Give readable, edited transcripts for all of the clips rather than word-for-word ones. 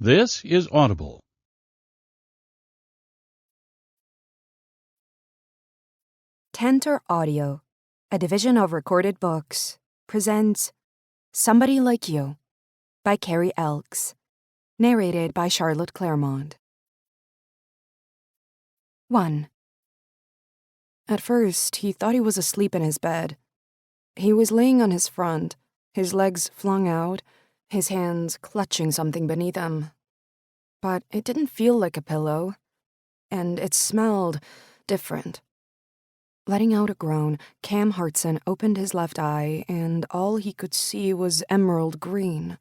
This is Audible. Tantor Audio, a division of Recorded Books, presents Somebody Like You by Carrie Elks, narrated by Charlotte Claremont. 1. At first, he thought he was asleep in his bed. He was laying on his front, his legs flung out, his hands clutching something beneath him. But it didn't feel like a pillow, and it smelled different. Letting out a groan, Cam Hartson opened his left eye, and all he could see was emerald green.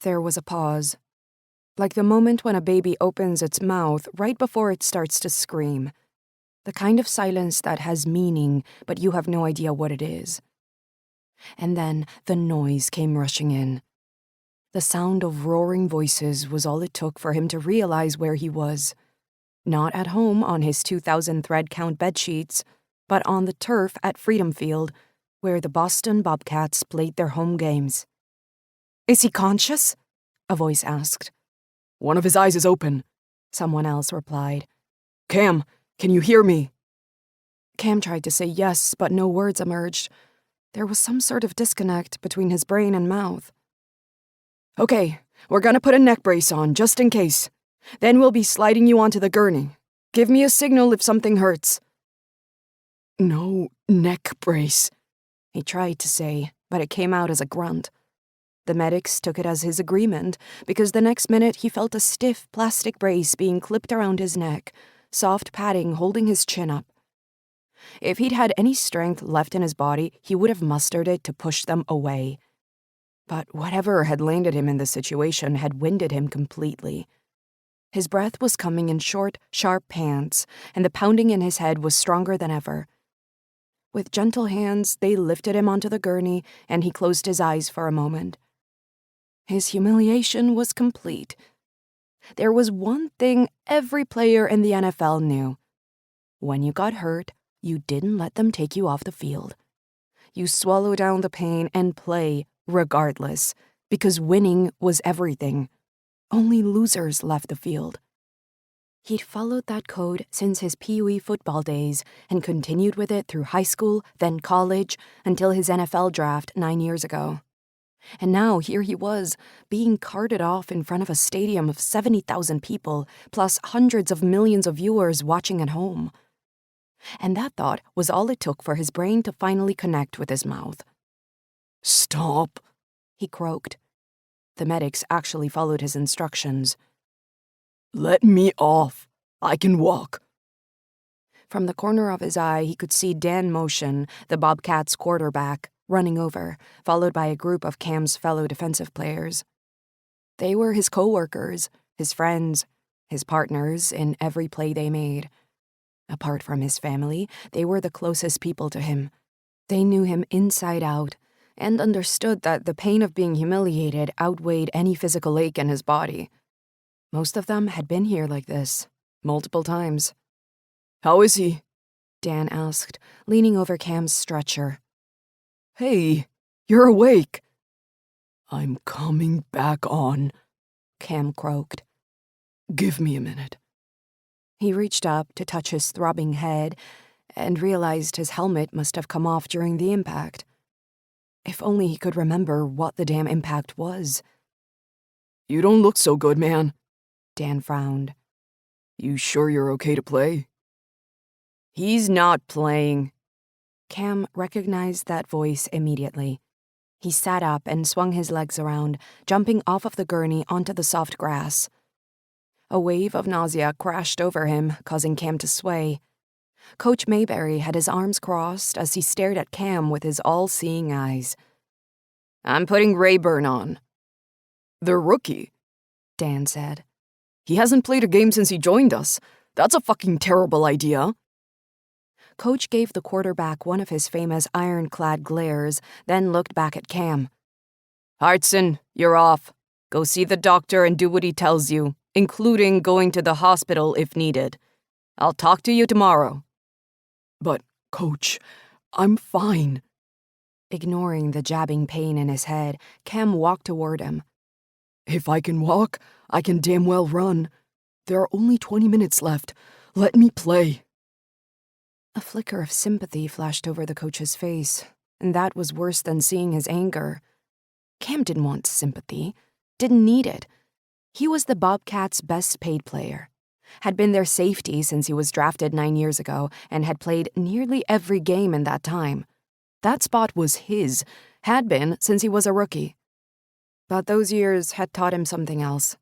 There was a pause, like the moment when a baby opens its mouth right before it starts to scream. The kind of silence that has meaning, but you have no idea what it is. And then the noise came rushing in. The sound of roaring voices was all it took for him to realize where he was. Not at home on his 2,000 thread count bedsheets, but on the turf at Freedom Field, where the Boston Bobcats played their home games. "Is he conscious?" a voice asked. "One of his eyes is open," someone else replied. "Cam, can you hear me?" Cam tried to say yes, but no words emerged. There was some sort of disconnect between his brain and mouth. "Okay, we're gonna put a neck brace on, just in case. Then we'll be sliding you onto the gurney. Give me a signal if something hurts." "No neck brace," he tried to say, but it came out as a grunt. The medics took it as his agreement, because the next minute he felt a stiff plastic brace being clipped around his neck, soft padding holding his chin up. If he'd had any strength left in his body, he would have mustered it to push them away. But whatever had landed him in this situation had winded him completely. His breath was coming in short, sharp pants, and the pounding in his head was stronger than ever. With gentle hands, they lifted him onto the gurney, and he closed his eyes for a moment. His humiliation was complete. There was one thing every player in the NFL knew. When you got hurt, you didn't let them take you off the field. You swallow down the pain and play regardless, because winning was everything. Only losers left the field. He'd followed that code since his Pee-wee football days and continued with it through high school, then college, until his NFL draft 9 years ago. And now here he was, being carted off in front of a stadium of 70,000 people, plus hundreds of millions of viewers watching at home. And that thought was all it took for his brain to finally connect with his mouth. "Stop," he croaked. The medics actually followed his instructions. "Let me off. I can walk." From the corner of his eye, he could see Dan Motion, the Bobcats' quarterback, running over, followed by a group of Cam's fellow defensive players. They were his co-workers, his friends, his partners in every play they made. Apart from his family, they were the closest people to him. They knew him inside out and understood that the pain of being humiliated outweighed any physical ache in his body. Most of them had been here like this, multiple times. "How is he?" Dan asked, leaning over Cam's stretcher. "Hey, you're awake." "I'm coming back on," Cam croaked. "Give me a minute." He reached up to touch his throbbing head and realized his helmet must have come off during the impact. If only he could remember what the damn impact was. "You don't look so good, man." Dan frowned. "You sure you're okay to play?" "He's not playing." Cam recognized that voice immediately. He sat up and swung his legs around, jumping off of the gurney onto the soft grass. A wave of nausea crashed over him, causing Cam to sway. Coach Mayberry had his arms crossed as he stared at Cam with his all-seeing eyes. "I'm putting Rayburn on." "The rookie," Dan said. "He hasn't played a game since he joined us. That's a fucking terrible idea." Coach gave the quarterback one of his famous ironclad glares, then looked back at Cam. "Hartson, you're off. Go see the doctor and do what he tells you, including going to the hospital if needed. I'll talk to you tomorrow." "But, Coach, I'm fine." Ignoring the jabbing pain in his head, Cam walked toward him. If I can walk, I can damn well run. There are only 20 minutes left. Let me play. A flicker of sympathy flashed over the coach's face, and that was worse than seeing his anger. Cam didn't want sympathy, didn't need it. He was the Bobcats' best paid player, had been their safety since he was drafted 9 years ago, and had played nearly every game in that time. That spot was his, had been since he was a rookie. But those years had taught him something else.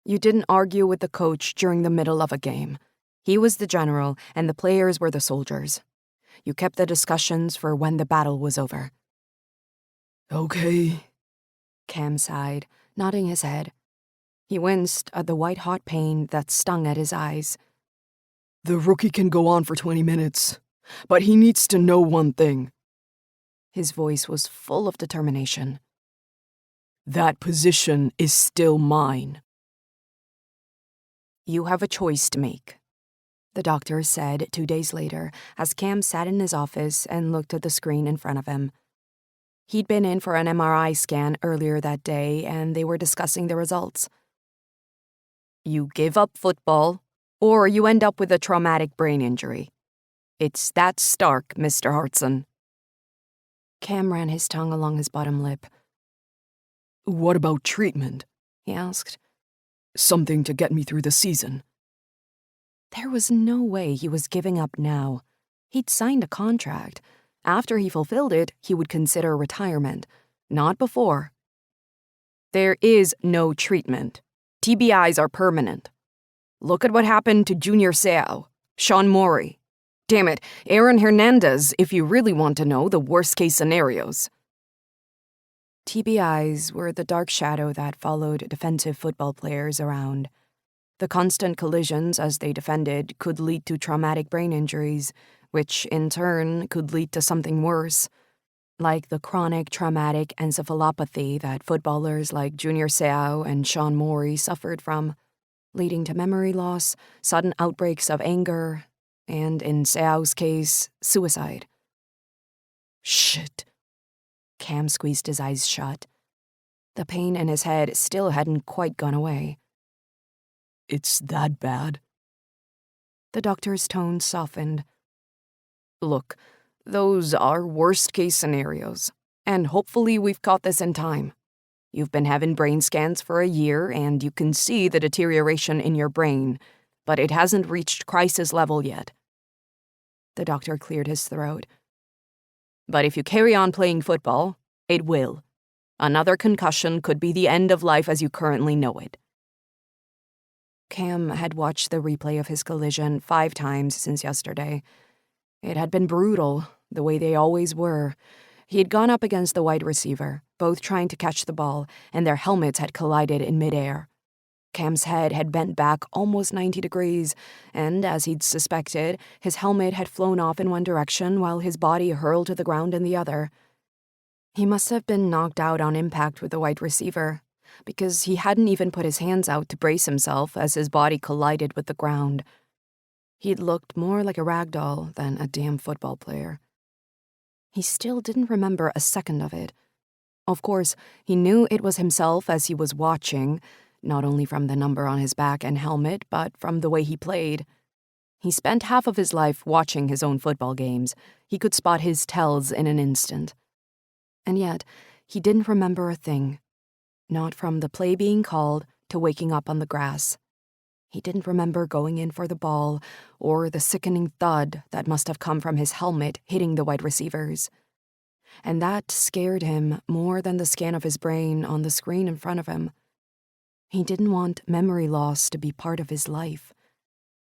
You didn't argue with the coach during the middle of a game. He was the general, and the players were the soldiers. You kept the discussions for when the battle was over. Okay. Cam sighed, nodding his head. He winced at the white-hot pain that stung at his eyes. The rookie can go on for 20 minutes, but he needs to know one thing. His voice was full of determination. That position is still mine. You have a choice to make, the doctor said 2 days later as Cam sat in his office and looked at the screen in front of him. He'd been in for an MRI scan earlier that day, and they were discussing the results. You give up football, or you end up with a traumatic brain injury. It's that stark, Mr. Hartson. Cam ran his tongue along his bottom lip. What about treatment? He asked. Something to get me through the season. There was no way he was giving up now. He'd signed a contract. After he fulfilled it, he would consider retirement. Not before. There is no treatment. TBIs are permanent. Look at what happened to Junior Seau, Sean Morey. Damn it, Aaron Hernandez, if you really want to know the worst-case scenarios. TBIs were the dark shadow that followed defensive football players around. The constant collisions as they defended could lead to traumatic brain injuries, which in turn could lead to something worse, like the chronic traumatic encephalopathy that footballers like Junior Seau and Sean Morey suffered from, leading to memory loss, sudden outbreaks of anger, and, in Seau's case, suicide. Shit. Cam squeezed his eyes shut. The pain in his head still hadn't quite gone away. It's that bad? The doctor's tone softened. Look, those are worst-case scenarios, and hopefully we've caught this in time. You've been having brain scans for a year, and you can see the deterioration in your brain, but it hasn't reached crisis level yet. The doctor cleared his throat. But if you carry on playing football, it will. Another concussion could be the end of life as you currently know it. Cam had watched the replay of his collision 5 times since yesterday. It had been brutal, the way they always were. He had gone up against the wide receiver, both trying to catch the ball, and their helmets had collided in midair. Cam's head had bent back almost 90 degrees, and, as he'd suspected, his helmet had flown off in one direction while his body hurled to the ground in the other. He must have been knocked out on impact with the wide receiver, because he hadn't even put his hands out to brace himself as his body collided with the ground. He'd looked more like a rag doll than a damn football player. He still didn't remember a second of it. Of course, he knew it was himself as he was watching, not only from the number on his back and helmet, but from the way he played. He spent half of his life watching his own football games. He could spot his tells in an instant. And yet, he didn't remember a thing. Not from the play being called to waking up on the grass. He didn't remember going in for the ball, or the sickening thud that must have come from his helmet hitting the wide receivers. And that scared him more than the scan of his brain on the screen in front of him. He didn't want memory loss to be part of his life.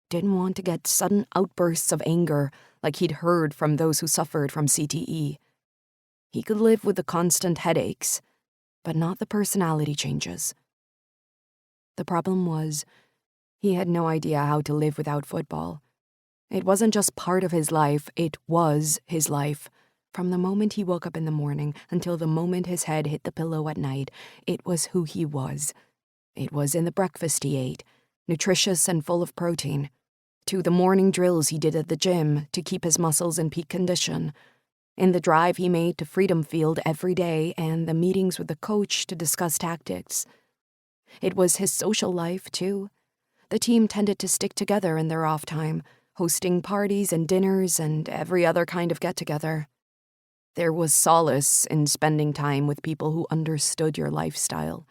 Didn't want to get sudden outbursts of anger like he'd heard from those who suffered from CTE. He could live with the constant headaches, but not the personality changes. The problem was, he had no idea how to live without football. It wasn't just part of his life, it was his life. From the moment he woke up in the morning until the moment his head hit the pillow at night, it was who he was. It was in the breakfast he ate, nutritious and full of protein, to the morning drills he did at the gym to keep his muscles in peak condition, in the drive he made to Freedom Field every day and the meetings with the coach to discuss tactics. It was his social life, too. The team tended to stick together in their off time, hosting parties and dinners and every other kind of get-together. There was solace in spending time with people who understood your lifestyle.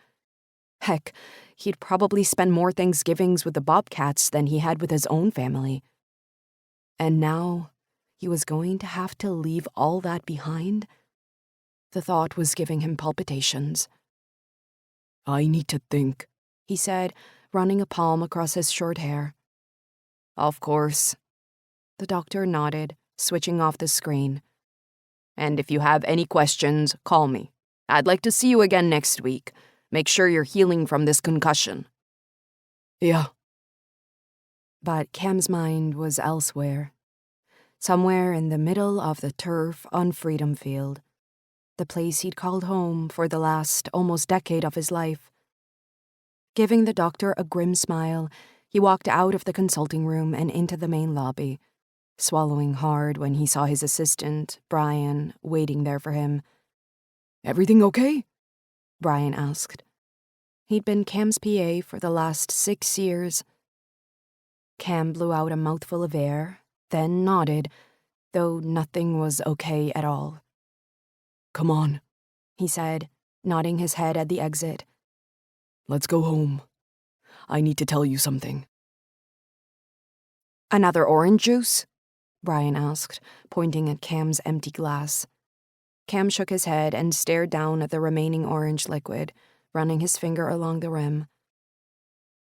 Heck, he'd probably spend more Thanksgivings with the Bobcats than he had with his own family. And now, he was going to have to leave all that behind? The thought was giving him palpitations. I need to think, he said, running a palm across his short hair. Of course. The doctor nodded, switching off the screen. And if you have any questions, call me. I'd like to see you again next week. Make sure you're healing from this concussion. Yeah. But Cam's mind was elsewhere. Somewhere in the middle of the turf on Freedom Field. The place he'd called home for the last almost decade of his life. Giving the doctor a grim smile, he walked out of the consulting room and into the main lobby, swallowing hard when he saw his assistant, Brian, waiting there for him. Everything okay? Brian asked. He'd been Cam's PA for the last 6 years. Cam blew out a mouthful of air, then nodded, though nothing was okay at all. Come on, he said, nodding his head at the exit. Let's go home. I need to tell you something. Another orange juice? Brian asked, pointing at Cam's empty glass. Cam shook his head and stared down at the remaining orange liquid, running his finger along the rim.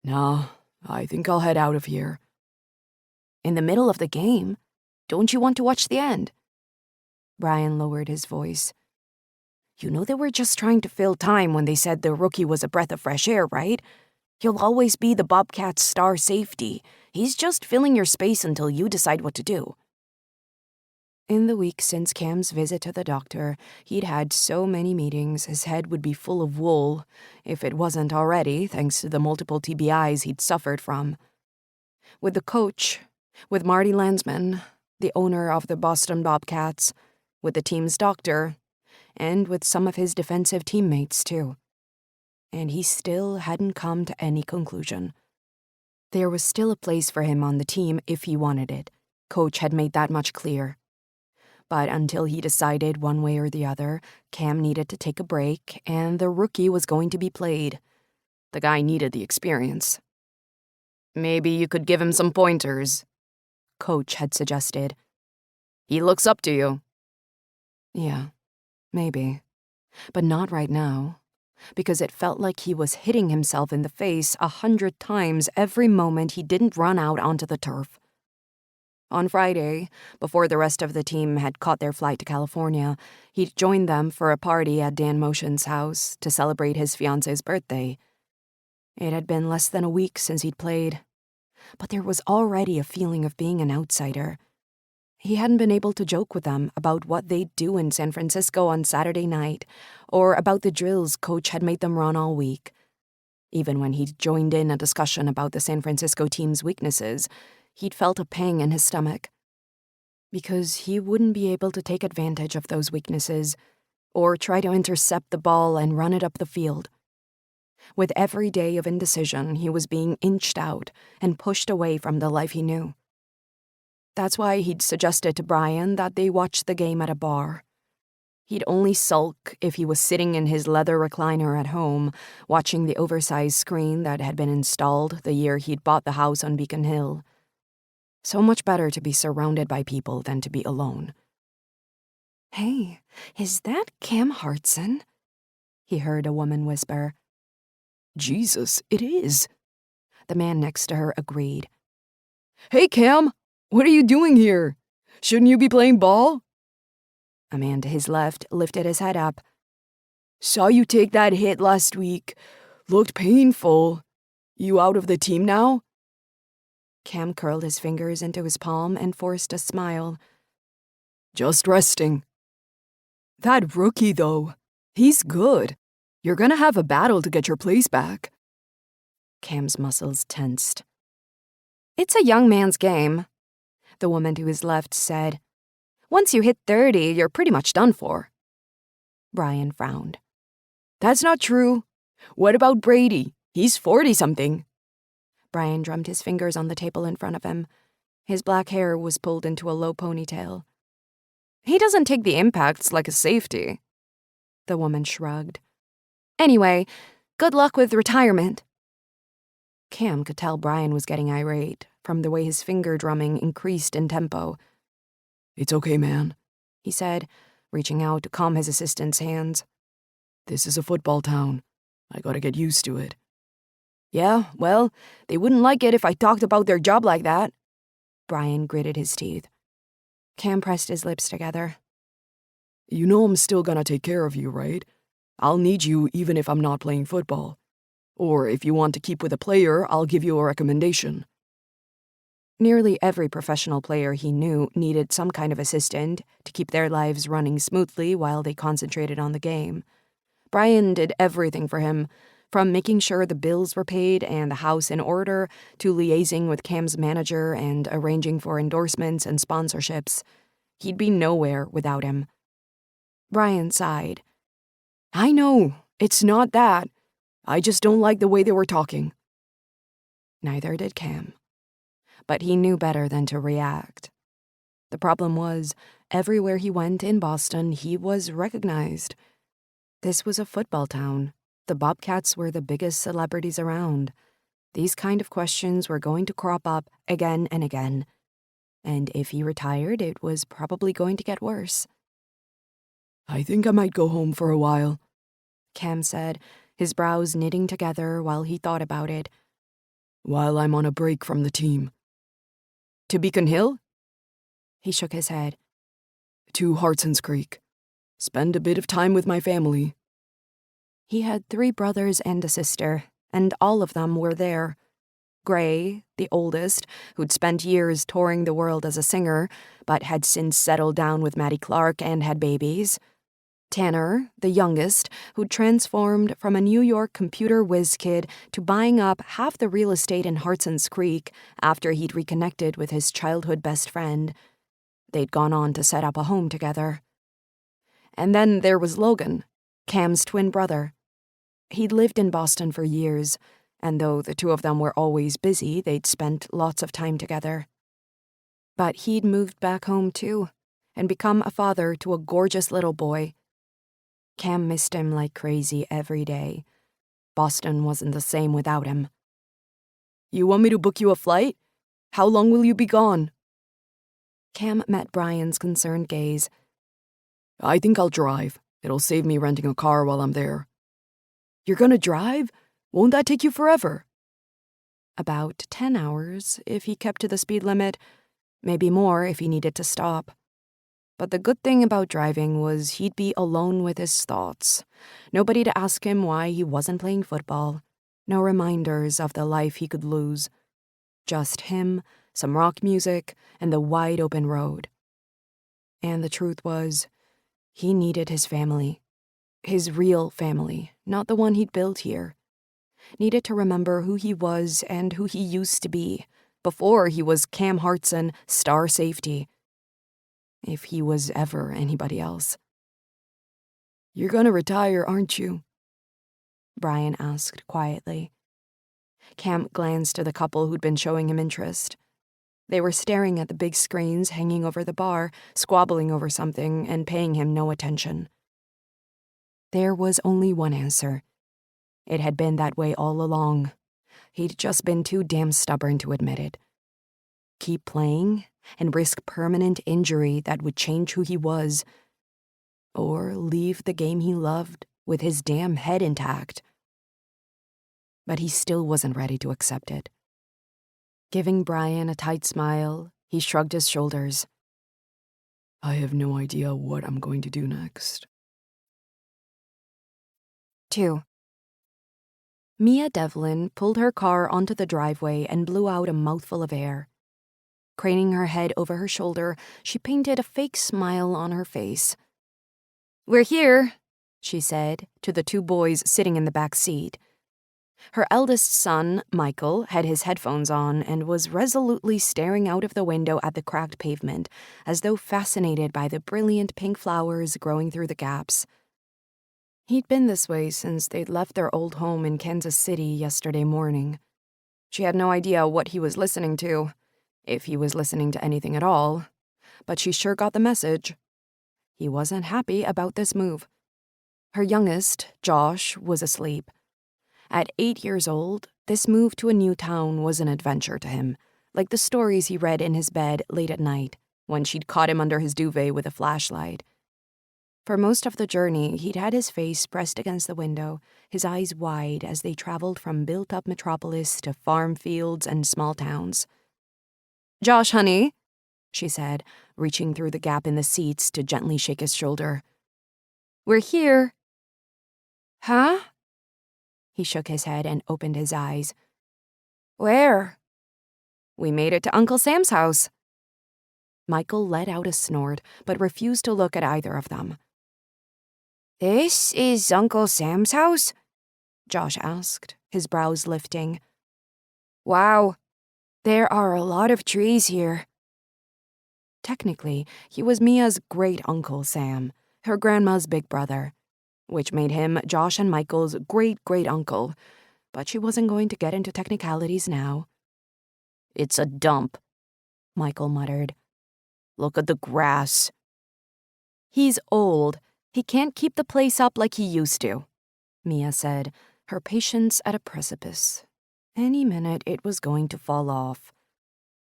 Nah, I think I'll head out of here. In the middle of the game? Don't you want to watch the end? Brian lowered his voice. You know they were just trying to fill time when they said the rookie was a breath of fresh air, right? He'll always be the Bobcats' star safety. He's just filling your space until you decide what to do. In the week since Cam's visit to the doctor, he'd had so many meetings his head would be full of wool, if it wasn't already, thanks to the multiple TBIs he'd suffered from. With the coach, with Marty Landsman, the owner of the Boston Bobcats, with the team's doctor, and with some of his defensive teammates, too. And he still hadn't come to any conclusion. There was still a place for him on the team if he wanted it. Coach had made that much clear. But until he decided one way or the other, Cam needed to take a break, and the rookie was going to be played. The guy needed the experience. Maybe you could give him some pointers, Coach had suggested. He looks up to you. Yeah, maybe. But not right now. Because it felt like he was hitting himself in the face 100 times every moment he didn't run out onto the turf. On Friday, before the rest of the team had caught their flight to California, he'd joined them for a party at Dan Motion's house to celebrate his fiancée's birthday. It had been less than a week since he'd played, but there was already a feeling of being an outsider. He hadn't been able to joke with them about what they'd do in San Francisco on Saturday night, or about the drills Coach had made them run all week. Even when he'd joined in a discussion about the San Francisco team's weaknesses, he'd felt a pang in his stomach. Because he wouldn't be able to take advantage of those weaknesses, or try to intercept the ball and run it up the field. With every day of indecision, he was being inched out and pushed away from the life he knew. That's why he'd suggested to Brian that they watch the game at a bar. He'd only sulk if he was sitting in his leather recliner at home, watching the oversized screen that had been installed the year he'd bought the house on Beacon Hill. So much better to be surrounded by people than to be alone. "Hey, is that Cam Hartson?" he heard a woman whisper. Jesus, it is. The man next to her agreed. Hey, Cam, what are you doing here? Shouldn't you be playing ball? A man to his left lifted his head up. Saw you take that hit last week. Looked painful. You out of the team now? Cam curled his fingers into his palm and forced a smile. Just resting. That rookie, though, he's good. You're gonna have a battle to get your place back. Cam's muscles tensed. It's a young man's game, the woman to his left said. Once you hit 30, you're pretty much done for. Brian frowned. That's not true. What about Brady? He's 40-something. Brian drummed his fingers on the table in front of him. His black hair was pulled into a low ponytail. He doesn't take the impacts like a safety. The woman shrugged. Anyway, good luck with retirement. Cam could tell Brian was getting irate from the way his finger drumming increased in tempo. It's okay, man, he said, reaching out to calm his assistant's hands. This is a football town. I gotta get used to it. Yeah, well, they wouldn't like it if I talked about their job like that. Brian gritted his teeth. Cam pressed his lips together. You know I'm still gonna take care of you, right? I'll need you even if I'm not playing football. Or if you want to keep with a player, I'll give you a recommendation. Nearly every professional player he knew needed some kind of assistant to keep their lives running smoothly while they concentrated on the game. Brian did everything for him, from making sure the bills were paid and the house in order to liaising with Cam's manager and arranging for endorsements and sponsorships. He'd be nowhere without him. Brian sighed. I know, it's not that. I just don't like the way they were talking. Neither did Cam. But he knew better than to react. The problem was, everywhere he went in Boston, he was recognized. This was a football town. The Bobcats were the biggest celebrities around. These kind of questions were going to crop up again and again. And if he retired, it was probably going to get worse. I think I might go home for a while, Cam said, his brows knitting together while he thought about it. While I'm on a break from the team. To Beacon Hill? He shook his head. To Hartson's Creek. Spend a bit of time with my family. He had 3 brothers and a sister, and all of them were there. Gray, the oldest, who'd spent years touring the world as a singer, but had since settled down with Maddie Clark and had babies. Tanner, the youngest, who'd transformed from a New York computer whiz kid to buying up half the real estate in Hartson's Creek after he'd reconnected with his childhood best friend. They'd gone on to set up a home together. And then there was Logan, Cam's twin brother. He'd lived in Boston for years, and though the two of them were always busy, they'd spent lots of time together. But he'd moved back home too, and become a father to a gorgeous little boy. Cam missed him like crazy every day. Boston wasn't the same without him. You want me to book you a flight? How long will you be gone? Cam met Brian's concerned gaze. I think I'll drive. It'll save me renting a car while I'm there. You're gonna drive? Won't that take you forever? About 10 hours, if he kept to the speed limit. Maybe more if he needed to stop. But the good thing about driving was he'd be alone with his thoughts. Nobody to ask him why he wasn't playing football. No reminders of the life he could lose. Just him, some rock music, and the wide open road. And the truth was, he needed his family. His real family, not the one he'd built here. Needed to remember who he was and who he used to be, before he was Cam Hartson, star safety. If he was ever anybody else. You're gonna retire, aren't you? Brian asked quietly. Cam glanced to the couple who'd been showing him interest. They were staring at the big screens hanging over the bar, squabbling over something and paying him no attention. There was only one answer. It had been that way all along. He'd just been too damn stubborn to admit it. Keep playing and risk permanent injury that would change who he was, or leave the game he loved with his damn head intact. But he still wasn't ready to accept it. Giving Brian a tight smile, he shrugged his shoulders. I have no idea what I'm going to do next. 2. Mia Devlin pulled her car onto the driveway and blew out a mouthful of air. Craning her head over her shoulder, she painted a fake smile on her face. "We're here," she said to the 2 boys sitting in the back seat. Her eldest son, Michael, had his headphones on and was resolutely staring out of the window at the cracked pavement, as though fascinated by the brilliant pink flowers growing through the gaps. He'd been this way since they'd left their old home in Kansas City yesterday morning. She had no idea what he was listening to, if he was listening to anything at all, but she sure got the message. He wasn't happy about this move. Her youngest, Josh, was asleep. At 8 years old, this move to a new town was an adventure to him, like the stories he read in his bed late at night when she'd caught him under his duvet with a flashlight. For most of the journey, he'd had his face pressed against the window, his eyes wide as they traveled from built-up metropolis to farm fields and small towns. "Josh, honey," she said, reaching through the gap in the seats to gently shake his shoulder. "We're here." "Huh?" He shook his head and opened his eyes. "Where?" "We made it to Uncle Sam's house." Michael let out a snort, but refused to look at either of them. "This is Uncle Sam's house?" Josh asked, his brows lifting. "Wow, there are a lot of trees here." Technically, he was Mia's great-uncle Sam, her grandma's big brother, which made him Josh and Michael's great-great-uncle, but she wasn't going to get into technicalities now. "It's a dump," Michael muttered. "Look at the grass." "He's old. He can't keep the place up like he used to," Mia said, her patience at a precipice. Any minute it was going to fall off.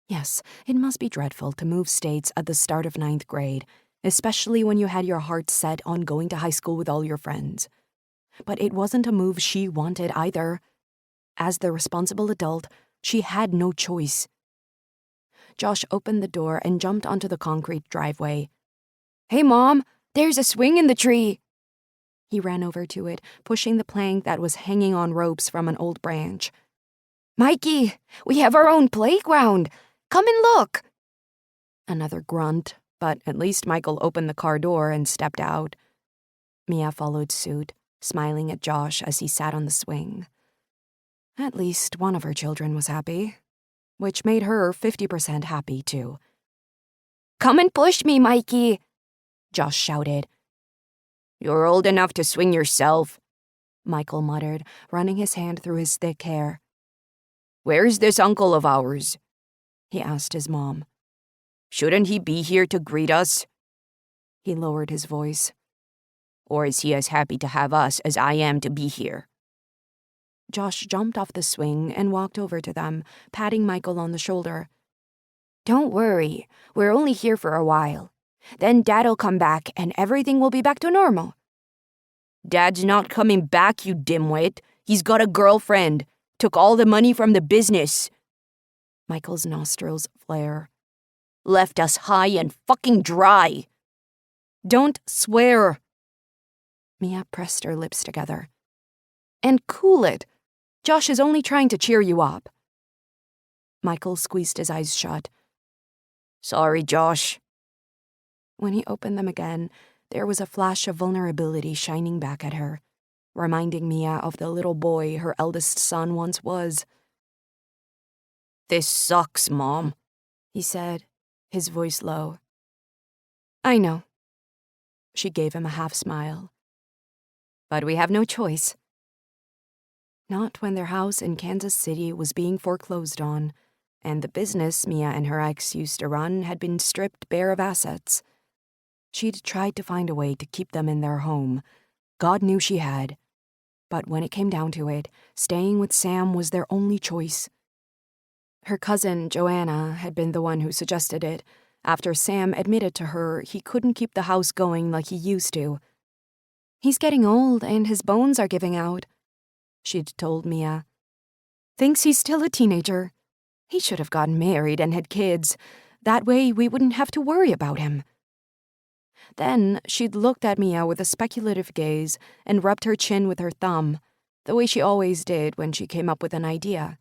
Yes, it must be dreadful to move states at the start of 9th grade, especially when you had your heart set on going to high school with all your friends. But it wasn't a move she wanted either. As the responsible adult, she had no choice. Josh opened the door and jumped onto the concrete driveway. "Hey, Mom, there's a swing in the tree." He ran over to it, pushing the plank that was hanging on ropes from an old branch. "Mikey, we have our own playground. Come and look." Another grunt, but at least Michael opened the car door and stepped out. Mia followed suit, smiling at Josh as he sat on the swing. At least one of her children was happy, which made her 50% happy, too. "Come and push me, Mikey," Josh shouted. "You're old enough to swing yourself," Michael muttered, running his hand through his thick hair. "Where's this uncle of ours?" he asked his mom. "Shouldn't he be here to greet us?" He lowered his voice. "Or is he as happy to have us as I am to be here?" Josh jumped off the swing and walked over to them, patting Michael on the shoulder. "Don't worry, we're only here for a while. Then Dad'll come back and everything will be back to normal." "Dad's not coming back, you dimwit. He's got a girlfriend. Took all the money from the business." Michael's nostrils flare. "Left us high and fucking dry." "Don't swear." Mia pressed her lips together. "And cool it. Josh is only trying to cheer you up." Michael squeezed his eyes shut. "Sorry, Josh." When he opened them again, there was a flash of vulnerability shining back at her, reminding Mia of the little boy her eldest son once was. "This sucks, Mom," he said, his voice low. "I know." She gave him a half-smile. "But we have no choice." Not when their house in Kansas City was being foreclosed on, and the business Mia and her ex used to run had been stripped bare of assets. She'd tried to find a way to keep them in their home. God knew she had. But when it came down to it, staying with Sam was their only choice. Her cousin, Joanna, had been the one who suggested it, after Sam admitted to her he couldn't keep the house going like he used to. "He's getting old and his bones are giving out," she'd told Mia. "Thinks he's still a teenager. He should have gotten married and had kids. That way we wouldn't have to worry about him." Then she'd looked at Mia with a speculative gaze and rubbed her chin with her thumb, the way she always did when she came up with an idea.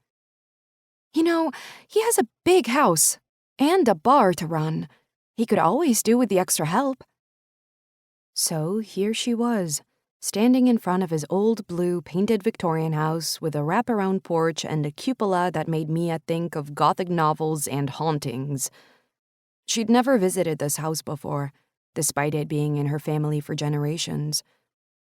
"You know, he has a big house and a bar to run. He could always do with the extra help." So here she was, standing in front of his old blue painted Victorian house with a wraparound porch and a cupola that made Mia think of Gothic novels and hauntings. She'd never visited this house before, despite it being in her family for generations.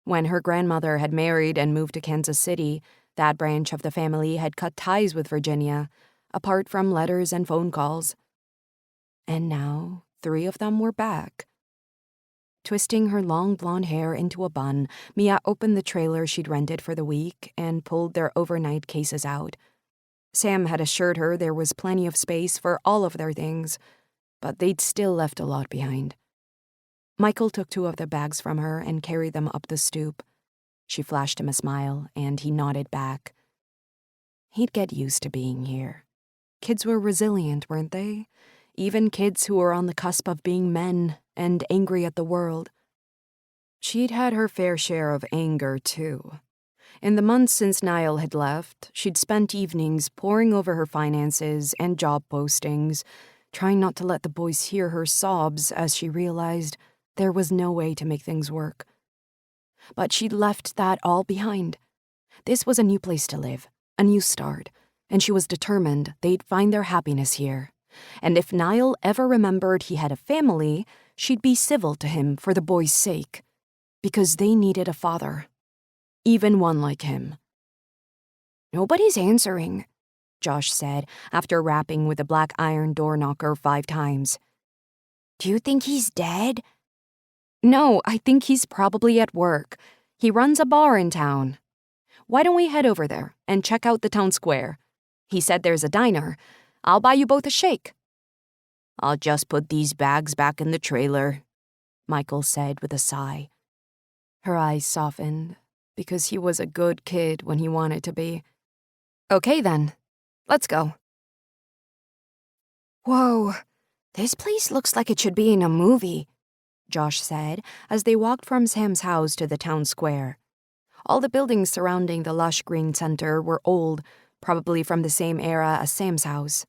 When her grandmother had married and moved to Kansas City, that branch of the family had cut ties with Virginia, apart from letters and phone calls. And now 3 of them were back. Twisting her long blonde hair into a bun, Mia opened the trailer she'd rented for the week and pulled their overnight cases out. Sam had assured her there was plenty of space for all of their things, but they'd still left a lot behind. Michael took 2 of the bags from her and carried them up the stoop. She flashed him a smile, and he nodded back. He'd get used to being here. Kids were resilient, weren't they? Even kids who were on the cusp of being men and angry at the world. She'd had her fair share of anger, too. In the months since Niall had left, she'd spent evenings poring over her finances and job postings, trying not to let the boys hear her sobs as she realized there was no way to make things work. But she'd left that all behind. This was a new place to live, a new start, and she was determined they'd find their happiness here. And if Niall ever remembered he had a family, she'd be civil to him for the boys' sake, because they needed a father, even one like him. "Nobody's answering," Josh said after rapping with a black iron door knocker 5 times. "Do you think he's dead?" "No, I think he's probably at work. He runs a bar in town. Why don't we head over there and check out the town square? He said there's a diner. I'll buy you both a shake." "I'll just put these bags back in the trailer," Michael said with a sigh. Her eyes softened, because he was a good kid when he wanted to be. "Okay then, let's go." "Whoa, this place looks like it should be in a movie," Josh said as they walked from Sam's house to the town square. All the buildings surrounding the lush green center were old, probably from the same era as Sam's house.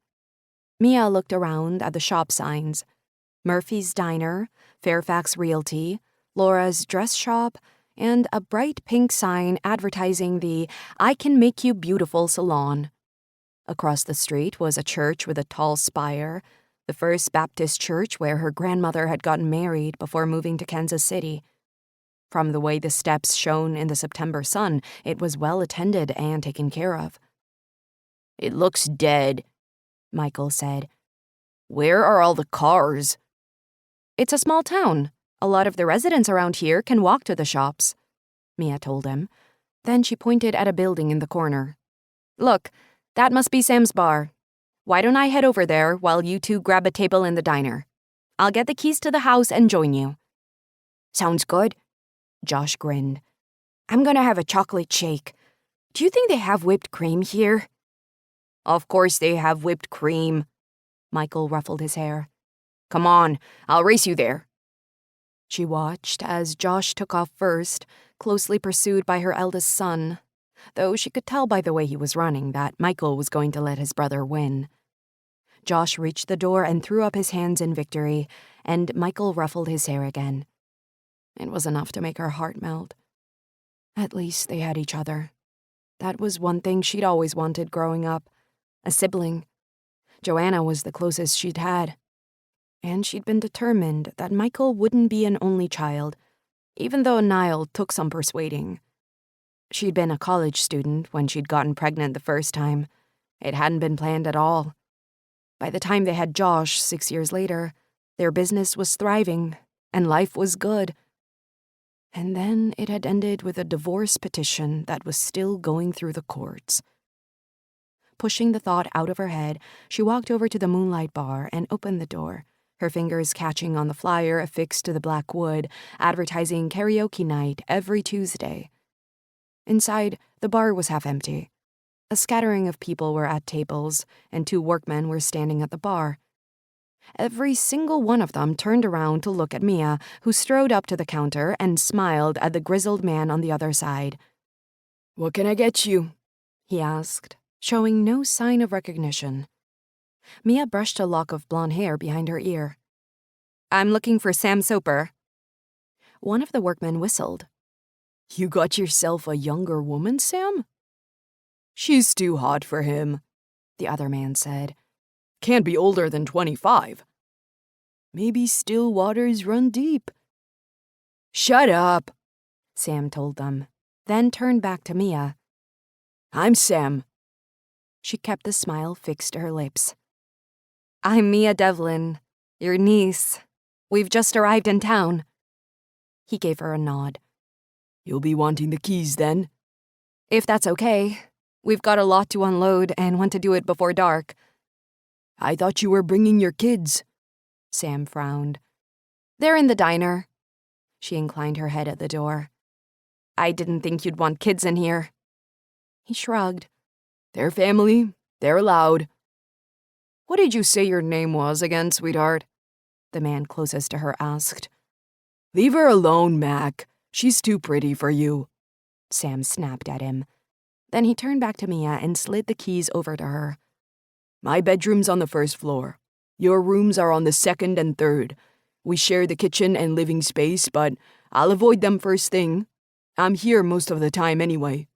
Mia looked around at the shop signs: Murphy's Diner, Fairfax Realty, Laura's Dress Shop, and a bright pink sign advertising the I Can Make You Beautiful salon. Across the street was a church with a tall spire, the First Baptist Church where her grandmother had gotten married before moving to Kansas City. From the way the steps shone in the September sun, it was well attended and taken care of. "It looks dead," Michael said. "Where are all the cars?" "It's a small town. A lot of the residents around here can walk to the shops," Mia told him. Then she pointed at a building in the corner. "Look, that must be Sam's bar. Why don't I head over there while you 2 grab a table in the diner? I'll get the keys to the house and join you." "Sounds good," Josh grinned. "I'm gonna have a chocolate shake. Do you think they have whipped cream here?" "Of course they have whipped cream." Michael ruffled his hair. "Come on, I'll race you there." She watched as Josh took off first, closely pursued by her eldest son, though she could tell by the way he was running that Michael was going to let his brother win. Josh reached the door and threw up his hands in victory, and Michael ruffled his hair again. It was enough to make her heart melt. At least they had each other. That was one thing she'd always wanted growing up. A sibling. Joanna was the closest she'd had. And she'd been determined that Michael wouldn't be an only child, even though Niall took some persuading. She'd been a college student when she'd gotten pregnant the first time. It hadn't been planned at all. By the time they had Josh 6 years later, their business was thriving, and life was good. And then it had ended with a divorce petition that was still going through the courts. Pushing the thought out of her head, she walked over to the Moonlight Bar and opened the door, her fingers catching on the flyer affixed to the black wood, advertising karaoke night every Tuesday. Inside, the bar was half empty. A scattering of people were at tables, and 2 workmen were standing at the bar. Every single one of them turned around to look at Mia, who strode up to the counter and smiled at the grizzled man on the other side. "What can I get you?" he asked, showing no sign of recognition. Mia brushed a lock of blonde hair behind her ear. "I'm looking for Sam Soper." One of the workmen whistled. "You got yourself a younger woman, Sam?" "She's too hot for him," the other man said. "Can't be older than 25. Maybe still waters run deep." "Shut up," Sam told them, then turned back to Mia. I'm Sam. She kept the smile fixed to her lips. I'm Mia Devlin, your niece. We've just arrived in town. He gave her a nod. You'll be wanting the keys then? If that's okay. We've got a lot to unload and want to do it before dark. I thought you were bringing your kids. Sam frowned. They're in the diner. She inclined her head at the door. I didn't think you'd want kids in here. He shrugged. They're family. They're allowed. What did you say your name was again, sweetheart? The man closest to her asked. Leave her alone, Mac. She's too pretty for you. Sam snapped at him. Then he turned back to Mia and slid the keys over to her. My bedroom's on the first floor. Your rooms are on the second and third. We share the kitchen and living space, but I'll avoid them first thing. I'm here most of the time anyway.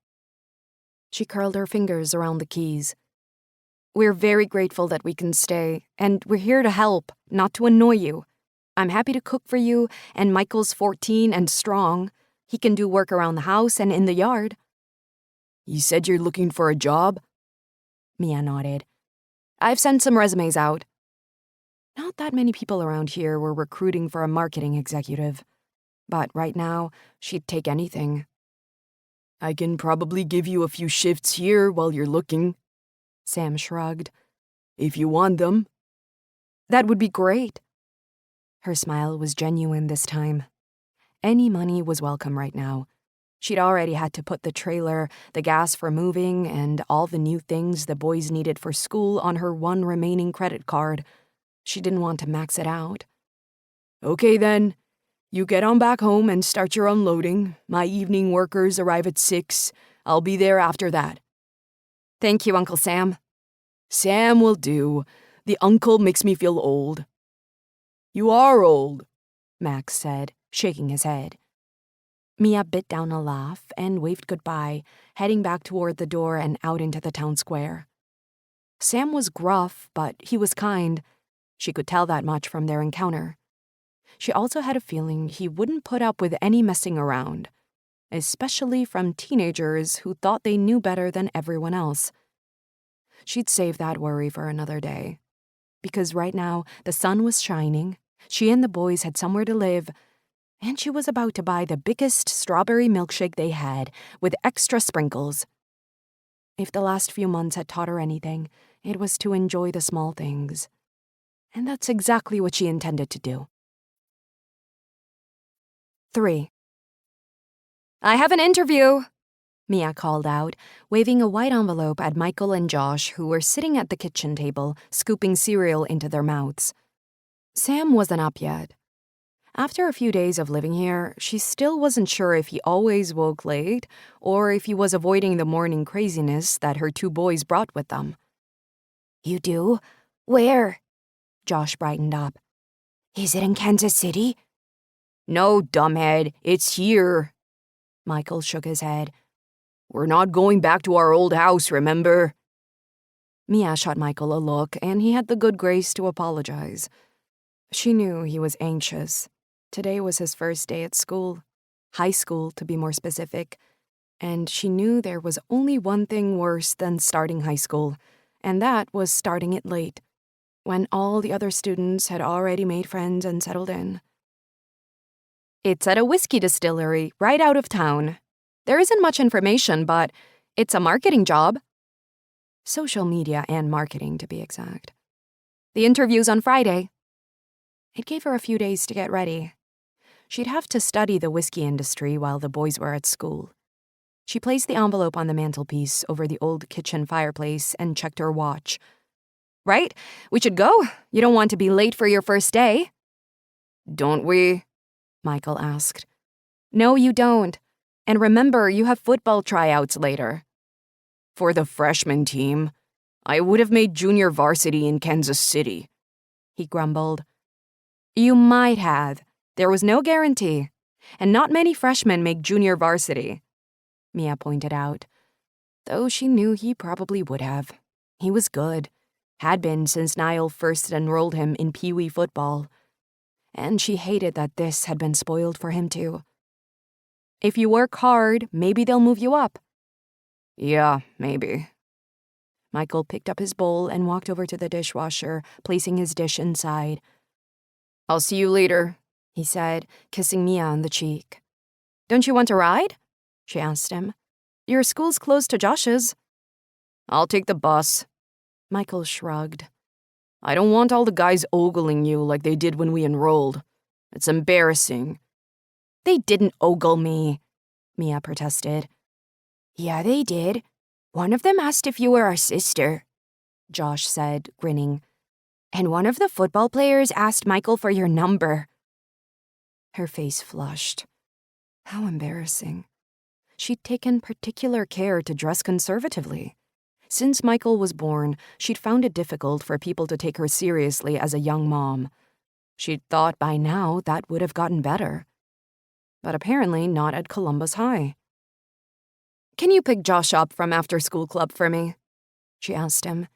She curled her fingers around the keys. We're very grateful that we can stay, and we're here to help, not to annoy you. I'm happy to cook for you, and Michael's 14 and strong. He can do work around the house and in the yard. You said you're looking for a job? Mia nodded. I've sent some resumes out. Not that many people around here were recruiting for a marketing executive. But right now, she'd take anything. I can probably give you a few shifts here while you're looking. Sam shrugged. If you want them. That would be great. Her smile was genuine this time. Any money was welcome right now. She'd already had to put the trailer, the gas for moving, and all the new things the boys needed for school on her one remaining credit card. She didn't want to max it out. Okay then. You get on back home and start your unloading. My evening workers arrive at 6. I'll be there after that. Thank you, Uncle Sam. Sam will do. The uncle makes me feel old. You are old, Max said, shaking his head. Mia bit down a laugh and waved goodbye, heading back toward the door and out into the town square. Sam was gruff, but he was kind. She could tell that much from their encounter. She also had a feeling he wouldn't put up with any messing around, especially from teenagers who thought they knew better than everyone else. She'd save that worry for another day, because right now the sun was shining, she and the boys had somewhere to live, and she was about to buy the biggest strawberry milkshake they had, with extra sprinkles. If the last few months had taught her anything, it was to enjoy the small things. And that's exactly what she intended to do. 3. I have an interview, Mia called out, waving a white envelope at Michael and Josh, who were sitting at the kitchen table, scooping cereal into their mouths. Sam wasn't up yet. After a few days of living here, she still wasn't sure if he always woke late or if he was avoiding the morning craziness that her 2 boys brought with them. You do? Where? Josh brightened up. Is it in Kansas City? No, dumbhead, it's here. Michael shook his head. We're not going back to our old house, remember? Mia shot Michael a look, and he had the good grace to apologize. She knew he was anxious. Today was his first day at school, high school to be more specific, and she knew there was only one thing worse than starting high school, and that was starting it late, when all the other students had already made friends and settled in. It's at a whiskey distillery right out of town. There isn't much information, but it's a marketing job. Social media and marketing, to be exact. The interview's on Friday. It gave her a few days to get ready. She'd have to study the whiskey industry while the boys were at school. She placed the envelope on the mantelpiece over the old kitchen fireplace and checked her watch. Right? We should go. You don't want to be late for your first day. Don't we? Michael asked. No, you don't. And remember, you have football tryouts later. For the freshman team, I would have made junior varsity in Kansas City. He grumbled. You might have. There was no guarantee. And not many freshmen make junior varsity, Mia pointed out. Though she knew he probably would have. He was good. Had been since Niall first enrolled him in Pee Wee football. And she hated that this had been spoiled for him too. If you work hard, maybe they'll move you up. Yeah, maybe. Michael picked up his bowl and walked over to the dishwasher, placing his dish inside. I'll see you later, he said, kissing Mia on the cheek. Don't you want to ride? She asked him. Your school's close to Josh's. I'll take the bus. Michael shrugged. I don't want all the guys ogling you like they did when we enrolled. It's embarrassing. They didn't ogle me, Mia protested. Yeah, they did. One of them asked if you were our sister, Josh said, grinning. And one of the football players asked Michael for your number. Her face flushed. How embarrassing. She'd taken particular care to dress conservatively. Since Michael was born, she'd found it difficult for people to take her seriously as a young mom. She'd thought by now that would have gotten better. But apparently not at Columbus High. Can you pick Josh up from after-school club for me? She asked him.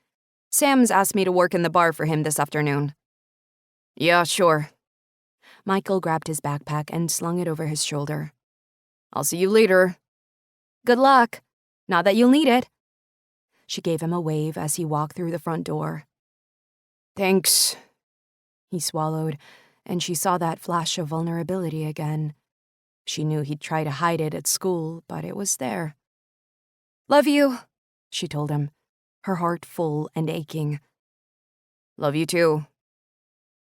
Sam's asked me to work in the bar for him this afternoon. Yeah, sure. Michael grabbed his backpack and slung it over his shoulder. I'll see you later. Good luck. Not that you'll need it. She gave him a wave as he walked through the front door. Thanks. He swallowed, and she saw that flash of vulnerability again. She knew he'd try to hide it at school, but it was there. Love you, she told him, her heart full and aching. Love you too.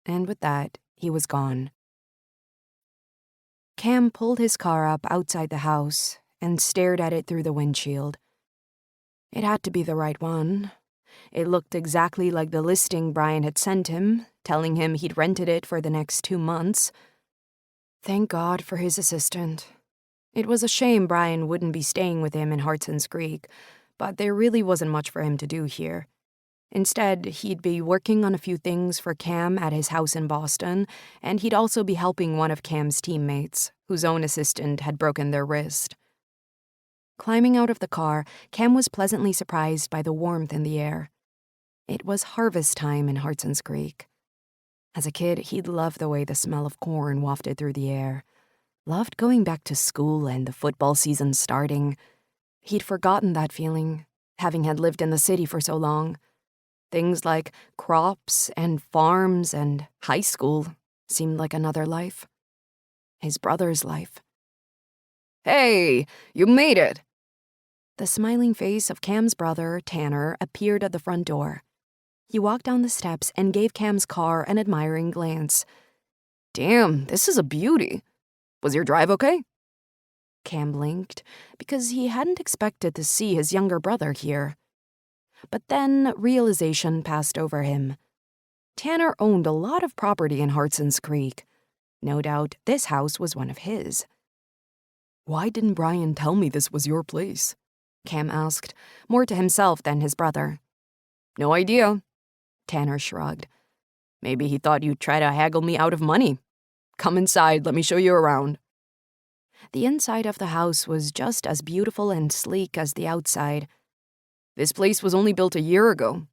And with that, he was gone. Cam pulled his car up outside the house and stared at it through the windshield. It had to be the right one. It looked exactly like the listing Brian had sent him, telling him he'd rented it for the next 2 months. Thank God for his assistant. It was a shame Brian wouldn't be staying with him in Hartson's Creek, but there really wasn't much for him to do here. Instead, he'd be working on a few things for Cam at his house in Boston, and he'd also be helping one of Cam's teammates, whose own assistant had broken their wrist. Climbing out of the car, Cam was pleasantly surprised by the warmth in the air. It was harvest time in Hartson's Creek. As a kid, he'd loved the way the smell of corn wafted through the air. Loved going back to school and the football season starting. He'd forgotten that feeling, having had lived in the city for so long. Things like crops and farms and high school seemed like another life. His brother's life. Hey, you made it! The smiling face of Cam's brother, Tanner, appeared at the front door. He walked down the steps and gave Cam's car an admiring glance. Damn, this is a beauty. Was your drive okay? Cam blinked, because he hadn't expected to see his younger brother here. But then realization passed over him. Tanner owned a lot of property in Hartson's Creek. No doubt this house was one of his. Why didn't Brian tell me this was your place? Cam asked, more to himself than his brother. No idea. Tanner shrugged. Maybe he thought you'd try to haggle me out of money. Come inside, let me show you around. The inside of the house was just as beautiful and sleek as the outside. This place was only built a year ago,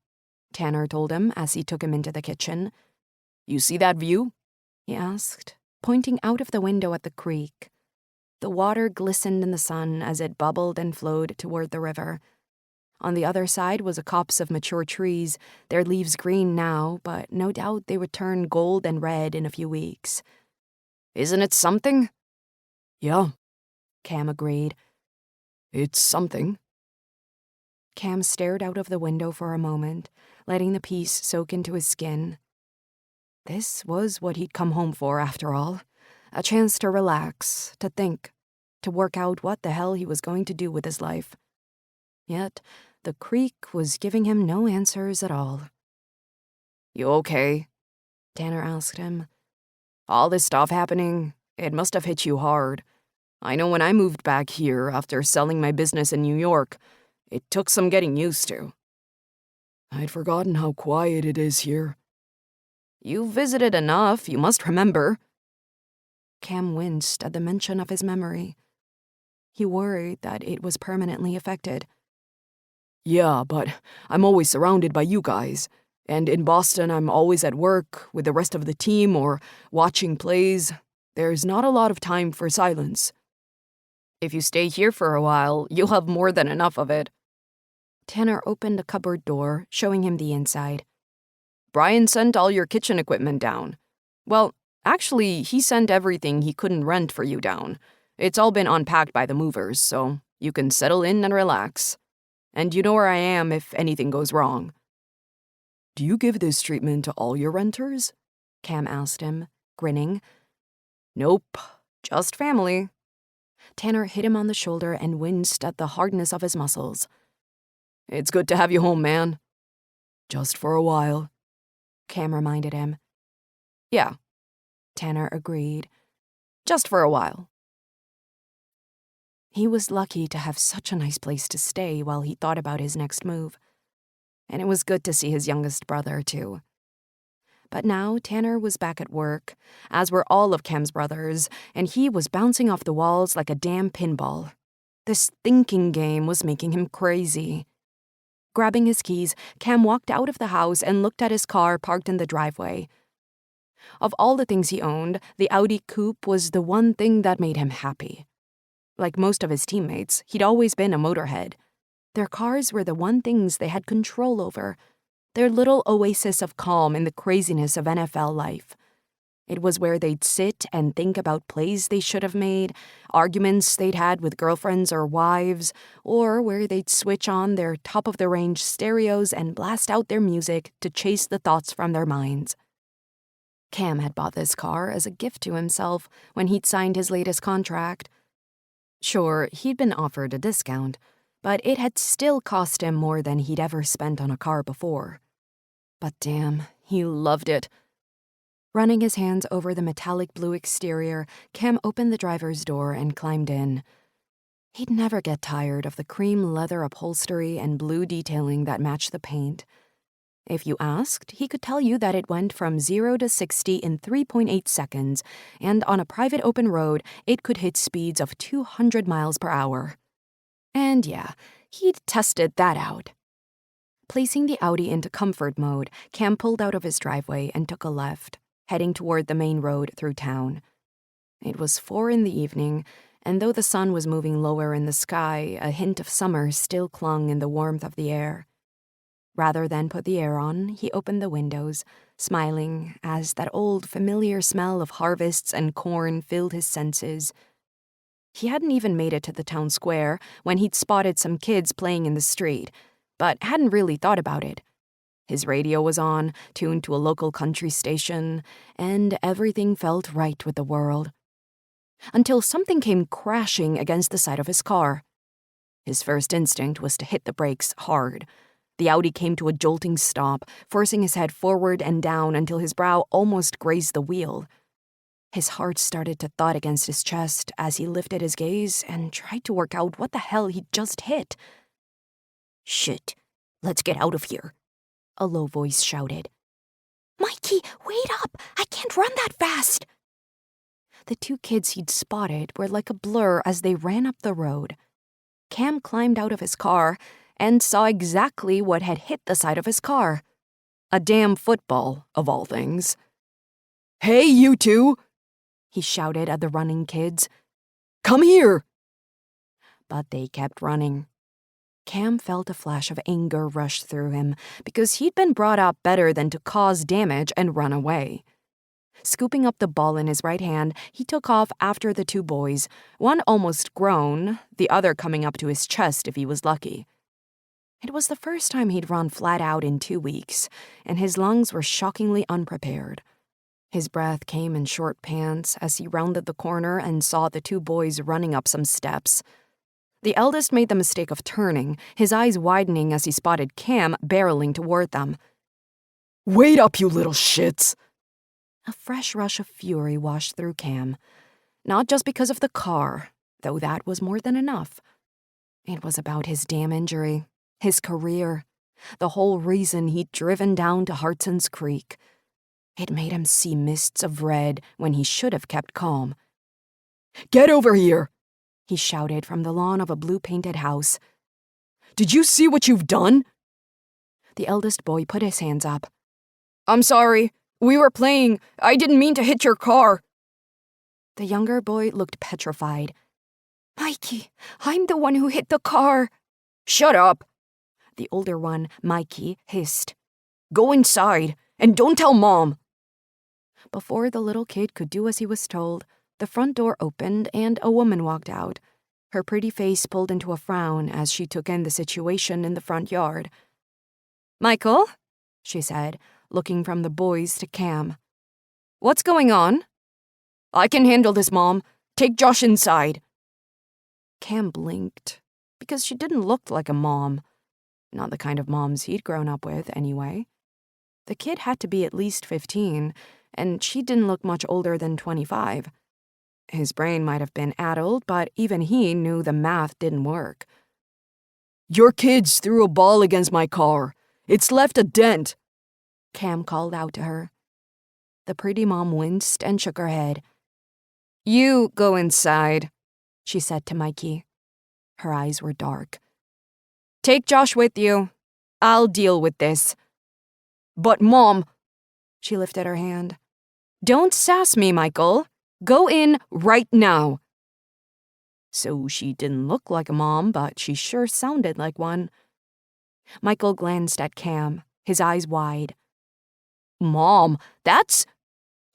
Tanner told him as he took him into the kitchen. You see that view? He asked, pointing out of the window at the creek. The water glistened in the sun as it bubbled and flowed toward the river. On the other side was a copse of mature trees, their leaves green now, but no doubt they would turn gold and red in a few weeks. Isn't it something? Yeah, Cam agreed. It's something. Cam stared out of the window for a moment, letting the peace soak into his skin. This was what he'd come home for, after all. A chance to relax, to think, to work out what the hell he was going to do with his life. Yet, the creek was giving him no answers at all. You okay? Tanner asked him. All this stuff happening, it must have hit you hard. I know when I moved back here after selling my business in New York, it took some getting used to. I'd forgotten how quiet it is here. You visited enough, you must remember. Cam winced at the mention of his memory. He worried that it was permanently affected. Yeah, but I'm always surrounded by you guys. And in Boston, I'm always at work with the rest of the team or watching plays. There's not a lot of time for silence. If you stay here for a while, you'll have more than enough of it. Tanner opened a cupboard door, showing him the inside. Brian sent all your kitchen equipment down. Well, actually, he sent everything he couldn't rent for you down. It's all been unpacked by the movers, so you can settle in and relax. And you know where I am if anything goes wrong. Do you give this treatment to all your renters? Cam asked him, grinning. Nope, just family. Tanner hit him on the shoulder and winced at the hardness of his muscles. It's good to have you home, man. Just for a while, Cam reminded him. Yeah, Tanner agreed. just for a while. He was lucky to have such a nice place to stay while he thought about his next move. And it was good to see his youngest brother, too. But now Tanner was back at work, as were all of Cam's brothers, and he was bouncing off the walls like a damn pinball. This thinking game was making him crazy. Grabbing his keys, Cam walked out of the house and looked at his car parked in the driveway. Of all the things he owned, the Audi coupe was the one thing that made him happy. Like most of his teammates, he'd always been a motorhead. Their cars were the one things they had control over, their little oasis of calm in the craziness of NFL life. It was where they'd sit and think about plays they should have made, arguments they'd had with girlfriends or wives, or where they'd switch on their top-of-the-range stereos and blast out their music to chase the thoughts from their minds. Cam had bought this car as a gift to himself when he'd signed his latest contract. Sure, he'd been offered a discount, but it had still cost him more than he'd ever spent on a car before. But damn, he loved it. Running his hands over the metallic blue exterior, Cam opened the driver's door and climbed in. He'd never get tired of the cream leather upholstery and blue detailing that matched the paint. If you asked, he could tell you that it went from 0 to 60 in 3.8 seconds, and on a private open road, it could hit speeds of 200 miles per hour. And yeah, he'd tested that out. Placing the Audi into comfort mode, Cam pulled out of his driveway and took a left, heading toward the main road through town. It was 4 in the evening, and though the sun was moving lower in the sky, a hint of summer still clung in the warmth of the air. Rather than put the air on, he opened the windows, smiling as that old familiar smell of harvests and corn filled his senses. He hadn't even made it to the town square when he'd spotted some kids playing in the street, but hadn't really thought about it. His radio was on, tuned to a local country station, and everything felt right with the world. Until something came crashing against the side of his car. His first instinct was to hit the brakes hard. The Audi came to a jolting stop, forcing his head forward and down until his brow almost grazed the wheel. His heart started to thud against his chest as he lifted his gaze and tried to work out what the hell he'd just hit. "Shit, let's get out of here," a low voice shouted. "Mikey, wait up! I can't run that fast!" The 2 kids he'd spotted were like a blur as they ran up the road. Cam climbed out of his car and saw exactly what had hit the side of his car. A damn football, of all things. Hey, you two! He shouted at the running kids. Come here! But they kept running. Cam felt a flash of anger rush through him because he'd been brought up better than to cause damage and run away. Scooping up the ball in his right hand, he took off after the 2 boys, one almost grown, the other coming up to his chest if he was lucky. It was the first time he'd run flat out in 2 weeks, and his lungs were shockingly unprepared. His breath came in short pants as he rounded the corner and saw the 2 boys running up some steps. The eldest made the mistake of turning, his eyes widening as he spotted Cam barreling toward them. Wait up, you little shits! A fresh rush of fury washed through Cam, not just because of the car, though that was more than enough. It was about his damn injury, his career, the whole reason he'd driven down to Hartson's Creek. It made him see mists of red when he should have kept calm. Get over here! He shouted from the lawn of a blue-painted house. Did you see what you've done? The eldest boy put his hands up. I'm sorry. We were playing. I didn't mean to hit your car. The younger boy looked petrified. Mikey, I'm the one who hit the car. Shut up! The older one, Mikey, hissed. Go inside, and don't tell Mom! Before the little kid could do as he was told, the front door opened and a woman walked out. Her pretty face pulled into a frown as she took in the situation in the front yard. Michael, she said, looking from the boys to Cam. What's going on? I can handle this, Mom. Take Josh inside. Cam blinked, because she didn't look like a mom. Not the kind of moms he'd grown up with, anyway. The kid had to be at least 15, and she didn't look much older than 25. His brain might have been addled, but even he knew the math didn't work. Your kids threw a ball against my car. It's left a dent, Cam called out to her. The pretty mom winced and shook her head. You go inside, she said to Mikey. Her eyes were dark. Take Josh with you. I'll deal with this. But, Mom, she lifted her hand. Don't sass me, Michael. Go in right now. So she didn't look like a mom, but she sure sounded like one. Michael glanced at Cam, his eyes wide. Mom, that's...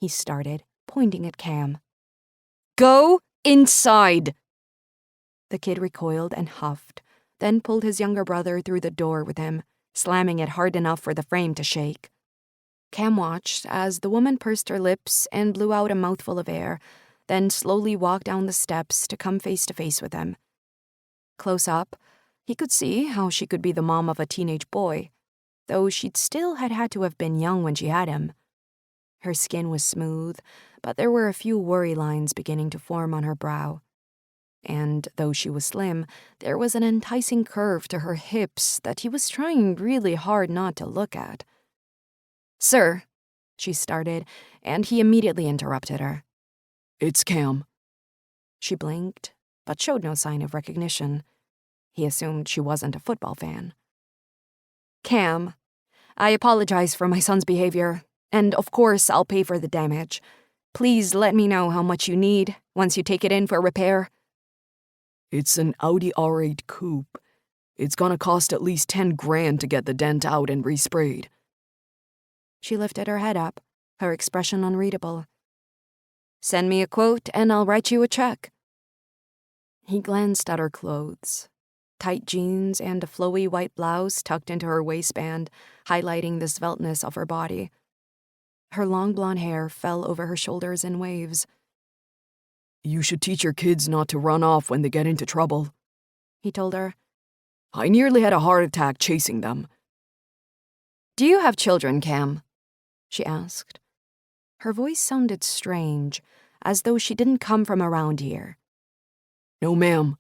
he started, pointing at Cam. Go inside. The kid recoiled and huffed, then pulled his younger brother through the door with him, slamming it hard enough for the frame to shake. Cam watched as the woman pursed her lips and blew out a mouthful of air, then slowly walked down the steps to come face to face with him. Close up, he could see how she could be the mom of a teenage boy, though she'd still had to have been young when she had him. Her skin was smooth, but there were a few worry lines beginning to form on her brow. And though she was slim, there was an enticing curve to her hips that he was trying really hard not to look at. Sir, she started, and he immediately interrupted her. It's Cam. She blinked, but showed no sign of recognition. He assumed she wasn't a football fan. Cam, I apologize for my son's behavior, and of course I'll pay for the damage. Please let me know how much you need once you take it in for repair. It's an Audi R8 coupe. It's gonna cost at least 10 grand to get the dent out and resprayed. She lifted her head up, her expression unreadable. Send me a quote and I'll write you a check. He glanced at her clothes. Tight jeans and a flowy white blouse tucked into her waistband, highlighting the svelteness of her body. Her long blonde hair fell over her shoulders in waves. You should teach your kids not to run off when they get into trouble, he told her. I nearly had a heart attack chasing them. Do you have children, Cam? She asked. Her voice sounded strange, as though she didn't come from around here. No, ma'am.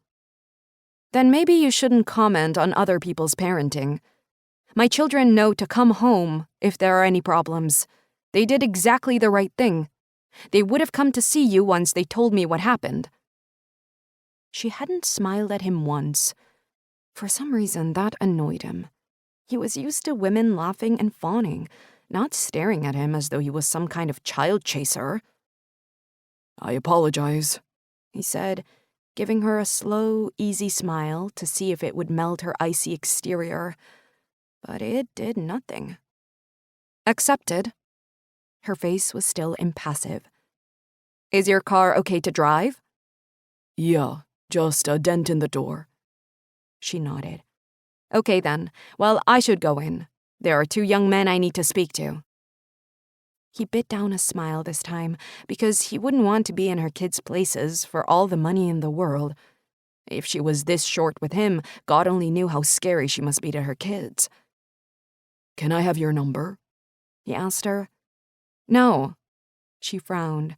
Then maybe you shouldn't comment on other people's parenting. My children know to come home if there are any problems. They did exactly the right thing. They would have come to see you once they told me what happened. She hadn't smiled at him once. For some reason, that annoyed him. He was used to women laughing and fawning, not staring at him as though he was some kind of child chaser. I apologize, he said, giving her a slow, easy smile to see if it would melt her icy exterior. But it did nothing. Accepted. Her face was still impassive. Is your car okay to drive? Yeah, just a dent in the door. She nodded. Okay then. Well, I should go in. There are 2 young men I need to speak to. He bit down a smile this time because he wouldn't want to be in her kids' places for all the money in the world. If she was this short with him, God only knew how scary she must be to her kids. Can I have your number? He asked her. No. She frowned.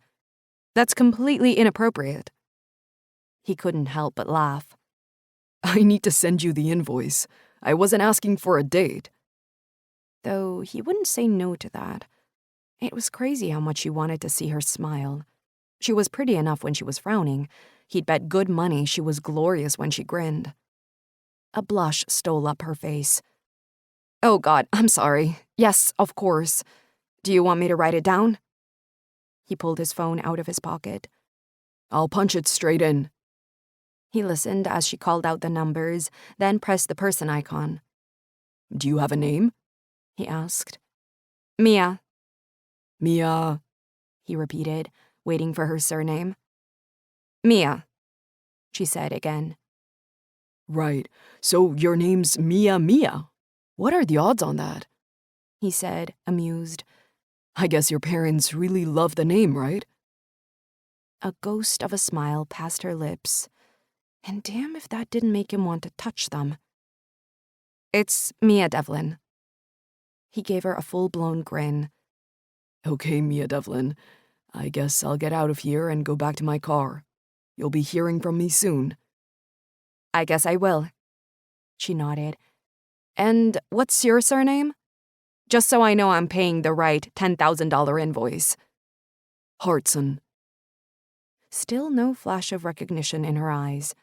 That's completely inappropriate. He couldn't help but laugh. I need to send you the invoice. I wasn't asking for a date. Though he wouldn't say no to that. It was crazy how much he wanted to see her smile. She was pretty enough when she was frowning. He'd bet good money she was glorious when she grinned. A blush stole up her face. Oh God, I'm sorry. Yes, of course. Do you want me to write it down? He pulled his phone out of his pocket. I'll punch it straight in. He listened as she called out the numbers, then pressed the person icon. Do you have a name? He asked. Mia, Mia. he repeated, waiting for her surname. Mia, she said again. Right, so your name's Mia. What are the odds on that? He said, amused. I guess your parents really love the name, right? A ghost of a smile passed her lips, and damn if that didn't make him want to touch them. It's Mia Devlin. He gave her a full-blown grin. Okay, Mia Devlin. I guess I'll get out of here and go back to my car. You'll be hearing from me soon. I guess I will. She nodded. And what's your surname? Just so I know I'm paying the right $10,000 invoice. Hartson. Still no flash of recognition in her eyes.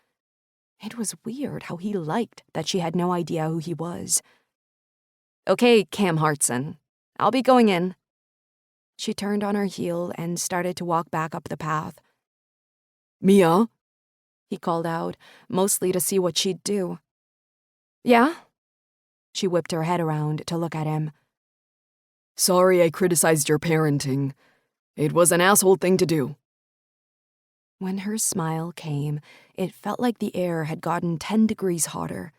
It was weird how he liked that she had no idea who he was. Okay, Cam Hartson. I'll be going in. She turned on her heel and started to walk back up the path. Mia? He called out, mostly to see what she'd do. Yeah? She whipped her head around to look at him. Sorry I criticized your parenting. It was an asshole thing to do. When her smile came, it felt like the air had gotten 10 degrees hotter.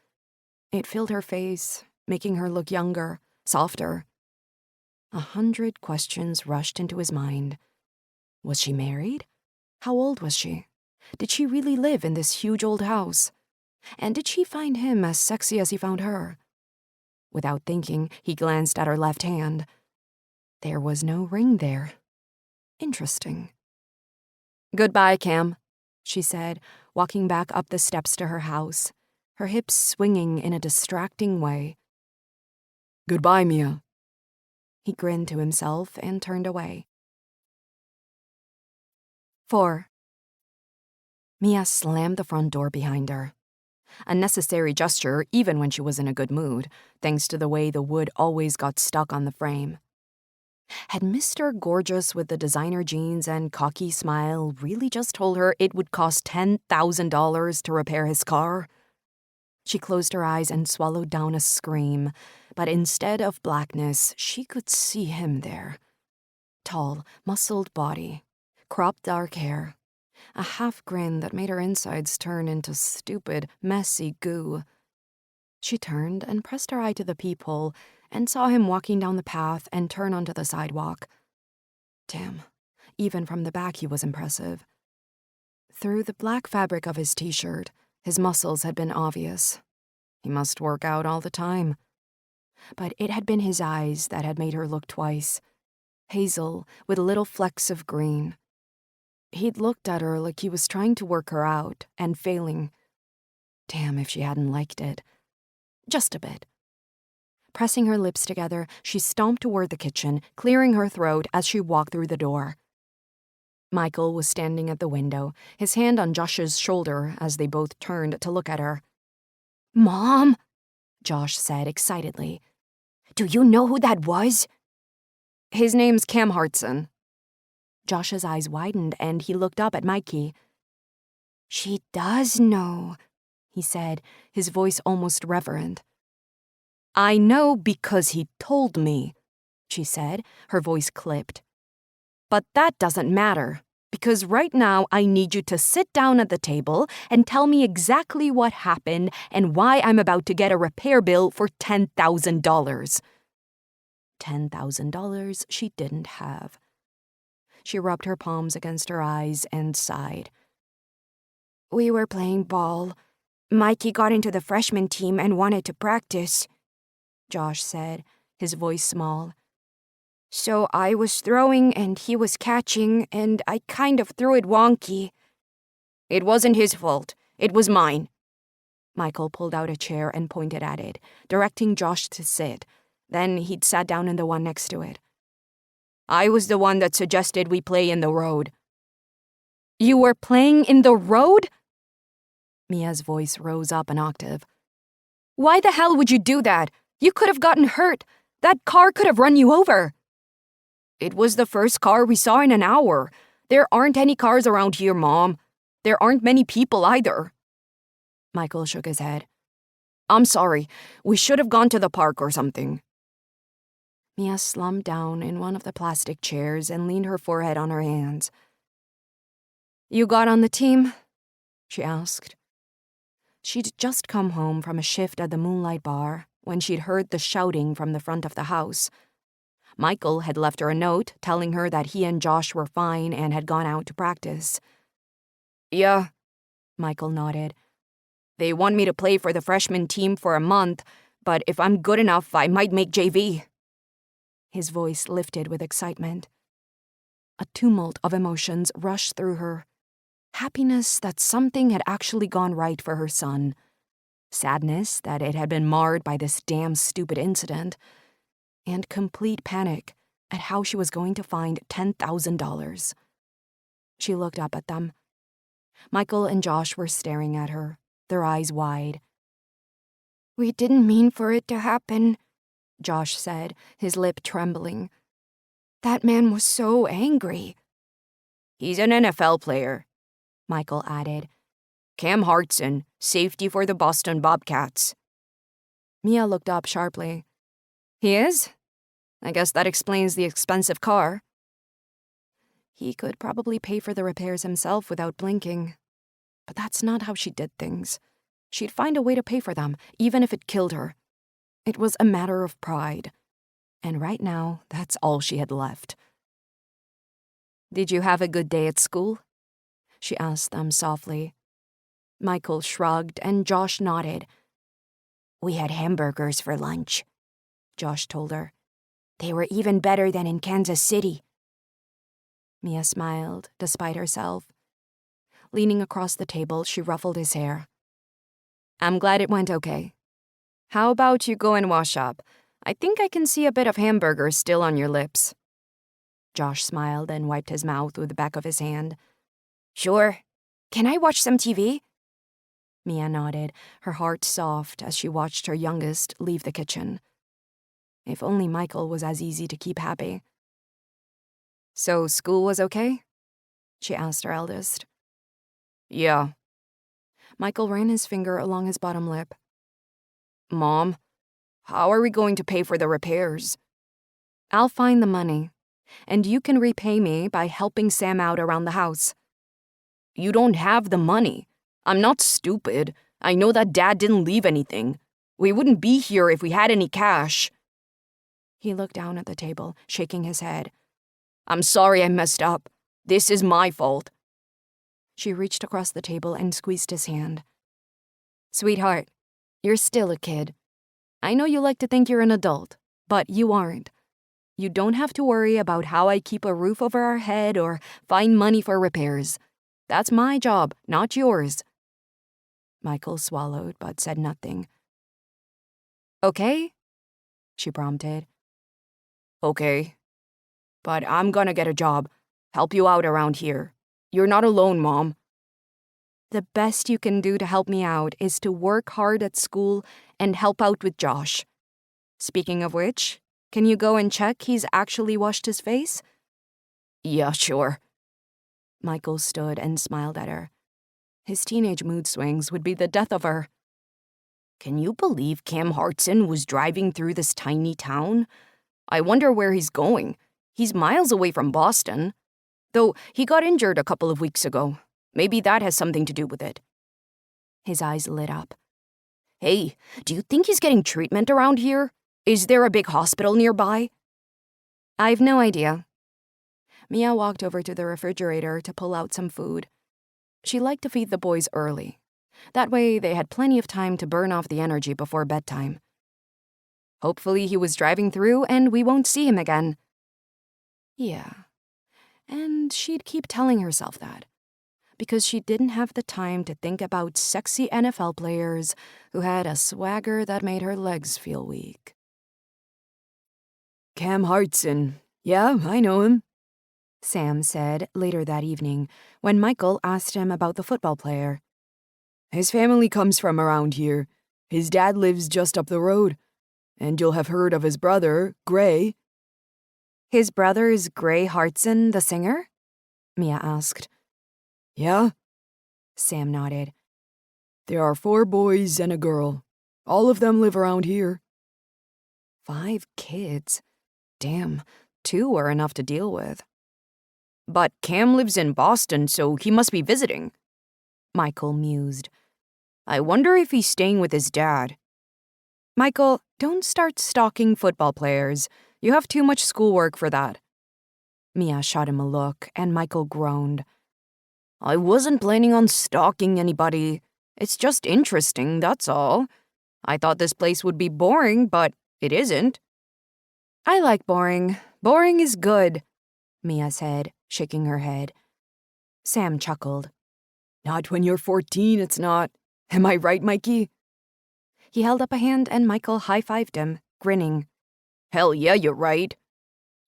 It filled her face, making her look younger, softer. 100 questions rushed into his mind. Was she married? How old was she? Did she really live in this huge old house? And did she find him as sexy as he found her? Without thinking, he glanced at her left hand. There was no ring there. Interesting. Goodbye, Cam, she said, walking back up the steps to her house, her hips swinging in a distracting way. Goodbye, Mia. He grinned to himself and turned away. 4. Mia slammed the front door behind her. A necessary gesture even when she was in a good mood, thanks to the way the wood always got stuck on the frame. Had Mr. Gorgeous with the designer jeans and cocky smile really just told her it would cost $10,000 to repair his car? She closed her eyes and swallowed down a scream, but instead of blackness, she could see him there. Tall, muscled body, cropped dark hair, a half grin that made her insides turn into stupid, messy goo. She turned and pressed her eye to the peephole and saw him walking down the path and turn onto the sidewalk. Damn, even from the back he was impressive. Through the black fabric of his t-shirt, his muscles had been obvious. He must work out all the time. But it had been his eyes that had made her look twice. Hazel, with little flecks of green. He'd looked at her like he was trying to work her out, and failing. Damn if she hadn't liked it. Just a bit. Pressing her lips together, she stomped toward the kitchen, clearing her throat as she walked through the door. Michael was standing at the window, his hand on Josh's shoulder as they both turned to look at her. "Mom," Josh said excitedly. "Do you know who that was?" "His name's Cam Hartson." Josh's eyes widened and he looked up at Mikey. "She does know," he said, his voice almost reverent. "I know because he told me," she said, her voice clipped. "But that doesn't matter, because right now I need you to sit down at the table and tell me exactly what happened and why I'm about to get a repair bill for $10,000. $10,000 she didn't have. She rubbed her palms against her eyes and sighed. "We were playing ball. Mikey got into the freshman team and wanted to practice," Josh said, his voice small. "So I was throwing and he was catching, and I kind of threw it wonky." "It wasn't his fault. It was mine." Michael pulled out a chair and pointed at it, directing Josh to sit. Then he'd sat down in the one next to it. "I was the one that suggested we play in the road." "You were playing in the road?" Mia's voice rose up an octave. "Why the hell would you do that? You could have gotten hurt. That car could have run you over." "It was the first car we saw in an hour. There aren't any cars around here, Mom. There aren't many people either. Michael shook his head. I'm sorry. We should have gone to the park or something. Mia slumped down in one of the plastic chairs and leaned her forehead on her hands. You got on the team? She asked. She'd just come home from a shift at the Moonlight Bar when she'd heard the shouting from the front of the house. Michael had left her a note telling her that he and Josh were fine and had gone out to practice. Yeah, Michael nodded. They want me to play for the freshman team for a month, but if I'm good enough, I might make JV. His voice lifted with excitement. A tumult of emotions rushed through her. Happiness that something had actually gone right for her son. Sadness that it had been marred by this damn stupid incident. And complete panic at how she was going to find $10,000. She looked up at them. Michael and Josh were staring at her, their eyes wide. We didn't mean for it to happen, Josh said, his lip trembling. That man was so angry. He's an NFL player, Michael added. Cam Hartson, safety for the Boston Bobcats. Mia looked up sharply. He is? I guess that explains the expensive car. He could probably pay for the repairs himself without blinking. But that's not how she did things. She'd find a way to pay for them, even if it killed her. It was a matter of pride. And right now, that's all she had left. Did you have a good day at school? She asked them softly. Michael shrugged and Josh nodded. We had hamburgers for lunch, Josh told her. They were even better than in Kansas City. Mia smiled, despite herself. Leaning across the table, she ruffled his hair. I'm glad it went okay. How about you go and wash up? I think I can see a bit of hamburger still on your lips. Josh smiled and wiped his mouth with the back of his hand. Sure. Can I watch some TV? Mia nodded, her heart soft as she watched her youngest leave the kitchen. If only Michael was as easy to keep happy. So school was okay? She asked her eldest. Yeah. Michael ran his finger along his bottom lip. Mom, how are we going to pay for the repairs? I'll find the money, and you can repay me by helping Sam out around the house. You don't have the money. I'm not stupid. I know that Dad didn't leave anything. We wouldn't be here if we had any cash. He looked down at the table, shaking his head. I'm sorry I messed up. This is my fault. She reached across the table and squeezed his hand. Sweetheart, you're still a kid. I know you like to think you're an adult, but you aren't. You don't have to worry about how I keep a roof over our head or find money for repairs. That's my job, not yours. Michael swallowed but said nothing. Okay? She prompted. Okay. But I'm gonna get a job. Help you out around here. You're not alone, Mom. The best you can do to help me out is to work hard at school and help out with Josh. Speaking of which, can you go and check he's actually washed his face? Yeah, sure. Michael stood and smiled at her. His teenage mood swings would be the death of her. Can you believe Cam Hartson was driving through this tiny town? I wonder where he's going. He's miles away from Boston. Though he got injured a couple of weeks ago. Maybe that has something to do with it. His eyes lit up. Hey, do you think he's getting treatment around here? Is there a big hospital nearby? I've no idea. Mia walked over to the refrigerator to pull out some food. She liked to feed the boys early. That way they had plenty of time to burn off the energy before bedtime. Hopefully he was driving through and we won't see him again. Yeah. And she'd keep telling herself that. Because she didn't have the time to think about sexy NFL players who had a swagger that made her legs feel weak. Cam Hartson. Yeah, I know him, Sam said later that evening when Michael asked him about the football player. His family comes from around here. His dad lives just up the road. And you'll have heard of his brother, Gray. His brother is Gray Hartson, the singer? Mia asked. Yeah? Sam nodded. There are 4 boys and a girl. All of them live around here. 5 kids? Damn, 2 are enough to deal with. But Cam lives in Boston, so he must be visiting, Michael mused. I wonder if he's staying with his dad. Michael, don't start stalking football players. You have too much schoolwork for that. Mia shot him a look, and Michael groaned. I wasn't planning on stalking anybody. It's just interesting, that's all. I thought this place would be boring, but it isn't. I like boring. Boring is good, Mia said, shaking her head. Sam chuckled. Not when you're 14, it's not. Am I right, Mikey? He held up a hand and Michael high-fived him, grinning. Hell yeah, you're right.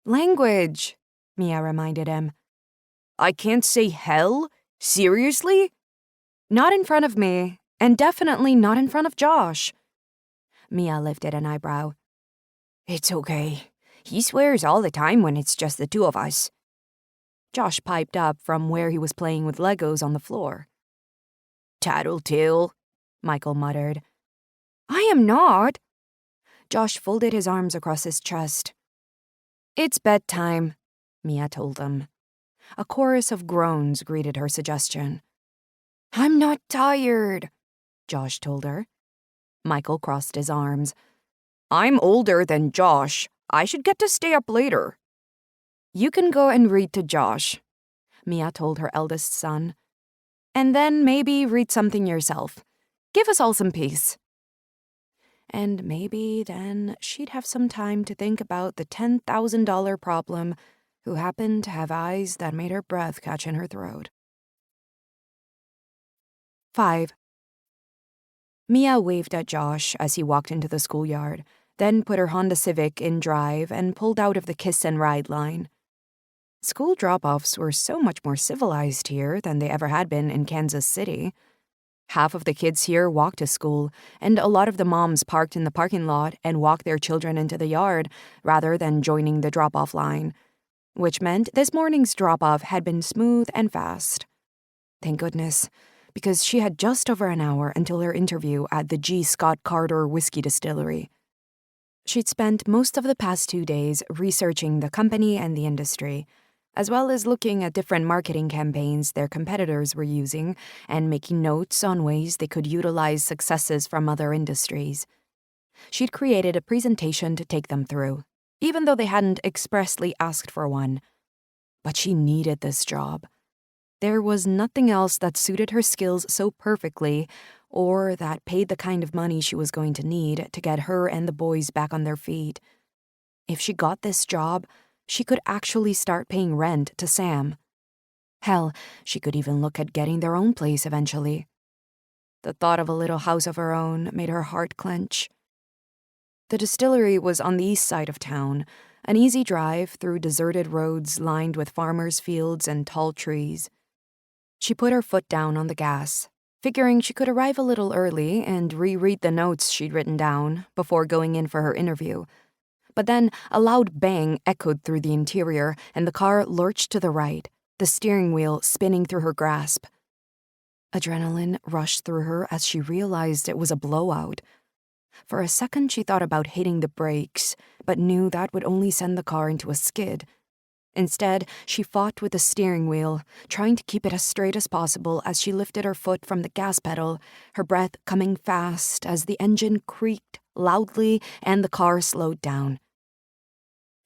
Language, Mia reminded him. I can't say hell? Seriously? Not in front of me, and definitely not in front of Josh. Mia lifted an eyebrow. It's okay. He swears all the time when it's just the 2 of us. Josh piped up from where he was playing with Legos on the floor. Tattletale, Michael muttered. I am not. Josh folded his arms across his chest. It's bedtime, Mia told him. A chorus of groans greeted her suggestion. I'm not tired, Josh told her. Michael crossed his arms. I'm older than Josh. I should get to stay up later. You can go and read to Josh, Mia told her eldest son. And then maybe read something yourself. Give us all some peace. And maybe then she'd have some time to think about the $10,000 problem who happened to have eyes that made her breath catch in her throat. 5. Mia waved at Josh as he walked into the schoolyard, then put her Honda Civic in drive and pulled out of the kiss and ride line. School drop-offs were so much more civilized here than they ever had been in Kansas City. Half of the kids here walked to school, and a lot of the moms parked in the parking lot and walked their children into the yard rather than joining the drop-off line, which meant this morning's drop-off had been smooth and fast. Thank goodness, because she had just over an hour until her interview at the G. Scott Carter Whiskey Distillery. She'd spent most of the past 2 days researching the company and the industry, as well as looking at different marketing campaigns their competitors were using and making notes on ways they could utilize successes from other industries. She'd created a presentation to take them through, even though they hadn't expressly asked for one. But she needed this job. There was nothing else that suited her skills so perfectly or that paid the kind of money she was going to need to get her and the boys back on their feet. If she got this job, she could actually start paying rent to Sam. Hell, she could even look at getting their own place eventually. The thought of a little house of her own made her heart clench. The distillery was on the east side of town, an easy drive through deserted roads lined with farmers' fields and tall trees. She put her foot down on the gas, figuring she could arrive a little early and reread the notes she'd written down before going in for her interview. But then a loud bang echoed through the interior, and the car lurched to the right, the steering wheel spinning through her grasp. Adrenaline rushed through her as she realized it was a blowout. For a second, she thought about hitting the brakes, but knew that would only send the car into a skid. Instead, she fought with the steering wheel, trying to keep it as straight as possible as she lifted her foot from the gas pedal, her breath coming fast as the engine creaked loudly and the car slowed down.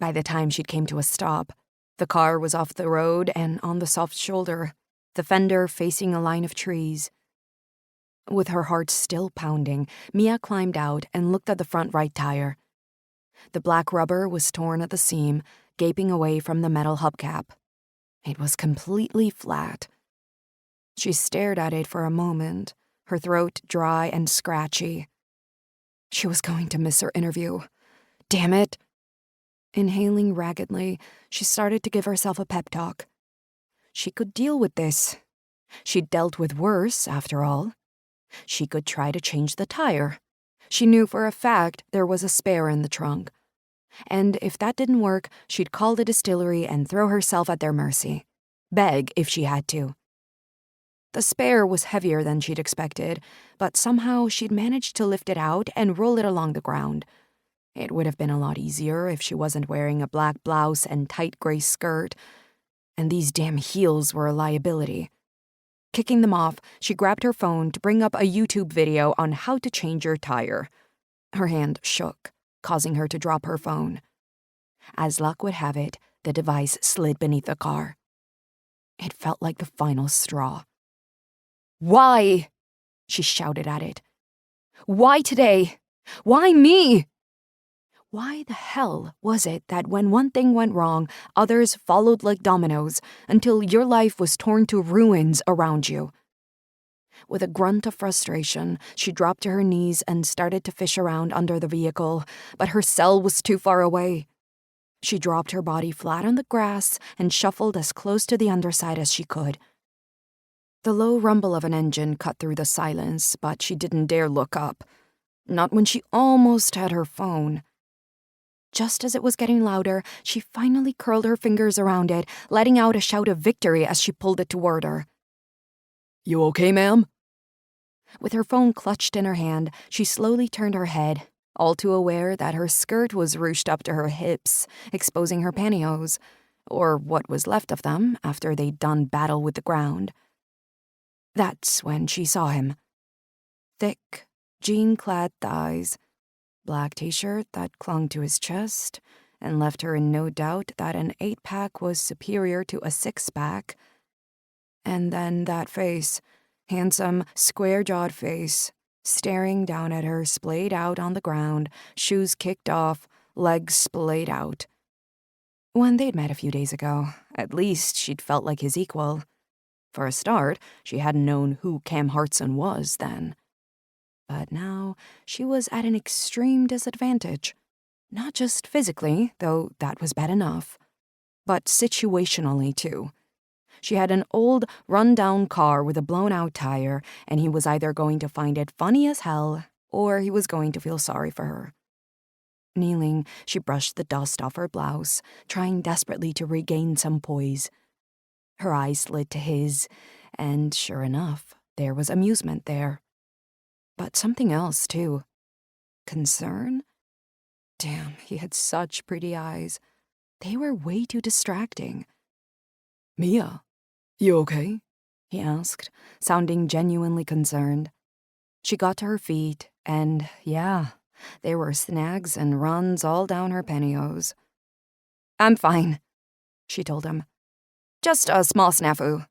By the time she came to a stop, the car was off the road and on the soft shoulder, the fender facing a line of trees. With her heart still pounding, Mia climbed out and looked at the front right tire. The black rubber was torn at the seam, gaping away from the metal hubcap. It was completely flat. She stared at it for a moment, her throat dry and scratchy. She was going to miss her interview. Damn it! Inhaling raggedly, she started to give herself a pep talk. She could deal with this. She'd dealt with worse, after all. She could try to change the tire. She knew for a fact there was a spare in the trunk. And if that didn't work, she'd call the distillery and throw herself at their mercy. Beg if she had to. The spare was heavier than she'd expected, but somehow she'd managed to lift it out and roll it along the ground. It would have been a lot easier if she wasn't wearing a black blouse and tight gray skirt, and these damn heels were a liability. Kicking them off, she grabbed her phone to bring up a YouTube video on how to change your tire. Her hand shook, causing her to drop her phone. As luck would have it, the device slid beneath the car. It felt like the final straw. "Why?" she shouted at it. "Why today? Why me?" Why the hell was it that when one thing went wrong, others followed like dominoes until your life was torn to ruins around you? With a grunt of frustration, she dropped to her knees and started to fish around under the vehicle, but her cell was too far away. She dropped her body flat on the grass and shuffled as close to the underside as she could. The low rumble of an engine cut through the silence, but she didn't dare look up. Not when she almost had her phone. Just as it was getting louder, she finally curled her fingers around it, letting out a shout of victory as she pulled it toward her. You okay, ma'am? With her phone clutched in her hand, she slowly turned her head, all too aware that her skirt was ruched up to her hips, exposing her pantyhose, or what was left of them after they'd done battle with the ground. That's when she saw him. Thick, jean-clad thighs, black t-shirt that clung to his chest and left her in no doubt that an 8-pack was superior to a 6-pack. And then that face, handsome, square-jawed face, staring down at her splayed out on the ground, shoes kicked off, legs splayed out. When they'd met a few days ago, at least she'd felt like his equal. For a start, she hadn't known who Cam Hartson was then. But now she was at an extreme disadvantage. Not just physically, though that was bad enough, but situationally too. She had an old, run-down car with a blown-out tire, and he was either going to find it funny as hell, or he was going to feel sorry for her. Kneeling, she brushed the dust off her blouse, trying desperately to regain some poise. Her eyes slid to his, and sure enough, there was amusement there. But something else, too. Concern? Damn, he had such pretty eyes. They were way too distracting. Mia, you okay? He asked, sounding genuinely concerned. She got to her feet, and yeah, there were snags and runs all down her pantyhose. "I'm fine," she told him. "Just a small snafu."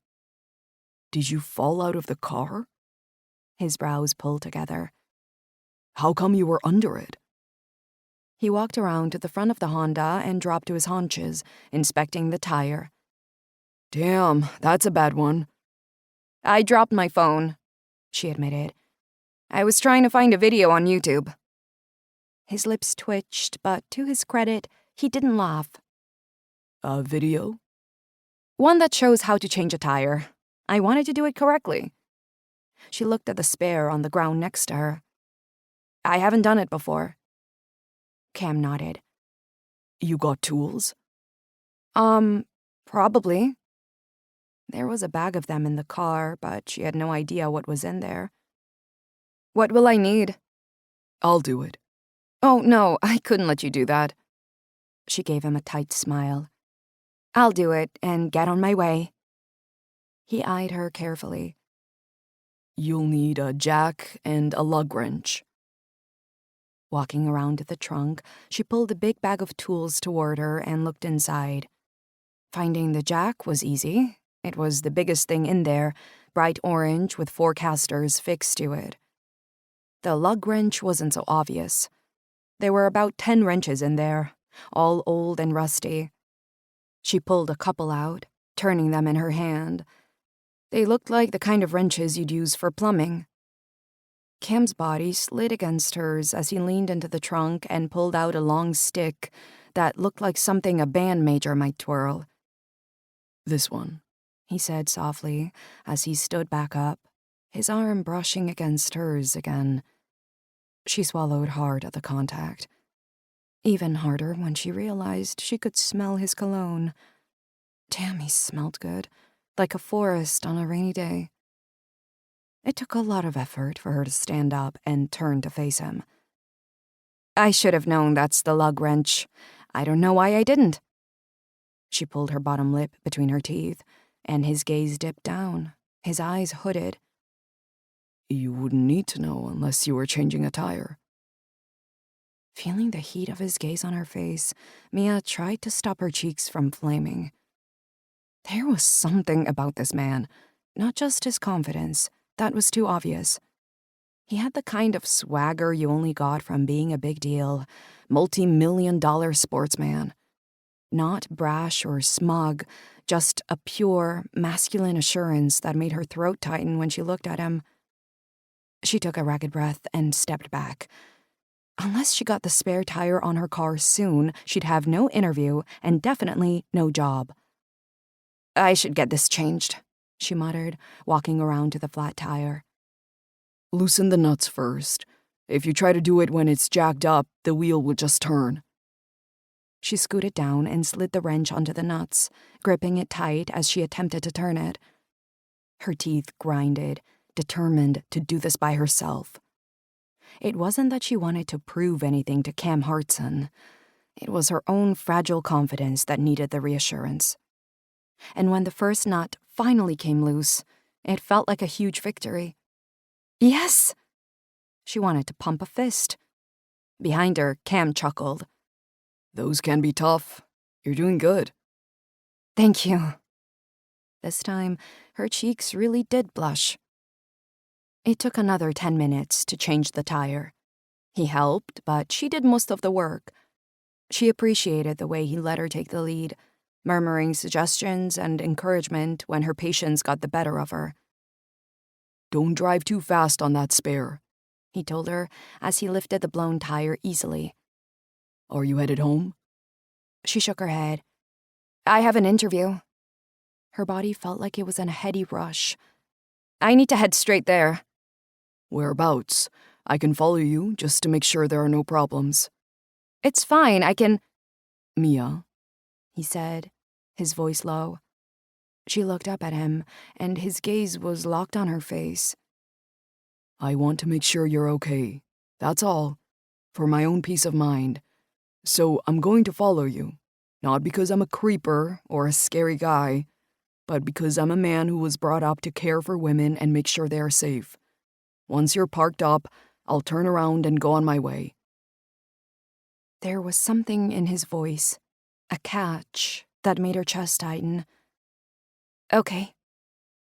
Did you fall out of the car? His brows pulled together. How come you were under it? He walked around to the front of the Honda and dropped to his haunches, inspecting the tire. Damn, that's a bad one. "I dropped my phone," she admitted. "I was trying to find a video on YouTube." His lips twitched, but to his credit, he didn't laugh. A video? "One that shows how to change a tire. I wanted to do it correctly." She looked at the spare on the ground next to her. "I haven't done it before." Cam nodded. You got tools? Probably. There was a bag of them in the car, but she had no idea what was in there. "What will I need?" I'll do it. "Oh, no, I couldn't let you do that." She gave him a tight smile. "I'll do it and get on my way." He eyed her carefully. You'll need a jack and a lug wrench. Walking around to the trunk, she pulled a big bag of tools toward her and looked inside. Finding the jack was easy. It was the biggest thing in there, bright orange with 4 casters fixed to it. The lug wrench wasn't so obvious. There were about 10 wrenches in there, all old and rusty. She pulled a couple out, turning them in her hand. They looked like the kind of wrenches you'd use for plumbing. Cam's body slid against hers as he leaned into the trunk and pulled out a long stick that looked like something a band major might twirl. This one, he said softly as he stood back up, his arm brushing against hers again. She swallowed hard at the contact. Even harder when she realized she could smell his cologne. Damn, he smelled good, like a forest on a rainy day. It took a lot of effort for her to stand up and turn to face him. I should have known that's the lug wrench. I don't know why I didn't. She pulled her bottom lip between her teeth, and his gaze dipped down, his eyes hooded. You wouldn't need to know unless you were changing a tire. Feeling the heat of his gaze on her face, Mia tried to stop her cheeks from flaming. There was something about this man, not just his confidence, that was too obvious. He had the kind of swagger you only got from being a big deal, multi-million-dollar sportsman. Not brash or smug, just a pure, masculine assurance that made her throat tighten when she looked at him. She took a ragged breath and stepped back. Unless she got the spare tire on her car soon, she'd have no interview and definitely no job. I should get this changed, she muttered, walking around to the flat tire. Loosen the nuts first. If you try to do it when it's jacked up, the wheel will just turn. She scooted down and slid the wrench onto the nuts, gripping it tight as she attempted to turn it. Her teeth grinded, determined to do this by herself. It wasn't that she wanted to prove anything to Cam Hartson. It was her own fragile confidence that needed the reassurance. And when the first nut finally came loose, it felt like a huge victory. Yes! She wanted to pump a fist. Behind her, Cam chuckled. Those can be tough. You're doing good. Thank you. This time, her cheeks really did blush. It took another 10 minutes to change the tire. He helped, but she did most of the work. She appreciated the way he let her take the lead, murmuring suggestions and encouragement when her patience got the better of her. Don't drive too fast on that spare, he told her as he lifted the blown tire easily. Are you headed home? She shook her head. I have an interview. Her body felt like it was in a heady rush. I need to head straight there. Whereabouts? I can follow you just to make sure there are no problems. It's fine, I can... Mia, he said, his voice low. She looked up at him, and his gaze was locked on her face. I want to make sure you're okay. That's all. For my own peace of mind. So I'm going to follow you. Not because I'm a creeper or a scary guy, but because I'm a man who was brought up to care for women and make sure they are safe. Once you're parked up, I'll turn around and go on my way. There was something in his voice, a catch, that made her chest tighten. Okay,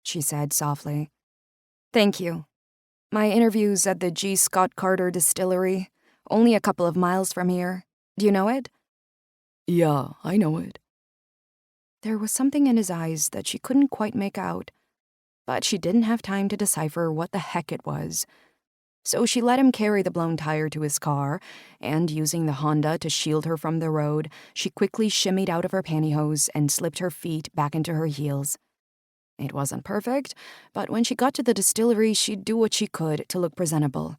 she said softly. Thank you. My interview's at the G. Scott Carter Distillery, only a couple of miles from here. Do you know it? Yeah, I know it. There was something in his eyes that she couldn't quite make out, but she didn't have time to decipher what the heck it was. So she let him carry the blown tire to his car, and using the Honda to shield her from the road, she quickly shimmied out of her pantyhose and slipped her feet back into her heels. It wasn't perfect, but when she got to the distillery, she'd do what she could to look presentable.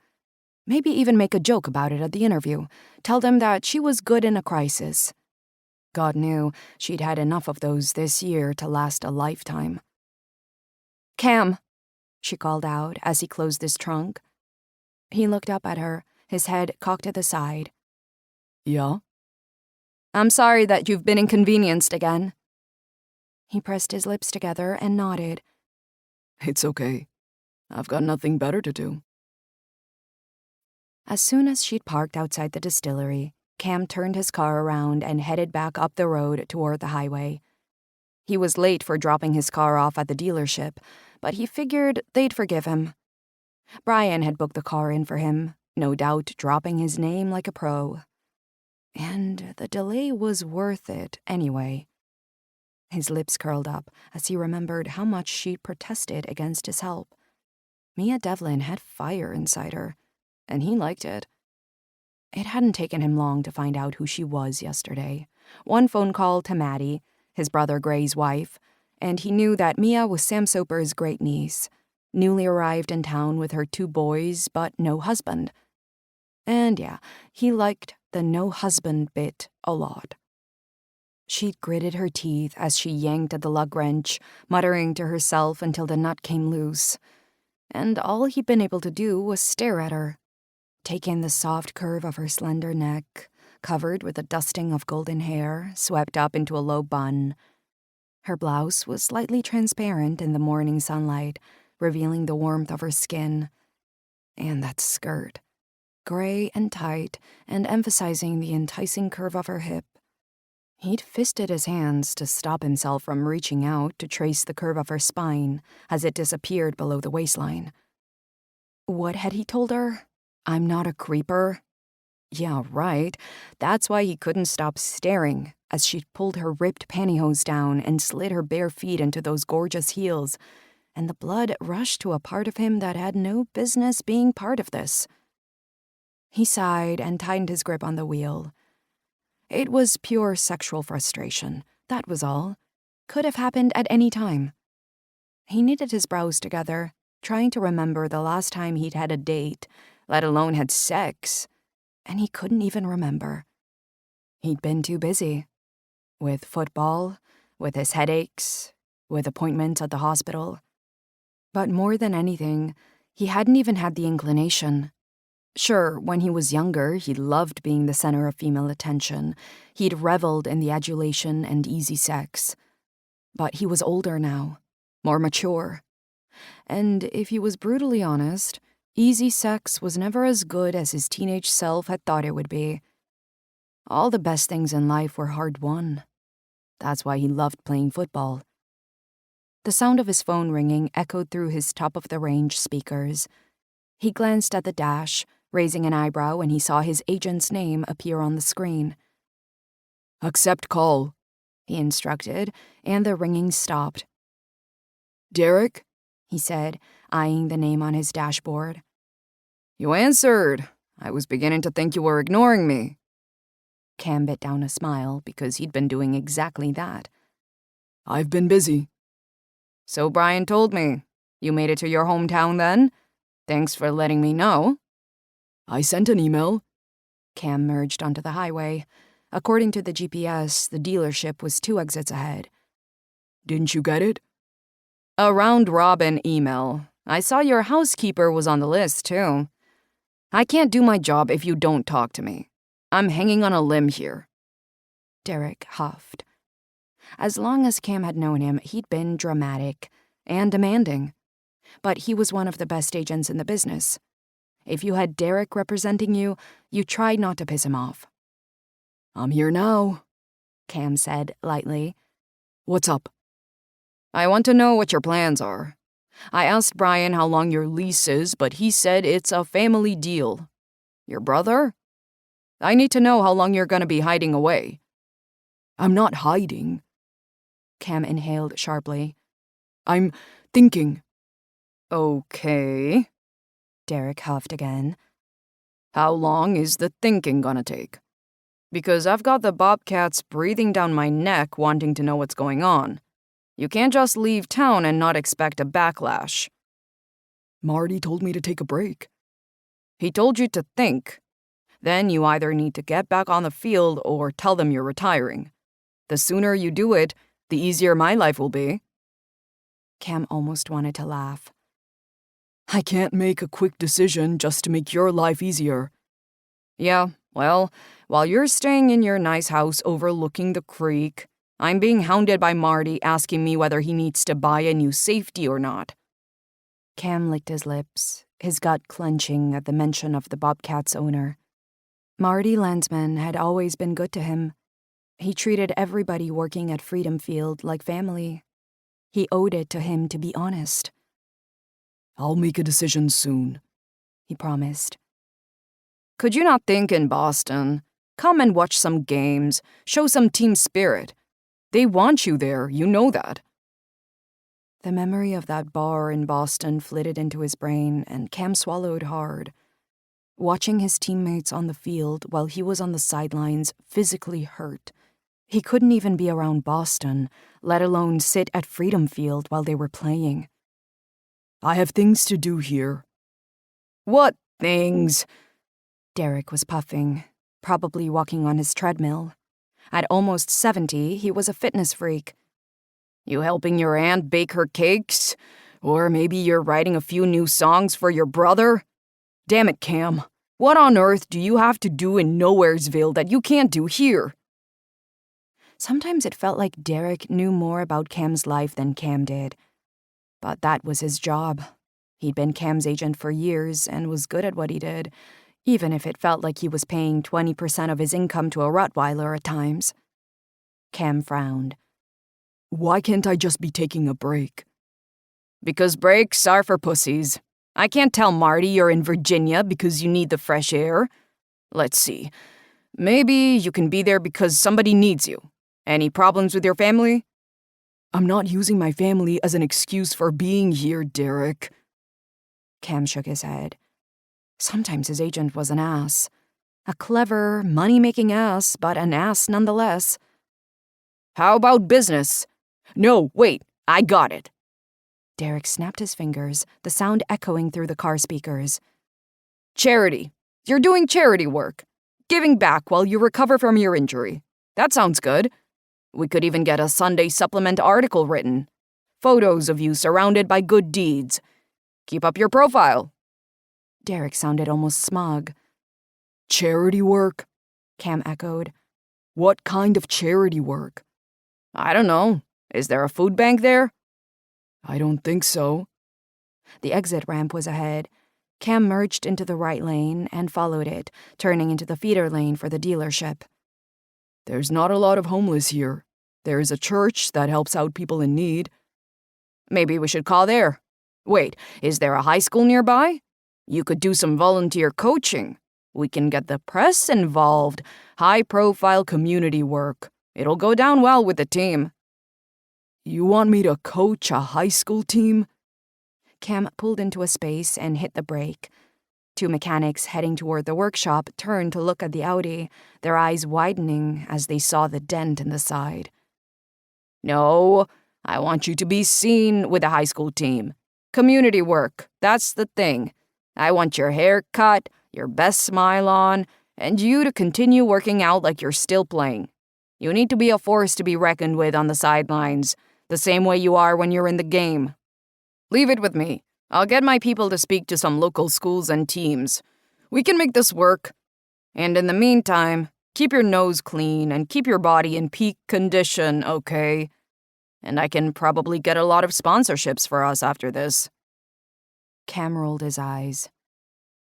Maybe even make a joke about it at the interview, tell them that she was good in a crisis. God knew she'd had enough of those this year to last a lifetime. Cam, she called out as he closed his trunk. He looked up at her, his head cocked to the side. Yeah? I'm sorry that you've been inconvenienced again. He pressed his lips together and nodded. It's okay. I've got nothing better to do. As soon as she'd parked outside the distillery, Cam turned his car around and headed back up the road toward the highway. He was late for dropping his car off at the dealership, but he figured they'd forgive him. Brian had booked the car in for him, no doubt dropping his name like a pro. And the delay was worth it anyway. His lips curled up as he remembered how much she'd protested against his help. Mia Devlin had fire inside her, and he liked it. It hadn't taken him long to find out who she was yesterday. One phone call to Maddie, his brother Gray's wife, and he knew that Mia was Sam Soper's great niece, newly arrived in town with her 2 boys but no husband. And yeah, he liked the no husband bit a lot. She gritted her teeth as she yanked at the lug wrench, muttering to herself until the nut came loose. and all he'd been able to do was stare at her, take in the soft curve of her slender neck, covered with a dusting of golden hair, swept up into a low bun. Her blouse was slightly transparent in the morning sunlight, revealing the warmth of her skin. And that skirt, gray and tight, and emphasizing the enticing curve of her hip. He'd fisted his hands to stop himself from reaching out to trace the curve of her spine as it disappeared below the waistline. What had he told her? I'm not a creeper? Yeah, right. That's why he couldn't stop staring as she pulled her ripped pantyhose down and slid her bare feet into those gorgeous heels, and the blood rushed to a part of him that had no business being part of this. He sighed and tightened his grip on the wheel. It was pure sexual frustration, that was all. Could have happened at any time. He knitted his brows together, trying to remember the last time he'd had a date, let alone had sex, and he couldn't even remember. He'd been too busy. With football, with his headaches, with appointments at the hospital. But more than anything, he hadn't even had the inclination. Sure, when he was younger, he loved being the center of female attention. He'd reveled in the adulation and easy sex. But he was older now, more mature. And if he was brutally honest, easy sex was never as good as his teenage self had thought it would be. All the best things in life were hard-won. That's why he loved playing football. The sound of his phone ringing echoed through his top-of-the-range speakers. He glanced at the dash, raising an eyebrow when he saw his agent's name appear on the screen. Accept call, he instructed, and the ringing stopped. Derek? He said, eyeing the name on his dashboard. You answered. I was beginning to think you were ignoring me. Cam bit down a smile because he'd been doing exactly that. I've been busy. So Brian told me. You made it to your hometown then? Thanks for letting me know. I sent an email. Cam merged onto the highway. According to the GPS, the dealership was 2 exits ahead. Didn't you get it? A round-robin email. I saw your housekeeper was on the list, too. I can't do my job if you don't talk to me. I'm hanging on a limb here. Derek huffed. As long as Cam had known him, he'd been dramatic and demanding. But he was one of the best agents in the business. If you had Derek representing you, you tried not to piss him off. I'm here now, Cam said lightly. What's up? I want to know what your plans are. I asked Brian how long your lease is, but he said it's a family deal. Your brother? I need to know how long you're going to be hiding away. I'm not hiding. Cam inhaled sharply. I'm thinking. Okay. Derek huffed again. How long is the thinking gonna take? Because I've got the bobcats breathing down my neck wanting to know what's going on. You can't just leave town and not expect a backlash. Marty told me to take a break. He told you to think. Then you either need to get back on the field or tell them you're retiring. The sooner you do it, the easier my life will be. Cam almost wanted to laugh. I can't make a quick decision just to make your life easier. Yeah, well, while you're staying in your nice house overlooking the creek, I'm being hounded by Marty asking me whether he needs to buy a new safety or not. Cam licked his lips, his gut clenching at the mention of the bobcat's owner. Marty Landsman had always been good to him. He treated everybody working at Freedom Field like family. He owed it to him to be honest. I'll make a decision soon, he promised. Could you not think in Boston? Come and watch some games, show some team spirit. They want you there, you know that. The memory of that bar in Boston flitted into his brain, and Cam swallowed hard. Watching his teammates on the field while he was on the sidelines physically hurt. He couldn't even be around Boston, let alone sit at Freedom Field while they were playing. I have things to do here. What things? Derek was puffing, probably walking on his treadmill. At almost 70, he was a fitness freak. You helping your aunt bake her cakes? Or maybe you're writing a few new songs for your brother? Damn it, Cam. What on earth do you have to do in Nowheresville that you can't do here? Sometimes it felt like Derek knew more about Cam's life than Cam did. But that was his job. He'd been Cam's agent for years and was good at what he did, even if it felt like he was paying 20% of his income to a Rottweiler at times. Cam frowned. Why can't I just be taking a break? Because breaks are for pussies. I can't tell Marty you're in Virginia because you need the fresh air. Let's see. Maybe you can be there because somebody needs you. Any problems with your family? I'm not using my family as an excuse for being here, Derek. Cam shook his head. Sometimes his agent was an ass. A clever, money-making ass, but an ass nonetheless. How about business? No, wait, I got it. Derek snapped his fingers, the sound echoing through the car speakers. Charity. You're doing charity work. Giving back while you recover from your injury. That sounds good. We could even get a Sunday supplement article written. Photos of you surrounded by good deeds. Keep up your profile. Derek sounded almost smug. Charity work? Cam echoed. What kind of charity work? I don't know. Is there a food bank there? I don't think so. The exit ramp was ahead. Cam merged into the right lane and followed it, turning into the feeder lane for the dealership. There's not a lot of homeless here. There is a church that helps out people in need. Maybe we should call there. Wait, is there a high school nearby? You could do some volunteer coaching. We can get the press involved. High-profile community work. It'll go down well with the team. You want me to coach a high school team? Cam pulled into a space and hit the brake. Two mechanics heading toward the workshop turned to look at the Audi, their eyes widening as they saw the dent in the side. No, I want you to be seen with the high school team. Community work, that's the thing. I want your hair cut, your best smile on, and you to continue working out like you're still playing. You need to be a force to be reckoned with on the sidelines, the same way you are when you're in the game. Leave it with me. I'll get my people to speak to some local schools and teams. We can make this work. And in the meantime, keep your nose clean and keep your body in peak condition, okay? And I can probably get a lot of sponsorships for us after this. Cam rolled his eyes.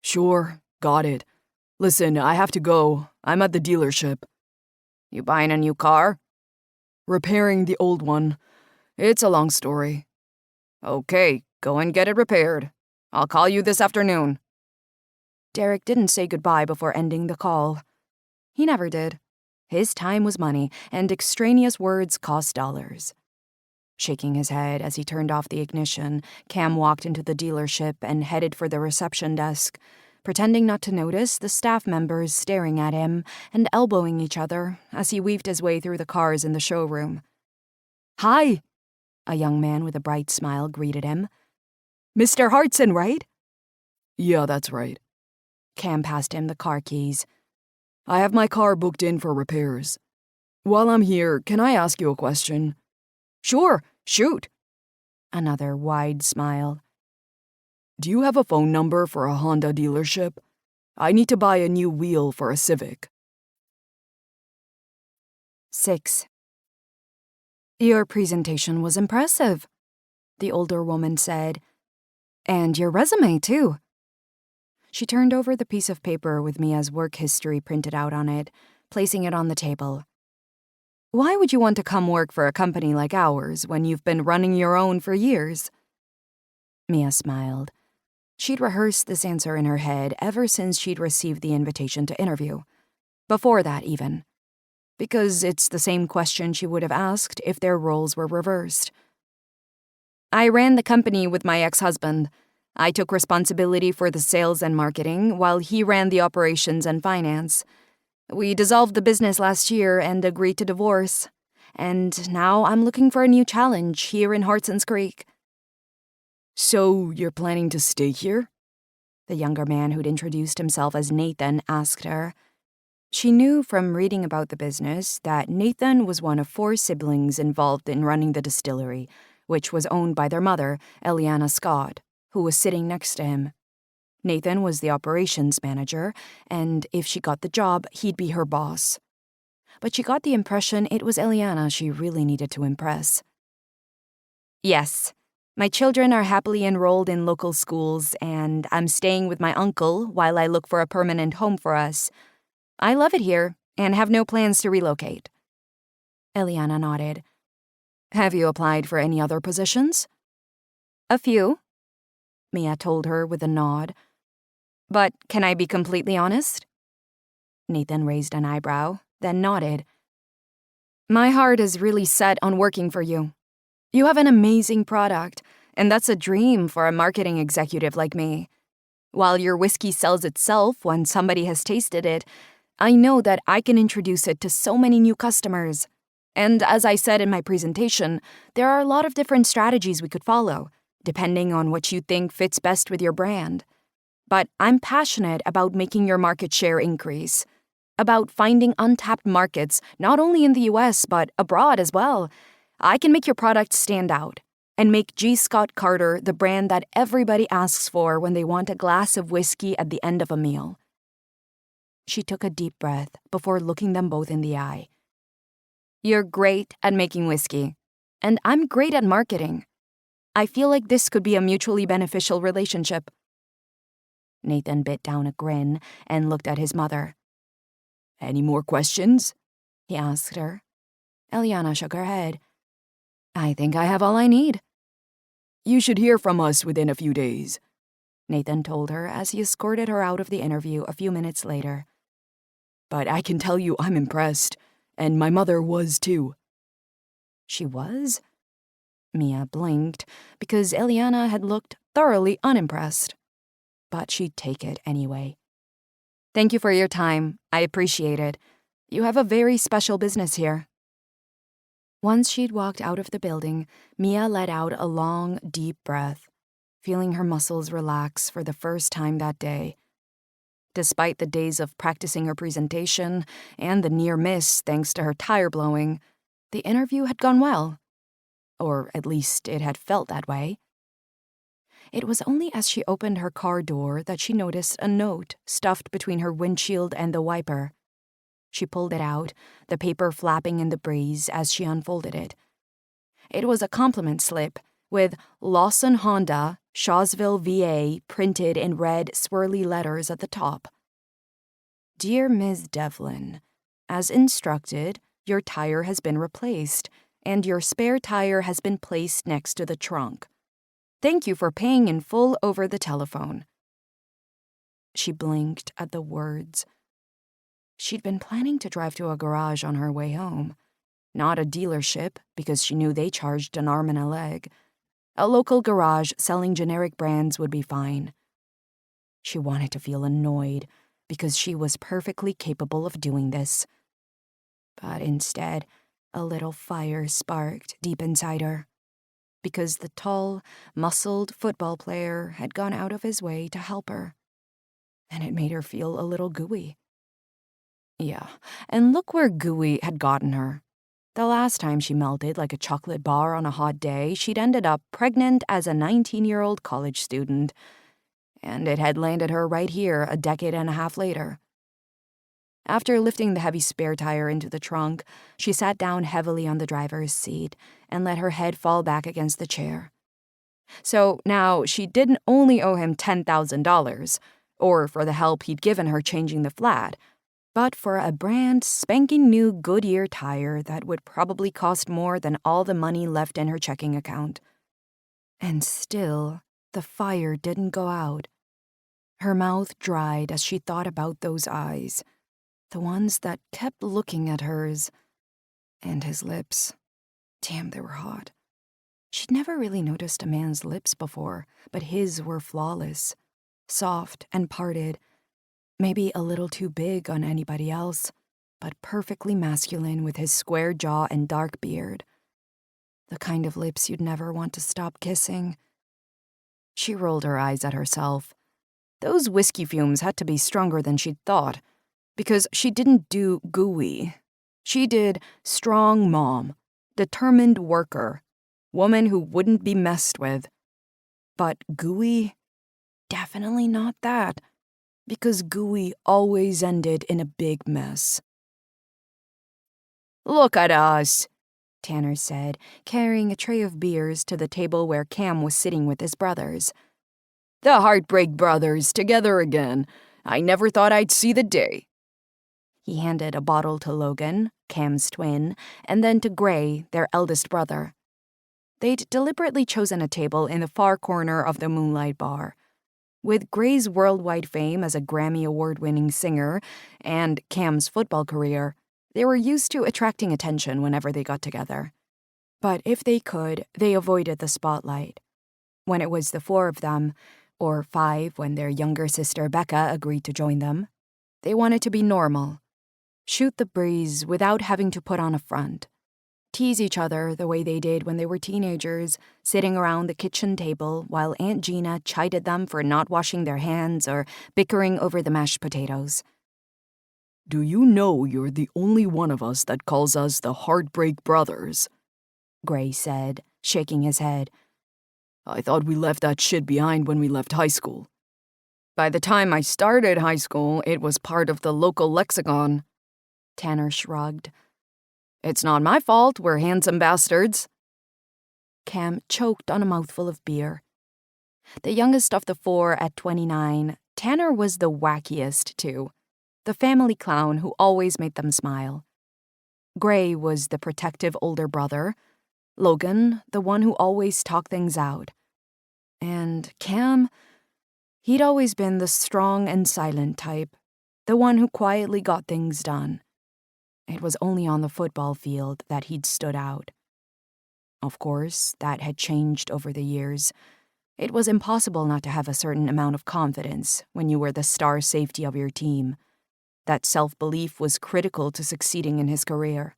Sure, got it. Listen, I have to go. I'm at the dealership. You buying a new car? Repairing the old one. It's a long story. Okay, go and get it repaired. I'll call you this afternoon. Derek didn't say goodbye before ending the call. He never did. His time was money, and extraneous words cost dollars. Shaking his head as he turned off the ignition, Cam walked into the dealership and headed for the reception desk, pretending not to notice the staff members staring at him and elbowing each other as he weaved his way through the cars in the showroom. Hi! A young man with a bright smile greeted him. Mr. Hartson, right? Yeah, that's right. Cam passed him the car keys. I have my car booked in for repairs. While I'm here, can I ask you a question? Sure, shoot. Another wide smile. Do you have a phone number for a Honda dealership? I need to buy a new wheel for a Civic. 6. Your presentation was impressive, the older woman said. And your resume, too. She turned over the piece of paper with Mia's work history printed out on it, placing it on the table. Why would you want to come work for a company like ours when you've been running your own for years? Mia smiled. She'd rehearsed this answer in her head ever since she'd received the invitation to interview. Before that, even. Because it's the same question she would have asked if their roles were reversed. I ran the company with my ex-husband. I took responsibility for the sales and marketing, while he ran the operations and finance. We dissolved the business last year and agreed to divorce. And now I'm looking for a new challenge here in Hartson's Creek. So, you're planning to stay here? The younger man who'd introduced himself as Nathan asked her. She knew from reading about the business that Nathan was one of 4 siblings involved in running the distillery, which was owned by their mother, Eliana Scott, who was sitting next to him. Nathan was the operations manager, and if she got the job, he'd be her boss. But she got the impression it was Eliana she really needed to impress. Yes, my children are happily enrolled in local schools, and I'm staying with my uncle while I look for a permanent home for us. I love it here and have no plans to relocate. Eliana nodded. Have you applied for any other positions? A few, Mia told her with a nod. But can I be completely honest? Nathan raised an eyebrow, then nodded. My heart is really set on working for you. You have an amazing product, and that's a dream for a marketing executive like me. While your whiskey sells itself when somebody has tasted it, I know that I can introduce it to so many new customers. And as I said in my presentation, there are a lot of different strategies we could follow, depending on what you think fits best with your brand. But I'm passionate about making your market share increase, about finding untapped markets not only in the US but abroad as well. I can make your product stand out and make G. Scott Carter the brand that everybody asks for when they want a glass of whiskey at the end of a meal. She took a deep breath before looking them both in the eye. You're great at making whiskey, and I'm great at marketing. I feel like this could be a mutually beneficial relationship. Nathan bit down a grin and looked at his mother. Any more questions? He asked her. Eliana shook her head. I think I have all I need. You should hear from us within a few days, Nathan told her as he escorted her out of the interview a few minutes later. But I can tell you I'm impressed, and my mother was too. She was? Mia blinked because Eliana had looked thoroughly unimpressed. But she'd take it anyway. Thank you for your time. I appreciate it. You have a very special business here. Once she'd walked out of the building, Mia let out a long, deep breath, feeling her muscles relax for the first time that day. Despite the days of practicing her presentation and the near miss thanks to her tire blowing, the interview had gone well. Or at least it had felt that way. It was only as she opened her car door that she noticed a note stuffed between her windshield and the wiper. She pulled it out, the paper flapping in the breeze as she unfolded it. It was a compliment slip with Lawson Honda, Shawsville, VA, printed in red, swirly letters at the top. Dear Ms. Devlin, as instructed, your tire has been replaced, and your spare tire has been placed next to the trunk. Thank you for paying in full over the telephone. She blinked at the words. She'd been planning to drive to a garage on her way home. Not a dealership, because she knew they charged an arm and a leg. A local garage selling generic brands would be fine. She wanted to feel annoyed, because she was perfectly capable of doing this. But instead, a little fire sparked deep inside her, because the tall, muscled football player had gone out of his way to help her. And it made her feel a little gooey. Yeah, and look where gooey had gotten her. The last time she melted like a chocolate bar on a hot day, she'd ended up pregnant as a 19-year-old college student. And it had landed her right here a decade and a half later. After lifting the heavy spare tire into the trunk, she sat down heavily on the driver's seat and let her head fall back against the chair. So now she didn't only owe him $10,000, or for the help he'd given her changing the flat, but for a brand spanking new Goodyear tire that would probably cost more than all the money left in her checking account. And still, the fire didn't go out. Her mouth dried as she thought about those eyes, the ones that kept looking at hers, and his lips. Damn, they were hot. She'd never really noticed a man's lips before, but his were flawless, soft and parted, maybe a little too big on anybody else, but perfectly masculine with his square jaw and dark beard. The kind of lips you'd never want to stop kissing. She rolled her eyes at herself. Those whiskey fumes had to be stronger than she'd thought, because she didn't do gooey. She did strong mom, determined worker, woman who wouldn't be messed with. But Gooey? Definitely not that, because Gooey always ended in a big mess. Look at us, Tanner said, carrying a tray of beers to the table where Cam was sitting with his brothers. the Heartbreak brothers, together again. I never thought I'd see the day. He handed a bottle to Logan, Cam's twin, and then to Gray, their eldest brother. They'd deliberately chosen a table in the far corner of the Moonlight Bar. With Gray's worldwide fame as a Grammy Award-winning singer and Cam's football career, they were used to attracting attention whenever they got together. But if they could, they avoided the spotlight. When it was the four of them, or five when their younger sister Becca agreed to join them, they wanted to be normal. Shoot the breeze without having to put on a front. Tease each other the way they did when they were teenagers, sitting around the kitchen table while Aunt Gina chided them for not washing their hands or bickering over the mashed potatoes. Do you know you're the only one of us that calls us the Heartbreak Brothers? Gray said, shaking his head. I thought we left that shit behind when we left high school. By the time I started high school, it was part of the local lexicon. Tanner shrugged. It's not my fault we're handsome bastards. Cam choked on a mouthful of beer. The youngest of the four at 29, Tanner was the wackiest, too. The family clown who always made them smile. Gray was the protective older brother. Logan, the one who always talked things out. And Cam, he'd always been the strong and silent type, the one who quietly got things done. It was only on the football field that he'd stood out. Of course, that had changed over the years. It was impossible not to have a certain amount of confidence when you were the star safety of your team. That self-belief was critical to succeeding in his career.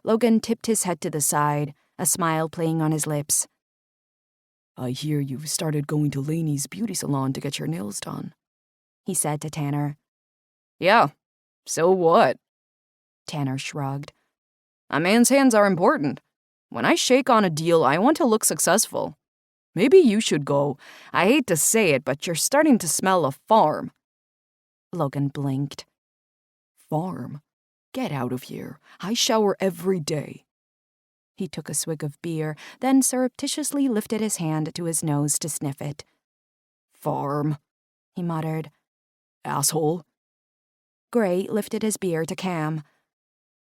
Logan tipped his head to the side, a smile playing on his lips. I hear you've started going to Laney's beauty salon to get your nails done, he said to Tanner. Yeah, so what? Tanner shrugged. A man's hands are important. When I shake on a deal, I want to look successful. Maybe you should go. I hate to say it, but you're starting to smell a farm. Logan blinked. Farm? Get out of here. I shower every day. He took a swig of beer, then surreptitiously lifted his hand to his nose to sniff it. Farm, he muttered. Asshole. Gray lifted his beer to Cam.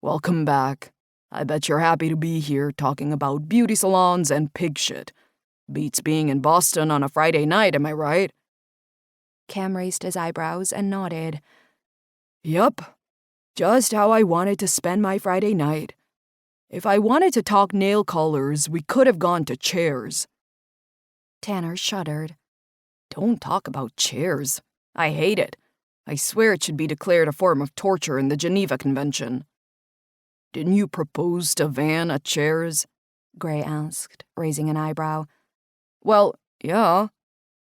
Welcome back. I bet you're happy to be here talking about beauty salons and pig shit. Beats being in Boston on a Friday night, am I right? Cam raised his eyebrows and nodded. Yup. Just how I wanted to spend my Friday night. If I wanted to talk nail colors, we could have gone to chairs. Tanner shuddered. Don't talk about chairs. I hate it. I swear it should be declared a form of torture in the Geneva Convention. Didn't you propose to Van at chairs? Gray asked, raising an eyebrow. Well, yeah.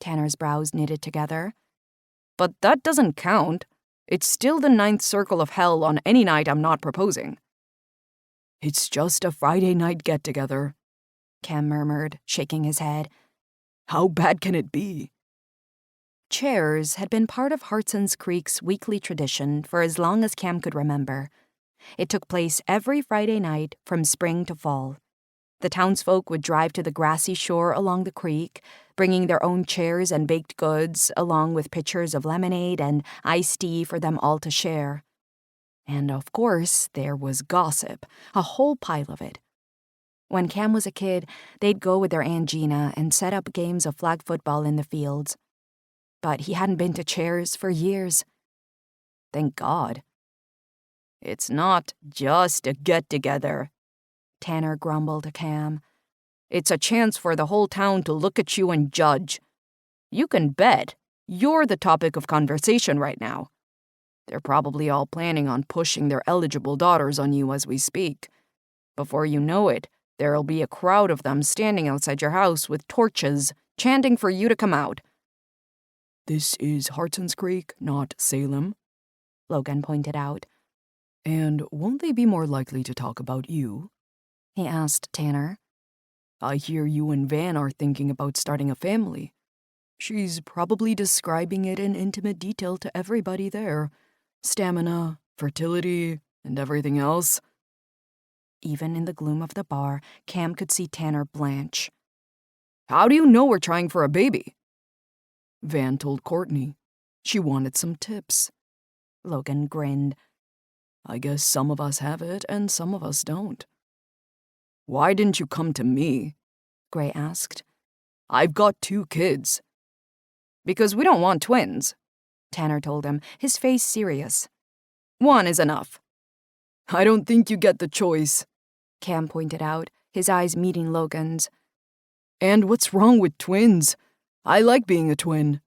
Tanner's brows knitted together. But that doesn't count. It's still the ninth circle of hell on any night I'm not proposing. It's just a Friday night get-together, Cam murmured, shaking his head. How bad can it be? Chairs had been part of Hartson's Creek's weekly tradition for as long as Cam could remember. It took place every Friday night from spring to fall. The townsfolk would drive to the grassy shore along the creek, bringing their own chairs and baked goods, along with pitchers of lemonade and iced tea for them all to share. And of course, there was gossip, a whole pile of it. When Cam was a kid, they'd go with their Aunt Gina and set up games of flag football in the fields. But he hadn't been to chairs for years. Thank God. It's not just a get-together, Tanner grumbled to Cam. It's a chance for the whole town to look at you and judge. You can bet you're the topic of conversation right now. They're probably all planning on pushing their eligible daughters on you as we speak. Before you know it, there'll be a crowd of them standing outside your house with torches, chanting for you to come out. This is Hartson's Creek, not Salem, Logan pointed out. And won't they be more likely to talk about you? He asked Tanner. I hear you and Van are thinking about starting a family. She's probably describing it in intimate detail to everybody there. Stamina, fertility, and everything else. Even in the gloom of the bar, Cam could see Tanner blanch. How do you know we're trying for a baby? Van told Courtney. She wanted some tips. Logan grinned. I guess some of us have it and some of us don't. Why didn't you come to me? Gray asked. I've got 2 kids. Because we don't want twins, Tanner told him, his face serious. 1 is enough. I don't think you get the choice, Cam pointed out, his eyes meeting Logan's. And what's wrong with twins? I like being a twin.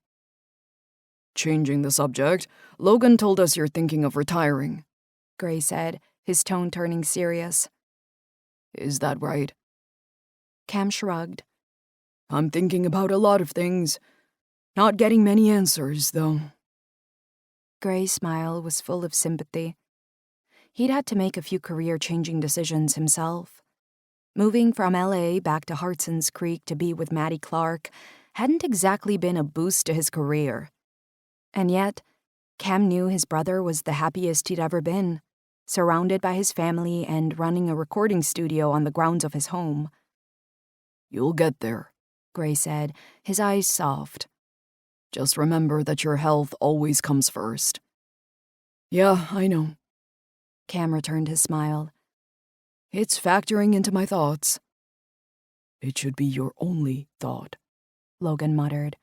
Changing the subject, Logan told us you're thinking of retiring. Gray said, his tone turning serious. Is that right? Cam shrugged. I'm thinking about a lot of things. Not getting many answers, though. Gray's smile was full of sympathy. He'd had to make a few career-changing decisions himself. Moving from L.A. back to Hartson's Creek to be with Maddie Clark hadn't exactly been a boost to his career. And yet, Cam knew his brother was the happiest he'd ever been, surrounded by his family and running a recording studio on the grounds of his home. You'll get there, Gray said, his eyes soft. Just remember that your health always comes first. Yeah, I know. Cam returned his smile. It's factoring into my thoughts. It should be your only thought, Logan muttered.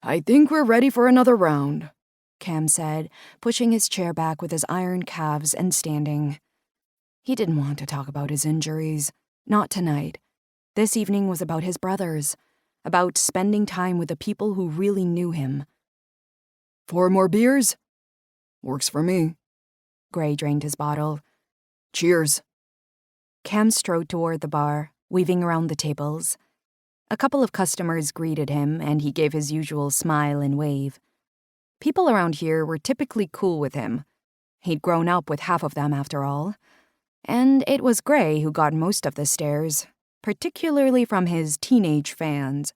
I think we're ready for another round, Cam said, pushing his chair back with his iron calves and standing. He didn't want to talk about his injuries. Not tonight. This evening was about his brothers, about spending time with the people who really knew him. 4 more beers? Works for me. Gray drained his bottle. Cheers. Cam strode toward the bar, weaving around the tables. A couple of customers greeted him, and he gave his usual smile and wave. People around here were typically cool with him. He'd grown up with half of them, after all. And it was Gray who got most of the stares, particularly from his teenage fans.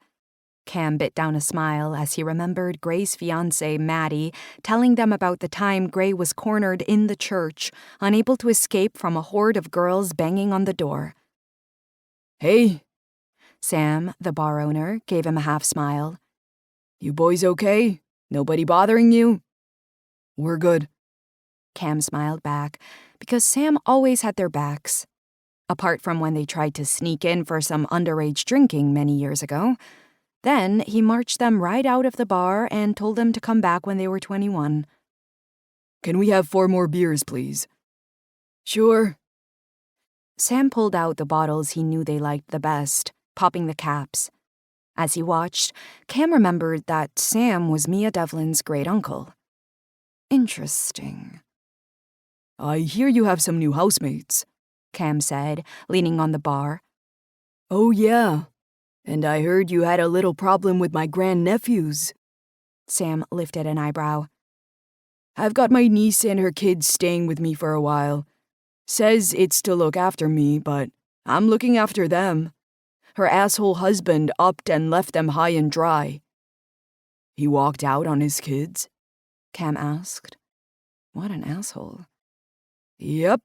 Cam bit down a smile as he remembered Gray's fiancée, Maddie, telling them about the time Gray was cornered in the church, unable to escape from a horde of girls banging on the door. Hey. Sam, the bar owner, gave him a half-smile. You boys okay? Nobody bothering you? We're good. Cam smiled back, because Sam always had their backs. Apart from when they tried to sneak in for some underage drinking many years ago. Then he marched them right out of the bar and told them to come back when they were 21. Can we have 4 more beers, please? Sure. Sam pulled out the bottles he knew they liked the best, popping the caps. As he watched, Cam remembered that Sam was Mia Devlin's great-uncle. Interesting. I hear you have some new housemates, Cam said, leaning on the bar. Oh, yeah. And I heard you had a little problem with my grandnephews. Sam lifted an eyebrow. I've got my niece and her kids staying with me for a while. Says it's to look after me, but I'm looking after them. Her asshole husband upped and left them high and dry. He walked out on his kids? Cam asked. What an asshole. Yep.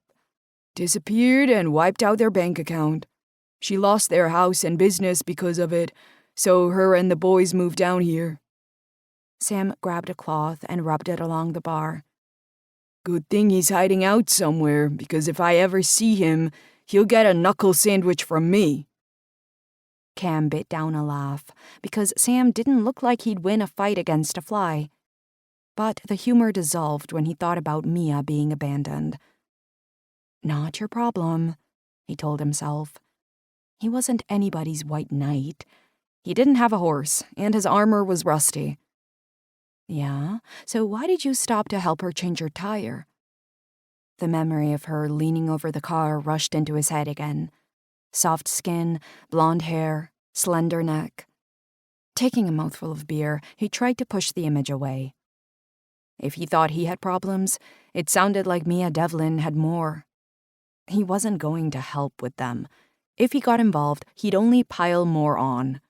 Disappeared and wiped out their bank account. She lost their house and business because of it, so her and the boys moved down here. Sam grabbed a cloth and rubbed it along the bar. Good thing he's hiding out somewhere, because if I ever see him, he'll get a knuckle sandwich from me. Cam bit down a laugh, because Sam didn't look like he'd win a fight against a fly. But the humor dissolved when he thought about Mia being abandoned. Not your problem, he told himself. He wasn't anybody's white knight. He didn't have a horse, and his armor was rusty. Yeah, so why did you stop to help her change her tire? The memory of her leaning over the car rushed into his head again. Soft skin, blonde hair, slender neck. Taking a mouthful of beer, he tried to push the image away. If he thought he had problems, it sounded like Mia Devlin had more. He wasn't going to help with them. If he got involved, he'd only pile more on.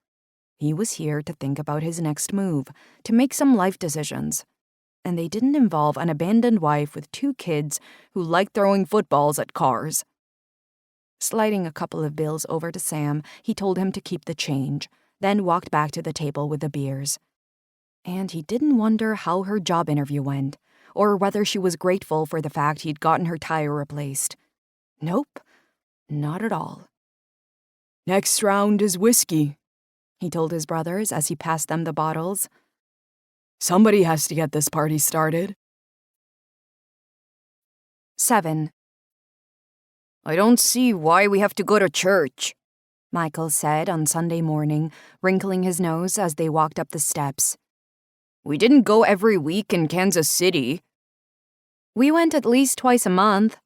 He was here to think about his next move, to make some life decisions. And they didn't involve an abandoned wife with 2 kids who liked throwing footballs at cars. Sliding a couple of bills over to Sam, he told him to keep the change, then walked back to the table with the beers. And he didn't wonder how her job interview went, or whether she was grateful for the fact he'd gotten her tire replaced. Nope, not at all. Next round is whiskey, He told his brothers as he passed them the bottles. Somebody has to get this party started. 7. I don't see why we have to go to church, Michael said on Sunday morning, wrinkling his nose as they walked up the steps. We didn't go every week in Kansas City. We went at least twice a month,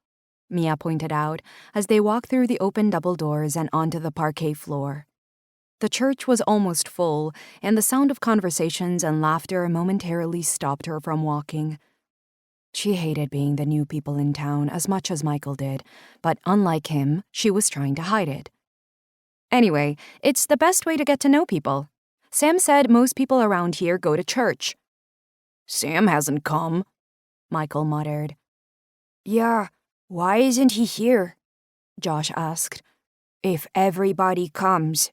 Mia pointed out as they walked through the open double doors and onto the parquet floor. The church was almost full, and the sound of conversations and laughter momentarily stopped her from walking. She hated being the new people in town as much as Michael did, but unlike him, she was trying to hide it. Anyway, it's the best way to get to know people. Sam said most people around here go to church. Sam hasn't come, Michael muttered. Yeah, why isn't he here? Josh asked. If everybody comes.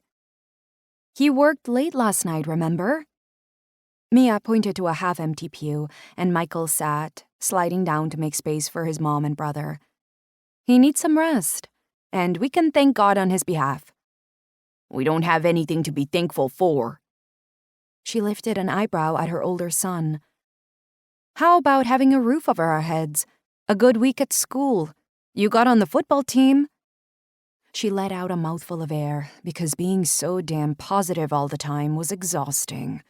He worked late last night, remember? Mia pointed to a half-empty pew, and Michael sat, sliding down to make space for his mom and brother. He needs some rest, and we can thank God on his behalf. We don't have anything to be thankful for. She lifted an eyebrow at her older son. How about having a roof over our heads? A good week at school? You got on the football team? She let out a mouthful of air because being so damn positive all the time was exhausting.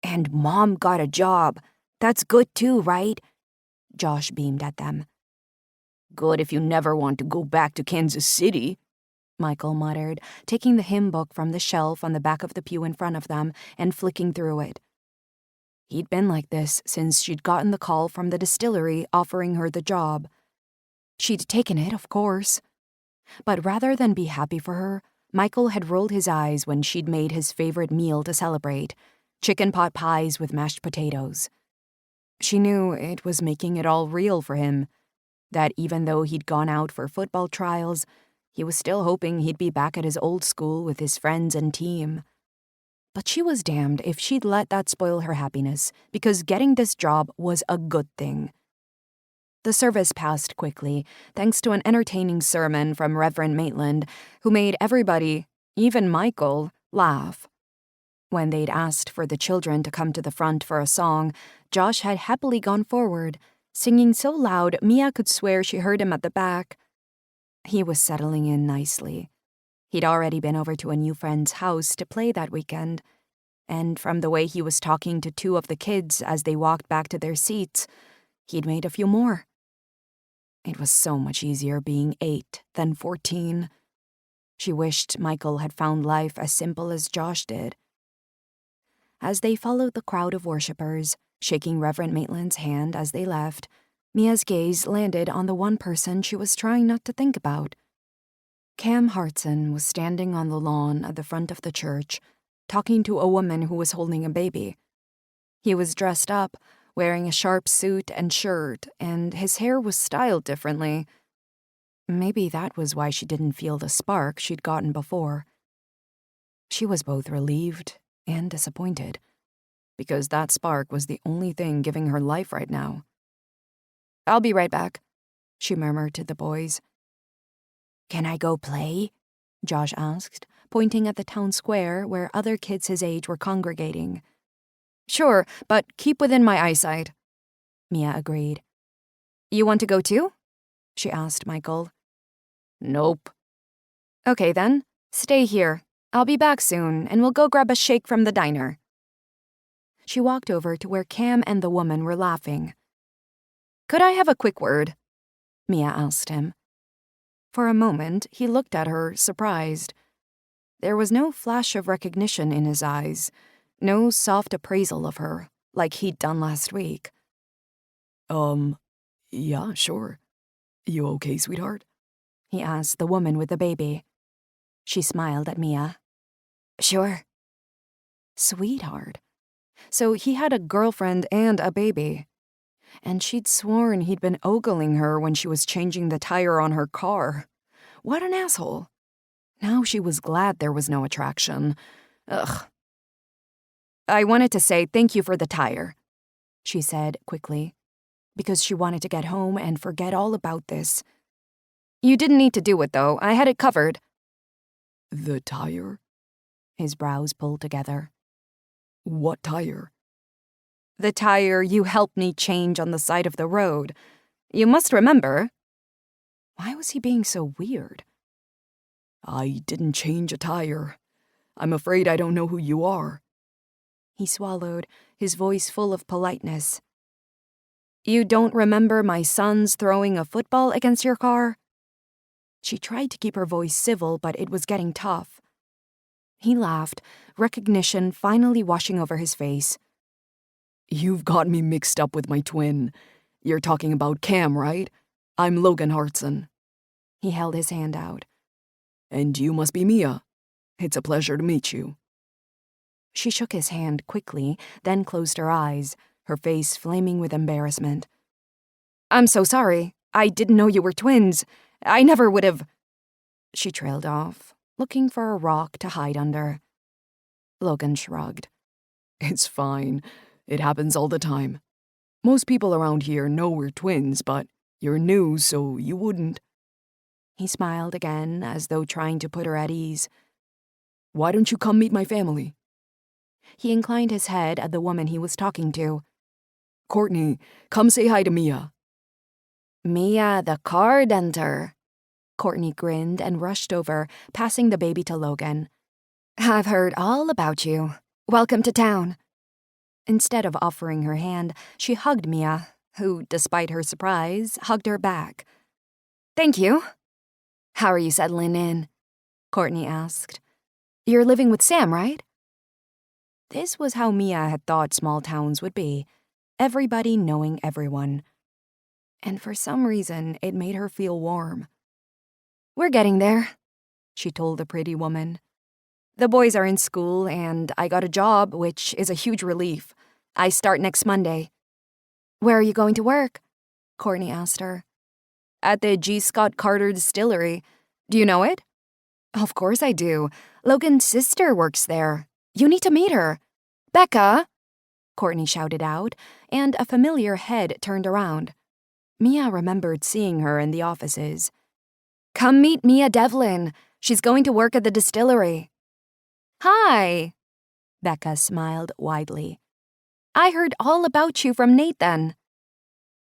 And Mom got a job. That's good too, right? Josh beamed at them. Good if you never want to go back to Kansas City, Michael muttered, taking the hymn book from the shelf on the back of the pew in front of them and flicking through it. He'd been like this since she'd gotten the call from the distillery offering her the job. She'd taken it, of course. But rather than be happy for her, Michael had rolled his eyes when she'd made his favorite meal to celebrate, chicken pot pies with mashed potatoes. She knew it was making it all real for him, that even though he'd gone out for football trials, he was still hoping he'd be back at his old school with his friends and team. But she was damned if she'd let that spoil her happiness, because getting this job was a good thing. The service passed quickly, thanks to an entertaining sermon from Reverend Maitland, who made everybody, even Michael, laugh. When they'd asked for the children to come to the front for a song, Josh had happily gone forward, singing so loud Mia could swear she heard him at the back. He was settling in nicely. He'd already been over to a new friend's house to play that weekend, and from the way he was talking to 2 of the kids as they walked back to their seats, he'd made a few more. It was so much easier being 8 than 14. She wished Michael had found life as simple as Josh did. As they followed the crowd of worshippers, shaking Reverend Maitland's hand as they left, Mia's gaze landed on the one person she was trying not to think about. Cam Hartson was standing on the lawn at the front of the church, talking to a woman who was holding a baby. He was dressed up, wearing a sharp suit and shirt, and his hair was styled differently. Maybe that was why she didn't feel the spark she'd gotten before. She was both relieved and disappointed, because that spark was the only thing giving her life right now. "I'll be right back," she murmured to the boys. Can I go play? Josh asked, pointing at the town square where other kids his age were congregating. Sure, but keep within my eyesight, Mia agreed. You want to go too? She asked Michael. Nope. Okay then, stay here. I'll be back soon, and we'll go grab a shake from the diner. She walked over to where Cam and the woman were laughing. Could I have a quick word? Mia asked him. For a moment, he looked at her, surprised. There was no flash of recognition in his eyes, no soft appraisal of her, like he'd done last week. Yeah, sure. You okay, sweetheart? He asked the woman with the baby. She smiled at Mia. Sure. Sweetheart. So he had a girlfriend and a baby. And she'd sworn he'd been ogling her when she was changing the tire on her car. What an asshole. Now she was glad there was no attraction. Ugh. I wanted to say thank you for the tire, she said quickly, because she wanted to get home and forget all about this. You didn't need to do it, though. I had it covered. The tire? His brows pulled together. What tire? The tire you helped me change on the side of the road. You must remember. Why was he being so weird? I didn't change a tire. I'm afraid I don't know who you are. He swallowed, his voice full of politeness. You don't remember my sons throwing a football against your car? She tried to keep her voice civil, but it was getting tough. He laughed, recognition finally washing over his face. You've got me mixed up with my twin. You're talking about Cam, right? I'm Logan Hartson. He held his hand out. And you must be Mia. It's a pleasure to meet you. She shook his hand quickly, then closed her eyes, her face flaming with embarrassment. I'm so sorry. I didn't know you were twins. I never would have. She trailed off, looking for a rock to hide under. Logan shrugged. It's fine. It happens all the time. Most people around here know we're twins, but you're new, so you wouldn't. He smiled again, as though trying to put her at ease. Why don't you come meet my family? He inclined his head at the woman he was talking to. Courtney, come say hi to Mia. Mia the car denter. Courtney grinned and rushed over, passing the baby to Logan. I've heard all about you. Welcome to town. Instead of offering her hand, she hugged Mia, who, despite her surprise, hugged her back. Thank you. How are you settling in? Courtney asked. You're living with Sam, right? This was how Mia had thought small towns would be, everybody knowing everyone. And for some reason, it made her feel warm. We're getting there, she told the pretty woman. The boys are in school, and I got a job, which is a huge relief. I start next Monday. Where are you going to work? Courtney asked her. At the G. Scott Carter Distillery. Do you know it? Of course I do. Logan's sister works there. You need to meet her. Becca! Courtney shouted out, and a familiar head turned around. Mia remembered seeing her in the offices. Come meet Mia Devlin. She's going to work at the distillery. Hi! Becca smiled widely. I heard all about you from Nathan.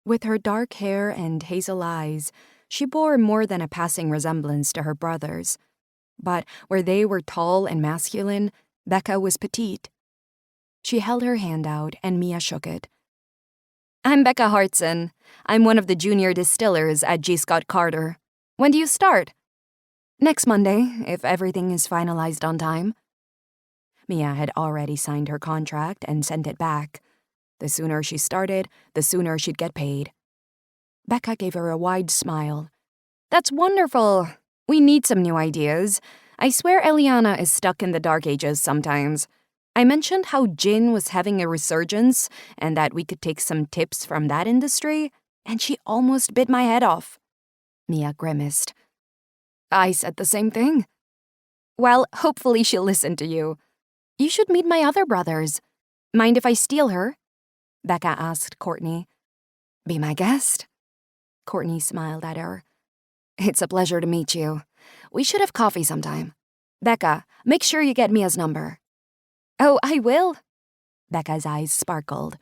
With her dark hair and hazel eyes, she bore more than a passing resemblance to her brothers. But where they were tall and masculine, Becca was petite. She held her hand out, and Mia shook it. I'm Becca Hartson. I'm one of the junior distillers at G. Scott Carter. When do you start? Next Monday, if everything is finalized on time. Mia had already signed her contract and sent it back. The sooner she started, the sooner she'd get paid. Becca gave her a wide smile. That's wonderful. We need some new ideas. I swear Eliana is stuck in the dark ages sometimes. I mentioned how gin was having a resurgence and that we could take some tips from that industry, and she almost bit my head off. Mia grimaced. I said the same thing. Well, hopefully she'll listen to you. You should meet my other brothers. Mind if I steal her? Becca asked Courtney. Be my guest. Courtney smiled at her. It's a pleasure to meet you. We should have coffee sometime. Becca, make sure you get Mia's number. Oh, I will. Becca's eyes sparkled.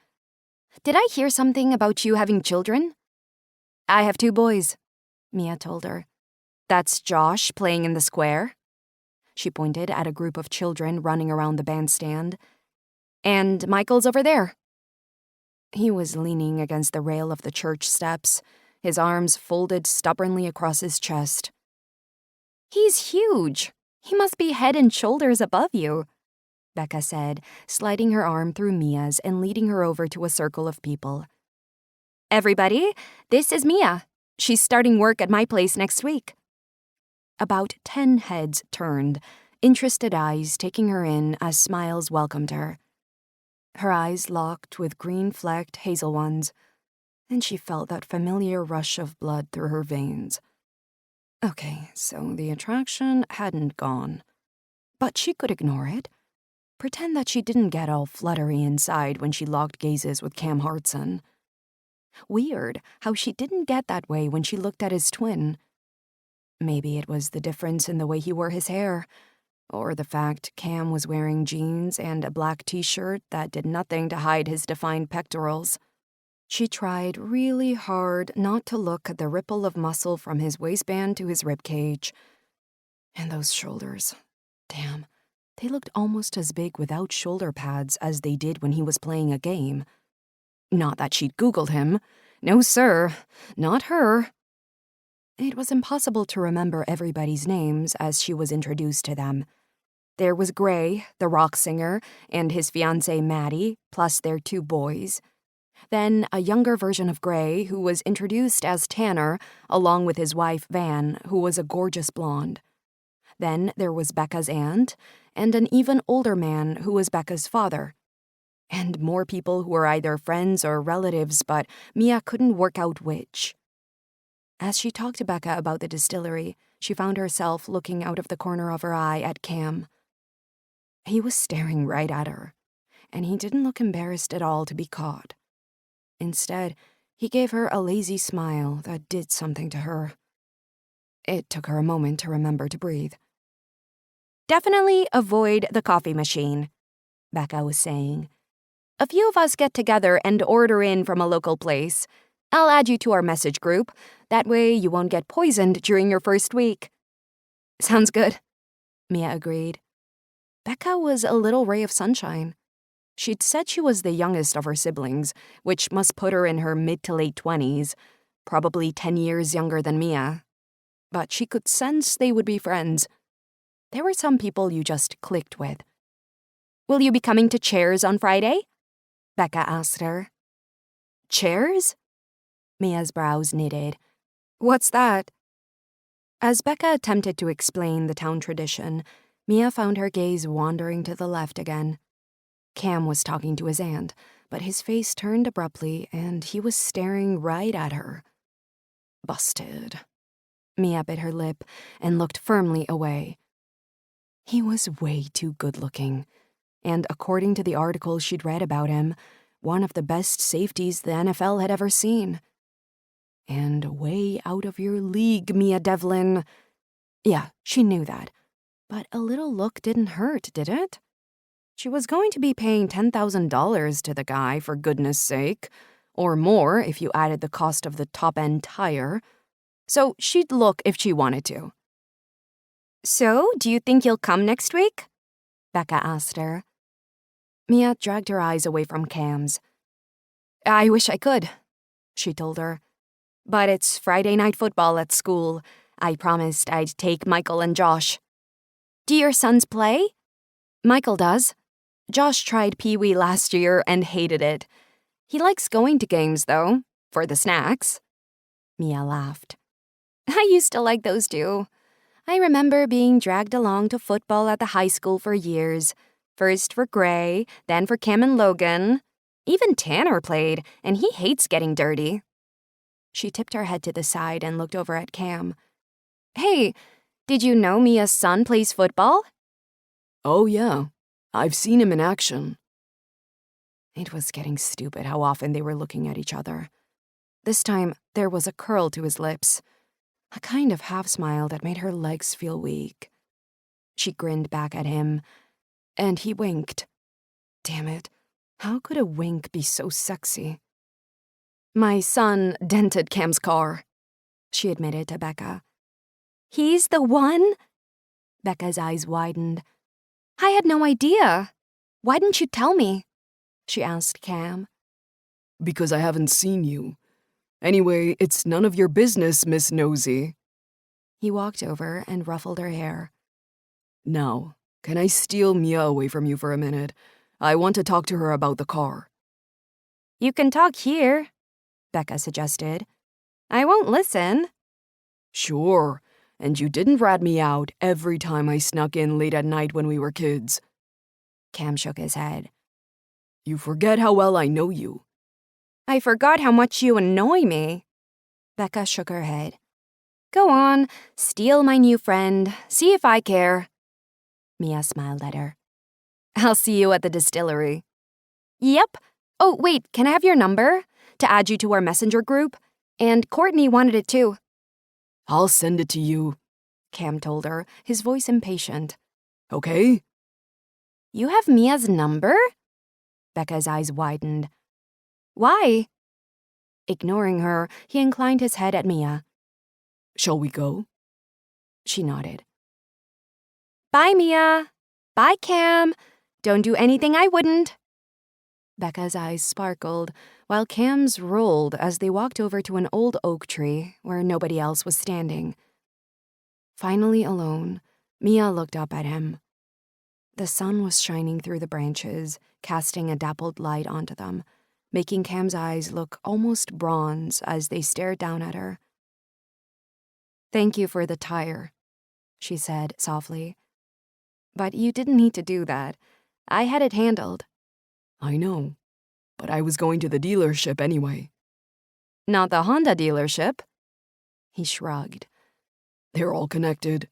Did I hear something about you having children? I have 2 boys, Mia told her. That's Josh playing in the square. She pointed at a group of children running around the bandstand. And Michael's over there. He was leaning against the rail of the church steps, his arms folded stubbornly across his chest. He's huge. He must be head and shoulders above you, Becca said, sliding her arm through Mia's and leading her over to a circle of people. Everybody, this is Mia. She's starting work at my place next week. About 10 heads turned, interested eyes taking her in as smiles welcomed her. Her eyes locked with green-flecked hazel ones, and she felt that familiar rush of blood through her veins. Okay, so the attraction hadn't gone. But she could ignore it. Pretend that she didn't get all fluttery inside when she locked gazes with Cam Hartson. Weird how she didn't get that way when she looked at his twin. Maybe it was the difference in the way he wore his hair, or the fact Cam was wearing jeans and a black t-shirt that did nothing to hide his defined pectorals. She tried really hard not to look at the ripple of muscle from his waistband to his ribcage. And those shoulders. Damn, they looked almost as big without shoulder pads as they did when he was playing a game. Not that she'd Googled him. No, sir. Not her. It was impossible to remember everybody's names as she was introduced to them. There was Gray, the rock singer, and his fiancée Maddie, plus their 2 boys. Then a younger version of Gray, who was introduced as Tanner, along with his wife Van, who was a gorgeous blonde. Then there was Becca's aunt, and an even older man who was Becca's father. And more people who were either friends or relatives, but Mia couldn't work out which. As she talked to Becca about the distillery, she found herself looking out of the corner of her eye at Cam. He was staring right at her, and he didn't look embarrassed at all to be caught. Instead, he gave her a lazy smile that did something to her. It took her a moment to remember to breathe. Definitely avoid the coffee machine, Becca was saying. A few of us get together and order in from a local place. I'll add you to our message group. That way you won't get poisoned during your first week. Sounds good, Mia agreed. Becca was a little ray of sunshine. She'd said she was the youngest of her siblings, which must put her in her mid to late 20s, probably 10 years younger than Mia. But she could sense they would be friends. There were some people you just clicked with. Will you be coming to Chairs on Friday? Becca asked her. Chairs? Mia's brows knitted. What's that? As Becca attempted to explain the town tradition, Mia found her gaze wandering to the left again. Cam was talking to his aunt, but his face turned abruptly and he was staring right at her. Busted. Mia bit her lip and looked firmly away. He was way too good-looking, and according to the articles she'd read about him, one of the best safeties the NFL had ever seen. And way out of your league, Mia Devlin. Yeah, she knew that. But a little look didn't hurt, did it? She was going to be paying $10,000 to the guy, for goodness sake. Or more if you added the cost of the top-end tire. So she'd look if she wanted to. So, do you think you'll come next week? Becca asked her. Mia dragged her eyes away from Cam's. I wish I could, she told her. But it's Friday night football at school. I promised I'd take Michael and Josh. Do your sons play? Michael does. Josh tried Pee Wee last year and hated it. He likes going to games, though, for the snacks. Mia laughed. I used to like those too. I remember being dragged along to football at the high school for years. First for Gray, then for Cam and Logan. Even Tanner played, and he hates getting dirty. She tipped her head to the side and looked over at Cam. Hey, did you know Mia's son plays football? Oh, yeah. I've seen him in action. It was getting stupid how often they were looking at each other. This time, there was a curl to his lips, a kind of half-smile that made her legs feel weak. She grinned back at him, and he winked. Damn it, how could a wink be so sexy? My son dented Cam's car, she admitted to Becca. He's the one? Becca's eyes widened. I had no idea. Why didn't you tell me? She asked Cam. Because I haven't seen you. Anyway, it's none of your business, Miss Nosy. He walked over and ruffled her hair. Now, can I steal Mia away from you for a minute? I want to talk to her about the car. You can talk here, Becca suggested. I won't listen. Sure. And you didn't rat me out every time I snuck in late at night when we were kids. Cam shook his head. You forget how well I know you. I forgot how much you annoy me. Becca shook her head. Go on, steal my new friend. See if I care. Mia smiled at her. I'll see you at the distillery. Yep. Oh, wait, can I have your number? To add you to our messenger group? And Courtney wanted it too. I'll send it to you, Cam told her, his voice impatient. okay? You have Mia's number? Becca's eyes widened. Why? Ignoring her, he inclined his head at Mia. Shall we go? She nodded. Bye, Mia. Bye, Cam. Don't do anything I wouldn't. Becca's eyes sparkled, while Cam's rolled as they walked over to an old oak tree where nobody else was standing. Finally alone, Mia looked up at him. The sun was shining through the branches, casting a dappled light onto them, making Cam's eyes look almost bronze as they stared down at her. Thank you for the tire, she said softly. But you didn't need to do that. I had it handled. I know, but I was going to the dealership anyway. Not the Honda dealership. He shrugged. They're all connected.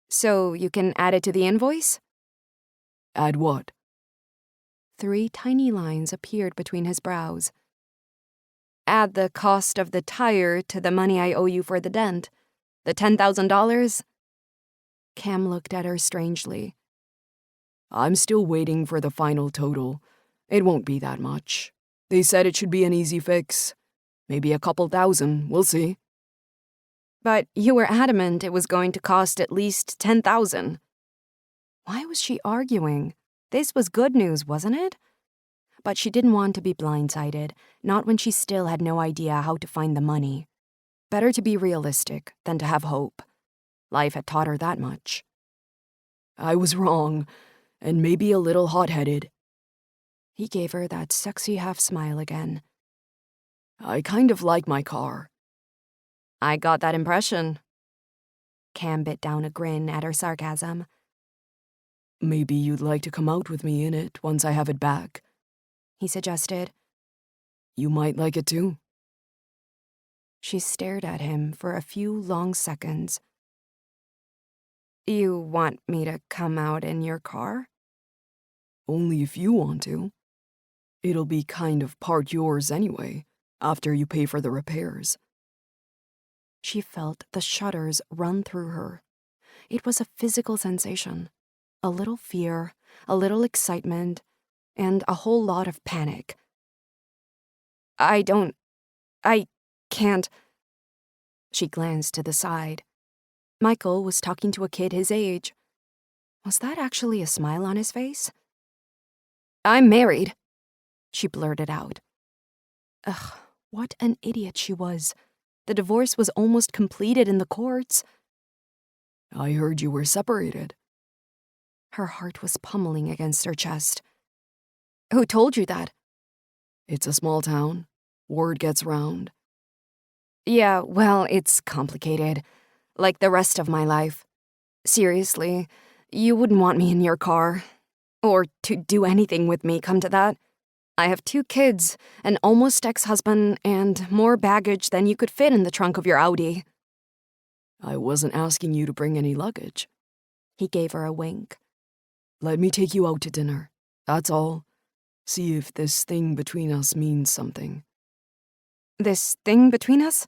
So you can add it to the invoice? Add what? 3 tiny lines appeared between his brows. Add the cost of the tire to the money I owe you for the dent. The $10,000? Cam looked at her strangely. I'm still waiting for the final total. It won't be that much. They said it should be an easy fix. Maybe a couple thousand, we'll see. But you were adamant it was going to cost at least $10,000. Why was she arguing? This was good news, wasn't it? But she didn't want to be blindsided, not when she still had no idea how to find the money. Better to be realistic than to have hope. Life had taught her that much. I was wrong, and maybe a little hot-headed. He gave her that sexy half-smile again. I kind of like my car. I got that impression. Cam bit down a grin at her sarcasm. Maybe you'd like to come out with me in it once I have it back, he suggested. You might like it too. She stared at him for a few long seconds. You want me to come out in your car? Only if you want to. It'll be kind of part yours anyway, after you pay for the repairs. She felt the shudders run through her. It was a physical sensation. A little fear, a little excitement, and a whole lot of panic. I can't. She glanced to the side. Michael was talking to a kid his age. Was that actually a smile on his face? I'm married, she blurted out. Ugh, what an idiot she was. The divorce was almost completed in the courts. I heard you were separated. Her heart was pummeling against her chest. Who told you that? It's a small town. Word gets round. Yeah, well, it's complicated. Like the rest of my life. Seriously, you wouldn't want me in your car. Or to do anything with me, come to that. I have 2 kids, an almost ex-husband, and more baggage than you could fit in the trunk of your Audi. I wasn't asking you to bring any luggage. He gave her a wink. Let me take you out to dinner. That's all. See if this thing between us means something. This thing between us?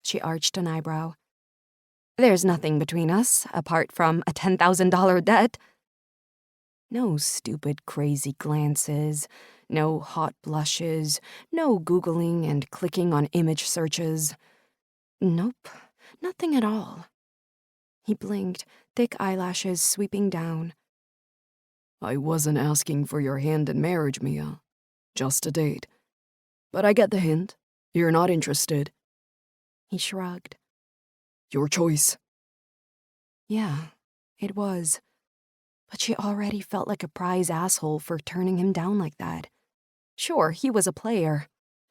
She arched an eyebrow. There's nothing between us, apart from a $10,000 debt. No stupid, crazy glances, no hot blushes, no Googling and clicking on image searches. Nope, nothing at all. He blinked, thick eyelashes sweeping down. I wasn't asking for your hand in marriage, Mia. Just a date. But I get the hint. You're not interested. He shrugged. Your choice. Yeah, it was. But she already felt like a prize asshole for turning him down like that. Sure, he was a player.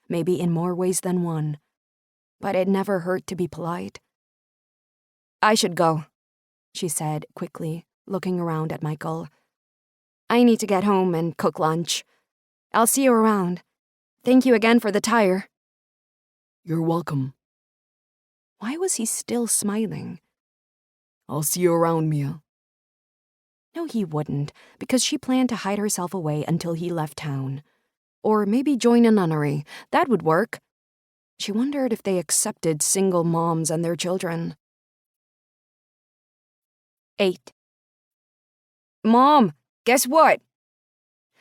Maybe in more ways than one. But it never hurt to be polite. I should go, she said quickly, looking around at Michael. I need to get home and cook lunch. I'll see you around. Thank you again for the tire. You're welcome. Why was he still smiling? I'll see you around, Mia. No, he wouldn't, because she planned to hide herself away until he left town. Or maybe join a nunnery. That would work. She wondered if they accepted single moms and their children. 8. Mom, guess what?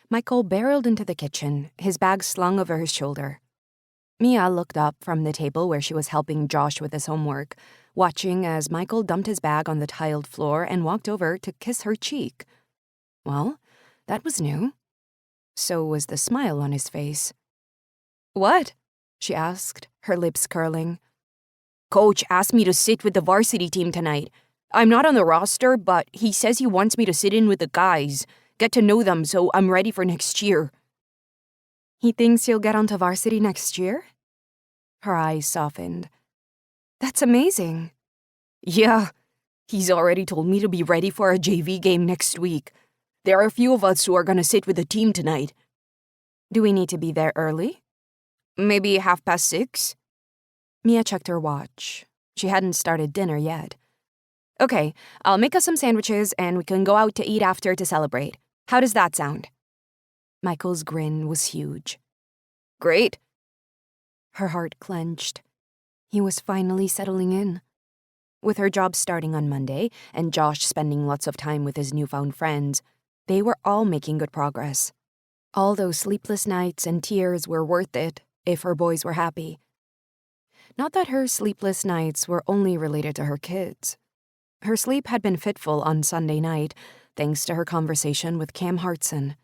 Michael barreled into the kitchen, his bag slung over his shoulder. Mia looked up from the table where she was helping Josh with his homework, watching as Michael dumped his bag on the tiled floor and walked over to kiss her cheek. Well, that was new. So was the smile on his face. What? She asked, her lips curling. Coach asked me to sit with the varsity team tonight. I'm not on the roster, but he says he wants me to sit in with the guys, get to know them so I'm ready for next year. He thinks you'll get onto varsity next year? Her eyes softened. That's amazing. Yeah, he's already told me to be ready for a JV game next week. There are a few of us who are going to sit with the team tonight. Do we need to be there early? Maybe 6:30? Mia checked her watch. She hadn't started dinner yet. Okay, I'll make us some sandwiches and we can go out to eat after to celebrate. How does that sound? Michael's grin was huge. Great. Her heart clenched. He was finally settling in. With her job starting on Monday and Josh spending lots of time with his newfound friends, they were all making good progress. All those sleepless nights and tears were worth it if her boys were happy. Not that her sleepless nights were only related to her kids. Her sleep had been fitful on Sunday night, thanks to her conversation with Cam Hartson.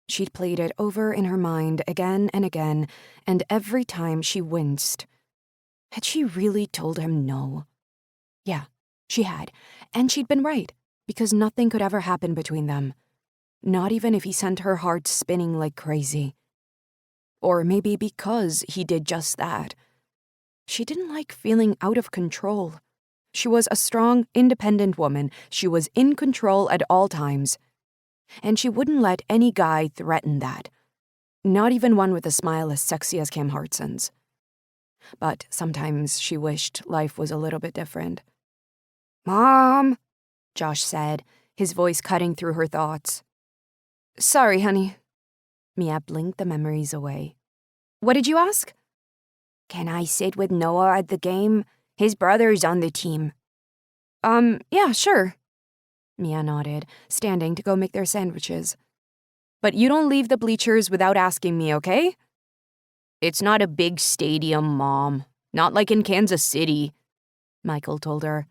She'd played it over in her mind again and again, and every time she winced. Had she really told him no? Yeah, she had, and she'd been right, because nothing could ever happen between them. Not even if he sent her heart spinning like crazy. Or maybe because he did just that. She didn't like feeling out of control. She was a strong, independent woman. She was in control at all times. And she wouldn't let any guy threaten that. Not even one with a smile as sexy as Cam Hartson's. But sometimes she wished life was a little bit different. Mom, Josh said, his voice cutting through her thoughts. Sorry, honey. Mia blinked the memories away. What did you ask? Can I sit with Noah at the game? His brother's on the team. Yeah, sure. Mia nodded, standing to go make their sandwiches. But you don't leave the bleachers without asking me, okay? It's not a big stadium, Mom. Not like in Kansas City, Michael told her.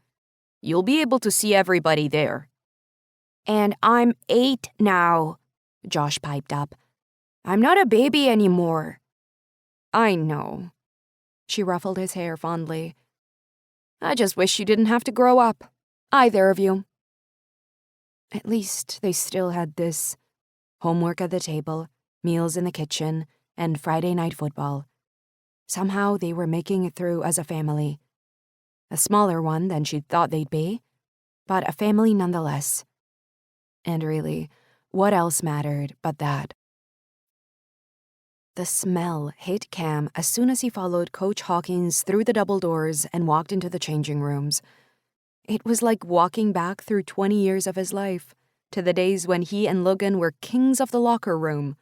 You'll be able to see everybody there. And I'm 8 now, Josh piped up. I'm not a baby anymore. I know. She ruffled his hair fondly. I just wish you didn't have to grow up. Either of you. At least they still had this. Homework at the table, meals in the kitchen, and Friday night football. Somehow they were making it through as a family. A smaller one than she'd thought they'd be, but a family nonetheless. And really, what else mattered but that? The smell hit Cam as soon as he followed Coach Hawkins through the double doors and walked into the changing rooms. It was like walking back through 20 years of his life, to the days when he and Logan were kings of the locker room.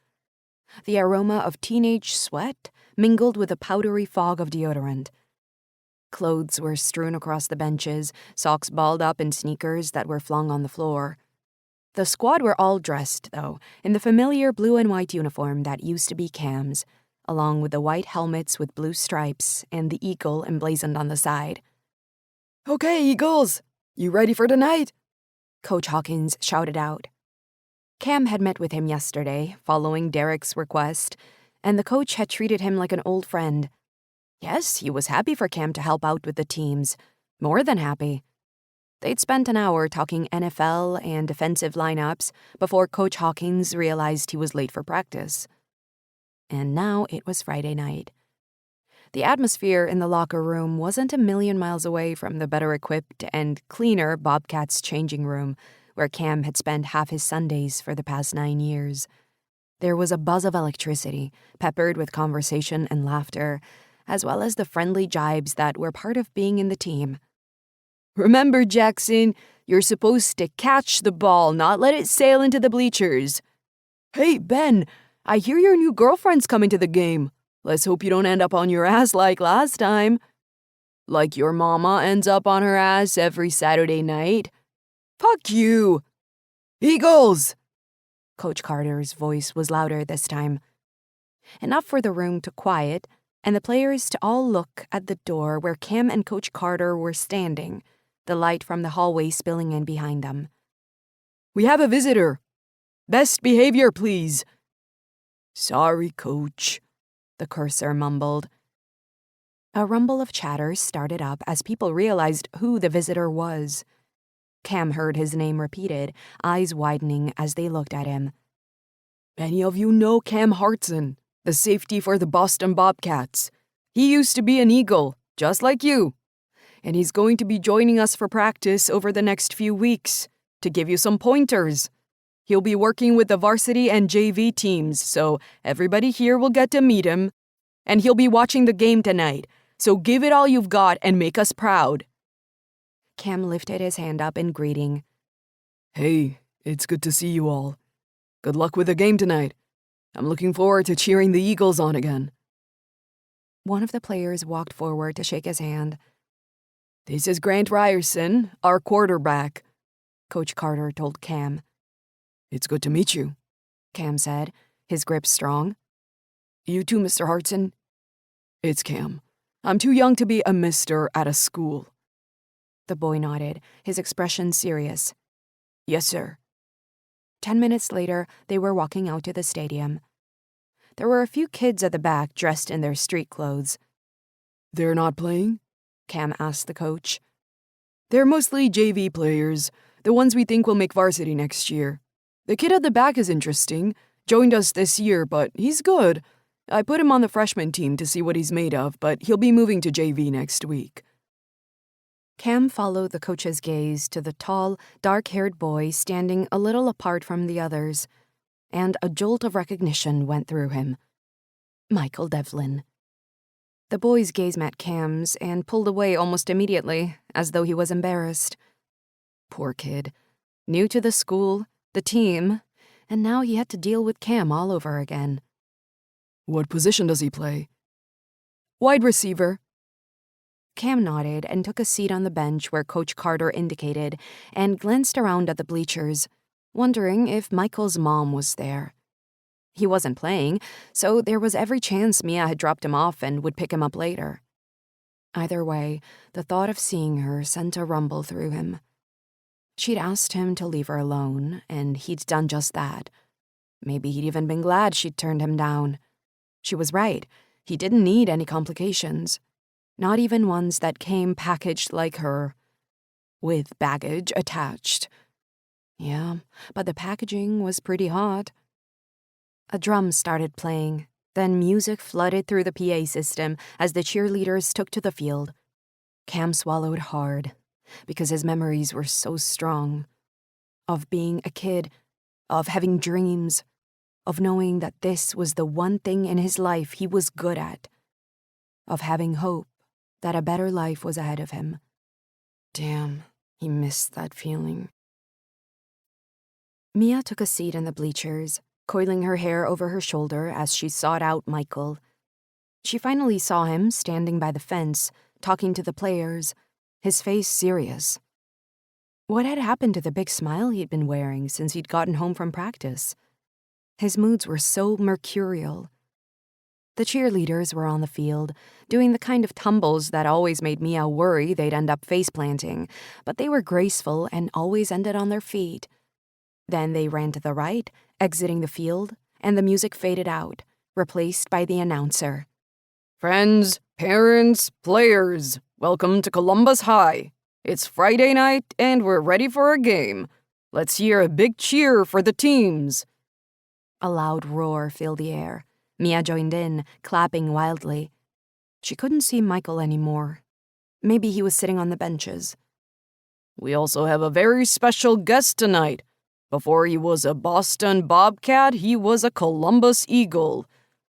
The aroma of teenage sweat mingled with a powdery fog of deodorant. Clothes were strewn across the benches, socks balled up in sneakers that were flung on the floor. The squad were all dressed, though, in the familiar blue and white uniform that used to be Cam's, along with the white helmets with blue stripes and the eagle emblazoned on the side. Okay, Eagles, you ready for tonight? Coach Hawkins shouted out. Cam had met with him yesterday, following Derek's request, and the coach had treated him like an old friend. Yes, he was happy for Cam to help out with the teams. More than happy. They'd spent an hour talking NFL and defensive lineups before Coach Hawkins realized he was late for practice. And now it was Friday night. The atmosphere in the locker room wasn't a million miles away from the better-equipped and cleaner Bobcats changing room, where Cam had spent half his Sundays for the past 9 years. There was a buzz of electricity, peppered with conversation and laughter, as well as the friendly jibes that were part of being in the team. Remember, Jackson, you're supposed to catch the ball, not let it sail into the bleachers. Hey, Ben, I hear your new girlfriend's coming to the game. Let's hope you don't end up on your ass like last time. Like your mama ends up on her ass every Saturday night. Fuck you! Eagles! Coach Carter's voice was louder this time. Enough for the room to quiet, and the players to all look at the door where Cam and Coach Carter were standing, the light from the hallway spilling in behind them. We have a visitor. Best behavior, please. Sorry, Coach, the cursor mumbled. A rumble of chatter started up as people realized who the visitor was. Cam heard his name repeated, eyes widening as they looked at him. Many of you know Cam Hartson, the safety for the Boston Bobcats. He used to be an Eagle, just like you. And he's going to be joining us for practice over the next few weeks, to give you some pointers. He'll be working with the varsity and JV teams, so everybody here will get to meet him. And he'll be watching the game tonight, so give it all you've got and make us proud. Cam lifted his hand up in greeting. Hey, it's good to see you all. Good luck with the game tonight. I'm looking forward to cheering the Eagles on again. One of the players walked forward to shake his hand. This is Grant Ryerson, our quarterback, Coach Carter told Cam. It's good to meet you, Cam said, his grip strong. You too, Mr. Hartson. It's Cam. I'm too young to be a mister at a school. The boy nodded, his expression serious. Yes, sir. 10 minutes later, they were walking out to the stadium. There were a few kids at the back dressed in their street clothes. They're not playing? Cam asked the coach. They're mostly JV players, the ones we think will make varsity next year. The kid at the back is interesting. Joined us this year, but he's good. I put him on the freshman team to see what he's made of, but he'll be moving to JV next week. Cam followed the coach's gaze to the tall, dark-haired boy standing a little apart from the others, and a jolt of recognition went through him. Michael Devlin. The boy's gaze met Cam's and pulled away almost immediately, as though he was embarrassed. Poor kid. New to the school, the team, and now he had to deal with Cam all over again. What position does he play? Wide receiver. Cam nodded and took a seat on the bench where Coach Carter indicated and glanced around at the bleachers, wondering if Michael's mom was there. He wasn't playing, so there was every chance Mia had dropped him off and would pick him up later. Either way, the thought of seeing her sent a rumble through him. She'd asked him to leave her alone, and he'd done just that. Maybe he'd even been glad she'd turned him down. She was right. He didn't need any complications. Not even ones that came packaged like her, with baggage attached. Yeah, but the packaging was pretty hot. A drum started playing, then music flooded through the PA system as the cheerleaders took to the field. Cam swallowed hard, because his memories were so strong. Of being a kid, of having dreams, of knowing that this was the one thing in his life he was good at, of having hope that a better life was ahead of him. Damn, he missed that feeling. Mia took a seat in the bleachers, coiling her hair over her shoulder as she sought out Michael. She finally saw him standing by the fence, talking to the players, his face serious. What had happened to the big smile he'd been wearing since he'd gotten home from practice? His moods were so mercurial. The cheerleaders were on the field, doing the kind of tumbles that always made Mia worry they'd end up face-planting, but they were graceful and always ended on their feet. Then they ran to the right, exiting the field, and the music faded out, replaced by the announcer. Friends, parents, players, welcome to Columbus High. It's Friday night, and we're ready for a game. Let's hear a big cheer for the teams. A loud roar filled the air. Mia joined in, clapping wildly. She couldn't see Michael anymore. Maybe he was sitting on the benches. We also have a very special guest tonight. Before he was a Boston Bobcat, he was a Columbus Eagle.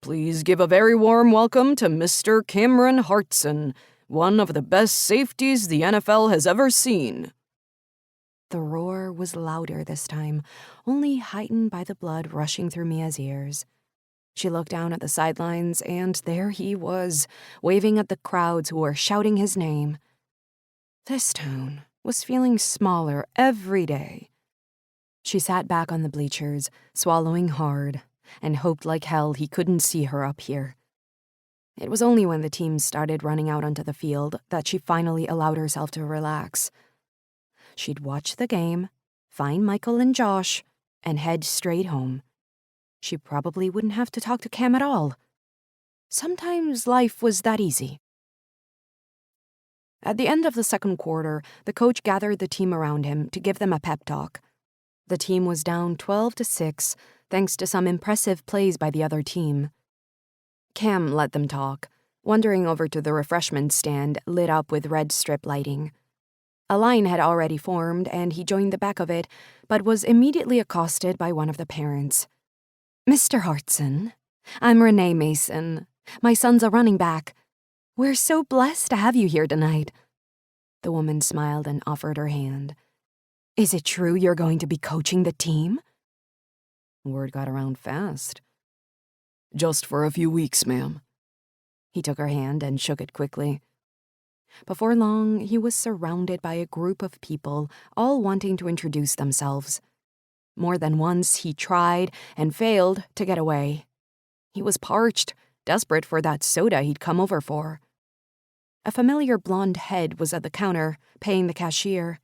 Please give a very warm welcome to Mr. Cameron Hartson, one of the best safeties the NFL has ever seen. The roar was louder this time, only heightened by the blood rushing through Mia's ears. She looked down at the sidelines, and there he was, waving at the crowds who were shouting his name. This town was feeling smaller every day. She sat back on the bleachers, swallowing hard, and hoped like hell he couldn't see her up here. It was only when the team started running out onto the field that she finally allowed herself to relax. She'd watch the game, find Michael and Josh, and head straight home. She probably wouldn't have to talk to Cam at all. Sometimes life was that easy. At the end of the second quarter, the coach gathered the team around him to give them a pep talk. The team was down 12-6, thanks to some impressive plays by the other team. Cam let them talk, wandering over to the refreshment stand lit up with red strip lighting. A line had already formed, and he joined the back of it, but was immediately accosted by one of the parents. "Mr. Hartson, I'm Renee Mason. My son's a running back. We're so blessed to have you here tonight." The woman smiled and offered her hand. "Is it true you're going to be coaching the team?" Word got around fast. Just for a few weeks, ma'am. He took her hand and shook it quickly. Before long, he was surrounded by a group of people, all wanting to introduce themselves. More than once, he tried and failed to get away. He was parched, desperate for that soda he'd come over for. A familiar blonde head was at the counter, paying the cashier.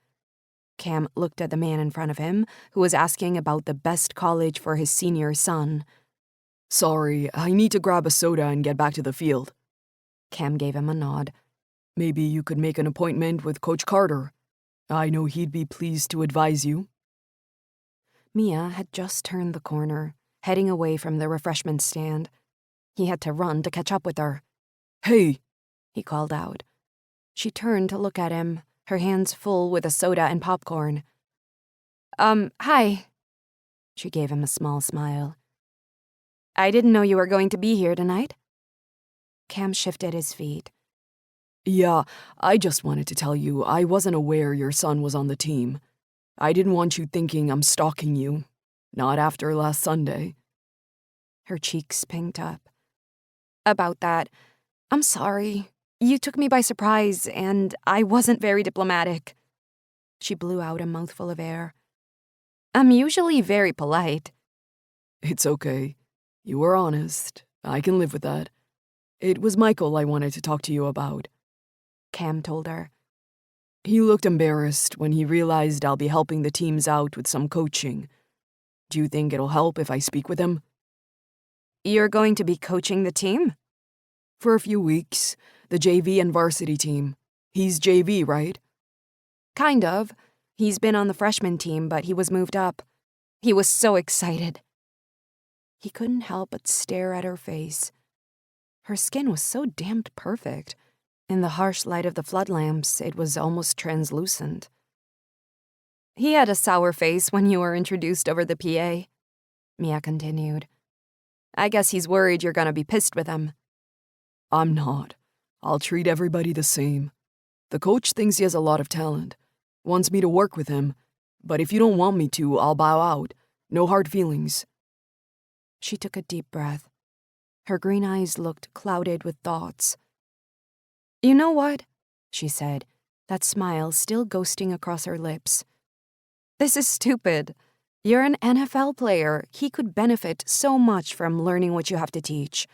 Cam looked at the man in front of him, who was asking about the best college for his senior son. Sorry, I need to grab a soda and get back to the field. Cam gave him a nod. Maybe you could make an appointment with Coach Carter. I know he'd be pleased to advise you. Mia had just turned the corner, heading away from the refreshment stand. He had to run to catch up with her. "Hey!" he called out. She turned to look at him, her hands full with a soda and popcorn. Hi." She gave him a small smile. "I didn't know you were going to be here tonight." Cam shifted his feet. Yeah, I just wanted to tell you I wasn't aware your son was on the team. I didn't want you thinking I'm stalking you. Not after last Sunday. Her cheeks pinked up. "About that, I'm sorry. You took me by surprise, and I wasn't very diplomatic." She blew out a mouthful of air. "I'm usually very polite." It's okay. You were honest. I can live with that. It was Michael I wanted to talk to you about. Cam told her. He looked embarrassed when he realized I'll be helping the teams out with some coaching. Do you think it'll help if I speak with him? "You're going to be coaching the team?" For a few weeks. The JV and varsity team. He's JV, right? "Kind of. He's been on the freshman team, but he was moved up. He was so excited." He couldn't help but stare at her face. Her skin was so damned perfect. In the harsh light of the flood lamps, it was almost translucent. "He had a sour face when you were introduced over the PA," Mia continued. "I guess he's worried you're gonna be pissed with him." I'm not. I'll treat everybody the same. The coach thinks he has a lot of talent, wants me to work with him, but if you don't want me to, I'll bow out. No hard feelings. She took a deep breath. Her green eyes looked clouded with thoughts. "You know what?" she said, that smile still ghosting across her lips. "This is stupid. You're an NFL player. He could benefit so much from learning what you have to teach.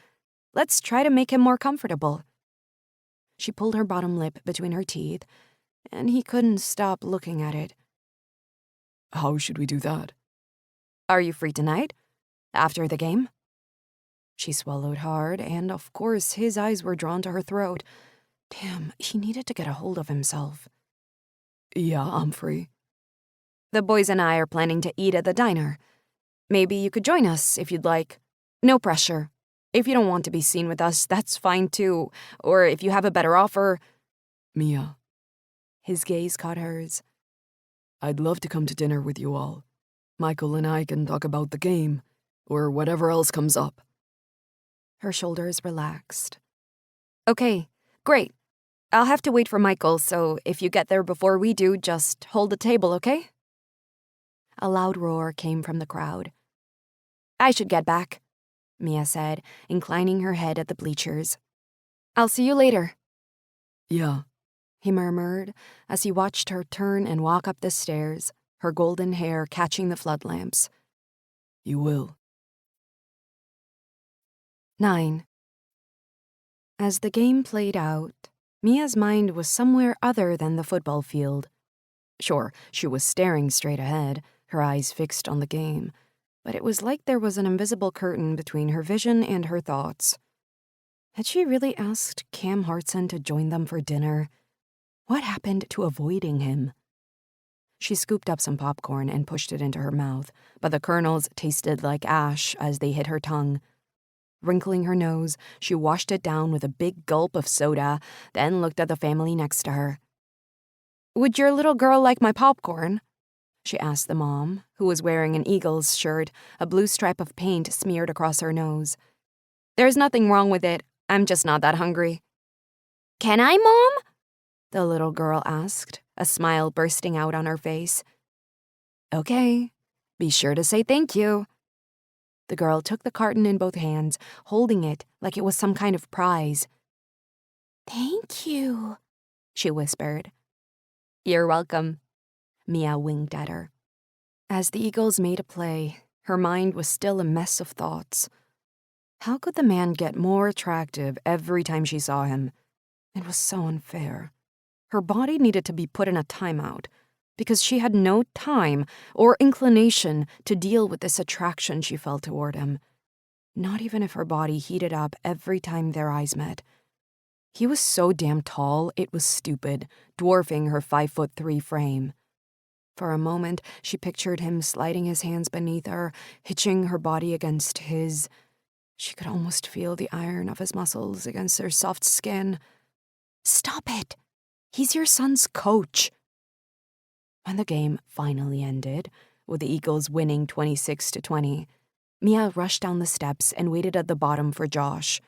Let's try to make him more comfortable." She pulled her bottom lip between her teeth, and he couldn't stop looking at it. How should we do that? "Are you free tonight? After the game?" She swallowed hard, and of course his eyes were drawn to her throat. Damn, he needed to get a hold of himself. Yeah, I'm free. "The boys and I are planning to eat at the diner. Maybe you could join us if you'd like. No pressure." If you don't want to be seen with us, that's fine too. Or if you have a better offer. Mia, His gaze caught hers. I'd love to come to dinner with you all. Michael and I can talk about the game, or whatever else comes up. Her shoulders relaxed. Okay, great. I'll have to wait for Michael, so if you get there before we do, just hold the table, okay? A loud roar came from the crowd. I should get back, Mia said, inclining her head at the bleachers. I'll see you later, Yeah, he murmured as he watched her turn and walk up the stairs, her golden hair catching the floodlamps. you will. 9. As the game played out, Mia's mind was somewhere other than the football field. Sure, she was staring straight ahead, her eyes fixed on the game, but it was like there was an invisible curtain between her vision and her thoughts. Had she really asked Cam Hartson to join them for dinner? What happened to avoiding him? She scooped up some popcorn and pushed it into her mouth, but the kernels tasted like ash as they hit her tongue. Wrinkling her nose, she washed it down with a big gulp of soda, then looked at the family next to her. Would your little girl like my popcorn? She asked the mom, who was wearing an Eagles shirt, a blue stripe of paint smeared across her nose. There's nothing wrong with it. I'm just not that hungry. Can I, Mom? The little girl asked, a smile bursting out on her face. Okay, be sure to say thank you. The girl took the carton in both hands, holding it like it was some kind of prize. Thank you, she whispered. You're welcome. Mia winked at her. As the Eagles made a play, her mind was still a mess of thoughts. How could the man get more attractive every time she saw him? It was so unfair. Her body needed to be put in a timeout because she had no time or inclination to deal with this attraction she felt toward him. Not even if her body heated up every time their eyes met. He was so damn tall, it was stupid, dwarfing her 5'3" frame. For a moment, she pictured him sliding his hands beneath her, hitching her body against his. She could almost feel the iron of his muscles against her soft skin. Stop it! He's your son's coach. When the game finally ended, with the Eagles winning 26-20, Mia rushed down the steps and waited at the bottom for Josh.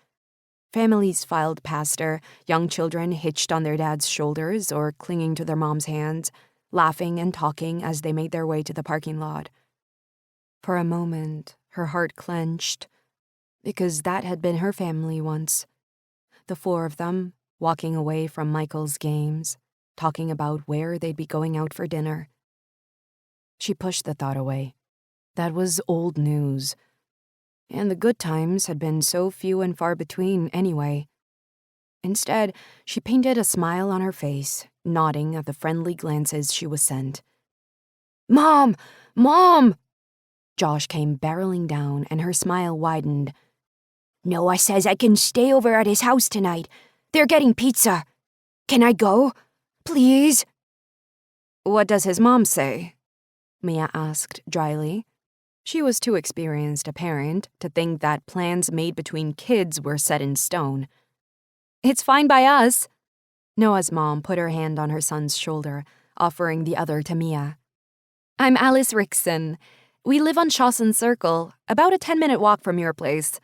Families filed past her, young children hitched on their dad's shoulders or clinging to their mom's hands, laughing and talking as they made their way to the parking lot. For a moment, her heart clenched, because that had been her family once. The four of them, walking away from Michael's games, talking about where they'd be going out for dinner. She pushed the thought away. That was old news. And the good times had been so few and far between anyway. Instead, she painted a smile on her face, nodding at the friendly glances she was sent. Mom! Mom! Josh came barreling down, and her smile widened. Noah says I can stay over at his house tonight. They're getting pizza. Can I go? Please? What does his mom say? Mia asked dryly. She was too experienced a parent to think that plans made between kids were set in stone. It's fine by us. Noah's mom put her hand on her son's shoulder, offering the other to Mia. I'm Alice Rickson. We live on Shawson Circle, about a 10-minute walk from your place.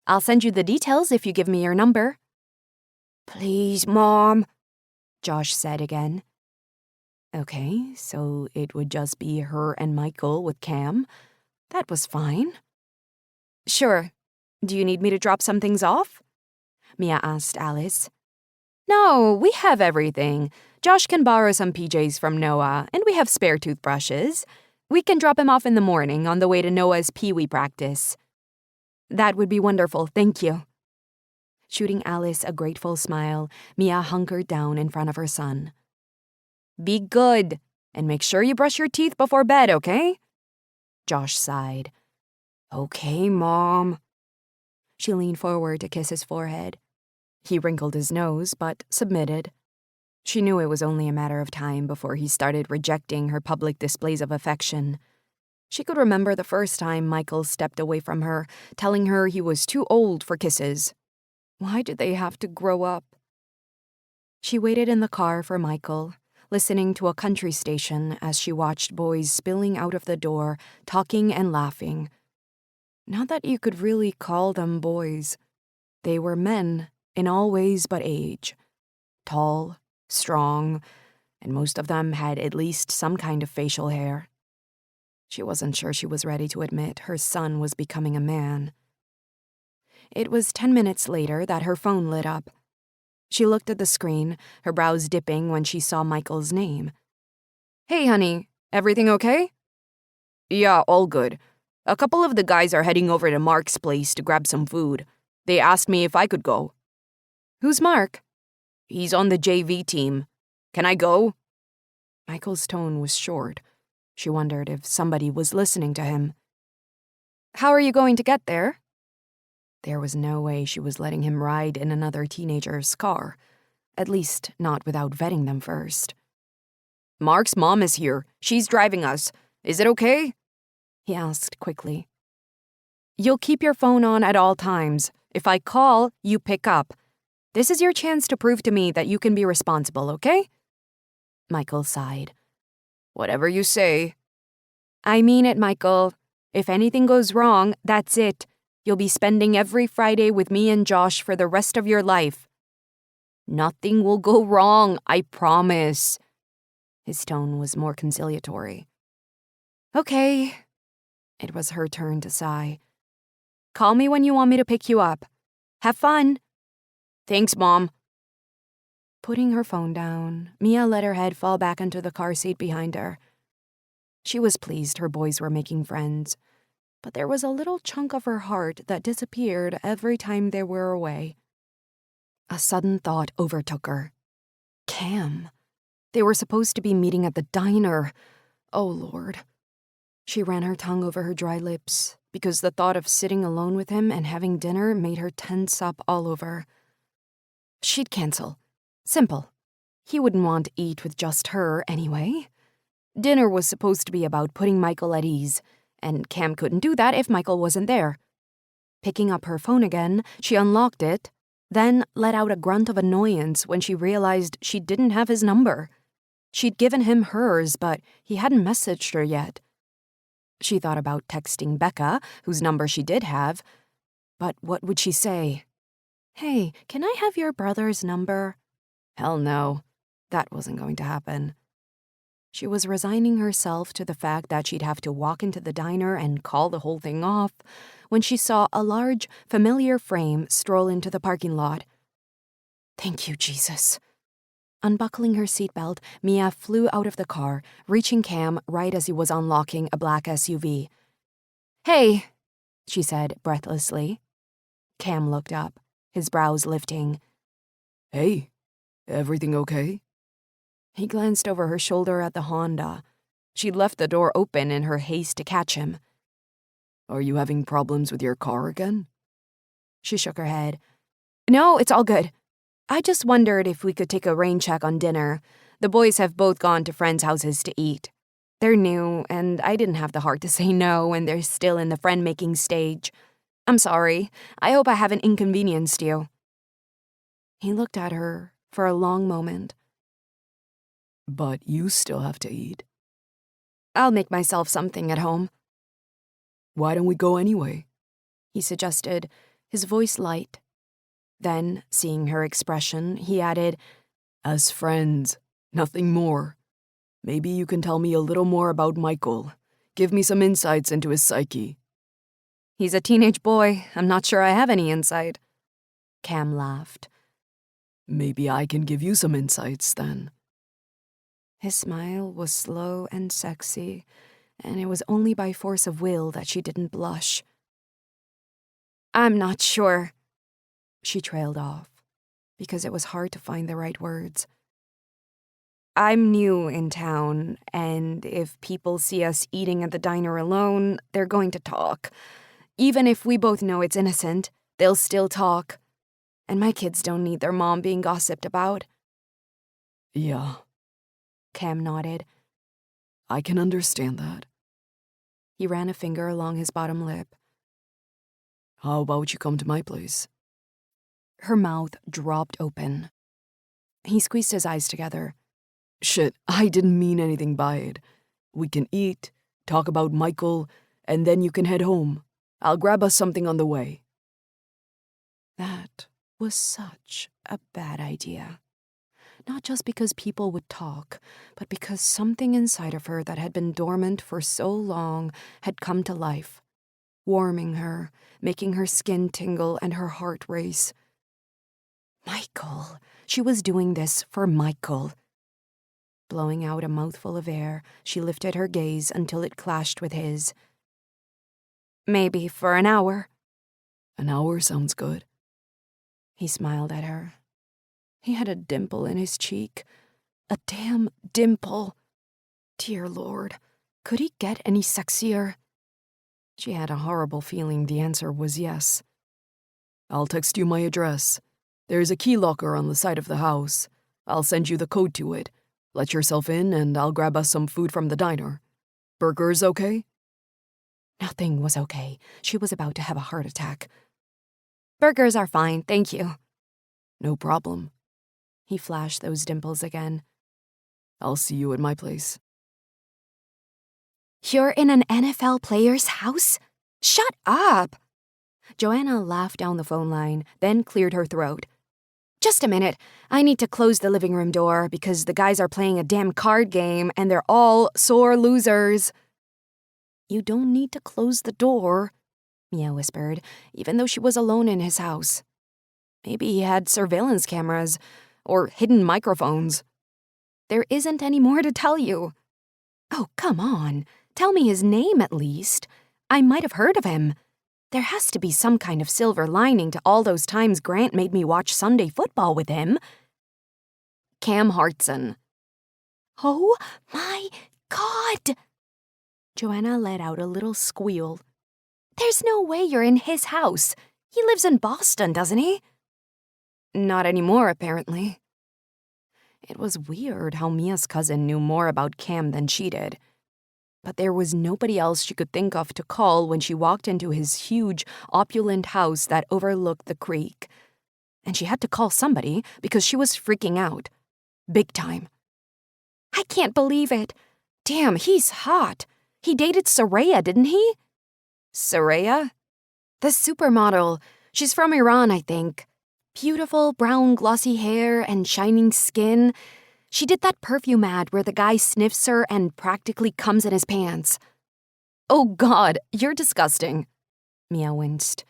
I'll send you the details if you give me your number. Please, Mom, Josh said again. Okay, so it would just be her and Michael with Cam. That was fine. Sure. Do you need me to drop some things off? Mia asked Alice. No, we have everything. Josh can borrow some PJs from Noah, and we have spare toothbrushes. We can drop him off in the morning on the way to Noah's Pee-wee practice. That would be wonderful, thank you. Shooting Alice a grateful smile, Mia hunkered down in front of her son. Be good, and make sure you brush your teeth before bed, okay? Josh sighed. Okay, Mom. She leaned forward to kiss his forehead. He wrinkled his nose, but submitted. She knew it was only a matter of time before he started rejecting her public displays of affection. She could remember the first time Michael stepped away from her, telling her he was too old for kisses. Why did they have to grow up? She waited in the car for Michael, listening to a country station as she watched boys spilling out of the door, talking and laughing. Not that you could really call them boys. They were men in all ways but age. Tall, strong, and most of them had at least some kind of facial hair. She wasn't sure she was ready to admit her son was becoming a man. It was 10 minutes later that her phone lit up. She looked at the screen, her brows dipping when she saw Michael's name. "Hey, honey, everything okay?" "Yeah, all good. A couple of the guys are heading over to Mark's place to grab some food. They asked me if I could go." "Who's Mark?" "He's on the JV team. Can I go?" Michael's tone was short. She wondered if somebody was listening to him. "How are you going to get there?" There was no way she was letting him ride in another teenager's car, at least not without vetting them first. "Mark's mom is here. She's driving us. Is it okay?" he asked quickly. "You'll keep your phone on at all times. If I call, you pick up. This is your chance to prove to me that you can be responsible, okay?" Michael sighed. "Whatever you say." "I mean it, Michael. If anything goes wrong, that's it. You'll be spending every Friday with me and Josh for the rest of your life." "Nothing will go wrong, I promise." His tone was more conciliatory. "Okay." It was her turn to sigh. "Call me when you want me to pick you up. Have fun." "Thanks, Mom." Putting her phone down, Mia let her head fall back into the car seat behind her. She was pleased her boys were making friends, but there was a little chunk of her heart that disappeared every time they were away. A sudden thought overtook her. Cam. They were supposed to be meeting at the diner. Oh, Lord. She ran her tongue over her dry lips because the thought of sitting alone with him and having dinner made her tense up all over. She'd cancel. Simple. He wouldn't want to eat with just her anyway. Dinner was supposed to be about putting Michael at ease, and Cam couldn't do that if Michael wasn't there. Picking up her phone again, she unlocked it, then let out a grunt of annoyance when she realized she didn't have his number. She'd given him hers, but he hadn't messaged her yet. She thought about texting Becca, whose number she did have, but what would she say? "Hey, can I have your brother's number?" Hell no. That wasn't going to happen. She was resigning herself to the fact that she'd have to walk into the diner and call the whole thing off when she saw a large, familiar frame stroll into the parking lot. Thank you, Jesus. Unbuckling her seatbelt, Mia flew out of the car, reaching Cam right as he was unlocking a black SUV. "Hey," she said breathlessly. Cam looked up, his brows lifting. Hey, everything okay? He glanced over her shoulder at the Honda. She'd left the door open in her haste to catch him. Are you having problems with your car again? She shook her head. "No, it's all good. I just wondered if we could take a rain check on dinner. The boys have both gone to friends' houses to eat. They're new, and I didn't have the heart to say no when they're still in the friend-making stage. I'm sorry. I hope I haven't inconvenienced you." He looked at her for a long moment. But you still have to eat. "I'll make myself something at home." Why don't we go anyway? He suggested, his voice light. Then, seeing her expression, he added, As friends, nothing more. Maybe you can tell me a little more about Michael. Give me some insights into his psyche. "He's a teenage boy. I'm not sure I have any insight." Cam laughed. Maybe I can give you some insights then. His smile was slow and sexy, and it was only by force of will that she didn't blush. "I'm not sure." She trailed off, because it was hard to find the right words. "I'm new in town, and if people see us eating at the diner alone, they're going to talk. Even if we both know it's innocent, they'll still talk. And my kids don't need their mom being gossiped about." Yeah, Cam nodded. I can understand that. He ran a finger along his bottom lip. How about you come to my place? Her mouth dropped open. He squeezed his eyes together. Shit, I didn't mean anything by it. We can eat, talk about Michael, and then you can head home. I'll grab us something on the way. That was such a bad idea. Not just because people would talk, but because something inside of her that had been dormant for so long had come to life, warming her, making her skin tingle and her heart race. Michael. She was doing this for Michael. Blowing out a mouthful of air, she lifted her gaze until it clashed with his. Maybe for an hour. An hour sounds good. He smiled at her. He had a dimple in his cheek. A damn dimple. Dear Lord, could he get any sexier? She had a horrible feeling the answer was yes. I'll text you my address. There's a key locker on the side of the house. I'll send you the code to it. Let yourself in and I'll grab us some food from the diner. Burgers okay? Nothing was okay. She was about to have a heart attack. Burgers are fine, thank you. No problem. He flashed those dimples again. I'll see you at my place. You're in an NFL player's house? Shut up! Joanna laughed down the phone line, then cleared her throat. Just a minute. I need to close the living room door because the guys are playing a damn card game and they're all sore losers. You don't need to close the door, Mia whispered, even though she was alone in his house. Maybe he had surveillance cameras or hidden microphones. There isn't any more to tell you. Oh, come on. Tell me his name at least. I might have heard of him. There has to be some kind of silver lining to all those times Grant made me watch Sunday football with him. Cam Hartson. Oh my God! Joanna let out a little squeal. There's no way you're in his house. He lives in Boston, doesn't he? Not anymore, apparently. It was weird how Mia's cousin knew more about Cam than she did. But there was nobody else she could think of to call when she walked into his huge, opulent house that overlooked the creek. And she had to call somebody because she was freaking out. Big time. I can't believe it. Damn, he's hot. He dated Soraya, didn't he? Soraya? The supermodel. She's from Iran, I think. Beautiful brown glossy hair and shining skin. She did that perfume ad where the guy sniffs her and practically comes in his pants. Oh God, you're disgusting. Mia winced.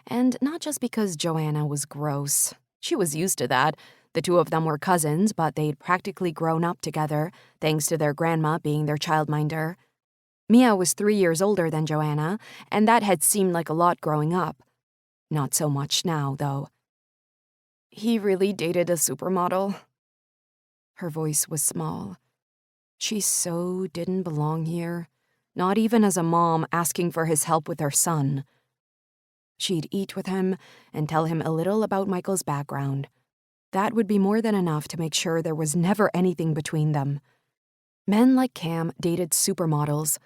And not just because Joanna was gross. She was used to that. The two of them were cousins, but they'd practically grown up together, thanks to their grandma being their childminder. Mia was 3 years older than Joanna, and that had seemed like a lot growing up. Not so much now, though. He really dated a supermodel? Her voice was small. She so didn't belong here, not even as a mom asking for his help with her son. She'd eat with him and tell him a little about Michael's background. That would be more than enough to make sure there was never anything between them. Men like Cam dated supermodels.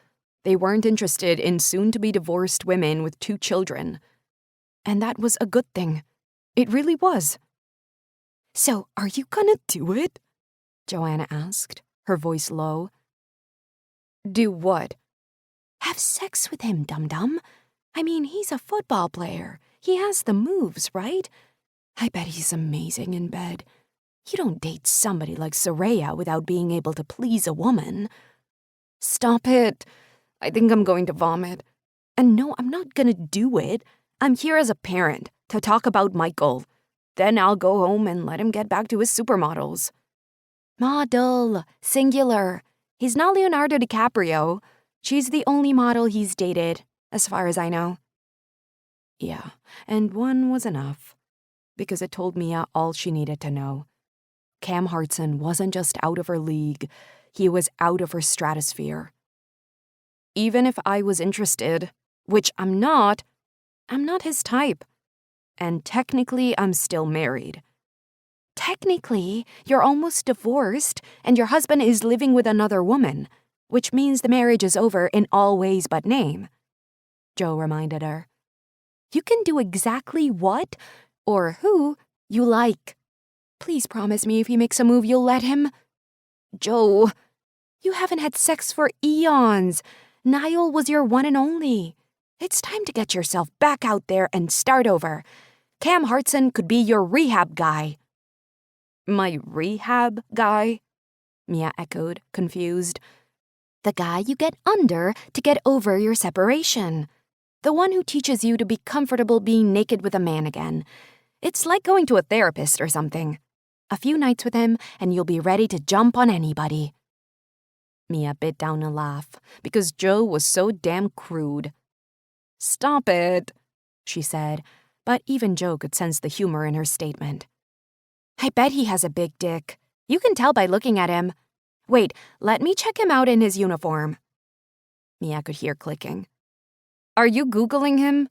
They weren't interested in soon-to-be-divorced women with 2 children. And that was a good thing. It really was. So, are you gonna do it? Joanna asked, her voice low. Do what? Have sex with him, dum-dum. I mean, he's a football player. He has the moves, right? I bet he's amazing in bed. You don't date somebody like Soraya without being able to please a woman. Stop it. I think I'm going to vomit. And no, I'm not gonna do it. I'm here as a parent to talk about Michael. Then I'll go home and let him get back to his supermodels. Model, singular. He's not Leonardo DiCaprio. She's the only model he's dated, as far as I know. Yeah, and one was enough, because it told Mia all she needed to know. Cam Hartson wasn't just out of her league, he was out of her stratosphere. Even if I was interested, which I'm not his type. And technically, I'm still married. Technically, you're almost divorced, and your husband is living with another woman. which means the marriage is over in all ways but name, Joe reminded her. You can do exactly what, or who, you like. Please promise me if he makes a move, you'll let him. Joe, you haven't had sex for eons. Niall was your one and only. It's time to get yourself back out there and start over. Cam Hartson could be your rehab guy. My rehab guy? Mia echoed, confused. The guy you get under to get over your separation. The one who teaches you to be comfortable being naked with a man again. It's like going to a therapist or something. A few nights with him, and you'll be ready to jump on anybody. Mia bit down a laugh, because Joe was so damn crude. Stop it, she said, but even Joe could sense the humor in her statement. I bet he has a big dick. You can tell by looking at him. Wait, let me check him out in his uniform. Mia could hear clicking. Are you Googling him?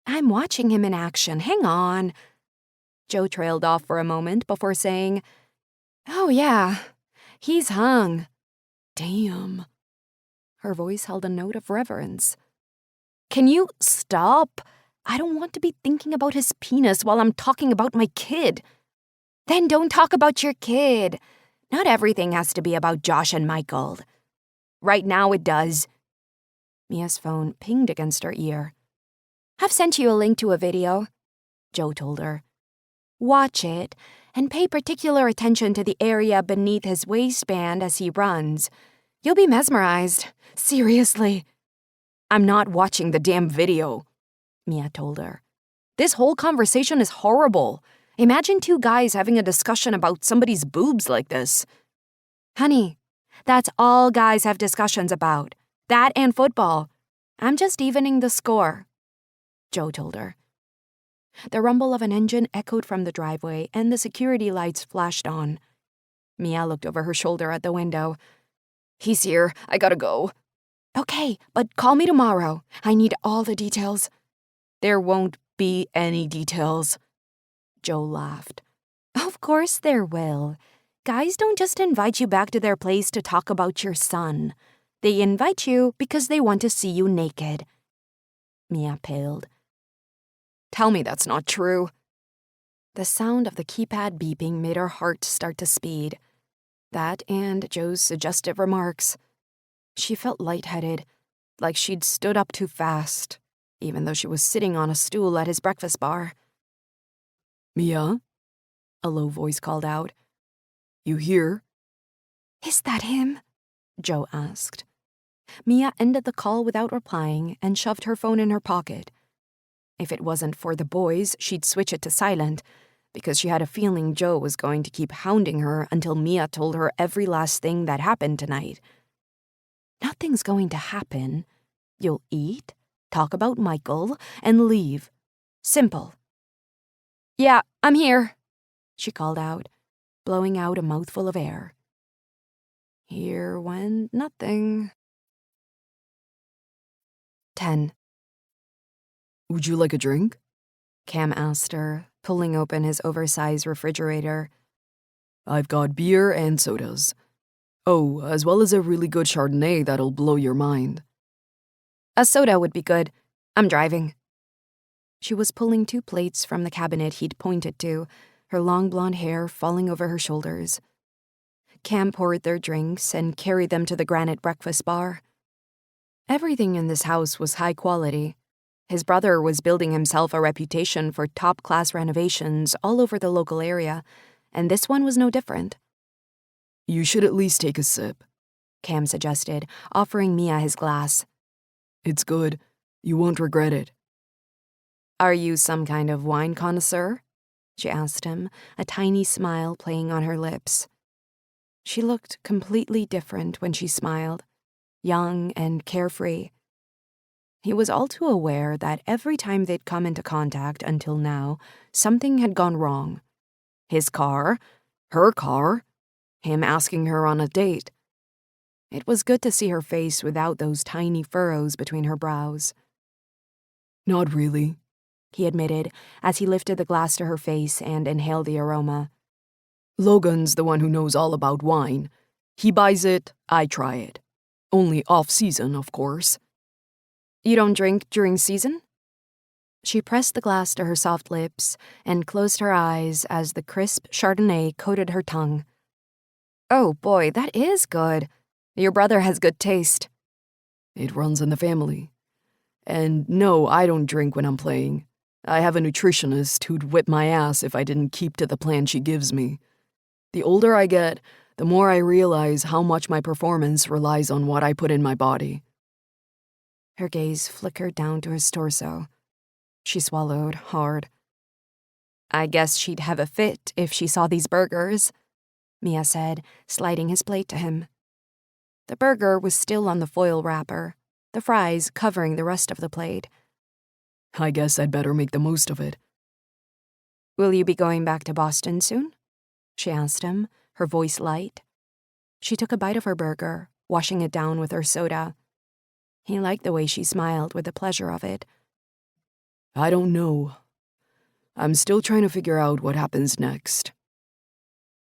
I'm watching him in action. Hang on. Joe trailed off for a moment before saying, Oh, yeah, he's hung. Damn. Her voice held a note of reverence. Can you stop? I don't want to be thinking about his penis while I'm talking about my kid. Then don't talk about your kid. Not everything has to be about Josh and Michael. Right now it does. Mia's phone pinged against her ear. I've sent you a link to a video, Joe told her. Watch it, and pay particular attention to the area beneath his waistband as he runs. You'll be mesmerized. Seriously. I'm not watching the damn video, Mia told her. This whole conversation is horrible. Imagine two guys having a discussion about somebody's boobs like this. Honey, that's all guys have discussions about. That and football. I'm just evening the score, Joe told her. The rumble of an engine echoed from the driveway, and the security lights flashed on. Mia looked over her shoulder at the window. He's here. I gotta go. Okay, but call me tomorrow. I need all the details. There won't be any details. Joe laughed. Of course there will. Guys don't just invite you back to their place to talk about your son. They invite you because they want to see you naked. Mia paled. Tell me that's not true. The sound of the keypad beeping made her heart start to speed. That and Joe's suggestive remarks. She felt lightheaded, like she'd stood up too fast, even though she was sitting on a stool at his breakfast bar. Mia? A low voice called out. You here? Is that him? Joe asked. Mia ended the call without replying and shoved her phone in her pocket. If it wasn't for the boys, she'd switch it to silent, because she had a feeling Joe was going to keep hounding her until Mia told her every last thing that happened tonight. Nothing's going to happen. You'll eat, talk about Michael, and leave. Simple. Yeah, I'm here, she called out, blowing out a mouthful of air. Here went nothing. 10. Would you like a drink? Cam asked her, pulling open his oversized refrigerator. I've got beer and sodas. Oh, as well as a really good Chardonnay that'll blow your mind. A soda would be good. I'm driving. She was pulling 2 plates from the cabinet he'd pointed to, her long blonde hair falling over her shoulders. Cam poured their drinks and carried them to the granite breakfast bar. Everything in this house was high quality. His brother was building himself a reputation for top-class renovations all over the local area, and this one was no different. You should at least take a sip, Cam suggested, offering Mia his glass. It's good. You won't regret it. Are you some kind of wine connoisseur? She asked him, a tiny smile playing on her lips. She looked completely different when she smiled, young and carefree. He was all too aware that every time they'd come into contact until now, something had gone wrong. His car, her car, him asking her on a date. It was good to see her face without those tiny furrows between her brows. Not really, he admitted as he lifted the glass to her face and inhaled the aroma. Logan's the one who knows all about wine. He buys it, I try it. Only off-season, of course. You don't drink during season? She pressed the glass to her soft lips and closed her eyes as the crisp Chardonnay coated her tongue. Oh boy, that is good. Your brother has good taste. It runs in the family. And no, I don't drink when I'm playing. I have a nutritionist who'd whip my ass if I didn't keep to the plan she gives me. The older I get, the more I realize how much my performance relies on what I put in my body. Her gaze flickered down to his torso. She swallowed hard. I guess she'd have a fit if she saw these burgers, Mia said, sliding his plate to him. The burger was still on the foil wrapper, the fries covering the rest of the plate. I guess I'd better make the most of it. Will you be going back to Boston soon? She asked him, her voice light. She took a bite of her burger, washing it down with her soda. He liked the way she smiled with the pleasure of it. I don't know. I'm still trying to figure out what happens next.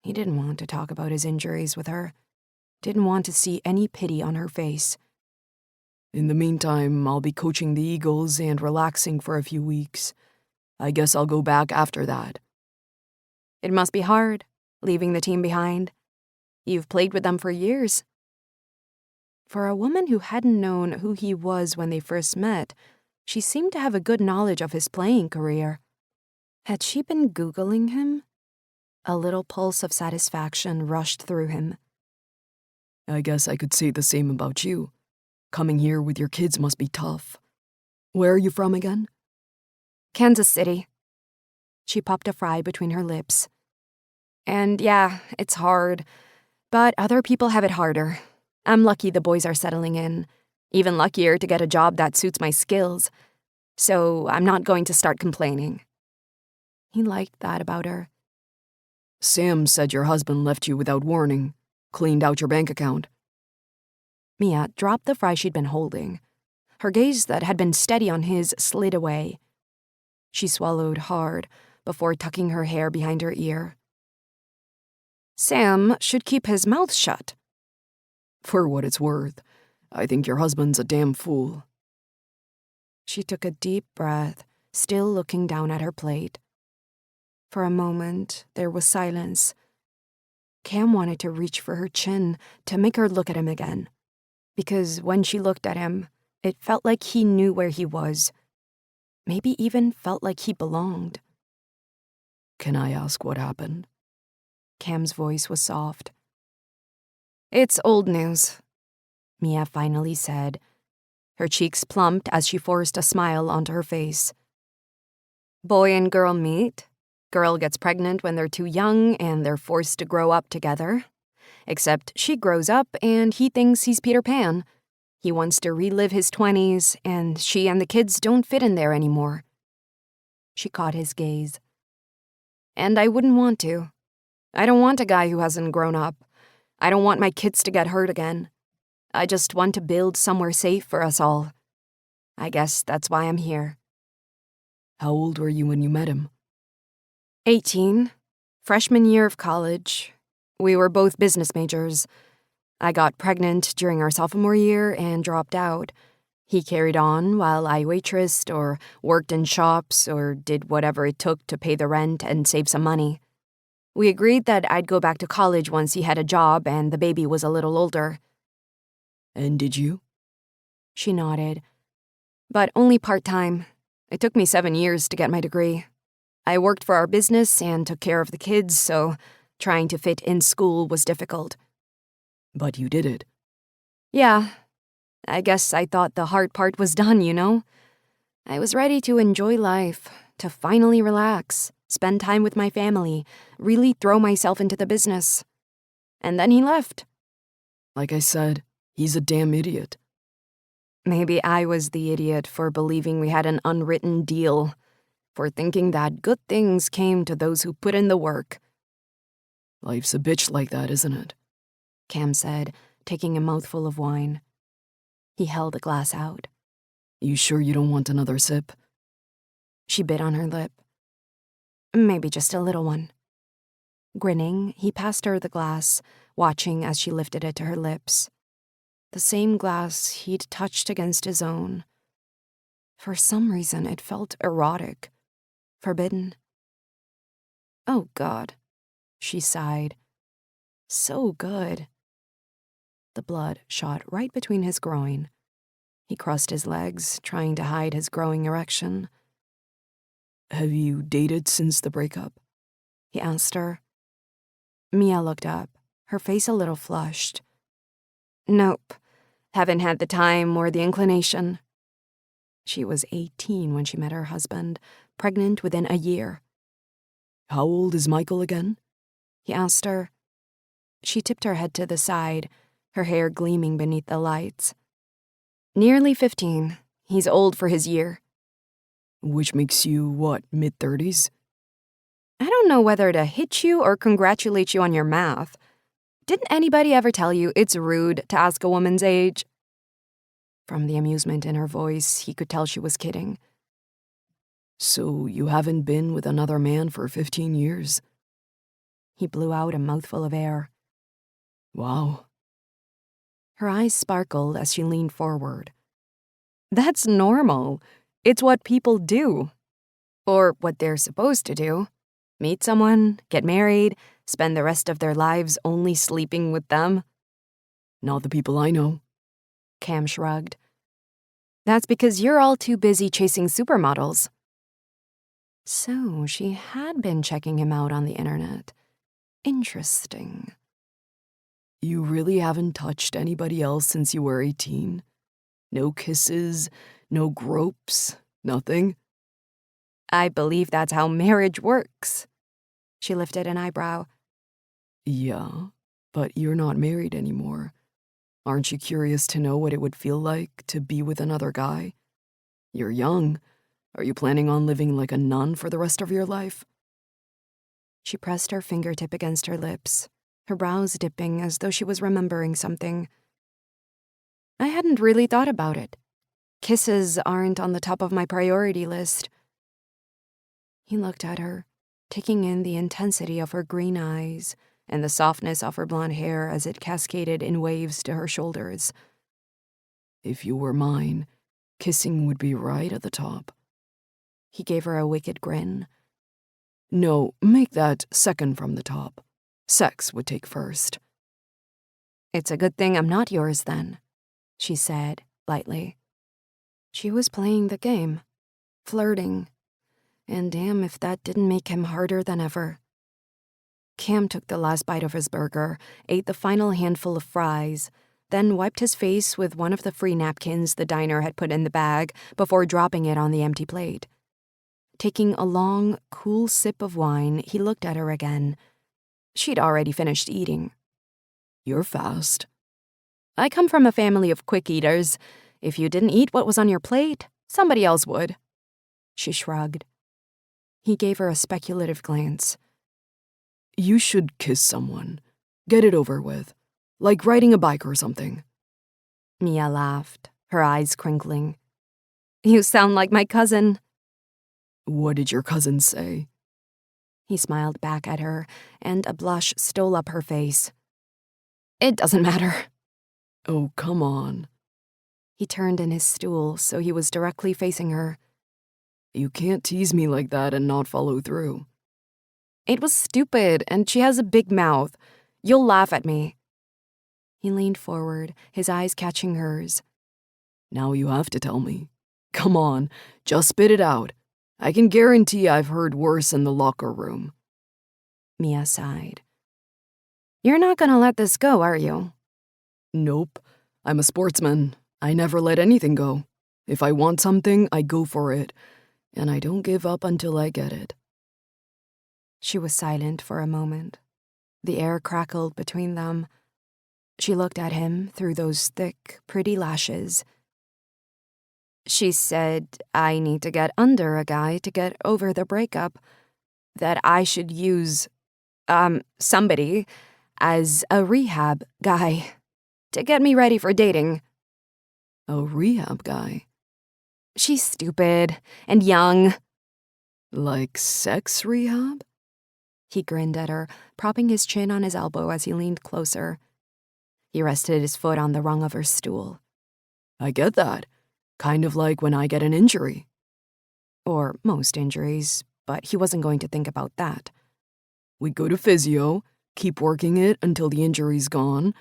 He didn't want to talk about his injuries with her. Didn't want to see any pity on her face. In the meantime, I'll be coaching the Eagles and relaxing for a few weeks. I guess I'll go back after that. It must be hard, leaving the team behind. You've played with them for years. For a woman who hadn't known who he was when they first met, she seemed to have a good knowledge of his playing career. Had she been Googling him? A little pulse of satisfaction rushed through him. I guess I could say the same about you. Coming here with your kids must be tough. Where are you from again? Kansas City. She popped a fry between her lips. And yeah, it's hard. But other people have it harder. I'm lucky the boys are settling in. Even luckier to get a job that suits my skills. So I'm not going to start complaining. He liked that about her. Sam said your husband left you without warning, cleaned out your bank account. Mia dropped the fry she'd been holding. Her gaze that had been steady on his slid away. She swallowed hard before tucking her hair behind her ear. Sam should keep his mouth shut. For what it's worth, I think your husband's a damn fool. She took a deep breath, still looking down at her plate. For a moment, there was silence. Cam wanted to reach for her chin to make her look at him again. Because when she looked at him, it felt like he knew where he was. Maybe even felt like he belonged. Can I ask what happened? Cam's voice was soft. It's old news, Mia finally said. Her cheeks plumped as she forced a smile onto her face. Boy and girl meet. Girl gets pregnant when they're too young and they're forced to grow up together. Except she grows up and he thinks he's Peter Pan. He wants to relive his 20s and she and the kids don't fit in there anymore. She caught his gaze. And I wouldn't want to. I don't want a guy who hasn't grown up. I don't want my kids to get hurt again. I just want to build somewhere safe for us all. I guess that's why I'm here. How old were you when you met him? 18. Freshman year of college. We were both business majors. I got pregnant during our sophomore year and dropped out. He carried on while I waitressed or worked in shops or did whatever it took to pay the rent and save some money. We agreed that I'd go back to college once he had a job and the baby was a little older. And did you? She nodded. But only part-time. It took me 7 years to get my degree. I worked for our business and took care of the kids, so trying to fit in school was difficult. But you did it. Yeah. I guess I thought the hard part was done, you know? I was ready to enjoy life, to finally relax, spend time with my family, really throw myself into the business. And then he left. Like I said, he's a damn idiot. Maybe I was the idiot for believing we had an unwritten deal, for thinking that good things came to those who put in the work. Life's a bitch like that, isn't it? Cam said, taking a mouthful of wine. He held a glass out. You sure you don't want another sip? She bit on her lip. Maybe just a little one. Grinning, he passed her the glass, watching as she lifted it to her lips. the same glass he'd touched against his own. For some reason, it felt erotic, forbidden. Oh, God, she sighed. So good. The blood shot right between his groin. He crossed his legs, trying to hide his growing erection. Have you dated since the breakup? He asked her. Mia looked up, her face a little flushed. Nope, haven't had the time or the inclination. She was 18 when she met her husband, pregnant within a year. How old is Michael again? He asked her. She tipped her head to the side, her hair gleaming beneath the lights. Nearly 15. He's old for his year. Which makes you, what, mid-30s? I don't know whether to hit you or congratulate you on your math. Didn't anybody ever tell you it's rude to ask a woman's age? From the amusement in her voice, he could tell she was kidding. So you haven't been with another man for 15 years? He blew out a mouthful of air. Wow. Her eyes sparkled as she leaned forward. That's normal. It's what people do. Or what they're supposed to do. Meet someone, get married, spend the rest of their lives only sleeping with them. Not the people I know. Cam shrugged. That's because you're all too busy chasing supermodels. So she had been checking him out on the internet. Interesting. You really haven't touched anybody else since you were 18? No kisses, no gropes, nothing? I believe that's how marriage works. She lifted an eyebrow. Yeah, but you're not married anymore. Aren't you curious to know what it would feel like to be with another guy? You're young. Are you planning on living like a nun for the rest of your life? She pressed her fingertip against her lips, her brows dipping as though she was remembering something. I hadn't really thought about it. Kisses aren't on the top of my priority list. He looked at her, taking in the intensity of her green eyes and the softness of her blonde hair as it cascaded in waves to her shoulders. If you were mine, kissing would be right at the top. He gave her a wicked grin. No, make that second from the top. Sex would take first. It's a good thing I'm not yours then, she said, lightly. She was playing the game, flirting, and damn if that didn't make him harder than ever. Cam took the last bite of his burger, ate the final handful of fries, then wiped his face with one of the free napkins the diner had put in the bag before dropping it on the empty plate. Taking a long, cool sip of wine, he looked at her again. She'd already finished eating. You're fast. I come from a family of quick eaters. If you didn't eat what was on your plate, somebody else would. She shrugged. He gave her a speculative glance. You should kiss someone. Get it over with. Like riding a bike or something. Mia laughed, her eyes crinkling. You sound like my cousin. What did your cousin say? He smiled back at her, and a blush stole up her face. It doesn't matter. Oh, come on. He turned in his stool so he was directly facing her. You can't tease me like that and not follow through. It was stupid, and she has a big mouth. You'll laugh at me. He leaned forward, his eyes catching hers. Now you have to tell me. Come on, just spit it out. I can guarantee I've heard worse in the locker room. Mia sighed. You're not gonna let this go, are you? Nope. I'm a sportsman. I never let anything go. If I want something, I go for it. And I don't give up until I get it. She was silent for a moment. The air crackled between them. She looked at him through those thick, pretty lashes. She said I need to get under a guy to get over the breakup. That I should use, somebody as a rehab guy to get me ready for dating. A rehab guy? She's stupid and young. Like sex rehab? He grinned at her, propping his chin on his elbow as he leaned closer. He rested his foot on the rung of her stool. I get that. Kind of like when I get an injury. Or most injuries, but he wasn't going to think about that. We go to physio, keep working it until the injury's gone,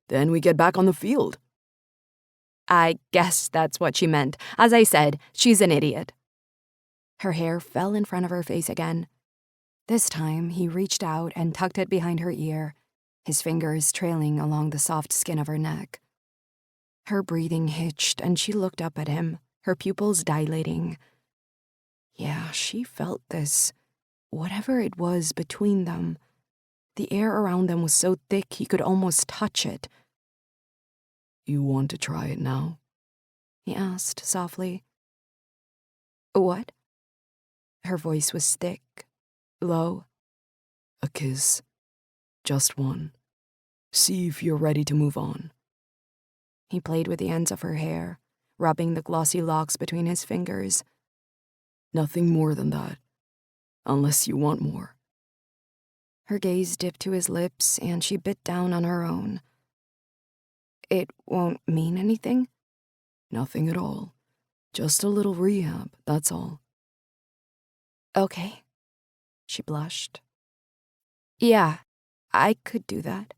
then we get back on the field. I guess that's what she meant. As I said, she's an idiot. Her hair fell in front of her face again. This time, he reached out and tucked it behind her ear, his fingers trailing along the soft skin of her neck. Her breathing hitched, and she looked up at him, her pupils dilating. Yeah, she felt this. Whatever it was between them. The air around them was so thick he could almost touch it. You want to try it now? He asked softly. What? Her voice was thick, low. A kiss. Just one. See if you're ready to move on. He played with the ends of her hair, rubbing the glossy locks between his fingers. Nothing more than that. Unless you want more. Her gaze dipped to his lips, and she bit down on her own. It won't mean anything? Nothing at all. Just a little rehab, that's all. Okay. She blushed. Yeah, I could do that.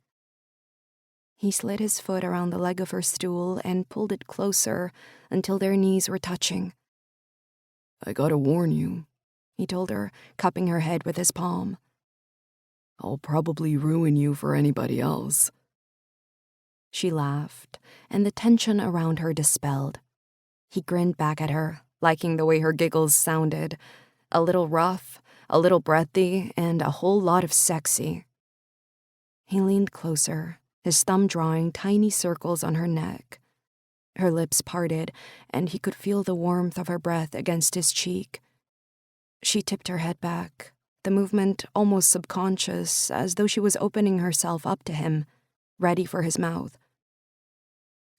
He slid his foot around the leg of her stool and pulled it closer until their knees were touching. I gotta warn you, he told her, cupping her head with his palm. I'll probably ruin you for anybody else. She laughed, and the tension around her dispelled. He grinned back at her, liking the way her giggles sounded. A little rough, a little breathy, and a whole lot of sexy. He leaned closer, his thumb drawing tiny circles on her neck. Her lips parted, and he could feel the warmth of her breath against his cheek. She tipped her head back, the movement almost subconscious, as though she was opening herself up to him, ready for his mouth.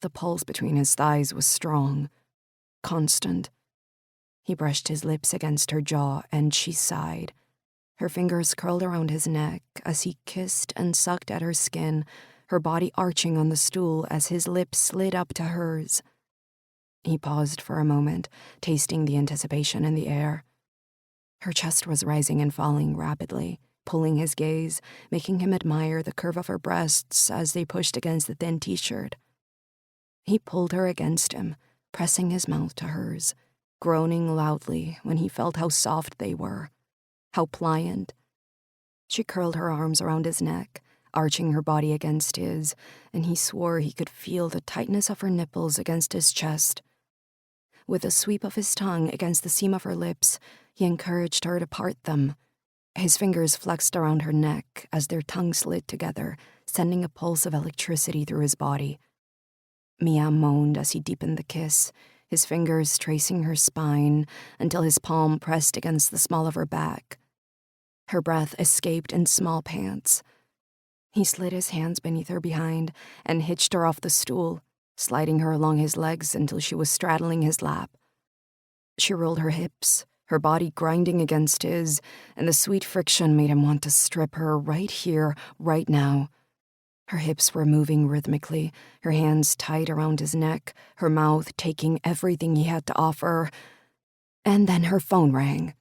The pulse between his thighs was strong, constant. He brushed his lips against her jaw, and she sighed. Her fingers curled around his neck as he kissed and sucked at her skin, her body arching on the stool as his lips slid up to hers. He paused for a moment, tasting the anticipation in the air. Her chest was rising and falling rapidly, pulling his gaze, making him admire the curve of her breasts as they pushed against the thin t-shirt. He pulled her against him, pressing his mouth to hers, groaning loudly when he felt how soft they were, how pliant. She curled her arms around his neck, arching her body against his, and he swore he could feel the tightness of her nipples against his chest. With a sweep of his tongue against the seam of her lips, he encouraged her to part them. His fingers flexed around her neck as their tongues slid together, sending a pulse of electricity through his body. Mia moaned as he deepened the kiss, his fingers tracing her spine until his palm pressed against the small of her back. Her breath escaped in small pants. He slid his hands beneath her behind and hitched her off the stool, sliding her along his legs until she was straddling his lap. She rolled her hips, her body grinding against his, and the sweet friction made him want to strip her right here, right now. Her hips were moving rhythmically, her hands tight around his neck, her mouth taking everything he had to offer. And then her phone rang.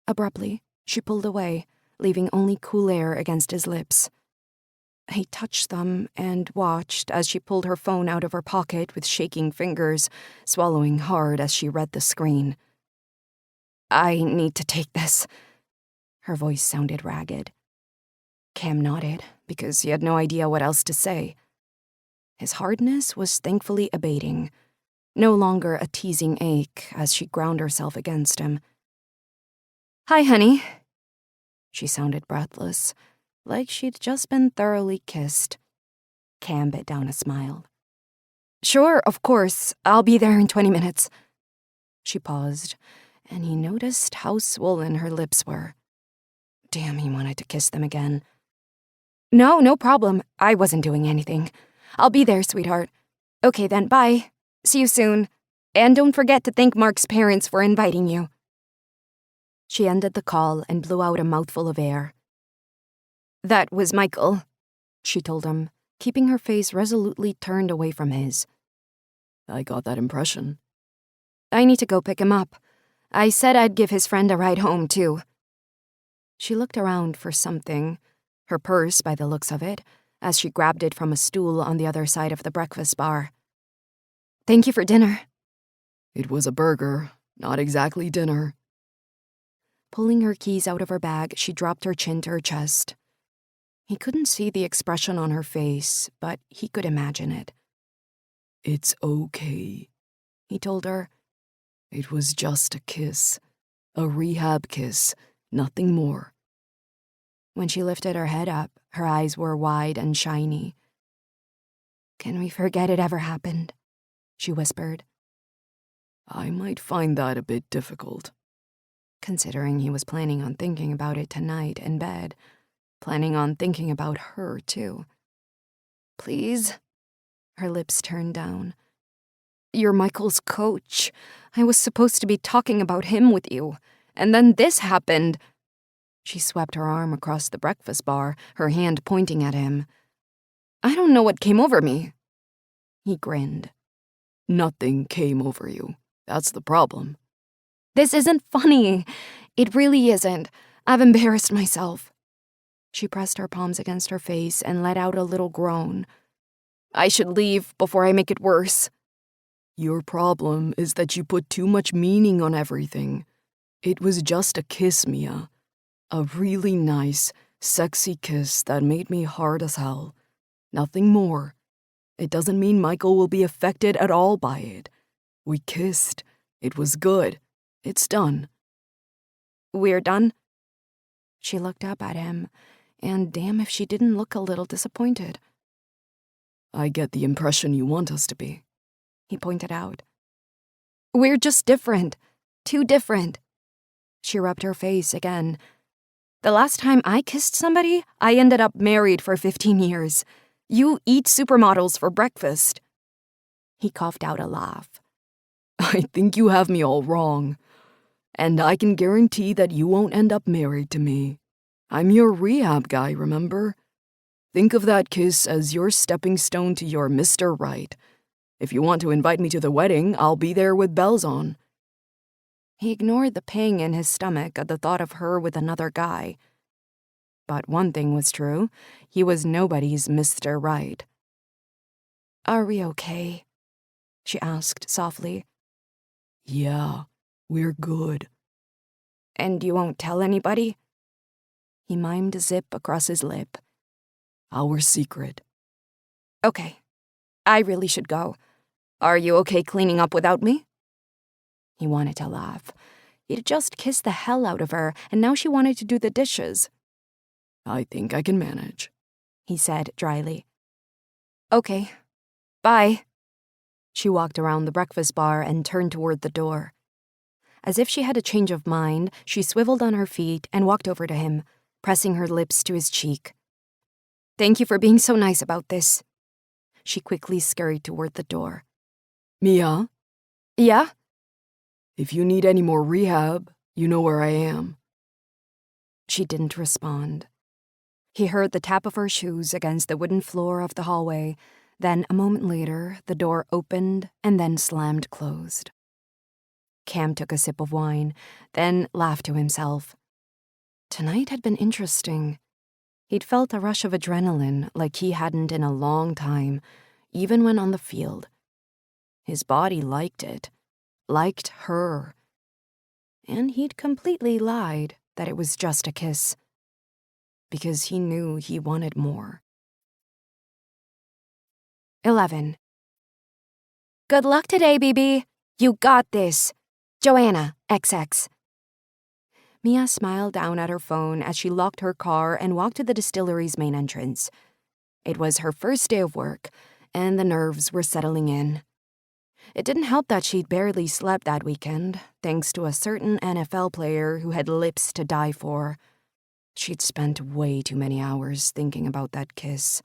Abruptly, she pulled away, leaving only cool air against his lips. He touched them and watched as she pulled her phone out of her pocket with shaking fingers, swallowing hard as she read the screen. I need to take this. Her voice sounded ragged. Cam nodded, because he had no idea what else to say. His hardness was thankfully abating, no longer a teasing ache as she ground herself against him. Hi, honey. She sounded breathless, like she'd just been thoroughly kissed. Cam bit down a smile. Sure, of course. I'll be there in 20 minutes. She paused, and he noticed how swollen her lips were. Damn, he wanted to kiss them again. No problem. I wasn't doing anything. I'll be there, sweetheart. Okay then, bye. See you soon. And don't forget to thank Mark's parents for inviting you. She ended the call and blew out a mouthful of air. That was Michael, she told him, keeping her face resolutely turned away from his. I got that impression. I need to go pick him up. I said I'd give his friend a ride home, too. She looked around for something, her purse by the looks of it, as she grabbed it from a stool on the other side of the breakfast bar. Thank you for dinner. It was a burger, not exactly dinner. Pulling her keys out of her bag, she dropped her chin to her chest. He couldn't see the expression on her face, but he could imagine it. It's okay, he told her. It was just a kiss. A rehab kiss, nothing more. When she lifted her head up, her eyes were wide and shiny. Can we forget it ever happened? She whispered. I might find that a bit difficult. Considering he was planning on thinking about it tonight in bed, planning on thinking about her, too. Please? Her lips turned down. You're Michael's coach. I was supposed to be talking about him with you. And then this happened. She swept her arm across the breakfast bar, her hand pointing at him. I don't know what came over me. He grinned. Nothing came over you. That's the problem. This isn't funny. It really isn't. I've embarrassed myself. She pressed her palms against her face and let out a little groan. I should leave before I make it worse. Your problem is that you put too much meaning on everything. It was just a kiss, Mia. A really nice, sexy kiss that made me hard as hell. Nothing more. It doesn't mean Michael will be affected at all by it. We kissed. It was good. It's done. We're done? She looked up at him, and damn if she didn't look a little disappointed. I get the impression you want us to be, he pointed out. We're just different. Too different. She rubbed her face again. The last time I kissed somebody, I ended up married for 15 years. You eat supermodels for breakfast. He coughed out a laugh. I think you have me all wrong. And I can guarantee that you won't end up married to me. I'm your rehab guy, remember? Think of that kiss as your stepping stone to your Mr. Right. If you want to invite me to the wedding, I'll be there with bells on. He ignored the pang in his stomach at the thought of her with another guy. But one thing was true. He was nobody's Mr. Right. Are we okay? She asked softly. Yeah, we're good. And you won't tell anybody? He mimed a zip across his lip. Our secret. Okay. I really should go. Are you okay cleaning up without me? He wanted to laugh. He'd just kissed the hell out of her, and now she wanted to do the dishes. I think I can manage, he said dryly. Okay. Bye. She walked around the breakfast bar and turned toward the door. As if she had a change of mind, she swiveled on her feet and walked over to him, pressing her lips to his cheek. Thank you for being so nice about this. She quickly scurried toward the door. Mia? Yeah? If you need any more rehab, you know where I am. She didn't respond. He heard the tap of her shoes against the wooden floor of the hallway. Then, a moment later, the door opened and then slammed closed. Cam took a sip of wine, then laughed to himself. Tonight had been interesting. He'd felt a rush of adrenaline like he hadn't in a long time, even when on the field. His body liked it, liked her. And he'd completely lied that it was just a kiss, because he knew he wanted more. 11. Good luck today, BB. You got this. Joanna, XX. Mia smiled down at her phone as she locked her car and walked to the distillery's main entrance. It was her first day of work, and the nerves were settling in. It didn't help that she'd barely slept that weekend, thanks to a certain NFL player who had lips to die for. She'd spent way too many hours thinking about that kiss,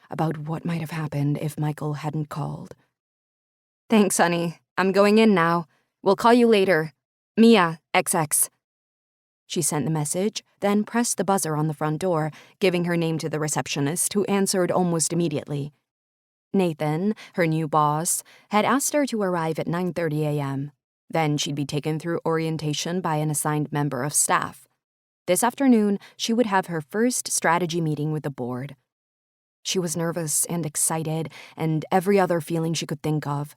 about what might have happened if Michael hadn't called. Thanks, honey. I'm going in now. We'll call you later. Mia, XX. She sent the message, then pressed the buzzer on the front door, giving her name to the receptionist, who answered almost immediately. Nathan, her new boss, had asked her to arrive at 9:30 a.m. Then she'd be taken through orientation by an assigned member of staff. This afternoon, she would have her first strategy meeting with the board. She was nervous and excited, and every other feeling she could think of.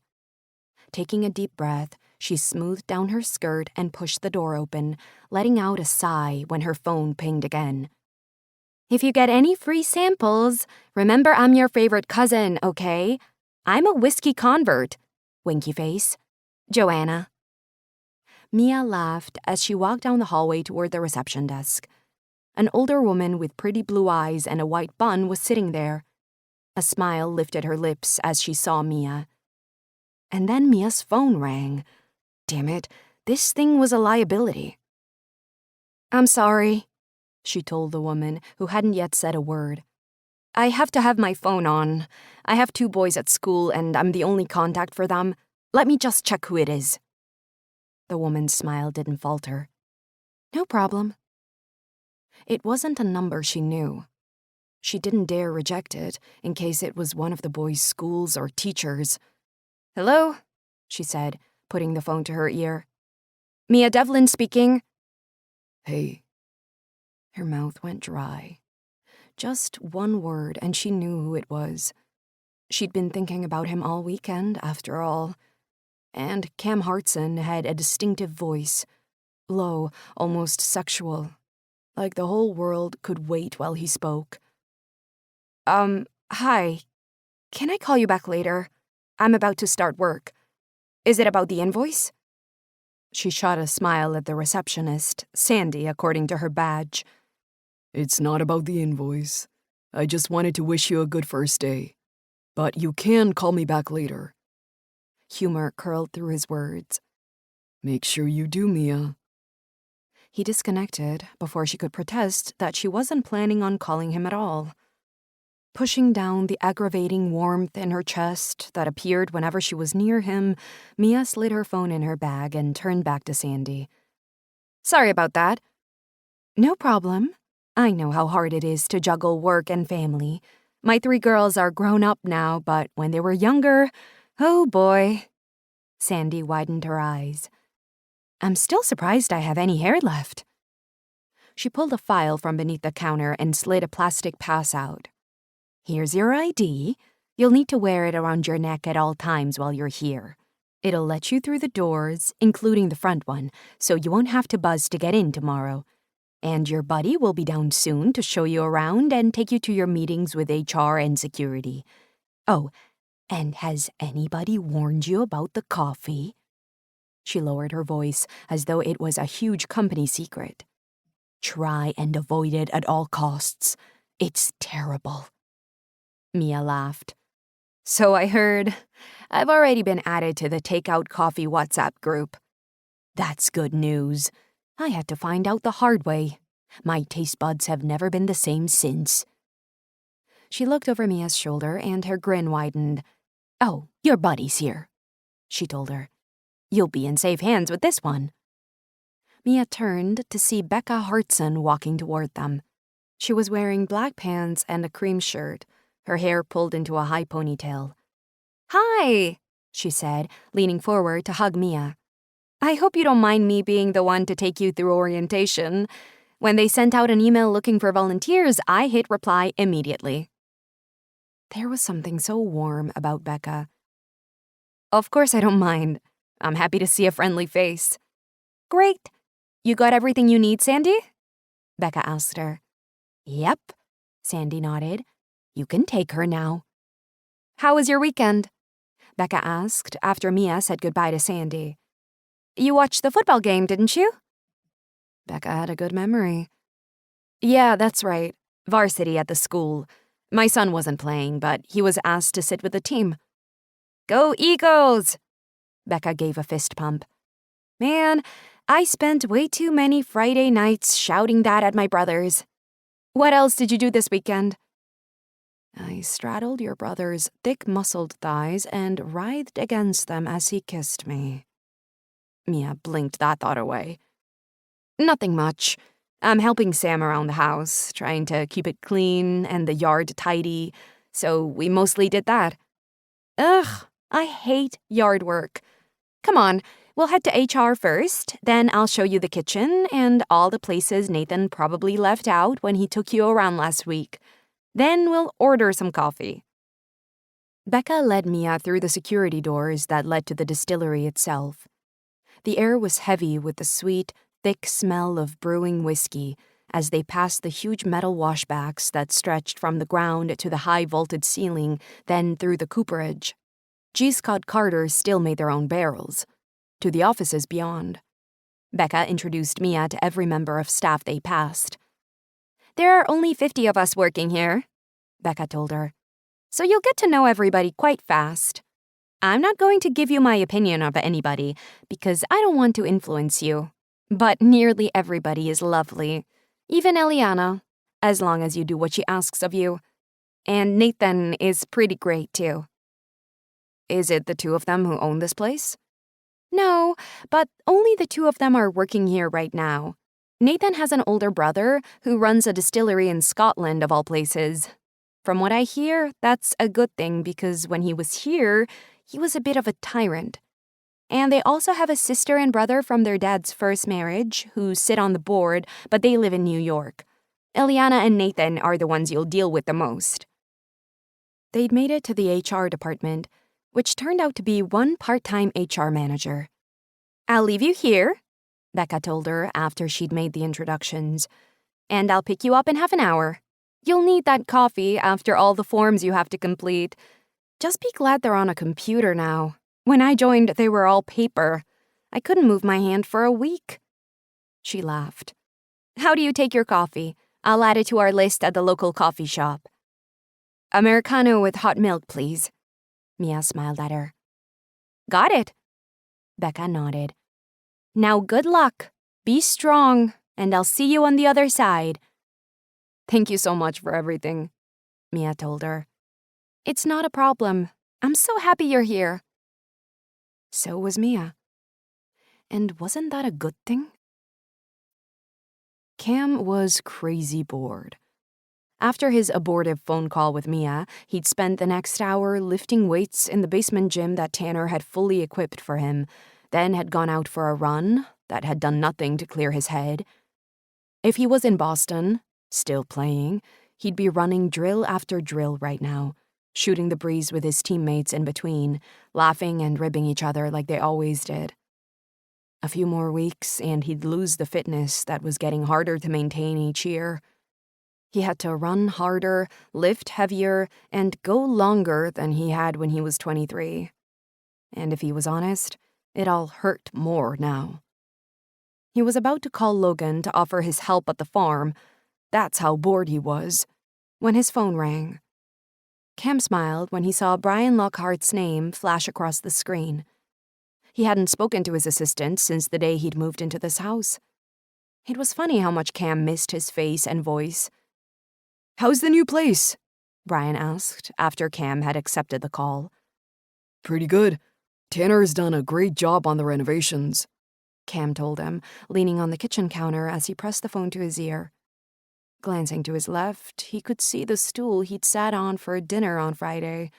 Taking a deep breath, she smoothed down her skirt and pushed the door open, letting out a sigh when her phone pinged again. If you get any free samples, remember I'm your favorite cousin, okay? I'm a whiskey convert. Winky face. Joanna. Mia laughed as she walked down the hallway toward the reception desk. An older woman with pretty blue eyes and a white bun was sitting there. A smile lifted her lips as she saw Mia. And then Mia's phone rang. Damn it, this thing was a liability. I'm sorry, she told the woman, who hadn't yet said a word. I have to have my phone on. I have 2 boys at school and I'm the only contact for them. Let me just check who it is. The woman's smile didn't falter. No problem. It wasn't a number she knew. She didn't dare reject it in case it was one of the boys' schools or teachers. Hello, she said, putting the phone to her ear. Mia Devlin speaking. Hey. Her mouth went dry. Just one word and she knew who it was. She'd been thinking about him all weekend, after all. And Cam Hartson had a distinctive voice, low, almost sexual, like the whole world could wait while he spoke. Hi. Can I call you back later? I'm about to start work. Is it about the invoice? She shot a smile at the receptionist, Sandy according to her badge. It's not about the invoice. I just wanted to wish you a good first day. But you can call me back later. Humor curled through his words. Make sure you do, Mia. He disconnected before she could protest that she wasn't planning on calling him at all. Pushing down the aggravating warmth in her chest that appeared whenever she was near him, Mia slid her phone in her bag and turned back to Sandy. Sorry about that. No problem. I know how hard it is to juggle work and family. My 3 girls are grown up now, but when they were younger, oh boy. Sandy widened her eyes. I'm still surprised I have any hair left. She pulled a file from beneath the counter and slid a plastic pass out. Here's your ID. You'll need to wear it around your neck at all times while you're here. It'll let you through the doors, including the front one, so you won't have to buzz to get in tomorrow. And your buddy will be down soon to show you around and take you to your meetings with HR and security. Oh, and has anybody warned you about the coffee? She lowered her voice as though it was a huge company secret. Try and avoid it at all costs. It's terrible. Mia laughed. So I heard. I've already been added to the Takeout Coffee WhatsApp group. That's good news. I had to find out the hard way. My taste buds have never been the same since. She looked over Mia's shoulder and her grin widened. Oh, your buddy's here, she told her. You'll be in safe hands with this one. Mia turned to see Becca Hartson walking toward them. She was wearing black pants and a cream shirt, her hair pulled into a high ponytail. Hi, she said, leaning forward to hug Mia. I hope you don't mind me being the one to take you through orientation. When they sent out an email looking for volunteers, I hit reply immediately. There was something so warm about Becca. Of course I don't mind. I'm happy to see a friendly face. Great. You got everything you need, Sandy? Becca asked her. Yep, Sandy nodded. You can take her now. How was your weekend? Becca asked after Mia said goodbye to Sandy. You watched the football game, didn't you? Becca had a good memory. Yeah, that's right. Varsity at the school. My son wasn't playing, but he was asked to sit with the team. Go Eagles! Becca gave a fist pump. Man, I spent way too many Friday nights shouting that at my brothers. What else did you do this weekend? I straddled your brother's thick-muscled thighs and writhed against them as he kissed me. Mia blinked that thought away. Nothing much. I'm helping Sam around the house, trying to keep it clean and the yard tidy, so we mostly did that. Ugh, I hate yard work. Come on, we'll head to HR first, then I'll show you the kitchen and all the places Nathan probably left out when he took you around last week. Then we'll order some coffee. Becca led Mia through the security doors that led to the distillery itself. The air was heavy with the sweet, thick smell of brewing whiskey as they passed the huge metal washbacks that stretched from the ground to the high-vaulted ceiling, then through the cooperage. G. Scott Carter still made their own barrels. To the offices beyond. Becca introduced Mia to every member of staff they passed. "There are only 50 of us working here," Becca told her. "So you'll get to know everybody quite fast. I'm not going to give you my opinion of anybody because I don't want to influence you. But nearly everybody is lovely. Even Eliana, as long as you do what she asks of you. And Nathan is pretty great, too." Is it the two of them who own this place? No, but only the two of them are working here right now. Nathan has an older brother who runs a distillery in Scotland, of all places. From what I hear, that's a good thing because when he was here, he was a bit of a tyrant. And they also have a sister and brother from their dad's first marriage who sit on the board, but they live in New York. Eliana and Nathan are the ones you'll deal with the most. They'd made it to the HR department, which turned out to be one part-time HR manager. "I'll leave you here," Becca told her after she'd made the introductions, "and I'll pick you up in half an hour. You'll need that coffee after all the forms you have to complete. Just be glad they're on a computer now. When I joined, they were all paper. I couldn't move my hand for a week." She laughed. "How do you take your coffee? I'll add it to our list at the local coffee shop." "Americano with hot milk, please." Mia smiled at her. "Got it." Becca nodded. "Now good luck. Be strong, and I'll see you on the other side." "Thank you so much for everything," Mia told her. "It's not a problem. I'm so happy you're here." So was Mia. And wasn't that a good thing? Cam was crazy bored. After his abortive phone call with Mia, he'd spent the next hour lifting weights in the basement gym that Tanner had fully equipped for him, then had gone out for a run that had done nothing to clear his head. If he was in Boston, still playing, he'd be running drill after drill right now, shooting the breeze with his teammates in between, laughing and ribbing each other like they always did. A few more weeks and he'd lose the fitness that was getting harder to maintain each year. He had to run harder, lift heavier, and go longer than he had when he was 23. And if he was honest, it all hurt more now. He was about to call Logan to offer his help at the farm. That's how bored he was. When his phone rang. Cam smiled when he saw Brian Lockhart's name flash across the screen. He hadn't spoken to his assistant since the day he'd moved into this house. It was funny how much Cam missed his face and voice. "How's the new place?" Brian asked after Cam had accepted the call. "Pretty good. Tanner has done a great job on the renovations," Cam told him, leaning on the kitchen counter as he pressed the phone to his ear. Glancing to his left, he could see the stool he'd sat on for dinner on Friday,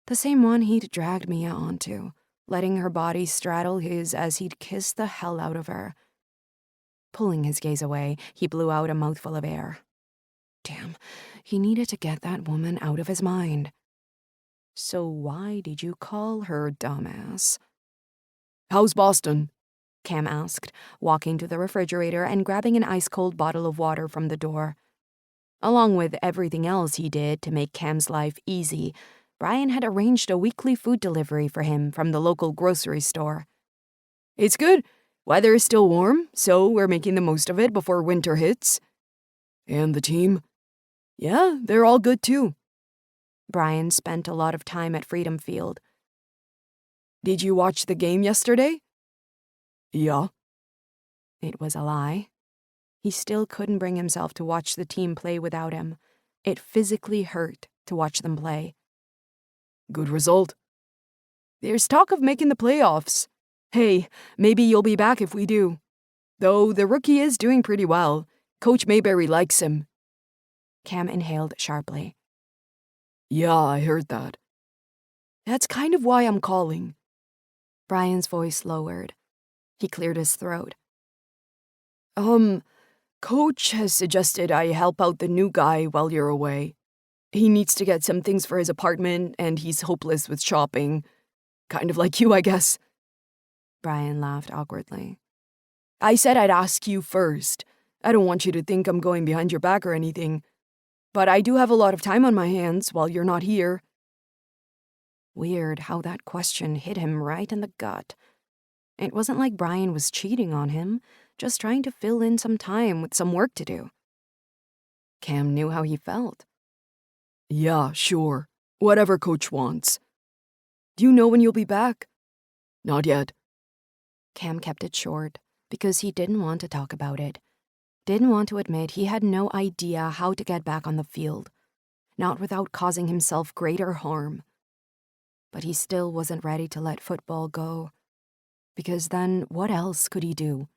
the same one he'd dragged Mia onto, letting her body straddle his as he'd kissed the hell out of her. Pulling his gaze away, he blew out a mouthful of air. Damn, he needed to get that woman out of his mind. So why did you call her dumbass? "How's Boston?" Cam asked, walking to the refrigerator and grabbing an ice-cold bottle of water from the door. Along with everything else he did to make Cam's life easy, Brian had arranged a weekly food delivery for him from the local grocery store. "It's good. Weather is still warm, so we're making the most of it before winter hits." "And the team?" "Yeah, they're all good too." Brian spent a lot of time at Freedom Field. "Did you watch the game yesterday?" "Yeah." It was a lie. He still couldn't bring himself to watch the team play without him. It physically hurt to watch them play. "Good result." "There's talk of making the playoffs. Hey, maybe you'll be back if we do." Though the rookie is doing pretty well. Coach Mayberry likes him. Cam inhaled sharply. Yeah, I heard that. That's kind of why I'm calling. Brian's voice lowered. He cleared his throat. Coach has suggested I help out the new guy while you're away. He needs to get some things for his apartment, and he's hopeless with shopping. Kind of like you, I guess. Brian laughed awkwardly. I said I'd ask you first. I don't want you to think I'm going behind your back or anything. But I do have a lot of time on my hands while you're not here. Weird how that question hit him right in the gut. It wasn't like Brian was cheating on him, just trying to fill in some time with some work to do. Cam knew how he felt. Yeah, sure. Whatever Coach wants. Do you know when you'll be back? Not yet. Cam kept it short because he didn't want to talk about it. Didn't want to admit he had no idea how to get back on the field, not without causing himself greater harm. But he still wasn't ready to let football go, because then what else could he do?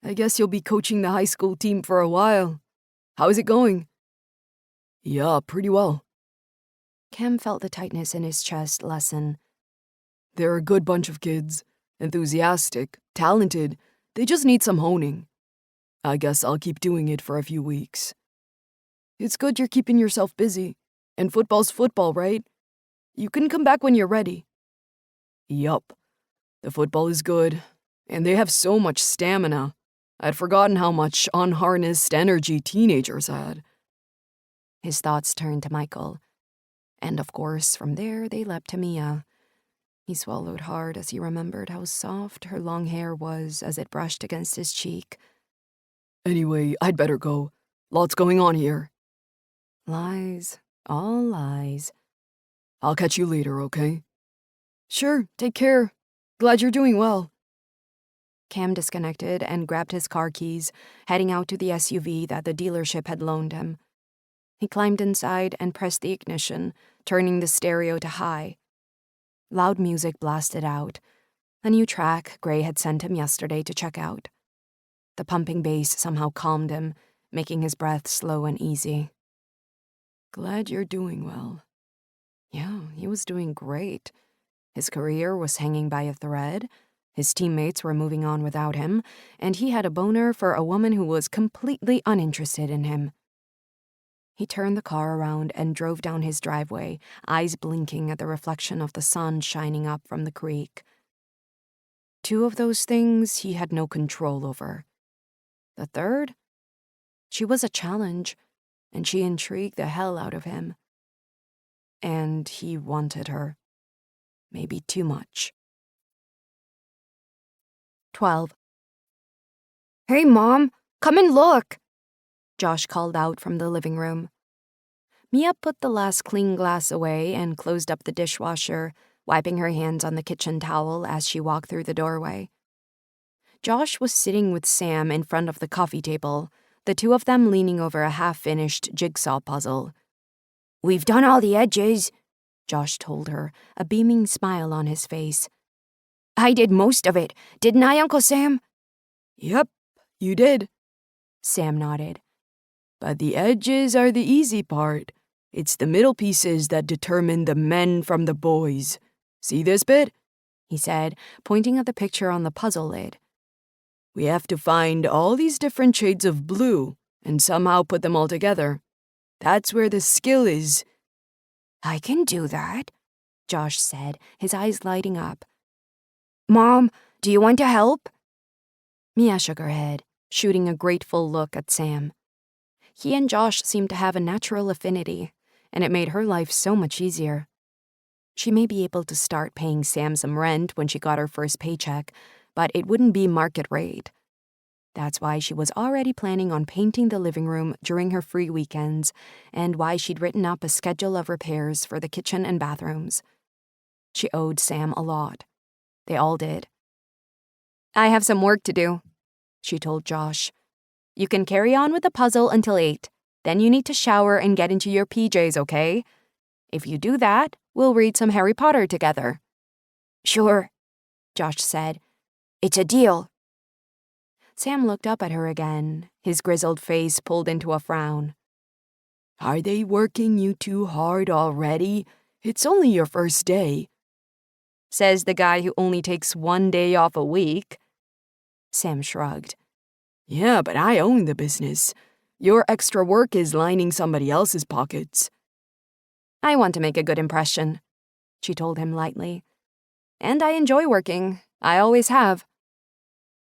I guess you'll be coaching the high school team for a while. How is it going? Yeah, pretty well. Cam felt the tightness in his chest lessen. They're a good bunch of kids. Enthusiastic, talented. They just need some honing. I guess I'll keep doing it for a few weeks. It's good you're keeping yourself busy. And football's football, right? You can come back when you're ready. Yup. The football is good. And they have so much stamina. I'd forgotten how much unharnessed energy teenagers had. His thoughts turned to Michael. And of course, from there they leapt to Mia. He swallowed hard as he remembered how soft her long hair was as it brushed against his cheek. Anyway, I'd better go. Lots going on here. Lies. All lies. I'll catch you later, okay? Sure, take care. Glad you're doing well. Cam disconnected and grabbed his car keys, heading out to the SUV that the dealership had loaned him. He climbed inside and pressed the ignition, turning the stereo to high. Loud music blasted out, a new track Gray had sent him yesterday to check out. The pumping bass somehow calmed him, making his breath slow and easy. Glad you're doing well. Yeah, he was doing great. His career was hanging by a thread, his teammates were moving on without him, and he had a boner for a woman who was completely uninterested in him. He turned the car around and drove down his driveway, eyes blinking at the reflection of the sun shining up from the creek. Two of those things he had no control over. The third? She was a challenge, and she intrigued the hell out of him. And he wanted her. Maybe too much. 12. "Hey, Mom, come and look," Josh called out from the living room. Mia put the last clean glass away and closed up the dishwasher, wiping her hands on the kitchen towel as she walked through the doorway. Josh was sitting with Sam in front of the coffee table, the two of them leaning over a half-finished jigsaw puzzle. "We've done all the edges," Josh told her, a beaming smile on his face. "I did most of it, didn't I, Uncle Sam?" Yep, you did. Sam nodded. But the edges are the easy part. It's the middle pieces that determine the men from the boys. See this bit? He said, pointing at the picture on the puzzle lid. We have to find all these different shades of blue and somehow put them all together. That's where the skill is. "I can do that," Josh said, his eyes lighting up. "Mom, do you want to help?" Mia shook her head, shooting a grateful look at Sam. He and Josh seemed to have a natural affinity, and it made her life so much easier. She may be able to start paying Sam some rent when she got her first paycheck, but it wouldn't be market rate. That's why she was already planning on painting the living room during her free weekends, and why she'd written up a schedule of repairs for the kitchen and bathrooms. She owed Sam a lot. They all did. "I have some work to do," she told Josh. "You can carry on with the puzzle until 8. Then you need to shower and get into your PJs, okay? If you do that, we'll read some Harry Potter together." "Sure," Josh said. "It's a deal." Sam looked up at her again, his grizzled face pulled into a frown. Are they working you too hard already? It's only your first day. Says the guy who only takes 1 day off a week. Sam shrugged. Yeah, but I own the business. Your extra work is lining somebody else's pockets. I want to make a good impression, she told him lightly. And I enjoy working. I always have.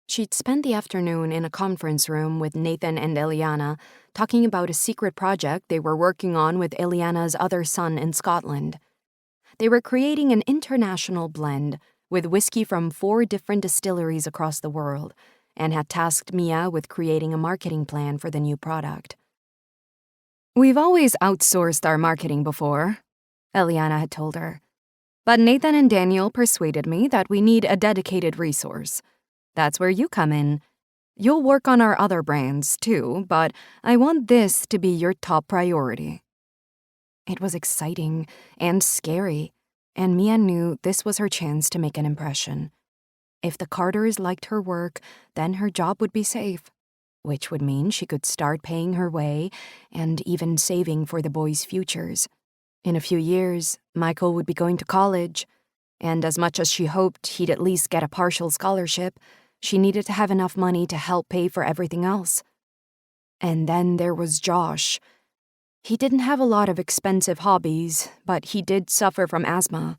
She'd spent the afternoon in a conference room with Nathan and Eliana, talking about a secret project they were working on with Eliana's other son in Scotland. They were creating an international blend with whiskey from 4 different distilleries across the world, and had tasked Mia with creating a marketing plan for the new product. We've always outsourced our marketing before, Eliana had told her. But Nathan and Daniel persuaded me that we need a dedicated resource. That's where you come in. You'll work on our other brands, too, but I want this to be your top priority. It was exciting and scary, and Mia knew this was her chance to make an impression. If the Carters liked her work, then her job would be safe, which would mean she could start paying her way and even saving for the boys' futures. In a few years, Michael would be going to college, and as much as she hoped he'd at least get a partial scholarship, she needed to have enough money to help pay for everything else. And then there was Josh. He didn't have a lot of expensive hobbies, but he did suffer from asthma.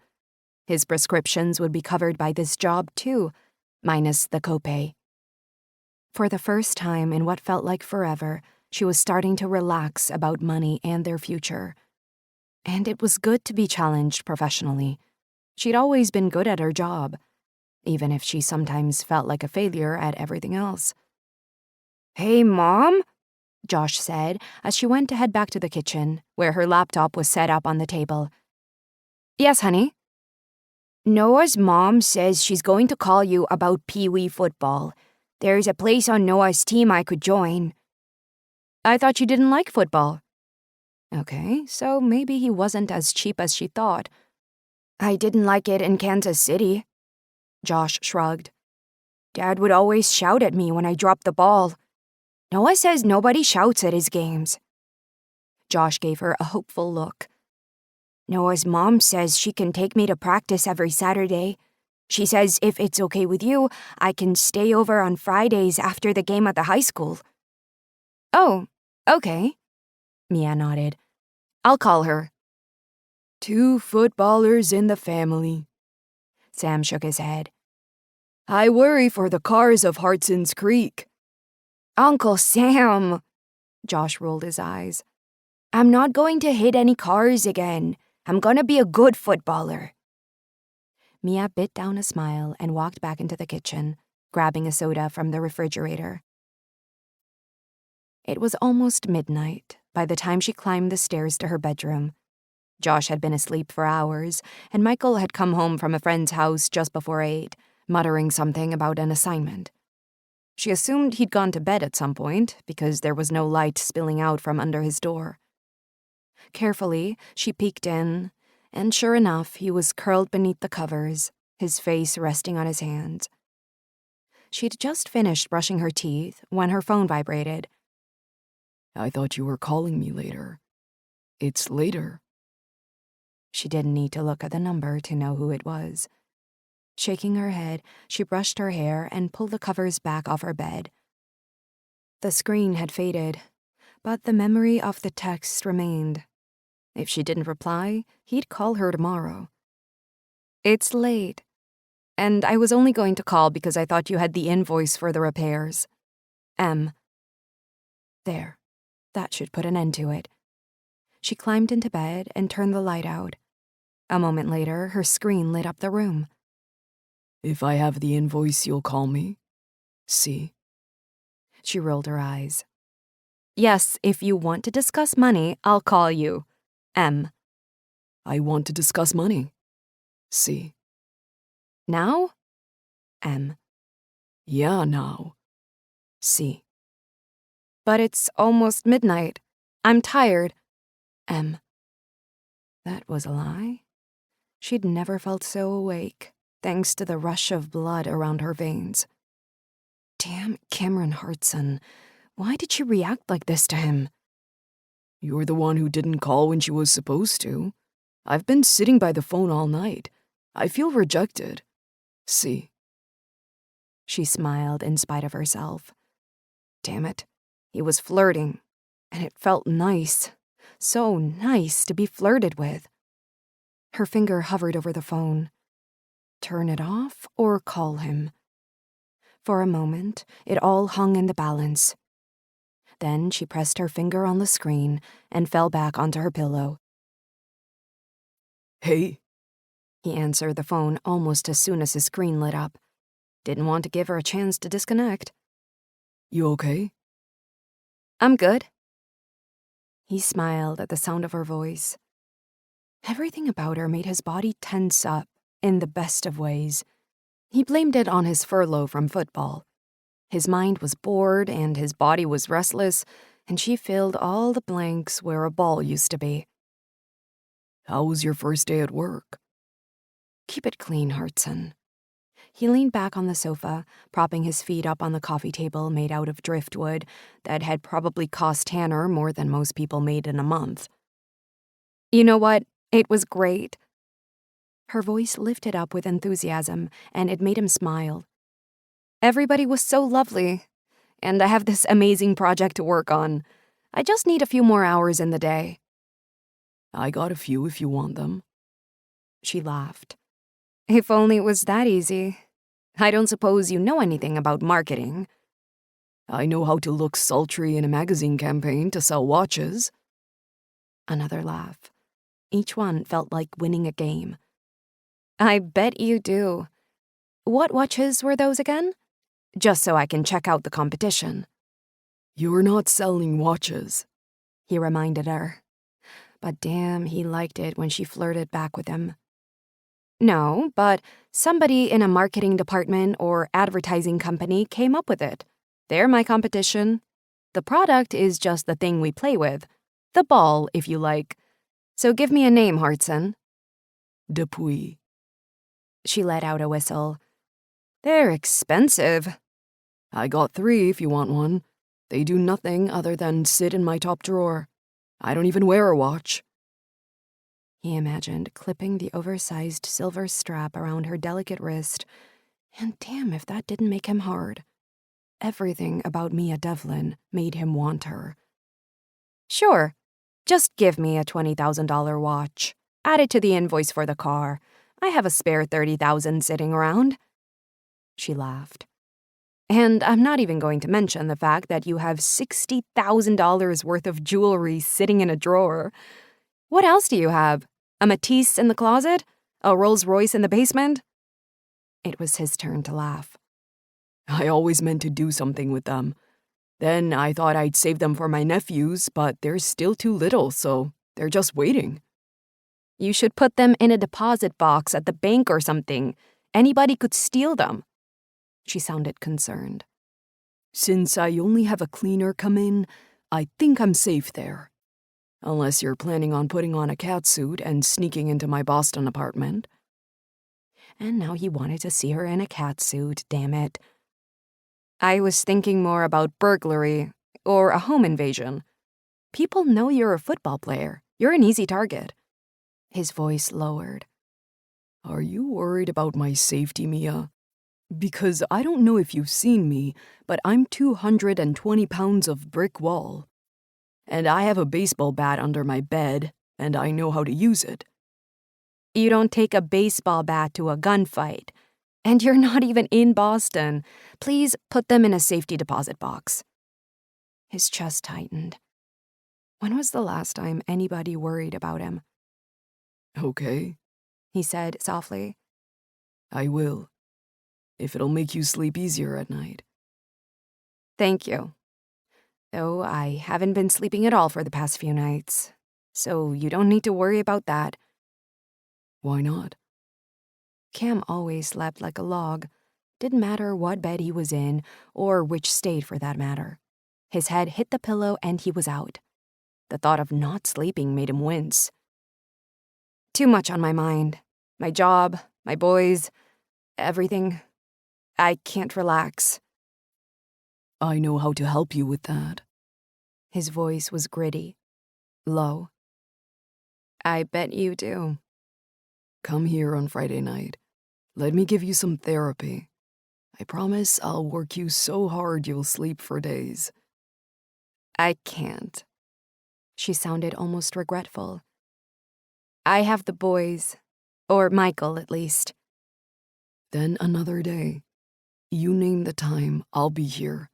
His prescriptions would be covered by this job, too, minus the copay. For the first time in what felt like forever, she was starting to relax about money and their future. And it was good to be challenged professionally. She'd always been good at her job, even if she sometimes felt like a failure at everything else. "Hey, Mom," Josh said as she went to head back to the kitchen, where her laptop was set up on the table. "Yes, honey?" "Noah's mom says she's going to call you about Pee-wee football. There's a place on Noah's team I could join." "I thought you didn't like football." Okay, so maybe he wasn't as cheap as she thought. "I didn't like it in Kansas City." Josh shrugged. "Dad would always shout at me when I dropped the ball. Noah says nobody shouts at his games." Josh gave her a hopeful look. "Noah's mom says she can take me to practice every Saturday. She says if it's okay with you, I can stay over on Fridays after the game at the high school." "Oh, okay," Mia nodded. "I'll call her." 2 footballers in the family. Sam shook his head. I worry for the cars of Hartson's Creek. "Uncle Sam," Josh rolled his eyes. "I'm not going to hit any cars again. I'm gonna be a good footballer." Mia bit down a smile and walked back into the kitchen, grabbing a soda from the refrigerator. It was almost midnight by the time she climbed the stairs to her bedroom. Josh had been asleep for hours, and Michael had come home from a friend's house just before 8, muttering something about an assignment. She assumed he'd gone to bed at some point because there was no light spilling out from under his door. Carefully, she peeked in, and sure enough, he was curled beneath the covers, his face resting on his hands. She'd just finished brushing her teeth when her phone vibrated. I thought you were calling me later. It's later. She didn't need to look at the number to know who it was. Shaking her head, she brushed her hair and pulled the covers back off her bed. The screen had faded, but the memory of the text remained. If she didn't reply, he'd call her tomorrow. "It's late, and I was only going to call because I thought you had the invoice for the repairs. M." There. That should put an end to it. She climbed into bed and turned the light out. A moment later, her screen lit up the room. If I have the invoice, you'll call me? C. She rolled her eyes. "Yes, if you want to discuss money, I'll call you. M." I want to discuss money. C. "Now?" M. Yeah, now. C. "But it's almost midnight. I'm tired." M. That was a lie. She'd never felt so awake, thanks to the rush of blood around her veins. Damn Cameron Hartson. Why did she react like this to him? You're the one who didn't call when she was supposed to. I've been sitting by the phone all night. I feel rejected. See. She smiled in spite of herself. Damn it. He was flirting. And it felt nice. So nice to be flirted with. Her finger hovered over the phone. Turn it off or call him? For a moment, it all hung in the balance. Then she pressed her finger on the screen and fell back onto her pillow. Hey. He answered the phone almost as soon as his screen lit up. Didn't want to give her a chance to disconnect. You okay? I'm good. He smiled at the sound of her voice. Everything about her made his body tense up in the best of ways. He blamed it on his furlough from football. His mind was bored and his body was restless, and she filled all the blanks where a ball used to be. How was your first day at work? Keep it clean, Hartson. He leaned back on the sofa, propping his feet up on the coffee table made out of driftwood that had probably cost Tanner more than most people made in a month. You know what? It was great. Her voice lifted up with enthusiasm, and it made him smile. Everybody was so lovely, and I have this amazing project to work on. I just need a few more hours in the day. I got a few if you want them. She laughed. If only it was that easy. I don't suppose you know anything about marketing. I know how to look sultry in a magazine campaign to sell watches. Another laugh. Each one felt like winning a game. I bet you do. What watches were those again? Just so I can check out the competition. You're not selling watches, he reminded her. But damn, he liked it when she flirted back with him. No, but somebody in a marketing department or advertising company came up with it. They're my competition. The product is just the thing we play with. The ball, if you like. So give me a name, Hartson. Dupuis. She let out a whistle. They're expensive. I got 3 if you want one. They do nothing other than sit in my top drawer. I don't even wear a watch. He imagined clipping the oversized silver strap around her delicate wrist, and damn if that didn't make him hard. Everything about Mia Devlin made him want her. Sure, just give me a $20,000 watch. Add it to the invoice for the car. I have a spare $30,000 sitting around. She laughed. And I'm not even going to mention the fact that you have $60,000 worth of jewelry sitting in a drawer. What else do you have? A Matisse in the closet? A Rolls Royce in the basement? It was his turn to laugh. I always meant to do something with them. Then I thought I'd save them for my nephews, but they're still too little, so they're just waiting. You should put them in a deposit box at the bank or something. Anybody could steal them. She sounded concerned. Since I only have a cleaner come in, I think I'm safe there. Unless you're planning on putting on a catsuit and sneaking into my Boston apartment. And now he wanted to see her in a catsuit, damn it. I was thinking more about burglary or a home invasion. People know you're a football player. You're an easy target. His voice lowered. Are you worried about my safety, Mia? Because I don't know if you've seen me, but I'm 220 pounds of brick wall. And I have a baseball bat under my bed, and I know how to use it. You don't take a baseball bat to a gunfight. And you're not even in Boston. Please put them in a safety deposit box. His chest tightened. When was the last time anybody worried about him? Okay, He said softly. I will. If it'll make you sleep easier at night. Thank you. Though I haven't been sleeping at all for the past few nights. So you don't need to worry about that. Why not? Cam always slept like a log. Didn't matter what bed he was in, or which state for that matter. His head hit the pillow and he was out. The thought of not sleeping made him wince. Too much on my mind. My job, my boys, everything. I can't relax. I know how to help you with that. His voice was gritty, low. I bet you do. Come here on Friday night. Let me give you some therapy. I promise I'll work you so hard you'll sleep for days. I can't. She sounded almost regretful. I have the boys, or Michael at least. Then another day. You name the time, I'll be here.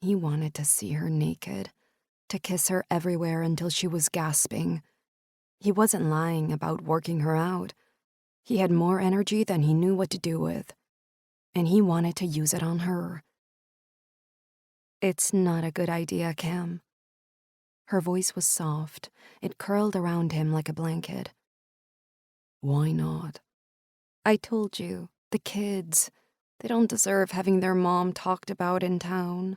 He wanted to see her naked, to kiss her everywhere until she was gasping. He wasn't lying about working her out. He had more energy than he knew what to do with, and he wanted to use it on her. It's not a good idea, Cam. Her voice was soft. It curled around him like a blanket. Why not? I told you, the kids. They don't deserve having their mom talked about in town.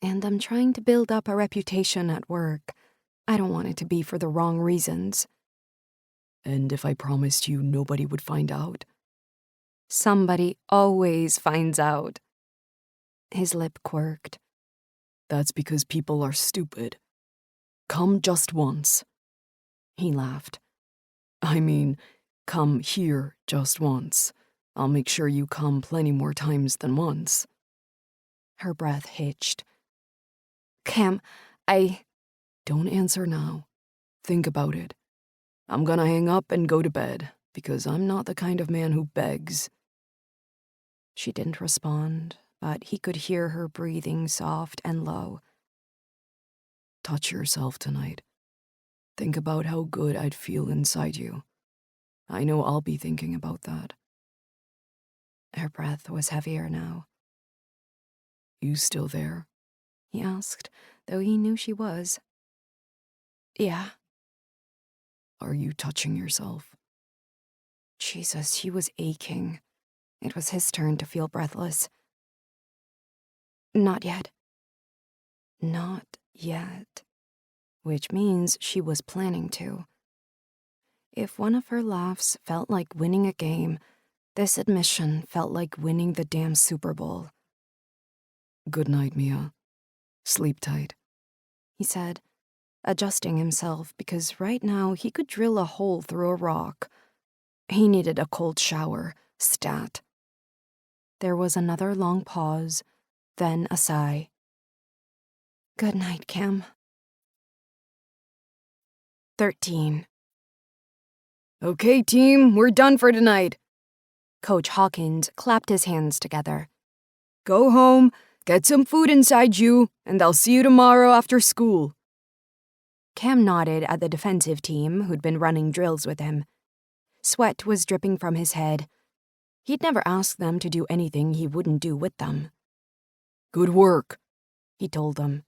And I'm trying to build up a reputation at work. I don't want it to be for the wrong reasons. And if I promised you nobody would find out? Somebody always finds out. His lip quirked. That's because people are stupid. Come just once. He laughed. I mean, come here just once. I'll make sure you come plenty more times than once. Her breath hitched. Cam, Don't answer now. Think about it. I'm gonna hang up and go to bed, because I'm not the kind of man who begs. She didn't respond, but he could hear her breathing soft and low. Touch yourself tonight. Think about how good I'd feel inside you. I know I'll be thinking about that. Her breath was heavier now. You still there? He asked, though he knew she was. Yeah. Are you touching yourself? Jesus, he was aching. It was his turn to feel breathless. Not yet. Not yet. Which means she was planning to. If one of her laughs felt like winning a game, this admission felt like winning the damn Super Bowl. Good night, Mia. Sleep tight, He said, adjusting himself because right now he could drill a hole through a rock. He needed a cold shower, stat. There was another long pause, then a sigh. Good night, Cam. 13. Okay, team, we're done for tonight. Coach Hawkins clapped his hands together. Go home, get some food inside you, and I'll see you tomorrow after school. Cam nodded at the defensive team who'd been running drills with him. Sweat was dripping from his head. He'd never asked them to do anything he wouldn't do with them. Good work, he told them.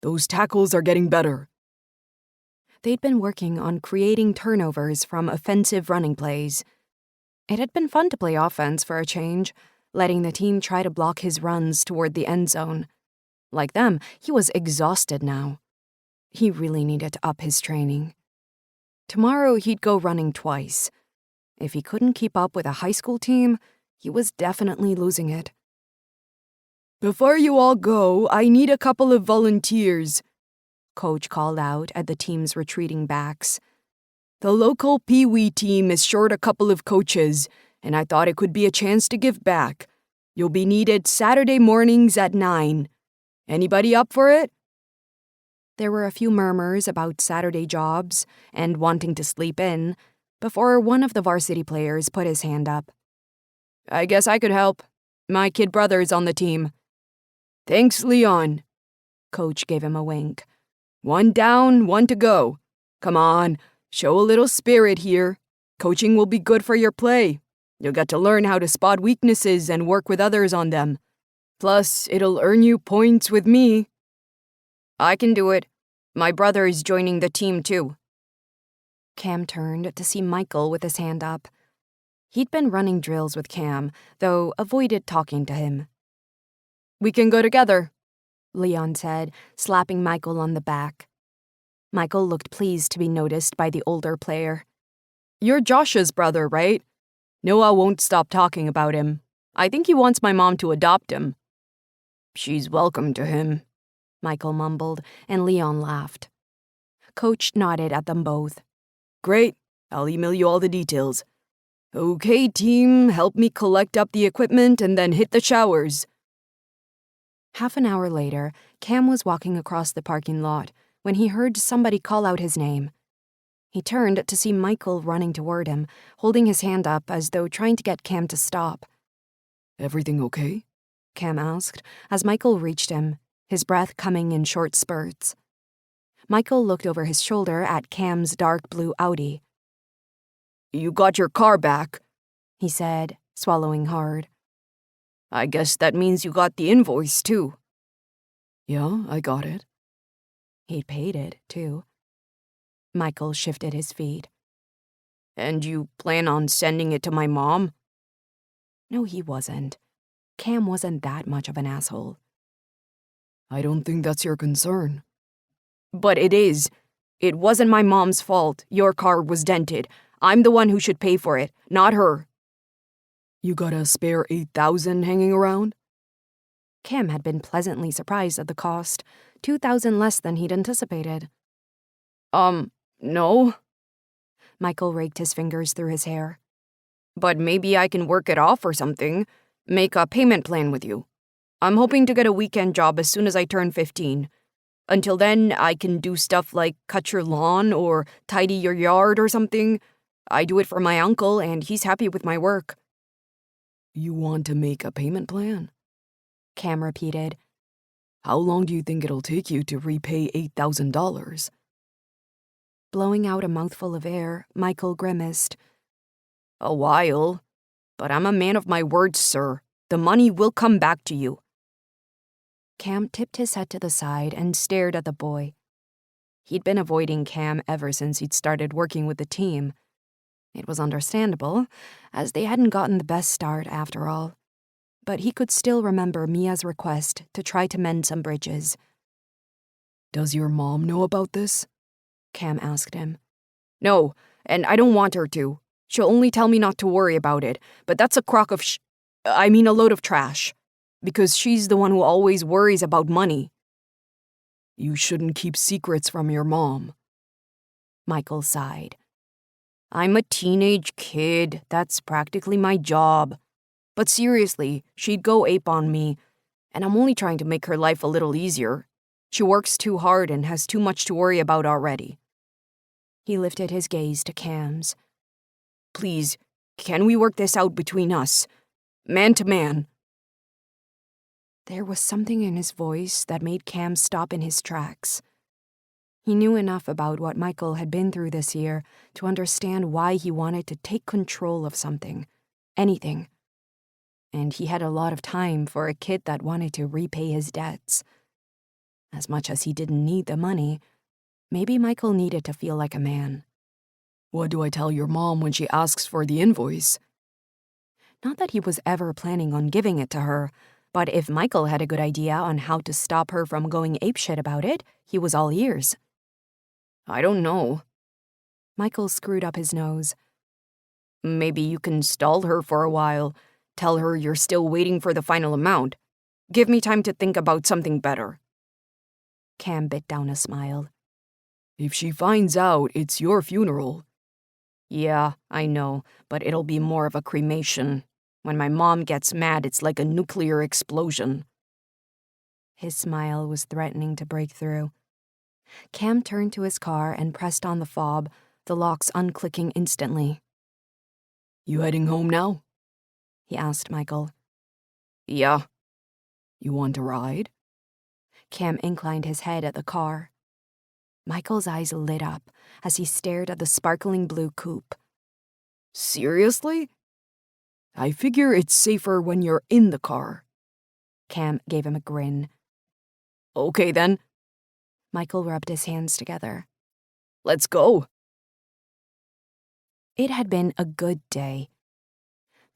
Those tackles are getting better. They'd been working on creating turnovers from offensive running plays. It had been fun to play offense for a change, letting the team try to block his runs toward the end zone. Like them, he was exhausted now. He really needed to up his training. Tomorrow he'd go running twice. If he couldn't keep up with a high school team, he was definitely losing it. Before you all go, I need a couple of volunteers, Coach called out at the team's retreating backs. The local Pee Wee team is short a couple of coaches, and I thought it could be a chance to give back. You'll be needed Saturday mornings at 9. Anybody up for it? There were a few murmurs about Saturday jobs and wanting to sleep in before one of the varsity players put his hand up. I guess I could help. My kid brother's on the team. Thanks, Leon. Coach gave him a wink. 1 down, 1 to go. Come on, show a little spirit here. Coaching will be good for your play. You'll get to learn how to spot weaknesses and work with others on them. Plus, it'll earn you points with me. I can do it. My brother is joining the team too. Cam turned to see Michael with his hand up. He'd been running drills with Cam, though avoided talking to him. We can go together, Leon said, slapping Michael on the back. Michael looked pleased to be noticed by the older player. You're Josh's brother, right? Noah won't stop talking about him. I think he wants my mom to adopt him. She's welcome to him, Michael mumbled, and Leon laughed. Coach nodded at them both. Great. I'll email you all the details. Okay, team, help me collect up the equipment and then hit the showers. Half an hour later, Cam was walking across the parking lot when he heard somebody call out his name. He turned to see Michael running toward him, holding his hand up as though trying to get Cam to stop. Everything okay? Cam asked as Michael reached him, his breath coming in short spurts. Michael looked over his shoulder at Cam's dark blue Audi. You got your car back, he said, swallowing hard. I guess that means you got the invoice, too. Yeah, I got it. He'd paid it, too. Michael shifted his feet. And you plan on sending it to my mom? No, he wasn't. Cam wasn't that much of an asshole. I don't think that's your concern. But it is. It wasn't my mom's fault. Your car was dented. I'm the one who should pay for it, not her. You got a spare $8,000 hanging around? Cam had been pleasantly surprised at the cost, $2,000 less than he'd anticipated. No. Michael raked his fingers through his hair. But maybe I can work it off or something. Make a payment plan with you. I'm hoping to get a weekend job as soon as I turn 15. Until then, I can do stuff like cut your lawn or tidy your yard or something. I do it for my uncle, and he's happy with my work. You want to make a payment plan? Cam repeated. How long do you think it'll take you to repay $8,000? Blowing out a mouthful of air, Michael grimaced. A while. But I'm a man of my word, sir. The money will come back to you. Cam tipped his head to the side and stared at the boy. He'd been avoiding Cam ever since he'd started working with the team. It was understandable, as they hadn't gotten the best start after all. But he could still remember Mia's request to try to mend some bridges. Does your mom know about this? Cam asked him. No, and I don't want her to. She'll only tell me not to worry about it, but that's a crock of a load of trash. Because she's the one who always worries about money. You shouldn't keep secrets from your mom. Michael sighed. I'm a teenage kid. That's practically my job. But seriously, she'd go ape on me, and I'm only trying to make her life a little easier. She works too hard and has too much to worry about already. He lifted his gaze to Cam's. Please, can we work this out between us? Man to man. There was something in his voice that made Cam stop in his tracks. He knew enough about what Michael had been through this year to understand why he wanted to take control of something, anything. And he had a lot of time for a kid that wanted to repay his debts. As much as he didn't need the money, maybe Michael needed to feel like a man. What do I tell your mom when she asks for the invoice? Not that he was ever planning on giving it to her, but if Michael had a good idea on how to stop her from going apeshit about it, he was all ears. I don't know. Michael screwed up his nose. Maybe you can stall her for a while. Tell her you're still waiting for the final amount. Give me time to think about something better. Cam bit down a smile. If she finds out, it's your funeral. Yeah, I know, but it'll be more of a cremation. When my mom gets mad, it's like a nuclear explosion. His smile was threatening to break through. Cam turned to his car and pressed on the fob, the locks unclicking instantly. You heading home now? He asked Michael. Yeah. You want to ride? Cam inclined his head at the car. Michael's eyes lit up as he stared at the sparkling blue coupe. Seriously? I figure it's safer when you're in the car. Cam gave him a grin. Okay then. Michael rubbed his hands together. Let's go. It had been a good day.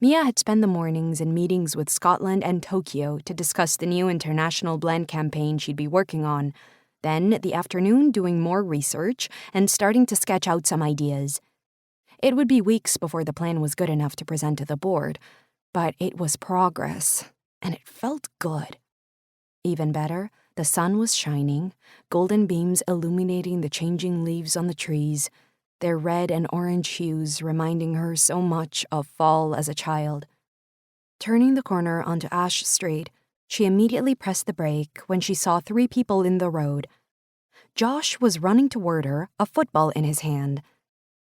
Mia had spent the mornings in meetings with Scotland and Tokyo to discuss the new international blend campaign she'd be working on, then the afternoon doing more research and starting to sketch out some ideas. It would be weeks before the plan was good enough to present to the board, but it was progress, and it felt good. Even better, the sun was shining, golden beams illuminating the changing leaves on the trees, their red and orange hues reminding her so much of fall as a child. Turning the corner onto Ash Street, she immediately pressed the brake when she saw 3 people in the road. Josh was running toward her, a football in his hand.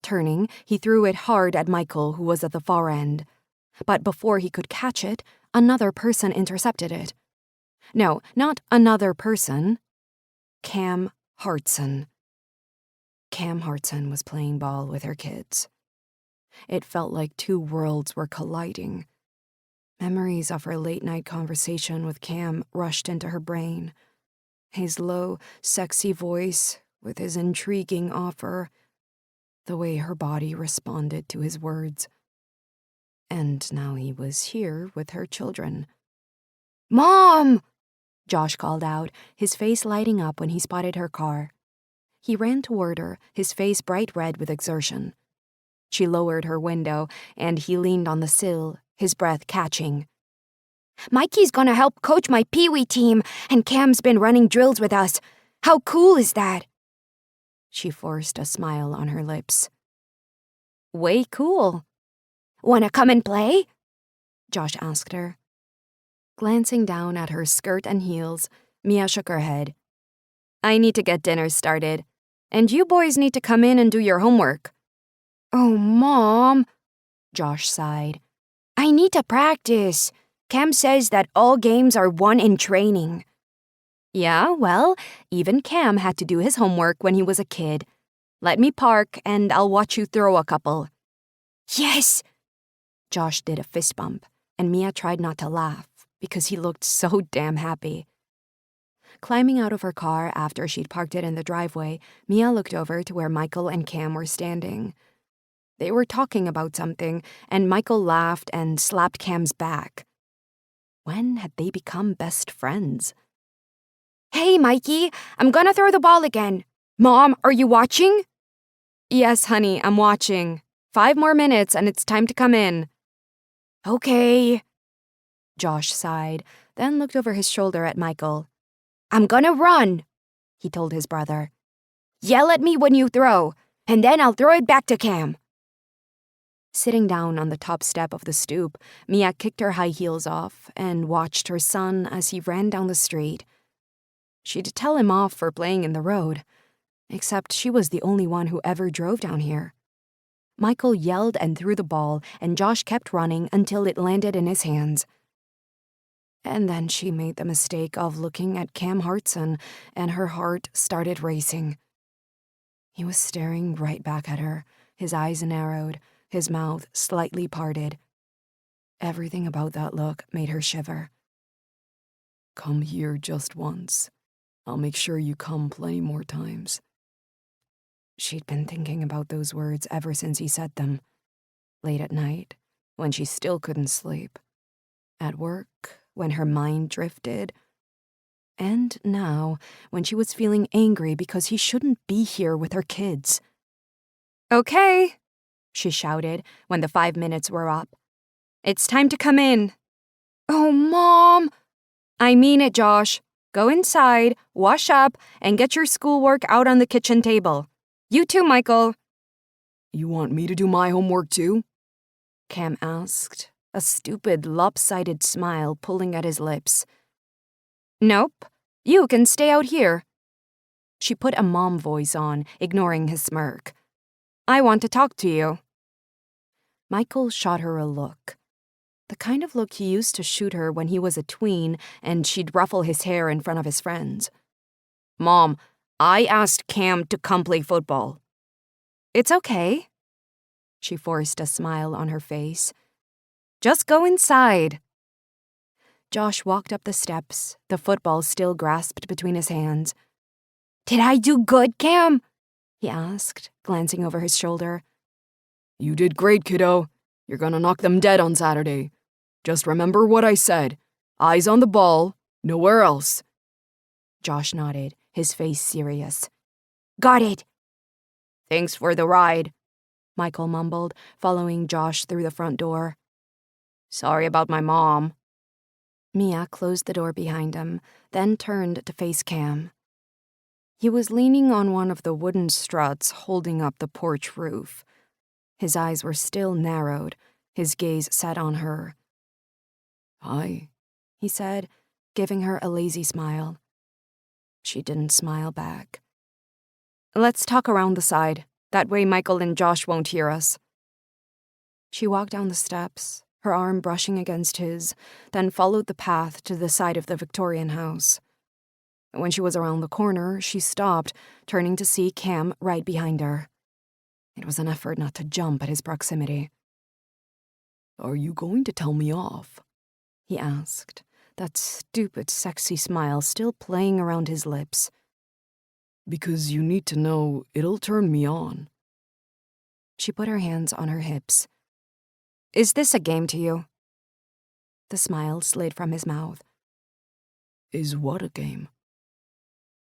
Turning, he threw it hard at Michael, who was at the far end. But before he could catch it, another person intercepted it. No, not another person. Cam Hartson. Cam Hartson was playing ball with her kids. It felt like 2 worlds were colliding. Memories of her late-night conversation with Cam rushed into her brain. His low, sexy voice with his intriguing offer, the way her body responded to his words. And now he was here with her children. Mom! Josh called out, his face lighting up when he spotted her car. He ran toward her, his face bright red with exertion. She lowered her window, and he leaned on the sill, his breath catching. Mikey's gonna help coach my Pee-wee team, and Cam's been running drills with us. How cool is that? She forced a smile on her lips. Way cool. Wanna come and play? Josh asked her. Glancing down at her skirt and heels, Mia shook her head. I need to get dinner started, and you boys need to come in and do your homework. Oh, Mom, Josh sighed. I need to practice. Cam says that all games are won in training. Yeah, well, even Cam had to do his homework when he was a kid. Let me park, and I'll watch you throw a couple. Yes! Josh did a fist bump, and Mia tried not to laugh because he looked so damn happy. Climbing out of her car after she'd parked it in the driveway, Mia looked over to where Michael and Cam were standing. They were talking about something, and Michael laughed and slapped Cam's back. When had they become best friends? Hey, Mikey, I'm gonna throw the ball again. Mom, are you watching? Yes, honey, I'm watching. 5 more minutes and it's time to come in. Okay. Josh sighed, then looked over his shoulder at Michael. I'm gonna run, he told his brother. Yell at me when you throw, and then I'll throw it back to Cam. Sitting down on the top step of the stoop, Mia kicked her high heels off and watched her son as he ran down the street. She'd tell him off for playing in the road, except she was the only one who ever drove down here. Michael yelled and threw the ball, and Josh kept running until it landed in his hands. And then she made the mistake of looking at Cam Hartson, and her heart started racing. He was staring right back at her, his eyes narrowed, his mouth slightly parted. Everything about that look made her shiver. Come here just once. I'll make sure you come plenty more times. She'd been thinking about those words ever since he said them. Late at night, when she still couldn't sleep. At work, when her mind drifted. And now, when she was feeling angry because he shouldn't be here with her kids. Okay, she shouted when the 5 minutes were up. It's time to come in. Oh, Mom! I mean it, Josh. Go inside, wash up, and get your schoolwork out on the kitchen table. You too, Michael. You want me to do my homework too? Cam asked, a stupid, lopsided smile pulling at his lips. Nope, you can stay out here. She put a mom voice on, ignoring his smirk. I want to talk to you. Michael shot her a look. The kind of look he used to shoot her when he was a tween and she'd ruffle his hair in front of his friends. Mom, I asked Cam to come play football. It's okay. She forced a smile on her face. Just go inside. Josh walked up the steps, the football still grasped between his hands. Did I do good, Cam? He asked, glancing over his shoulder. You did great, kiddo. You're gonna knock them dead on Saturday. Just remember what I said. Eyes on the ball, nowhere else. Josh nodded, his face serious. Got it. Thanks for the ride, Michael mumbled, following Josh through the front door. Sorry about my mom. Mia closed the door behind him, then turned to face Cam. He was leaning on one of the wooden struts holding up the porch roof. His eyes were still narrowed, his gaze set on her. Hi, He said, giving her a lazy smile. She didn't smile back. Let's talk around the side. That way Michael and Josh won't hear us. She walked down the steps, her arm brushing against his, then followed the path to the side of the Victorian house. When she was around the corner, she stopped, turning to see Cam right behind her. It was an effort not to jump at his proximity. are you going to tell me off? He asked, that stupid, sexy smile still playing around his lips. Because you need to know it'll turn me on. She put her hands on her hips. Is this a game to you? The smile slid from his mouth. Is what a game?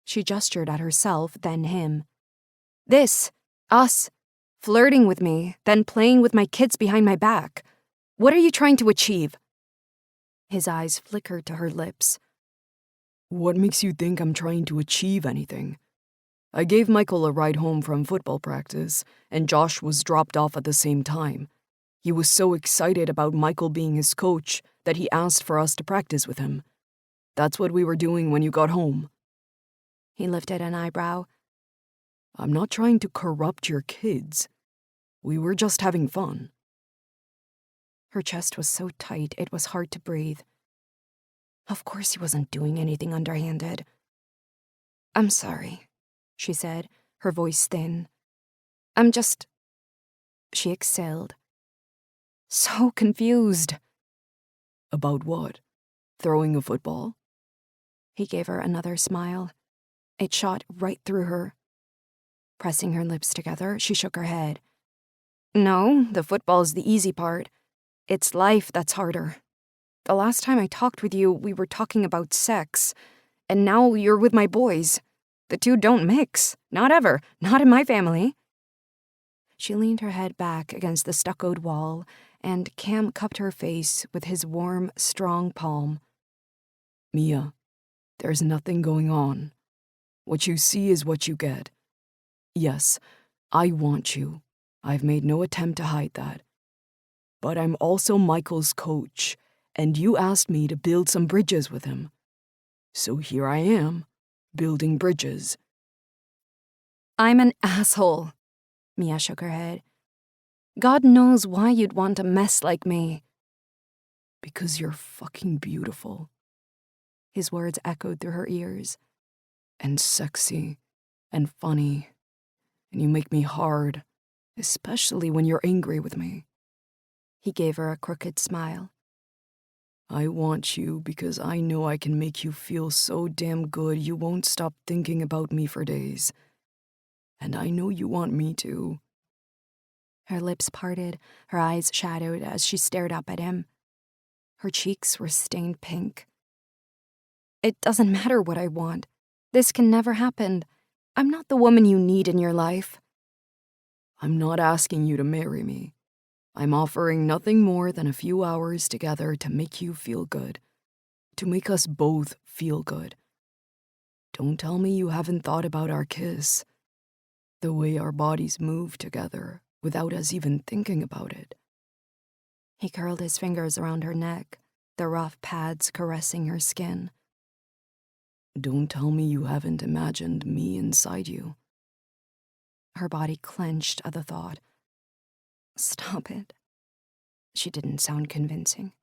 She gestured at herself, then him. Us, flirting with me, then playing with my kids behind my back. What are you trying to achieve? His eyes flickered to her lips. What makes you think I'm trying to achieve anything? I gave Michael a ride home from football practice, and Josh was dropped off at the same time. He was so excited about Michael being his coach that he asked for us to practice with him. That's what we were doing when you got home. He lifted an eyebrow. I'm not trying to corrupt your kids. We were just having fun. Her chest was so tight it was hard to breathe. Of course he wasn't doing anything underhanded. I'm sorry, she said, her voice thin. I'm just... She exhaled. So confused. About what? Throwing a football? He gave her another smile. It shot right through her. Pressing her lips together, she shook her head. No, the football's the easy part. It's life that's harder. The last time I talked with you, we were talking about sex. And now you're with my boys. The two don't mix. Not ever. Not in my family. She leaned her head back against the stuccoed wall, and Cam cupped her face with his warm, strong palm. Mia, there's nothing going on. What you see is what you get. Yes, I want you. I've made no attempt to hide that. But I'm also Michael's coach, and you asked me to build some bridges with him. So here I am, building bridges. I'm an asshole. Mia shook her head. God knows why you'd want a mess like me. Because you're fucking beautiful. His words echoed through her ears. And sexy, and funny, and you make me hard, especially when you're angry with me. He gave her a crooked smile. I want you because I know I can make you feel so damn good you won't stop thinking about me for days. And I know you want me to. Her lips parted, her eyes shadowed as she stared up at him. Her cheeks were stained pink. It doesn't matter what I want. This can never happen. I'm not the woman you need in your life. I'm not asking you to marry me. I'm offering nothing more than a few hours together to make you feel good. To make us both feel good. Don't tell me you haven't thought about our kiss. The way our bodies move together without us even thinking about it. He curled his fingers around her neck, the rough pads caressing her skin. Don't tell me you haven't imagined me inside you. Her body clenched at the thought. Stop it. She didn't sound convincing.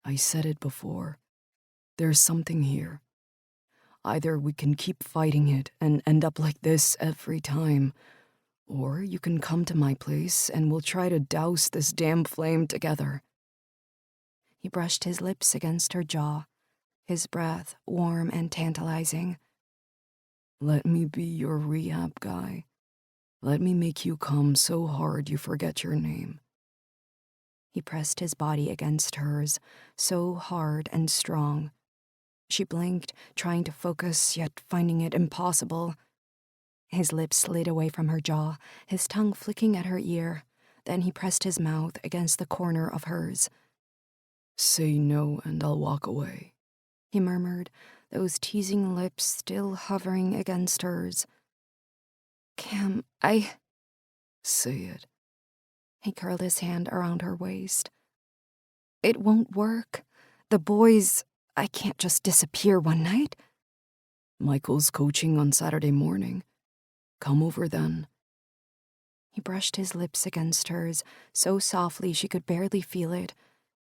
I said it before. There's something here. Either we can keep fighting it and end up like this every time, or you can come to my place and we'll try to douse this damn flame together. He brushed his lips against her jaw, his breath warm and tantalizing. Let me be your rehab guy. Let me make you come so hard you forget your name. He pressed his body against hers, so hard and strong. She blinked, trying to focus, yet finding it impossible. His lips slid away from her jaw, his tongue flicking at her ear. Then he pressed his mouth against the corner of hers. Say no and I'll walk away. He murmured, those teasing lips still hovering against hers. Cam, Say it. He curled his hand around her waist. It won't work. The boys, I can't just disappear one night. Michael's coaching on Saturday morning. Come over then. He brushed his lips against hers, so softly she could barely feel it,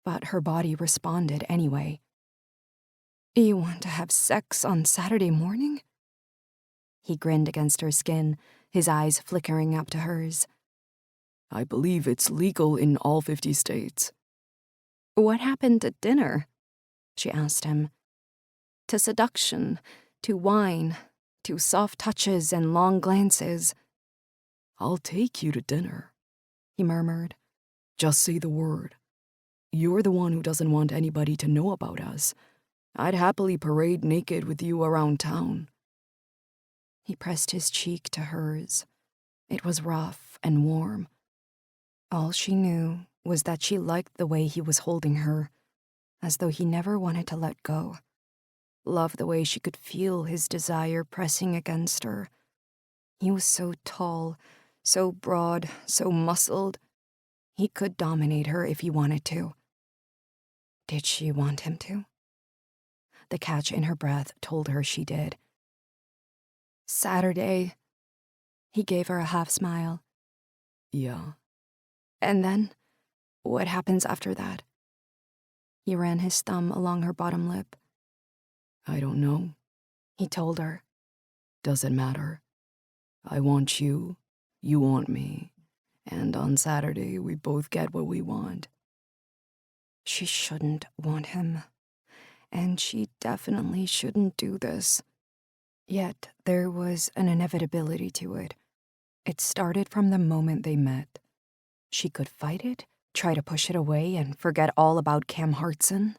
but her body responded anyway. You want to have sex on Saturday morning? He grinned against her skin, his eyes flickering up to hers. I believe it's legal in all 50 states. What happened to dinner? She asked him. To seduction, to wine, to soft touches and long glances. I'll take you to dinner, He murmured. Just say the word. You're the one who doesn't want anybody to know about us. I'd happily parade naked with you around town. He pressed his cheek to hers. It was rough and warm. All she knew was that she liked the way he was holding her, as though he never wanted to let go. Loved the way she could feel his desire pressing against her. He was so tall, so broad, so muscled. He could dominate her if he wanted to. Did she want him to? The catch in her breath told her she did. Saturday. He gave her a half smile. Yeah. And then, what happens after that? He ran his thumb along her bottom lip. I don't know. He told her. Doesn't matter. I want you, you want me, and on Saturday we both get what we want. She shouldn't want him, and she definitely shouldn't do this. Yet there was an inevitability to it. It started from the moment they met. She could fight it, try to push it away, and forget all about Cam Hartson.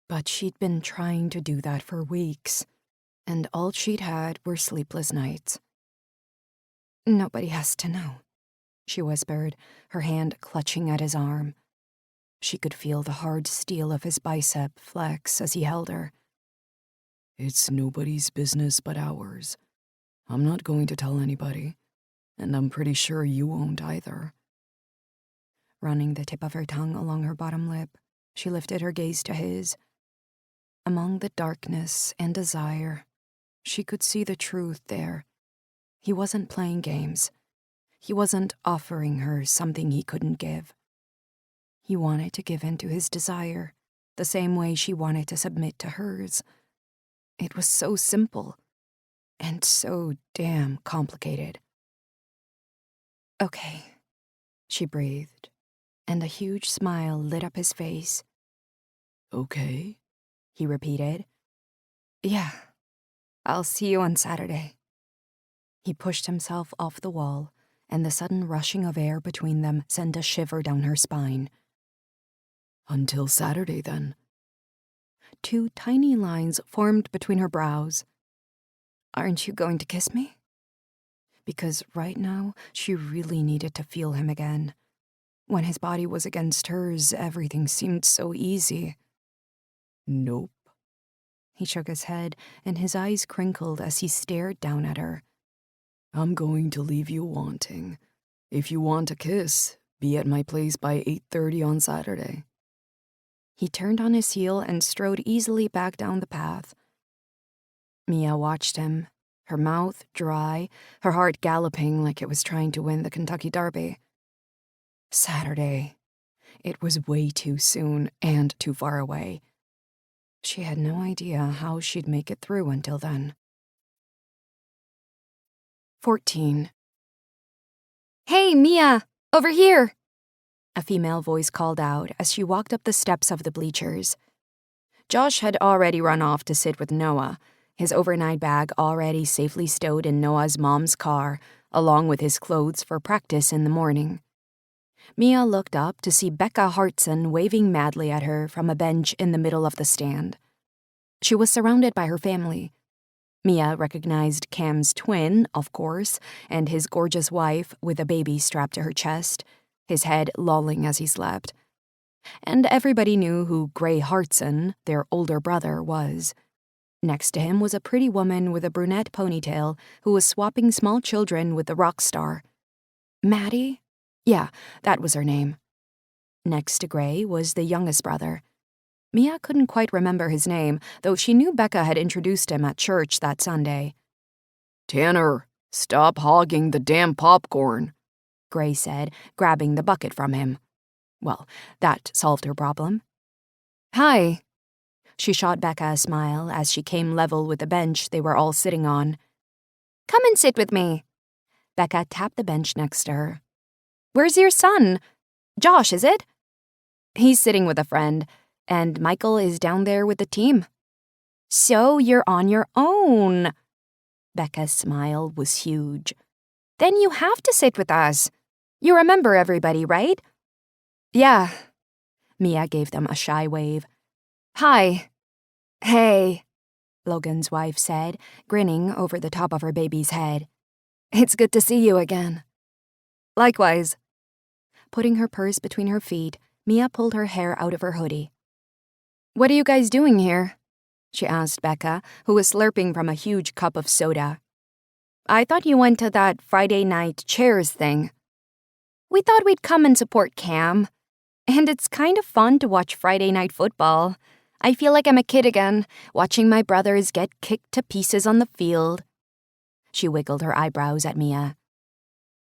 But she'd been trying to do that for weeks, and all she'd had were sleepless nights. Nobody has to know, she whispered, her hand clutching at his arm. She could feel the hard steel of his bicep flex as he held her. It's nobody's business but ours. I'm not going to tell anybody, and I'm pretty sure you won't either. Running the tip of her tongue along her bottom lip, she lifted her gaze to his. Among the darkness and desire, she could see the truth there. He wasn't playing games. He wasn't offering her something he couldn't give. He wanted to give in to his desire, the same way she wanted to submit to hers. It was so simple, and so damn complicated. Okay, she breathed, and a huge smile lit up his face. Okay? He repeated. Yeah, I'll see you on Saturday. He pushed himself off the wall, and the sudden rushing of air between them sent a shiver down her spine. Until Saturday, then. 2 tiny lines formed between her brows. Aren't you going to kiss me? Because right now, she really needed to feel him again. When his body was against hers, everything seemed so easy. Nope. He shook his head, and his eyes crinkled as he stared down at her. I'm going to leave you wanting. If you want a kiss, be at my place by 8:30 on Saturday. He turned on his heel and strode easily back down the path. Mia watched him, her mouth dry, her heart galloping like it was trying to win the Kentucky Derby. Saturday. It was way too soon and too far away. She had no idea how she'd make it through until then. 14. Hey, Mia! Over here! A female voice called out as she walked up the steps of the bleachers. Josh had already run off to sit with Noah, his overnight bag already safely stowed in Noah's mom's car, along with his clothes for practice in the morning. Mia looked up to see Becca Hartson waving madly at her from a bench in the middle of the stand. She was surrounded by her family. Mia recognized Cam's twin, of course, and his gorgeous wife with a baby strapped to her chest, his head lolling as he slept. And everybody knew who Gray Hartson, their older brother, was. Next to him was a pretty woman with a brunette ponytail who was swapping small children with the rock star. Maddie? Yeah, that was her name. Next to Gray was the youngest brother. Mia couldn't quite remember his name, though she knew Becca had introduced him at church that Sunday. Tanner, stop hogging the damn popcorn, Gray said, grabbing the bucket from him. Well, that solved her problem. Hi. She shot Becca a smile as she came level with the bench they were all sitting on. Come and sit with me. Becca tapped the bench next to her. Where's your son? Josh, is it? He's sitting with a friend, and Michael is down there with the team. So you're on your own. Becca's smile was huge. Then you have to sit with us. You remember everybody, right? Yeah. Mia gave them a shy wave. Hi. Hey, Logan's wife said, grinning over the top of her baby's head. It's good to see you again. Likewise. Putting her purse between her feet, Mia pulled her hair out of her hoodie. What are you guys doing here? She asked Becca, who was slurping from a huge cup of soda. I thought you went to that Friday night chairs thing. We thought we'd come and support Cam. And it's kind of fun to watch Friday night football. I feel like I'm a kid again, watching my brothers get kicked to pieces on the field. She wiggled her eyebrows at Mia.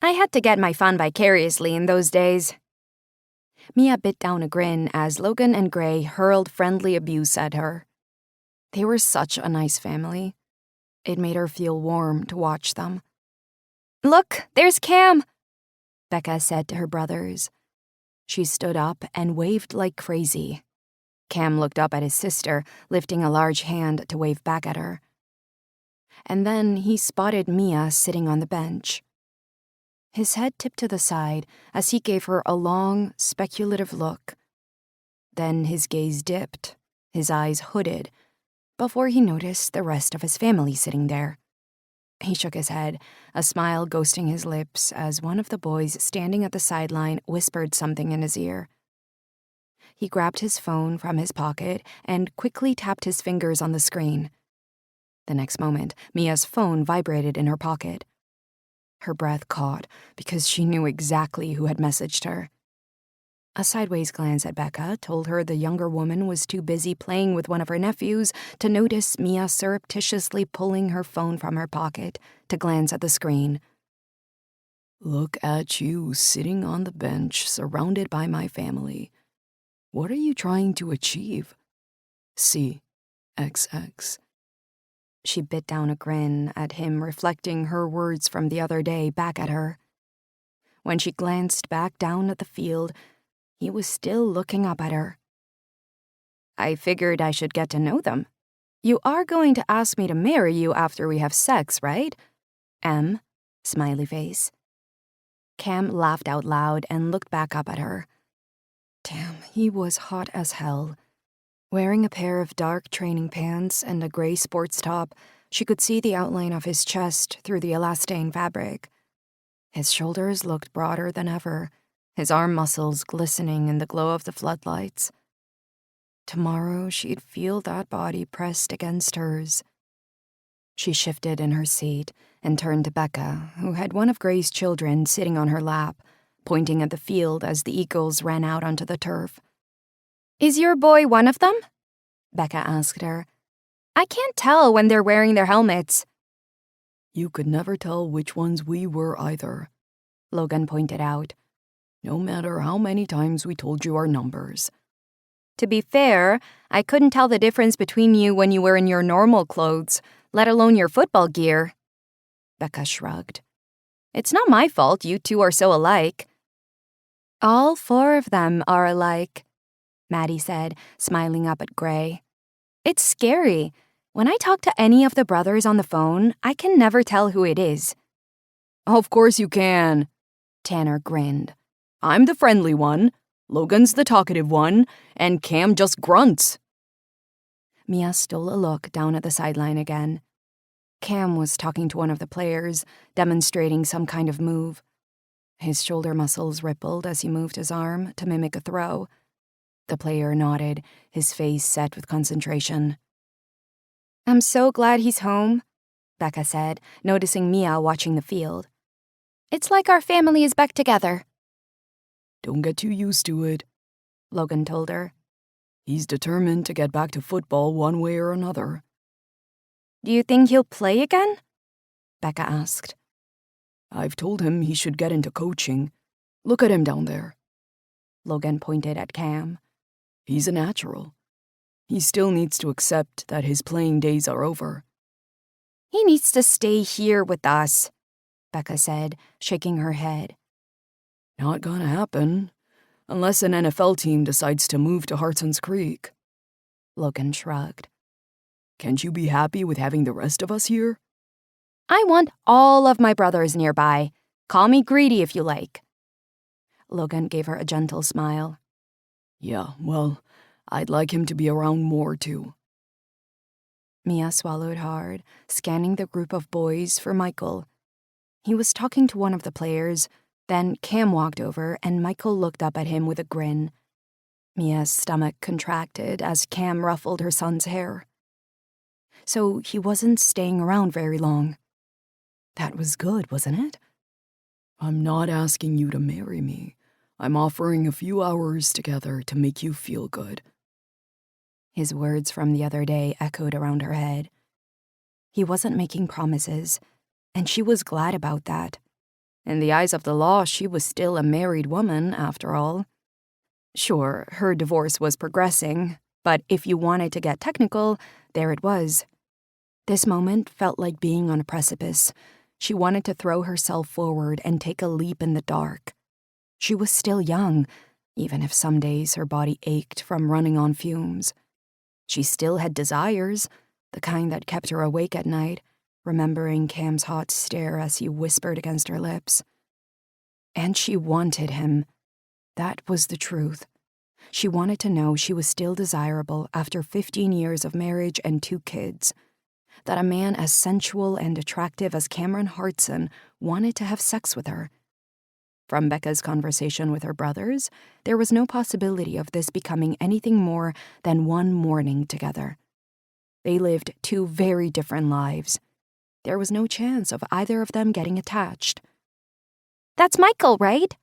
I had to get my fun vicariously in those days. Mia bit down a grin as Logan and Gray hurled friendly abuse at her. They were such a nice family. It made her feel warm to watch them. Look, there's Cam, Becca said to her brothers. She stood up and waved like crazy. Cam looked up at his sister, lifting a large hand to wave back at her. And then he spotted Mia sitting on the bench. His head tipped to the side as he gave her a long, speculative look. Then his gaze dipped, his eyes hooded, before he noticed the rest of his family sitting there. He shook his head, a smile ghosting his lips as one of the boys standing at the sideline whispered something in his ear. He grabbed his phone from his pocket and quickly tapped his fingers on the screen. The next moment, Mia's phone vibrated in her pocket. Her breath caught because she knew exactly who had messaged her. A sideways glance at Becca told her the younger woman was too busy playing with one of her nephews to notice Mia surreptitiously pulling her phone from her pocket to glance at the screen. Look at you sitting on the bench surrounded by my family. What are you trying to achieve? C. XX. She bit down a grin at him reflecting her words from the other day back at her. When she glanced back down at the field, he was still looking up at her. I figured I should get to know them. You are going to ask me to marry you after we have sex, right? M. Smiley face. Cam laughed out loud and looked back up at her. Damn, he was hot as hell. Wearing a pair of dark training pants and a gray sports top, she could see the outline of his chest through the elastane fabric. His shoulders looked broader than ever, his arm muscles glistening in the glow of the floodlights. Tomorrow she'd feel that body pressed against hers. She shifted in her seat and turned to Becca, who had one of Gray's children sitting on her lap, pointing at the field as the Eagles ran out onto the turf. Is your boy one of them? Becca asked her. I can't tell when they're wearing their helmets. You could never tell which ones we were either, Logan pointed out. No matter how many times we told you our numbers. To be fair, I couldn't tell the difference between you when you were in your normal clothes, let alone your football gear. Becca shrugged. It's not my fault you two are so alike. All four of them are alike, Maddie said, smiling up at Gray. It's scary. When I talk to any of the brothers on the phone, I can never tell who it is. Of course you can, Tanner grinned. I'm the friendly one, Logan's the talkative one, and Cam just grunts. Mia stole a look down at the sideline again. Cam was talking to one of the players, demonstrating some kind of move. His shoulder muscles rippled as he moved his arm to mimic a throw. The player nodded, his face set with concentration. I'm so glad he's home, Becca said, noticing Mia watching the field. It's like our family is back together. Don't get too used to it, Logan told her. He's determined to get back to football one way or another. Do you think he'll play again? Becca asked. I've told him he should get into coaching. Look at him down there. Logan pointed at Cam. He's a natural. He still needs to accept that his playing days are over. He needs to stay here with us, Becca said, shaking her head. Not gonna happen, unless an NFL team decides to move to Hartson's Creek. Logan shrugged. Can't you be happy with having the rest of us here? I want all of my brothers nearby. Call me greedy if you like. Logan gave her a gentle smile. Yeah, well, I'd like him to be around more, too. Mia swallowed hard, scanning the group of boys for Michael. He was talking to one of the players, then Cam walked over and Michael looked up at him with a grin. Mia's stomach contracted as Cam ruffled her son's hair. So he wasn't staying around very long. That was good, wasn't it? I'm not asking you to marry me. I'm offering a few hours together to make you feel good. His words from the other day echoed around her head. He wasn't making promises, and she was glad about that. In the eyes of the law, she was still a married woman, after all. Sure, her divorce was progressing, but if you wanted to get technical, there it was. This moment felt like being on a precipice. She wanted to throw herself forward and take a leap in the dark. She was still young, even if some days her body ached from running on fumes. She still had desires, the kind that kept her awake at night, remembering Cam's hot stare as he whispered against her lips. And she wanted him. That was the truth. She wanted to know she was still desirable after 15 years of marriage and 2 kids. That a man as sensual and attractive as Cameron Hartson wanted to have sex with her. From Becca's conversation with her brothers, there was no possibility of this becoming anything more than one morning together. They lived 2 very different lives. There was no chance of either of them getting attached. That's Michael, right?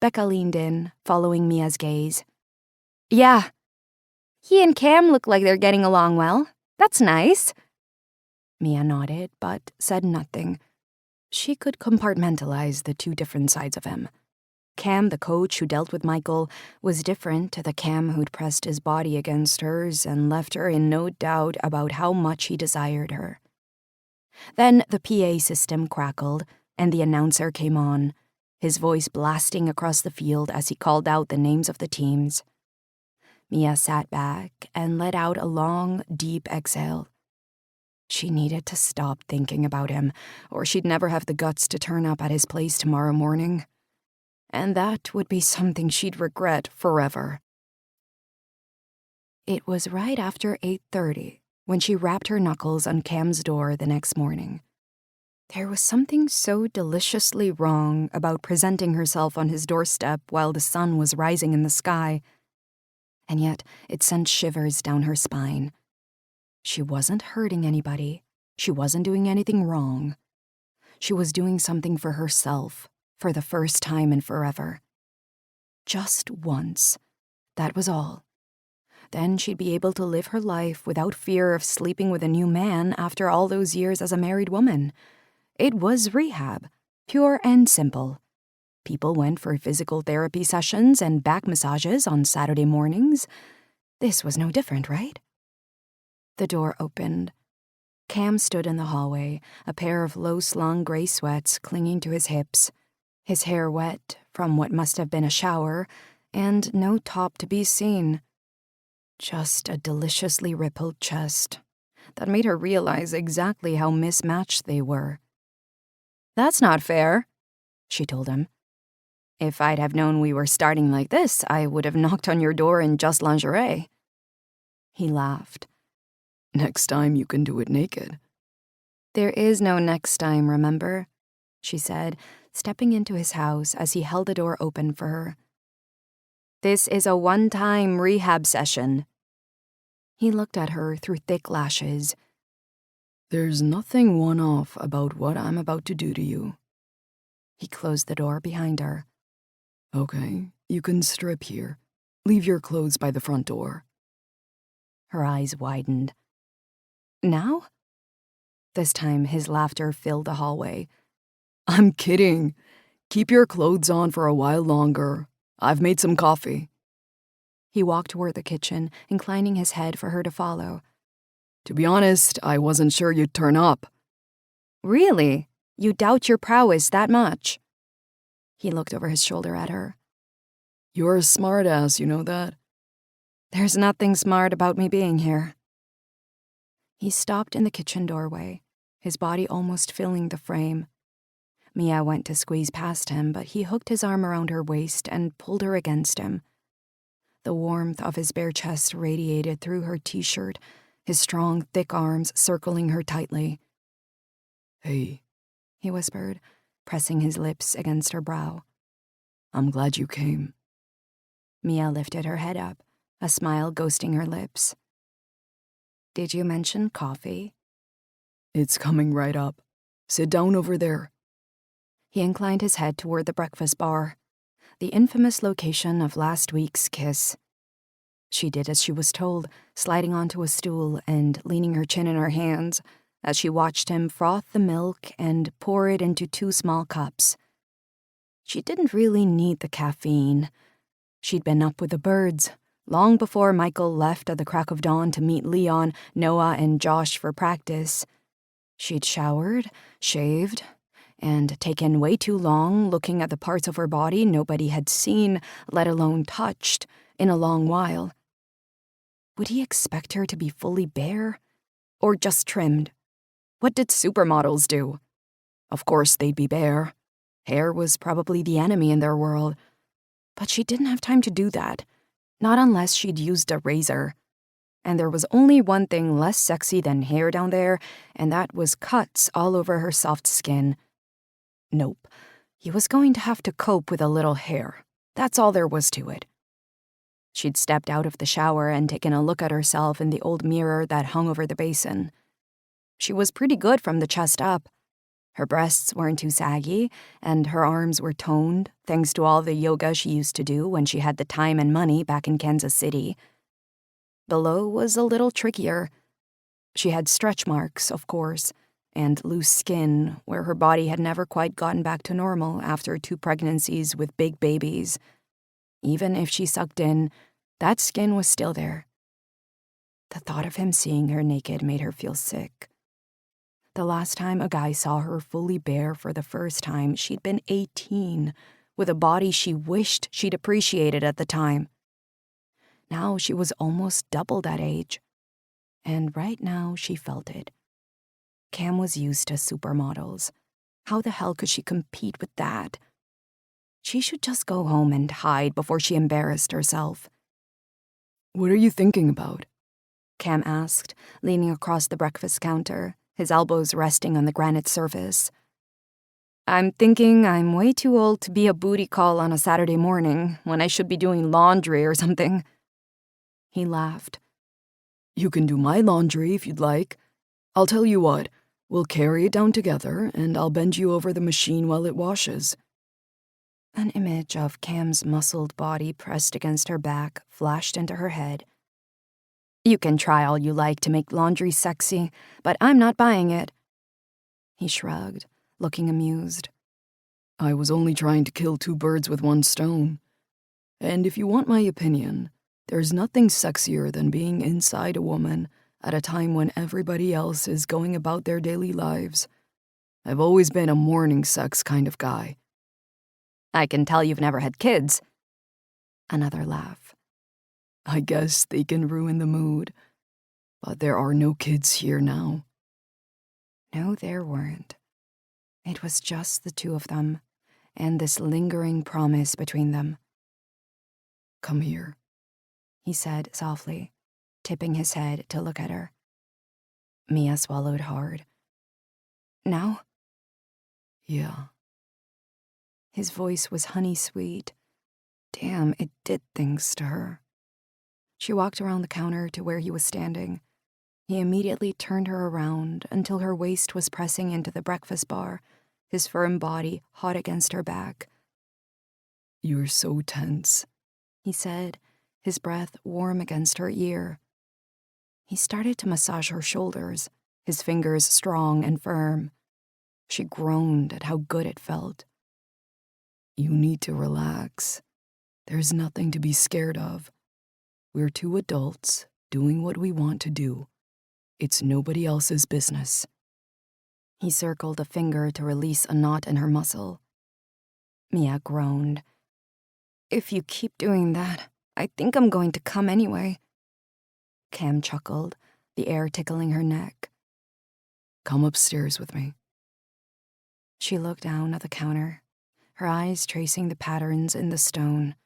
Becca leaned in, following Mia's gaze. Yeah. He and Cam look like they're getting along well. That's nice. Mia nodded, but said nothing. She could compartmentalize the 2 different sides of him. Cam, the coach who dealt with Michael, was different to the Cam who'd pressed his body against hers and left her in no doubt about how much he desired her. Then the PA system crackled, and the announcer came on, his voice blasting across the field as he called out the names of the teams. Mia sat back and let out a long, deep exhale. She needed to stop thinking about him, or she'd never have the guts to turn up at his place tomorrow morning. And that would be something she'd regret forever. It was right after 8:30 when she rapped her knuckles on Cam's door the next morning. There was something so deliciously wrong about presenting herself on his doorstep while the sun was rising in the sky, and yet it sent shivers down her spine. She wasn't hurting anybody. She wasn't doing anything wrong. She was doing something for herself, for the first time in forever. Just once. That was all. Then she'd be able to live her life without fear of sleeping with a new man after all those years as a married woman. It was rehab, pure and simple. People went for physical therapy sessions and back massages on Saturday mornings. This was no different, right? The door opened. Cam stood in the hallway, a pair of low-slung gray sweats clinging to his hips, his hair wet from what must have been a shower, and no top to be seen. Just a deliciously rippled chest that made her realize exactly how mismatched they were. That's not fair, she told him. If I'd have known we were starting like this, I would have knocked on your door in just lingerie. He laughed. Next time you can do it naked. There is no next time, remember? She said, stepping into his house as he held the door open for her. This is a one-time rehab session. He looked at her through thick lashes. There's nothing one-off about what I'm about to do to you. He closed the door behind her. Okay, you can strip here. Leave your clothes by the front door. Her eyes widened. Now? This time his laughter filled the hallway. I'm kidding. Keep your clothes on for a while longer. I've made some coffee. He walked toward the kitchen, inclining his head for her to follow. To be honest, I wasn't sure you'd turn up. Really? You doubt your prowess that much? He looked over his shoulder at her. You're a smartass, you know that? There's nothing smart about me being here. He stopped in the kitchen doorway, his body almost filling the frame. Mia went to squeeze past him, but he hooked his arm around her waist and pulled her against him. The warmth of his bare chest radiated through her t-shirt, his strong, thick arms circling her tightly. Hey, he whispered, pressing his lips against her brow. I'm glad you came. Mia lifted her head up, a smile ghosting her lips. Did you mention coffee? It's coming right up. Sit down over there. He inclined his head toward the breakfast bar, the infamous location of last week's kiss. She did as she was told, sliding onto a stool and leaning her chin in her hands as she watched him froth the milk and pour it into 2 small cups. She didn't really need the caffeine. She'd been up with the birds long before Michael left at the crack of dawn to meet Leon, Noah, and Josh for practice. She'd showered, shaved, and taken way too long looking at the parts of her body nobody had seen, let alone touched, in a long while. Would he expect her to be fully bare? Or just trimmed? What did supermodels do? Of course they'd be bare. Hair was probably the enemy in their world. But she didn't have time to do that. Not unless she'd used a razor. And there was only one thing less sexy than hair down there, and that was cuts all over her soft skin. Nope. He was going to have to cope with a little hair. That's all there was to it. She'd stepped out of the shower and taken a look at herself in the old mirror that hung over the basin. She was pretty good from the chest up. Her breasts weren't too saggy, and her arms were toned, thanks to all the yoga she used to do when she had the time and money back in Kansas City. Below was a little trickier. She had stretch marks, of course, and loose skin where her body had never quite gotten back to normal after 2 pregnancies with big babies. Even if she sucked in, that skin was still there. The thought of him seeing her naked made her feel sick. The last time a guy saw her fully bare for the first time, she'd been 18, with a body she wished she'd appreciated at the time. Now she was almost double that age. And right now she felt it. Cam was used to supermodels. How the hell could she compete with that? She should just go home and hide before she embarrassed herself. What are you thinking about? Cam asked, leaning across the breakfast counter, his elbows resting on the granite surface. I'm thinking I'm way too old to be a booty call on a Saturday morning when I should be doing laundry or something. He laughed. You can do my laundry if you'd like. I'll tell you what, we'll carry it down together and I'll bend you over the machine while it washes. An image of Cam's muscled body pressed against her back flashed into her head. You can try all you like to make laundry sexy, but I'm not buying it. He shrugged, looking amused. I was only trying to kill 2 birds with 1 stone. And if you want my opinion, there's nothing sexier than being inside a woman at a time when everybody else is going about their daily lives. I've always been a morning sex kind of guy. I can tell you've never had kids. Another laugh. I guess they can ruin the mood. But there are no kids here now. No, there weren't. It was just the 2 of them, and this lingering promise between them. Come here, he said softly, tipping his head to look at her. Mia swallowed hard. Now? Yeah. His voice was honey-sweet. Damn, it did things to her. She walked around the counter to where he was standing. He immediately turned her around until her waist was pressing into the breakfast bar, his firm body hot against her back. You're so tense, he said, his breath warm against her ear. He started to massage her shoulders, his fingers strong and firm. She groaned at how good it felt. You need to relax. There's nothing to be scared of. We're two adults doing what we want to do. It's nobody else's business. He circled a finger to release a knot in her muscle. Mia groaned. If you keep doing that, I think I'm going to come anyway. Cam chuckled, the air tickling her neck. Come upstairs with me. She looked down at the counter, her eyes tracing the patterns in the stone.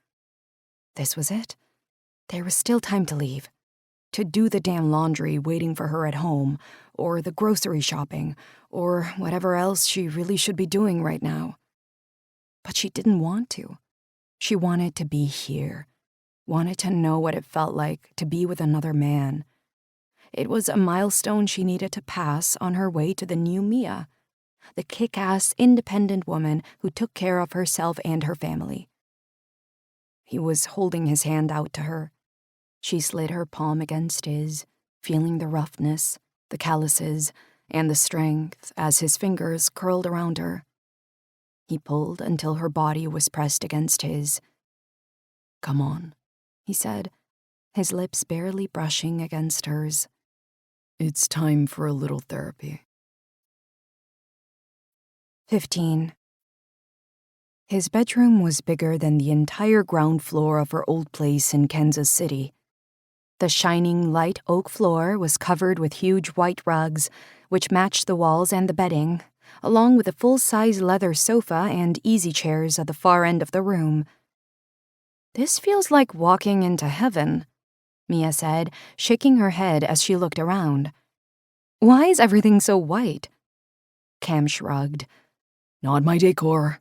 This was it. There was still time to leave. To do the damn laundry waiting for her at home, or the grocery shopping, or whatever else she really should be doing right now. But she didn't want to. She wanted to be here, wanted to know what it felt like to be with another man. It was a milestone she needed to pass on her way to the new Mia, the kick-ass, independent woman who took care of herself and her family. He was holding his hand out to her. She slid her palm against his, feeling the roughness, the calluses, and the strength as his fingers curled around her. He pulled until her body was pressed against his. Come on, he said, his lips barely brushing against hers. It's time for a little therapy. 15. His bedroom was bigger than the entire ground floor of her old place in Kansas City. The shining light oak floor was covered with huge white rugs, which matched the walls and the bedding, along with a full-size leather sofa and easy chairs at the far end of the room. This feels like walking into heaven, Mia said, shaking her head as she looked around. Why is everything so white? Cam shrugged. Not my decor,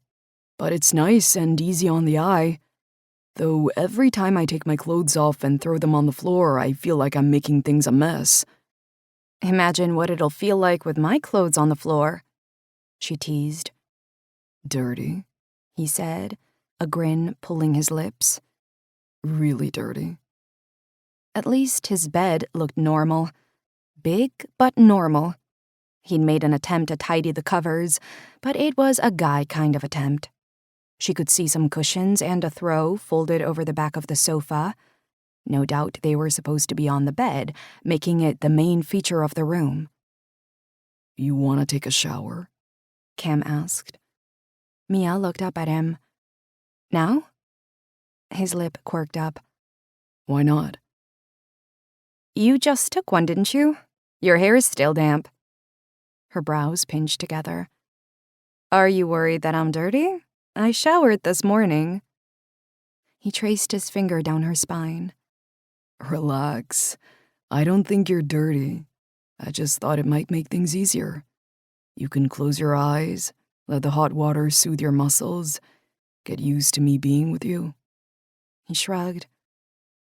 but it's nice and easy on the eye. Though every time I take my clothes off and throw them on the floor, I feel like I'm making things a mess. Imagine what it'll feel like with my clothes on the floor, she teased. Dirty, he said, a grin pulling his lips. Really dirty. At least his bed looked normal. Big, but normal. He'd made an attempt to tidy the covers, but it was a guy kind of attempt. She could see some cushions and a throw folded over the back of the sofa. No doubt they were supposed to be on the bed, making it the main feature of the room. You want to take a shower? Cam asked. Mia looked up at him. Now? His lip quirked up. Why not? You just took one, didn't you? Your hair is still damp. Her brows pinched together. Are you worried that I'm dirty? I showered this morning. He traced his finger down her spine. Relax. I don't think you're dirty. I just thought it might make things easier. You can close your eyes, let the hot water soothe your muscles, get used to me being with you. He shrugged.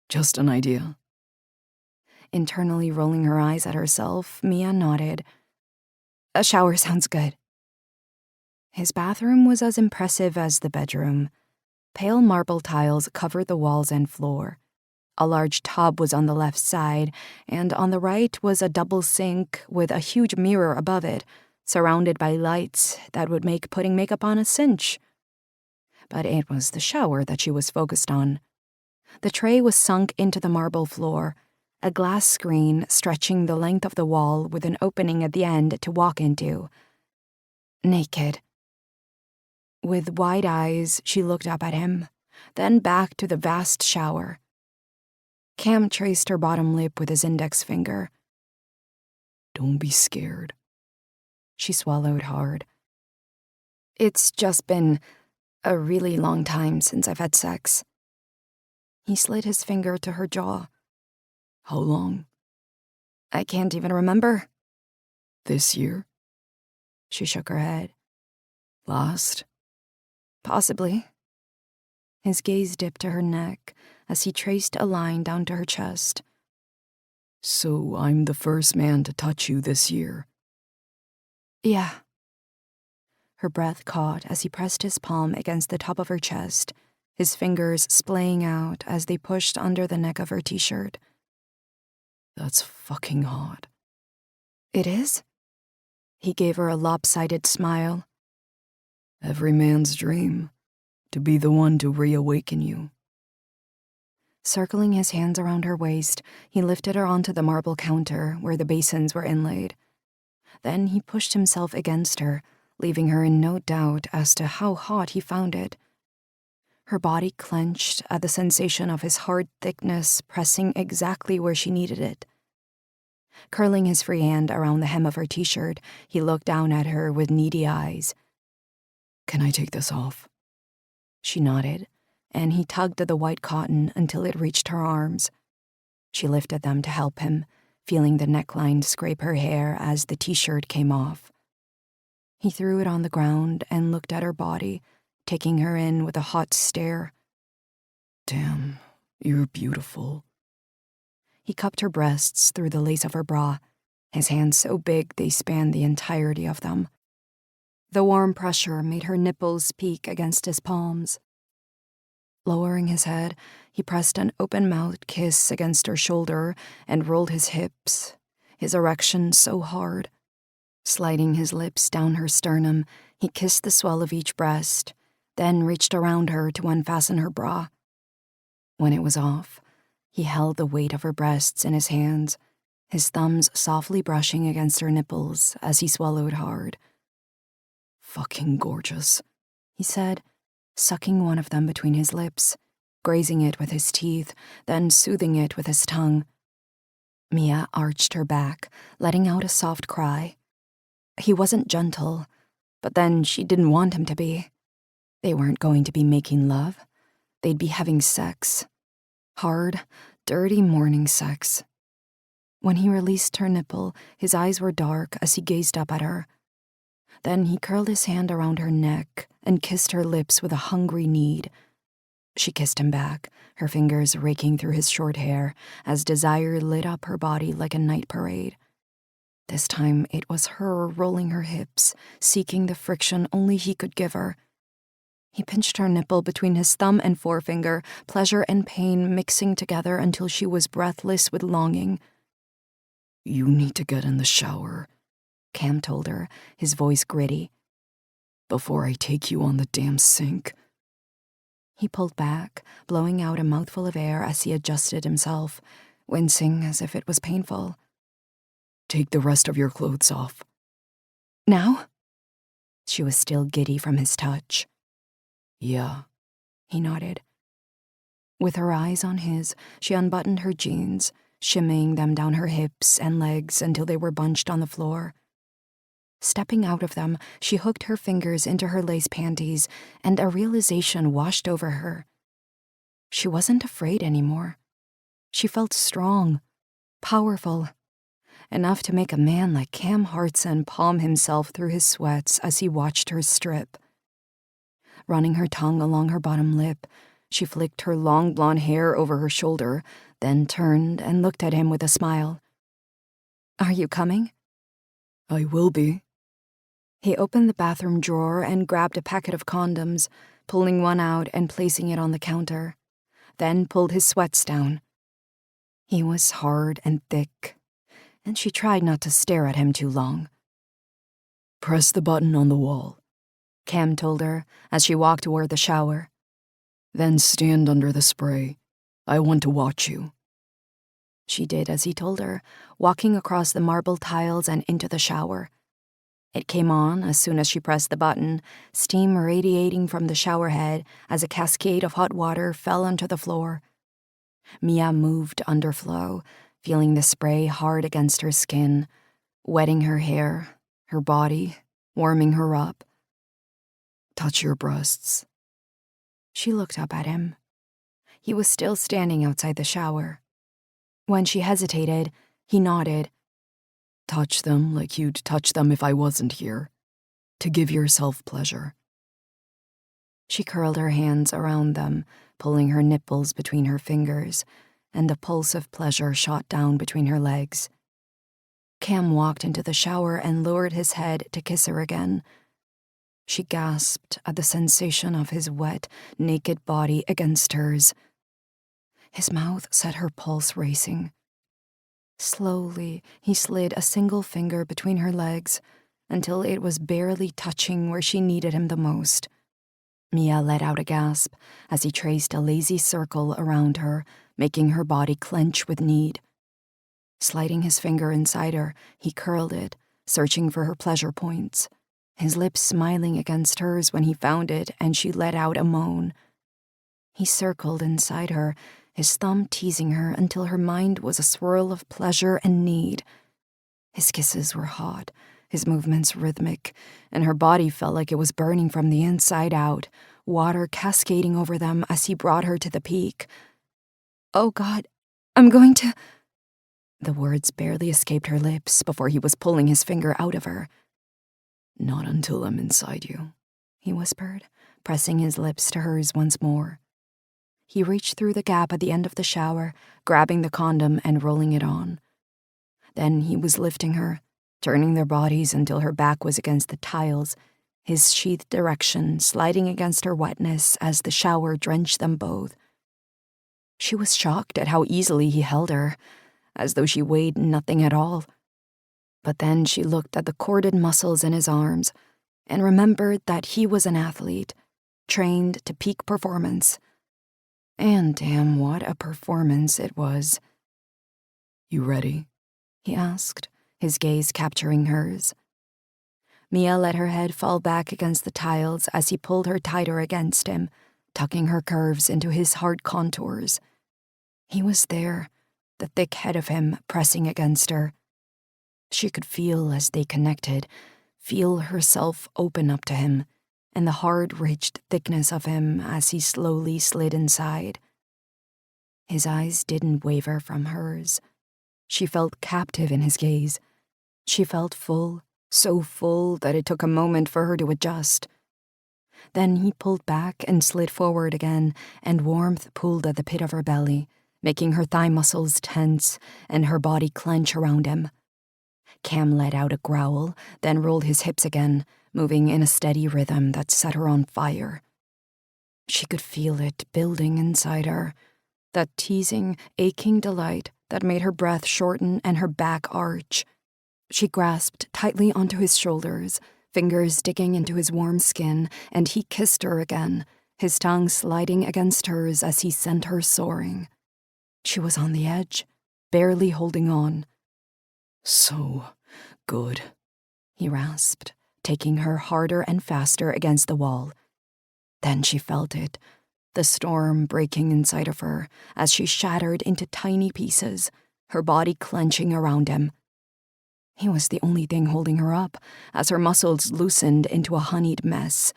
Just an idea. Internally rolling her eyes at herself, Mia nodded. A shower sounds good. His bathroom was as impressive as the bedroom. Pale marble tiles covered the walls and floor. A large tub was on the left side, and on the right was a double sink with a huge mirror above it, surrounded by lights that would make putting makeup on a cinch. But it was the shower that she was focused on. The tray was sunk into the marble floor, a glass screen stretching the length of the wall with an opening at the end to walk into. Naked. With wide eyes, she looked up at him, then back to the vast shower. Cam traced her bottom lip with his index finger. Don't be scared. She swallowed hard. It's just been a really long time since I've had sex. He slid his finger to her jaw. How long? I can't even remember. This year? She shook her head. Last? Possibly. His gaze dipped to her neck as he traced a line down to her chest. So I'm the first man to touch you this year. Yeah. Her breath caught as he pressed his palm against the top of her chest, his fingers splaying out as they pushed under the neck of her t-shirt. That's fucking hot. It is? He gave her a lopsided smile. Every man's dream, to be the one to reawaken you. Circling his hands around her waist, he lifted her onto the marble counter where the basins were inlaid. Then he pushed himself against her, leaving her in no doubt as to how hot he found it. Her body clenched at the sensation of his hard thickness pressing exactly where she needed it. Curling his free hand around the hem of her t-shirt, he looked down at her with needy eyes. Can I take this off? She nodded, and he tugged at the white cotton until it reached her arms. She lifted them to help him, feeling the neckline scrape her hair as the t-shirt came off. He threw it on the ground and looked at her body, taking her in with a hot stare. Damn, you're beautiful. He cupped her breasts through the lace of her bra, his hands so big they spanned the entirety of them. The warm pressure made her nipples peek against his palms. Lowering his head, he pressed an open-mouthed kiss against her shoulder and rolled his hips, his erection so hard. Sliding his lips down her sternum, he kissed the swell of each breast, then reached around her to unfasten her bra. When it was off, he held the weight of her breasts in his hands, his thumbs softly brushing against her nipples as he swallowed hard. Fucking gorgeous, he said, sucking one of them between his lips, grazing it with his teeth, then soothing it with his tongue. Mia arched her back, letting out a soft cry. He wasn't gentle, but then she didn't want him to be. They weren't going to be making love. They'd be having sex. Hard, dirty morning sex. When he released her nipple, his eyes were dark as he gazed up at her. Then he curled his hand around her neck and kissed her lips with a hungry need. She kissed him back, her fingers raking through his short hair as desire lit up her body like a night parade. This time it was her rolling her hips, seeking the friction only he could give her. He pinched her nipple between his thumb and forefinger, pleasure and pain mixing together until she was breathless with longing. You need to get in the shower, Cam told her, his voice gritty. Before I take you on the damn sink. He pulled back, blowing out a mouthful of air as he adjusted himself, wincing as if it was painful. Take the rest of your clothes off. Now? She was still giddy from his touch. Yeah, he nodded. With her eyes on his, she unbuttoned her jeans, shimmying them down her hips and legs until they were bunched on the floor. Stepping out of them, she hooked her fingers into her lace panties, and a realization washed over her. She wasn't afraid anymore. She felt strong, powerful, enough to make a man like Cam Hartson palm himself through his sweats as he watched her strip. Running her tongue along her bottom lip, she flicked her long blonde hair over her shoulder, then turned and looked at him with a smile. Are you coming? I will be. He opened the bathroom drawer and grabbed a packet of condoms, pulling one out and placing it on the counter, then pulled his sweats down. He was hard and thick, and she tried not to stare at him too long. Press the button on the wall, Cam told her as she walked toward the shower. Then stand under the spray. I want to watch you. She did as he told her, walking across the marble tiles and into the shower. It came on as soon as she pressed the button, steam radiating from the shower head as a cascade of hot water fell onto the floor. Mia moved underflow, feeling the spray hard against her skin, wetting her hair, her body, warming her up. Touch your breasts. She looked up at him. He was still standing outside the shower. When she hesitated, he nodded. Touch them like you'd touch them if I wasn't here. To give yourself pleasure. She curled her hands around them, pulling her nipples between her fingers, and a pulse of pleasure shot down between her legs. Cam walked into the shower and lowered his head to kiss her again. She gasped at the sensation of his wet, naked body against hers. His mouth set her pulse racing. Slowly, he slid a single finger between her legs until it was barely touching where she needed him the most. Mia let out a gasp as he traced a lazy circle around her, making her body clench with need. Sliding his finger inside her, he curled it, searching for her pleasure points, his lips smiling against hers when he found it, and she let out a moan. He circled inside her, his thumb teasing her until her mind was a swirl of pleasure and need. His kisses were hot, his movements rhythmic, and her body felt like it was burning from the inside out, water cascading over them as he brought her to the peak. "Oh God, I'm going to..." The words barely escaped her lips before he was pulling his finger out of her. "Not until I'm inside you," he whispered, pressing his lips to hers once more. He reached through the gap at the end of the shower, grabbing the condom and rolling it on. Then he was lifting her, turning their bodies until her back was against the tiles, his sheathed erection sliding against her wetness as the shower drenched them both. She was shocked at how easily he held her, as though she weighed nothing at all. But then she looked at the corded muscles in his arms and remembered that he was an athlete, trained to peak performance. And damn, what a performance it was. "You ready?" he asked, his gaze capturing hers. Mia let her head fall back against the tiles as he pulled her tighter against him, tucking her curves into his hard contours. He was there, the thick head of him pressing against her. She could feel as they connected, feel herself open up to him, and the hard-ridged thickness of him as he slowly slid inside. His eyes didn't waver from hers. She felt captive in his gaze. She felt full, so full that it took a moment for her to adjust. Then he pulled back and slid forward again, and warmth pooled at the pit of her belly, making her thigh muscles tense and her body clench around him. Cam let out a growl, then rolled his hips again, moving in a steady rhythm that set her on fire. She could feel it building inside her, that teasing, aching delight that made her breath shorten and her back arch. She grasped tightly onto his shoulders, fingers digging into his warm skin, and he kissed her again, his tongue sliding against hers as he sent her soaring. She was on the edge, barely holding on. "So good," he rasped, taking her harder and faster against the wall. Then she felt it, the storm breaking inside of her as she shattered into tiny pieces, her body clenching around him. He was the only thing holding her up as her muscles loosened into a honeyed mess.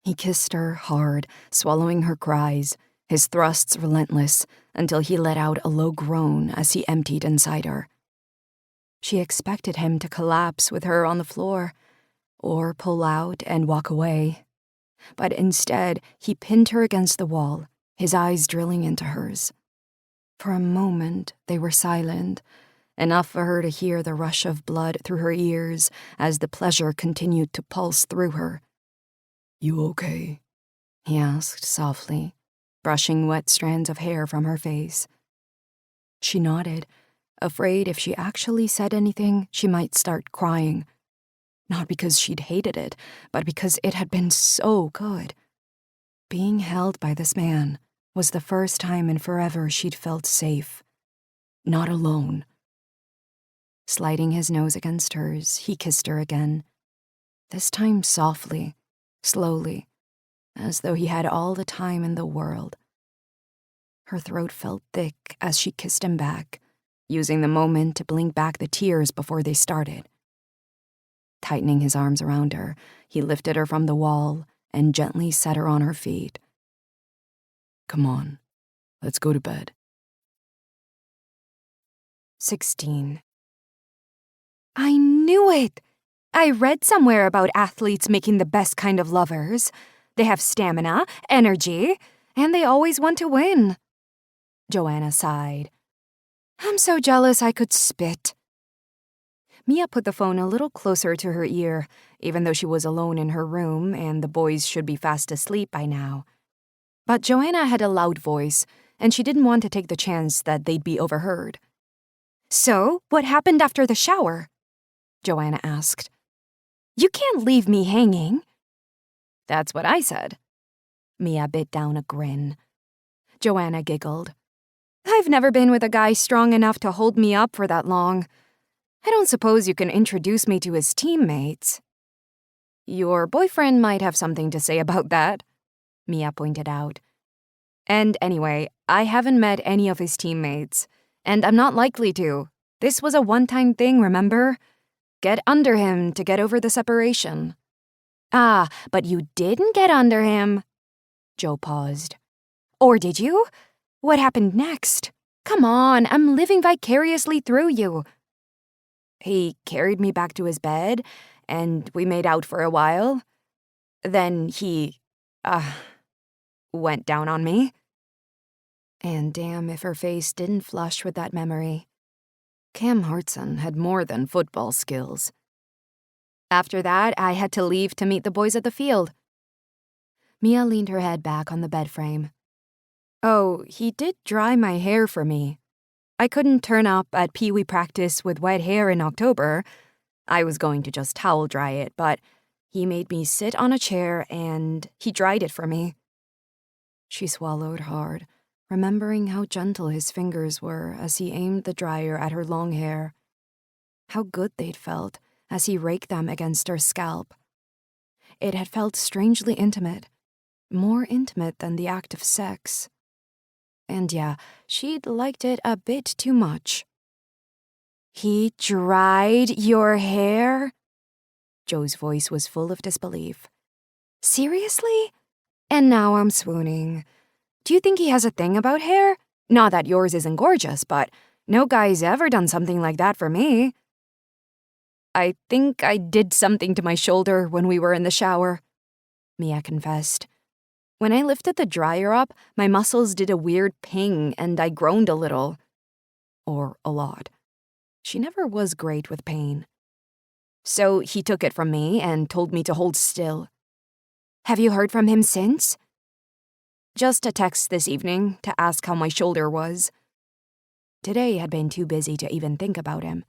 He kissed her hard, swallowing her cries, his thrusts relentless, until he let out a low groan as he emptied inside her. She expected him to collapse with her on the floor, or pull out and walk away. But instead, he pinned her against the wall, his eyes drilling into hers. For a moment, they were silent, enough for her to hear the rush of blood through her ears as the pleasure continued to pulse through her. "You okay?" he asked softly, brushing wet strands of hair from her face. She nodded, afraid if she actually said anything, she might start crying. Not because she'd hated it, but because it had been so good. Being held by this man was the first time in forever she'd felt safe. Not alone. Sliding his nose against hers, he kissed her again. This time softly, slowly, as though he had all the time in the world. Her throat felt thick as she kissed him back, using the moment to blink back the tears before they started. Tightening his arms around her, he lifted her from the wall and gently set her on her feet. "Come on, let's go to bed." 16. I knew it! I read somewhere about athletes making the best kind of lovers. They have stamina, energy, and they always want to win. Joanna sighed. I'm so jealous I could spit. Mia put the phone a little closer to her ear, even though she was alone in her room and the boys should be fast asleep by now. But Joanna had a loud voice, and she didn't want to take the chance that they'd be overheard. So, what happened after the shower? Joanna asked. You can't leave me hanging. That's what I said. Mia bit down a grin. Joanna giggled. I've never been with a guy strong enough to hold me up for that long. I don't suppose you can introduce me to his teammates. Your boyfriend might have something to say about that, Mia pointed out. And anyway, I haven't met any of his teammates, and I'm not likely to. This was a one-time thing, remember? Get under him to get over the separation. Ah, but you didn't get under him. Jo paused. Or did you? What happened next? Come on, I'm living vicariously through you. He carried me back to his bed, and we made out for a while. Then he, went down on me. And damn if her face didn't flush with that memory. Cam Hartson had more than football skills. After that, I had to leave to meet the boys at the field. Mia leaned her head back on the bed frame. Oh, he did dry my hair for me. I couldn't turn up at Pee Wee practice with wet hair in October. I was going to just towel dry it, but he made me sit on a chair and he dried it for me. She swallowed hard, remembering how gentle his fingers were as he aimed the dryer at her long hair. How good they'd felt as he raked them against her scalp. It had felt strangely intimate, more intimate than the act of sex. And yeah, she'd liked it a bit too much. He dried your hair? Jo's voice was full of disbelief. Seriously? And now I'm swooning. Do you think he has a thing about hair? Not that yours isn't gorgeous, but no guy's ever done something like that for me. I think I did something to my shoulder when we were in the shower, Mia confessed. When I lifted the dryer up, my muscles did a weird ping and I groaned a little. Or a lot. She never was great with pain. So he took it from me and told me to hold still. Have you heard from him since? Just a text this evening to ask how my shoulder was. Today had been too busy to even think about him.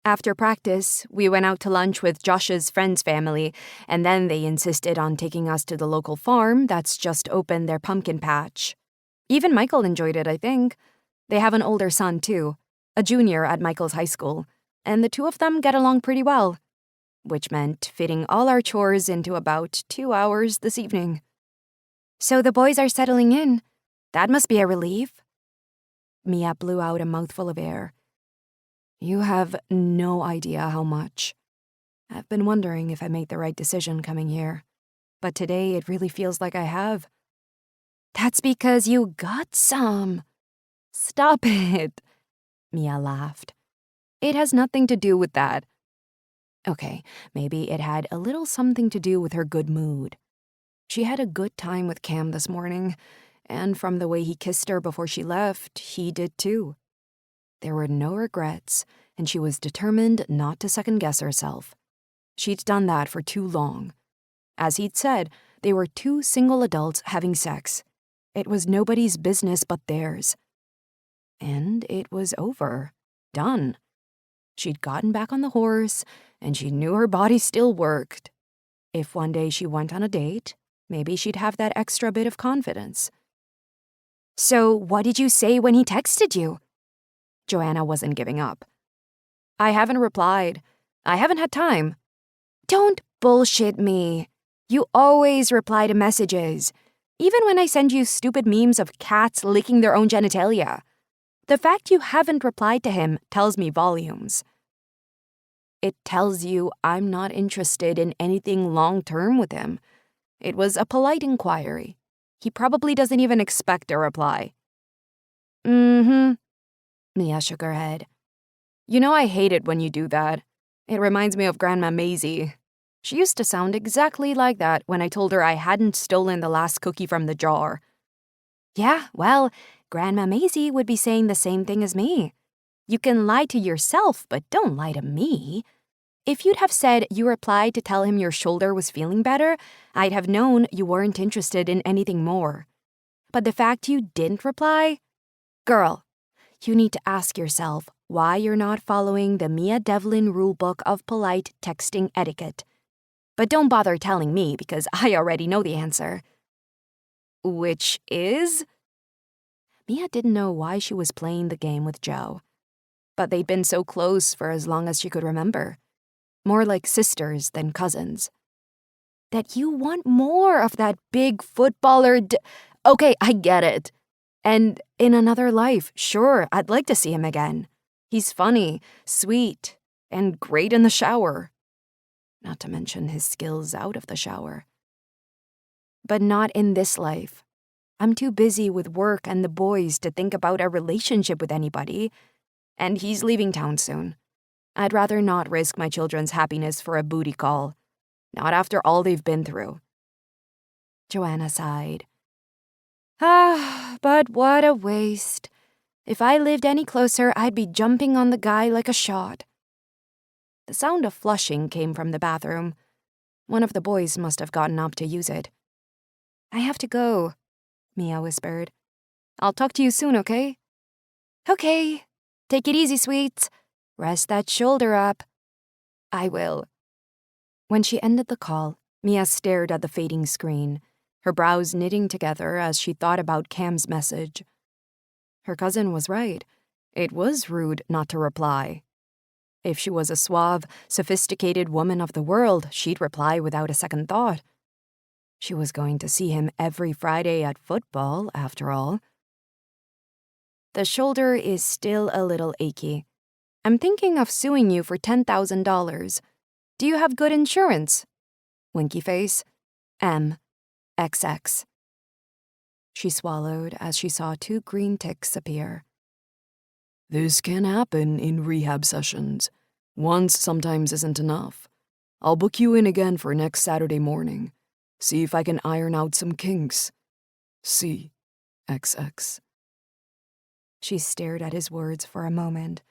After practice, we went out to lunch with Josh's friend's family, and then they insisted on taking us to the local farm that's just opened their pumpkin patch. Even Michael enjoyed it, I think. They have an older son, too, a junior at Michael's high school, and the two of them get along pretty well, which meant fitting all our chores into about 2 hours this evening. So the boys are settling in. That must be a relief. Mia blew out a mouthful of air. You have no idea how much. I've been wondering if I made the right decision coming here, but today it really feels like I have. That's because you got some. Stop it, Mia laughed. It has nothing to do with that. Okay, maybe it had a little something to do with her good mood. She had a good time with Cam this morning, and from the way he kissed her before she left, he did too. There were no regrets, and she was determined not to second-guess herself. She'd done that for too long. As he'd said, they were two single adults having sex. It was nobody's business but theirs. And it was over. Done. She'd gotten back on the horse, and she knew her body still worked. If one day she went on a date, maybe she'd have that extra bit of confidence. So what did you say when he texted you? Joanna wasn't giving up. I haven't replied. I haven't had time. Don't bullshit me. You always reply to messages, even when I send you stupid memes of cats licking their own genitalia. The fact you haven't replied to him tells me volumes. It tells you I'm not interested in anything long-term with him. It was a polite inquiry. He probably doesn't even expect a reply. Mm-hmm. Mia shook her head. You know I hate it when you do that. It reminds me of Grandma Maisie. She used to sound exactly like that when I told her I hadn't stolen the last cookie from the jar. Yeah, well, Grandma Maisie would be saying the same thing as me. You can lie to yourself, but don't lie to me. If you'd have said you replied to tell him your shoulder was feeling better, I'd have known you weren't interested in anything more. But the fact you didn't reply? Girl, you need to ask yourself why you're not following the Mia Devlin rulebook of polite texting etiquette. But don't bother telling me because I already know the answer. Which is? Mia didn't know why she was playing the game with Joe. But they'd been so close for as long as she could remember. More like sisters than cousins. That you want more of that big footballer Okay, I get it. And in another life, sure, I'd like to see him again. He's funny, sweet, and great in the shower. Not to mention his skills out of the shower. But not in this life. I'm too busy with work and the boys to think about a relationship with anybody. And he's leaving town soon. I'd rather not risk my children's happiness for a booty call. Not after all they've been through. Joanna sighed. But what a waste. If I lived any closer, I'd be jumping on the guy like a shot. The sound of flushing came from the bathroom. One of the boys must have gotten up to use it. I have to go, Mia whispered. I'll talk to you soon, okay? Okay. Take it easy, sweets. Rest that shoulder up. I will. When she ended the call, Mia stared at the fading screen, her brows knitting together as she thought about Cam's message. Her cousin was right. It was rude not to reply. If she was a suave, sophisticated woman of the world, she'd reply without a second thought. She was going to see him every Friday at football, after all. The shoulder is still a little achy. I'm thinking of suing you for $10,000. Do you have good insurance? Winky face. M. XX. She swallowed as she saw 2 green ticks appear. This can happen in rehab sessions. Once sometimes isn't enough. I'll book you in again for next Saturday morning. See if I can iron out some kinks. C. XX. She stared at his words for a moment,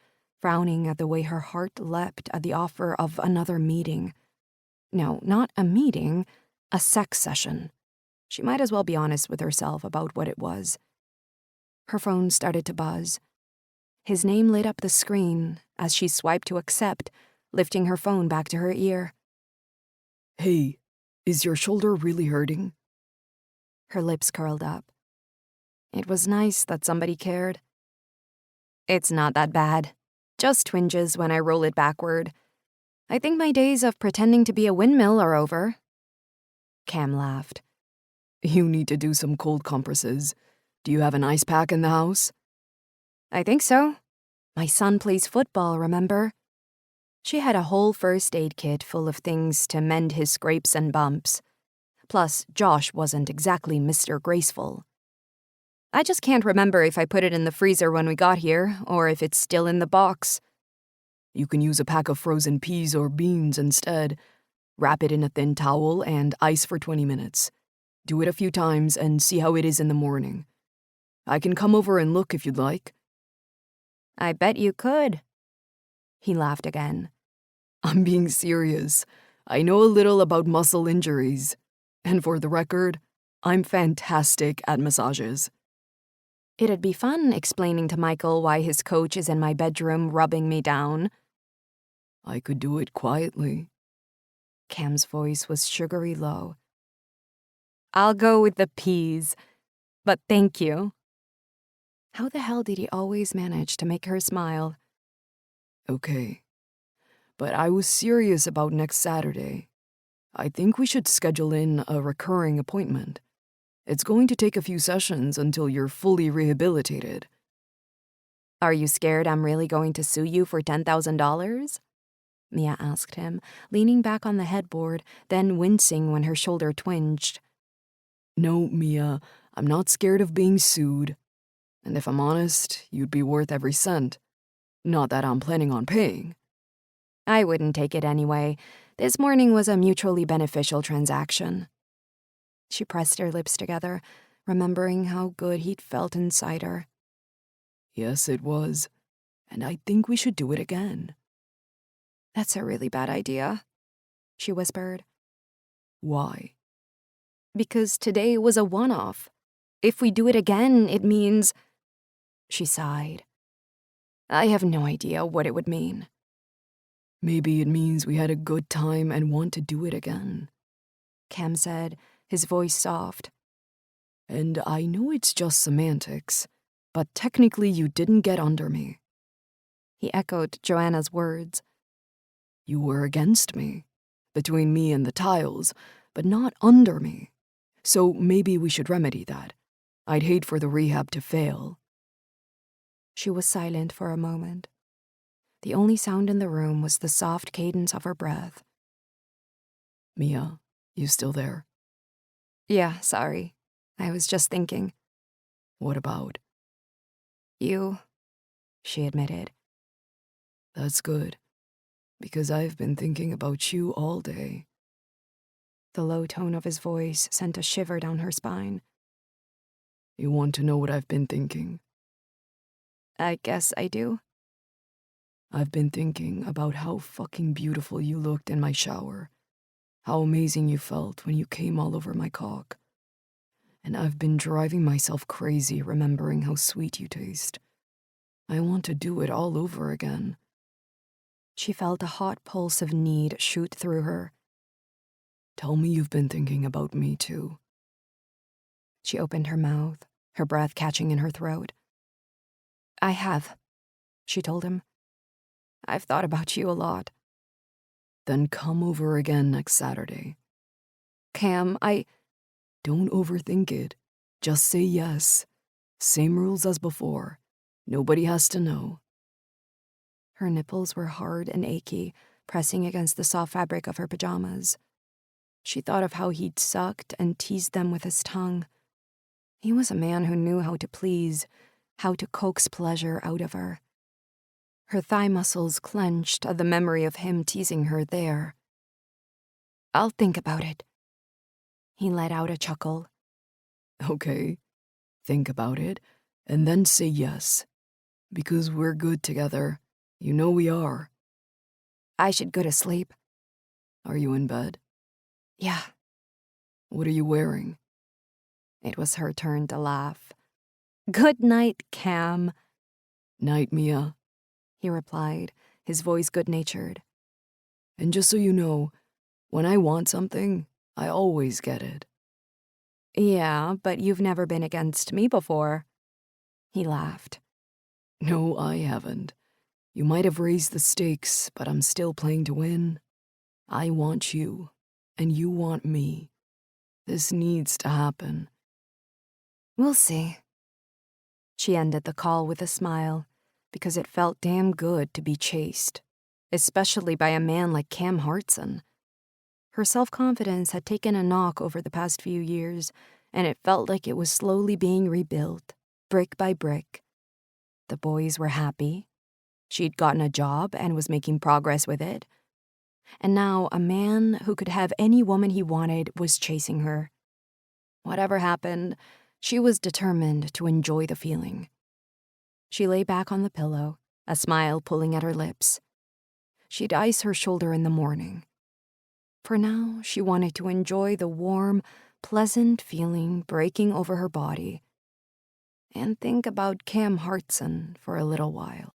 frowning at the way her heart leapt at the offer of another meeting. No, not a meeting, a sex session. She might as well be honest with herself about what it was. Her phone started to buzz. His name lit up the screen as she swiped to accept, lifting her phone back to her ear. Hey, is your shoulder really hurting? Her lips curled up. It was nice that somebody cared. It's not that bad. Just twinges when I roll it backward. I think my days of pretending to be a windmill are over. Cam laughed. You need to do some cold compresses. Do you have an ice pack in the house? I think so. My son plays football, remember? She had a whole first aid kit full of things to mend his scrapes and bumps. Plus, Josh wasn't exactly Mr. Graceful. I just can't remember if I put it in the freezer when we got here, or if it's still in the box. You can use a pack of frozen peas or beans instead. Wrap it in a thin towel and ice for 20 minutes. Do it a few times and see how it is in the morning. I can come over and look if you'd like. I bet you could. He laughed again. I'm being serious. I know a little about muscle injuries. And for the record, I'm fantastic at massages. It'd be fun explaining to Michael why his coach is in my bedroom rubbing me down. I could do it quietly. Cam's voice was sugary low. I'll go with the peas, but thank you. How the hell did he always manage to make her smile? Okay. But I was serious about next Saturday. I think we should schedule in a recurring appointment. It's going to take a few sessions until you're fully rehabilitated. Are you scared I'm really going to sue you for $10,000? Mia asked him, leaning back on the headboard, then wincing when her shoulder twinged. No, Mia, I'm not scared of being sued. And if I'm honest, you'd be worth every cent. Not that I'm planning on paying. I wouldn't take it anyway. This morning was a mutually beneficial transaction. She pressed her lips together, remembering how good he'd felt inside her. Yes, it was. And I think we should do it again. That's a really bad idea, she whispered. Why? Because today was a one-off. If we do it again, it means... She sighed. I have no idea what it would mean. Maybe it means we had a good time and want to do it again, Cam said, his voice soft. And I know it's just semantics, but technically you didn't get under me. He echoed Joanna's words. You were against me, between me and the tiles, but not under me. So maybe we should remedy that. I'd hate for the rehab to fail. She was silent for a moment. The only sound in the room was the soft cadence of her breath. Mia, you still there? Yeah, sorry. I was just thinking. What about? You, she admitted. That's good, because I've been thinking about you all day. The low tone of his voice sent a shiver down her spine. You want to know what I've been thinking? I guess I do. I've been thinking about how fucking beautiful you looked in my shower. How amazing you felt when you came all over my cock. And I've been driving myself crazy remembering how sweet you taste. I want to do it all over again. She felt a hot pulse of need shoot through her. Tell me you've been thinking about me too. She opened her mouth, her breath catching in her throat. I have, she told him. I've thought about you a lot. Then come over again next Saturday. Cam, Don't overthink it. Just say yes. Same rules as before. Nobody has to know. Her nipples were hard and achy, pressing against the soft fabric of her pajamas. She thought of how he'd sucked and teased them with his tongue. He was a man who knew how to please, how to coax pleasure out of her. Her thigh muscles clenched at the memory of him teasing her there. I'll think about it. He let out a chuckle. Okay. Think about it, and then say yes. Because we're good together. You know we are. I should go to sleep. Are you in bed? Yeah. What are you wearing? It was her turn to laugh. Good night, Cam. Night, Mia. He replied, his voice good-natured. And just so you know, when I want something, I always get it. Yeah, but you've never been against me before. He laughed. No, I haven't. You might have raised the stakes, but I'm still playing to win. I want you, and you want me. This needs to happen. We'll see. She ended the call with a smile, because it felt damn good to be chased, especially by a man like Cam Hartson. Her self-confidence had taken a knock over the past few years, and it felt like it was slowly being rebuilt, brick by brick. The boys were happy. She'd gotten a job and was making progress with it. And now a man who could have any woman he wanted was chasing her. Whatever happened, she was determined to enjoy the feeling. She lay back on the pillow, a smile pulling at her lips. She'd ice her shoulder in the morning. For now, she wanted to enjoy the warm, pleasant feeling breaking over her body and think about Cam Hartson for a little while.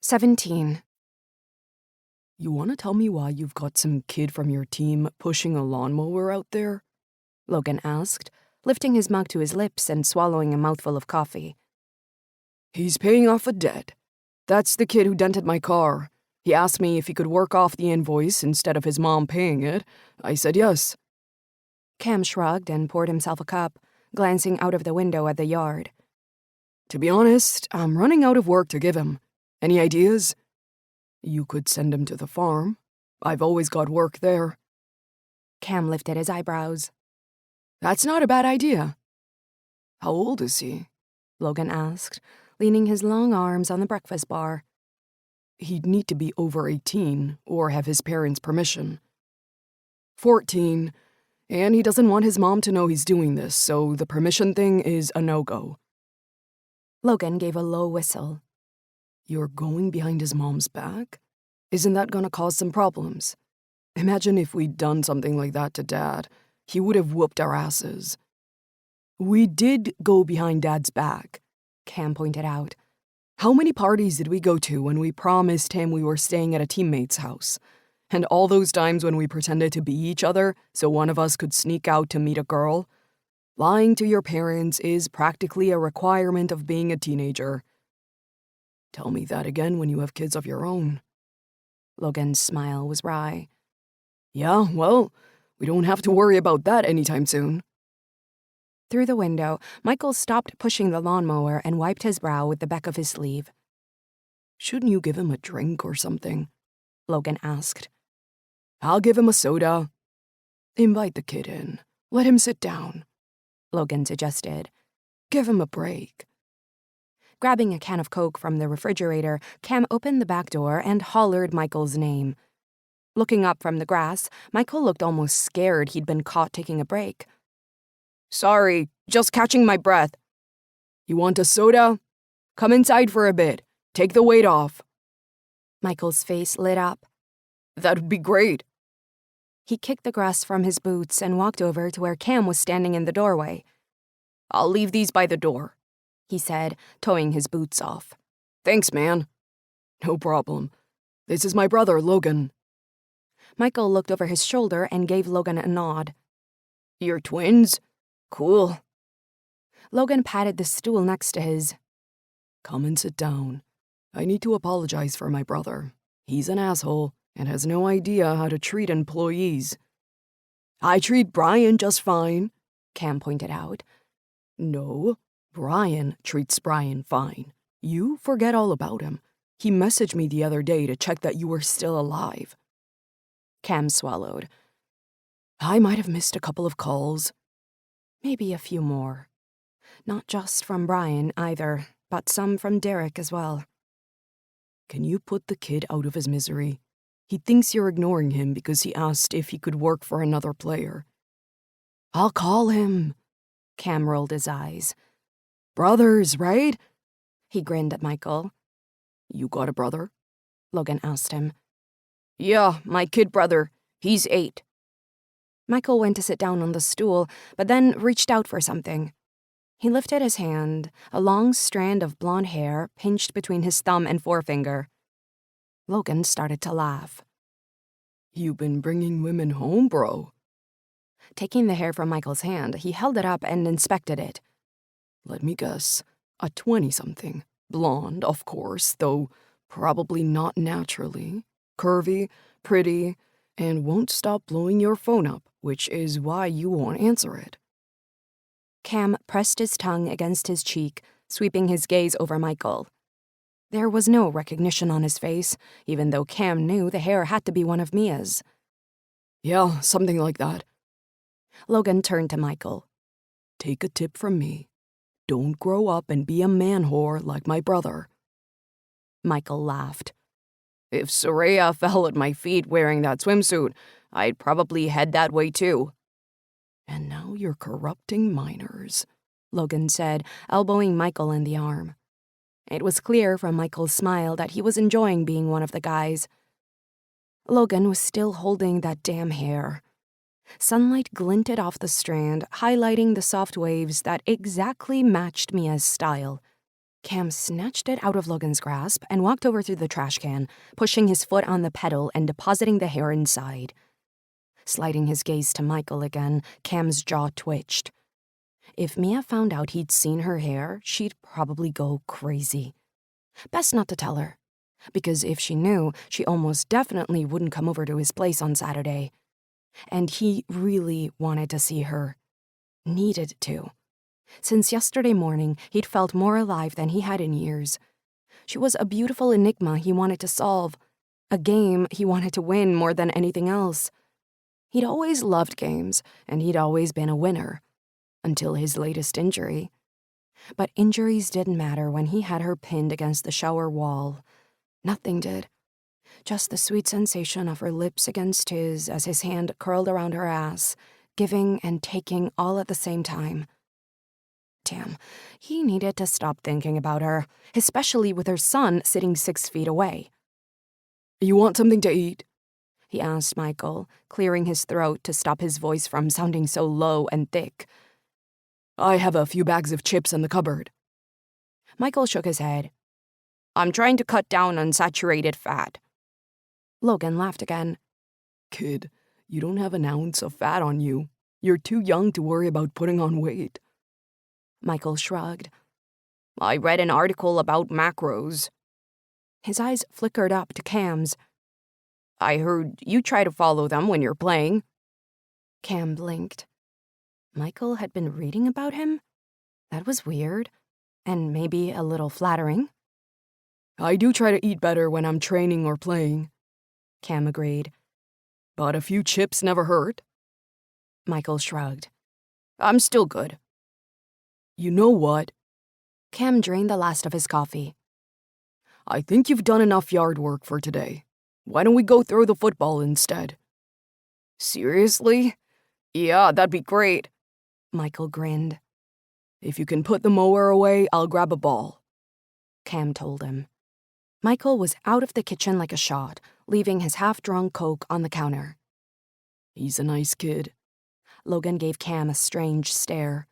17. You want to tell me why you've got some kid from your team pushing a lawnmower out there? Logan asked, lifting his mug to his lips and swallowing a mouthful of coffee. He's paying off a debt. That's the kid who dented my car. He asked me if he could work off the invoice instead of his mom paying it. I said yes. Cam shrugged and poured himself a cup, glancing out of the window at the yard. To be honest, I'm running out of work to give him. Any ideas? You could send him to the farm. I've always got work there. Cam lifted his eyebrows. That's not a bad idea. How old is he? Logan asked, leaning his long arms on the breakfast bar. he'd need to be over 18 or have his parents' permission. 14, and he doesn't want his mom to know he's doing this, so the permission thing is a no-go. Logan gave a low whistle. You're going behind his mom's back? Isn't that gonna cause some problems? Imagine if we'd done something like that to Dad. He would have whooped our asses. We did go behind Dad's back, Cam pointed out. How many parties did we go to when we promised him we were staying at a teammate's house? And all those times when we pretended to be each other so one of us could sneak out to meet a girl? Lying to your parents is practically a requirement of being a teenager. Tell me that again when you have kids of your own. Logan's smile was wry. Yeah, well, we don't have to worry about that anytime soon. Through the window, Michael stopped pushing the lawnmower and wiped his brow with the back of his sleeve. Shouldn't you give him a drink or something? Logan asked. I'll give him a soda. Invite the kid in. Let him sit down. Logan suggested. Give him a break. Grabbing a can of Coke from the refrigerator, Cam opened the back door and hollered Michael's name. Looking up from the grass, Michael looked almost scared he'd been caught taking a break. Sorry, just catching my breath. You want a soda? Come inside for a bit. Take the weight off. Michael's face lit up. That'd be great. He kicked the grass from his boots and walked over to where Cam was standing in the doorway. I'll leave these by the door, he said, toeing his boots off. Thanks, man. No problem. This is my brother, Logan. Michael looked over his shoulder and gave Logan a nod. You're twins? Cool. Logan patted the stool next to his. Come and sit down. I need to apologize for my brother. He's an asshole and has no idea how to treat employees. I treat Brian just fine, Cam pointed out. No, Brian treats Brian fine. You forget all about him. He messaged me the other day to check that you were still alive. Cam swallowed. I might have missed a couple of calls. Maybe a few more. Not just from Brian, either, but some from Derek as well. Can you put the kid out of his misery? He thinks you're ignoring him because he asked if he could work for another player. I'll call him. Cam rolled his eyes. Brothers, right? He grinned at Michael. You got a brother? Logan asked him. Yeah, my kid brother. He's 8. Michael went to sit down on the stool, but then reached out for something. He lifted his hand, a long strand of blonde hair pinched between his thumb and forefinger. Logan started to laugh. You been bringing women home, bro? Taking the hair from Michael's hand, he held it up and inspected it. Let me guess. A 20-something. Blonde, of course, though probably not naturally. Curvy, pretty, and won't stop blowing your phone up, which is why you won't answer it. Cam pressed his tongue against his cheek, sweeping his gaze over Michael. There was no recognition on his face, even though Cam knew the hair had to be one of Mia's. Yeah, something like that. Logan turned to Michael. Take a tip from me. Don't grow up and be a man whore like my brother. Michael laughed. If Soraya fell at my feet wearing that swimsuit, I'd probably head that way too. And now you're corrupting minors, Logan said, elbowing Michael in the arm. It was clear from Michael's smile that he was enjoying being one of the guys. Logan was still holding that damn hair. Sunlight glinted off the strand, highlighting the soft waves that exactly matched Mia's style. Cam snatched it out of Logan's grasp and walked over to the trash can, pushing his foot on the pedal and depositing the hair inside. Sliding his gaze to Michael again, Cam's jaw twitched. If Mia found out he'd seen her hair, she'd probably go crazy. Best not to tell her, because if she knew, she almost definitely wouldn't come over to his place on Saturday. And he really wanted to see her. Needed to. Since yesterday morning, he'd felt more alive than he had in years. She was a beautiful enigma he wanted to solve, a game he wanted to win more than anything else. He'd always loved games, and he'd always been a winner. Until his latest injury. But injuries didn't matter when he had her pinned against the shower wall. Nothing did. Just the sweet sensation of her lips against his as his hand curled around her ass, giving and taking all at the same time. Damn, he needed to stop thinking about her, especially with her son sitting 6 feet away. You want something to eat? He asked Michael, clearing his throat to stop his voice from sounding so low and thick. I have a few bags of chips in the cupboard. Michael shook his head. I'm trying to cut down on saturated fat. Logan laughed again. Kid, you don't have an ounce of fat on you. You're too young to worry about putting on weight. Michael shrugged. I read an article about macros. His eyes flickered up to Cam's. I heard you try to follow them when you're playing. Cam blinked. Michael had been reading about him? That was weird, and maybe a little flattering. I do try to eat better when I'm training or playing, Cam agreed. but a few chips never hurt. Michael shrugged. I'm still good. You know what? Cam drained the last of his coffee. I think you've done enough yard work for today. Why don't we go throw the football instead? Seriously? Yeah, that'd be great. Michael grinned. If you can put the mower away, I'll grab a ball. Cam told him. Michael was out of the kitchen like a shot, leaving his half-drunk Coke on the counter. He's a nice kid. Logan gave Cam a strange stare.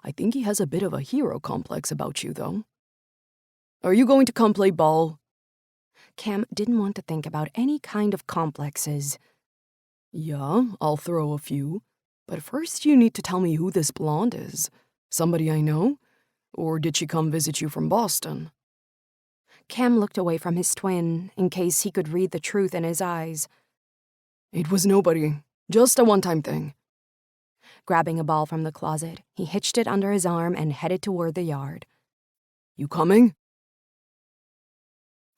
I think he has a bit of a hero complex about you, though. Are you going to come play ball? Cam didn't want to think about any kind of complexes. Yeah, I'll throw a few. But first you need to tell me who this blonde is. Somebody I know? Or did she come visit you from Boston? Cam looked away from his twin in case he could read the truth in his eyes. It was nobody. Just a one-time thing. Grabbing a ball from the closet, he hitched it under his arm and headed toward the yard. You coming?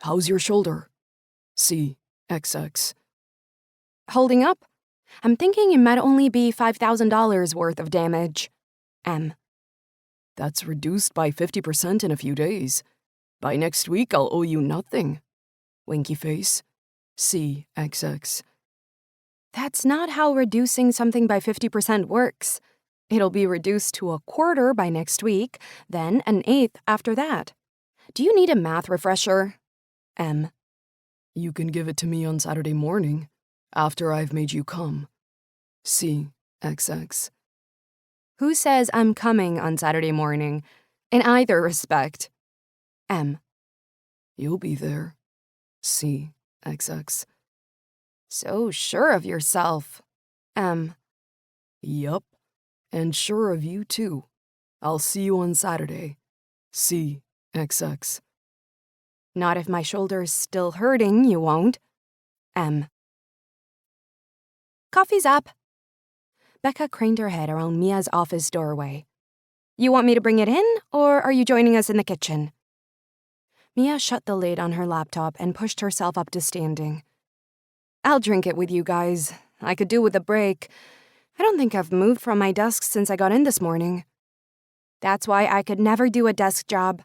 How's your shoulder? C, XX. Holding up? I'm thinking it might only be $5,000 worth of damage. M. That's reduced by 50% in a few days. By next week, I'll owe you nothing. Winky face. C, XX. That's not how reducing something by 50% works. It'll be reduced to a quarter by next week, then an eighth after that. Do you need a math refresher? M. You can give it to me on Saturday morning, after I've made you come. C, XX. Who says I'm coming on Saturday morning? In either respect. M. You'll be there. C, XX. So sure of yourself. M. Yup. And sure of you, too. I'll see you on Saturday. C, XX. Not if my shoulder's still hurting, you won't. M. Coffee's up. Becca craned her head around Mia's office doorway. You want me to bring it in, or are you joining us in the kitchen? Mia shut the lid on her laptop and pushed herself up to standing. I'll drink it with you guys. I could do with a break. I don't think I've moved from my desk since I got in this morning. That's why I could never do a desk job.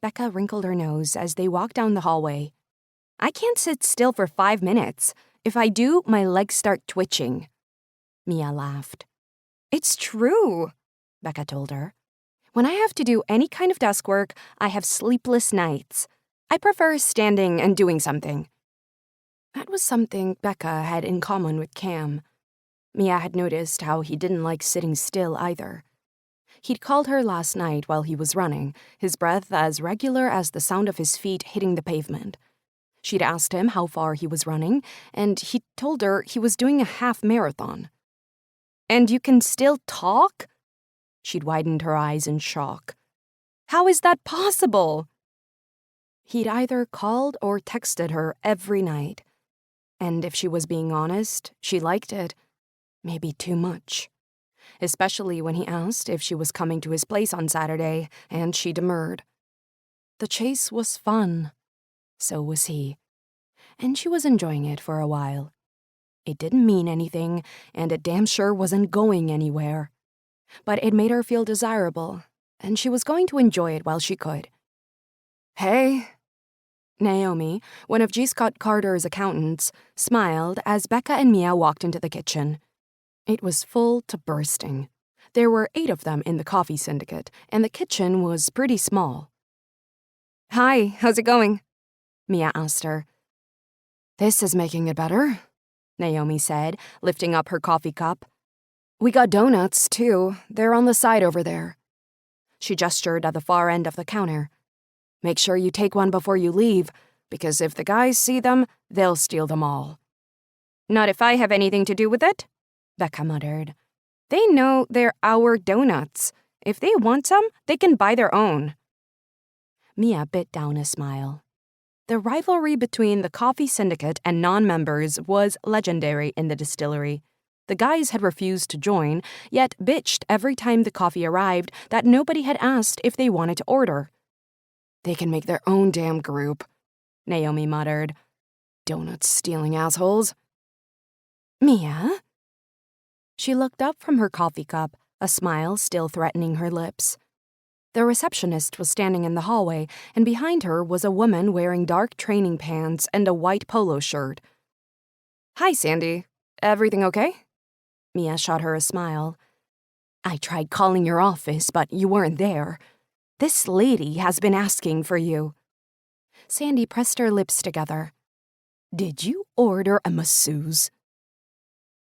Becca wrinkled her nose as they walked down the hallway. I can't sit still for 5 minutes. If I do, my legs start twitching. Mia laughed. It's true, Becca told her. When I have to do any kind of desk work, I have sleepless nights. I prefer standing and doing something. That was something Becca had in common with Cam. Mia had noticed how he didn't like sitting still either. He'd called her last night while he was running, his breath as regular as the sound of his feet hitting the pavement. She'd asked him how far he was running, and he'd told her he was doing a half marathon. And you can still talk? She'd widened her eyes in shock. How is that possible? He'd either called or texted her every night. And if she was being honest, she liked it. Maybe too much. Especially when he asked if she was coming to his place on Saturday, and she demurred. The chase was fun. So was he. And she was enjoying it for a while. It didn't mean anything, and it damn sure wasn't going anywhere. But it made her feel desirable, and she was going to enjoy it while she could. Hey. Naomi, one of G. Scott Carter's accountants, smiled as Becca and Mia walked into the kitchen. It was full to bursting. There were 8 of them in the coffee syndicate, and the kitchen was pretty small. Hi, how's it going? Mia asked her. This is making it better, Naomi said, lifting up her coffee cup. We got donuts, too. They're on the side over there. She gestured at the far end of the counter. Make sure you take one before you leave, because if the guys see them, they'll steal them all. Not if I have anything to do with it, Becca muttered. They know they're our donuts. If they want some, they can buy their own. Mia bit down a smile. The rivalry between the coffee syndicate and non-members was legendary in the distillery. The guys had refused to join, yet bitched every time the coffee arrived that nobody had asked if they wanted to order. They can make their own damn group, Naomi muttered. Donut-stealing assholes. Mia? She looked up from her coffee cup, a smile still threatening her lips. The receptionist was standing in the hallway, and behind her was a woman wearing dark training pants and a white polo shirt. Hi, Sandy. Everything okay? Mia shot her a smile. I tried calling your office, but you weren't there. This lady has been asking for you. Sandy pressed her lips together. Did you order a masseuse?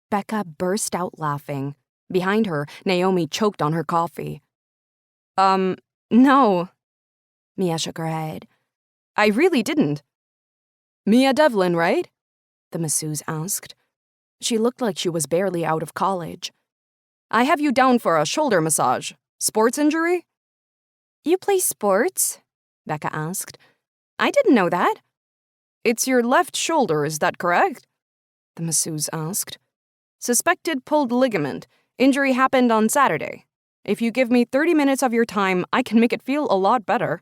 Becca burst out laughing. Behind her, Naomi choked on her coffee. No. Mia shook her head. I really didn't. Mia Devlin, right? The masseuse asked. She looked like she was barely out of college. I have you down for a shoulder massage. Sports injury? You play sports? Becca asked. I didn't know that. It's your left shoulder, is that correct? The masseuse asked. Suspected pulled ligament. Injury happened on Saturday. If you give me 30 minutes of your time, I can make it feel a lot better.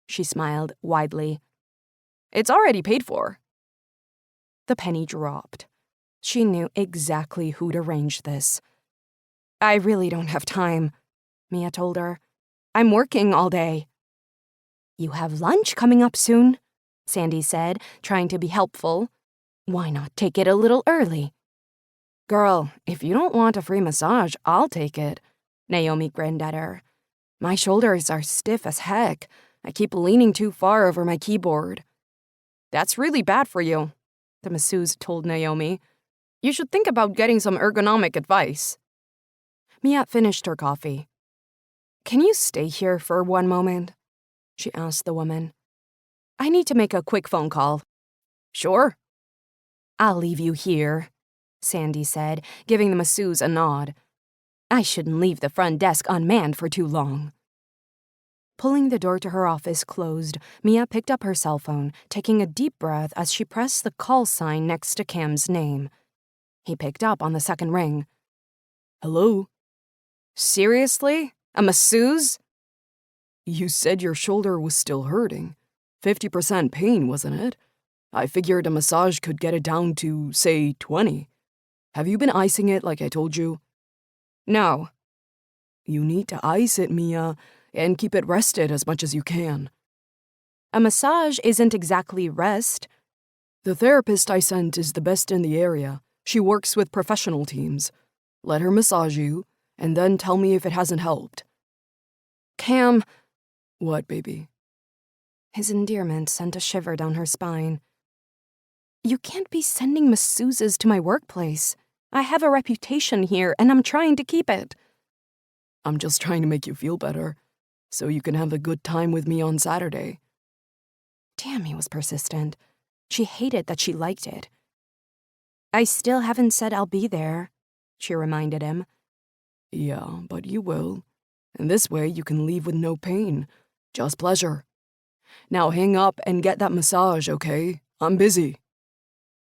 She smiled widely. It's already paid for. The penny dropped. She knew exactly who'd arrange this. I really don't have time, Mia told her. I'm working all day. You have lunch coming up soon, Sandy said, trying to be helpful. Why not take it a little early? Girl, if you don't want a free massage, I'll take it. Naomi grinned at her. My shoulders are stiff as heck. I keep leaning too far over my keyboard. That's really bad for you, the masseuse told Naomi. You should think about getting some ergonomic advice. Mia finished her coffee. Can you stay here for one moment? She asked the woman. I need to make a quick phone call. Sure. I'll leave you here, Sandy said, giving the masseuse a nod. I shouldn't leave the front desk unmanned for too long. Pulling the door to her office closed, Mia picked up her cell phone, taking a deep breath as she pressed the call sign next to Cam's name. He picked up on the second ring. Hello? Seriously? A masseuse? You said your shoulder was still hurting. 50% pain, wasn't it? I figured a massage could get it down to, say, 20. Have you been icing it like I told you? No. You need to ice it, Mia, and keep it rested as much as you can. A massage isn't exactly rest. The therapist I sent is the best in the area. She works with professional teams. Let her massage you, and then tell me if it hasn't helped. Cam. What, baby? His endearment sent a shiver down her spine. You can't be sending masseuses to my workplace. I have a reputation here, and I'm trying to keep it. I'm just trying to make you feel better, so you can have a good time with me on Saturday. Damn, he was persistent. She hated that she liked it. I still haven't said I'll be there, she reminded him. Yeah, but you will. And this way you can leave with no pain, just pleasure. Now hang up and get that massage, okay? I'm busy.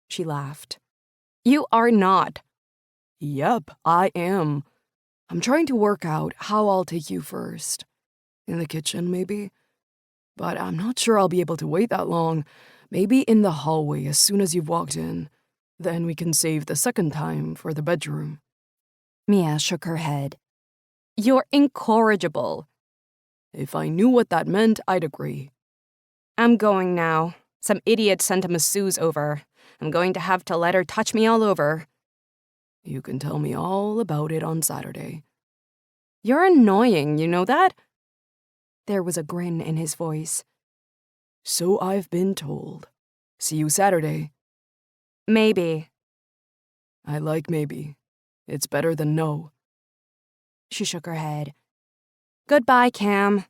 She laughed. You are not. Yep, I am. I'm trying to work out how I'll take you first. In the kitchen, maybe? But I'm not sure I'll be able to wait that long. Maybe in the hallway as soon as you've walked in. Then we can save the second time for the bedroom. Mia shook her head. You're incorrigible. If I knew what that meant, I'd agree. I'm going now. Some idiot sent a masseuse over. I'm going to have to let her touch me all over. You can tell me all about it on Saturday. You're annoying, you know that? There was a grin in his voice. So I've been told. See you Saturday. Maybe. I like maybe. It's better than no. She shook her head. Goodbye, Cam.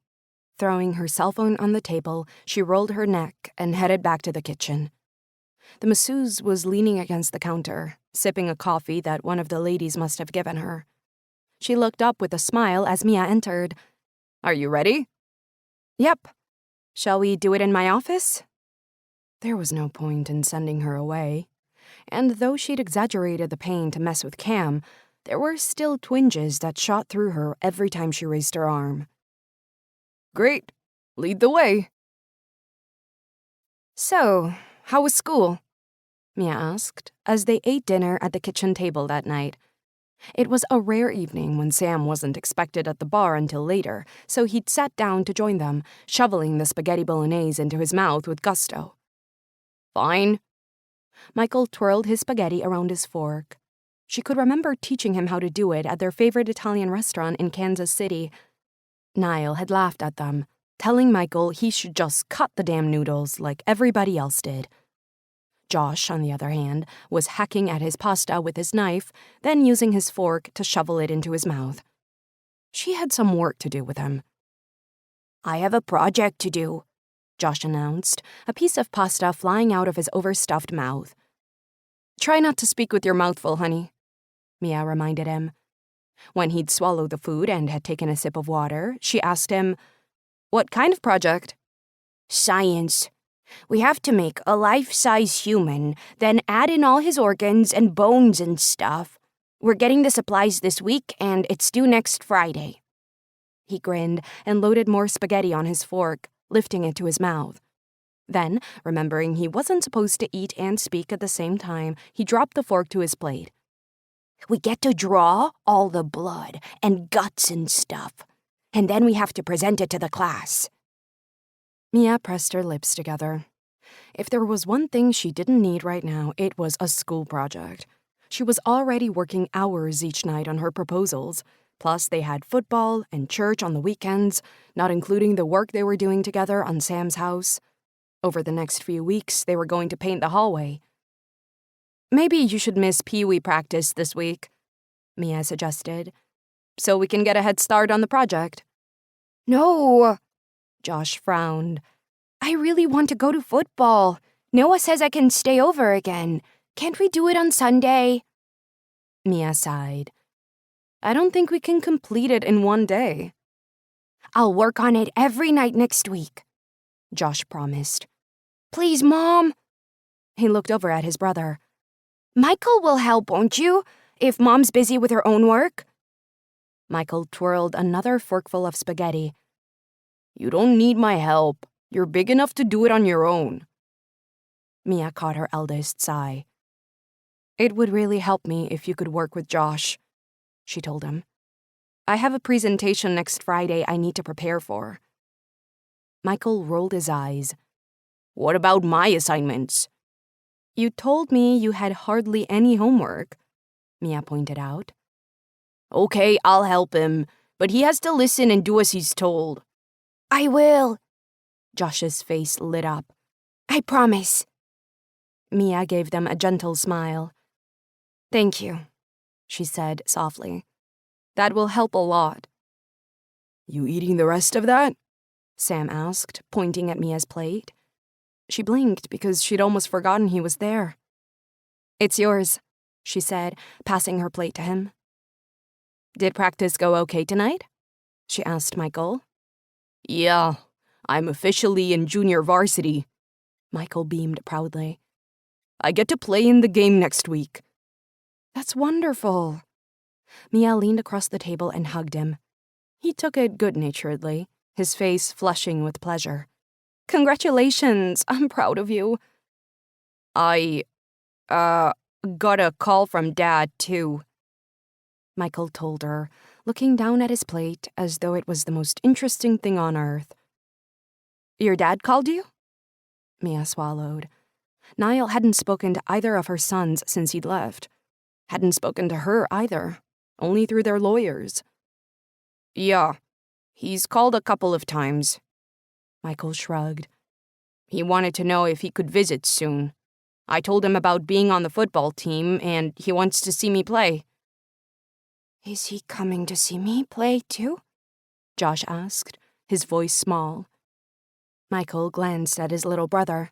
Throwing her cell phone on the table, she rolled her neck and headed back to the kitchen. The masseuse was leaning against the counter, sipping a coffee that one of the ladies must have given her. She looked up with a smile as Mia entered. Are you ready? Yep. Shall we do it in my office? There was no point in sending her away. And though she'd exaggerated the pain to mess with Cam, there were still twinges that shot through her every time she raised her arm. Great. Lead the way. So, how was school? Mia asked, as they ate dinner at the kitchen table that night. It was a rare evening when Sam wasn't expected at the bar until later, so he'd sat down to join them, shoveling the spaghetti bolognese into his mouth with gusto. Fine. Michael twirled his spaghetti around his fork. She could remember teaching him how to do it at their favorite Italian restaurant in Kansas City. Niall had laughed at them, telling Michael he should just cut the damn noodles like everybody else did. Josh, on the other hand, was hacking at his pasta with his knife, then using his fork to shovel it into his mouth. She had some work to do with him. I have a project to do, Josh announced, a piece of pasta flying out of his overstuffed mouth. Try not to speak with your mouth full, honey, Mia reminded him. When he'd swallowed the food and had taken a sip of water, she asked him, What kind of project? Science. We have to make a life-size human, then add in all his organs and bones and stuff. We're getting the supplies this week, and it's due next Friday. He grinned and loaded more spaghetti on his fork, lifting it to his mouth. Then, remembering he wasn't supposed to eat and speak at the same time, he dropped the fork to his plate. We get to draw all the blood and guts and stuff, and then we have to present it to the class. Mia pressed her lips together. If there was one thing she didn't need right now, it was a school project. She was already working hours each night on her proposals, plus they had football and church on the weekends, not including the work they were doing together on Sam's house. Over the next few weeks, they were going to paint the hallway. Maybe you should miss Pee-wee practice this week, Mia suggested, so we can get a head start on the project. No, Josh frowned. I really want to go to football. Noah says I can stay over again. Can't we do it on Sunday? Mia sighed. I don't think we can complete it in one day. I'll work on it every night next week, Josh promised. Please, Mom. He looked over at his brother. Michael will help, won't you, if Mom's busy with her own work? Michael twirled another forkful of spaghetti. You don't need my help. You're big enough to do it on your own. Mia caught her eldest's eye. It would really help me if you could work with Josh, she told him. I have a presentation next Friday I need to prepare for. Michael rolled his eyes. What about my assignments? You told me you had hardly any homework, Mia pointed out. Okay, I'll help him, but he has to listen and do as he's told. I will. Josh's face lit up. I promise. Mia gave them a gentle smile. Thank you, she said softly. That will help a lot. You eating the rest of that? Sam asked, pointing at Mia's plate. She blinked because she'd almost forgotten he was there. It's yours, she said, passing her plate to him. Did practice go okay tonight? She asked Michael. Yeah, I'm officially in junior varsity. Michael beamed proudly. I get to play in the game next week. That's wonderful. Mia leaned across the table and hugged him. He took it good-naturedly, his face flushing with pleasure. Congratulations, I'm proud of you. I, got a call from Dad, too. Michael told her, looking down at his plate as though it was the most interesting thing on earth. Your dad called you? Mia swallowed. Niall hadn't spoken to either of her sons since he'd left. Hadn't spoken to her either, only through their lawyers. Yeah, he's called a couple of times. Michael shrugged. He wanted to know if he could visit soon. I told him about being on the football team, and he wants to see me play. Is he coming to see me play too? Josh asked, his voice small. Michael glanced at his little brother.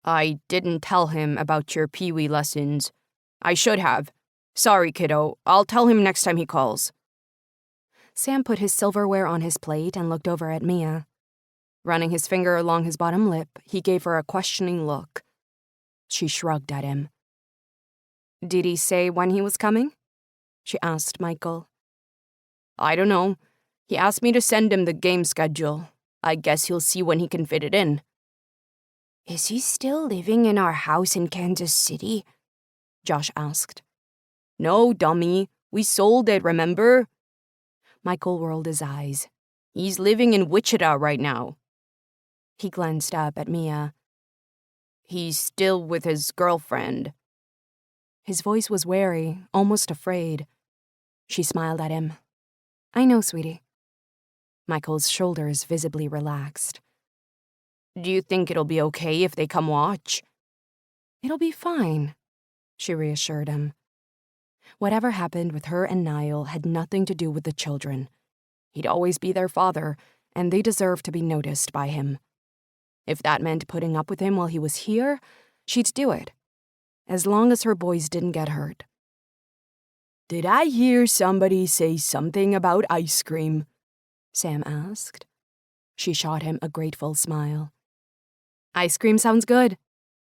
I didn't tell him about your Pee-wee lessons. I should have. Sorry, kiddo. I'll tell him next time he calls. Sam put his silverware on his plate and looked over at Mia. Running his finger along his bottom lip, he gave her a questioning look. She shrugged at him. Did he say when he was coming? She asked Michael. I don't know. He asked me to send him the game schedule. I guess he'll see when he can fit it in. Is he still living in our house in Kansas City? Josh asked. No, dummy. We sold it, remember? Michael rolled his eyes. He's living in Wichita right now. He glanced up at Mia. He's still with his girlfriend. His voice was wary, almost afraid. She smiled at him. I know, sweetie. Michael's shoulders visibly relaxed. Do you think it'll be okay if they come watch? It'll be fine, she reassured him. Whatever happened with her and Niall had nothing to do with the children. He'd always be their father, and they deserved to be noticed by him. If that meant putting up with him while he was here, she'd do it, as long as her boys didn't get hurt. Did I hear somebody say something about ice cream? Sam asked. She shot him a grateful smile. Ice cream sounds good,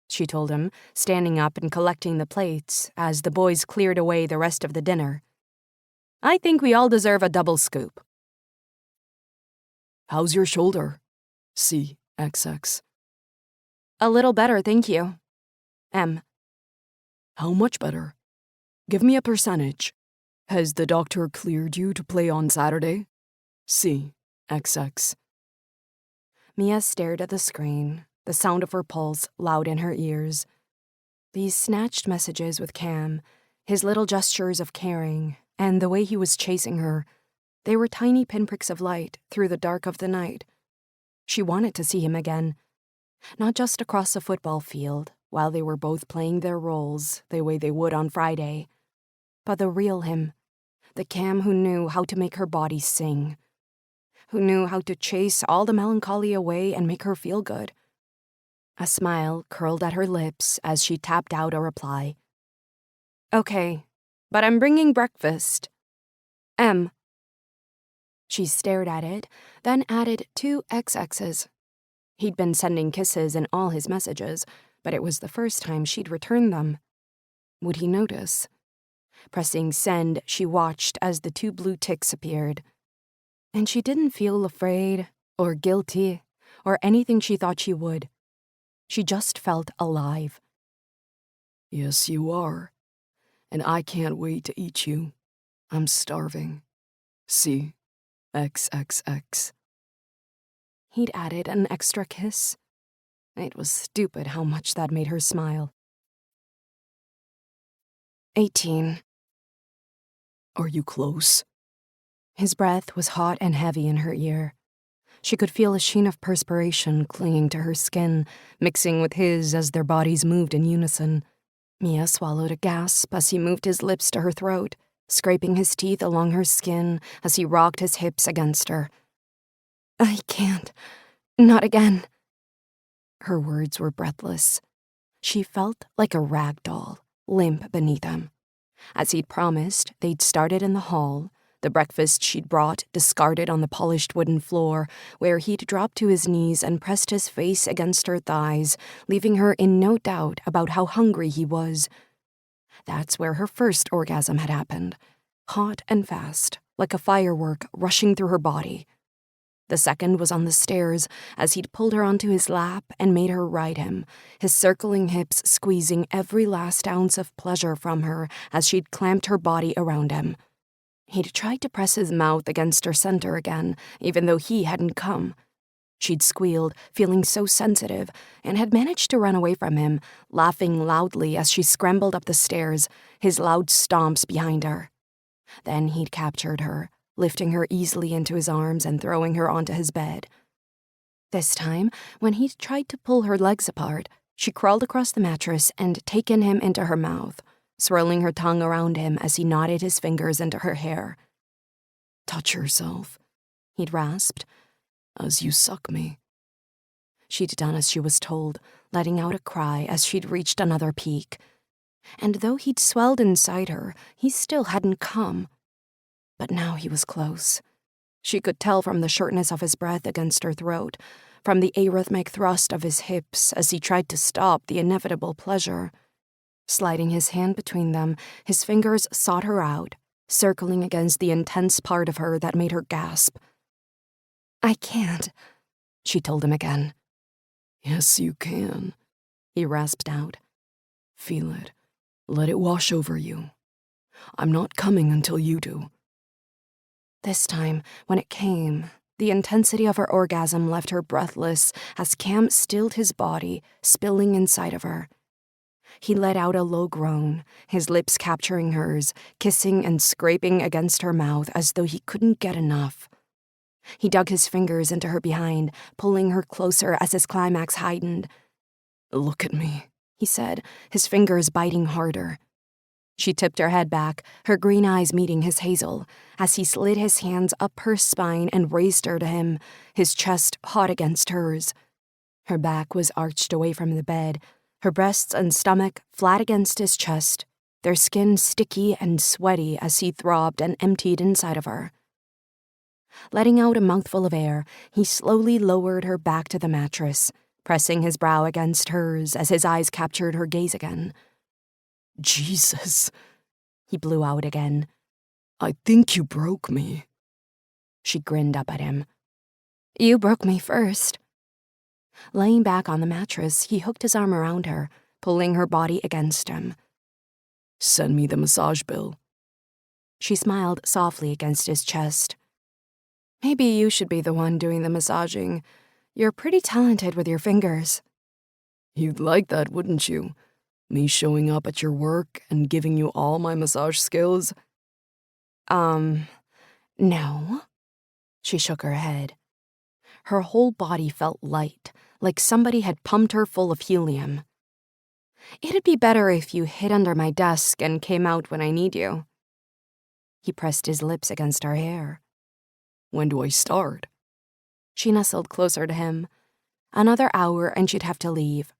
she told him, standing up and collecting the plates as the boys cleared away the rest of the dinner. I think we all deserve a double scoop. How's your shoulder? CXX. A little better, thank you. M. How much better? Give me a percentage. Has the doctor cleared you to play on Saturday? CXX. Mia stared at the screen, the sound of her pulse loud in her ears. These snatched messages with Cam, his little gestures of caring, and the way he was chasing her, they were tiny pinpricks of light through the dark of the night. She wanted to see him again, not just across the football field while they were both playing their roles the way they would on Friday, but the real him, the Cam who knew how to make her body sing, who knew how to chase all the melancholy away and make her feel good. A smile curled at her lips as she tapped out a reply. Okay, but I'm bringing breakfast. M. She stared at it, then added 2 XXs. He'd been sending kisses in all his messages, but it was the first time she'd returned them. Would he notice? Pressing send, she watched as the 2 blue ticks appeared. And she didn't feel afraid, or guilty, or anything she thought she would. She just felt alive. Yes, you are. And I can't wait to eat you. I'm starving. CXXX. He'd added an extra kiss. It was stupid how much that made her smile. 18. Are you close? His breath was hot and heavy in her ear. She could feel a sheen of perspiration clinging to her skin, mixing with his as their bodies moved in unison. Mia swallowed a gasp as he moved his lips to her throat, scraping his teeth along her skin as he rocked his hips against her. I can't. Not again. Her words were breathless. She felt like a rag doll, limp beneath him. As he'd promised, they'd started in the hall, the breakfast she'd brought discarded on the polished wooden floor, where he'd dropped to his knees and pressed his face against her thighs, leaving her in no doubt about how hungry he was. That's where her first orgasm had happened, hot and fast, like a firework rushing through her body. The second was on the stairs, as he'd pulled her onto his lap and made her ride him, his circling hips squeezing every last ounce of pleasure from her as she'd clamped her body around him. He'd tried to press his mouth against her center again, even though he hadn't come. She'd squealed, feeling so sensitive, and had managed to run away from him, laughing loudly as she scrambled up the stairs, his loud stomps behind her. Then he'd captured her, lifting her easily into his arms and throwing her onto his bed. This time, when he tried to pull her legs apart, she crawled across the mattress and taken him into her mouth, swirling her tongue around him as he knotted his fingers into her hair. Touch yourself, He'd rasped. as you suck me. She'd done as she was told, letting out a cry as she'd reached another peak. And though he'd swelled inside her, he still hadn't come. But now he was close. She could tell from the shortness of his breath against her throat, from the arrhythmic thrust of his hips as he tried to stop the inevitable pleasure. Sliding his hand between them, his fingers sought her out, circling against the intense part of her that made her gasp. "I can't," she told him again. Yes, you can, He rasped out. feel it. Let it wash over you. I'm not coming until you do. This time, when it came, the intensity of her orgasm left her breathless as Cam stilled his body, spilling inside of her. He let out a low groan, his lips capturing hers, kissing and scraping against her mouth as though he couldn't get enough. He dug his fingers into her behind, pulling her closer as his climax heightened. Look at me, He said, his fingers biting harder. She tipped her head back, her green eyes meeting his hazel, as he slid his hands up her spine and raised her to him, his chest hot against hers. Her back was arched away from the bed, her breasts and stomach flat against his chest, their skin sticky and sweaty as he throbbed and emptied inside of her. Letting out a mouthful of air, he slowly lowered her back to the mattress, pressing his brow against hers as his eyes captured her gaze again. Jesus, He blew out again. I think you broke me. She grinned up at him. "You broke me first." Laying back on the mattress, he hooked his arm around her, pulling her body against him. Send me the massage bill. She smiled softly against his chest. "Maybe you should be the one doing the massaging. You're pretty talented with your fingers." You'd like that, wouldn't you? Me showing up at your work and giving you all my massage skills? No. She shook her head. Her whole body felt light, like somebody had pumped her full of helium. "It'd be better if you hid under my desk and came out when I need you." He pressed his lips against her hair. When do I start? She nestled closer to him. Another hour and she'd have to leave.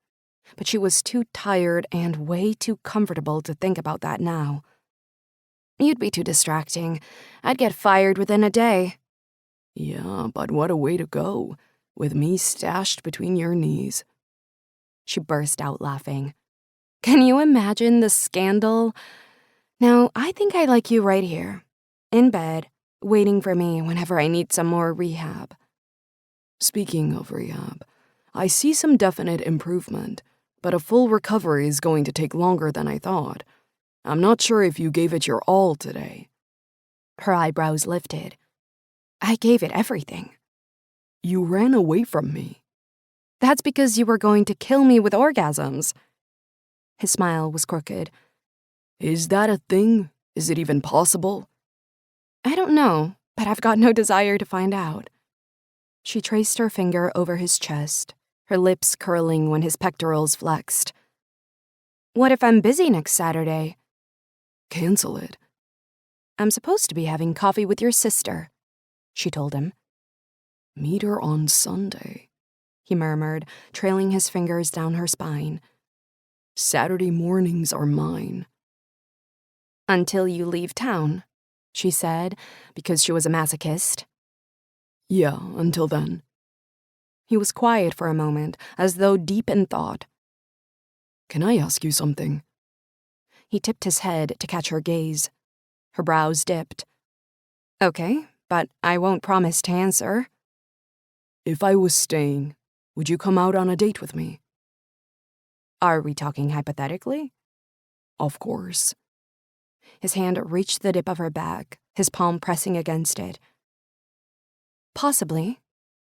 But she was too tired and way too comfortable to think about that now. "You'd be too distracting. I'd get fired within a day." Yeah, but what a way to go, with me stashed between your knees. She burst out laughing. "Can you imagine the scandal? No, I think I like you right here, in bed, waiting for me whenever I need some more rehab." Speaking of rehab, I see some definite improvement, but a full recovery is going to take longer than I thought. I'm not sure if you gave it your all today. Her eyebrows lifted. "I gave it everything." You ran away from me. "That's because you were going to kill me with orgasms." His smile was crooked. Is that a thing? Is it even possible? "I don't know, but I've got no desire to find out." She traced her finger over his chest, her lips curling when his pectorals flexed. "What if I'm busy next Saturday?" Cancel it. "I'm supposed to be having coffee with your sister," she told him. Meet her on Sunday, He murmured, trailing his fingers down her spine. Saturday mornings are mine. "Until you leave town," she said, because she was a masochist. Yeah, until then. He was quiet for a moment, as though deep in thought. Can I ask you something? He tipped his head to catch her gaze. Her brows dipped. "Okay, but I won't promise to answer." If I was staying, would you come out on a date with me? "Are we talking hypothetically?" Of course. His hand reached the dip of her back, his palm pressing against it. "Possibly."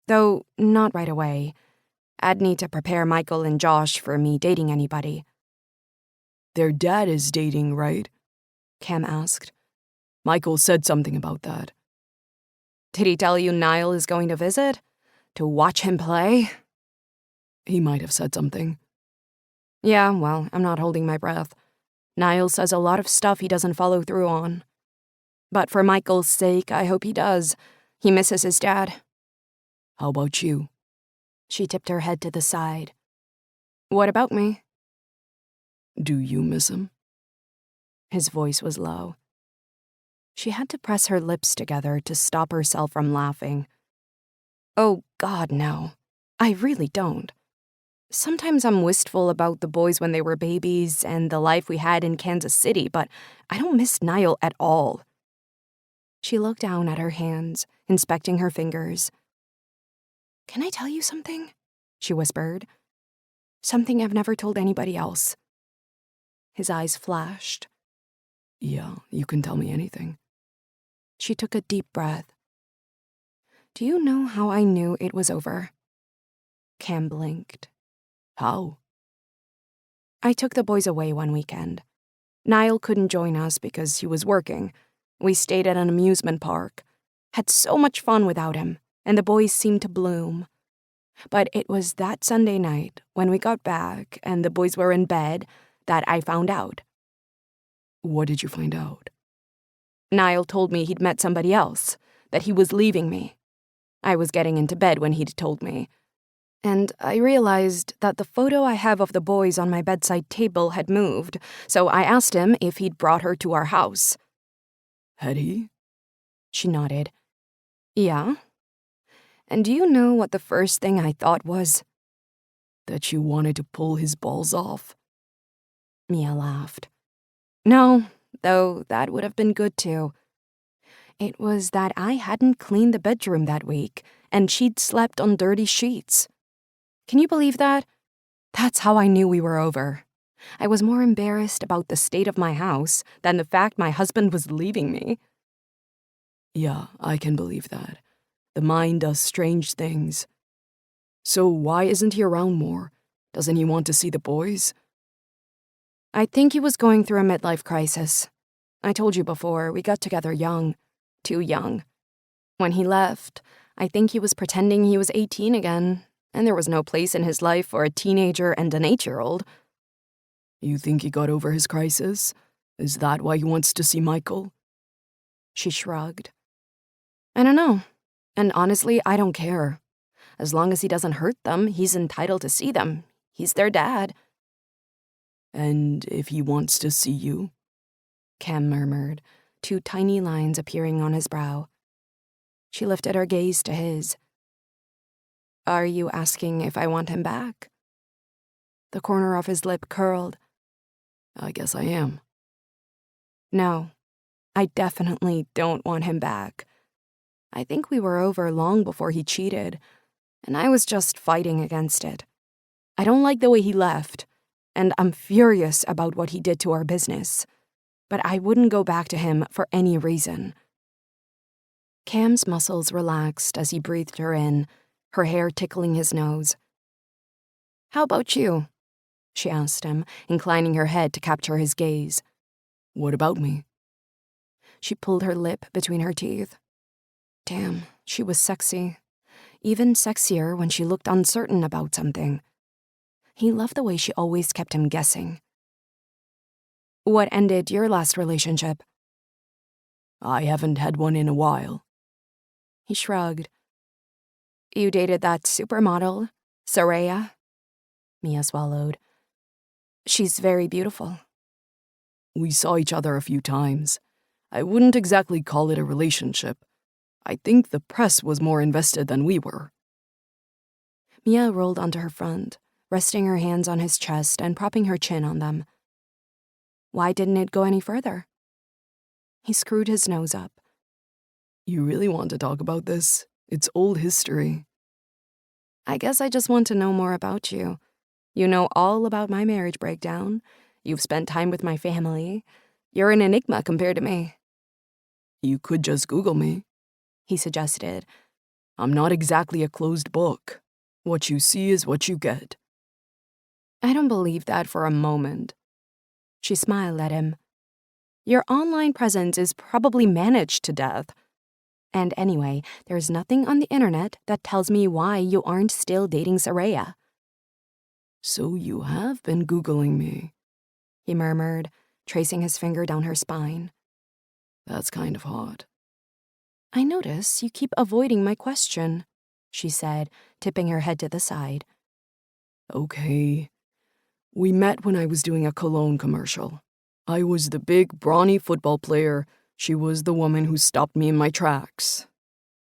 Though not right away. I'd need to prepare Michael and Josh for me dating anybody. Their dad is dating, right? Cam asked. Michael said something about that. Did he tell you Niall is going to visit? To watch him play? He might have said something. Yeah, well, I'm not holding my breath. Niall says a lot of stuff he doesn't follow through on. But for Michael's sake, I hope he does. He misses his dad. How about you? She tipped her head to the side. What about me? Do you miss him? His voice was low. She had to press her lips together to stop herself from laughing. Oh, God, no. I really don't. Sometimes I'm wistful about the boys when they were babies and the life we had in Kansas City, but I don't miss Niall at all. She looked down at her hands, inspecting her fingers. Can I tell you something? She whispered. Something I've never told anybody else. His eyes flashed. Yeah, you can tell me anything. She took a deep breath. Do you know how I knew it was over? Cam blinked. How? I took the boys away one weekend. Niall couldn't join us because he was working. We stayed at an amusement park. Had so much fun without him, and the boys seemed to bloom. But it was that Sunday night, when we got back and the boys were in bed, that I found out. What did you find out? Niall told me he'd met somebody else, that he was leaving me. I was getting into bed when he'd told me. And I realized that the photo I have of the boys on my bedside table had moved, so I asked him if he'd brought her to our house. Had he? She nodded. Yeah. And do you know what the first thing I thought was? That you wanted to pull his balls off? Mia laughed. No, though that would have been good too. It was that I hadn't cleaned the bedroom that week, and she'd slept on dirty sheets. Can you believe that? That's how I knew we were over. I was more embarrassed about the state of my house than the fact my husband was leaving me. Yeah, I can believe that. The mind does strange things. So why isn't he around more? Doesn't he want to see the boys? I think he was going through a midlife crisis. I told you before, we got together young. Too young. When he left, I think he was pretending he was 18 again, and there was no place in his life for a teenager and an 8-year-old. You think he got over his crisis? Is that why he wants to see Michael? She shrugged. I don't know. And honestly, I don't care. As long as he doesn't hurt them, he's entitled to see them. He's their dad. And if he wants to see you? Cam murmured, 2 tiny lines appearing on his brow. She lifted her gaze to his. Are you asking if I want him back? The corner of his lip curled. I guess I am. No, I definitely don't want him back. I think we were over long before he cheated, and I was just fighting against it. I don't like the way he left, and I'm furious about what he did to our business, but I wouldn't go back to him for any reason. Cam's muscles relaxed as he breathed her in, her hair tickling his nose. How about you? She asked him, inclining her head to capture his gaze. What about me? She pulled her lip between her teeth. Damn, she was sexy. Even sexier when she looked uncertain about something. He loved the way she always kept him guessing. What ended your last relationship? I haven't had one in a while. He shrugged. You dated that supermodel, Soraya? Mia swallowed. She's very beautiful. We saw each other a few times. I wouldn't exactly call it a relationship. I think the press was more invested than we were. Mia rolled onto her front, resting her hands on his chest and propping her chin on them. Why didn't it go any further? He screwed his nose up. You really want to talk about this? It's old history. I guess I just want to know more about you. You know all about my marriage breakdown. You've spent time with my family. You're an enigma compared to me. You could just Google me. He suggested. I'm not exactly a closed book. What you see is what you get. I don't believe that for a moment. She smiled at him. Your online presence is probably managed to death. And anyway, there's nothing on the internet that tells me why you aren't still dating Saraya. So you have been Googling me, he murmured, tracing his finger down her spine. That's kind of hot. I notice you keep avoiding my question, she said, tipping her head to the side. Okay. We met when I was doing a cologne commercial. I was the big, brawny football player. She was the woman who stopped me in my tracks.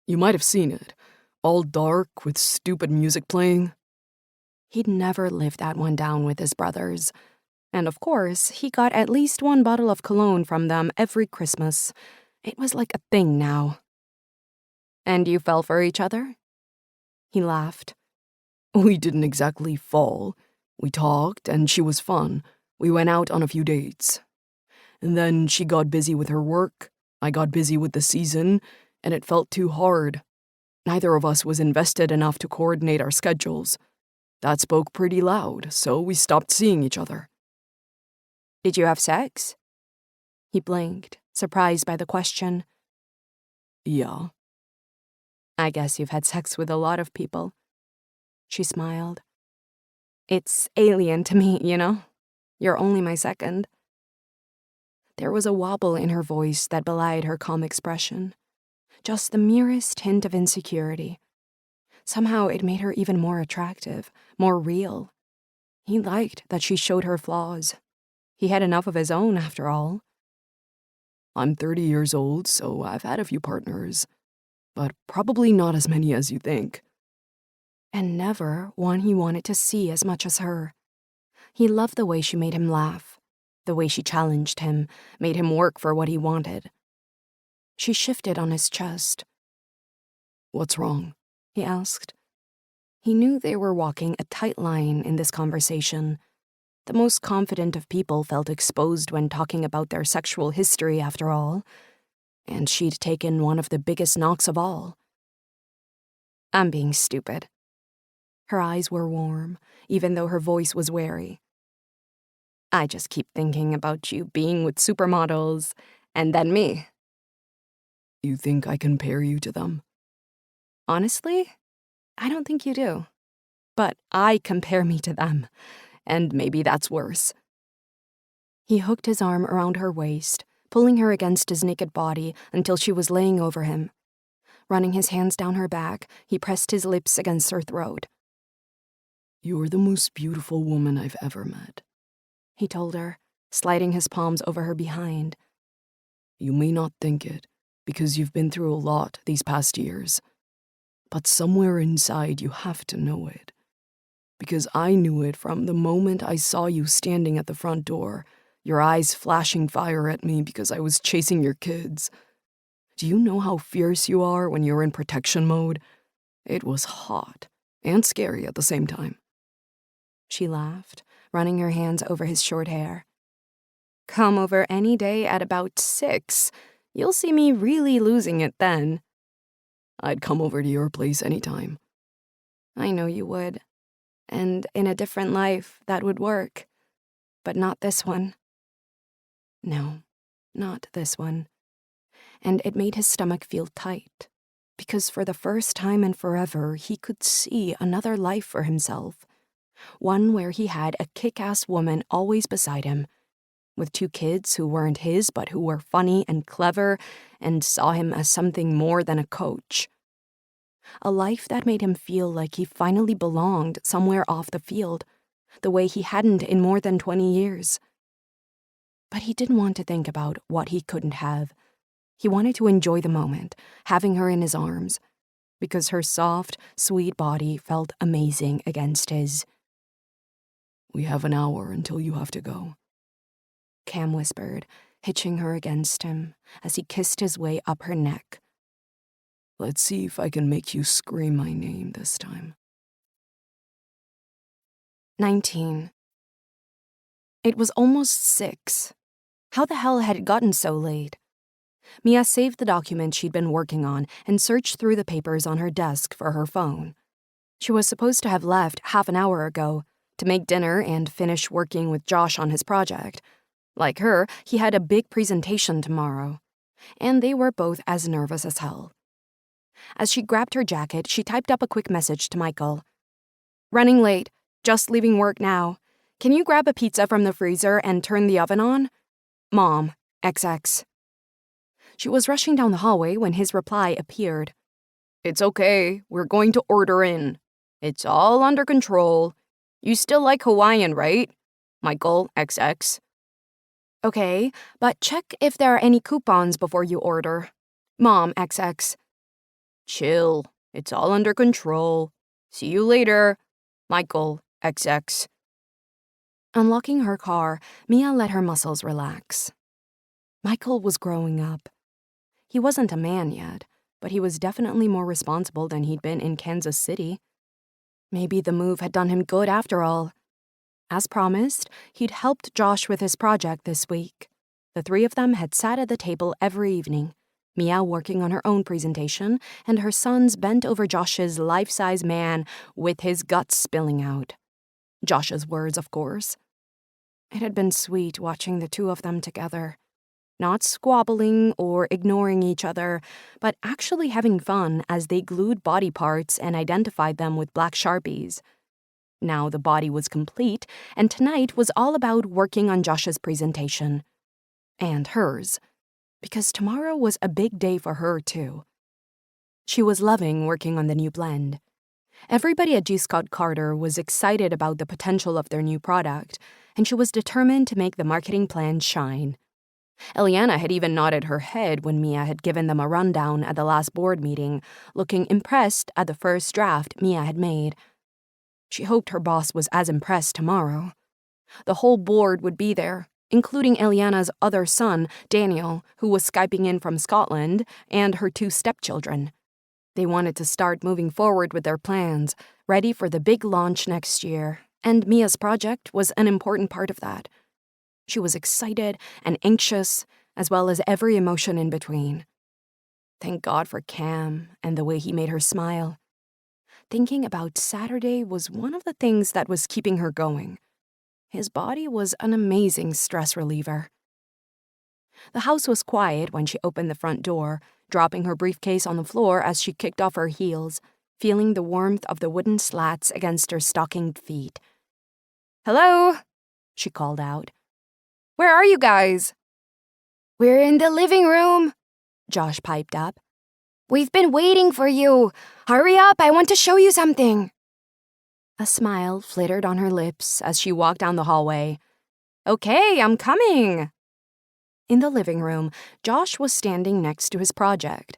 You might have seen it. All dark with stupid music playing. He'd never lived that one down with his brothers. And of course, he got at least one bottle of cologne from them every Christmas. It was like a thing now. And you fell for each other? He laughed. We didn't exactly fall. We talked, and she was fun. We went out on a few dates. And then she got busy with her work. I got busy with the season, and it felt too hard. Neither of us was invested enough to coordinate our schedules. That spoke pretty loud, so we stopped seeing each other. Did you have sex? He blinked, surprised by the question. Yeah. I guess you've had sex with a lot of people. She smiled. It's alien to me, you know? You're only my second. There was a wobble in her voice that belied her calm expression. Just the merest hint of insecurity. Somehow it made her even more attractive, more real. He liked that she showed her flaws. He had enough of his own, after all. I'm 30 years old, so I've had a few partners. But probably not as many as you think. And never one he wanted to see as much as her. He loved the way she made him laugh, the way she challenged him, made him work for what he wanted. She shifted on his chest. What's wrong? He asked. He knew they were walking a tight line in this conversation. The most confident of people felt exposed when talking about their sexual history, after all. And she'd taken one of the biggest knocks of all. I'm being stupid. Her eyes were warm, even though her voice was wary. I just keep thinking about you being with supermodels, and then me. You think I compare you to them? Honestly, I don't think you do. But I compare me to them, and maybe that's worse. He hooked his arm around her waist, pulling her against his naked body until she was laying over him. Running his hands down her back, he pressed his lips against her throat. You're the most beautiful woman I've ever met, he told her, sliding his palms over her behind. You may not think it, because you've been through a lot these past years. But somewhere inside you have to know it. Because I knew it from the moment I saw you standing at the front door, your eyes flashing fire at me because I was chasing your kids. Do you know how fierce you are when you're in protection mode? It was hot and scary at the same time. She laughed, running her hands over his short hair. Come over any day at about 6. You'll see me really losing it then. I'd come over to your place anytime. I know you would. And in a different life, that would work. But not this one. No, not this one. And it made his stomach feel tight, because for the first time in forever, he could see another life for himself. One where he had a kick-ass woman always beside him, with 2 kids who weren't his but who were funny and clever and saw him as something more than a coach. A life that made him feel like he finally belonged somewhere off the field, the way he hadn't in more than 20 years. But he didn't want to think about what he couldn't have. He wanted to enjoy the moment, having her in his arms, because her soft, sweet body felt amazing against his. We have an hour until you have to go, Cam whispered, hitching her against him as he kissed his way up her neck. Let's see if I can make you scream my name this time. 19. It was almost 6. How the hell had it gotten so late? Mia saved the document she'd been working on and searched through the papers on her desk for her phone. She was supposed to have left half an hour ago to make dinner and finish working with Josh on his project. Like her, he had a big presentation tomorrow, and they were both as nervous as hell. As she grabbed her jacket, she typed up a quick message to Michael. "Running late. Just leaving work now. Can you grab a pizza from the freezer and turn the oven on? Mom, XX." She was rushing down the hallway when his reply appeared. It's okay, we're going to order in. It's all under control. You still like Hawaiian, right? Michael, XX. Okay, but check if there are any coupons before you order. Mom, XX. Chill, it's all under control. See you later. Michael, XX. Unlocking her car, Mia let her muscles relax. Michael was growing up. He wasn't a man yet, but he was definitely more responsible than he'd been in Kansas City. Maybe the move had done him good after all. As promised, he'd helped Josh with his project this week. The three of them had sat at the table every evening, Mia working on her own presentation, and her sons bent over Josh's life-size man with his guts spilling out. Josh's words, of course. It had been sweet watching the two of them together. Not squabbling or ignoring each other, but actually having fun as they glued body parts and identified them with black Sharpies. Now the body was complete, and tonight was all about working on Josh's presentation. And hers. Because tomorrow was a big day for her, too. She was loving working on the new blend. Everybody at G. Scott Carter was excited about the potential of their new product, and she was determined to make the marketing plan shine. Eliana had even nodded her head when Mia had given them a rundown at the last board meeting, looking impressed at the first draft Mia had made. She hoped her boss was as impressed tomorrow. The whole board would be there, including Eliana's other son, Daniel, who was Skyping in from Scotland, and her two stepchildren. They wanted to start moving forward with their plans, ready for the big launch next year, and Mia's project was an important part of that. She was excited and anxious, as well as every emotion in between. Thank God for Cam and the way he made her smile. Thinking about Saturday was one of the things that was keeping her going. His body was an amazing stress reliever. The house was quiet when she opened the front door, dropping her briefcase on the floor as she kicked off her heels, feeling the warmth of the wooden slats against her stockinged feet. "Hello?" she called out. "Where are you guys?" "We're in the living room," Josh piped up. "We've been waiting for you. Hurry up, I want to show you something." A smile flittered on her lips as she walked down the hallway. "Okay, I'm coming." In the living room, Josh was standing next to his project.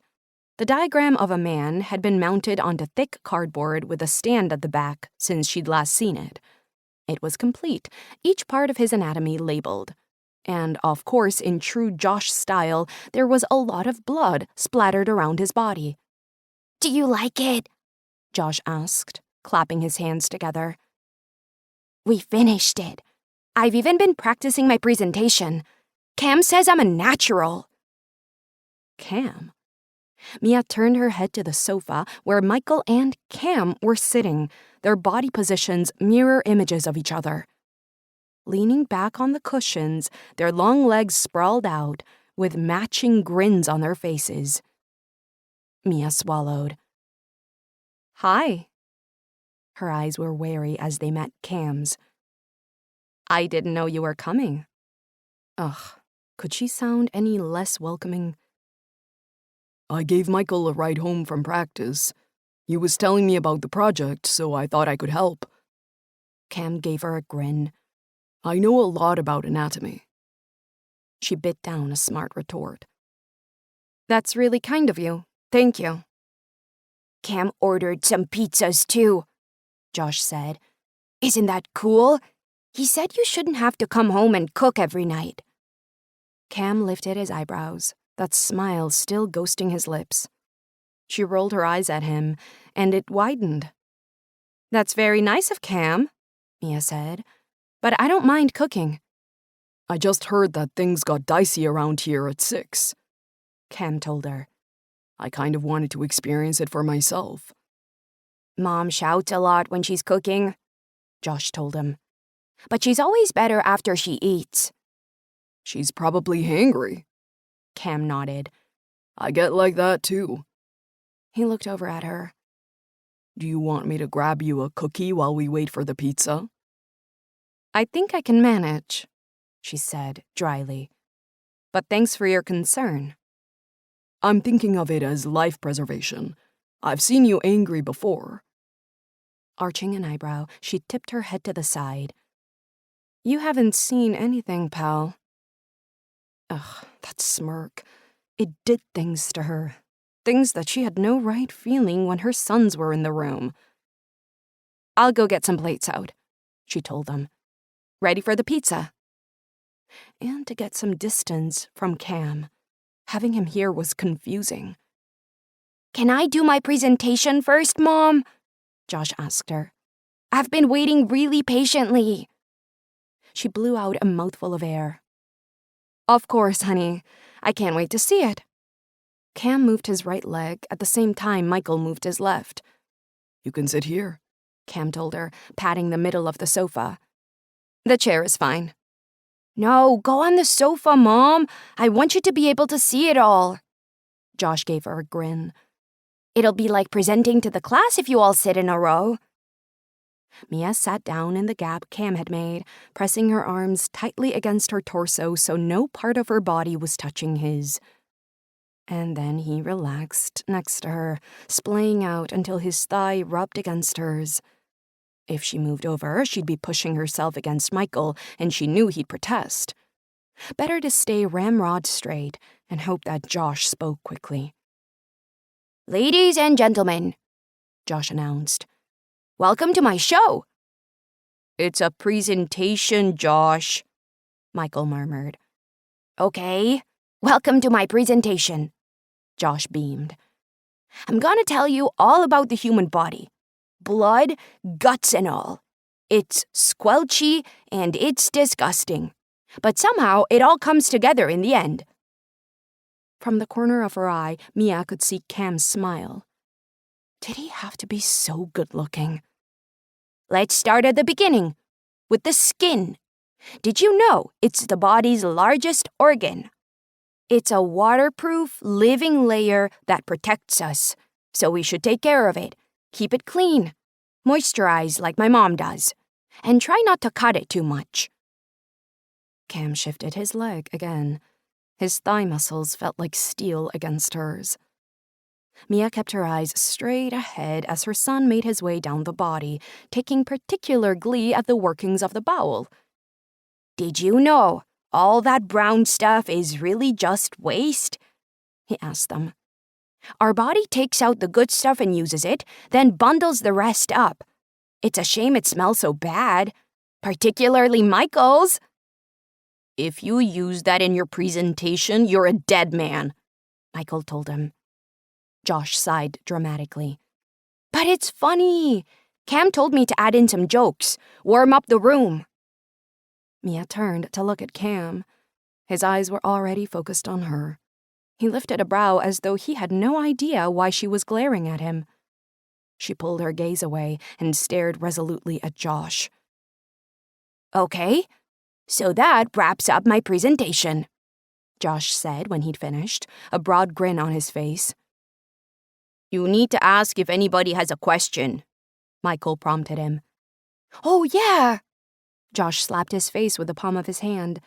The diagram of a man had been mounted onto thick cardboard with a stand at the back since she'd last seen it. It was complete, each part of his anatomy labeled. And, of course, in true Josh style, there was a lot of blood splattered around his body. "Do you like it?" Josh asked, clapping his hands together. "We finished it. I've even been practicing my presentation. Cam says I'm a natural." Cam? Mia turned her head to the sofa where Michael and Cam were sitting, their body positions mirror images of each other. Leaning back on the cushions, their long legs sprawled out, with matching grins on their faces. Mia swallowed. "Hi." Her eyes were wary as they met Cam's. "I didn't know you were coming." Ugh, could she sound any less welcoming? I gave Michael a ride home from practice. He was telling me about the project, so I thought I could help. Cam gave her a grin. I know a lot about anatomy. She bit down a smart retort. "That's really kind of you. Thank you." "Cam ordered some pizzas too," Josh said. "Isn't that cool? He said you shouldn't have to come home and cook every night." Cam lifted his eyebrows, that smile still ghosting his lips. She rolled her eyes at him, and it widened. "That's very nice of Cam," Mia said, "but I don't mind cooking." I just heard that things got dicey around here at 6. Cam told her. I kind of wanted to experience it for myself. Mom shouts a lot when she's cooking, Josh told him. But she's always better after she eats. She's probably hangry. Cam nodded. I get like that too. He looked over at her. Do you want me to grab you a cookie while we wait for the pizza? I think I can manage, she said dryly. But thanks for your concern. I'm thinking of it as life preservation. I've seen you angry before. Arching an eyebrow, she tipped her head to the side. You haven't seen anything, pal. Ugh, that smirk. It did things to her. Things that she had no right feeling when her sons were in the room. I'll go get some plates out, she told them. Ready for the pizza. And to get some distance from Cam. Having him here was confusing. Can I do my presentation first, Mom? Josh asked her. I've been waiting really patiently. She blew out a mouthful of air. Of course, honey. I can't wait to see it. Cam moved his right leg at the same time Michael moved his left. You can sit here, Cam told her, patting the middle of the sofa. The chair is fine. No, go on the sofa, Mom. I want you to be able to see it all. Josh gave her a grin. It'll be like presenting to the class if you all sit in a row. Mia sat down in the gap Cam had made, pressing her arms tightly against her torso so no part of her body was touching his. And then he relaxed next to her, splaying out until his thigh rubbed against hers. If she moved over, she'd be pushing herself against Michael, and she knew he'd protest. Better to stay ramrod straight and hope that Josh spoke quickly. Ladies and gentlemen, Josh announced. Welcome to my show. It's a presentation, Josh, Michael murmured. Okay, welcome to my presentation, Josh beamed. I'm gonna tell you all about the human body. Blood, guts and all. It's squelchy and it's disgusting. But somehow it all comes together in the end. From the corner of her eye, Mia could see Cam smile. Did he have to be so good-looking? Let's start at the beginning, with the skin. Did you know it's the body's largest organ? It's a waterproof, living layer that protects us, so we should take care of it. Keep it clean, moisturize like my mom does, and try not to cut it too much. Cam shifted his leg again. His thigh muscles felt like steel against hers. Mia kept her eyes straight ahead as her son made his way down the body, taking particular glee at the workings of the bowel. Did you know all that brown stuff is really just waste? He asked them. Our body takes out the good stuff and uses it, then bundles the rest up. It's a shame it smells so bad, particularly Michael's. If you use that in your presentation, you're a dead man, Michael told him. Josh sighed dramatically. But it's funny. Cam told me to add in some jokes, warm up the room. Mia turned to look at Cam. His eyes were already focused on her. He lifted a brow as though he had no idea why she was glaring at him. She pulled her gaze away and stared resolutely at Josh. Okay, so that wraps up my presentation, Josh said when he'd finished, a broad grin on his face. You need to ask if anybody has a question, Michael prompted him. Oh, yeah. Josh slapped his face with the palm of his hand.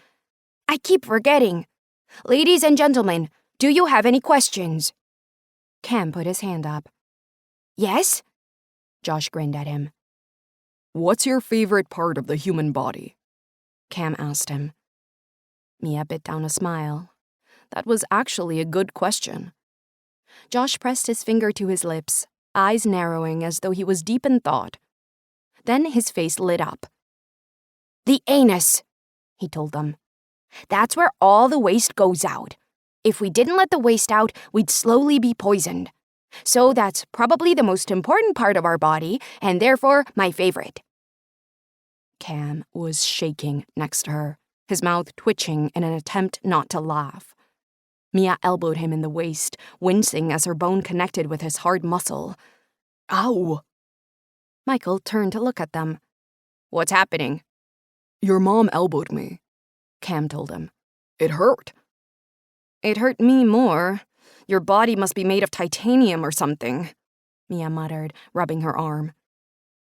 I keep forgetting. Ladies and gentlemen, do you have any questions? Cam put his hand up. Yes? Josh grinned at him. What's your favorite part of the human body? Cam asked him. Mia bit down a smile. That was actually a good question. Josh pressed his finger to his lips, eyes narrowing as though he was deep in thought. Then his face lit up. The anus, he told them. That's where all the waste goes out. If we didn't let the waste out, we'd slowly be poisoned. So that's probably the most important part of our body, and therefore my favorite. Cam was shaking next to her, his mouth twitching in an attempt not to laugh. Mia elbowed him in the waist, wincing as her bone connected with his hard muscle. Ow! Michael turned to look at them. "What's happening?" Your mom elbowed me, Cam told him. It hurt. "It hurt me more. Your body must be made of titanium or something," Mia muttered, rubbing her arm.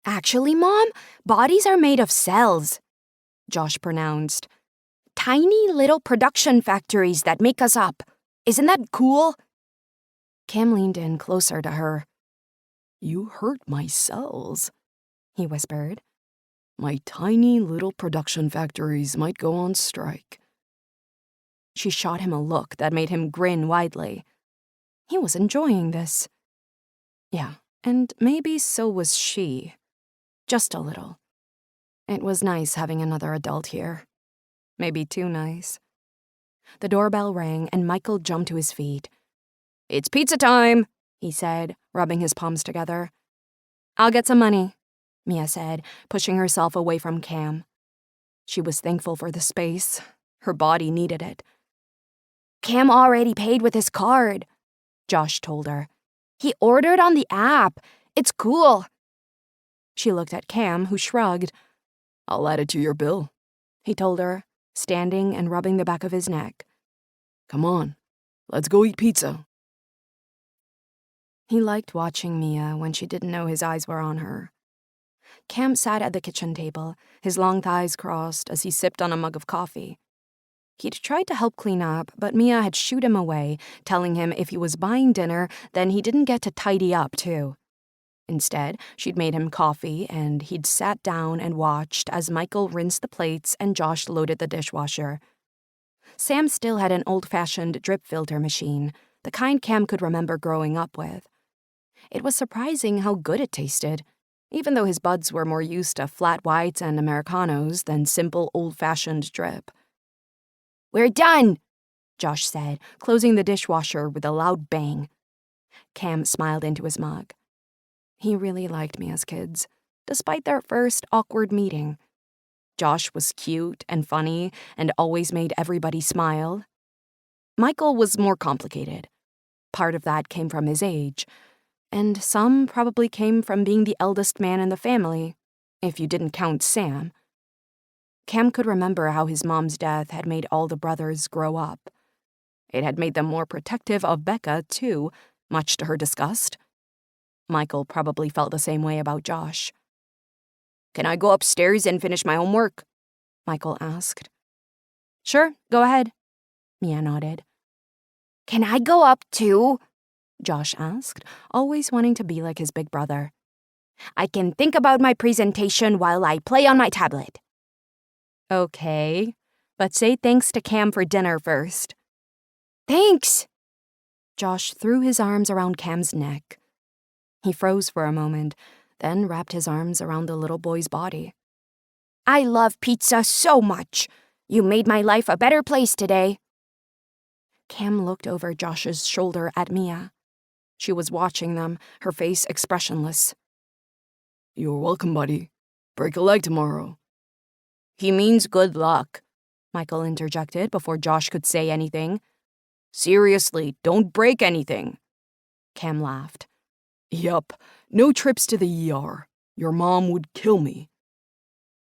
"Actually, Mom, bodies are made of cells," Josh pronounced. "Tiny little production factories that make us up. Isn't that cool?" Cam leaned in closer to her. You hurt my cells, he whispered. My tiny little production factories might go on strike. She shot him a look that made him grin widely. He was enjoying this. Yeah, and maybe so was she. Just a little. It was nice having another adult here. Maybe too nice. The doorbell rang and Michael jumped to his feet. "It's pizza time," he said, rubbing his palms together. "I'll get some money," Mia said, pushing herself away from Cam. She was thankful for the space. Her body needed it. "Cam already paid with his card," Josh told her. "He ordered on the app. It's cool." She looked at Cam, who shrugged. I'll add it to your bill, he told her, standing and rubbing the back of his neck. Come on, let's go eat pizza. He liked watching Mia when she didn't know his eyes were on her. Cam sat at the kitchen table, his long thighs crossed as he sipped on a mug of coffee. He'd tried to help clean up, but Mia had shooed him away, telling him if he was buying dinner, then he didn't get to tidy up, too. Instead, she'd made him coffee, and he'd sat down and watched as Michael rinsed the plates and Josh loaded the dishwasher. Sam still had an old-fashioned drip filter machine, the kind Cam could remember growing up with. It was surprising how good it tasted, even though his buds were more used to flat whites and Americanos than simple old-fashioned drip. "We're done," Josh said, closing the dishwasher with a loud bang. Cam smiled into his mug. He really liked Mia's kids, despite their first awkward meeting. Josh was cute and funny and always made everybody smile. Michael was more complicated. Part of that came from his age, and some probably came from being the eldest man in the family, if you didn't count Sam. Cam could remember how his mom's death had made all the brothers grow up. It had made them more protective of Becca, too, much to her disgust. Michael probably felt the same way about Josh. "Can I go upstairs and finish my homework?" Michael asked. "Sure, go ahead," Mia nodded. "Can I go up, too?" Josh asked, always wanting to be like his big brother. "I can think about my presentation while I play on my tablet." "Okay, but say thanks to Cam for dinner first." "Thanks!" Josh threw his arms around Cam's neck. He froze for a moment, then wrapped his arms around the little boy's body. "I love pizza so much. You made my life a better place today." Cam looked over Josh's shoulder at Mia. She was watching them, her face expressionless. You're welcome, buddy. Break a leg tomorrow. "He means good luck," Michael interjected before Josh could say anything. "Seriously, don't break anything." Cam laughed. Yup, no trips to the ER. Your mom would kill me.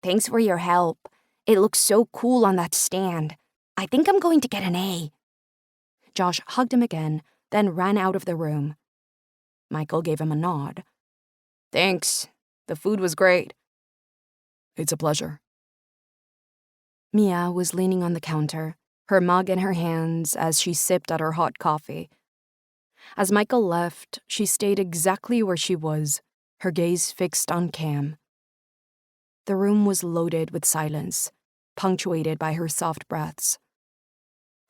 "Thanks for your help. It looks so cool on that stand. I think I'm going to get an A." Josh hugged him again, then ran out of the room. Michael gave him a nod. "Thanks. The food was great." It's a pleasure. Mia was leaning on the counter, her mug in her hands as she sipped at her hot coffee. As Michael left, she stayed exactly where she was, her gaze fixed on Cam. The room was loaded with silence, punctuated by her soft breaths.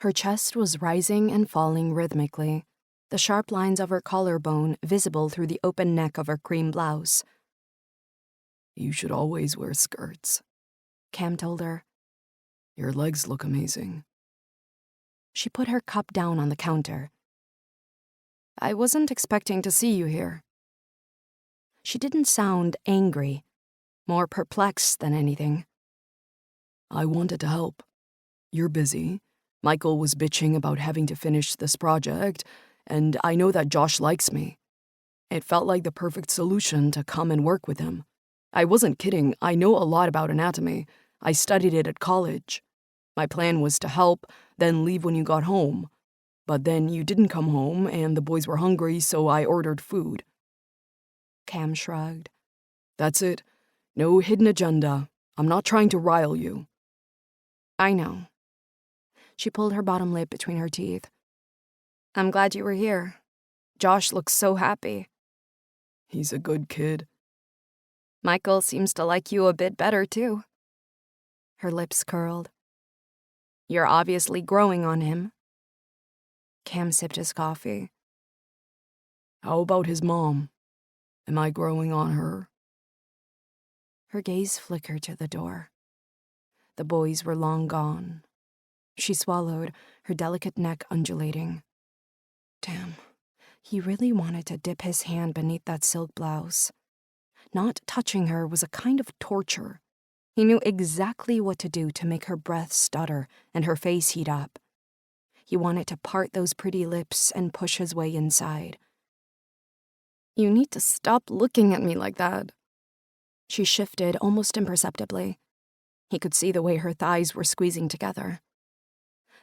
Her chest was rising and falling rhythmically, the sharp lines of her collarbone visible through the open neck of her cream blouse. You should always wear skirts, Cam told her. Your legs look amazing. She put her cup down on the counter. I wasn't expecting to see you here. She didn't sound angry, more perplexed than anything. I wanted to help. You're busy. Michael was bitching about having to finish this project, and I know that Josh likes me. It felt like the perfect solution to come and work with him. I wasn't kidding, I know a lot about anatomy. I studied it at college. My plan was to help, then leave when you got home. But then you didn't come home, and the boys were hungry, so I ordered food. Cam shrugged. That's it. No hidden agenda. I'm not trying to rile you. I know. She pulled her bottom lip between her teeth. I'm glad you were here. Josh looks so happy. He's a good kid. Michael seems to like you a bit better, too. Her lips curled. You're obviously growing on him. Cam sipped his coffee. How about his mom? Am I growing on her? Her gaze flickered to the door. The boys were long gone. She swallowed, her delicate neck undulating. Damn, he really wanted to dip his hand beneath that silk blouse. Not touching her was a kind of torture. He knew exactly what to do to make her breath stutter and her face heat up. He wanted to part those pretty lips and push his way inside. You need to stop looking at me like that. She shifted almost imperceptibly. He could see the way her thighs were squeezing together.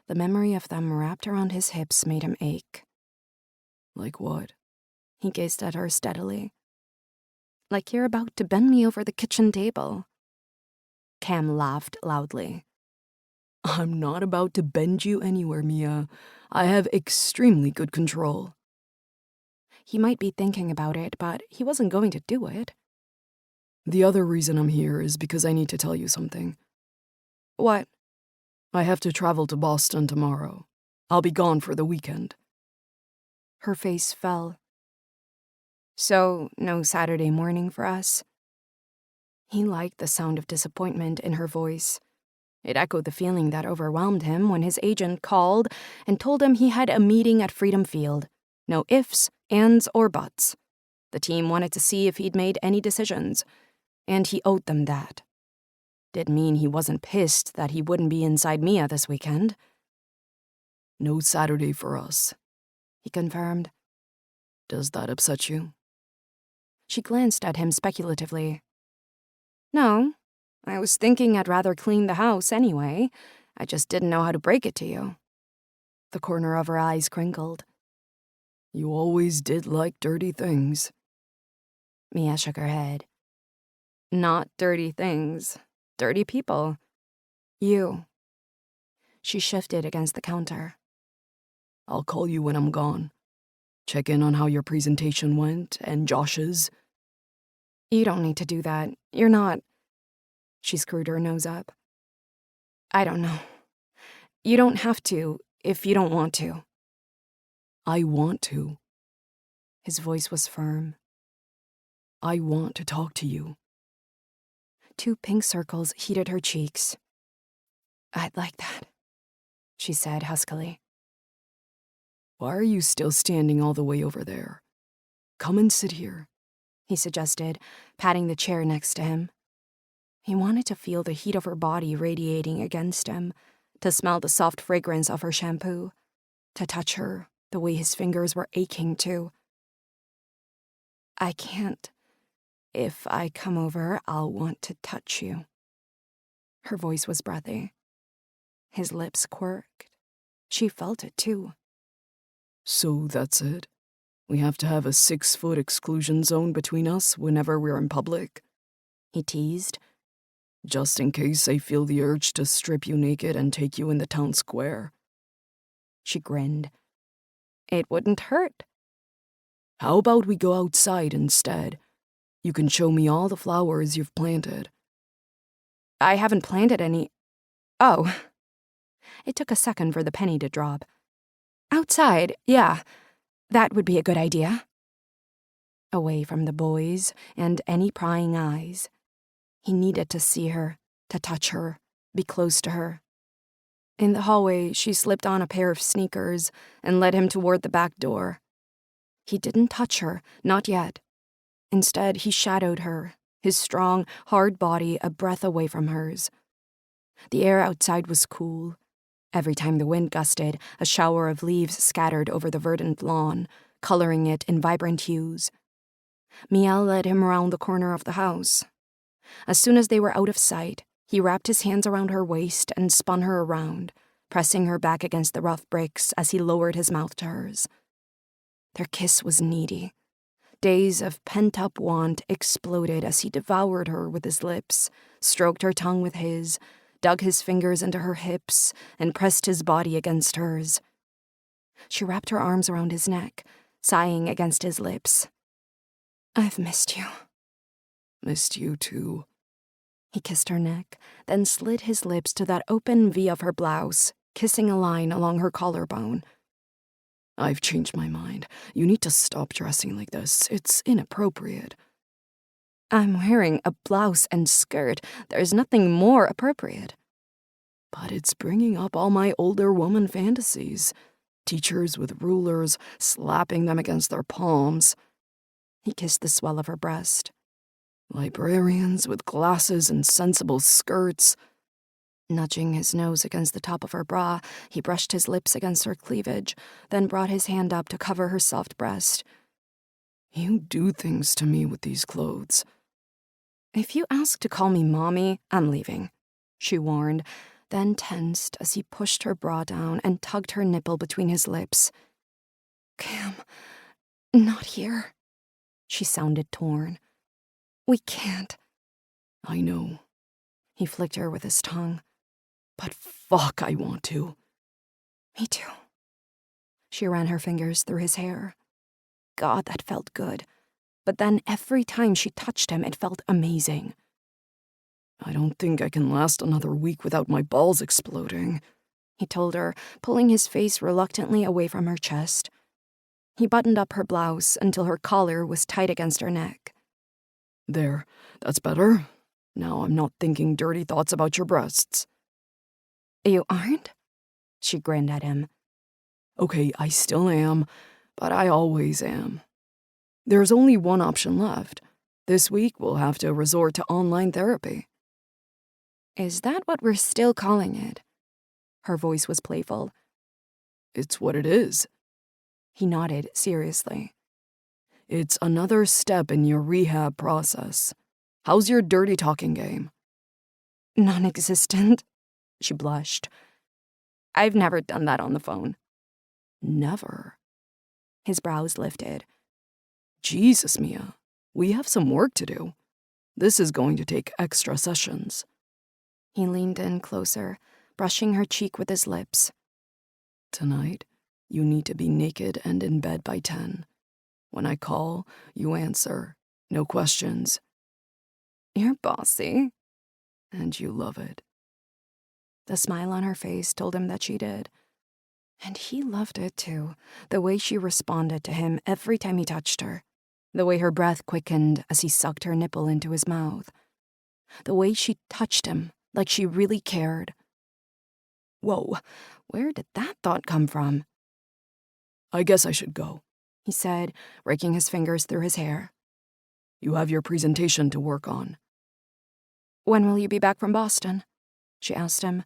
The memory of them wrapped around his hips made him ache. Like what? He gazed at her steadily. Like you're about to bend me over the kitchen table. Cam laughed loudly. I'm not about to bend you anywhere, Mia. I have extremely good control. He might be thinking about it, but he wasn't going to do it. The other reason I'm here is because I need to tell you something. What? I have to travel to Boston tomorrow. I'll be gone for the weekend. Her face fell. So, no Saturday morning for us? He liked the sound of disappointment in her voice. It echoed the feeling that overwhelmed him when his agent called and told him he had a meeting at Freedom Field. No ifs, ands, or buts. The team wanted to see if he'd made any decisions, and he owed them that. Didn't mean he wasn't pissed that he wouldn't be inside Mia this weekend. No Saturday for us, he confirmed. Does that upset you? She glanced at him speculatively. No, I was thinking I'd rather clean the house anyway. I just didn't know how to break it to you. The corner of her eyes crinkled. You always did like dirty things. Mia shook her head. Not dirty things. Dirty people. You. She shifted against the counter. I'll call you when I'm gone. Check in on how your presentation went and Josh's. You don't need to do that. You're not. She screwed her nose up. I don't know. You don't have to if you don't want to. I want to. His voice was firm. I want to talk to you. 2 pink circles heated her cheeks. I'd like that, she said huskily. Why are you still standing all the way over there? Come and sit here, he suggested, patting the chair next to him. He wanted to feel the heat of her body radiating against him, to smell the soft fragrance of her shampoo, to touch her the way his fingers were aching to. I can't. If I come over, I'll want to touch you. Her voice was breathy. His lips quirked. She felt it, too. So that's it? We have to have a 6-foot exclusion zone between us whenever we're in public? He teased. Just in case I feel the urge to strip you naked and take you in the town square. She grinned. It wouldn't hurt. How about we go outside instead? You can show me all the flowers you've planted. I haven't planted any. Oh. It took a second for the penny to drop. Outside, yeah. That would be a good idea. Away from the boys and any prying eyes. He needed to see her, to touch her, be close to her. In the hallway, she slipped on a pair of sneakers and led him toward the back door. He didn't touch her, not yet. Instead, he shadowed her, his strong, hard body a breath away from hers. The air outside was cool. Every time the wind gusted, a shower of leaves scattered over the verdant lawn, coloring it in vibrant hues. Mia led him around the corner of the house. As soon as they were out of sight, he wrapped his hands around her waist and spun her around, pressing her back against the rough bricks as he lowered his mouth to hers. Their kiss was needy. Days of pent-up want exploded as he devoured her with his lips, stroked her tongue with his, dug his fingers into her hips, and pressed his body against hers. She wrapped her arms around his neck, sighing against his lips. "I've missed you." Missed you too. He kissed her neck, then slid his lips to that open V of her blouse, kissing a line along her collarbone. I've changed my mind. You need to stop dressing like this. It's inappropriate. "I'm wearing a blouse and skirt. There's nothing more appropriate." But it's bringing up all my older woman fantasies. Teachers with rulers, slapping them against their palms. He kissed the swell of her breast. Librarians with glasses and sensible skirts. Nudging his nose against the top of her bra, he brushed his lips against her cleavage, then brought his hand up to cover her soft breast. You do things to me with these clothes. "If you ask to call me Mommy, I'm leaving," she warned, then tensed as he pushed her bra down and tugged her nipple between his lips. "Cam, not here." She sounded torn. "We can't." I know. He flicked her with his tongue. But fuck, I want to. "Me too." She ran her fingers through his hair. God, that felt good. But then every time she touched him, it felt amazing. I don't think I can last another week without my balls exploding, he told her, pulling his face reluctantly away from her chest. He buttoned up her blouse until her collar was tight against her neck. There, that's better. Now I'm not thinking dirty thoughts about your breasts. "You aren't?" She grinned at him. Okay, I still am, but I always am. There's only one option left. This week we'll have to resort to online therapy. "Is that what we're still calling it?" Her voice was playful. It's what it is. He nodded seriously. It's another step in your rehab process. How's your dirty talking game? "Non-existent," she blushed. "I've never done that on the phone." Never. His brows lifted. Jesus, Mia. We have some work to do. This is going to take extra sessions. He leaned in closer, brushing her cheek with his lips. Tonight, you need to be naked and in bed by 10. When I call, you answer. No questions. "You're bossy." And you love it. The smile on her face told him that she did. And he loved it too, the way she responded to him every time he touched her. The way her breath quickened as he sucked her nipple into his mouth. The way she touched him like she really cared. Whoa, where did that thought come from? I guess I should go, he said, raking his fingers through his hair. You have your presentation to work on. When will you be back from Boston? She asked him.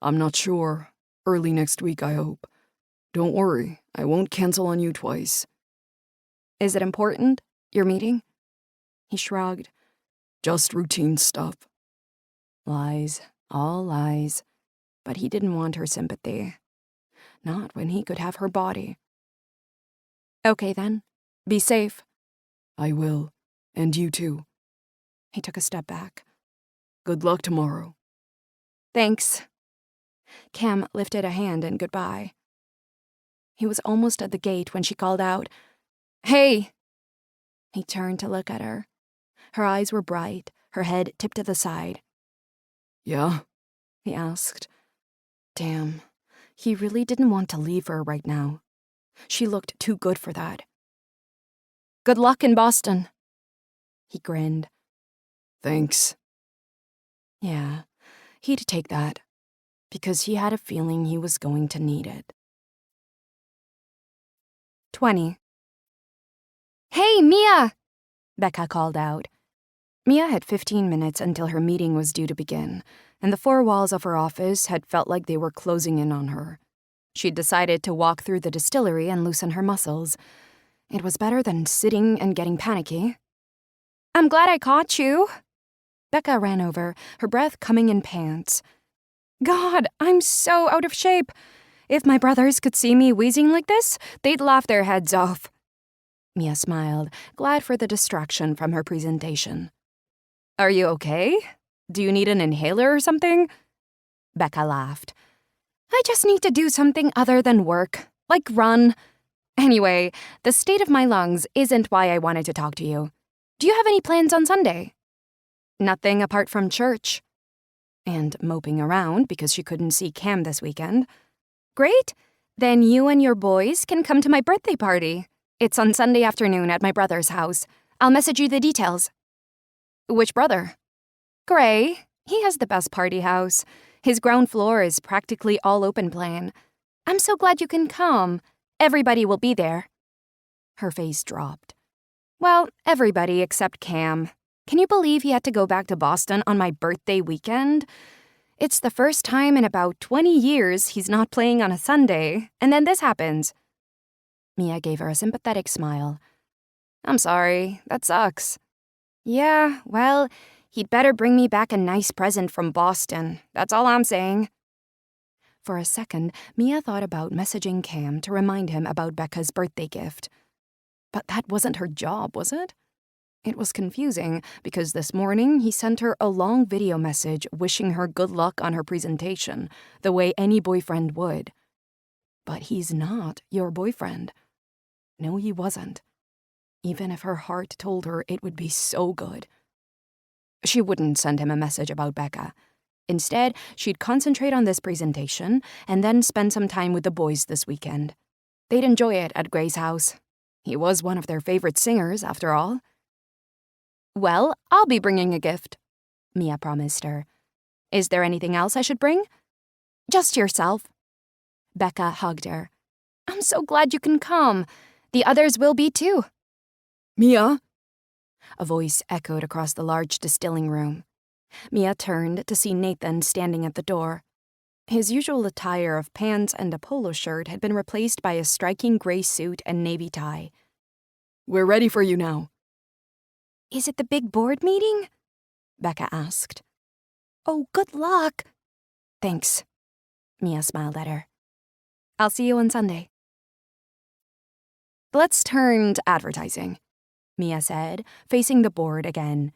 I'm not sure. Early next week, I hope. Don't worry, I won't cancel on you twice. Is it important, your meeting? He shrugged. Just routine stuff. Lies, all lies. But he didn't want her sympathy. Not when he could have her body. Okay then, be safe. I will, and you too. He took a step back. Good luck tomorrow. Thanks. Cam lifted a hand in goodbye. He was almost at the gate when she called out, "Hey!" He turned to look at her. Her eyes were bright, her head tipped to the side. Yeah? He asked. Damn, he really didn't want to leave her right now. She looked too good for that. Good luck in Boston. He grinned. Thanks. Yeah, he'd take that, because he had a feeling he was going to need it. 20. Hey, Mia! Becca called out. Mia had 15 minutes until her meeting was due to begin, and the four walls of her office had felt like they were closing in on her. She'd decided to walk through the distillery and loosen her muscles. It was better than sitting and getting panicky. I'm glad I caught you. Becca ran over, her breath coming in pants. God, I'm so out of shape. If my brothers could see me wheezing like this, they'd laugh their heads off. Mia smiled, glad for the distraction from her presentation. Are you okay? Do you need an inhaler or something? Becca laughed. I just need to do something other than work, like run. Anyway, the state of my lungs isn't why I wanted to talk to you. Do you have any plans on Sunday? Nothing apart from church. And moping around because she couldn't see Cam this weekend. Great. Then you and your boys can come to my birthday party. It's on Sunday afternoon at my brother's house. I'll message you the details. Which brother? Gray. He has the best party house. His ground floor is practically all open plan. I'm so glad you can come. Everybody will be there. Her face dropped. Well, everybody except Cam. Can you believe he had to go back to Boston on my birthday weekend? It's the first time in about 20 years he's not playing on a Sunday, and then this happens. Mia gave her a sympathetic smile. I'm sorry, that sucks. Yeah, well, he'd better bring me back a nice present from Boston. That's all I'm saying. For a second, Mia thought about messaging Cam to remind him about Becca's birthday gift. But that wasn't her job, was it? It was confusing because this morning he sent her a long video message wishing her good luck on her presentation, the way any boyfriend would. But he's not your boyfriend. No, he wasn't. Even if her heart told her it would be so good. She wouldn't send him a message about Becca. Instead, she'd concentrate on this presentation and then spend some time with the boys this weekend. They'd enjoy it at Gray's house. He was one of their favorite singers, after all. Well, I'll be bringing a gift, Mia promised her. Is there anything else I should bring? Just yourself. Becca hugged her. I'm so glad you can come. The others will be too. Mia? A voice echoed across the large distilling room. Mia turned to see Nathan standing at the door. His usual attire of pants and a polo shirt had been replaced by a striking gray suit and navy tie. We're ready for you now. Is it the big board meeting? Becca asked. Oh, good luck. Thanks. Mia smiled at her. I'll see you on Sunday. Let's turn to advertising, Mia said, facing the board again.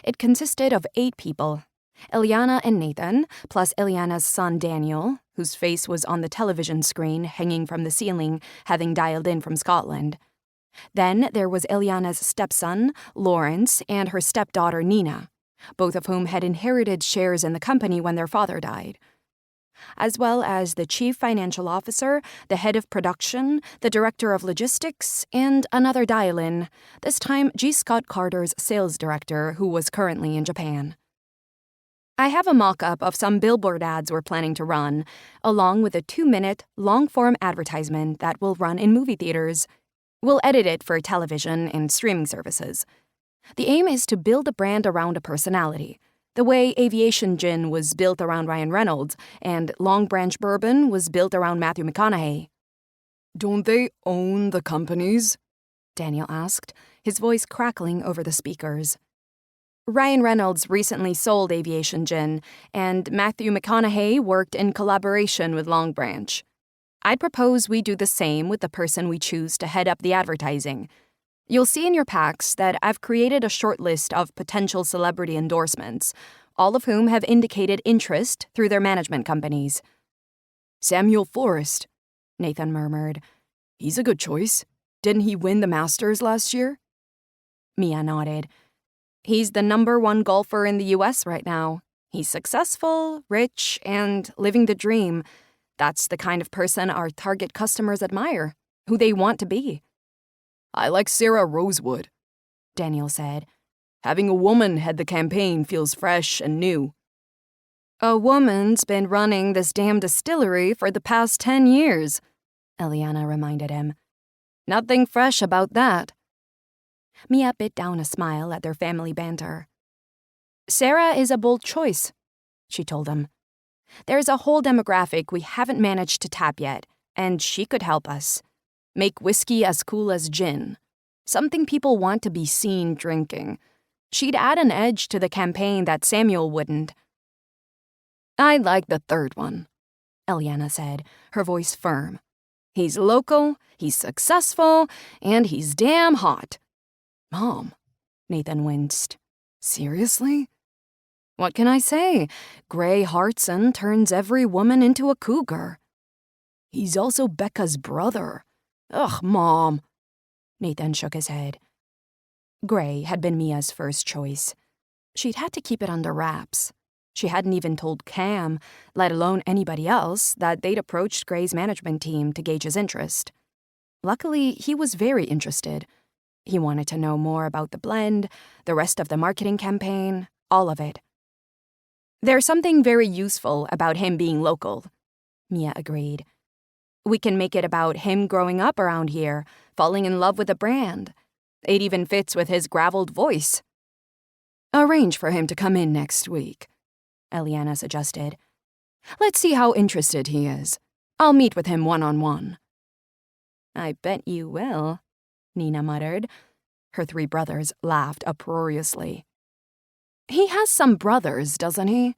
It consisted of 8 people, Eliana and Nathan, plus Eliana's son Daniel, whose face was on the television screen hanging from the ceiling, having dialed in from Scotland. Then there was Eliana's stepson, Lawrence, and her stepdaughter, Nina, both of whom had inherited shares in the company when their father died. As well as the chief financial officer, the head of production, the director of logistics, and another dial-in, this time G. Scott Carter's sales director, who was currently in Japan. I have a mock-up of some billboard ads we're planning to run, along with a 2-minute, long-form advertisement that will run in movie theaters. We'll edit it for television and streaming services. The aim is to build a brand around a personality, the way Aviation Gin was built around Ryan Reynolds and Long Branch Bourbon was built around Matthew McConaughey. Don't they own the companies? Daniel asked, his voice crackling over the speakers. Ryan Reynolds recently sold Aviation Gin, and Matthew McConaughey worked in collaboration with Long Branch. I'd propose we do the same with the person we choose to head up the advertising. You'll see in your packs that I've created a short list of potential celebrity endorsements, all of whom have indicated interest through their management companies. Samuel Forrest, Nathan murmured. He's a good choice. Didn't he win the Masters last year? Mia nodded. He's the #1 golfer in the U.S. right now. He's successful, rich, and living the dream. That's the kind of person our target customers admire, who they want to be. I like Sarah Rosewood, Daniel said. Having a woman head the campaign feels fresh and new. A woman's been running this damn distillery for the past 10 years, Eliana reminded him. Nothing fresh about that. Mia bit down a smile at their family banter. Sarah is a bold choice. she told him. There's a whole demographic we haven't managed to tap yet, and she could help us. Make whiskey as cool as gin. Something people want to be seen drinking. She'd add an edge to the campaign that Samuel wouldn't. I like the third one, Eliana said, her voice firm. He's local, he's successful, and he's damn hot. Mom, Nathan winced. Seriously? What can I say? Gray Hartson turns every woman into a cougar. He's also Becca's brother. Ugh, Mom. Nathan shook his head. Gray had been Mia's first choice. She'd had to keep it under wraps. She hadn't even told Cam, let alone anybody else, that they'd approached Gray's management team to gauge his interest. Luckily, he was very interested. He wanted to know more about the blend, the rest of the marketing campaign, all of it. There's something very useful about him being local, Mia agreed. We can make it about him growing up around here, falling in love with the brand. It even fits with his graveled voice. Arrange for him to come in next week, Eliana suggested. Let's see how interested he is. I'll meet with him one-on-one. I bet you will, Nina muttered. Her 3 brothers laughed uproariously. He has some brothers, doesn't he?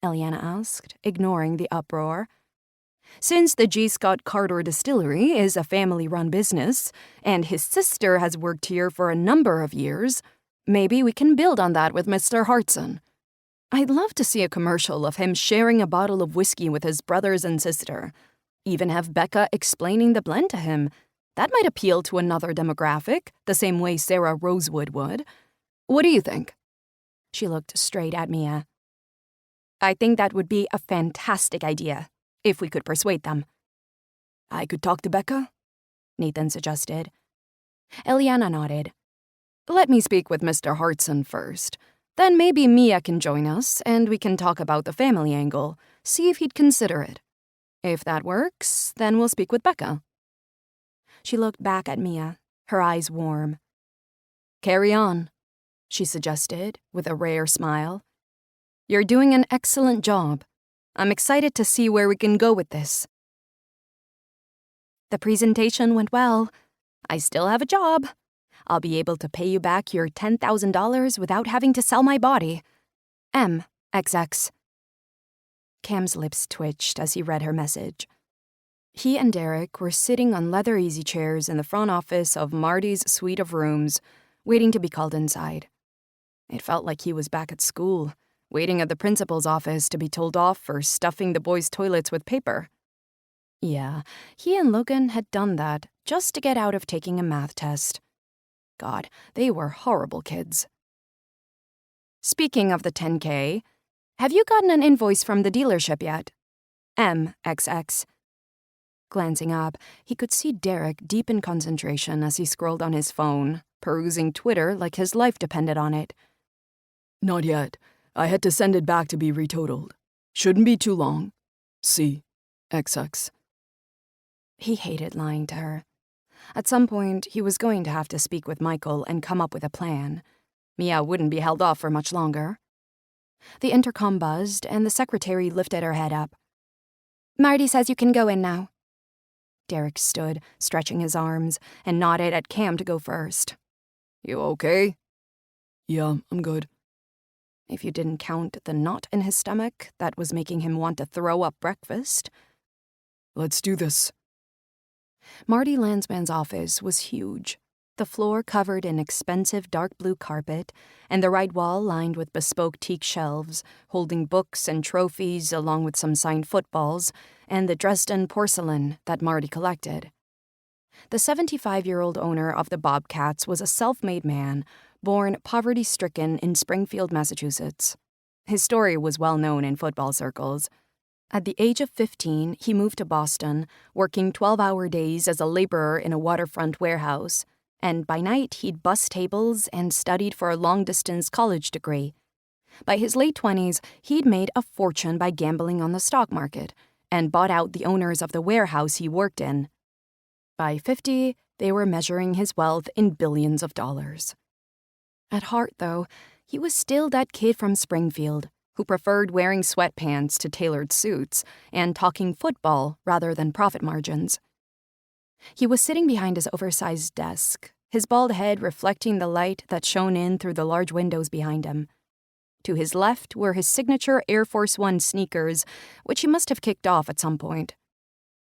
Eliana asked, ignoring the uproar. Since the G. Scott Carter Distillery is a family-run business, and his sister has worked here for a number of years, maybe we can build on that with Mr. Hartson. I'd love to see a commercial of him sharing a bottle of whiskey with his brothers and sister. Even have Becca explaining the blend to him. That might appeal to another demographic, the same way Sarah Rosewood would. What do you think? She looked straight at Mia. I think that would be a fantastic idea, if we could persuade them. I could talk to Becca? Nathan suggested. Eliana nodded. Let me speak with Mr. Hartson first. Then maybe Mia can join us, and we can talk about the family angle, see if he'd consider it. If that works, then we'll speak with Becca. She looked back at Mia, her eyes warm. Carry on, she suggested, with a rare smile. You're doing an excellent job. I'm excited to see where we can go with this. The presentation went well. I still have a job. I'll be able to pay you back your $10,000 without having to sell my body. XX. Cam's lips twitched as he read her message. He and Derek were sitting on leather easy chairs in the front office of Marty's suite of rooms, waiting to be called inside. It felt like he was back at school, waiting at the principal's office to be told off for stuffing the boys' toilets with paper. Yeah, he and Logan had done that just to get out of taking a math test. God, they were horrible kids. Speaking of the 10K, have you gotten an invoice from the dealership yet? XX. Glancing up, he could see Derek deep in concentration as he scrolled on his phone, perusing Twitter like his life depended on it. Not yet. I had to send it back to be retotaled. Shouldn't be too long. C. XX. He hated lying to her. At some point, he was going to have to speak with Michael and come up with a plan. Mia wouldn't be held off for much longer. The intercom buzzed, and the secretary lifted her head up. Marty says you can go in now. Derek stood, stretching his arms, and nodded at Cam to go first. You okay? Yeah, I'm good. If you didn't count the knot in his stomach that was making him want to throw up breakfast. Let's do this. Marty Landsman's office was huge, the floor covered in expensive dark blue carpet, and the right wall lined with bespoke teak shelves, holding books and trophies along with some signed footballs, and the Dresden porcelain that Marty collected. The 75-year-old owner of the Bobcats was a self-made man, born poverty-stricken in Springfield, Massachusetts. His story was well known in football circles. At the age of 15, he moved to Boston, working 12-hour days as a laborer in a waterfront warehouse, and by night he'd bus tables and studied for a long-distance college degree. By his late 20s, he'd made a fortune by gambling on the stock market and bought out the owners of the warehouse he worked in. By 50, they were measuring his wealth in billions of dollars. At heart, though, he was still that kid from Springfield, who preferred wearing sweatpants to tailored suits and talking football rather than profit margins. He was sitting behind his oversized desk, his bald head reflecting the light that shone in through the large windows behind him. To his left were his signature Air Force One sneakers, which he must have kicked off at some point.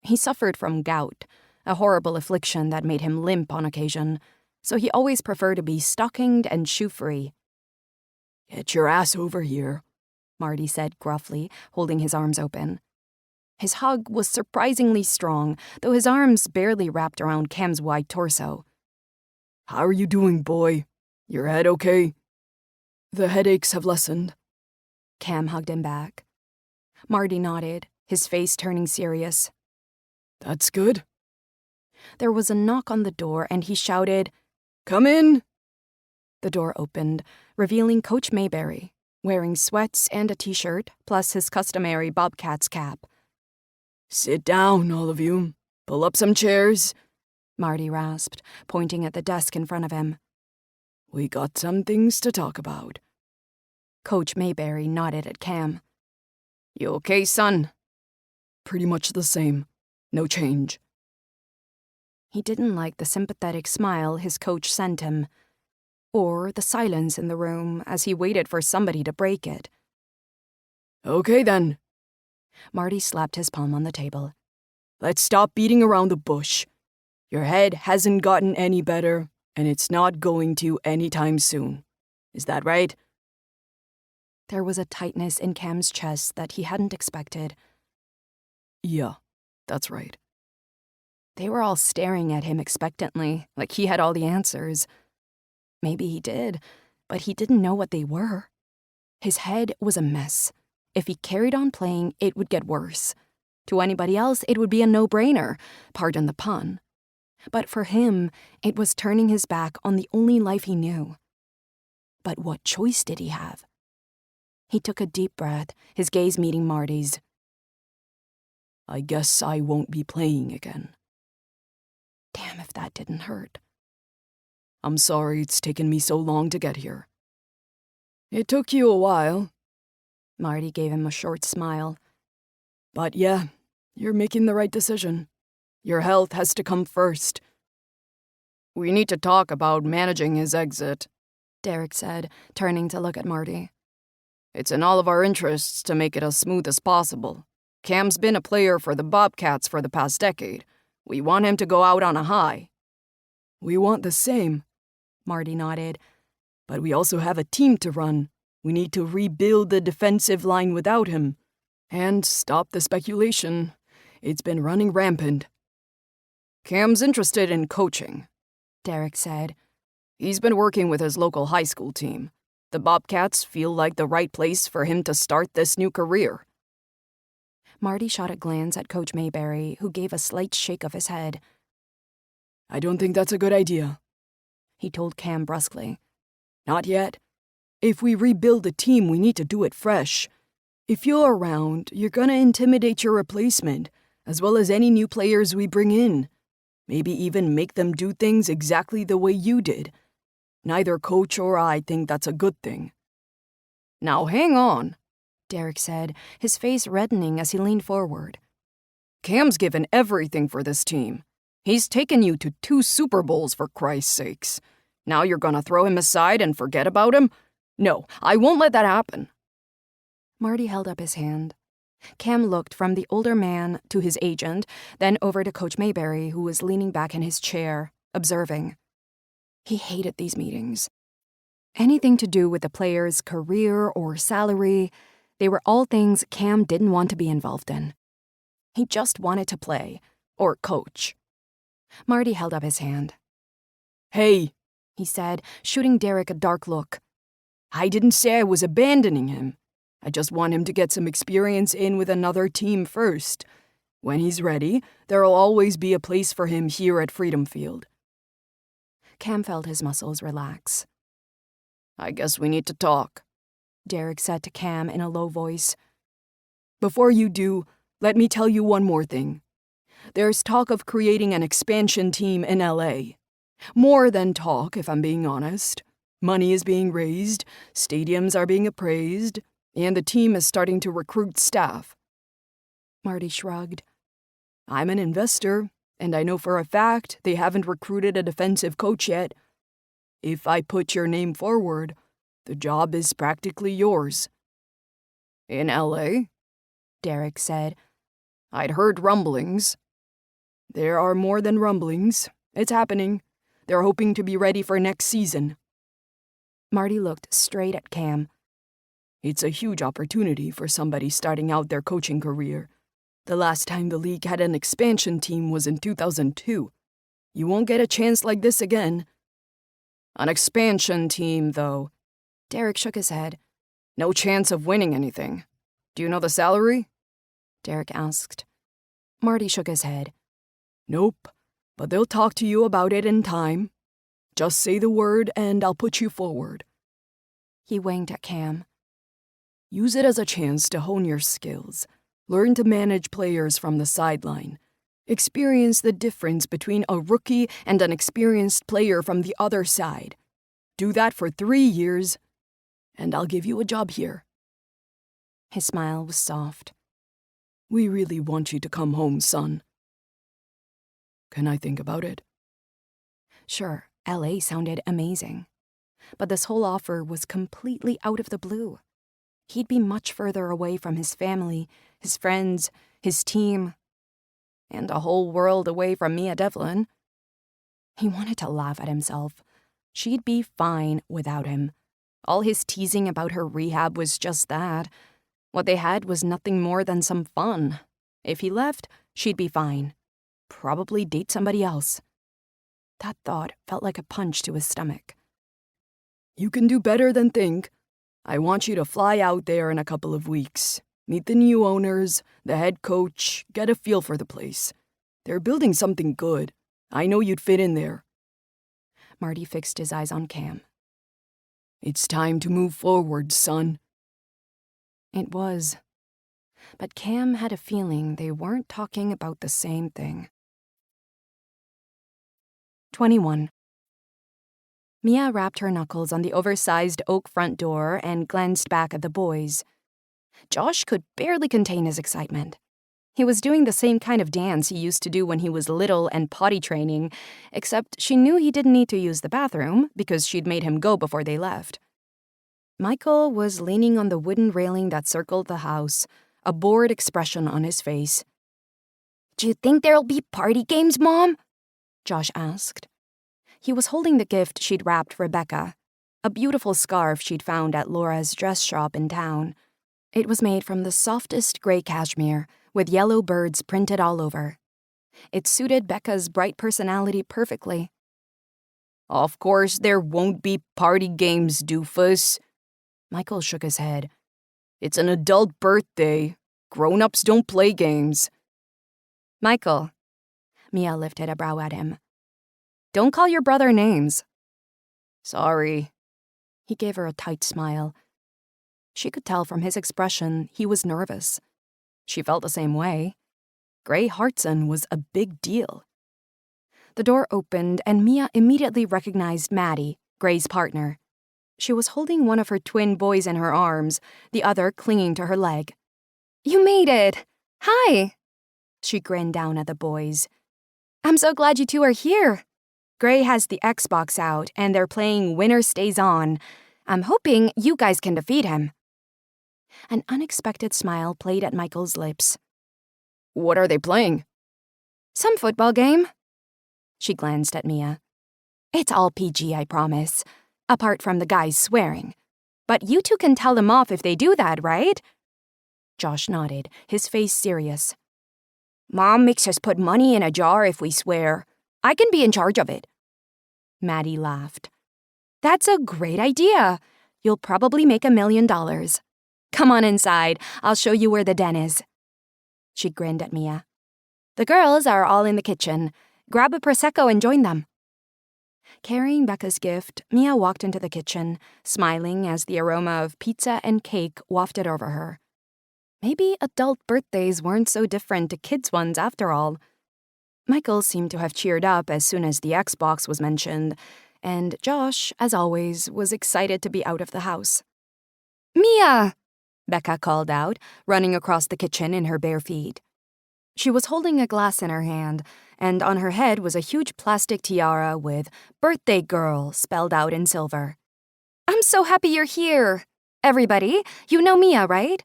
He suffered from gout, a horrible affliction that made him limp on occasion, so he always preferred to be stockinged and shoe-free. Get your ass over here, Marty said gruffly, holding his arms open. His hug was surprisingly strong, though his arms barely wrapped around Cam's wide torso. How are you doing, boy? Your head okay? The headaches have lessened. Cam hugged him back. Marty nodded, his face turning serious. That's good. There was a knock on the door, and he shouted, Come in! The door opened, revealing Coach Mayberry, wearing sweats and a t-shirt, plus his customary Bobcats cap. Sit down, all of you. Pull up some chairs, Marty rasped, pointing at the desk in front of him. We got some things to talk about. Coach Mayberry nodded at Cam. You okay, son? Pretty much the same. No change. He didn't like the sympathetic smile his coach sent him, or the silence in the room as he waited for somebody to break it. Okay then. Marty slapped his palm on the table. Let's stop beating around the bush. Your head hasn't gotten any better, and it's not going to anytime soon. Is that right? There was a tightness in Cam's chest that he hadn't expected. Yeah, that's right. They were all staring at him expectantly, like he had all the answers. Maybe he did, but he didn't know what they were. His head was a mess. If he carried on playing, it would get worse. To anybody else, it would be a no-brainer, pardon the pun. But for him, it was turning his back on the only life he knew. But what choice did he have? He took a deep breath, his gaze meeting Marty's. I guess I won't be playing again. Damn if that didn't hurt. I'm sorry it's taken me so long to get here. It took you a while. Marty gave him a short smile. But yeah, you're making the right decision. Your health has to come first. We need to talk about managing his exit, Derek said, turning to look at Marty. It's in all of our interests to make it as smooth as possible. Cam's been a player for the Bobcats for the past decade. We want him to go out on a high. We want the same, Marty nodded. But we also have a team to run. We need to rebuild the defensive line without him. And stop the speculation. It's been running rampant. Cam's interested in coaching, Derek said. He's been working with his local high school team. The Bobcats feel like the right place for him to start this new career. Marty shot a glance at Coach Mayberry, who gave a slight shake of his head. I don't think that's a good idea, he told Cam brusquely. Not yet. If we rebuild the team, we need to do it fresh. If you're around, you're gonna intimidate your replacement, as well as any new players we bring in. Maybe even make them do things exactly the way you did. Neither coach or I think that's a good thing. Now hang on, Derek said, his face reddening as he leaned forward. Cam's given everything for this team. He's taken you to 2 Super Bowls, for Christ's sakes. Now you're gonna throw him aside and forget about him? No, I won't let that happen. Marty held up his hand. Cam looked from the older man to his agent, then over to Coach Mayberry, who was leaning back in his chair, observing. He hated these meetings. Anything to do with the player's career or salary, they were all things Cam didn't want to be involved in. He just wanted to play, or coach. Marty held up his hand. Hey, he said, shooting Derek a dark look. I didn't say I was abandoning him. I just want him to get some experience in with another team first. When he's ready, there'll always be a place for him here at Freedom Field. Cam felt his muscles relax. I guess we need to talk, Derek said to Cam in a low voice. Before you do, let me tell you one more thing. There's talk of creating an expansion team in LA. More than talk, if I'm being honest. Money is being raised, stadiums are being appraised. and the team is starting to recruit staff. Marty shrugged. I'm an investor, and I know for a fact they haven't recruited a defensive coach yet. If I put your name forward, the job is practically yours. In LA? Derek said. I'd heard rumblings. There are more than rumblings. It's happening. They're hoping to be ready for next season. Marty looked straight at Cam. It's a huge opportunity for somebody starting out their coaching career. The last time the league had an expansion team was in 2002. You won't get a chance like this again. An expansion team, though. Derek shook his head. No chance of winning anything. Do you know the salary? Derek asked. Marty shook his head. Nope, but they'll talk to you about it in time. Just say the word and I'll put you forward. He winked at Cam. Use it as a chance to hone your skills. Learn to manage players from the sideline. Experience the difference between a rookie and an experienced player from the other side. Do that for 3 years, and I'll give you a job here. His smile was soft. We really want you to come home, son. Can I think about it? Sure, LA sounded amazing. But this whole offer was completely out of the blue. He'd be much further away from his family, his friends, his team, and a whole world away from Mia Devlin. He wanted to laugh at himself. She'd be fine without him. All his teasing about her rehab was just that. What they had was nothing more than some fun. If he left, she'd be fine. Probably date somebody else. That thought felt like a punch to his stomach. You can do better than think. I want you to fly out there in a couple of weeks. Meet the new owners, the head coach, get a feel for the place. They're building something good. I know you'd fit in there. Marty fixed his eyes on Cam. It's time to move forward, son. It was. But Cam had a feeling they weren't talking about the same thing. 21. Mia rapped her knuckles on the oversized oak front door and glanced back at the boys. Josh could barely contain his excitement. He was doing the same kind of dance he used to do when he was little and potty training, except she knew he didn't need to use the bathroom because she'd made him go before they left. Michael was leaning on the wooden railing that circled the house, a bored expression on his face. "Do you think there'll be party games, Mom?" Josh asked. He was holding the gift she'd wrapped Rebecca, a beautiful scarf she'd found at Laura's dress shop in town. It was made from the softest gray cashmere, with yellow birds printed all over. It suited Becca's bright personality perfectly. Of course there won't be party games, doofus. Michael shook his head. It's an adult birthday. Grown-ups don't play games. Michael. Mia lifted a brow at him. Don't call your brother names. Sorry. He gave her a tight smile. She could tell from his expression he was nervous. She felt the same way. Gray Hartson was a big deal. The door opened and Mia immediately recognized Maddie, Gray's partner. She was holding one of her twin boys in her arms, the other clinging to her leg. "You made it! Hi!" She grinned down at the boys. "I'm so glad you two are here. Gray has the Xbox out, and they're playing Winner Stays On. I'm hoping you guys can defeat him." An unexpected smile played at Michael's lips. What are they playing? "Some football game." She glanced at Mia. "It's all PG, I promise. Apart from the guys swearing. But you two can tell them off if they do that, right?" Josh nodded, his face serious. "Mom makes us put money in a jar if we swear. I can be in charge of it." Maddie laughed. "That's a great idea. You'll probably make $1 million. Come on inside. I'll show you where the den is." She grinned at Mia. "The girls are all in the kitchen. Grab a Prosecco and join them." Carrying Becca's gift, Mia walked into the kitchen, smiling as the aroma of pizza and cake wafted over her. Maybe adult birthdays weren't so different to kids' ones after all. Michael seemed to have cheered up as soon as the Xbox was mentioned, and Josh, as always, was excited to be out of the house. "Mia!" Becca called out, running across the kitchen in her bare feet. She was holding a glass in her hand, and on her head was a huge plastic tiara with "Birthday Girl" spelled out in silver. "I'm so happy you're here! Everybody, you know Mia, right?"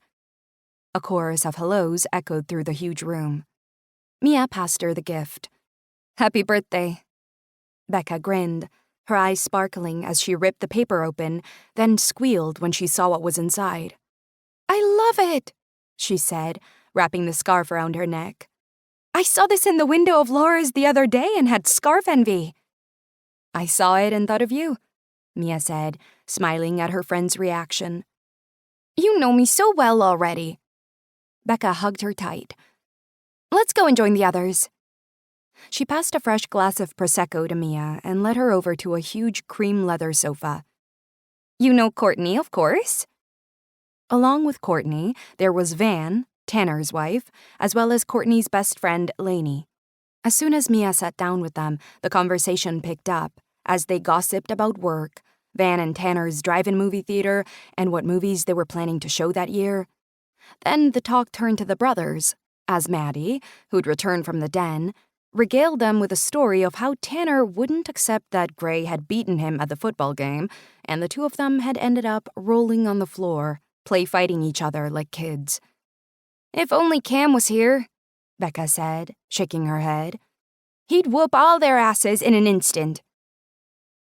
A chorus of hellos echoed through the huge room. Mia passed her the gift. "Happy birthday." Becca grinned, her eyes sparkling as she ripped the paper open, then squealed when she saw what was inside. "I love it," she said, wrapping the scarf around her neck. "I saw this in the window of Laura's the other day and had scarf envy." "I saw it and thought of you," Mia said, smiling at her friend's reaction. "You know me so well already." Becca hugged her tight. "Let's go and join the others." She passed a fresh glass of Prosecco to Mia and led her over to a huge cream leather sofa. "You know Courtney, of course?" Along with Courtney, there was Van, Tanner's wife, as well as Courtney's best friend, Lainey. As soon as Mia sat down with them, the conversation picked up as they gossiped about work, Van and Tanner's drive-in movie theater, and what movies they were planning to show that year. Then the talk turned to the brothers, as Maddie, who'd returned from the den, regaled them with a story of how Tanner wouldn't accept that Gray had beaten him at the football game, and the two of them had ended up rolling on the floor, play-fighting each other like kids. "If only Cam was here," Becca said, shaking her head. "He'd whoop all their asses in an instant."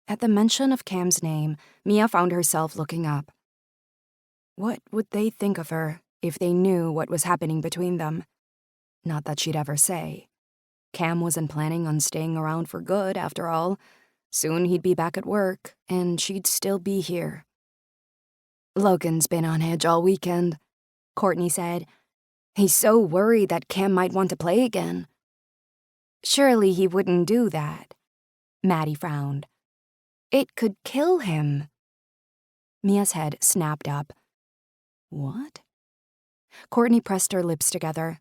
At the mention of Cam's name, Mia found herself looking up. What would they think of her if they knew what was happening between them? Not that she'd ever say. Cam wasn't planning on staying around for good, after all. Soon he'd be back at work, and she'd still be here. "Logan's been on edge all weekend," Courtney said. "He's so worried that Cam might want to play again." "Surely he wouldn't do that." Maddie frowned. "It could kill him." Mia's head snapped up. "What?" Courtney pressed her lips together.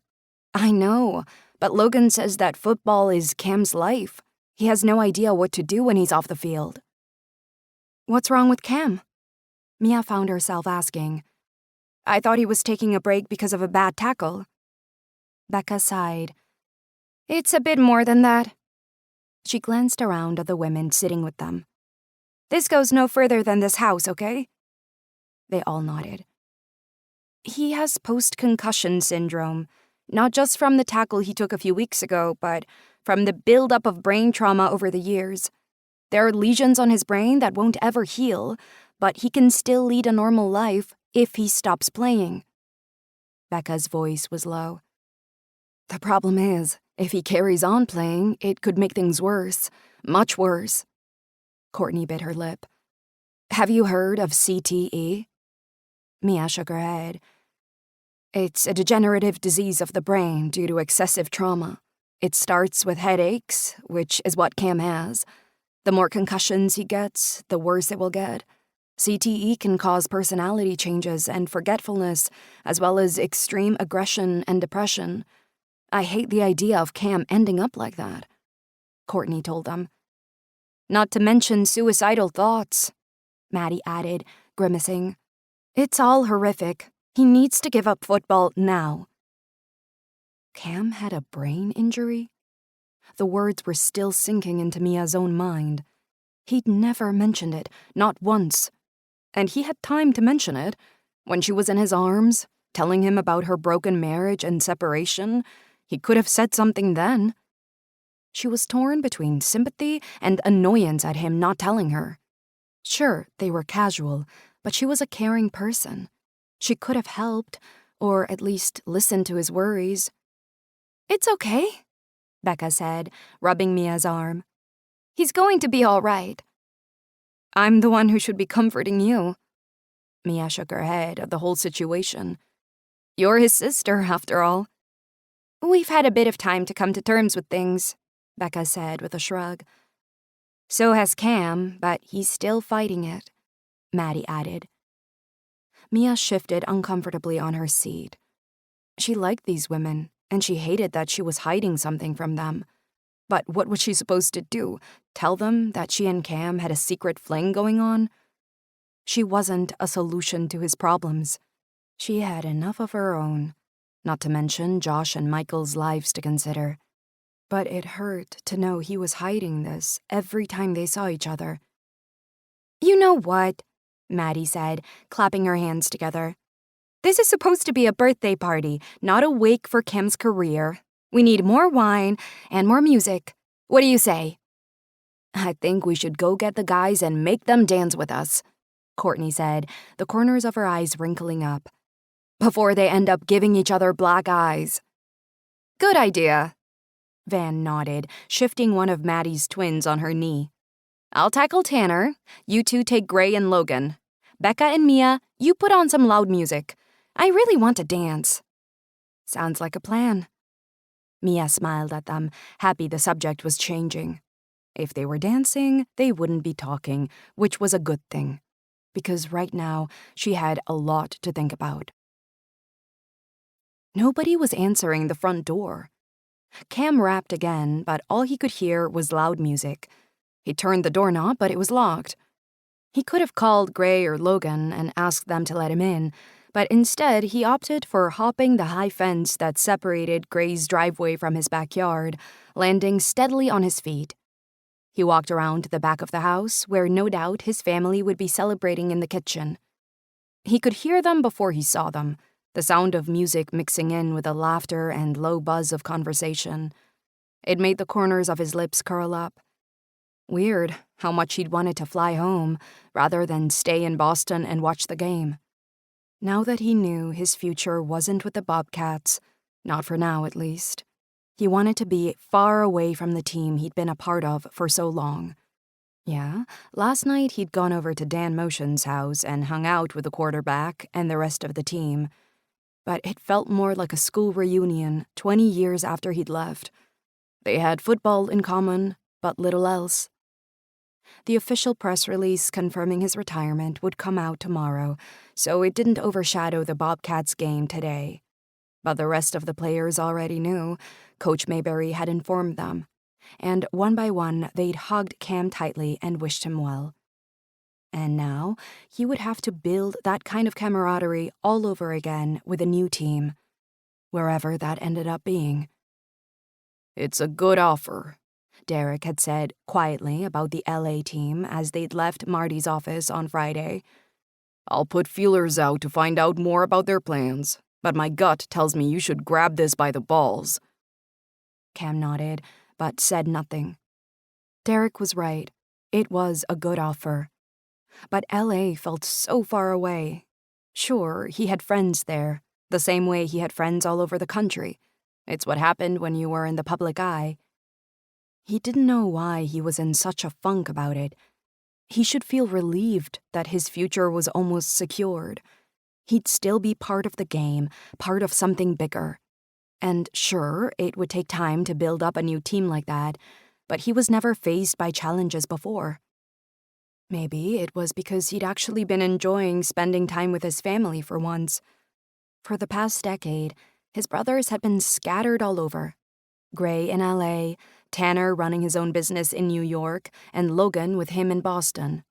"I know, but Logan says that football is Cam's life. He has no idea what to do when he's off the field." "What's wrong with Cam?" Mia found herself asking. "I thought he was taking a break because of a bad tackle." Becca sighed. "It's a bit more than that." She glanced around at the women sitting with them. "This goes no further than this house, okay?" They all nodded. "He has post-concussion syndrome, not just from the tackle he took a few weeks ago, but from the buildup of brain trauma over the years. There are lesions on his brain that won't ever heal, but he can still lead a normal life if he stops playing." Becca's voice was low. "The problem is, if he carries on playing, it could make things worse. Much worse." Courtney bit her lip. "Have you heard of CTE?" Mia shook her head. "It's a degenerative disease of the brain due to excessive trauma. It starts with headaches, which is what Cam has. The more concussions he gets, the worse it will get. CTE can cause personality changes and forgetfulness, as well as extreme aggression and depression. I hate the idea of Cam ending up like that," Courtney told them. "Not to mention suicidal thoughts," Maddie added, grimacing. "It's all horrific. He needs to give up football now." Cam had a brain injury? The words were still sinking into Mia's own mind. He'd never mentioned it, not once. And he had time to mention it. When she was in his arms, telling him about her broken marriage and separation, he could have said something then. She was torn between sympathy and annoyance at him not telling her. Sure, they were casual, but she was a caring person. She could have helped, or at least listened to his worries. "It's okay," Becca said, rubbing Mia's arm. "He's going to be all right." "I'm the one who should be comforting you." Mia shook her head at the whole situation. "You're his sister, after all." "We've had a bit of time to come to terms with things," Becca said with a shrug. "So has Cam, but he's still fighting it," Maddie added. Mia shifted uncomfortably on her seat. She liked these women, and she hated that she was hiding something from them. But what was she supposed to do? Tell them that she and Cam had a secret fling going on? She wasn't a solution to his problems. She had enough of her own, not to mention Josh and Michael's lives to consider. But it hurt to know he was hiding this every time they saw each other. You know what? Maddie said, clapping her hands together. This is supposed to be a birthday party, not a wake for Kim's career. We need more wine and more music. What do you say? I think we should go get the guys and make them dance with us, Courtney said, the corners of her eyes wrinkling up. Before they end up giving each other black eyes. Good idea. Van nodded, shifting one of Maddie's twins on her knee. I'll tackle Tanner. You two take Gray and Logan. Becca and Mia, you put on some loud music. I really want to dance. Sounds like a plan. Mia smiled at them, happy the subject was changing. If they were dancing, they wouldn't be talking, which was a good thing, because right now she had a lot to think about. Nobody was answering the front door. Cam rapped again, but all he could hear was loud music. He turned the doorknob, but it was locked. He could have called Gray or Logan and asked them to let him in, but instead he opted for hopping the high fence that separated Gray's driveway from his backyard, landing steadily on his feet. He walked around to the back of the house, where no doubt his family would be celebrating in the kitchen. He could hear them before he saw them, the sound of music mixing in with the laughter and low buzz of conversation. It made the corners of his lips curl up. Weird how much he'd wanted to fly home, rather than stay in Boston and watch the game. Now that he knew his future wasn't with the Bobcats, not for now at least, he wanted to be far away from the team he'd been a part of for so long. Yeah, last night he'd gone over to Dan Motion's house and hung out with the quarterback and the rest of the team. But it felt more like a school reunion 20 years after he'd left. They had football in common, but little else. The official press release confirming his retirement would come out tomorrow, so it didn't overshadow the Bobcats game today. But the rest of the players already knew. Coach Mayberry had informed them. And one by one, they'd hugged Cam tightly and wished him well. And now, he would have to build that kind of camaraderie all over again with a new team, wherever that ended up being. It's a good offer, Derek had said quietly about the LA team as they'd left Marty's office on Friday. I'll put feelers out to find out more about their plans, but my gut tells me you should grab this by the balls. Cam nodded, but said nothing. Derek was right. It was a good offer. But LA felt so far away. Sure, he had friends there, the same way he had friends all over the country. It's what happened when you were in the public eye. He didn't know why he was in such a funk about it. He should feel relieved that his future was almost secured. He'd still be part of the game, part of something bigger. And sure, it would take time to build up a new team like that, but he was never faced by challenges before. Maybe it was because he'd actually been enjoying spending time with his family for once. For the past decade, his brothers had been scattered all over. Gray in LA, Tanner running his own business in New York, and Logan with him in Boston.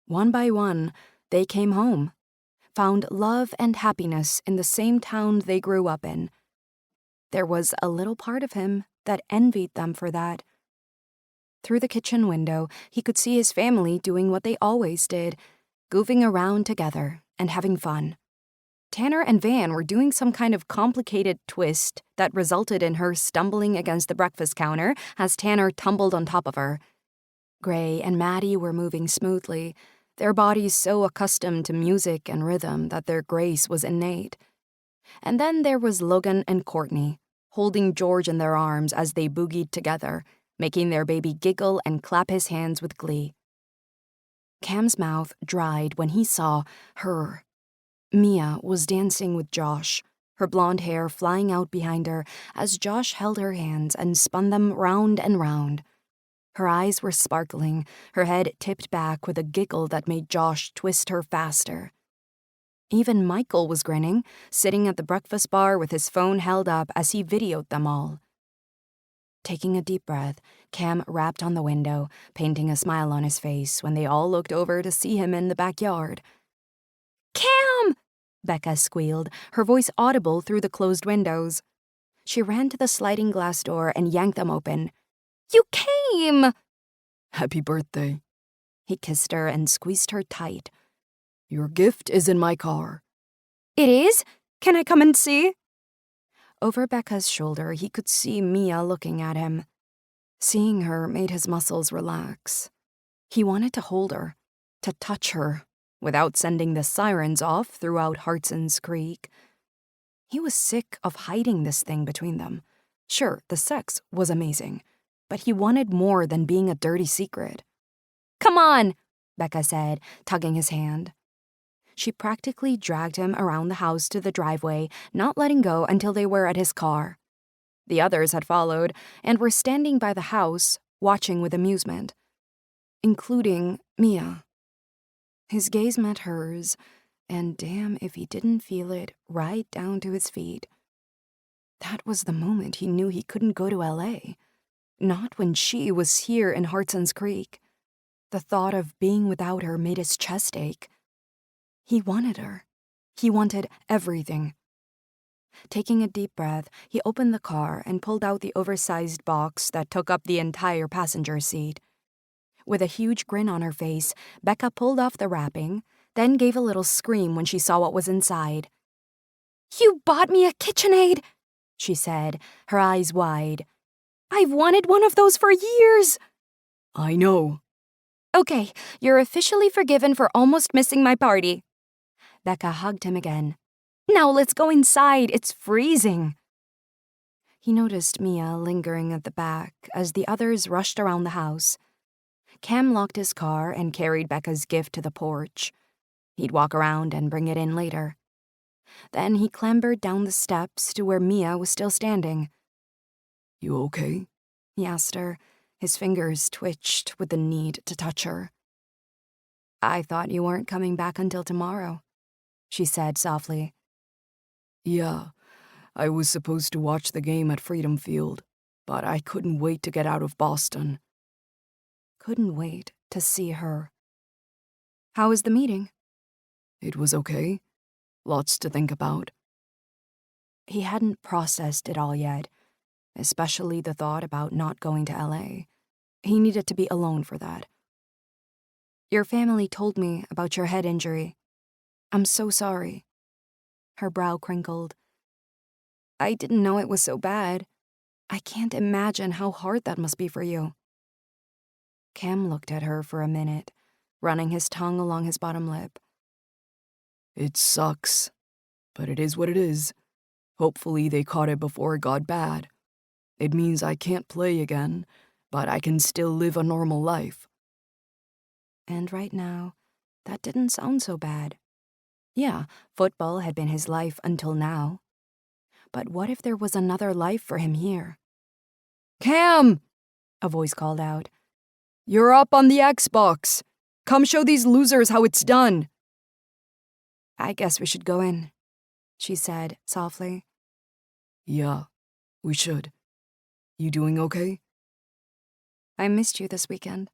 One by one, they came home, found love and happiness in the same town they grew up in. There was a little part of him that envied them for that. Through the kitchen window, he could see his family doing what they always did, goofing around together and having fun. Tanner and Van were doing some kind of complicated twist that resulted in her stumbling against the breakfast counter as Tanner tumbled on top of her. Gray and Maddie were moving smoothly, their bodies so accustomed to music and rhythm that their grace was innate. And then there was Logan and Courtney, holding George in their arms as they boogied together, making their baby giggle and clap his hands with glee. Cam's mouth dried when he saw her. Mia was dancing with Josh, her blonde hair flying out behind her as Josh held her hands and spun them round and round. Her eyes were sparkling, her head tipped back with a giggle that made Josh twist her faster. Even Michael was grinning, sitting at the breakfast bar with his phone held up as he videoed them all. Taking a deep breath, Cam rapped on the window, painting a smile on his face when they all looked over to see him in the backyard. Cam! Becca squealed, her voice audible through the closed windows. She ran to the sliding glass door and yanked them open. "You came!" Happy birthday. He kissed her and squeezed her tight. Your gift is in my car. "It is? Can I come and see?" Over Becca's shoulder, he could see Mia looking at him. Seeing her made his muscles relax. He wanted to hold her, to touch her, without sending the sirens off throughout Hartson's Creek. He was sick of hiding this thing between them. Sure, the sex was amazing, but he wanted more than being a dirty secret. "Come on," Becca said, tugging his hand. She practically dragged him around the house to the driveway, not letting go until they were at his car. The others had followed and were standing by the house, watching with amusement, including Mia. His gaze met hers, and damn if he didn't feel it right down to his feet. That was the moment he knew he couldn't go to LA. Not when she was here in Hartson's Creek. The thought of being without her made his chest ache. He wanted her. He wanted everything. Taking a deep breath, he opened the car and pulled out the oversized box that took up the entire passenger seat. With a huge grin on her face, Becca pulled off the wrapping, then gave a little scream when she saw what was inside. "You bought me a KitchenAid," she said, her eyes wide. "I've wanted one of those for years." I know. "Okay, you're officially forgiven for almost missing my party." Becca hugged him again. "Now let's go inside, it's freezing." He noticed Mia lingering at the back as the others rushed around the house. Cam locked his car and carried Becca's gift to the porch. He'd walk around and bring it in later. Then he clambered down the steps to where Mia was still standing. You okay? He asked her. His fingers twitched with the need to touch her. "I thought you weren't coming back until tomorrow," she said softly. Yeah, I was supposed to watch the game at Freedom Field, but I couldn't wait to get out of Boston. Couldn't wait to see her. "How was the meeting?" It was okay. Lots to think about. He hadn't processed it all yet, especially the thought about not going to LA. He needed to be alone for that. "Your family told me about your head injury. I'm so sorry." Her brow crinkled. "I didn't know it was so bad. I can't imagine how hard that must be for you." Cam looked at her for a minute, running his tongue along his bottom lip. It sucks, but it is what it is. Hopefully they caught it before it got bad. It means I can't play again, but I can still live a normal life. And right now, that didn't sound so bad. Yeah, football had been his life until now. But what if there was another life for him here? Cam! A voice called out. You're up on the Xbox. Come show these losers how it's done. "I guess we should go in," she said softly. Yeah, we should. You doing okay? "I missed you this weekend."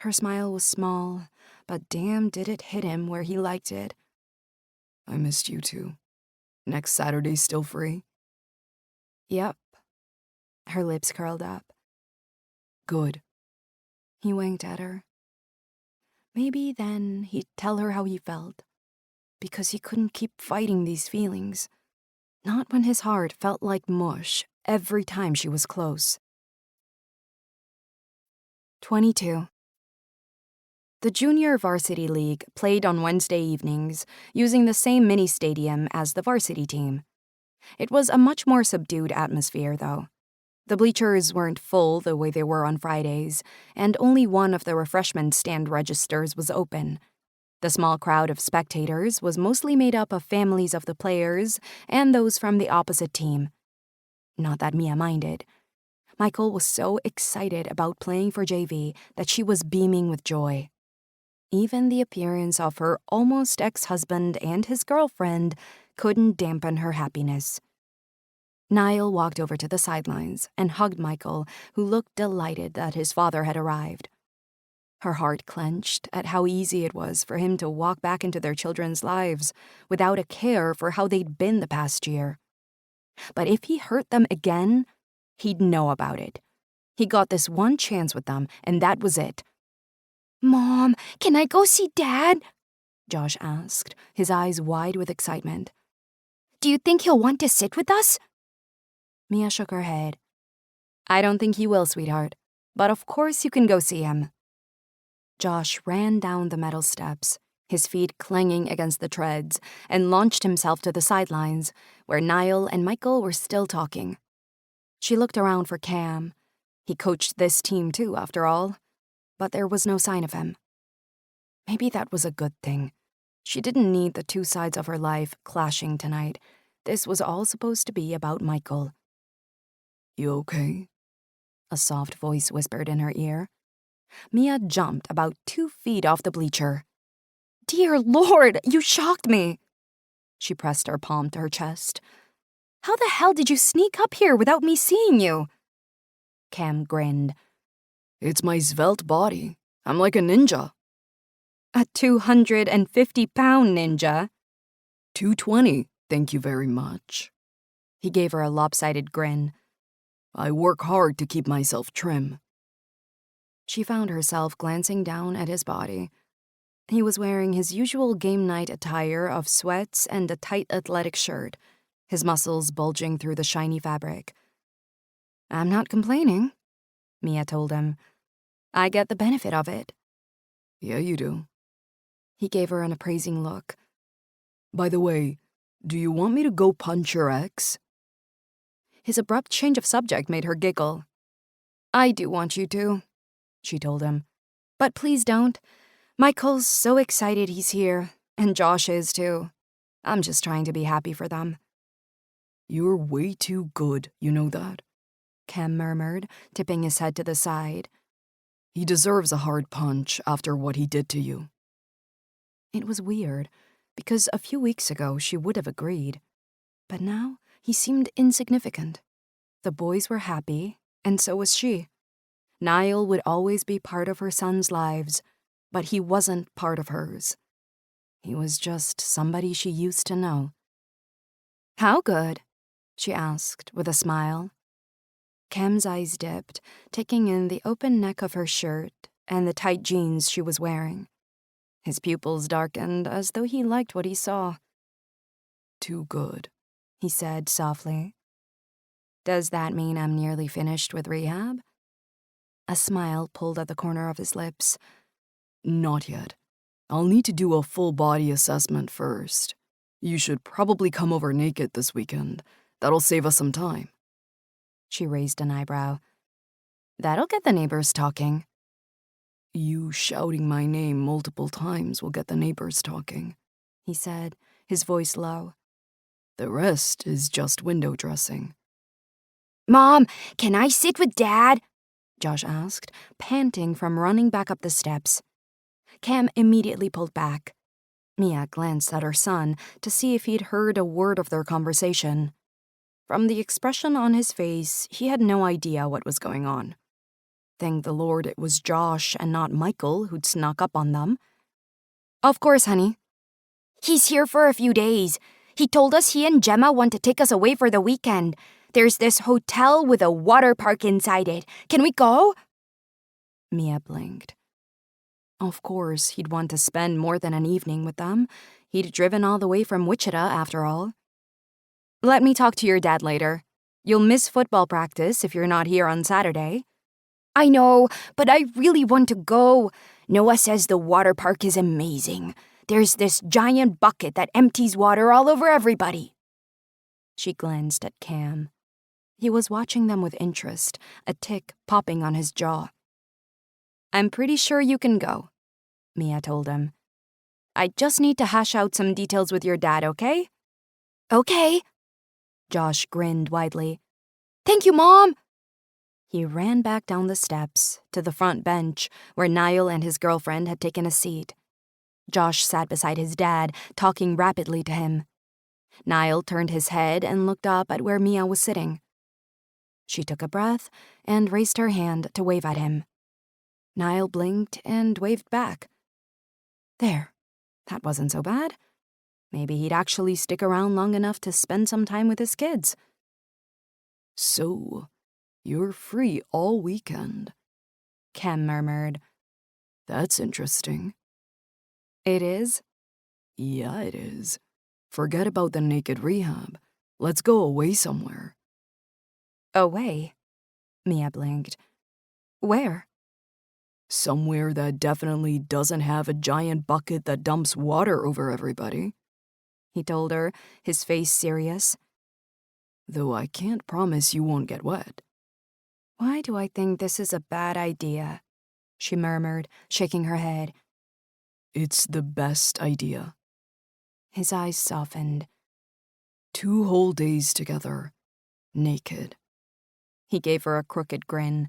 Her smile was small, but damn did it hit him where he liked it. I missed you too. Next Saturday's still free? Yep. Her lips curled up. Good. He winked at her. Maybe then he'd tell her how he felt, because he couldn't keep fighting these feelings. Not when his heart felt like mush every time she was close. 22. The Junior Varsity League played on Wednesday evenings, using the same mini-stadium as the varsity team. It was a much more subdued atmosphere, though. The bleachers weren't full the way they were on Fridays, and only one of the refreshment stand registers was open. The small crowd of spectators was mostly made up of families of the players and those from the opposite team. Not that Mia minded. Michael was so excited about playing for JV that she was beaming with joy. Even the appearance of her almost ex-husband and his girlfriend couldn't dampen her happiness. Niall walked over to the sidelines and hugged Michael, who looked delighted that his father had arrived. Her heart clenched at how easy it was for him to walk back into their children's lives without a care for how they'd been the past year. But if he hurt them again, he'd know about it. He got this one chance with them, and that was it. Mom, can I go see Dad? Josh asked, his eyes wide with excitement. Do you think he'll want to sit with us? Mia shook her head. I don't think he will, sweetheart, but of course you can go see him. Josh ran down the metal steps, his feet clanging against the treads, and launched himself to the sidelines, where Niall and Michael were still talking. She looked around for Cam. He coached this team too, after all, but there was no sign of him. Maybe that was a good thing. She didn't need the two sides of her life clashing tonight. This was all supposed to be about Michael. You okay? A soft voice whispered in her ear. Mia jumped about 2 feet off the bleacher. Dear Lord, you shocked me. She pressed her palm to her chest. How the hell did you sneak up here without me seeing you? Cam grinned. It's my svelte body. I'm like a ninja. A 250-pound ninja. 220, thank you very much. He gave her a lopsided grin. I work hard to keep myself trim. She found herself glancing down at his body. He was wearing his usual game night attire of sweats and a tight athletic shirt, his muscles bulging through the shiny fabric. I'm not complaining, Mia told him. I get the benefit of it. Yeah, you do. He gave her an appraising look. By the way, do you want me to go punch your ex? His abrupt change of subject made her giggle. I do want you to, she told him. But please don't. Michael's so excited he's here, and Josh is too. I'm just trying to be happy for them. You're way too good, you know that? Cam murmured, tipping his head to the side. He deserves a hard punch after what he did to you. It was weird, because a few weeks ago she would have agreed. But now he seemed insignificant. The boys were happy, and so was she. Niall would always be part of her sons' lives, but he wasn't part of hers. He was just somebody she used to know. How good? She asked with a smile. Cam's eyes dipped, taking in the open neck of her shirt and the tight jeans she was wearing. His pupils darkened as though he liked what he saw. Too good, he said softly. Does that mean I'm nearly finished with rehab? A smile pulled at the corner of his lips. Not yet. I'll need to do a full body assessment first. You should probably come over naked this weekend. That'll save us some time. She raised an eyebrow. That'll get the neighbors talking. You shouting my name multiple times will get the neighbors talking, he said, his voice low. The rest is just window dressing. Mom, can I sit with Dad? Josh asked, panting from running back up the steps. Cam immediately pulled back. Mia glanced at her son to see if he'd heard a word of their conversation. From the expression on his face, he had no idea what was going on. Thank the Lord it was Josh and not Michael who'd snuck up on them. Of course, honey. He's here for a few days. He told us he and Gemma want to take us away for the weekend. There's this hotel with a water park inside it. Can we go? Mia blinked. Of course, he'd want to spend more than an evening with them. He'd driven all the way from Wichita, after all. Let me talk to your dad later. You'll miss football practice if you're not here on Saturday. I know, but I really want to go. Noah says the water park is amazing. There's this giant bucket that empties water all over everybody. She glanced at Cam. He was watching them with interest, a tick popping on his jaw. I'm pretty sure you can go, Mia told him. I just need to hash out some details with your dad, okay? Okay. Josh grinned widely. Thank you, Mom. He ran back down the steps to the front bench where Niall and his girlfriend had taken a seat. Josh sat beside his dad, talking rapidly to him. Niall turned his head and looked up at where Mia was sitting. She took a breath and raised her hand to wave at him. Niall blinked and waved back. There, that wasn't so bad. Maybe he'd actually stick around long enough to spend some time with his kids. So, you're free all weekend, Kem murmured. That's interesting. It is? Yeah, it is. Forget about the naked rehab. Let's go away somewhere. Away? Mia blinked. Where? Somewhere that definitely doesn't have a giant bucket that dumps water over everybody. He told her, his face serious. Though I can't promise you won't get wet. Why do I think this is a bad idea? She murmured, shaking her head. It's the best idea. His eyes softened. 2 whole days together. Naked. He gave her a crooked grin.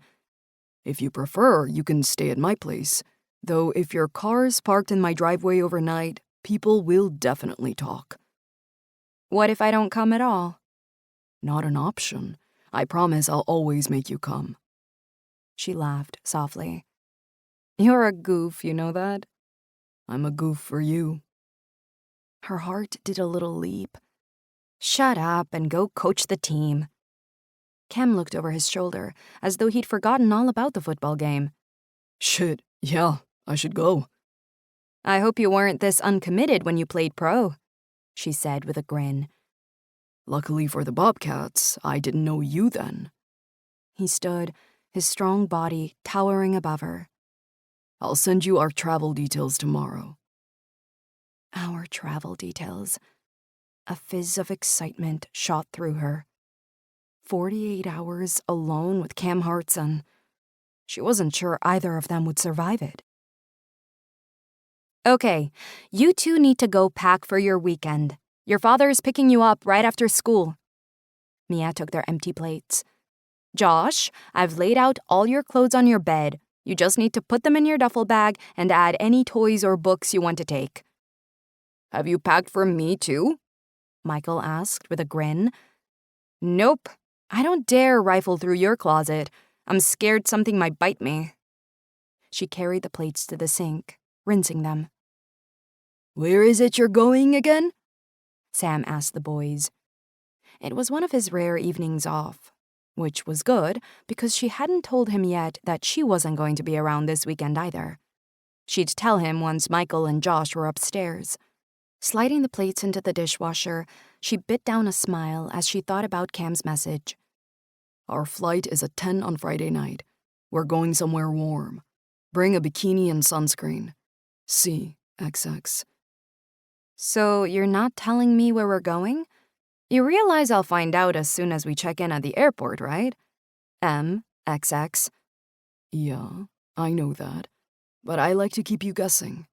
If you prefer, you can stay at my place. Though if your car's parked in my driveway overnight, people will definitely talk. What if I don't come at all? Not an option. I promise I'll always make you come. She laughed softly. You're a goof, you know that? I'm a goof for you. Her heart did a little leap. Shut up and go coach the team. Kem looked over his shoulder, as though he'd forgotten all about the football game. Shit, yeah, I should go. I hope you weren't this uncommitted when you played pro, she said with a grin. Luckily for the Bobcats, I didn't know you then. He stood, his strong body towering above her. I'll send you our travel details tomorrow. Our travel details. A fizz of excitement shot through her. 48 hours alone with Cam Hartson. She wasn't sure either of them would survive it. Okay, you two need to go pack for your weekend. Your father is picking you up right after school. Mia took their empty plates. Josh, I've laid out all your clothes on your bed. You just need to put them in your duffel bag and add any toys or books you want to take. Have you packed for me too? Michael asked with a grin. Nope. I don't dare rifle through your closet. I'm scared something might bite me. She carried the plates to the sink, rinsing them. Where is it you're going again? Sam asked the boys. It was one of his rare evenings off, which was good because she hadn't told him yet that she wasn't going to be around this weekend either. She'd tell him once Michael and Josh were upstairs. Sliding the plates into the dishwasher, she bit down a smile as she thought about Cam's message. Our flight is at 10 on Friday night. We're going somewhere warm. Bring a bikini and sunscreen. CXX. So you're not telling me where we're going? You realize I'll find out as soon as we check in at the airport, right? MXX. Yeah, I know that. But I like to keep you guessing.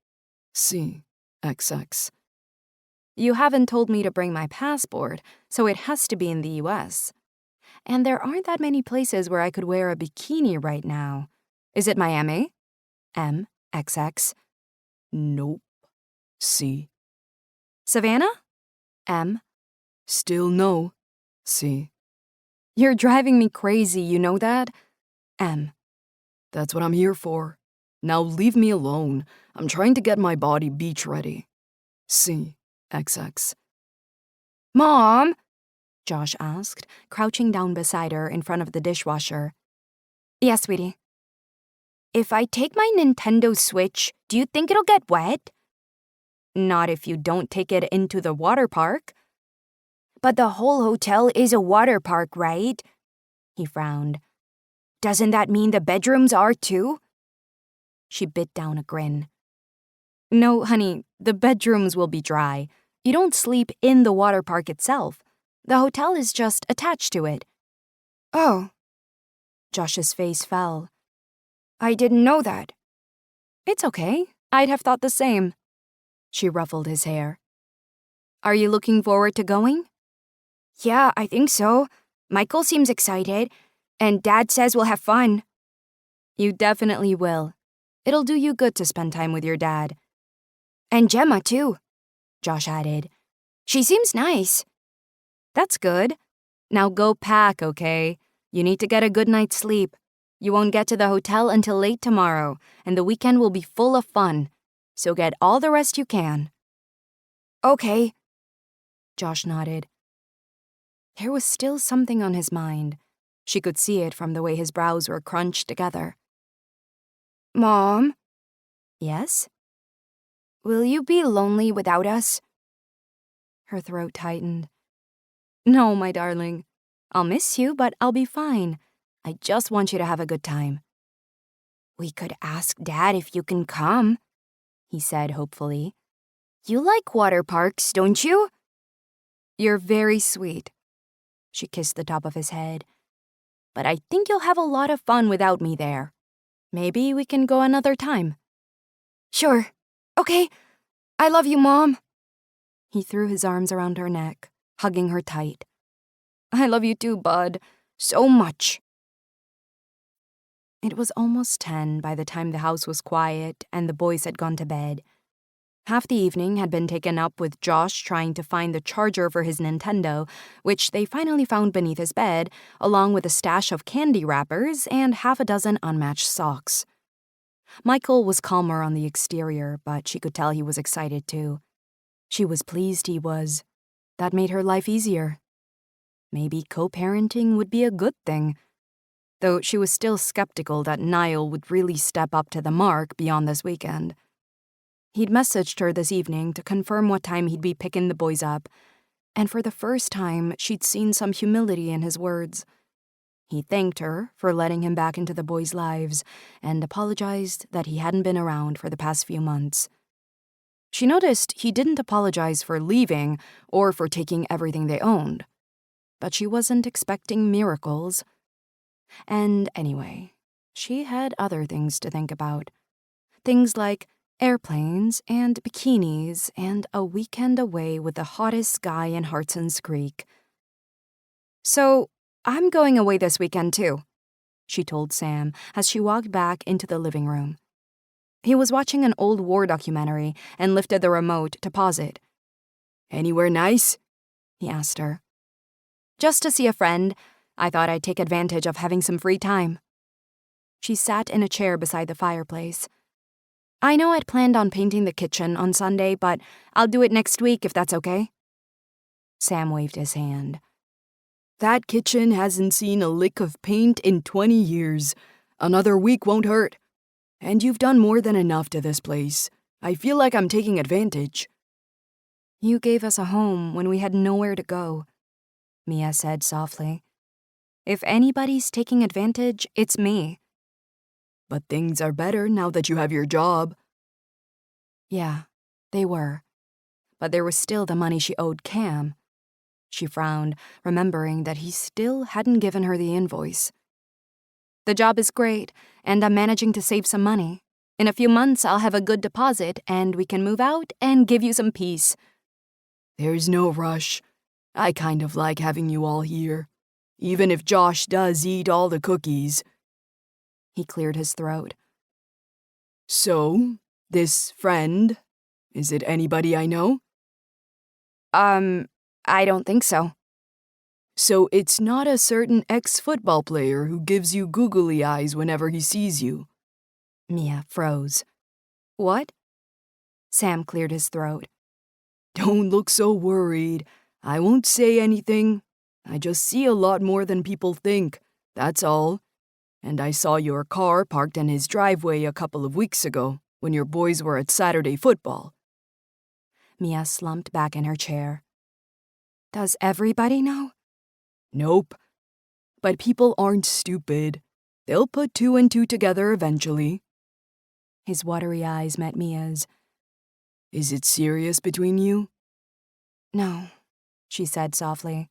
CXX. You haven't told me to bring my passport, so it has to be in the US. And there aren't that many places where I could wear a bikini right now. Is it Miami? MXX. Nope. C. Savannah? M. Still no. C. You're driving me crazy, you know that? M. That's what I'm here for. Now leave me alone. I'm trying to get my body beach ready. CXX. Mom? Josh asked, crouching down beside her in front of the dishwasher. Yes, sweetie. If I take my Nintendo Switch, do you think it'll get wet? Not if you don't take it into the water park. But the whole hotel is a water park, right? He frowned. Doesn't that mean the bedrooms are too? She bit down a grin. No, honey, the bedrooms will be dry. You don't sleep in the water park itself. The hotel is just attached to it. Oh. Josh's face fell. I didn't know that. It's okay. I'd have thought the same. She ruffled his hair. Are you looking forward to going? Yeah, I think so. Michael seems excited, and Dad says we'll have fun. You definitely will. It'll do you good to spend time with your dad. And Gemma, too, Josh added. She seems nice. That's good. Now go pack, okay? You need to get a good night's sleep. You won't get to the hotel until late tomorrow, and the weekend will be full of fun. So get all the rest you can." Okay. Josh nodded. There was still something on his mind. She could see it from the way his brows were crunched together. Mom, "Yes?" will you be lonely without us? Her throat tightened. "No, my darling. I'll miss you, but I'll be fine. I just want you to have a good time." We could ask Dad if you can come, he said hopefully. You like water parks, don't you? "You're very sweet." She kissed the top of his head. "But I think you'll have a lot of fun without me there. Maybe we can go another time." Sure. Okay. I love you, Mom. He threw his arms around her neck, hugging her tight. "I love you too, bud. So much." It was almost 10 by the time the house was quiet and the boys had gone to bed. Half the evening had been taken up with Josh trying to find the charger for his Nintendo, which they finally found beneath his bed, along with a stash of candy wrappers and half a dozen unmatched socks. Michael was calmer on the exterior, but she could tell he was excited too. She was pleased he was. That made her life easier. Maybe co-parenting would be a good thing, though she was still skeptical that Niall would really step up to the mark beyond this weekend. He'd messaged her this evening to confirm what time he'd be picking the boys up, and for the first time, she'd seen some humility in his words. He thanked her for letting him back into the boys' lives and apologized that he hadn't been around for the past few months. She noticed he didn't apologize for leaving or for taking everything they owned, but she wasn't expecting miracles. And anyway, she had other things to think about. Things like airplanes and bikinis and a weekend away with the hottest guy in Hartson's Creek. "So, I'm going away this weekend too," she told Sam as she walked back into the living room. He was watching an old war documentary and lifted the remote to pause it. Anywhere nice? He asked her. "Just to see a friend. I thought I'd take advantage of having some free time." She sat in a chair beside the fireplace. "I know I'd planned on painting the kitchen on Sunday, but I'll do it next week if that's okay." Sam waved his hand. That kitchen hasn't seen a lick of paint in 20 years. Another week won't hurt. And you've done more than enough to this place. I feel like I'm taking advantage. "You gave us a home when we had nowhere to go," Mia said softly. "If anybody's taking advantage, it's me." But things are better now that you have your job. Yeah, they were. But there was still the money she owed Cam. She frowned, remembering that he still hadn't given her the invoice. "The job is great, and I'm managing to save some money. In a few months, I'll have a good deposit, and we can move out and give you some peace." There's no rush. I kind of like having you all here. Even if Josh does eat all the cookies. He cleared his throat. "So, this friend, is it anybody I know?" I don't think so. "So it's not a certain ex-football player who gives you googly eyes whenever he sees you?" Mia froze. "What?" Sam cleared his throat. "Don't look so worried. I won't say anything. I just see a lot more than people think, that's all. And I saw your car parked in his driveway a couple of weeks ago when your boys were at Saturday football." Mia slumped back in her chair. "Does everybody know?" "Nope. But people aren't stupid. They'll put two and two together eventually." His watery eyes met Mia's. "Is it serious between you?" "No," she said softly.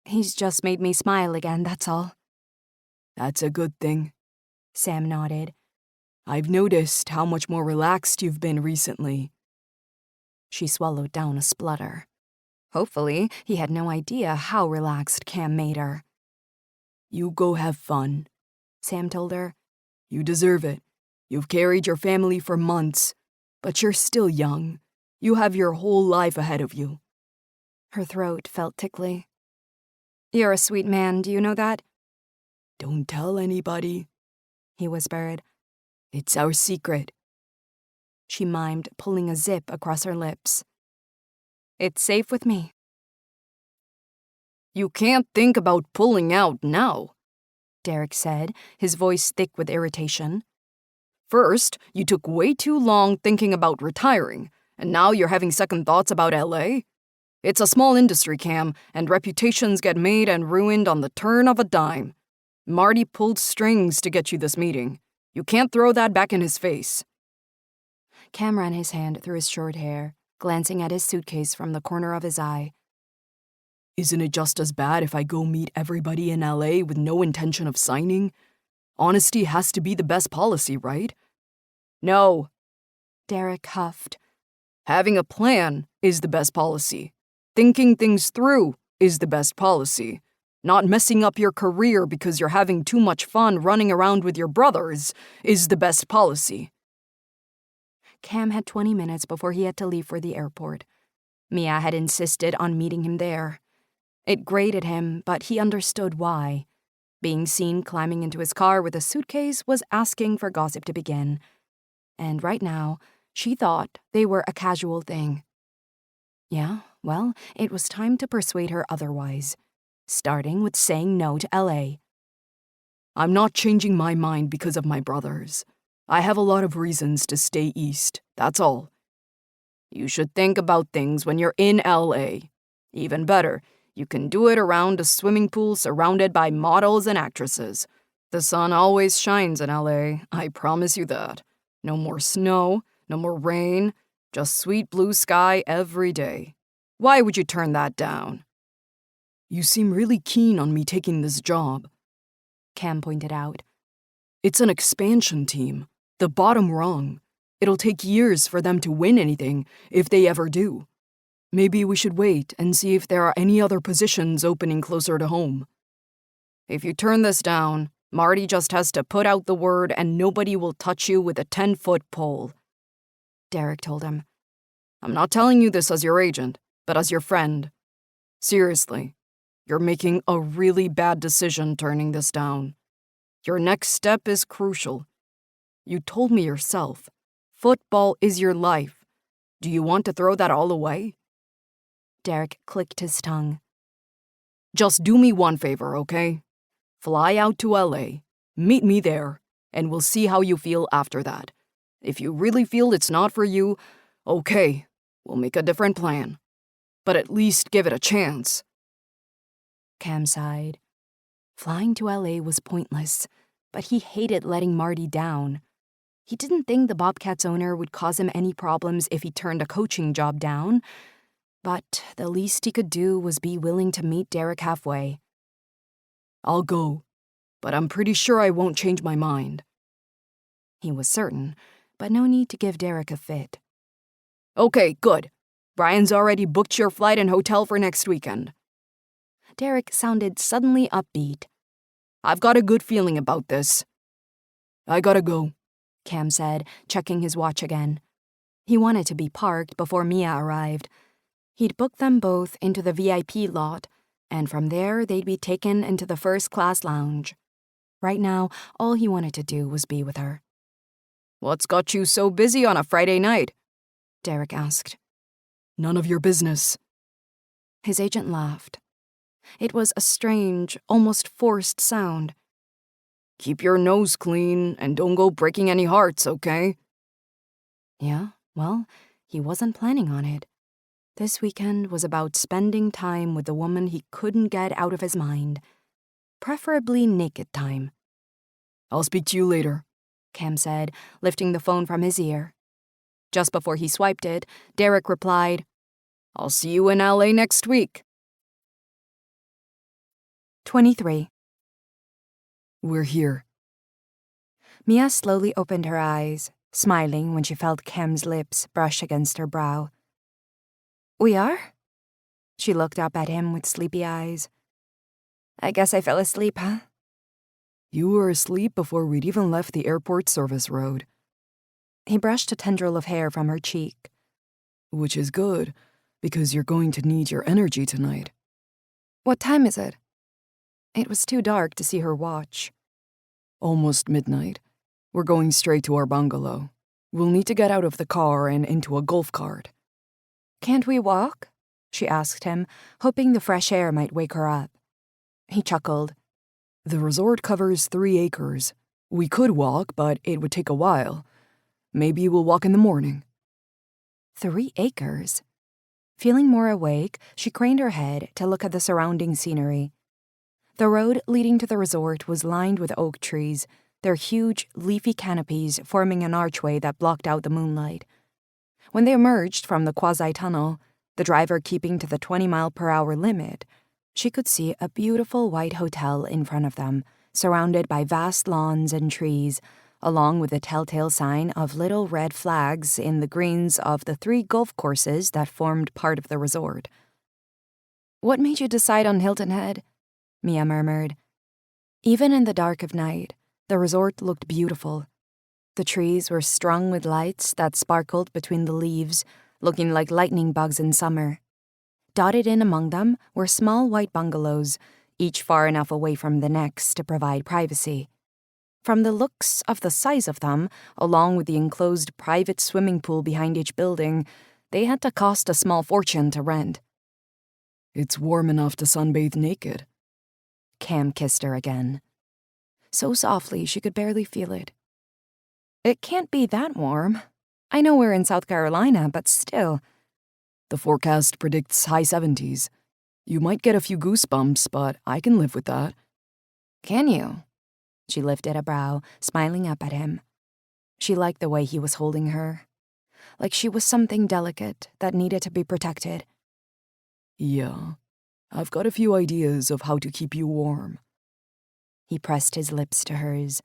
"He's just made me smile again, that's all." "That's a good thing." Sam nodded. "I've noticed how much more relaxed you've been recently." She swallowed down a splutter. Hopefully, he had no idea how relaxed Cam made her. "You go have fun," Sam told her. "You deserve it. You've carried your family for months, but you're still young. You have your whole life ahead of you." Her throat felt tickly. "You're a sweet man, do you know that?" "Don't tell anybody," he whispered. It's our secret. She mimed, pulling a zip across her lips. It's safe with me. You can't think about pulling out now, Derek said, his voice thick with irritation. First, you took way too long thinking about retiring, and now you're having second thoughts about LA? It's a small industry, Cam, and reputations get made and ruined on the turn of a dime. Marty pulled strings to get you this meeting. You can't throw that back in his face. Cam ran his hand through his short hair, glancing at his suitcase from the corner of his eye. Isn't it just as bad if I go meet everybody in LA with no intention of signing? Honesty has to be the best policy, right? No. Derek huffed. Having a plan is the best policy. Thinking things through is the best policy. Not messing up your career because you're having too much fun running around with your brothers is the best policy. Cam had 20 minutes before he had to leave for the airport. Mia had insisted on meeting him there. It grated him, but he understood why. Being seen climbing into his car with a suitcase was asking for gossip to begin. And right now, she thought they were a casual thing. Yeah, well, it was time to persuade her otherwise, starting with saying no to LA. I'm not changing my mind because of my brothers. I have a lot of reasons to stay east, that's all. You should think about things when you're in LA. Even better, you can do it around a swimming pool surrounded by models and actresses. The sun always shines in LA, I promise you that. No more snow, no more rain, just sweet blue sky every day. Why would you turn that down? You seem really keen on me taking this job, Cam pointed out. It's an expansion team, the bottom rung. It'll take years for them to win anything, if they ever do. Maybe we should wait and see if there are any other positions opening closer to home. If you turn this down, Marty just has to put out the word and nobody will touch you with a 10-foot pole. Derek told him. I'm not telling you this as your agent, but as your friend. Seriously, you're making a really bad decision turning this down. Your next step is crucial. You told me yourself, football is your life. Do you want to throw that all away? Derek clicked his tongue. Just do me one favor, okay? Fly out to LA, meet me there, and we'll see how you feel after that. If you really feel it's not for you, okay, we'll make a different plan. But at least give it a chance. Cam sighed. Flying to LA was pointless, but he hated letting Marty down. He didn't think the Bobcats owner would cause him any problems if he turned a coaching job down, but the least he could do was be willing to meet Derek halfway. I'll go, but I'm pretty sure I won't change my mind. He was certain, but no need to give Derek a fit. Okay, good. Brian's already booked your flight and hotel for next weekend. Derek sounded suddenly upbeat. I've got a good feeling about this. I gotta go, Cam said, checking his watch again. He wanted to be parked before Mia arrived. He'd booked them both into the VIP lot, and from there they'd be taken into the first-class lounge. Right now, all he wanted to do was be with her. What's got you so busy on a Friday night? Derek asked. None of your business. His agent laughed. It was a strange, almost forced sound. Keep your nose clean and don't go breaking any hearts, okay? Yeah, well, he wasn't planning on it. This weekend was about spending time with the woman he couldn't get out of his mind. Preferably naked time. I'll speak to you later, Cam said, lifting the phone from his ear. Just before he swiped it, Derek replied, I'll see you in LA next week. 23. We're here. Mia slowly opened her eyes, smiling when she felt Cam's lips brush against her brow. We are? She looked up at him with sleepy eyes. I guess I fell asleep, huh? You were asleep before we'd even left the airport service road. He brushed a tendril of hair from her cheek. Which is good, because you're going to need your energy tonight. What time is it? It was too dark to see her watch. Almost midnight. We're going straight to our bungalow. We'll need to get out of the car and into a golf cart. Can't we walk? She asked him, hoping the fresh air might wake her up. He chuckled. The resort covers 3 acres. We could walk, but it would take a while. Maybe we'll walk in the morning. 3 acres? Feeling more awake, she craned her head to look at the surrounding scenery. The road leading to the resort was lined with oak trees, their huge, leafy canopies forming an archway that blocked out the moonlight. When they emerged from the quasi-tunnel, the driver keeping to the 20-mile-per-hour limit, she could see a beautiful white hotel in front of them, surrounded by vast lawns and trees, along with a telltale sign of little red flags in the greens of the 3 golf courses that formed part of the resort. "What made you decide on Hilton Head?" Mia murmured. Even in the dark of night, the resort looked beautiful. The trees were strung with lights that sparkled between the leaves, looking like lightning bugs in summer. Dotted in among them were small white bungalows, each far enough away from the next to provide privacy. From the looks of the size of them, along with the enclosed private swimming pool behind each building, they had to cost a small fortune to rent. It's warm enough to sunbathe naked. Cam kissed her again. So softly she could barely feel it. It can't be that warm. I know we're in South Carolina, but still. The forecast predicts high 70s. You might get a few goosebumps, but I can live with that. Can you? She lifted a brow, smiling up at him. She liked the way he was holding her, like she was something delicate that needed to be protected. Yeah, I've got a few ideas of how to keep you warm. He pressed his lips to hers.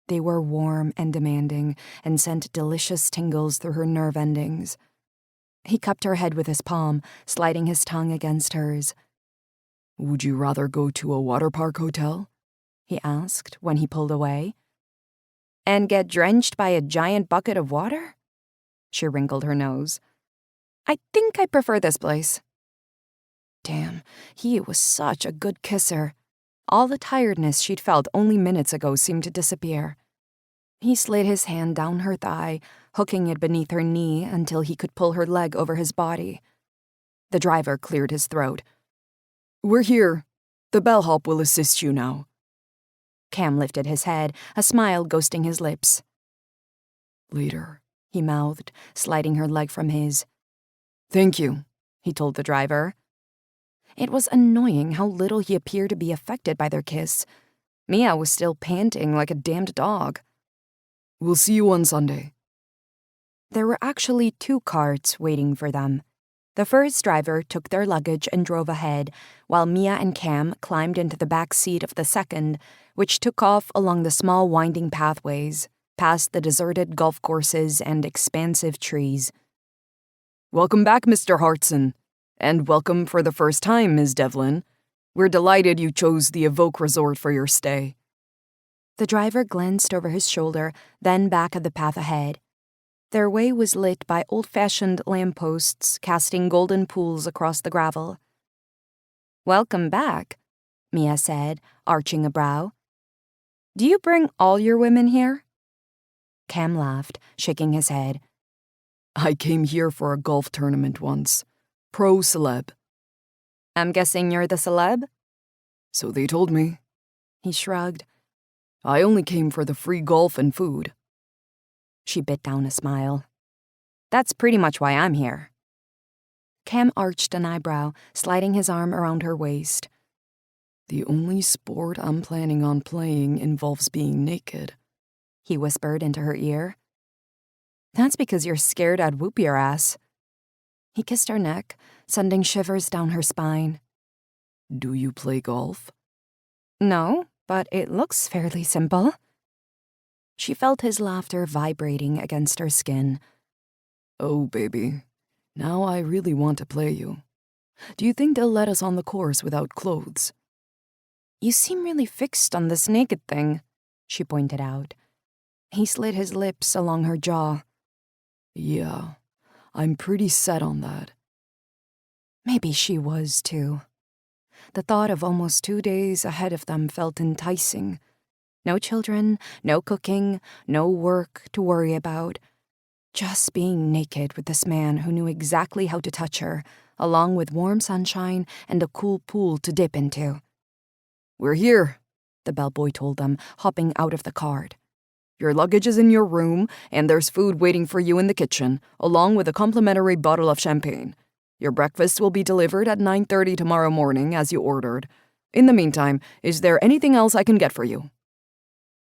They were warm and demanding and sent delicious tingles through her nerve endings. He cupped her head with his palm, sliding his tongue against hers. Would you rather go to a water park hotel? He asked when he pulled away. And get drenched by a giant bucket of water? She wrinkled her nose. I think I prefer this place. Damn, he was such a good kisser. All the tiredness she'd felt only minutes ago seemed to disappear. He slid his hand down her thigh, hooking it beneath her knee until he could pull her leg over his body. The driver cleared his throat. We're here. The bellhop will assist you now. Cam lifted his head, a smile ghosting his lips. Later, he mouthed, sliding her leg from his. Thank you, he told the driver. It was annoying how little he appeared to be affected by their kiss. Mia was still panting like a damned dog. We'll see you on Sunday. There were actually 2 carts waiting for them. The first driver took their luggage and drove ahead, while Mia and Cam climbed into the back seat of the second, which took off along the small winding pathways, past the deserted golf courses and expansive trees. Welcome back, Mr. Hartson. And welcome for the first time, Ms. Devlin. We're delighted you chose the Evoke Resort for your stay. The driver glanced over his shoulder, then back at the path ahead. Their way was lit by old-fashioned lampposts casting golden pools across the gravel. Welcome back, Mia said, arching a brow. Do you bring all your women here? Cam laughed, shaking his head. I came here for a golf tournament once. Pro celeb. I'm guessing you're the celeb? So they told me. He shrugged. I only came for the free golf and food. She bit down a smile. That's pretty much why I'm here. Cam arched an eyebrow, sliding his arm around her waist. The only sport I'm planning on playing involves being naked, he whispered into her ear. That's because you're scared I'd whoop your ass. He kissed her neck, sending shivers down her spine. Do you play golf? No, but it looks fairly simple. She felt his laughter vibrating against her skin. Oh, baby. Now I really want to play you. Do you think they'll let us on the course without clothes? You seem really fixed on this naked thing, she pointed out. He slid his lips along her jaw. Yeah, I'm pretty set on that. Maybe she was, too. The thought of almost 2 days ahead of them felt enticing. No children, no cooking, no work to worry about. Just being naked with this man who knew exactly how to touch her, along with warm sunshine and a cool pool to dip into. We're here, the bellboy told them, hopping out of the cart. Your luggage is in your room, and there's food waiting for you in the kitchen, along with a complimentary bottle of champagne. Your breakfast will be delivered at 9:30 tomorrow morning, as you ordered. In the meantime, is there anything else I can get for you?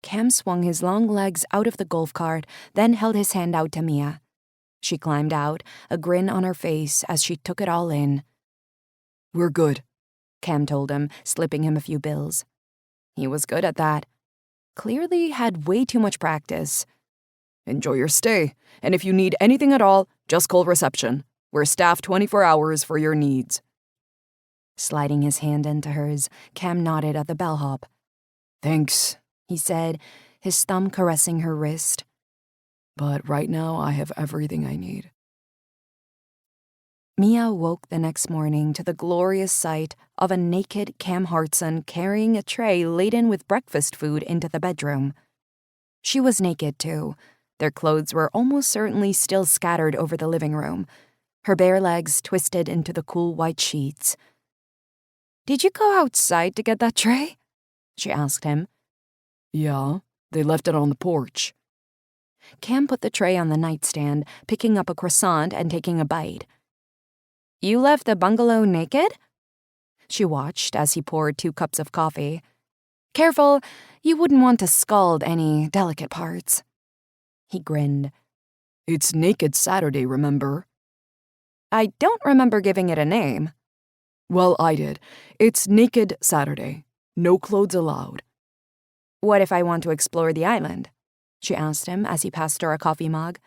Cam swung his long legs out of the golf cart, then held his hand out to Mia. She climbed out, a grin on her face as she took it all in. We're good, Cam told him, slipping him a few bills. He was good at that. Clearly had way too much practice. Enjoy your stay, and if you need anything at all, just call reception. We're staffed 24 hours for your needs. Sliding his hand into hers, Cam nodded at the bellhop. Thanks, he said, his thumb caressing her wrist. But right now I have everything I need. Mia woke the next morning to the glorious sight of a naked Cam Hartson carrying a tray laden with breakfast food into the bedroom. She was naked, too. Their clothes were almost certainly still scattered over the living room, her bare legs twisted into the cool white sheets. "Did you go outside to get that tray?" she asked him. Yeah, they left it on the porch. Cam put the tray on the nightstand, picking up a croissant and taking a bite. "You left the bungalow naked?" She watched as he poured 2 cups of coffee. "Careful, you wouldn't want to scald any delicate parts." He grinned. It's Naked Saturday, remember? "I don't remember giving it a name." Well, I did. It's Naked Saturday. No clothes allowed. "What if I want to explore the island?" she asked him as he passed her a coffee mug.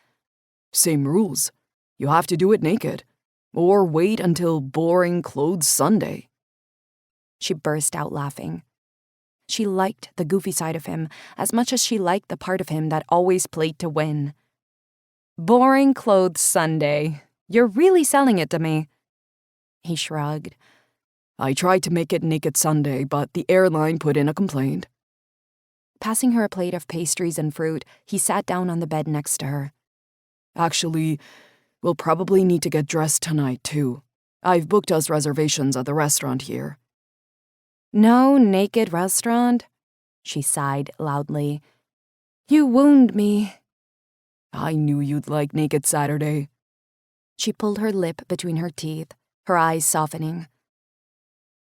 Same rules. You have to do it naked. Or wait until Boring Clothes Sunday. She burst out laughing. She liked the goofy side of him as much as she liked the part of him that always played to win. "Boring Clothes Sunday. You're really selling it to me." He shrugged. I tried to make it Naked Sunday, but the airline put in a complaint. Passing her a plate of pastries and fruit, he sat down on the bed next to her. Actually, we'll probably need to get dressed tonight, too. I've booked us reservations at the restaurant here. "No naked restaurant?" she sighed loudly. "You wound me." I knew you'd like Naked Saturday. She pulled her lip between her teeth, her eyes softening.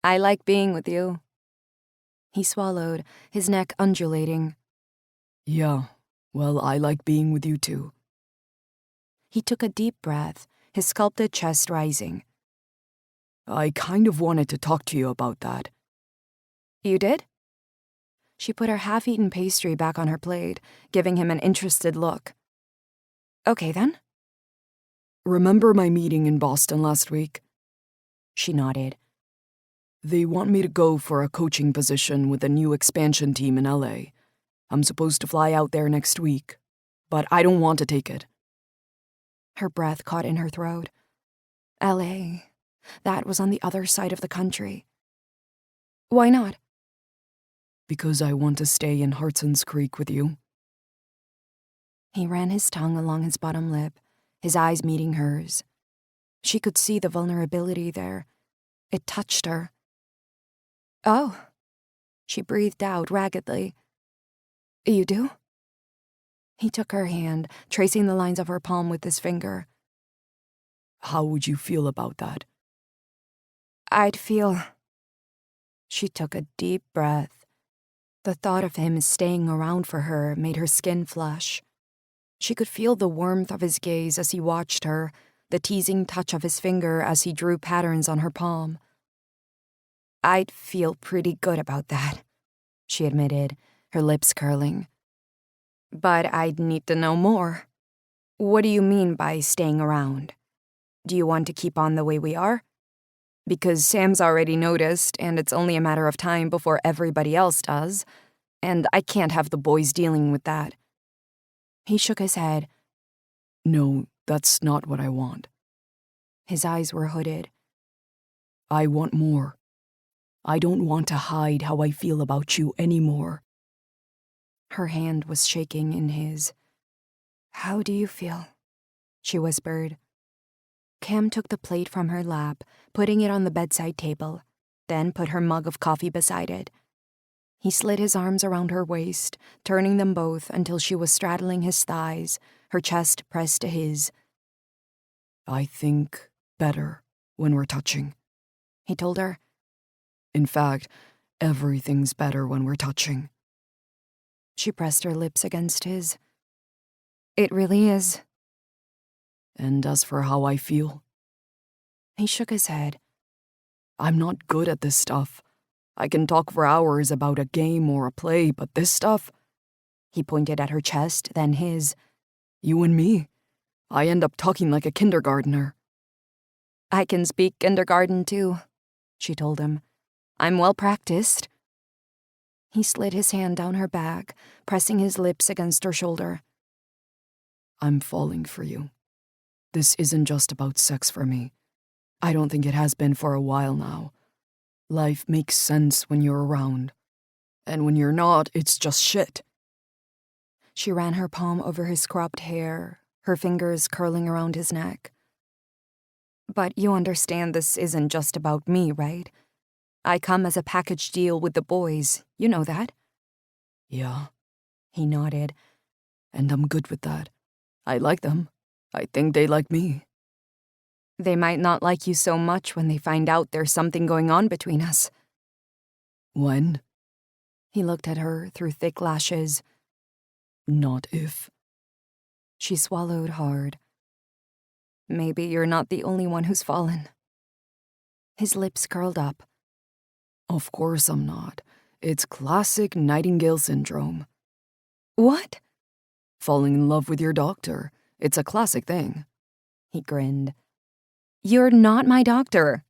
"I like being with you." He swallowed, his neck undulating. Yeah, well, I like being with you too. He took a deep breath, his sculpted chest rising. I kind of wanted to talk to you about that. "You did?" She put her half-eaten pastry back on her plate, giving him an interested look. "Okay, then." Remember my meeting in Boston last week? She nodded. They want me to go for a coaching position with a new expansion team in LA. I'm supposed to fly out there next week, but I don't want to take it. Her breath caught in her throat. LA. That was on the other side of the country. Why not? Because I want to stay in Hartson's Creek with you. He ran his tongue along his bottom lip, his eyes meeting hers. She could see the vulnerability there. It touched her. "Oh," she breathed out raggedly. "You do?" He took her hand, tracing the lines of her palm with his finger. How would you feel about that? "I'd feel..." She took a deep breath. The thought of him staying around for her made her skin flush. She could feel the warmth of his gaze as he watched her, the teasing touch of his finger as he drew patterns on her palm. "I'd feel pretty good about that," she admitted, her lips curling. "But I'd need to know more. What do you mean by staying around? Do you want to keep on the way we are? Because Sam's already noticed, and it's only a matter of time before everybody else does, and I can't have the boys dealing with that." He shook his head. No, that's not what I want. His eyes were hooded. I want more. I don't want to hide how I feel about you anymore. Her hand was shaking in his. "How do you feel?" she whispered. Cam took the plate from her lap, putting it on the bedside table, then put her mug of coffee beside it. He slid his arms around her waist, turning them both until she was straddling his thighs, her chest pressed to his. I think better when we're touching, he told her. In fact, everything's better when we're touching. She pressed her lips against his. It really is. And as for how I feel, he shook his head. I'm not good at this stuff. I can talk for hours about a game or a play, but this stuff, he pointed at her chest, then his. You and me, I end up talking like a kindergartner. I can speak kindergarten too, she told him. I'm well practiced. He slid his hand down her back, pressing his lips against her shoulder. I'm falling for you. This isn't just about sex for me. I don't think it has been for a while now. Life makes sense when you're around. And when you're not, it's just shit. She ran her palm over his cropped hair, her fingers curling around his neck. But you understand this isn't just about me, right? I come as a package deal with the boys. You know that? Yeah. He nodded. And I'm good with that. I like them. I think they like me. They might not like you so much when they find out there's something going on between us. When? He looked at her through thick lashes. Not if. She swallowed hard. Maybe you're not the only one who's fallen. His lips curled up. Of course I'm not. It's classic Nightingale syndrome. What? Falling in love with your doctor. It's a classic thing. He grinned. You're not my doctor,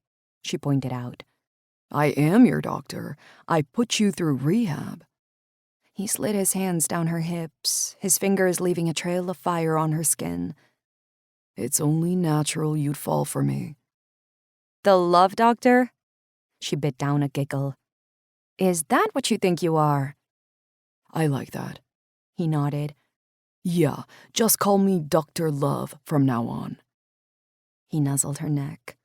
she pointed out. I am your doctor. I put you through rehab. He slid his hands down her hips, his fingers leaving a trail of fire on her skin. It's only natural you'd fall for me. The love doctor? She bit down a giggle. Is that what you think you are? I like that. He nodded. Yeah, just call me Dr. Love from now on. He nuzzled her neck.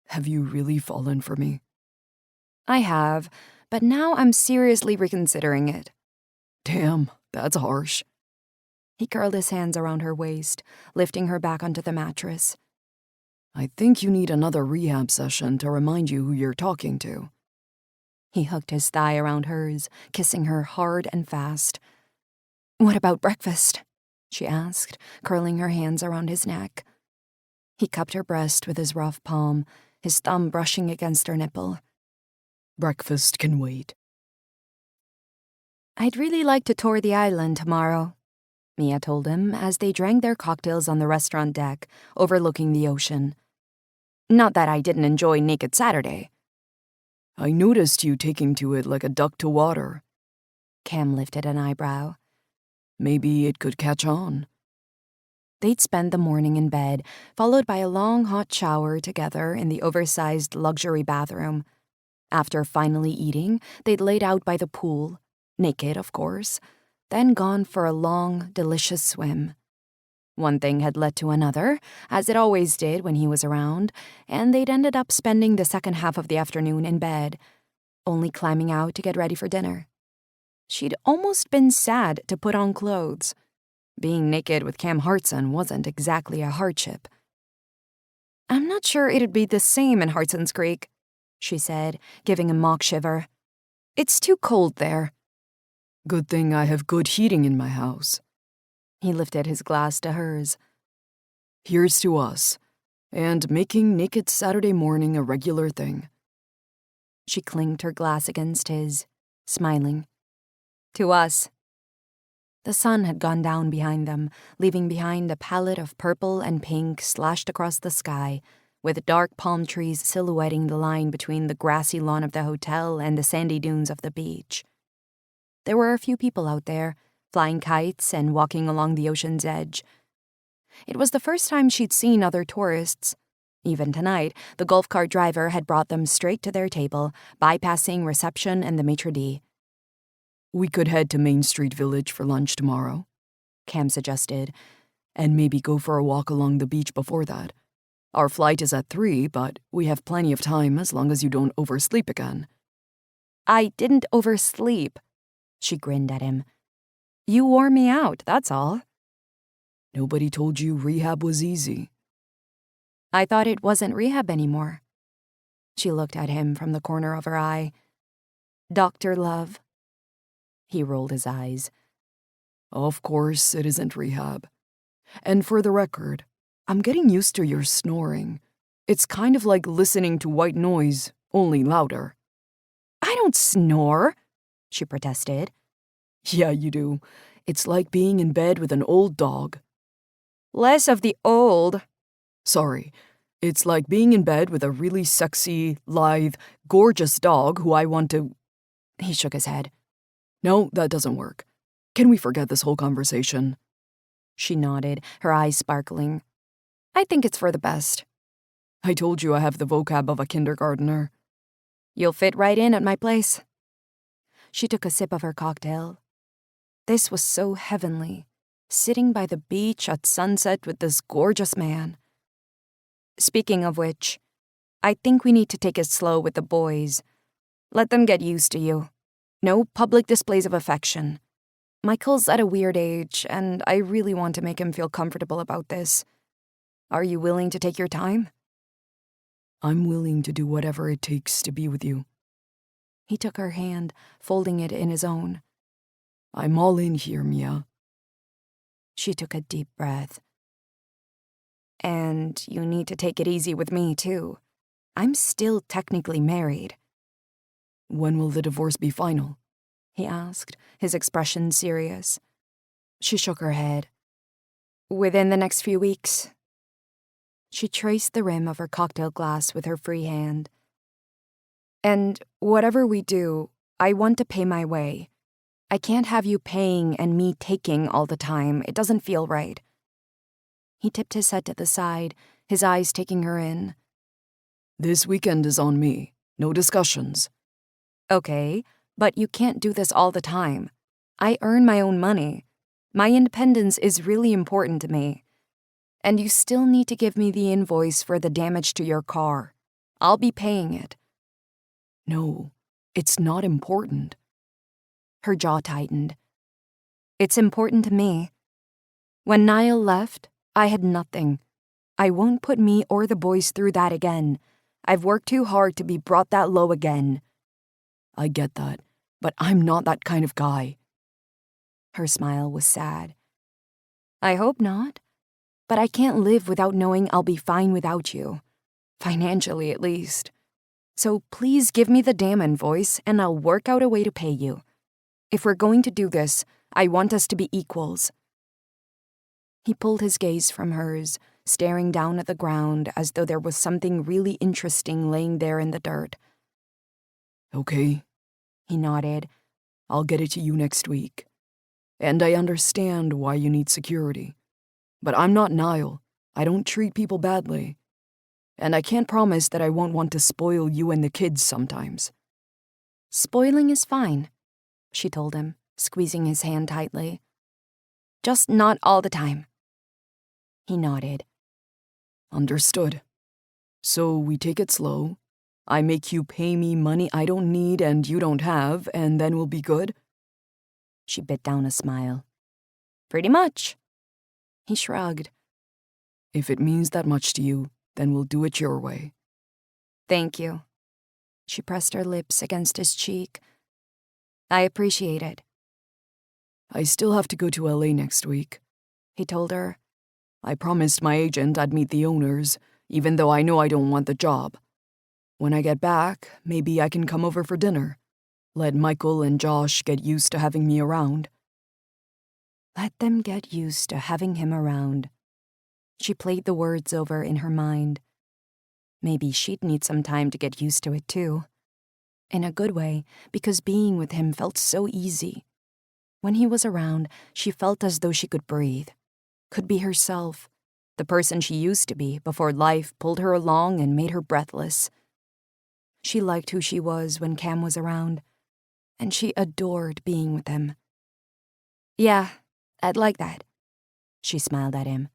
Have you really fallen for me? I have, but now I'm seriously reconsidering it. Damn, that's harsh. He curled his hands around her waist, lifting her back onto the mattress. I think you need another rehab session to remind you who you're talking to. He hooked his thigh around hers, kissing her hard and fast. What about breakfast? She asked, curling her hands around his neck. He cupped her breast with his rough palm, his thumb brushing against her nipple. Breakfast can wait. I'd really like to tour the island tomorrow, Mia told him as they drank their cocktails on the restaurant deck, overlooking the ocean. Not that I didn't enjoy Naked Saturday. I noticed you taking to it like a duck to water. Cam lifted an eyebrow. Maybe it could catch on. They'd spend the morning in bed, followed by a long hot shower together in the oversized luxury bathroom. After finally eating, they'd laid out by the pool, naked of course, then gone for a long, delicious swim. One thing had led to another, as it always did when he was around, and they'd ended up spending the second half of the afternoon in bed, only climbing out to get ready for dinner. She'd almost been sad to put on clothes. Being naked with Cam Hartson wasn't exactly a hardship. I'm not sure it'd be the same in Hartson's Creek, she said, giving a mock shiver. It's too cold there. Good thing I have good heating in my house. He lifted his glass to hers. Here's to us, and making Naked Saturday morning a regular thing. She clinked her glass against his, smiling. To us. The sun had gone down behind them, leaving behind a palette of purple and pink slashed across the sky, with dark palm trees silhouetting the line between the grassy lawn of the hotel and the sandy dunes of the beach. There were a few people out there, flying kites and walking along the ocean's edge. It was the first time she'd seen other tourists. Even tonight, the golf cart driver had brought them straight to their table, bypassing reception and the maitre d'. We could head to Main Street Village for lunch tomorrow, Cam suggested. and maybe go for a walk along the beach before that. Our flight is at 3, but we have plenty of time as long as you don't oversleep again. I didn't oversleep. She grinned at him. You wore me out, that's all. Nobody told you rehab was easy. I thought it wasn't rehab anymore. She looked at him from the corner of her eye. Dr. Love. He rolled his eyes. Of course, it isn't rehab. And for the record, I'm getting used to your snoring. It's kind of like listening to white noise, only louder. I don't snore, she protested. Yeah, you do. It's like being in bed with an old dog. Less of the old. Sorry. It's like being in bed with a really sexy, lithe, gorgeous dog who I want to... He shook his head. No, that doesn't work. Can we forget this whole conversation? She nodded, her eyes sparkling. I think it's for the best. I told you I have the vocab of a kindergartner. You'll fit right in at my place. She took a sip of her cocktail. This was so heavenly, sitting by the beach at sunset with this gorgeous man. Speaking of which, I think we need to take it slow with the boys. Let them get used to you. No public displays of affection. Michael's at a weird age, and I really want to make him feel comfortable about this. Are you willing to take your time? I'm willing to do whatever it takes to be with you. He took her hand, folding it in his own. I'm all in here, Mia. She took a deep breath. And you need to take it easy with me, too. I'm still technically married. When will the divorce be final? He asked, his expression serious. She shook her head. Within the next few weeks. She traced the rim of her cocktail glass with her free hand. And whatever we do, I want to pay my way. I can't have you paying and me taking all the time. It doesn't feel right. He tipped his head to the side, his eyes taking her in. This weekend is on me. No discussions. Okay, but you can't do this all the time. I earn my own money. My independence is really important to me. And you still need to give me the invoice for the damage to your car. I'll be paying it. No, it's not important. Her jaw tightened. It's important to me. When Niall left, I had nothing. I won't put me or the boys through that again. I've worked too hard to be brought that low again. I get that, but I'm not that kind of guy. Her smile was sad. I hope not. But I can't live without knowing I'll be fine without you. Financially, at least. So please give me the damn invoice, and I'll work out a way to pay you. If we're going to do this, I want us to be equals. He pulled his gaze from hers, staring down at the ground as though there was something really interesting laying there in the dirt. Okay. He nodded. I'll get it to you next week. And I understand why you need security. But I'm not Niall. I don't treat people badly. And I can't promise that I won't want to spoil you and the kids sometimes. Spoiling is fine, she told him, squeezing his hand tightly. Just not all the time. He nodded. Understood. So we take it slow. I make you pay me money I don't need and you don't have, and then we'll be good? She bit down a smile. Pretty much. He shrugged. If it means that much to you, then we'll do it your way. Thank you. She pressed her lips against his cheek. I appreciate it. I still have to go to LA next week, he told her. I promised my agent I'd meet the owners, even though I know I don't want the job. When I get back, maybe I can come over for dinner. Let Michael and Josh get used to having me around. Let them get used to having him around. She played the words over in her mind. Maybe she'd need some time to get used to it too. In a good way, because being with him felt so easy. When he was around, she felt as though she could breathe, could be herself, the person she used to be before life pulled her along and made her breathless. She liked who she was when Cam was around. and she adored being with him. "Yeah, I'd like that." She smiled at him.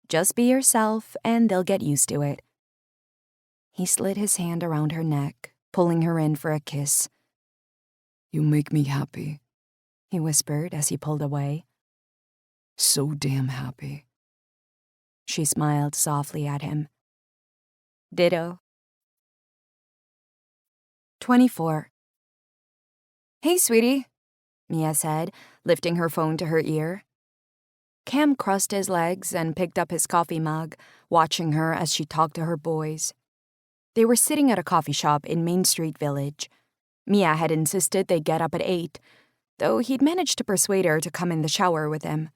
"Just be yourself, and they'll get used to it." He slid his hand around her neck, pulling her in for a kiss. You make me happy. He whispered as he pulled away. So damn happy. She smiled softly at him. Ditto. 24. "Hey, sweetie," Mia said, lifting her phone to her ear. Cam crossed his legs and picked up his coffee mug, watching her as she talked to her boys. They were sitting at a coffee shop in Main Street Village. Mia had insisted they get up at 8, though he'd managed to persuade her to come in the shower with him.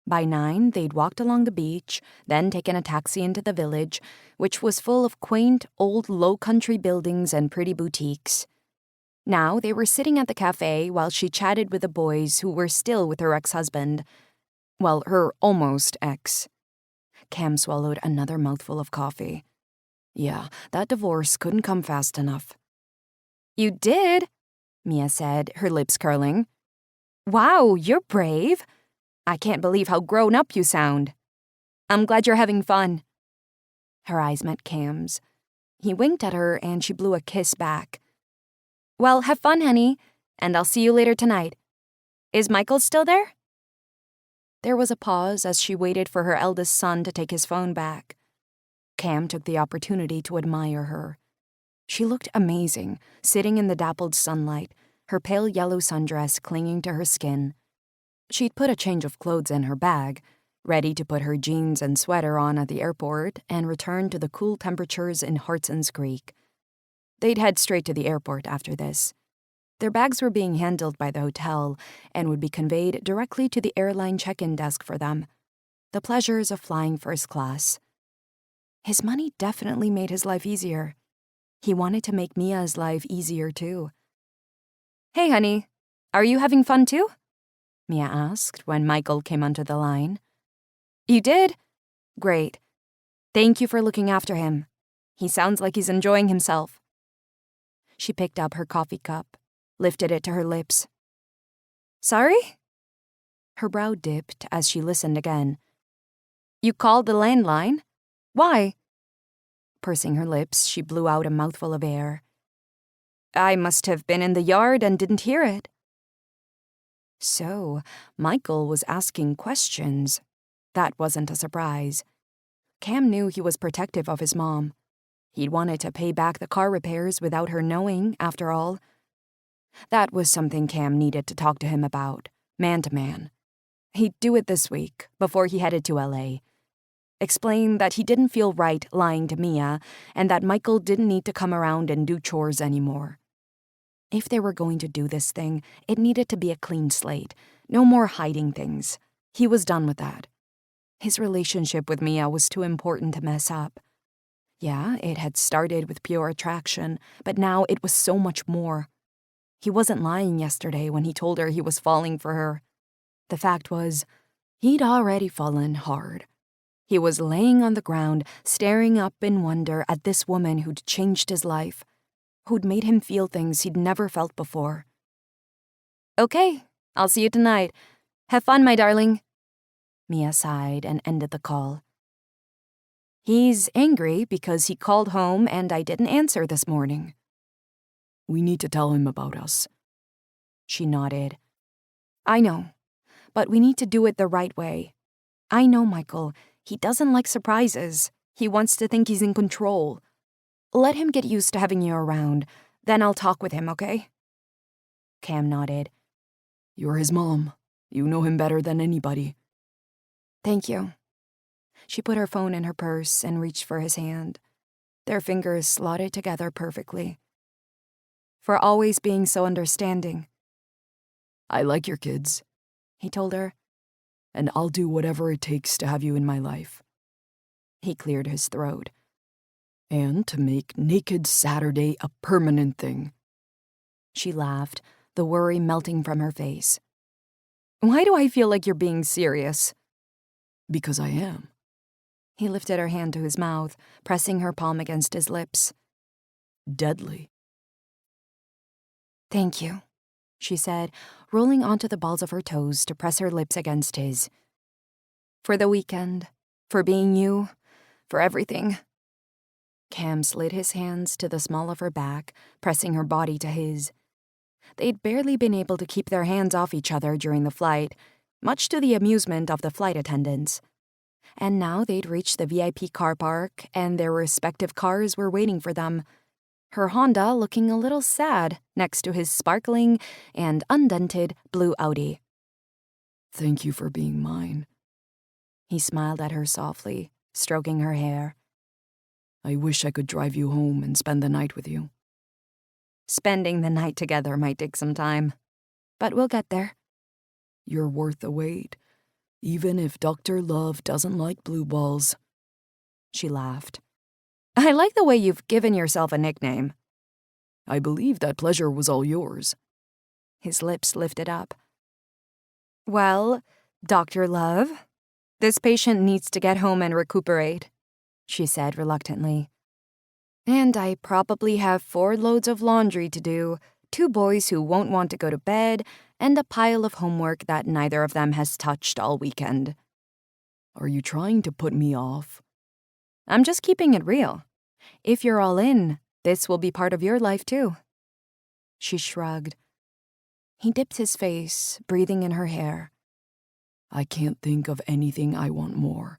By 9, they'd walked along the beach, then taken a taxi into the village, which was full of quaint, old low-country buildings and pretty boutiques. Now they were sitting at the cafe while she chatted with the boys who were still with her ex-husband. Well, her almost ex. Cam swallowed another mouthful of coffee. Yeah, that divorce couldn't come fast enough. "You did?" Mia said, her lips curling. "Wow, you're brave. I can't believe how grown up you sound. I'm glad you're having fun." Her eyes met Cam's. He winked at her and she blew a kiss back. "Well, have fun, honey, and I'll see you later tonight. Is Michael still there?" There was a pause as she waited for her eldest son to take his phone back. Cam took the opportunity to admire her. She looked amazing, sitting in the dappled sunlight, her pale yellow sundress clinging to her skin. She'd put a change of clothes in her bag, ready to put her jeans and sweater on at the airport and return to the cool temperatures in Hartson's Creek. They'd head straight to the airport after this. Their bags were being handled by the hotel and would be conveyed directly to the airline check-in desk for them. The pleasures of flying first class. His money definitely made his life easier. He wanted to make Mia's life easier, too. "Hey, honey, are you having fun, too?" Mia asked when Michael came onto the line. "You did? Great. Thank you for looking after him. He sounds like he's enjoying himself." She picked up her coffee cup, lifted it to her lips. "Sorry?" Her brow dipped as she listened again. "You called the landline? Why?" Pursing her lips, she blew out a mouthful of air. "I must have been in the yard and didn't hear it." So, Michael was asking questions. That wasn't a surprise. Cam knew he was protective of his mom. He'd wanted to pay back the car repairs without her knowing, after all. That was something Cam needed to talk to him about, man to man. He'd do it this week, before he headed to LA. Explain that he didn't feel right lying to Mia, and that Michael didn't need to come around and do chores anymore. If they were going to do this thing, it needed to be a clean slate. No more hiding things. He was done with that. His relationship with Mia was too important to mess up. Yeah, it had started with pure attraction, but now it was so much more. He wasn't lying yesterday when he told her he was falling for her. The fact was, he'd already fallen hard. He was laying on the ground, staring up in wonder at this woman who'd changed his life, who'd made him feel things he'd never felt before. "Okay, I'll see you tonight. Have fun, my darling." Mia sighed and ended the call. "He's angry because he called home and I didn't answer this morning." We need to tell him about us. She nodded. "I know, but we need to do it the right way. I know Michael. He doesn't like surprises. He wants to think he's in control. Let him get used to having you around. Then I'll talk with him, okay?" Cam nodded. You're his mom. You know him better than anybody. "Thank you." She put her phone in her purse and reached for his hand. Their fingers slotted together perfectly. "For always being so understanding." I like your kids, He told her. and I'll do whatever it takes to have you in my life. He cleared his throat. And to make Naked Saturday a permanent thing. She laughed, the worry melting from her face. "Why do I feel like you're being serious?" Because I am. He lifted her hand to his mouth, pressing her palm against his lips. Deadly. Thank you, she said, rolling onto the balls of her toes to press her lips against his. For the weekend, for being you, for everything. Cam slid his hands to the small of her back, pressing her body to his. They'd barely been able to keep their hands off each other during the flight, much to the amusement of the flight attendants. And now they'd reached the VIP car park, and their respective cars were waiting for them. Her Honda looking a little sad next to his sparkling and undented blue Audi. Thank you for being mine. He smiled at her softly, stroking her hair. I wish I could drive you home and spend the night with you. Spending the night together might take some time, but we'll get there. You're worth the wait, even if Dr. Love doesn't like blue balls. She laughed. I like the way you've given yourself a nickname. I believe that pleasure was all yours. His lips lifted up. Well, Dr. Love, this patient needs to get home and recuperate, she said reluctantly. And I probably have 4 loads of laundry to do, 2 boys who won't want to go to bed, and a pile of homework that neither of them has touched all weekend. Are you trying to put me off? I'm just keeping it real. If you're all in, this will be part of your life too. She shrugged. He dipped his face, breathing in her hair. I can't think of anything I want more.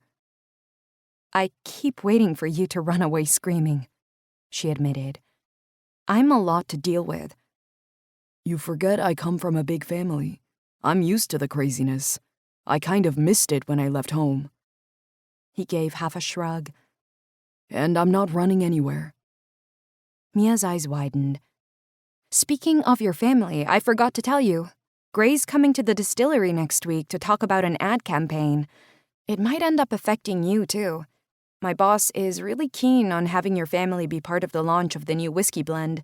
I keep waiting for you to run away screaming, she admitted. I'm a lot to deal with. You forget I come from a big family. I'm used to the craziness. I kind of missed it when I left home. He gave half a shrug. And I'm not running anywhere. Mia's eyes widened. Speaking of your family, I forgot to tell you. Gray's coming to the distillery next week to talk about an ad campaign. It might end up affecting you, too. My boss is really keen on having your family be part of the launch of the new whiskey blend.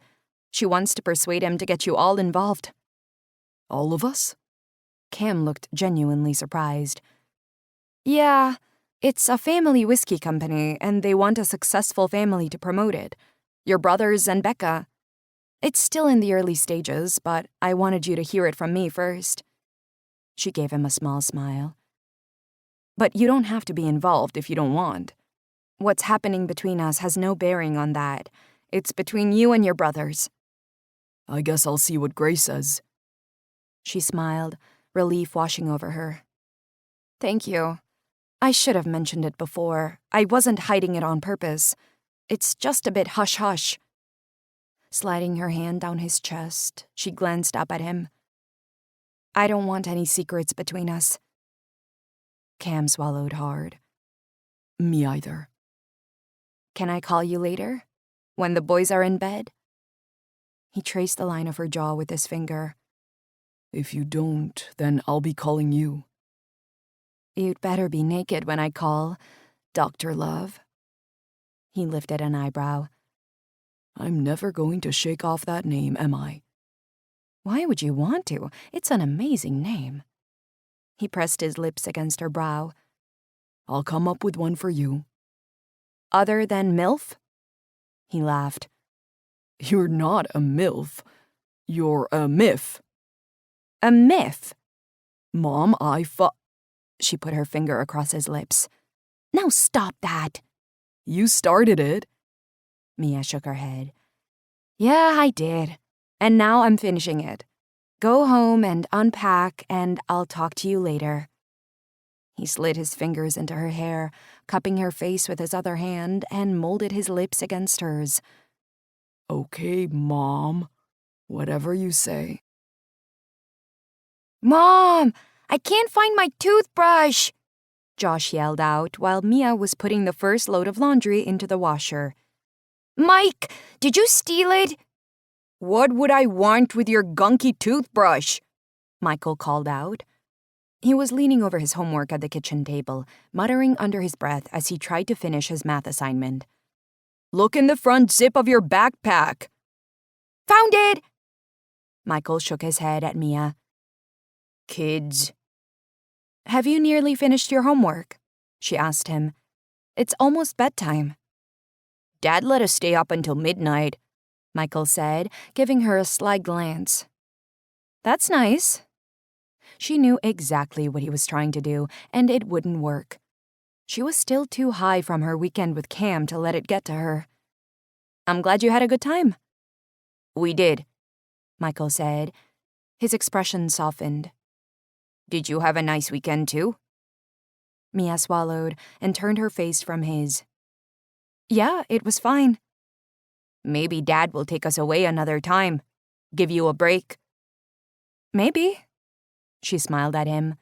She wants to persuade him to get you all involved. All of us? Cam looked genuinely surprised. Yeah, it's a family whiskey company, and they want a successful family to promote it. Your brothers and Becca. It's still in the early stages, but I wanted you to hear it from me first. She gave him a small smile. But you don't have to be involved if you don't want. What's happening between us has no bearing on that. It's between you and your brothers. I guess I'll see what Grace says. She smiled, relief washing over her. Thank you. I should have mentioned it before. I wasn't hiding it on purpose. It's just a bit hush-hush. Sliding her hand down his chest, she glanced up at him. I don't want any secrets between us. Cam swallowed hard. Me either. Can I call you later? When the boys are in bed? He traced the line of her jaw with his finger. If you don't, then I'll be calling you. You'd better be naked when I call, Dr. Love. He lifted an eyebrow. I'm never going to shake off that name, am I? Why would you want to? It's an amazing name. He pressed his lips against her brow. I'll come up with one for you. Other than MILF? He laughed. You're not a MILF. You're a MIF. A myth? Mom, She put her finger across his lips. Now stop that. You started it. Mia shook her head. Yeah, I did. And now I'm finishing it. Go home and unpack, and I'll talk to you later. He slid his fingers into her hair, cupping her face with his other hand, and molded his lips against hers. Okay, Mom. Whatever you say. Mom, I can't find my toothbrush, Josh yelled out while Mia was putting the first load of laundry into the washer. Mike, did you steal it? What would I want with your gunky toothbrush? Michael called out. He was leaning over his homework at the kitchen table, muttering under his breath as he tried to finish his math assignment. Look in the front zip of your backpack. Found it! Michael shook his head at Mia. Kids. Have you nearly finished your homework? She asked him. It's almost bedtime. Dad let us stay up until midnight. Michael said, giving her a sly glance. That's nice. She knew exactly what he was trying to do, and it wouldn't work. She was still too high from her weekend with Cam to let it get to her. I'm glad you had a good time. We did, Michael said. His expression softened. Did you have a nice weekend too? Mia swallowed and turned her face from his. Yeah, it was fine. Maybe Dad will take us away another time. Give you a break. Maybe. She smiled at him.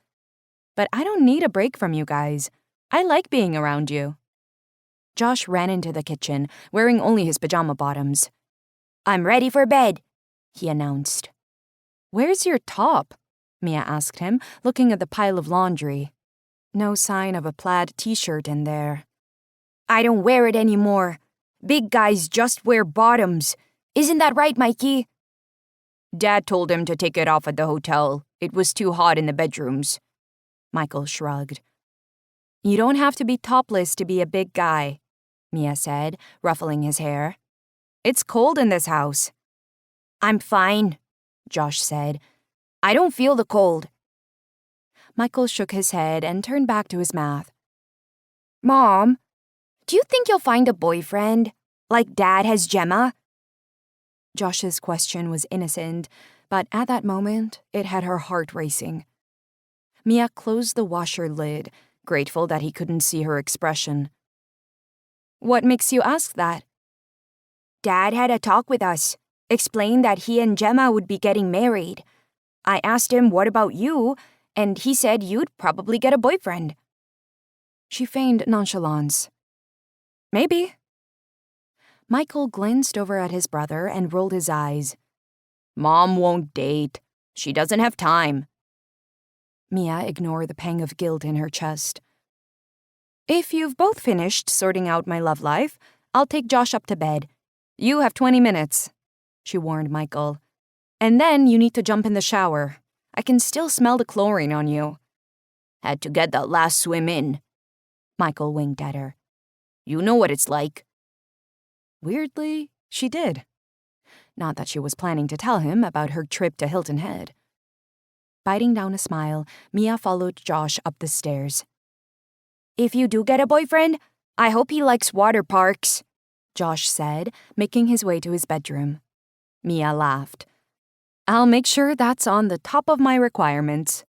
But I don't need a break from you guys. I like being around you. Josh ran into the kitchen, wearing only his pajama bottoms. I'm ready for bed, he announced. Where's your top? Mia asked him, looking at the pile of laundry. No sign of a plaid t-shirt in there. I don't wear it anymore. Big guys just wear bottoms. Isn't that right, Mikey? Dad told him to take it off at the hotel. It was too hot in the bedrooms. Michael shrugged. You don't have to be topless to be a big guy, Mia said, ruffling his hair. It's cold in this house. I'm fine, Josh said. I don't feel the cold. Michael shook his head and turned back to his math. Mom, do you think you'll find a boyfriend, like Dad has Gemma? Josh's question was innocent, but at that moment, it had her heart racing. Mia closed the washer lid, grateful that he couldn't see her expression. What makes you ask that? Dad had a talk with us, explained that he and Gemma would be getting married. I asked him, what about you? And he said you'd probably get a boyfriend. She feigned nonchalance. Maybe. Michael glanced over at his brother and rolled his eyes. Mom won't date. She doesn't have time. Mia ignored the pang of guilt in her chest. If you've both finished sorting out my love life, I'll take Josh up to bed. You have 20 minutes, she warned Michael. And then you need to jump in the shower. I can still smell the chlorine on you. Had to get that last swim in. Michael winked at her. You know what it's like. Weirdly, she did. Not that she was planning to tell him about her trip to Hilton Head. Biting down a smile, Mia followed Josh up the stairs. If you do get a boyfriend, I hope he likes water parks, Josh said, making his way to his bedroom. Mia laughed. I'll make sure that's on the top of my requirements.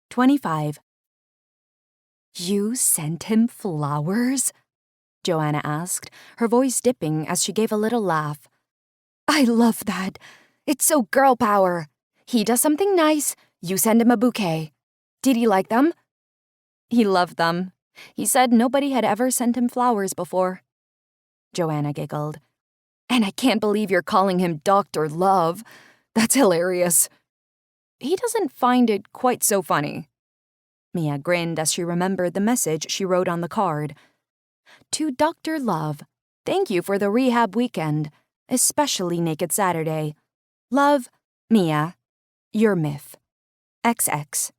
25. You sent him flowers? Joanna asked, her voice dipping as she gave a little laugh. I love that. It's so girl power. He does something nice, you send him a bouquet. Did he like them? He loved them. He said nobody had ever sent him flowers before. Joanna giggled. And I can't believe you're calling him Dr. Love. That's hilarious. He doesn't find it quite so funny. Mia grinned as she remembered the message she wrote on the card. To Dr. Love, thank you for the rehab weekend, especially Naked Saturday. Love, Mia. Your myth. XX.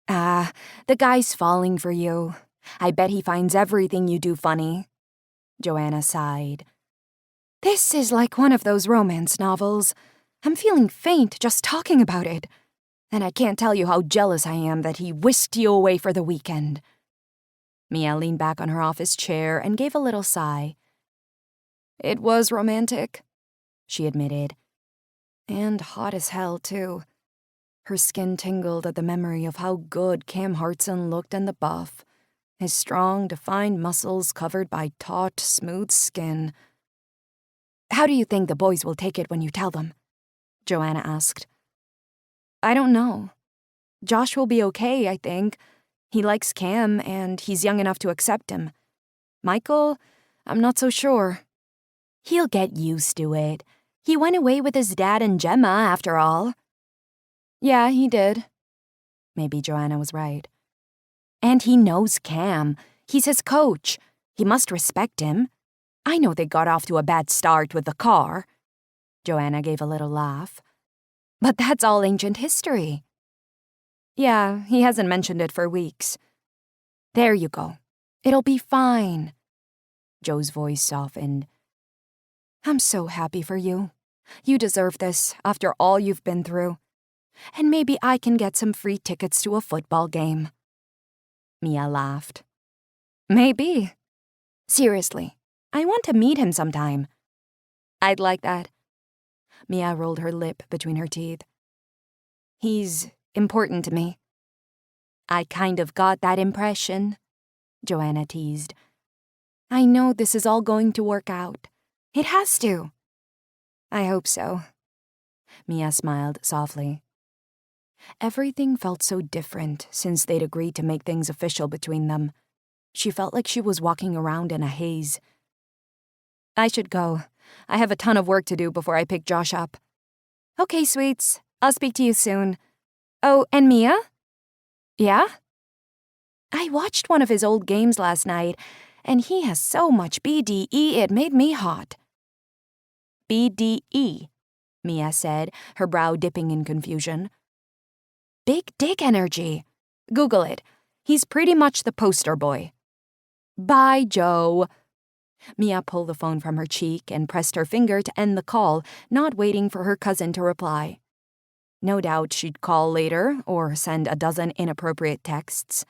Ah, the guy's falling for you. I bet he finds everything you do funny. Joanna sighed. This is like one of those romance novels. I'm feeling faint just talking about it. And I can't tell you how jealous I am that he whisked you away for the weekend. Mia leaned back on her office chair and gave a little sigh. It was romantic, she admitted. And hot as hell, too. Her skin tingled at the memory of how good Cam Hartson looked in the buff, his strong, defined muscles covered by taut, smooth skin. How do you think the boys will take it when you tell them? Joanna asked. I don't know. Josh will be okay, I think. He likes Cam, and he's young enough to accept him. Michael, I'm not so sure. He'll get used to it. He went away with his dad and Gemma, after all. Yeah, he did. Maybe Joanna was right. And he knows Cam. He's his coach. He must respect him. I know they got off to a bad start with the car. Joanna gave a little laugh. But that's all ancient history. Yeah, he hasn't mentioned it for weeks. There you go. It'll be fine. Joe's voice softened. I'm so happy for you. You deserve this after all you've been through. And maybe I can get some free tickets to a football game. Mia laughed. Maybe. Seriously, I want to meet him sometime. I'd like that. Mia rolled her lip between her teeth. He's important to me. I kind of got that impression, Joanna teased. I know this is all going to work out. It has to. I hope so. Mia smiled softly. Everything felt so different since they'd agreed to make things official between them. She felt like she was walking around in a haze. I should go. I have a ton of work to do before I pick Josh up. Okay, sweets. I'll speak to you soon. Oh, and Mia? Yeah? I watched one of his old games last night, and he has so much BDE it made me hot. BDE, Mia said, her brow dipping in confusion. Big dick energy. Google it. He's pretty much the poster boy. Bye, Joe. Mia pulled the phone from her cheek and pressed her finger to end the call, not waiting for her cousin to reply. No doubt she'd call later or send a dozen inappropriate texts.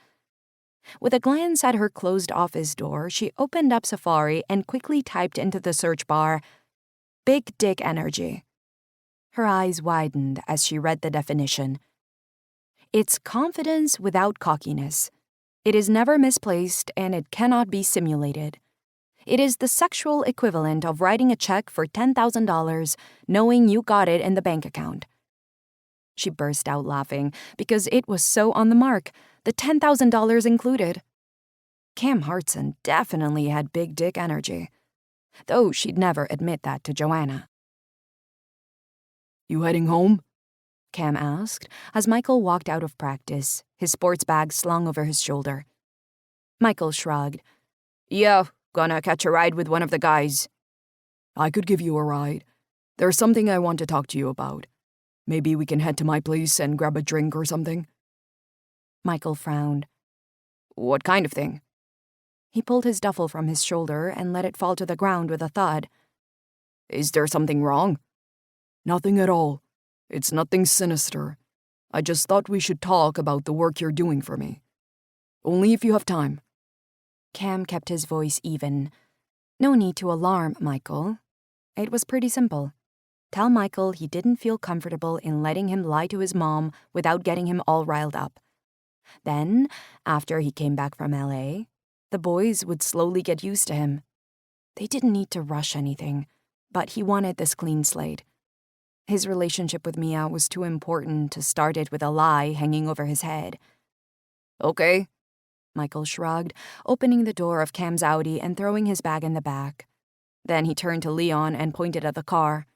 With a glance at her closed office door, she opened up Safari and quickly typed into the search bar, Big dick energy. Her eyes widened as she read the definition. It's confidence without cockiness. It is never misplaced and it cannot be simulated. It is the sexual equivalent of writing a check for $10,000, knowing you got it in the bank account. She burst out laughing because it was so on the mark, the $10,000 included. Cam Hartson definitely had big dick energy, though she'd never admit that to Joanna. You heading home? Cam asked as Michael walked out of practice, his sports bag slung over his shoulder. Michael shrugged. Yeah, gonna catch a ride with one of the guys. I could give you a ride. There's something I want to talk to you about. Maybe we can head to my place and grab a drink or something? Michael frowned. What kind of thing? He pulled his duffel from his shoulder and let it fall to the ground with a thud. Is there something wrong? Nothing at all. It's nothing sinister. I just thought we should talk about the work you're doing for me. Only if you have time. Cam kept his voice even. No need to alarm Michael. It was pretty simple. Tell Michael he didn't feel comfortable in letting him lie to his mom without getting him all riled up. Then, after he came back from LA, the boys would slowly get used to him. They didn't need to rush anything, but he wanted this clean slate. His relationship with Mia was too important to start it with a lie hanging over his head. Okay. Michael shrugged, opening the door of Cam's Audi and throwing his bag in the back. Then he turned to Leon and pointed at the car.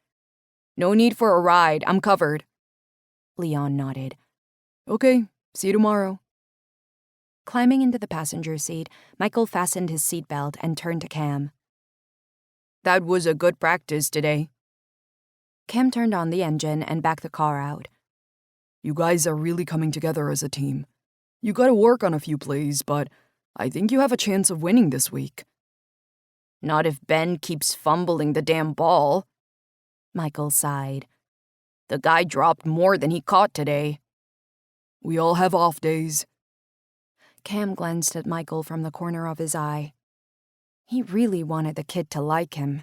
No need for a ride, I'm covered. Leon nodded. Okay, see you tomorrow. Climbing into the passenger seat, Michael fastened his seatbelt and turned to Cam. That was a good practice today. Cam turned on the engine and backed the car out. You guys are really coming together as a team. You gotta work on a few plays, but I think you have a chance of winning this week. Not if Ben keeps fumbling the damn ball. Michael sighed. The guy dropped more than he caught today. We all have off days. Cam glanced at Michael from the corner of his eye. He really wanted the kid to like him.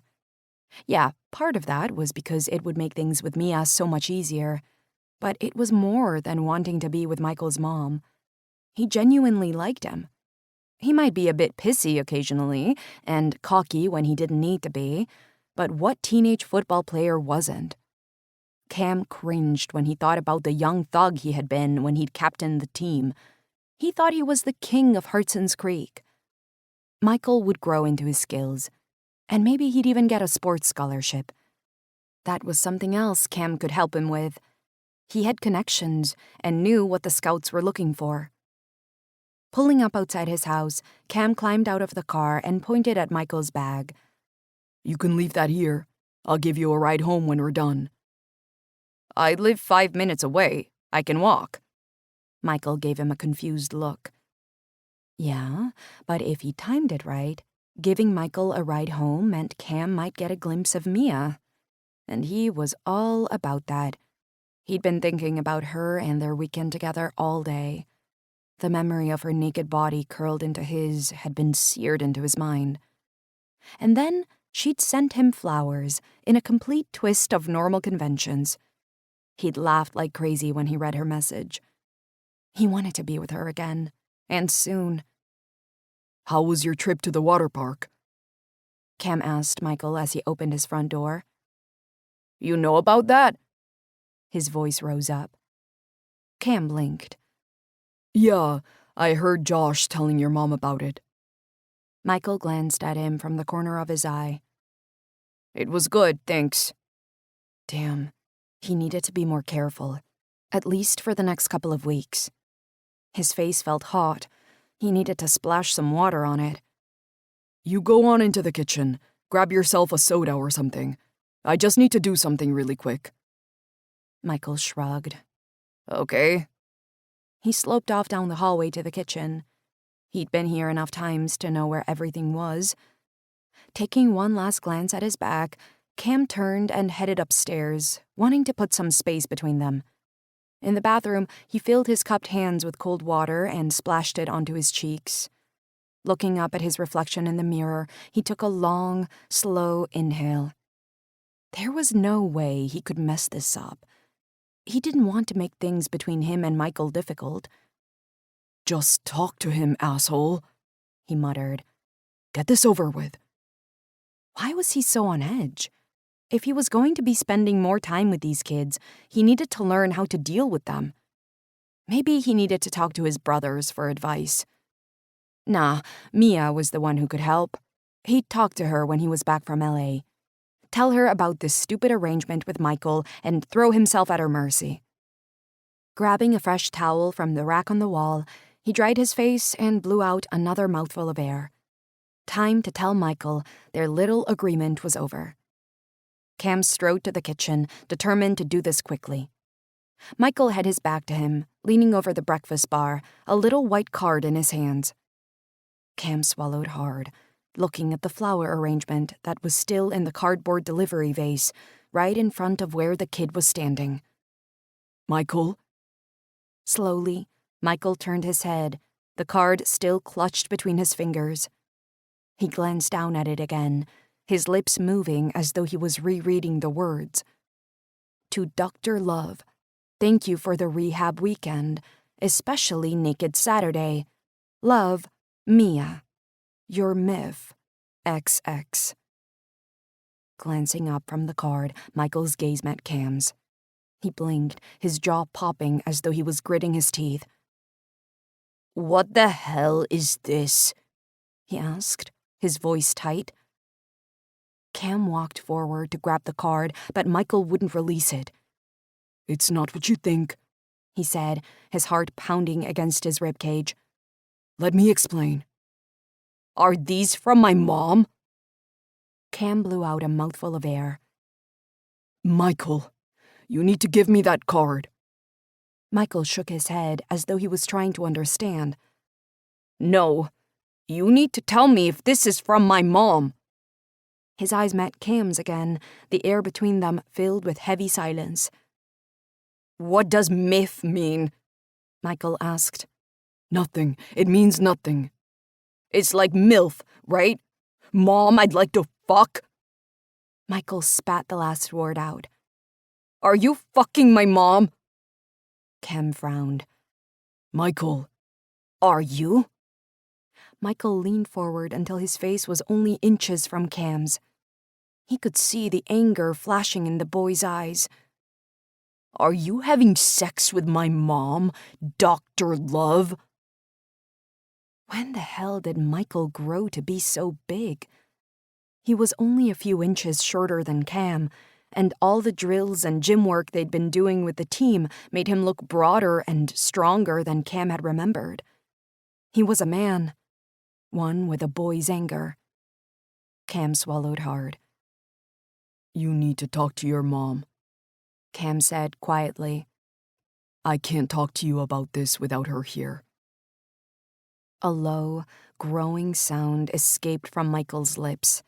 Yeah, part of that was because it would make things with Mia so much easier, but it was more than wanting to be with Michael's mom. He genuinely liked him. He might be a bit pissy occasionally, and cocky when he didn't need to be, but what teenage football player wasn't? Cam cringed when he thought about the young thug he had been when he'd captained the team. He thought he was the king of Hartson's Creek. Michael would grow into his skills, and maybe he'd even get a sports scholarship. That was something else Cam could help him with. He had connections and knew what the scouts were looking for. Pulling up outside his house, Cam climbed out of the car and pointed at Michael's bag. You can leave that here. I'll give you a ride home when we're done. I live 5 minutes away. I can walk. Michael gave him a confused look. Yeah, but if he timed it right, Giving Michael a ride home meant Cam might get a glimpse of Mia, and he was all about that. He'd been thinking about her and their weekend together all day. The memory of her naked body curled into his had been seared into his mind. And then she'd sent him flowers in a complete twist of normal conventions. He'd laughed like crazy when he read her message. He wanted to be with her again, and soon. How was your trip to the water park? Cam asked Michael as he opened his front door. You know about that? His voice rose up. Cam blinked. Yeah, I heard Josh telling your mom about it. Michael glanced at him from the corner of his eye. It was good, thanks. Damn, he needed to be more careful, at least for the next couple of weeks. His face felt hot. He needed to splash some water on it. You go on into the kitchen. Grab yourself a soda or something. I just need to do something really quick. Michael shrugged. Okay. He sloped off down the hallway to the kitchen. He'd been here enough times to know where everything was. Taking one last glance at his back, Cam turned and headed upstairs, wanting to put some space between them. In the bathroom, he filled his cupped hands with cold water and splashed it onto his cheeks. Looking up at his reflection in the mirror, he took a long, slow inhale. There was no way he could mess this up. He didn't want to make things between him and Michael difficult. Just talk to him, asshole, he muttered. Get this over with. Why was he so on edge? If he was going to be spending more time with these kids, he needed to learn how to deal with them. Maybe he needed to talk to his brothers for advice. Nah, Mia was the one who could help. He'd talk to her when he was back from LA. Tell her about this stupid arrangement with Michael and throw himself at her mercy. Grabbing a fresh towel from the rack on the wall, he dried his face and blew out another mouthful of air. Time to tell Michael their little agreement was over. Cam strode to the kitchen, determined to do this quickly. Michael had his back to him, leaning over the breakfast bar, a little white card in his hands. Cam swallowed hard, looking at the flower arrangement that was still in the cardboard delivery vase, right in front of where the kid was standing. Michael? Slowly, Michael turned his head, the card still clutched between his fingers. He glanced down at it again, his lips moving as though he was rereading the words. To Dr. Love, thank you for the rehab weekend, especially Naked Saturday. Love, Mia. Your Miff, XX. Glancing up from the card, Michael's gaze met Cam's. He blinked, his jaw popping as though he was gritting his teeth. What the hell is this? He asked, his voice tight. Cam walked forward to grab the card, but Michael wouldn't release it. It's not what you think, he said, his heart pounding against his ribcage. Let me explain. Are these from my mom? Cam blew out a mouthful of air. Michael, you need to give me that card. Michael shook his head as though he was trying to understand. No, you need to tell me if this is from my mom. His eyes met Cam's again, the air between them filled with heavy silence. What does MIF mean? Michael asked. Nothing. It means nothing. It's like MILF, right? Mom, I'd like to fuck. Michael spat the last word out. Are you fucking my mom? Cam frowned. Michael. Are you? Michael leaned forward until his face was only inches from Cam's. He could see the anger flashing in the boy's eyes. Are you having sex with my mom, Dr. Love? When the hell did Michael grow to be so big? He was only a few inches shorter than Cam, and all the drills and gym work they'd been doing with the team made him look broader and stronger than Cam had remembered. He was a man, one with a boy's anger. Cam swallowed hard. You need to talk to your mom, Cam said quietly. I can't talk to you about this without her here. A low, growing sound escaped from Michael's lips.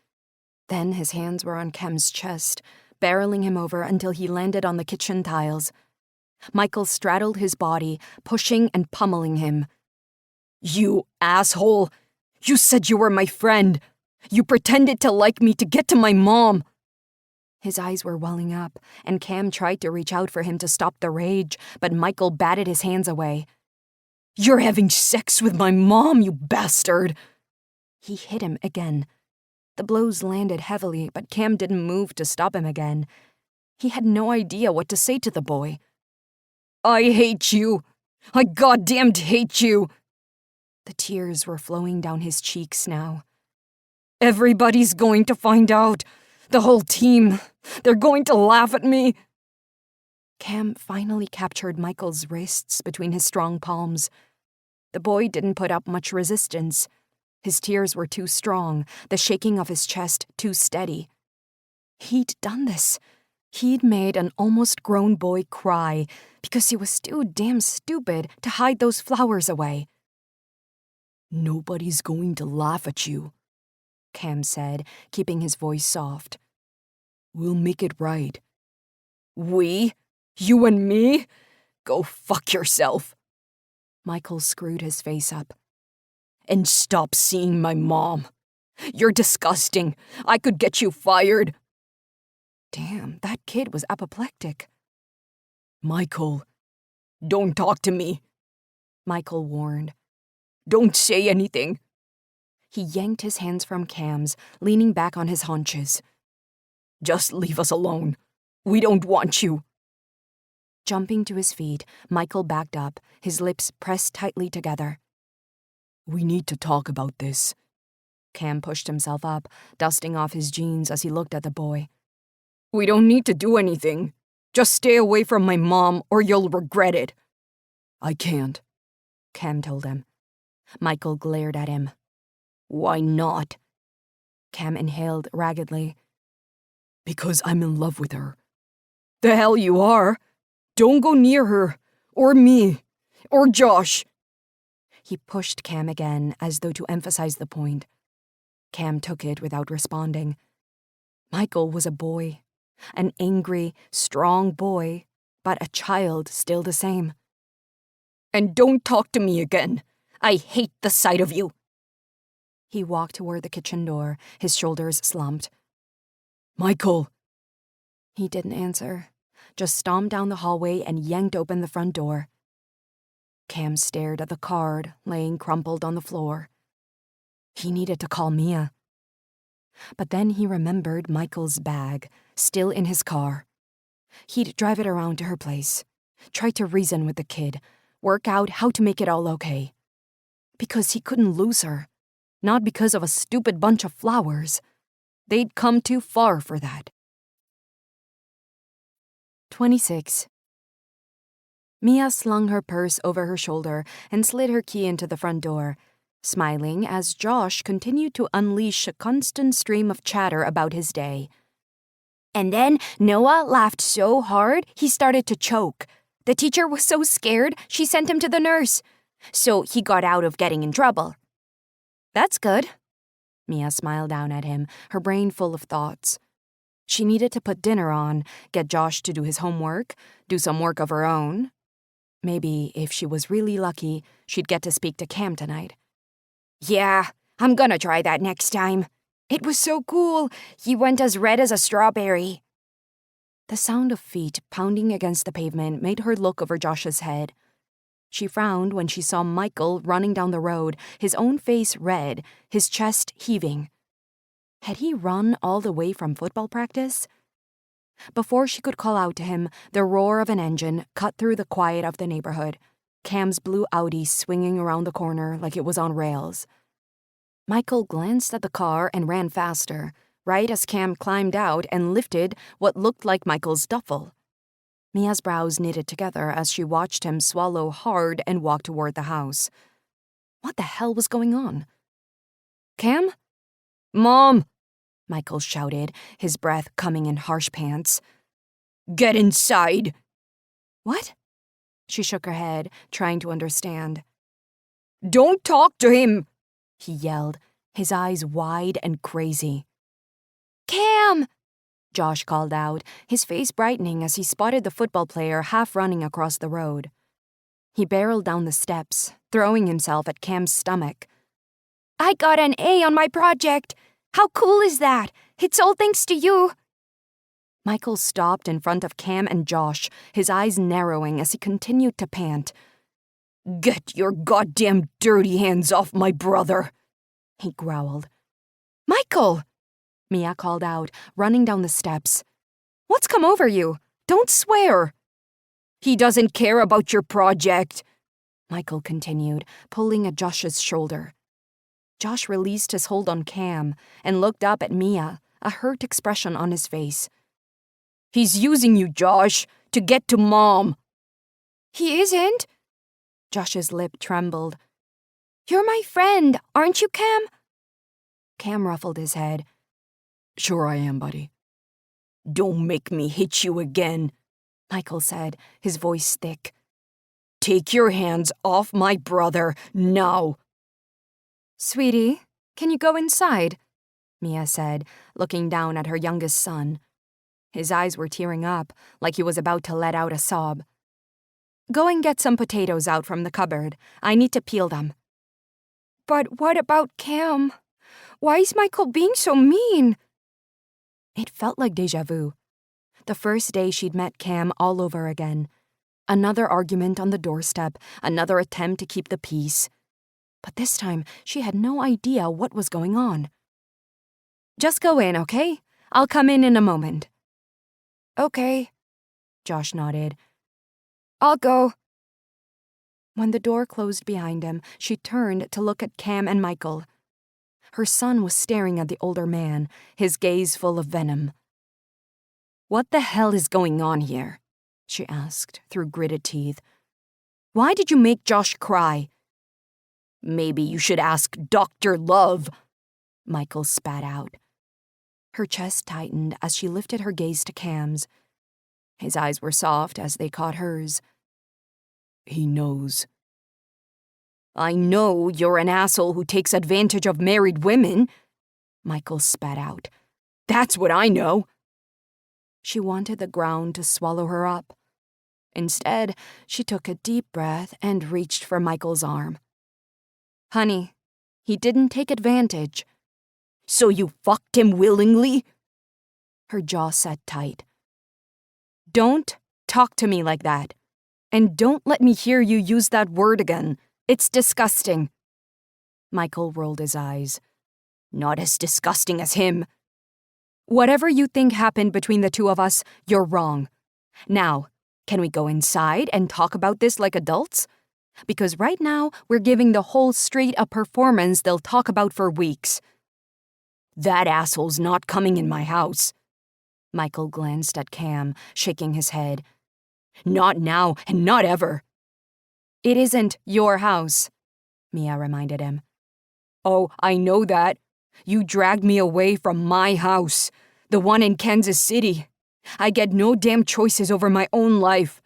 Then his hands were on Cam's chest, barreling him over until he landed on the kitchen tiles. Michael straddled his body, pushing and pummeling him. You asshole! You said you were my friend! You pretended to like me to get to my mom! His eyes were welling up, and Cam tried to reach out for him to stop the rage, but Michael batted his hands away. You're having sex with my mom, you bastard! He hit him again. The blows landed heavily, but Cam didn't move to stop him again. He had no idea what to say to the boy. I hate you! I goddamned hate you! The tears were flowing down his cheeks now. Everybody's going to find out. The whole team. They're going to laugh at me. Cam finally captured Michael's wrists between his strong palms. The boy didn't put up much resistance. His tears were too strong, the shaking of his chest too steady. He'd done this. He'd made an almost grown boy cry because he was too damn stupid to hide those flowers away. Nobody's going to laugh at you, Cam said, keeping his voice soft. We'll make it right. We? You and me? Go fuck yourself. Michael screwed his face up. And stop seeing my mom. You're disgusting. I could get you fired. Damn, that kid was apoplectic. Michael. Don't talk to me, Michael warned. Don't say anything. He yanked his hands from Cam's, leaning back on his haunches. Just leave us alone. We don't want you. Jumping to his feet, Michael backed up, his lips pressed tightly together. We need to talk about this. Cam pushed himself up, dusting off his jeans as he looked at the boy. We don't need to do anything. Just stay away from my mom or you'll regret it. I can't, Cam told him. Michael glared at him. Why not? Cam inhaled raggedly. Because I'm in love with her. The hell you are. Don't go near her. Or me. Or Josh. He pushed Cam again, as though to emphasize the point. Cam took it without responding. Michael was a boy. An angry, strong boy, but a child still the same. And don't talk to me again. I hate the sight of you. He walked toward the kitchen door, his shoulders slumped. Michael! He didn't answer, just stomped down the hallway and yanked open the front door. Cam stared at the card laying crumpled on the floor. He needed to call Mia. But then he remembered Michael's bag, still in his car. He'd drive it around to her place, try to reason with the kid, work out how to make it all okay. Because he couldn't lose her. Not because of a stupid bunch of flowers. They'd come too far for that. 26. Mia slung her purse over her shoulder and slid her key into the front door, smiling as Josh continued to unleash a constant stream of chatter about his day. And then Noah laughed so hard he started to choke. The teacher was so scared she sent him to the nurse. So he got out of getting in trouble. That's good. Mia smiled down at him, her brain full of thoughts. She needed to put dinner on, get Josh to do his homework, do some work of her own. Maybe, if she was really lucky, she'd get to speak to Cam tonight. Yeah, I'm gonna try that next time. It was so cool. He went as red as a strawberry. The sound of feet pounding against the pavement made her look over Josh's head. She frowned when she saw Michael running down the road, his own face red, his chest heaving. Had he run all the way from football practice? Before she could call out to him, the roar of an engine cut through the quiet of the neighborhood, Cam's blue Audi swinging around the corner like it was on rails. Michael glanced at the car and ran faster, right as Cam climbed out and lifted what looked like Michael's duffel. Mia's brows knitted together as she watched him swallow hard and walk toward the house. What the hell was going on? Cam? Mom! Michael shouted, his breath coming in harsh pants. Get inside! What? She shook her head, trying to understand. Don't talk to him, he yelled, his eyes wide and crazy. Cam! Josh called out, his face brightening as he spotted the football player half running across the road. He barreled down the steps, throwing himself at Cam's stomach. I got an A on my project. How cool is that? It's all thanks to you. Michael stopped in front of Cam and Josh, his eyes narrowing as he continued to pant. Get your goddamn dirty hands off my brother, he growled. Michael! Mia called out, running down the steps. What's come over you? Don't swear. He doesn't care about your project, Michael continued, pulling at Josh's shoulder. Josh released his hold on Cam and looked up at Mia, a hurt expression on his face. He's using you, Josh, to get to Mom. He isn't. Josh's lip trembled. You're my friend, aren't you, Cam? Cam ruffled his head. Sure I am, buddy. Don't make me hit you again, Michael said, his voice thick. Take your hands off my brother, now. Sweetie, can you go inside? Mia said, looking down at her youngest son. His eyes were tearing up, like he was about to let out a sob. Go and get some potatoes out from the cupboard. I need to peel them. But what about Cam? Why is Michael being so mean? It felt like déjà vu. The first day she'd met Cam all over again. Another argument on the doorstep, another attempt to keep the peace. But this time, she had no idea what was going on. Just go in, okay? I'll come in a moment. Okay, Josh nodded. I'll go. When the door closed behind him, she turned to look at Cam and Michael. Her son was staring at the older man, his gaze full of venom. What the hell is going on here? She asked through gritted teeth. Why did you make Josh cry? Maybe you should ask Dr. Love, Michael spat out. Her chest tightened as she lifted her gaze to Cam's. His eyes were soft as they caught hers. He knows. I know you're an asshole who takes advantage of married women, Michael spat out. That's what I know. She wanted the ground to swallow her up. Instead, she took a deep breath and reached for Michael's arm. Honey, he didn't take advantage. So you fucked him willingly? Her jaw set tight. Don't talk to me like that. And don't let me hear you use that word again. It's disgusting. Michael rolled his eyes. Not as disgusting as him. Whatever you think happened between the two of us, you're wrong. Now, can we go inside and talk about this like adults? Because right now, we're giving the whole street a performance they'll talk about for weeks. That asshole's not coming in my house. Michael glanced at Cam, shaking his head. Not now, and not ever. It isn't your house, Mia reminded him. Oh, I know that. You dragged me away from my house, the one in Kansas City. I get no damn choices over my own life.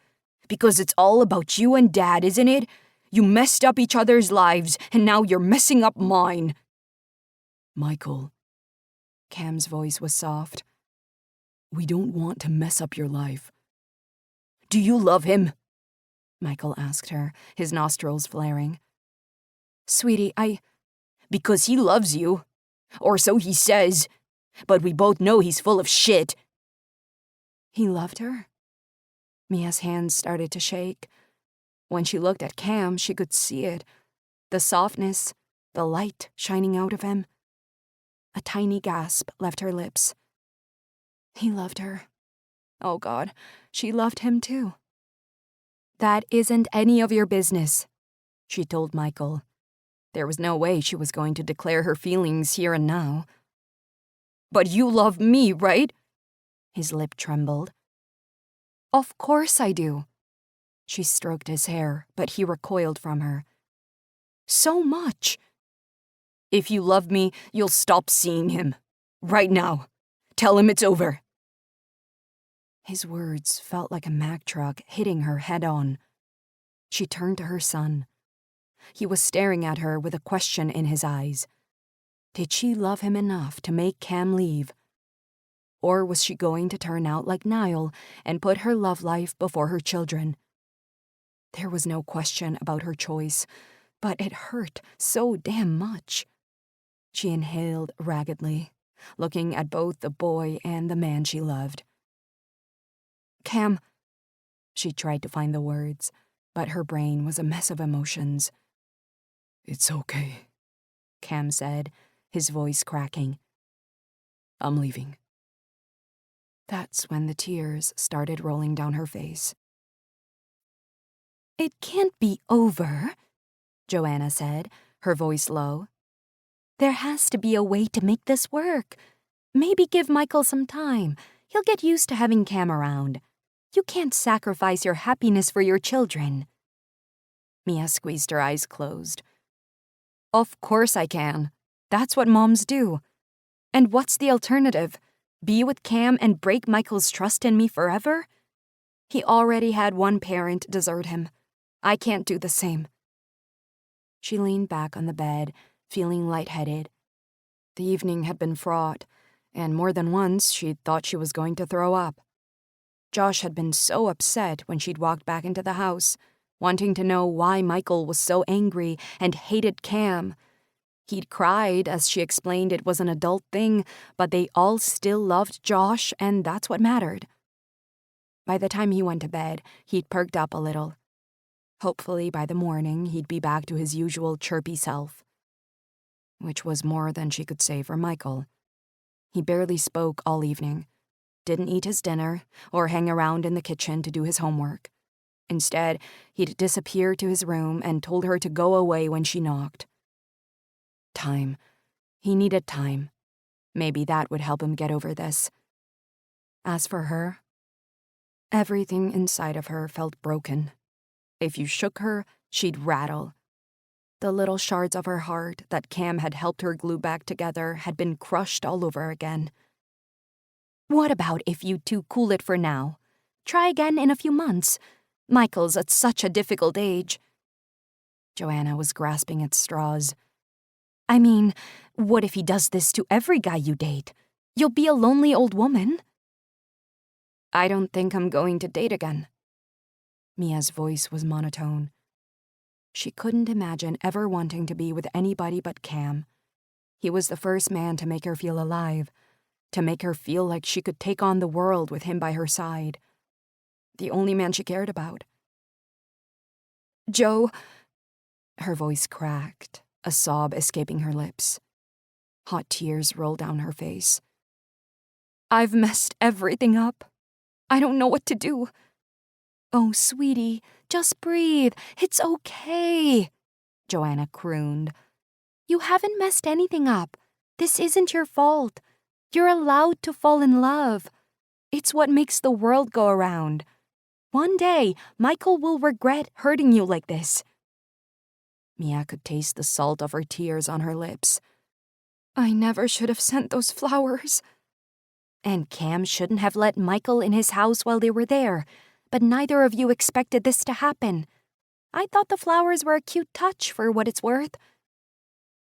Because it's all about you and Dad, isn't it? You messed up each other's lives, and now you're messing up mine. Michael. Cam's voice was soft. We don't want to mess up your life. Do you love him? Michael asked her, his nostrils flaring. Sweetie, Because he loves you. Or so he says. But we both know he's full of shit. He loved her? Mia's hands started to shake. When she looked at Cam, she could see it. The softness, the light shining out of him. A tiny gasp left her lips. He loved her. Oh God, she loved him too. That isn't any of your business, she told Michael. There was no way she was going to declare her feelings here and now. But you love me, right? His lip trembled. Of course I do. She stroked his hair, but he recoiled from her. So much. If you love me, you'll stop seeing him. Right now. Tell him it's over. His words felt like a Mack truck hitting her head on. She turned to her son. He was staring at her with a question in his eyes. Did she love him enough to make Cam leave? Or was she going to turn out like Niall and put her love life before her children? There was no question about her choice, but it hurt so damn much. She inhaled raggedly, looking at both the boy and the man she loved. Cam. She tried to find the words, but her brain was a mess of emotions. It's okay, Cam said, his voice cracking. I'm leaving. That's when the tears started rolling down her face. It can't be over, Joanna said, her voice low. There has to be a way to make this work. Maybe give Michael some time. He'll get used to having Cam around. You can't sacrifice your happiness for your children. Mia squeezed her eyes closed. Of course I can. That's what moms do. And what's the alternative? Be with Cam and break Michael's trust in me forever? He already had one parent desert him. I can't do the same. She leaned back on the bed, feeling lightheaded. The evening had been fraught, and more than once she'd thought she was going to throw up. Josh had been so upset when she'd walked back into the house, wanting to know why Michael was so angry and hated Cam. He'd cried as she explained it was an adult thing, but they all still loved Josh, and that's what mattered. By the time he went to bed, he'd perked up a little. Hopefully by the morning, he'd be back to his usual chirpy self. Which was more than she could say for Michael. He barely spoke all evening, didn't eat his dinner, or hang around in the kitchen to do his homework. Instead, he'd disappear to his room and told her to go away when she knocked. Time. He needed time. Maybe that would help him get over this. As for her, everything inside of her felt broken. If you shook her, she'd rattle. The little shards of her heart that Cam had helped her glue back together had been crushed all over again. What about if you two cool it for now? Try again in a few months. Michael's at such a difficult age. Joanna was grasping at straws. I mean, what if he does this to every guy you date? You'll be a lonely old woman. I don't think I'm going to date again. Mia's voice was monotone. She couldn't imagine ever wanting to be with anybody but Cam. He was the first man to make her feel alive, to make her feel like she could take on the world with him by her side. The only man she cared about. Joe, her voice cracked, a sob escaping her lips. Hot tears rolled down her face. I've messed everything up. I don't know what to do. Oh, sweetie, just breathe. It's okay, Joanna crooned. You haven't messed anything up. This isn't your fault. You're allowed to fall in love. It's what makes the world go around. One day, Michael will regret hurting you like this. Mia could taste the salt of her tears on her lips. I never should have sent those flowers. And Cam shouldn't have let Michael in his house while they were there. But neither of you expected this to happen. I thought the flowers were a cute touch for what it's worth.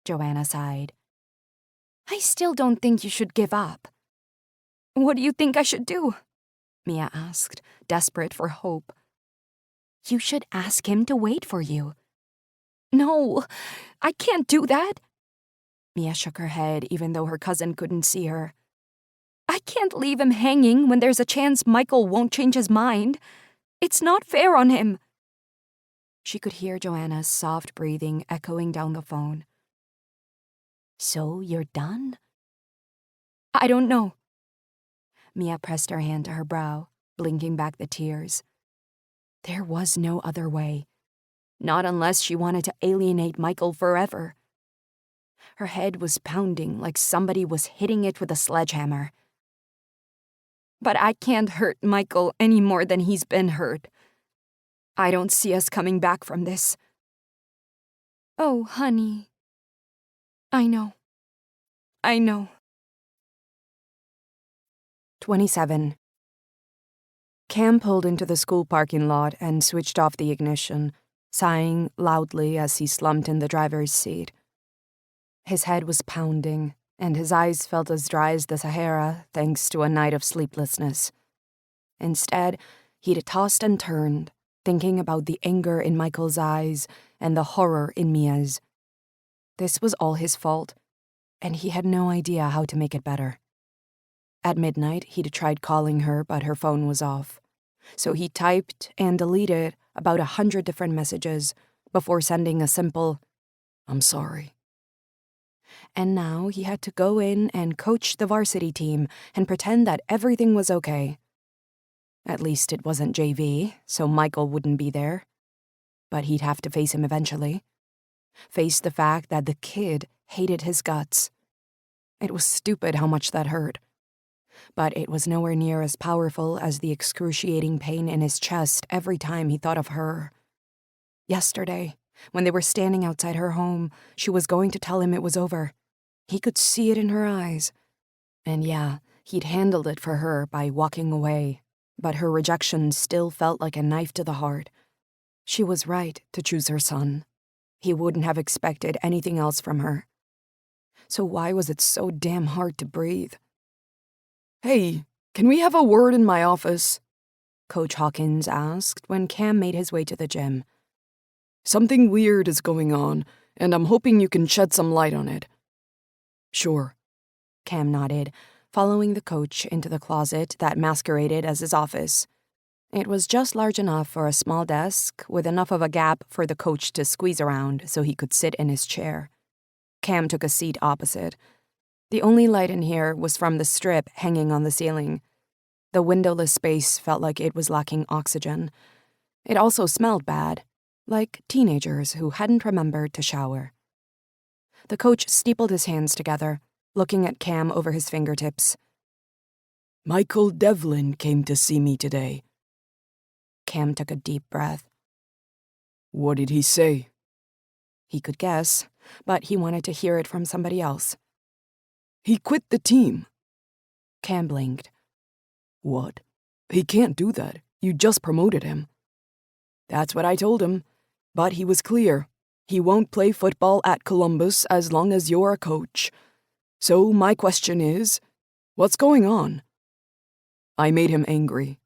Joanna sighed. I still don't think you should give up. What do you think I should do? Mia asked, desperate for hope. You should ask him to wait for you. No, I can't do that. Mia shook her head even though her cousin couldn't see her. I can't leave him hanging when there's a chance Michael won't change his mind. It's not fair on him. She could hear Joanna's soft breathing echoing down the phone. So you're done? I don't know. Mia pressed her hand to her brow, blinking back the tears. There was no other way. Not unless she wanted to alienate Michael forever. Her head was pounding like somebody was hitting it with a sledgehammer. But I can't hurt Michael any more than he's been hurt. I don't see us coming back from this. Oh, honey. I know. 27. Cam pulled into the school parking lot and switched off the ignition, sighing loudly as he slumped in the driver's seat. His head was pounding, and his eyes felt as dry as the Sahara thanks to a night of sleeplessness. Instead, he'd tossed and turned, thinking about the anger in Michael's eyes and the horror in Mia's. This was all his fault, and he had no idea how to make it better. At midnight, he'd tried calling her, but her phone was off. So he typed and deleted about 100 different messages before sending a simple, "I'm sorry." And now he had to go in and coach the varsity team and pretend that everything was okay. At least it wasn't JV, so Michael wouldn't be there. But he'd have to face him eventually. Face the fact that the kid hated his guts. It was stupid how much that hurt. But it was nowhere near as powerful as the excruciating pain in his chest every time he thought of her. Yesterday, when they were standing outside her home, she was going to tell him it was over. He could see it in her eyes. And yeah, he'd handled it for her by walking away, but her rejection still felt like a knife to the heart. She was right to choose her son. He wouldn't have expected anything else from her. So why was it so damn hard to breathe? "Hey, can we have a word in my office?" Coach Hawkins asked when Cam made his way to the gym. "Something weird is going on, and I'm hoping you can shed some light on it." "Sure." Cam nodded, following the coach into the closet that masqueraded as his office. It was just large enough for a small desk, with enough of a gap for the coach to squeeze around so he could sit in his chair. Cam took a seat opposite. The only light in here was from the strip hanging on the ceiling. The windowless space felt like it was lacking oxygen. It also smelled bad, like teenagers who hadn't remembered to shower. The coach steepled his hands together, looking at Cam over his fingertips. "Michael Devlin came to see me today." Cam took a deep breath. "What did he say?" He could guess, but he wanted to hear it from somebody else. "He quit the team." Cam blinked. "What? He can't do that. You just promoted him." "That's what I told him, but he was clear. He won't play football at Columbus as long as you're a coach. So my question is, what's going on?" "I made him angry.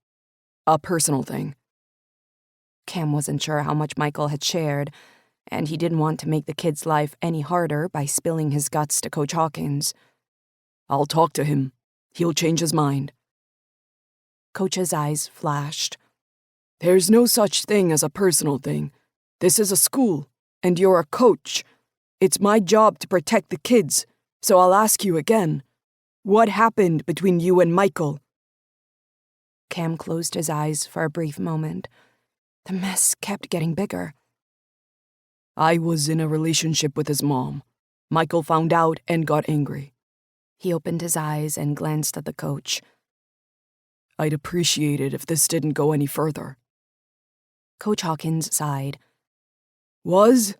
A personal thing." Cam wasn't sure how much Michael had shared, and he didn't want to make the kid's life any harder by spilling his guts to Coach Hawkins. "I'll talk to him. He'll change his mind." Coach's eyes flashed. "There's no such thing as a personal thing. This is a school, and you're a coach. It's my job to protect the kids, so I'll ask you again. What happened between you and Michael?" Cam closed his eyes for a brief moment. The mess kept getting bigger. "I was in a relationship with his mom. Michael found out and got angry." He opened his eyes and glanced at the coach. "I'd appreciate it if this didn't go any further." Coach Hawkins sighed. "Was?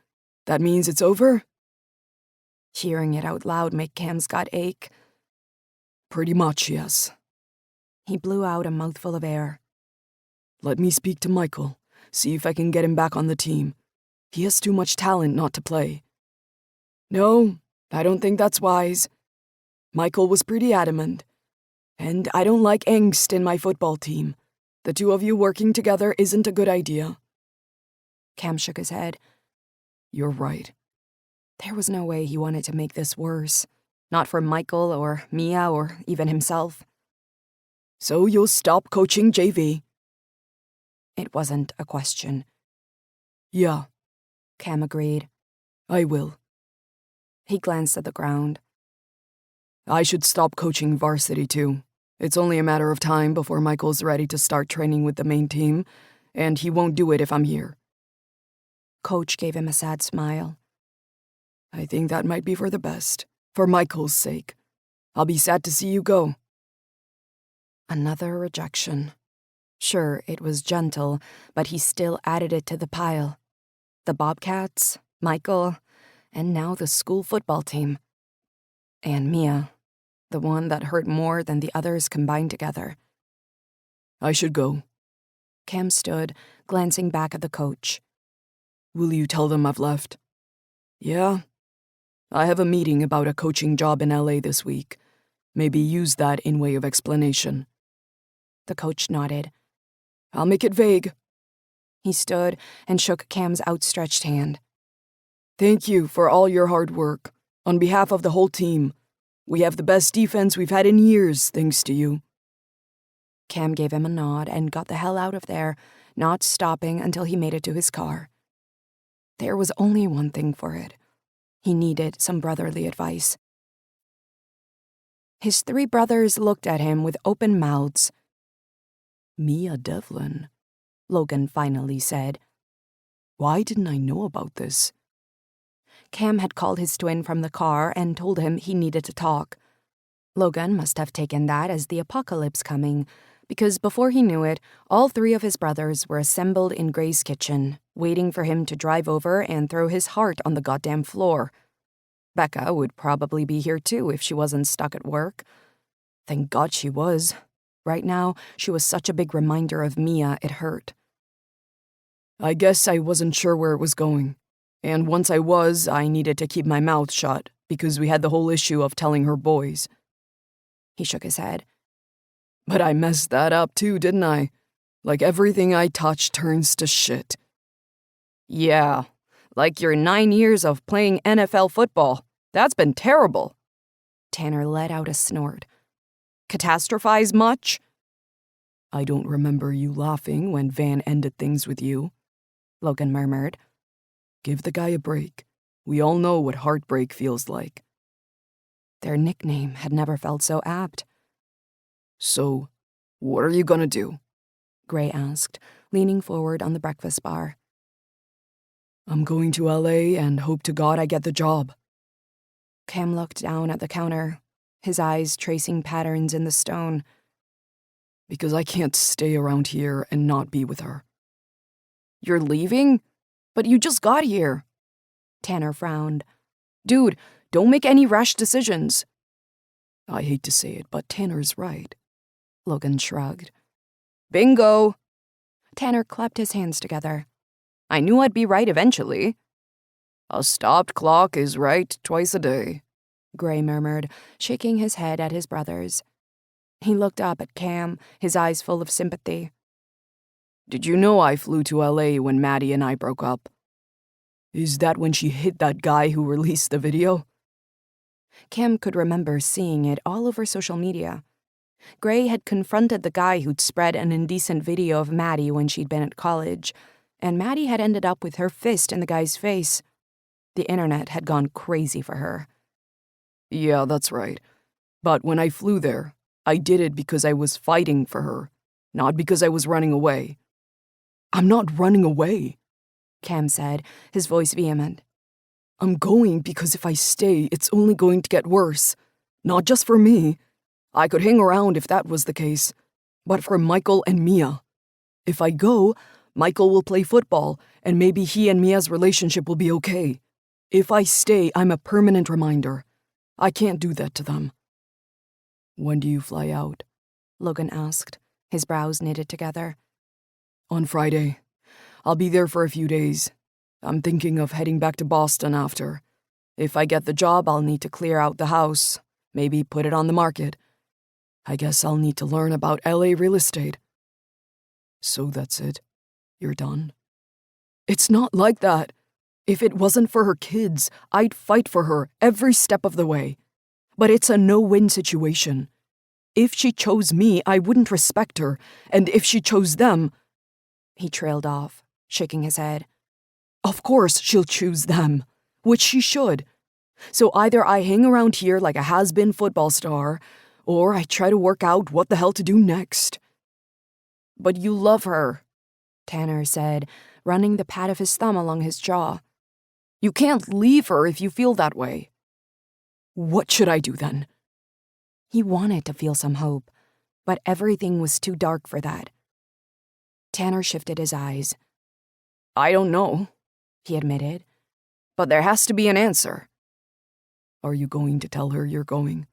That means it's over?" Hearing it out loud made Cam's gut ache. "Pretty much, yes." He blew out a mouthful of air. "Let me speak to Michael, see if I can get him back on the team. He has too much talent not to play." "No, I don't think that's wise. Michael was pretty adamant. And I don't like angst in my football team. The two of you working together isn't a good idea." Cam shook his head. "You're right." There was no way he wanted to make this worse. Not for Michael or Mia or even himself. "So you'll stop coaching JV?" It wasn't a question. "Yeah, Cam agreed. I will." He glanced at the ground. "I should stop coaching varsity too. It's only a matter of time before Michael's ready to start training with the main team, and he won't do it if I'm here." Coach gave him a sad smile. "I think that might be for the best, for Michael's sake. I'll be sad to see you go." Another rejection. Sure, it was gentle, but he still added it to the pile. The Bobcats, Michael, and now the school football team. And Mia, the one that hurt more than the others combined together. "I should go." Cam stood, glancing back at the coach. Will you tell them I've left? Yeah. I have a meeting about a coaching job in LA this week. Maybe use that in way of explanation. The coach nodded. I'll make it vague. He stood and shook Cam's outstretched hand. Thank you for all your hard work. On behalf of the whole team, we have the best defense we've had in years, thanks to you. Cam gave him a nod and got the hell out of there, not stopping until he made it to his car. There was only one thing for it. He needed some brotherly advice. His 3 brothers looked at him with open mouths. Mia Devlin, Logan finally said. Why didn't I know about this? Cam had called his twin from the car and told him he needed to talk. Logan must have taken that as the apocalypse coming, because before he knew it, all 3 of his brothers were assembled in Gray's kitchen, waiting for him to drive over and throw his heart on the goddamn floor. Becca would probably be here too if she wasn't stuck at work. Thank God she was. Right now, she was such a big reminder of Mia, it hurt. I guess I wasn't sure where it was going. And once I was, I needed to keep my mouth shut, because we had the whole issue of telling her boys. He shook his head. But I messed that up too, didn't I? Like everything I touch turns to shit. Yeah, like your 9 years of playing NFL football. That's been terrible. Tanner let out a snort. Catastrophize much? I don't remember you laughing when Van ended things with you, Logan murmured. Give the guy a break. We all know what heartbreak feels like. Their nickname had never felt so apt. So, what are you gonna do? Gray asked, leaning forward on the breakfast bar. I'm going to LA and hope to God I get the job. Cam looked down at the counter, his eyes tracing patterns in the stone. Because I can't stay around here and not be with her. You're leaving? But you just got here. Tanner frowned. Dude, don't make any rash decisions. I hate to say it, but Tanner's right. Logan shrugged. Bingo. Tanner clapped his hands together. I knew I'd be right eventually. A stopped clock is right twice a day, Gray murmured, shaking his head at his brothers. He looked up at Cam, his eyes full of sympathy. Did you know I flew to LA when Maddie and I broke up? Is that when she hit that guy who released the video? Cam could remember seeing it all over social media. Gray had confronted the guy who'd spread an indecent video of Maddie when she'd been at college, and Maddie had ended up with her fist in the guy's face. The internet had gone crazy for her. Yeah, that's right. But when I flew there, I did it because I was fighting for her, not because I was running away. I'm not running away, Cam said, his voice vehement. I'm going because if I stay, it's only going to get worse. Not just for me. I could hang around if that was the case. But for Michael and Mia. If I go, Michael will play football, and maybe he and Mia's relationship will be okay. If I stay, I'm a permanent reminder. I can't do that to them. When do you fly out? Logan asked, his brows knitted together. On Friday. I'll be there for a few days. I'm thinking of heading back to Boston after. If I get the job, I'll need to clear out the house, maybe put it on the market. I guess I'll need to learn about LA real estate. So that's it? You're done? It's not like that. If it wasn't for her kids, I'd fight for her every step of the way. But it's a no-win situation. If she chose me, I wouldn't respect her, and if she chose them... He trailed off, shaking his head. Of course she'll choose them, which she should. So either I hang around here like a has-been football star, or I try to work out what the hell to do next. But you love her, Tanner said, running the pad of his thumb along his jaw. You can't leave her if you feel that way. What should I do then? He wanted to feel some hope, but everything was too dark for that. Tanner shifted his eyes. I don't know, he admitted. But there has to be an answer. Are you going to tell her you're going?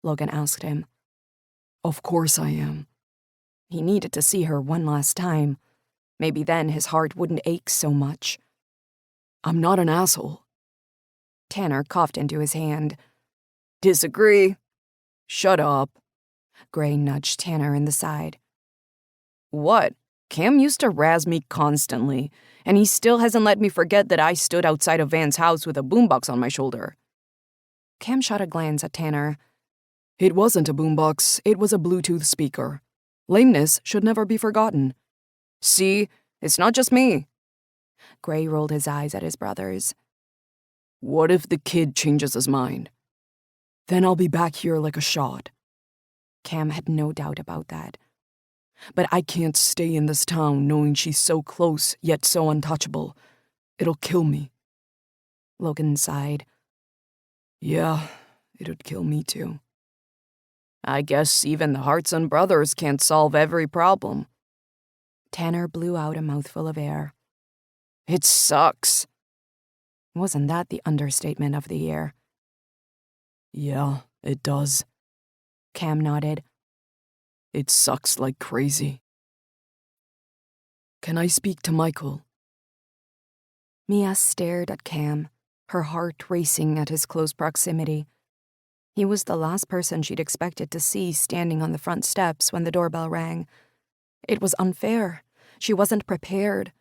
Logan asked him. Of course I am. He needed to see her one last time. Maybe then his heart wouldn't ache so much. I'm not an asshole. Tanner coughed into his hand. Disagree. Shut up. Gray nudged Tanner in the side. What? Cam used to razz me constantly, and he still hasn't let me forget that I stood outside of Van's house with a boombox on my shoulder. Cam shot a glance at Tanner. It wasn't a boombox, it was a Bluetooth speaker. Lameness should never be forgotten. See, it's not just me. Gray rolled his eyes at his brothers. What if the kid changes his mind? Then I'll be back here like a shot. Cam had no doubt about that. But I can't stay in this town knowing she's so close yet so untouchable. It'll kill me. Logan sighed. Yeah, it'd kill me too. I guess even the Hartson brothers can't solve every problem. Tanner blew out a mouthful of air. It sucks. Wasn't that the understatement of the year? Yeah, it does. Cam nodded. It sucks like crazy. Can I speak to Michael? Mia stared at Cam, her heart racing at his close proximity. He was the last person she'd expected to see standing on the front steps when the doorbell rang. It was unfair. She wasn't prepared.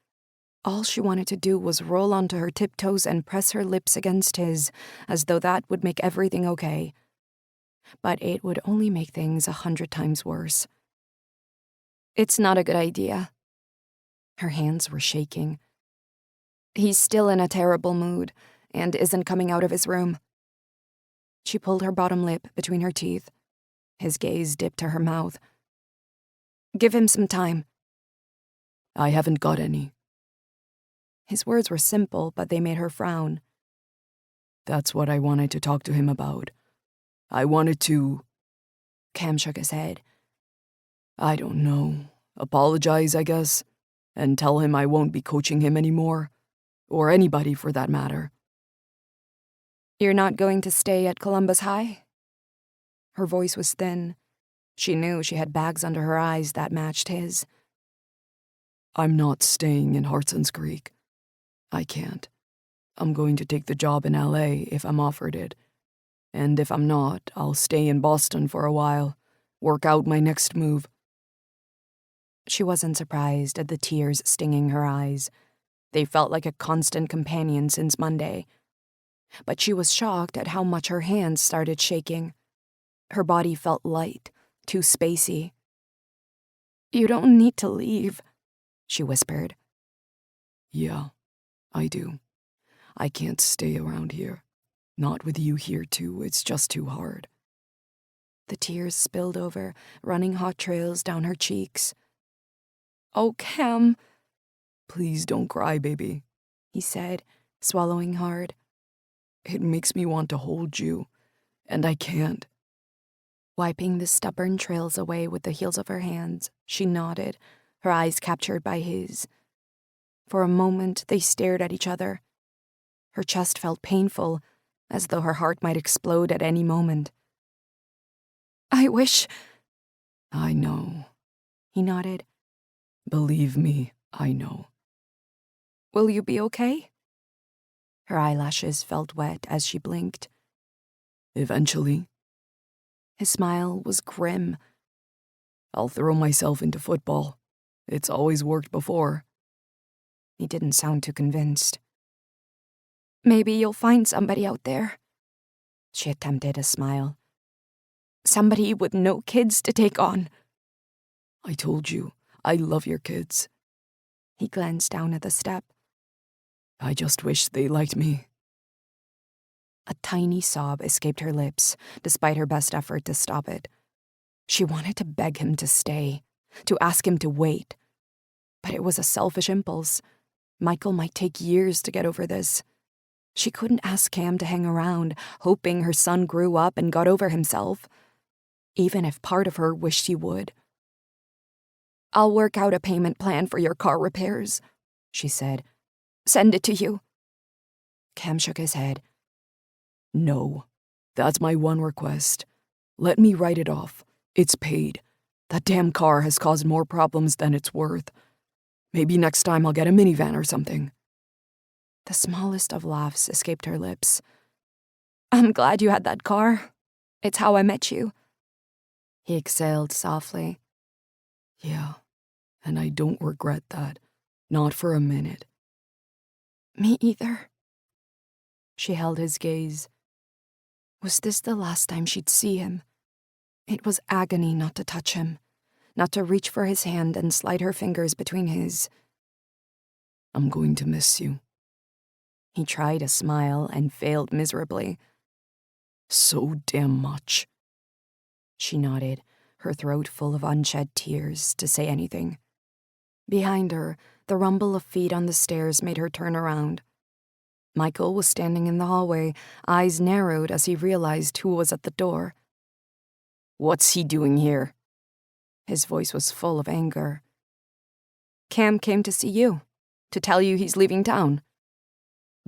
All she wanted to do was roll onto her tiptoes and press her lips against his, as though that would make everything okay. But it would only make things 100 times worse. It's not a good idea. Her hands were shaking. He's still in a terrible mood and isn't coming out of his room. She pulled her bottom lip between her teeth. His gaze dipped to her mouth. Give him some time. I haven't got any. His words were simple, but they made her frown. That's what I wanted to talk to him about. I wanted to... Cam shook his head. I don't know. Apologize, I guess, and tell him I won't be coaching him anymore. Or anybody, for that matter. You're not going to stay at Columbus High? Her voice was thin. She knew she had bags under her eyes that matched his. I'm not staying in Hartson's Creek. I can't. I'm going to take the job in LA if I'm offered it. And if I'm not, I'll stay in Boston for a while, work out my next move. She wasn't surprised at the tears stinging her eyes. They felt like a constant companion since Monday. But she was shocked at how much her hands started shaking. Her body felt light, too spacey. You don't need to leave, she whispered. Yeah, I do. I can't stay around here. Not with you here, too. It's just too hard. The tears spilled over, running hot trails down her cheeks. Oh, Cam. Please don't cry, baby, he said, swallowing hard. It makes me want to hold you, and I can't. Wiping the stubborn trails away with the heels of her hands, she nodded, her eyes captured by his. For a moment, they stared at each other. Her chest felt painful, as though her heart might explode at any moment. I wish... I know, he nodded. Believe me, I know. Will you be okay? Her eyelashes felt wet as she blinked. Eventually. His smile was grim. I'll throw myself into football. It's always worked before. He didn't sound too convinced. Maybe you'll find somebody out there. She attempted a smile. Somebody with no kids to take on. I told you, I love your kids. He glanced down at the step. I just wish they liked me. A tiny sob escaped her lips, despite her best effort to stop it. She wanted to beg him to stay, to ask him to wait. But it was a selfish impulse. Michael might take years to get over this. She couldn't ask Cam to hang around, hoping her son grew up and got over himself, even if part of her wished he would. I'll work out a payment plan for your car repairs, she said. Send it to you. Cam shook his head. No, that's my one request. Let me write it off. It's paid. That damn car has caused more problems than it's worth. Maybe next time I'll get a minivan or something. The smallest of laughs escaped her lips. I'm glad you had that car. It's how I met you. He exhaled softly. Yeah, and I don't regret that. Not for a minute. Me either. She held his gaze. Was this the last time she'd see him? It was agony not to touch him, not to reach for his hand and slide her fingers between his. I'm going to miss you. He tried a smile and failed miserably. So damn much. She nodded, her throat full of unshed tears, to say anything. Behind her, the rumble of feet on the stairs made her turn around. Michael was standing in the hallway, eyes narrowed as he realized who was at the door. What's he doing here? His voice was full of anger. Cam came to see you, to tell you he's leaving town.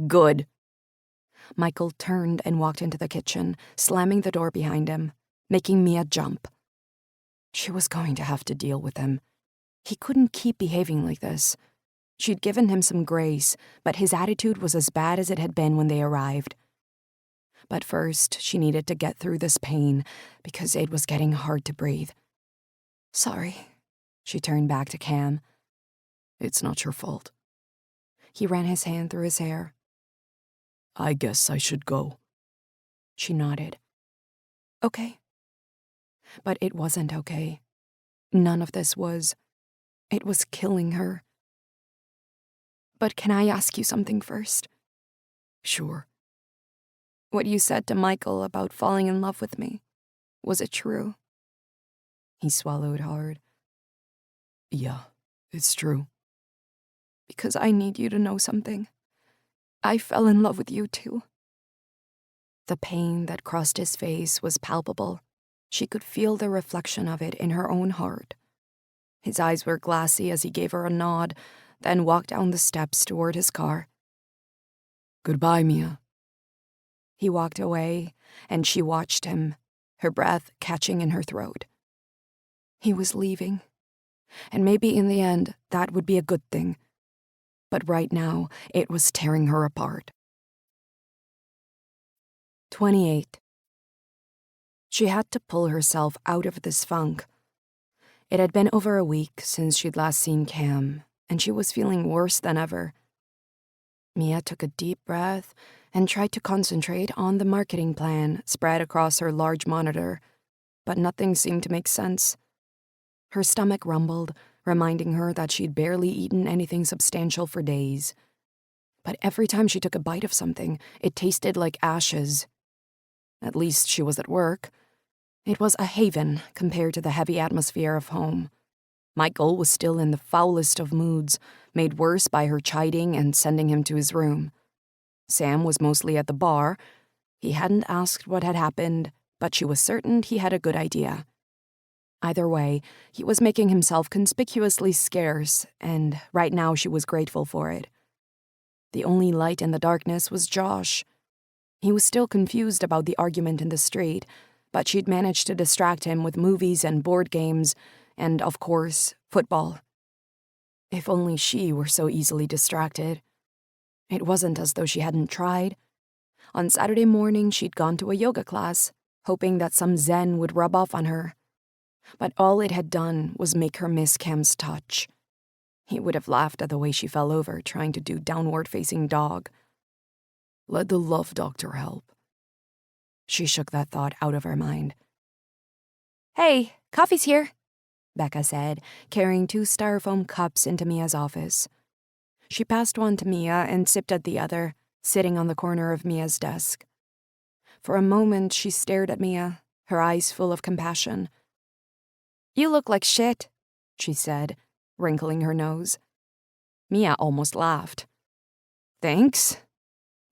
Good. Michael turned and walked into the kitchen, slamming the door behind him, making Mia jump. She was going to have to deal with him. He couldn't keep behaving like this. She'd given him some grace, but his attitude was as bad as it had been when they arrived. But first, she needed to get through this pain, because it was getting hard to breathe. Sorry. She turned back to Cam. It's not your fault. He ran his hand through his hair. I guess I should go. She nodded. Okay. But it wasn't okay. None of this was. It was killing her. But can I ask you something first? Sure. What you said to Michael about falling in love with me, was it true? He swallowed hard. Yeah, it's true. Because I need you to know something. I fell in love with you too. The pain that crossed his face was palpable. She could feel the reflection of it in her own heart. His eyes were glassy as he gave her a nod, then walked down the steps toward his car. Goodbye, Mia. He walked away, and she watched him, her breath catching in her throat. He was leaving, and maybe in the end that would be a good thing. But right now, it was tearing her apart. 28. She had to pull herself out of this funk. It had been over a week since she'd last seen Cam, and she was feeling worse than ever. Mia took a deep breath and tried to concentrate on the marketing plan spread across her large monitor, but nothing seemed to make sense. Her stomach rumbled, reminding her that she'd barely eaten anything substantial for days. But every time she took a bite of something, it tasted like ashes. At least she was at work. It was a haven compared to the heavy atmosphere of home. Michael was still in the foulest of moods, made worse by her chiding and sending him to his room. Sam was mostly at the bar. He hadn't asked what had happened, but she was certain he had a good idea. Either way, he was making himself conspicuously scarce, and right now she was grateful for it. The only light in the darkness was Josh. He was still confused about the argument in the street, but she'd managed to distract him with movies and board games, and, of course, football. If only she were so easily distracted. It wasn't as though she hadn't tried. On Saturday morning, she'd gone to a yoga class, hoping that some zen would rub off on her. But all it had done was make her miss Cam's touch. He would have laughed at the way she fell over trying to do downward-facing dog. Let the love doctor help. She shook that thought out of her mind. Hey, coffee's here, Becca said, carrying 2 styrofoam cups into Mia's office. She passed one to Mia and sipped at the other, sitting on the corner of Mia's desk. For a moment, she stared at Mia, her eyes full of compassion. You look like shit, she said, wrinkling her nose. Mia almost laughed. Thanks.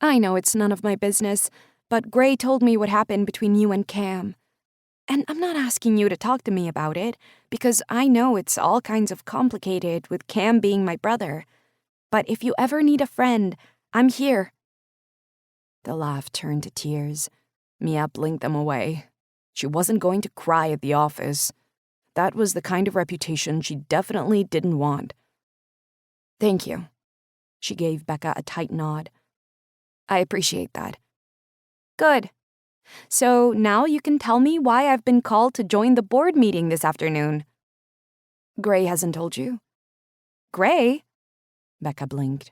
I know it's none of my business, but Gray told me what happened between you and Cam. And I'm not asking you to talk to me about it, because I know it's all kinds of complicated with Cam being my brother. But if you ever need a friend, I'm here. The laugh turned to tears. Mia blinked them away. She wasn't going to cry at the office. That was the kind of reputation she definitely didn't want. Thank you. She gave Becca a tight nod. I appreciate that. Good. So now you can tell me why I've been called to join the board meeting this afternoon. Gray hasn't told you. Gray? Becca blinked.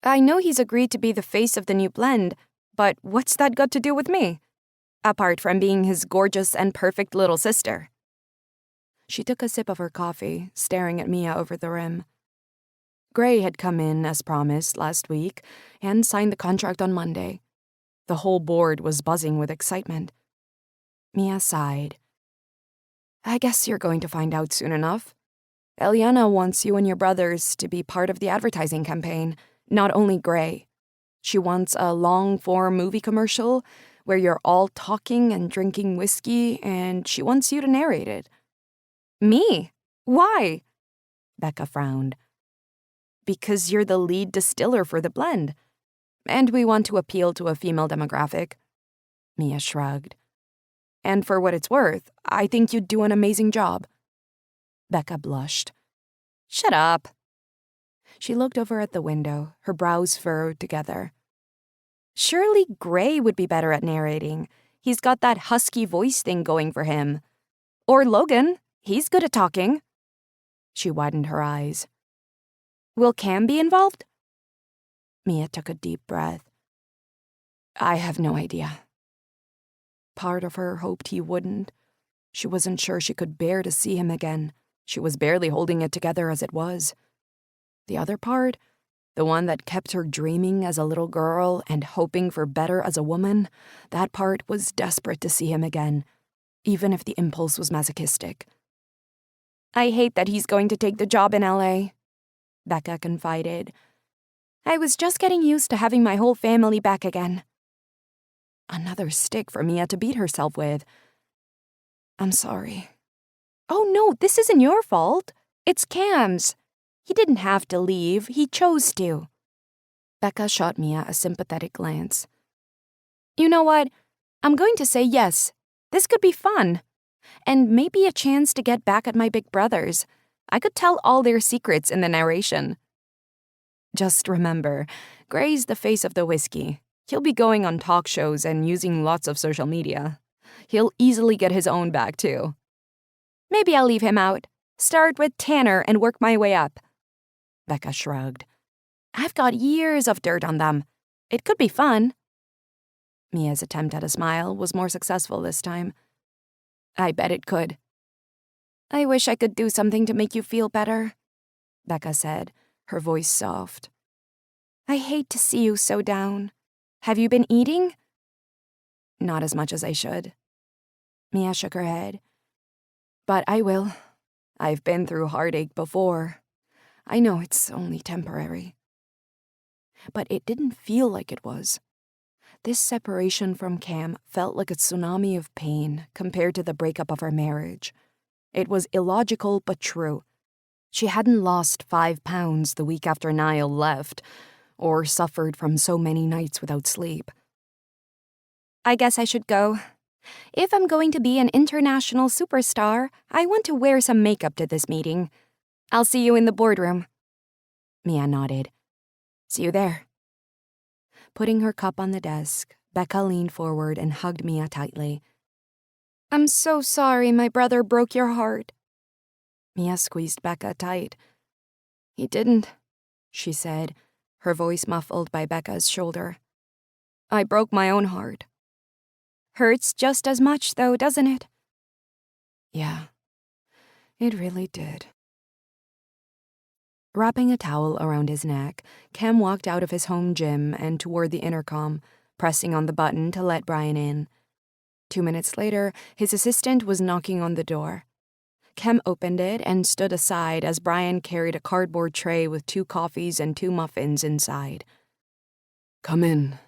I know he's agreed to be the face of the new blend, but what's that got to do with me? Apart from being his gorgeous and perfect little sister. She took a sip of her coffee, staring at Mia over the rim. Gray had come in, as promised, last week, and signed the contract on Monday. The whole board was buzzing with excitement. Mia sighed. I guess you're going to find out soon enough. Eliana wants you and your brothers to be part of the advertising campaign, not only Gray. She wants a long-form movie commercial where you're all talking and drinking whiskey, and she wants you to narrate it. Me? Why? Becca frowned. Because you're the lead distiller for the blend. And we want to appeal to a female demographic. Mia shrugged. And for what it's worth, I think you'd do an amazing job. Becca blushed. Shut up. She looked over at the window, her brows furrowed together. Surely Gray would be better at narrating. He's got that husky voice thing going for him. Or Logan. He's good at talking. She widened her eyes. Will Cam be involved? Mia took a deep breath. I have no idea. Part of her hoped he wouldn't. She wasn't sure she could bear to see him again. She was barely holding it together as it was. The other part, the one that kept her dreaming as a little girl and hoping for better as a woman, that part was desperate to see him again, even if the impulse was masochistic. I hate that he's going to take the job in LA, Becca confided. I was just getting used to having my whole family back again. Another stick for Mia to beat herself with. I'm sorry. Oh no, this isn't your fault. It's Cam's. He didn't have to leave. He chose to. Becca shot Mia a sympathetic glance. You know what? I'm going to say yes. This could be fun. And maybe a chance to get back at my big brothers. I could tell all their secrets in the narration. Just remember, Gray's the face of the whiskey. He'll be going on talk shows and using lots of social media. He'll easily get his own back, too. Maybe I'll leave him out. Start with Tanner and work my way up. Becca shrugged. I've got years of dirt on them. It could be fun. Mia's attempt at a smile was more successful this time. I bet it could. I wish I could do something to make you feel better, Becca said, her voice soft. I hate to see you so down. Have you been eating? Not as much as I should. Mia shook her head. But I will. I've been through heartache before. I know it's only temporary. But it didn't feel like it was. This separation from Cam felt like a tsunami of pain compared to the breakup of her marriage. It was illogical but true. She hadn't lost 5 pounds the week after Niall left, or suffered from so many nights without sleep. I guess I should go. If I'm going to be an international superstar, I want to wear some makeup to this meeting. I'll see you in the boardroom. Mia nodded. See you there. Putting her cup on the desk, Becca leaned forward and hugged Mia tightly. I'm so sorry my brother broke your heart. Mia squeezed Becca tight. He didn't, she said, her voice muffled by Becca's shoulder. I broke my own heart. Hurts just as much, though, doesn't it? Yeah, it really did. Wrapping a towel around his neck, Cam walked out of his home gym and toward the intercom, pressing on the button to let Brian in. 2 minutes later, his assistant was knocking on the door. Cam opened it and stood aside as Brian carried a cardboard tray with 2 coffees and 2 muffins inside. Come in,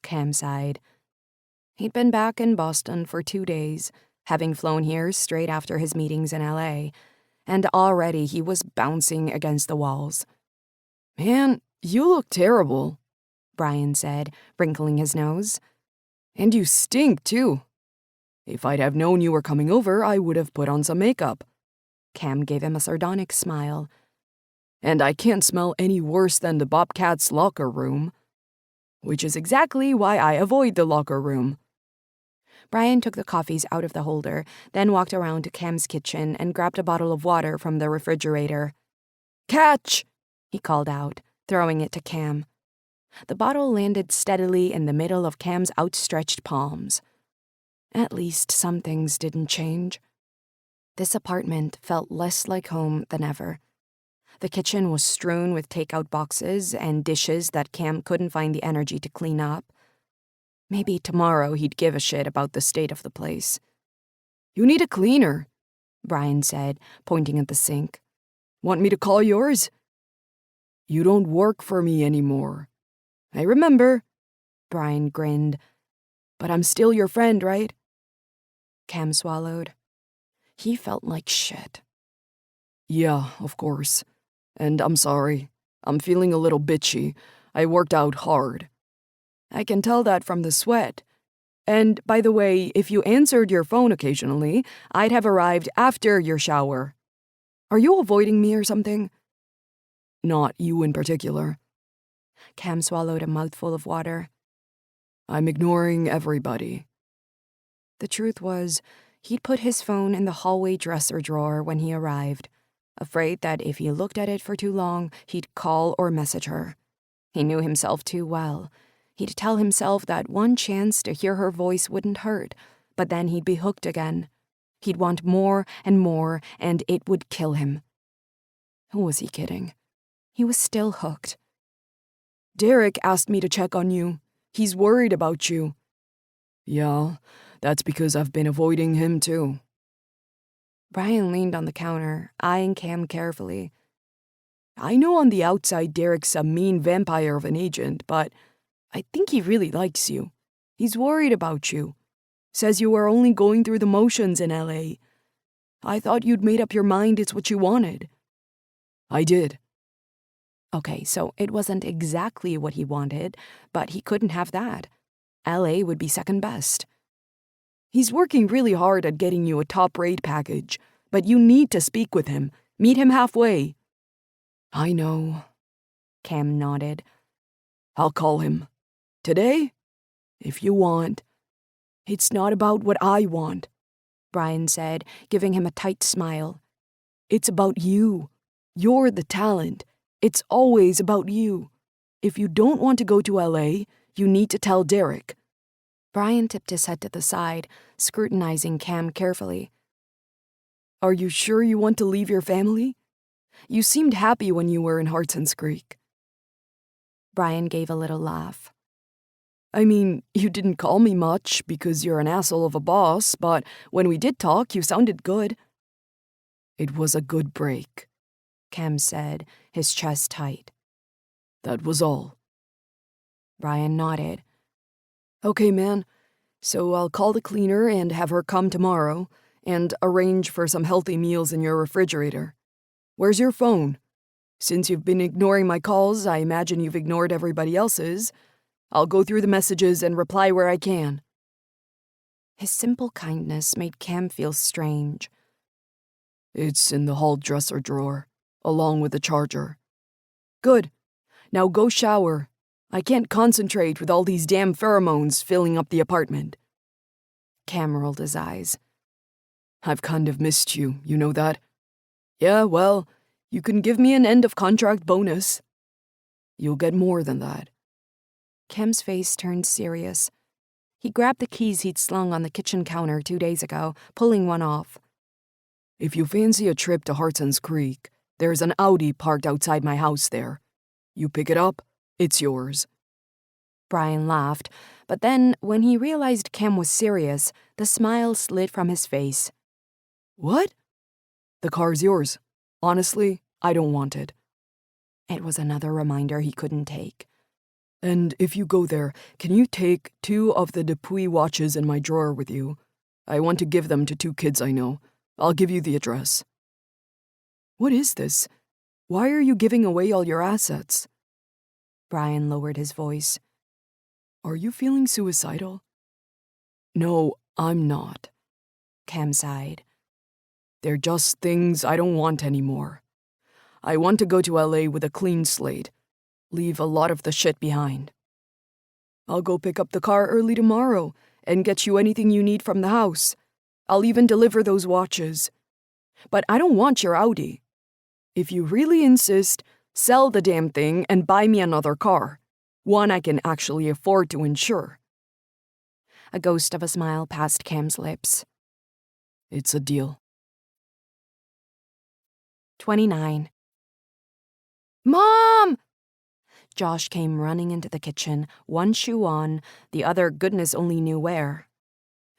Cam sighed. He'd been back in Boston for 2 days, having flown here straight after his meetings in LA, and already he was bouncing against the walls. Man, you look terrible, Brian said, wrinkling his nose. And you stink, too. If I'd have known you were coming over, I would have put on some makeup. Cam gave him a sardonic smile. And I can't smell any worse than the Bobcat's locker room. Which is exactly why I avoid the locker room. Brian took the coffees out of the holder, then walked around to Cam's kitchen and grabbed a bottle of water from the refrigerator. Catch! He called out, throwing it to Cam. The bottle landed steadily in the middle of Cam's outstretched palms. At least some things didn't change. This apartment felt less like home than ever. The kitchen was strewn with takeout boxes and dishes that Cam couldn't find the energy to clean up. Maybe tomorrow he'd give a shit about the state of the place. You need a cleaner, Brian said, pointing at the sink. Want me to call yours? You don't work for me anymore. I remember. Brian grinned. But I'm still your friend, right? Cam swallowed. He felt like shit. Yeah, of course. And I'm sorry. I'm feeling a little bitchy. I worked out hard. I can tell that from the sweat. And, by the way, if you answered your phone occasionally, I'd have arrived after your shower. Are you avoiding me or something? Not you in particular. Cam swallowed a mouthful of water. I'm ignoring everybody. The truth was, he'd put his phone in the hallway dresser drawer when he arrived, afraid that if he looked at it for too long, he'd call or message her. He knew himself too well. He'd tell himself that one chance to hear her voice wouldn't hurt, but then he'd be hooked again. He'd want more, and it would kill him. Who was he kidding? He was still hooked. Derek asked me to check on you. He's worried about you. Yeah, that's because I've been avoiding him too. Brian leaned on the counter, eyeing Cam carefully. I know on the outside Derek's a mean vampire of an agent, but I think he really likes you. He's worried about you. Says you are only going through the motions in LA. I thought you'd made up your mind it's what you wanted. I did. Okay, so it wasn't exactly what he wanted, but he couldn't have that. LA would be second best. He's working really hard at getting you a top-rate package, but you need to speak with him. Meet him halfway. I know. Cam nodded. I'll call him. Today? If you want. It's not about what I want, Brian said, giving him a tight smile. It's about you. You're the talent. It's always about you. If you don't want to go to LA, you need to tell Derek. Brian tipped his head to the side, scrutinizing Cam carefully. Are you sure you want to leave your family? You seemed happy when you were in Hartson's Creek. Brian gave a little laugh. I mean, you didn't call me much because you're an asshole of a boss, but when we did talk, you sounded good. It was a good break, Cam said, his chest tight. That was all. Brian nodded. Okay, man. So I'll call the cleaner and have her come tomorrow and arrange for some healthy meals in your refrigerator. Where's your phone? Since you've been ignoring my calls, I imagine you've ignored everybody else's. I'll go through the messages and reply where I can. His simple kindness made Cam feel strange. It's in the hall dresser drawer, along with the charger. Good. Now go shower. I can't concentrate with all these damn pheromones filling up the apartment. Cam rolled his eyes. I've kind of missed you, you know that? Yeah, well, you can give me an end-of-contract bonus. You'll get more than that. Cam's face turned serious. He grabbed the keys he'd slung on the kitchen counter 2 days ago, pulling one off. If you fancy a trip to Hartson's Creek, there's an Audi parked outside my house there. You pick it up, it's yours. Brian laughed, but then, when he realized Cam was serious, the smile slid from his face. What? The car's yours. Honestly, I don't want it. It was another reminder he couldn't take. And if you go there, can you take 2 of the Dupuis watches in my drawer with you? I want to give them to 2 kids I know. I'll give you the address. What is this? Why are you giving away all your assets? Brian lowered his voice. Are you feeling suicidal? No, I'm not. Cam sighed. They're just things I don't want anymore. I want to go to LA with a clean slate. Leave a lot of the shit behind. I'll go pick up the car early tomorrow and get you anything you need from the house. I'll even deliver those watches. But I don't want your Audi. If you really insist, sell the damn thing and buy me another car. One I can actually afford to insure. A ghost of a smile passed Cam's lips. It's a deal. 29. Mom! Josh came running into the kitchen, one shoe on, the other goodness only knew where.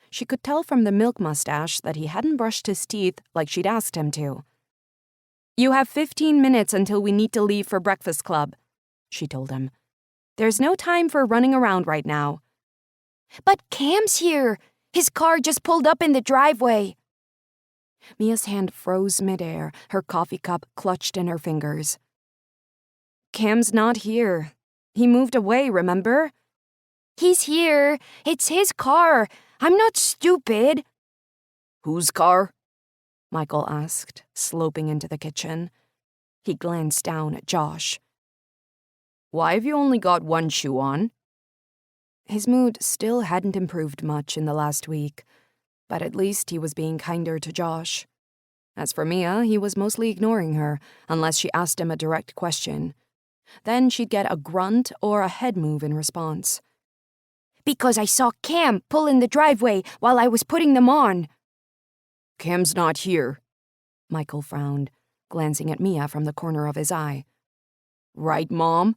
She could tell from the milk mustache that he hadn't brushed his teeth like she'd asked him to. "You have 15 minutes until we need to leave for breakfast club," she told him. "There's no time for running around right now." But Cam's here. His car just pulled up in the driveway. Mia's hand froze midair, her coffee cup clutched in her fingers. "Cam's not here. He moved away, remember?" He's here. It's his car. I'm not stupid. Whose car? Michael asked, sloping into the kitchen. He glanced down at Josh. Why have you only got one shoe on? His mood still hadn't improved much in the last week, but at least he was being kinder to Josh. As for Mia, he was mostly ignoring her, unless she asked him a direct question. Then she'd get a grunt or a head move in response. Because I saw Cam pull in the driveway while I was putting them on. Cam's not here. Michael frowned, glancing at Mia from the corner of his eye. Right, Mom?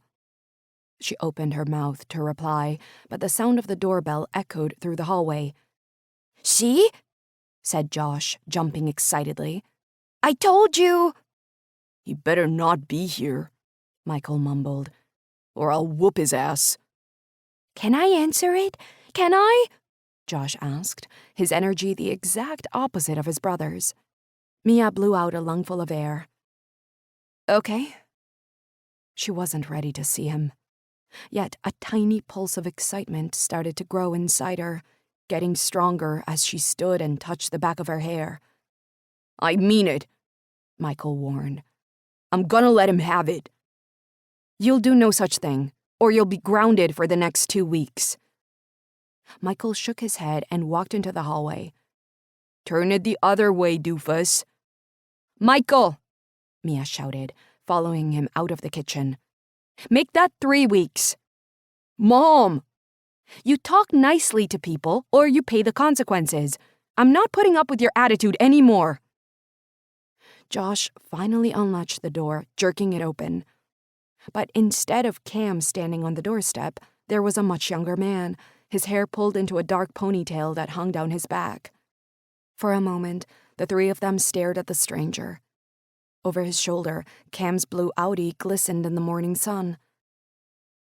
She opened her mouth to reply, but the sound of the doorbell echoed through the hallway. See? Said Josh, jumping excitedly. I told you! He better not be here, Michael mumbled. or I'll whoop his ass. Can I answer it? Can I? Josh asked, his energy the exact opposite of his brother's. Mia blew out a lungful of air. Okay. She wasn't ready to see him. Yet a tiny pulse of excitement started to grow inside her, getting stronger as she stood and touched the back of her hair. I mean it, Michael warned. I'm gonna let him have it. You'll do no such thing, or you'll be grounded for the next 2 weeks. Michael shook his head and walked into the hallway. Turn it the other way, doofus. Michael, Mia shouted, following him out of the kitchen. Make that 3 weeks. Mom! You talk nicely to people, or you pay the consequences. I'm not putting up with your attitude anymore. Josh finally unlatched the door, jerking it open. But instead of Cam standing on the doorstep, there was a much younger man, his hair pulled into a dark ponytail that hung down his back. For a moment, the three of them stared at the stranger. Over his shoulder, Cam's blue Audi glistened in the morning sun.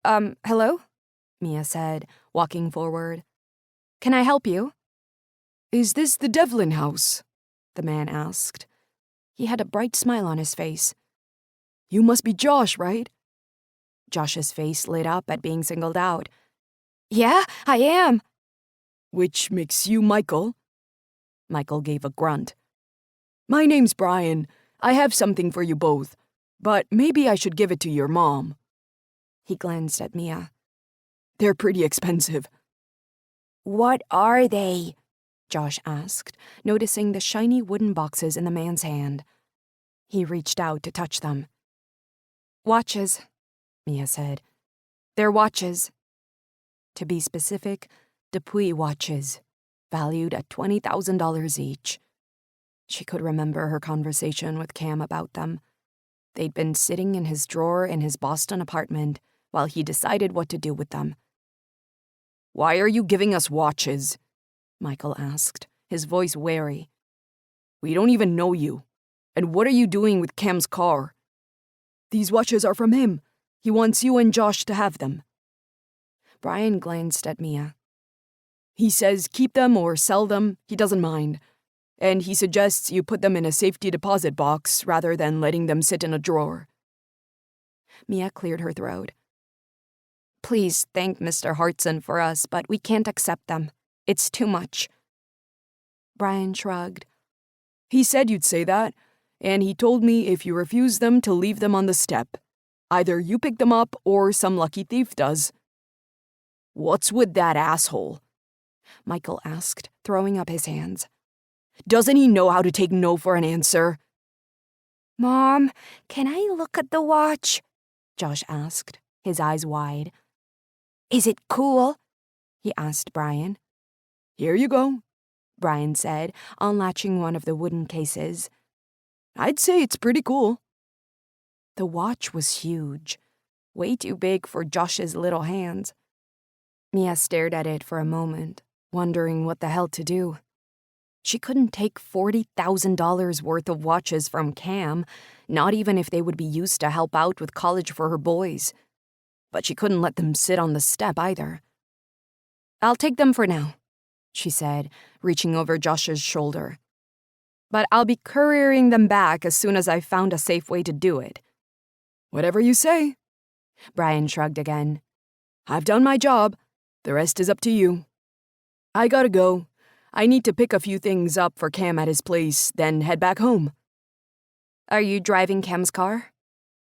Hello? Mia said, walking forward. Can I help you? Is this the Devlin house? The man asked. He had a bright smile on his face. You must be Josh, right? Josh's face lit up at being singled out. Yeah, I am. Which makes you Michael. Michael gave a grunt. My name's Brian. I have something for you both, but maybe I should give it to your mom. He glanced at Mia. They're pretty expensive. What are they? Josh asked, noticing the shiny wooden boxes in the man's hand. He reached out to touch them. Watches, Mia said. They're watches. To be specific, Dupuis watches, valued at $20,000 each. She could remember her conversation with Cam about them. They'd been sitting in his drawer in his Boston apartment while he decided what to do with them. Why are you giving us watches? Michael asked, his voice wary. We don't even know you. And what are you doing with Cam's car? These watches are from him. He wants you and Josh to have them. Brian glanced at Mia. He says keep them or sell them, he doesn't mind. And he suggests you put them in a safety deposit box rather than letting them sit in a drawer. Mia cleared her throat. Please thank Mr. Hartson for us, but we can't accept them. It's too much. Brian shrugged. He said you'd say that. and he told me if you refuse them to leave them on the step. Either you pick them up or some lucky thief does." "What's with that asshole?" Michael asked, throwing up his hands. "Doesn't he know how to take no for an answer?" Mom, can I look at the watch? Josh asked, his eyes wide. Is it cool? He asked Brian. "Here you go," Brian said, unlatching one of the wooden cases. "I'd say it's pretty cool." The watch was huge, way too big for Josh's little hands. Mia stared at it for a moment, wondering what the hell to do. She couldn't take $40,000 worth of watches from Cam, not even if they would be used to help out with college for her boys. But she couldn't let them sit on the step either. "I'll take them for now," she said, reaching over Josh's shoulder. "But I'll be couriering them back as soon as I've found a safe way to do it." "Whatever you say." Brian shrugged again. "I've done my job. The rest is up to you. I gotta go. I need to pick a few things up for Cam at his place, then head back home." "Are you driving Cam's car?"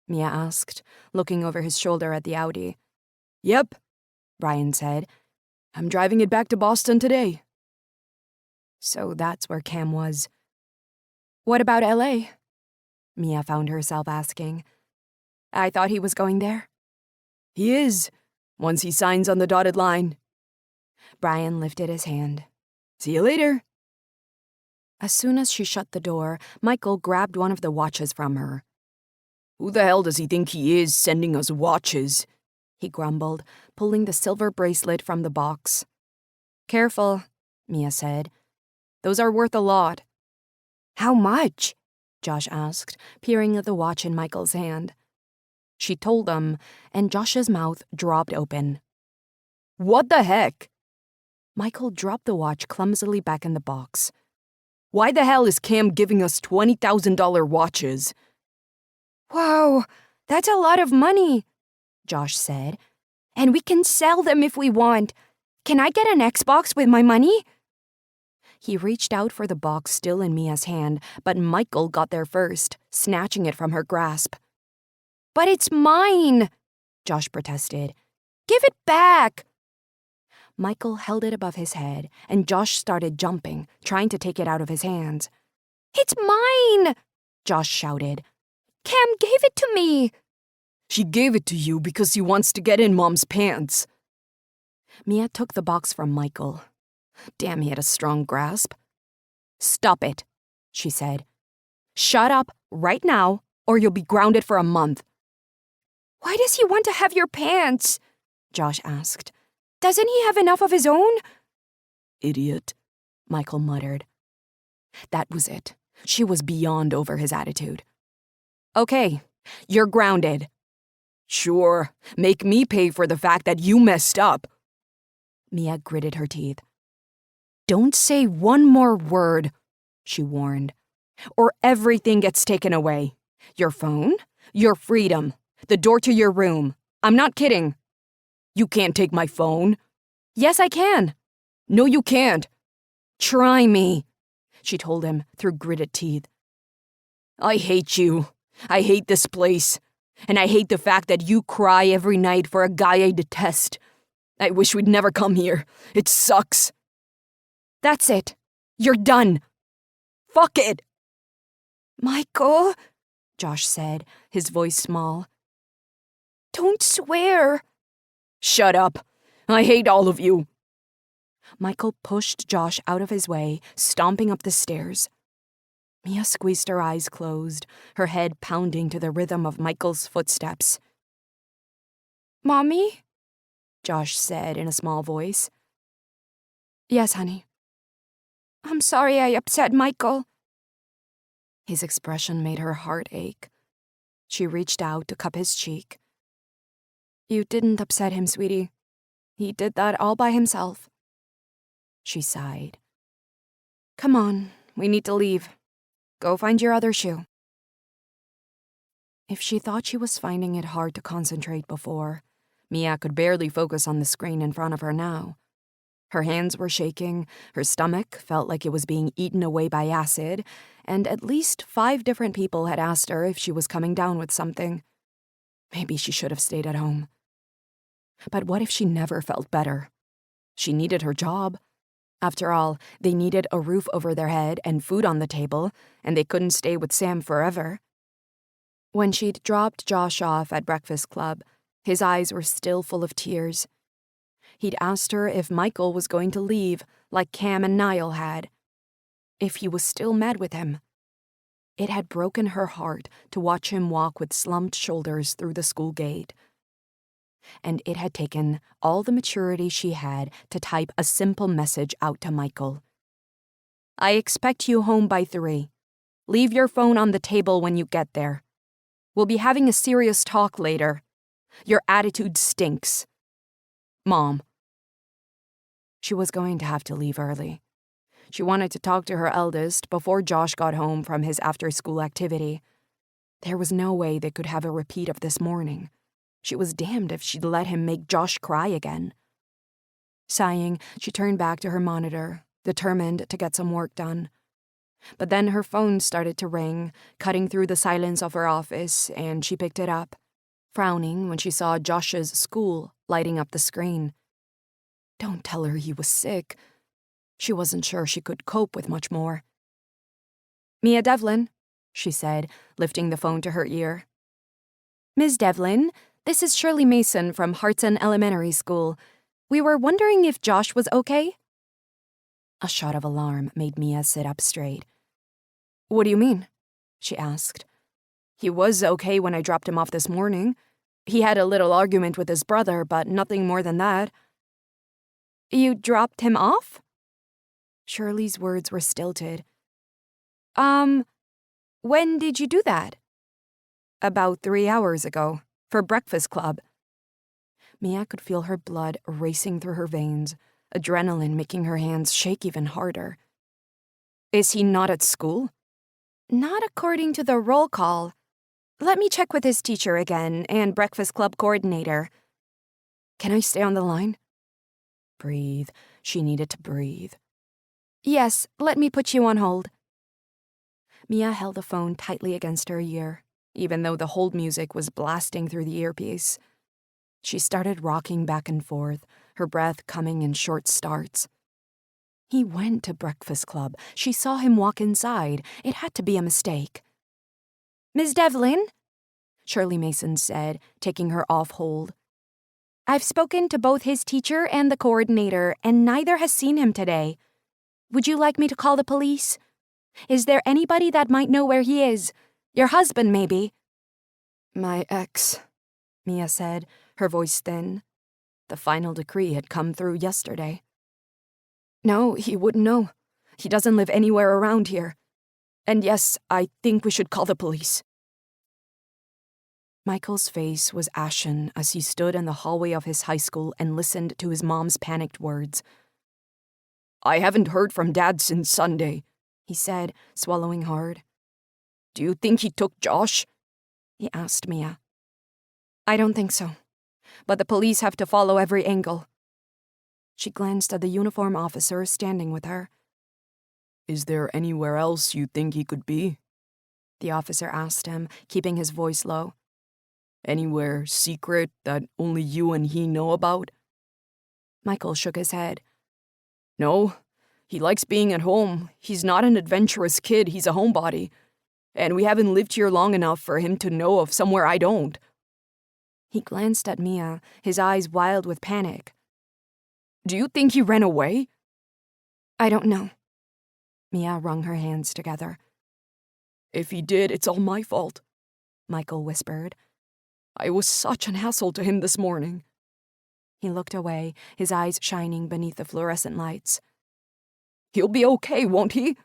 Mia asked, looking over his shoulder at the Audi. "Yep," Brian said. "I'm driving it back to Boston today." So that's where Cam was. "What about LA?" Mia found herself asking. "I thought he was going there." "He is, once he signs on the dotted line." Brian lifted his hand. "See you later." As soon as she shut the door, Michael grabbed one of the watches from her. "Who the hell does he think he is, sending us watches?" he grumbled, pulling the silver bracelet from the box. "Careful," Mia said. "Those are worth a lot." How much? Josh asked, peering at the watch in Michael's hand. She told him, and Josh's mouth dropped open. "What the heck?" Michael dropped the watch clumsily back in the box. "Why the hell is Cam giving us $20,000 watches?" Whoa, that's a lot of money, Josh said. and we can sell them if we want. Can I get an Xbox with my money? He reached out for the box still in Mia's hand, but Michael got there first, snatching it from her grasp. But it's mine, Josh protested. Give it back. Michael held it above his head, and Josh started jumping, trying to take it out of his hands. It's mine, Josh shouted. Cam gave it to me. "She gave it to you because she wants to get in Mom's pants." Mia took the box from Michael. Damn, he had a strong grasp. "Stop it," she said. "Shut up right now, or you'll be grounded for a month." Why does he want to have your pants? Josh asked. Doesn't he have enough of his own? "Idiot," Michael muttered. That was it. She was beyond over his attitude. "Okay, you're grounded." "Sure, make me pay for the fact that you messed up." Mia gritted her teeth. "Don't say one more word," she warned, "or everything gets taken away. Your phone, your freedom, the door to your room. I'm not kidding." "You can't take my phone." "Yes, I can." "No, you can't." "Try me," she told him through gritted teeth. "I hate you. I hate this place. And I hate the fact that you cry every night for a guy I detest. I wish we'd never come here. It sucks." "That's it. You're done." "Fuck it." Michael, Josh said, his voice small. don't swear. "Shut up. I hate all of you." Michael pushed Josh out of his way, stomping up the stairs. Mia squeezed her eyes closed, her head pounding to the rhythm of Michael's footsteps. Mommy? Josh said in a small voice. "Yes, honey." I'm sorry I upset Michael. His expression made her heart ache. She reached out to cup his cheek. "You didn't upset him, sweetie. He did that all by himself." She sighed. "Come on, we need to leave. Go find your other shoe." If she thought she was finding it hard to concentrate before, Mia could barely focus on the screen in front of her now. Her hands were shaking, her stomach felt like it was being eaten away by acid, and at least 5 different people had asked her if she was coming down with something. Maybe she should have stayed at home. But what if she never felt better? She needed her job. After all, they needed a roof over their head and food on the table, and they couldn't stay with Sam forever. When she'd dropped Josh off at Breakfast Club, his eyes were still full of tears. He'd asked her if Michael was going to leave, like Cam and Niall had. If he was still mad with him. It had broken her heart to watch him walk with slumped shoulders through the school gate. And it had taken all the maturity she had to type a simple message out to Michael. I expect you home by 3. Leave your phone on the table when you get there. We'll be having a serious talk later. Your attitude stinks. Mom. She was going to have to leave early. She wanted to talk to her eldest before Josh got home from his after-school activity. There was no way they could have a repeat of this morning. She was damned if she'd let him make Josh cry again. Sighing, she turned back to her monitor, determined to get some work done. But then her phone started to ring, cutting through the silence of her office, and she picked it up, frowning when she saw Josh's school lighting up the screen. Don't tell her he was sick. She wasn't sure she could cope with much more. Mia Devlin, she said, lifting the phone to her ear. Ms. Devlin, this is Shirley Mason from Hartson Elementary School. We were wondering if Josh was okay? A shot of alarm made Mia sit up straight. What do you mean? She asked. He was okay when I dropped him off this morning. He had a little argument with his brother, but nothing more than that. You dropped him off? Shirley's words were stilted. When did you do that? About 3 hours ago, for Breakfast Club. Mia could feel her blood racing through her veins, adrenaline making her hands shake even harder. Is he not at school? Not according to the roll call. Let me check with his teacher again and Breakfast Club coordinator. Can I stay on the line? Breathe. She needed to breathe. Yes, let me put you on hold. Mia held the phone tightly against her ear, even though the hold music was blasting through the earpiece. She started rocking back and forth, her breath coming in short starts. He went to Breakfast Club. She saw him walk inside. It had to be a mistake. Ms. Devlin, Shirley Mason said, taking her off hold. I've spoken to both his teacher and the coordinator, and neither has seen him today. Would you like me to call the police? Is there anybody that might know where he is? Your husband, maybe? My ex, Mia said, her voice thin. The final decree had come through yesterday. No, he wouldn't know. He doesn't live anywhere around here. And yes, I think we should call the police. Michael's face was ashen as he stood in the hallway of his high school and listened to his mom's panicked words. I haven't heard from Dad since Sunday, he said, swallowing hard. Do you think he took Josh? He asked Mia. I don't think so, but the police have to follow every angle. She glanced at the uniform officer standing with her. Is there anywhere else you think he could be? The officer asked him, keeping his voice low. Anywhere secret that only you and he know about? Michael shook his head. No, he likes being at home. He's not an adventurous kid, he's a homebody. And we haven't lived here long enough for him to know of somewhere I don't. He glanced at Mia, his eyes wild with panic. Do you think he ran away? I don't know. Mia wrung her hands together. If he did, it's all my fault, Michael whispered. I was such an asshole to him this morning. He looked away, his eyes shining beneath the fluorescent lights. He'll be okay, won't he?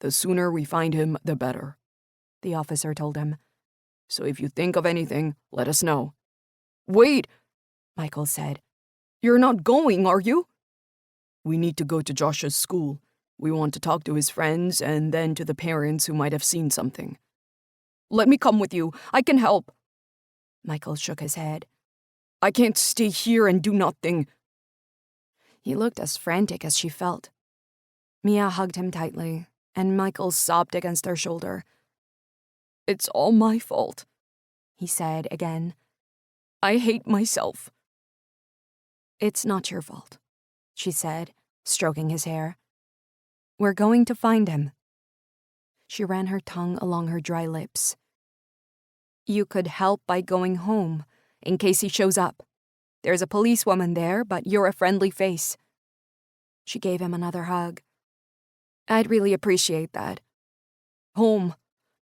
The sooner we find him, the better, the officer told him. So if you think of anything, let us know. Wait, Michael said. You're not going, are you? We need to go to Josh's school. We want to talk to his friends and then to the parents who might have seen something. Let me come with you. I can help. Michael shook his head. I can't stay here and do nothing. He looked as frantic as she felt. Mia hugged him tightly, and Michael sobbed against her shoulder. "It's all my fault," he said again. "I hate myself." "It's not your fault," she said, stroking his hair. "We're going to find him." She ran her tongue along her dry lips. "You could help by going home, in case he shows up. There's a policewoman there, but you're a friendly face." She gave him another hug. "I'd really appreciate that." "Home.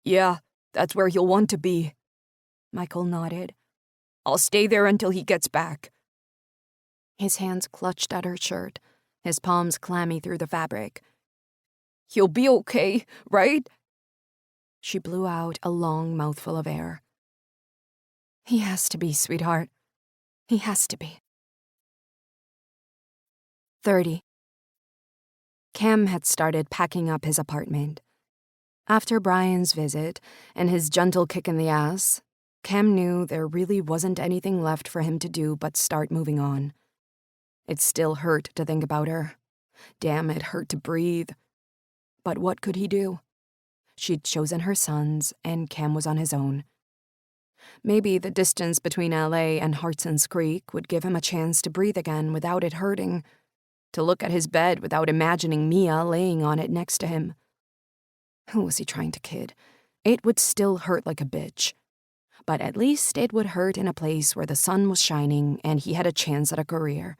Yeah, that's where he'll want to be." Michael nodded. "I'll stay there until he gets back." His hands clutched at her shirt, his palms clammy through the fabric. "He'll be okay, right?" She blew out a long mouthful of air. "He has to be, sweetheart. He has to be." 30. Cam had started packing up his apartment. After Brian's visit and his gentle kick in the ass, Cam knew there really wasn't anything left for him to do but start moving on. It still hurt to think about her. Damn, it hurt to breathe. But what could he do? She'd chosen her sons, and Cam was on his own. Maybe the distance between LA and Hartson's Creek would give him a chance to breathe again without it hurting, to look at his bed without imagining Mia laying on it next to him. Who was he trying to kid? It would still hurt like a bitch. But at least it would hurt in a place where the sun was shining and he had a chance at a career.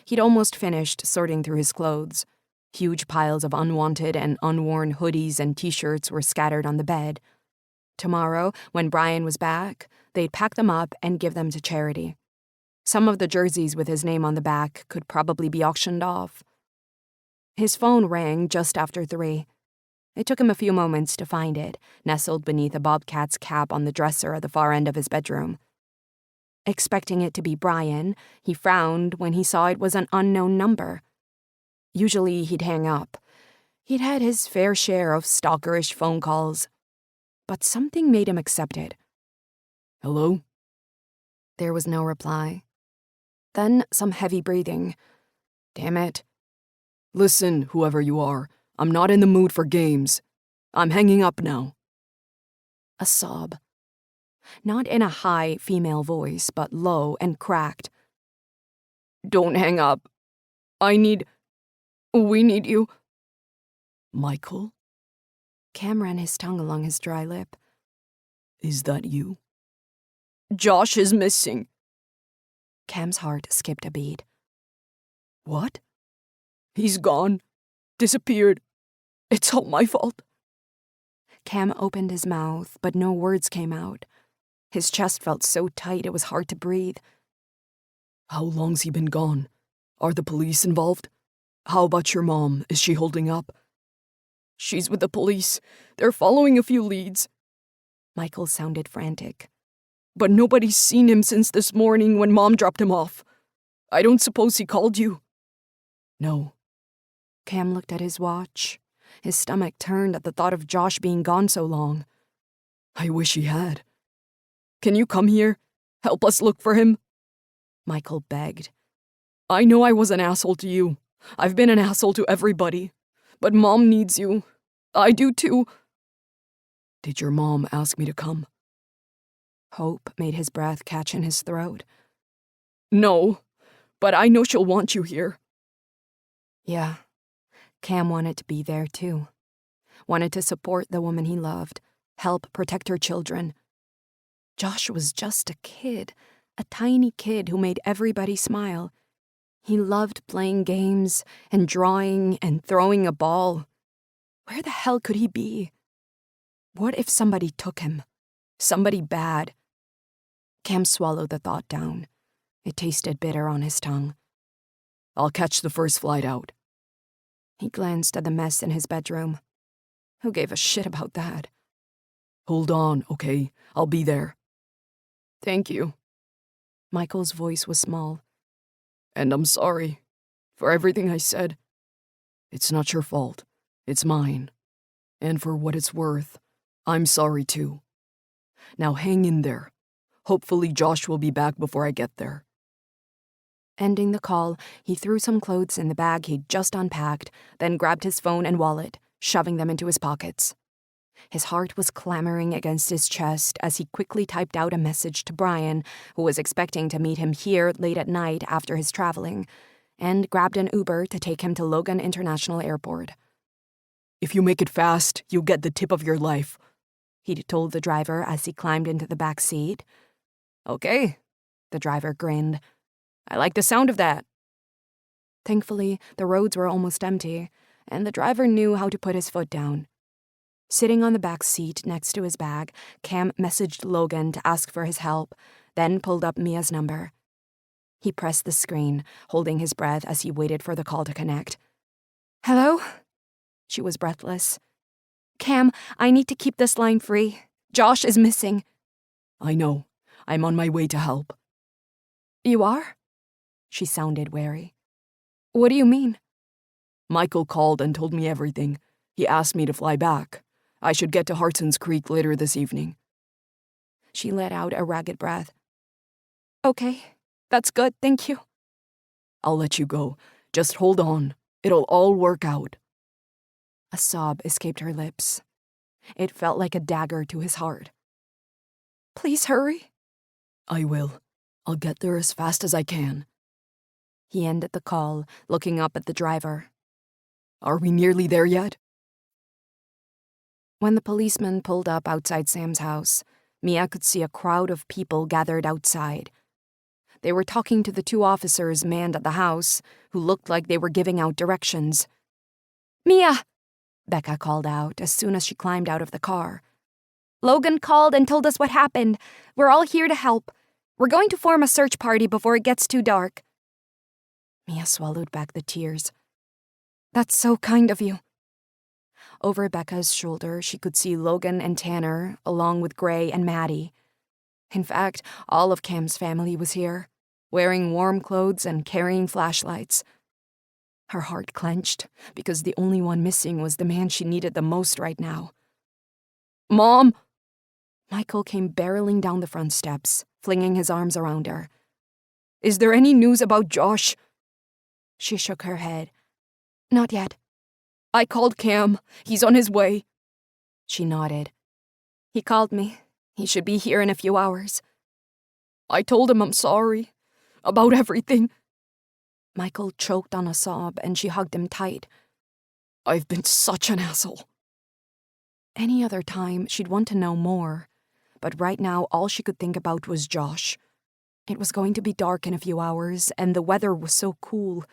He'd almost finished sorting through his clothes. Huge piles of unwanted and unworn hoodies and t-shirts were scattered on the bed. Tomorrow, when Brian was back, they'd pack them up and give them to charity. Some of the jerseys with his name on the back could probably be auctioned off. His phone rang just after 3. It took him a few moments to find it, nestled beneath a bobcat's cap on the dresser at the far end of his bedroom. Expecting it to be Brian, he frowned when he saw it was an unknown number. Usually he'd hang up. He'd had his fair share of stalkerish phone calls. But something made him accept it. Hello? There was no reply. Then some heavy breathing. Damn it. Listen, whoever you are, I'm not in the mood for games. I'm hanging up now. A sob. Not in a high female voice, but low and cracked. "Don't hang up. We need you." Michael? Cam ran his tongue along his dry lip. Is that you? "Josh is missing." Cam's heart skipped a beat. What? "He's gone. Disappeared. It's all my fault." Cam opened his mouth, but no words came out. His chest felt so tight it was hard to breathe. How long's he been gone? Are the police involved? How about your mom? Is she holding up? "She's with the police. They're following a few leads." Michael sounded frantic. "But nobody's seen him since this morning when Mom dropped him off. I don't suppose he called you?" No. Cam looked at his watch. His stomach turned at the thought of Josh being gone so long. I wish he had. "Can you come here? Help us look for him?" Michael begged. "I know I was an asshole to you. I've been an asshole to everybody. But Mom needs you. I do too." Did your mom ask me to come? Hope made his breath catch in his throat. "No, but I know she'll want you here." Yeah, Cam wanted to be there too. Wanted to support the woman he loved, help protect her children. Josh was just a kid, a tiny kid who made everybody smile. He loved playing games and drawing and throwing a ball. Where the hell could he be? What if somebody took him? Somebody bad? Cam swallowed the thought down. It tasted bitter on his tongue. I'll catch the first flight out. He glanced at the mess in his bedroom. Who gave a shit about that? Hold on, okay? I'll be there. "Thank you." Michael's voice was small. "And I'm sorry for everything I said." It's not your fault. It's mine. And for what it's worth, I'm sorry too. Now hang in there. Hopefully Josh will be back before I get there. Ending the call, he threw some clothes in the bag he'd just unpacked, then grabbed his phone and wallet, shoving them into his pockets. His heart was clamoring against his chest as he quickly typed out a message to Brian, who was expecting to meet him here late at night after his traveling, and grabbed an Uber to take him to Logan International Airport. If you make it fast, you'll get the tip of your life, He'd told the driver as he climbed into the back seat. Okay, the driver grinned. I like the sound of that. Thankfully, the roads were almost empty, and the driver knew how to put his foot down. Sitting on the back seat next to his bag, Cam messaged Logan to ask for his help, then pulled up Mia's number. He pressed the screen, holding his breath as he waited for the call to connect. Hello? She was breathless. Cam, I need to keep this line free. Josh is missing. I know. I'm on my way to help. You are? She sounded wary. What do you mean? Michael called and told me everything. He asked me to fly back. I should get to Hartson's Creek later this evening. She let out a ragged breath. Okay, that's good, thank you. I'll let you go. Just hold on. It'll all work out. A sob escaped her lips. It felt like a dagger to his heart. Please hurry. I will. I'll get there as fast as I can. He ended the call, looking up at the driver. Are we nearly there yet? When the policeman pulled up outside Sam's house, Mia could see a crowd of people gathered outside. They were talking to the two officers manned at the house, who looked like they were giving out directions. Mia! Becca called out as soon as she climbed out of the car. Logan called and told us what happened. We're all here to help. We're going to form a search party before it gets too dark. Mia swallowed back the tears. That's so kind of you. Over Becca's shoulder, she could see Logan and Tanner, along with Gray and Maddie. In fact, all of Cam's family was here, wearing warm clothes and carrying flashlights. Her heart clenched, because the only one missing was the man she needed the most right now. Mom! Michael came barreling down the front steps, flinging his arms around her. Is there any news about Josh? She shook her head. Not yet. I called Cam. He's on his way. She nodded. He called me. He should be here in a few hours. I told him I'm sorry. About everything. Michael choked on a sob and she hugged him tight. I've been such an asshole. Any other time, she'd want to know more. But right now, all she could think about was Josh. It was going to be dark in a few hours, and the weather was so cool.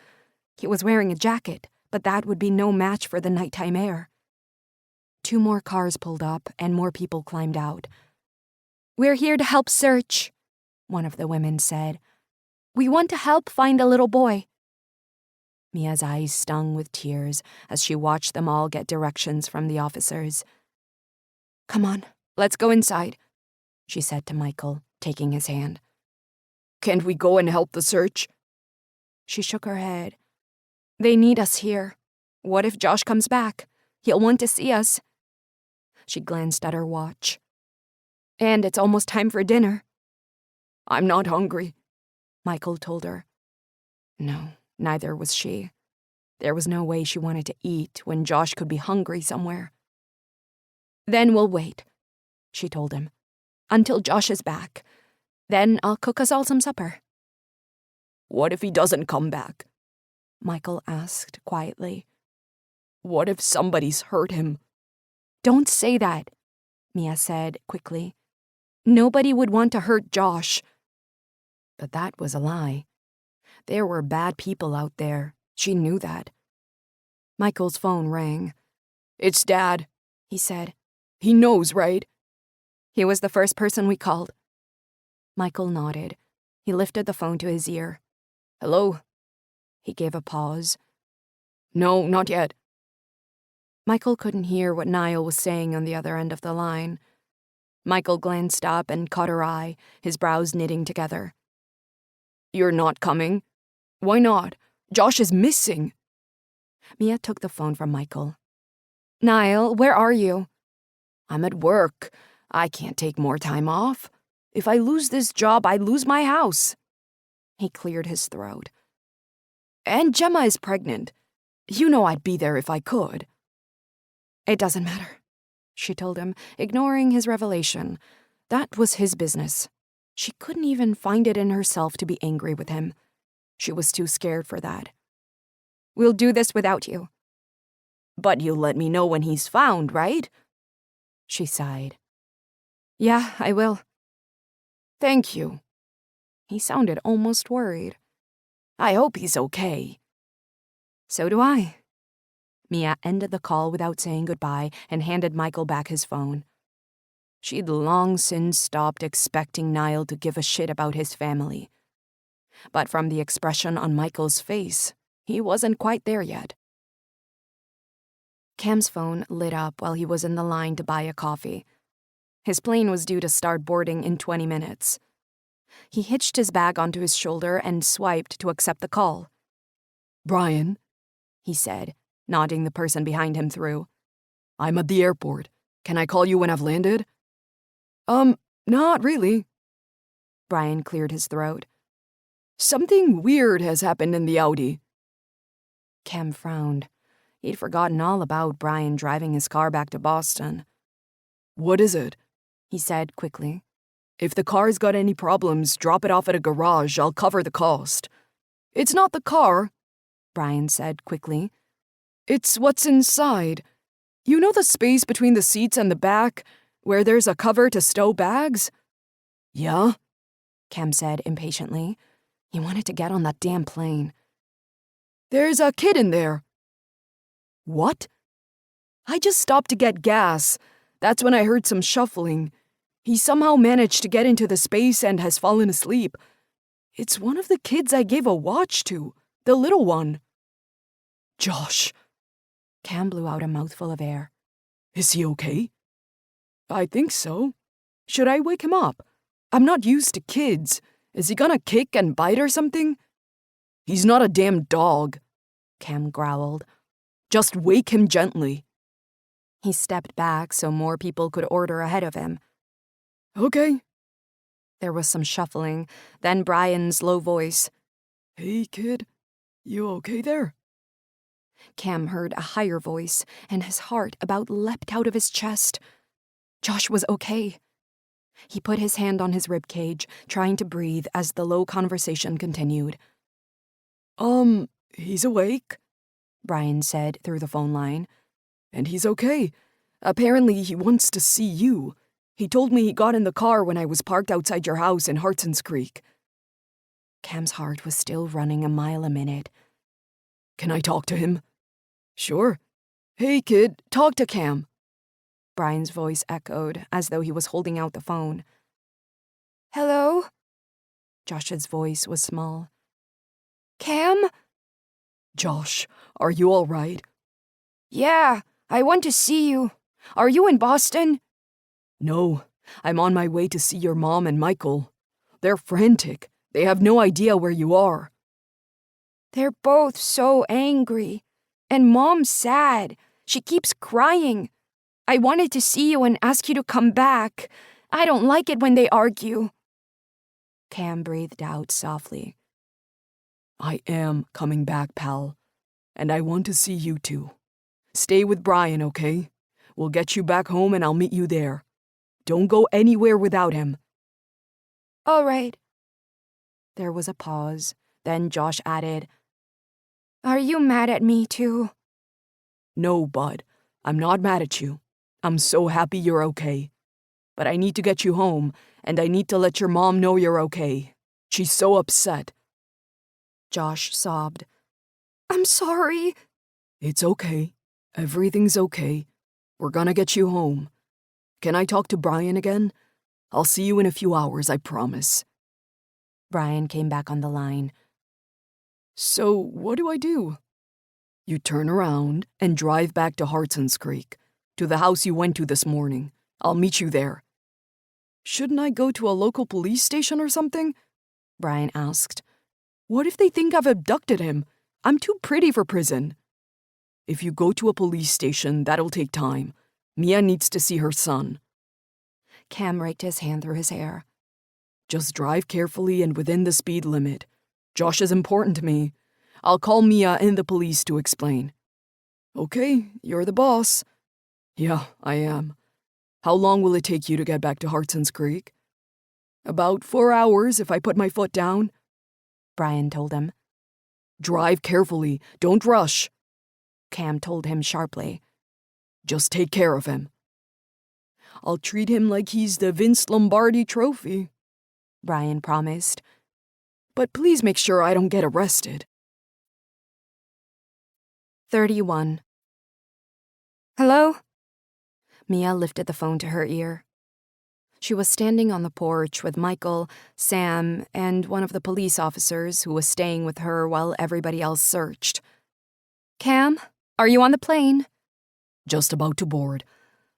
He was wearing a jacket, but that would be no match for the nighttime air. 2 more cars pulled up, and more people climbed out. We're here to help search, one of the women said. We want to help find a little boy. Mia's eyes stung with tears as she watched them all get directions from the officers. Come on, let's go inside, she said to Michael, taking his hand. Can't we go and help the search? She shook her head. They need us here. What if Josh comes back? He'll want to see us. She glanced at her watch. And it's almost time for dinner. I'm not hungry, Michael told her. No, neither was she. There was no way she wanted to eat when Josh could be hungry somewhere. Then we'll wait, she told him, until Josh is back. Then I'll cook us all some supper. What if he doesn't come back? Michael asked quietly. What if somebody's hurt him? Don't say that, Mia said quickly. Nobody would want to hurt Josh. But that was a lie. There were bad people out there. She knew that. Michael's phone rang. It's Dad, he said. He knows, right? He was the first person we called. Michael nodded. He lifted the phone to his ear. Hello? He gave a pause. No, not yet. Michael couldn't hear what Niall was saying on the other end of the line. Michael glanced up and caught her eye, his brows knitting together. You're not coming? Why not? Josh is missing. Mia took the phone from Michael. Niall, where are you? I'm at work. I can't take more time off. If I lose this job, I lose my house. He cleared his throat. And Gemma is pregnant. You know I'd be there if I could. It doesn't matter, she told him, ignoring his revelation. That was his business. She couldn't even find it in herself to be angry with him. She was too scared for that. We'll do this without you. But you'll let me know when he's found, right? She sighed. Yeah, I will. Thank you. He sounded almost worried. I hope he's okay. So do I. Mia ended the call without saying goodbye and handed Michael back his phone. She'd long since stopped expecting Niall to give a shit about his family. But from the expression on Michael's face, he wasn't quite there yet. Cam's phone lit up while he was in the line to buy a coffee. His plane was due to start boarding in 20 minutes. He hitched his bag onto his shoulder and swiped to accept the call. Brian, he said, nodding the person behind him through. I'm at the airport. Can I call you when I've landed? Not really. Brian cleared his throat. Something weird has happened in the Audi. Cam frowned. He'd forgotten all about Brian driving his car back to Boston. What is it? He said quickly. If the car's got any problems, drop it off at a garage. I'll cover the cost. It's not the car, Brian said quickly. It's what's inside. You know the space between the seats and the back, where there's a cover to stow bags? Yeah? Cam said impatiently. He wanted to get on that damn plane. There's a kid in there. What? I just stopped to get gas. That's when I heard some shuffling. He somehow managed to get into the space and has fallen asleep. It's one of the kids I gave a watch to, the little one. Josh. Cam blew out a mouthful of air. Is he okay? I think so. Should I wake him up? I'm not used to kids. Is he gonna kick and bite or something? He's not a damn dog, Cam growled. Just wake him gently. He stepped back so more people could order ahead of him. Okay. There was some shuffling, then Brian's low voice. Hey, kid. You okay there? Cam heard a higher voice, and his heart about leapt out of his chest. Josh was okay. He put his hand on his ribcage, trying to breathe as the low conversation continued. He's awake, Brian said through the phone line. And he's okay. Apparently he wants to see you. He told me he got in the car when I was parked outside your house in Hartson's Creek. Cam's heart was still running a mile a minute. Can I talk to him? Sure. Hey, kid, talk to Cam. Brian's voice echoed as though he was holding out the phone. Hello? Josh's voice was small. Cam? Josh, are you all right? Yeah, I want to see you. Are you in Boston? No, I'm on my way to see your mom and Michael. They're frantic. They have no idea where you are. They're both so angry. And Mom's sad. She keeps crying. I wanted to see you and ask you to come back. I don't like it when they argue. Cam breathed out softly. I am coming back, pal. And I want to see you too. Stay with Brian, okay? We'll get you back home and I'll meet you there. Don't go anywhere without him. All right. There was a pause. Then Josh added, Are you mad at me too? No, bud. I'm not mad at you. I'm so happy you're okay. But I need to get you home, and I need to let your mom know you're okay. She's so upset. Josh sobbed. I'm sorry. It's okay. Everything's okay. We're gonna get you home. Can I talk to Brian again? I'll see you in a few hours, I promise. Brian came back on the line. So, what do I do? You turn around and drive back to Hartson's Creek, to the house you went to this morning. I'll meet you there. Shouldn't I go to a local police station or something? Brian asked. What if they think I've abducted him? I'm too pretty for prison. If you go to a police station, that'll take time. Mia needs to see her son. Cam raked his hand through his hair. Just drive carefully and within the speed limit. Josh is important to me. I'll call Mia and the police to explain. Okay, you're the boss. Yeah, I am. How long will it take you to get back to Hartson's Creek? About 4 hours if I put my foot down, Brian told him. Drive carefully, don't rush. Cam told him sharply. Just take care of him. I'll treat him like he's the Vince Lombardi trophy, Brian promised. but please make sure I don't get arrested. 31. Hello? Mia lifted the phone to her ear. She was standing on the porch with Michael, Sam, and one of the police officers who was staying with her while everybody else searched. Cam, are you on the plane? Just about to board.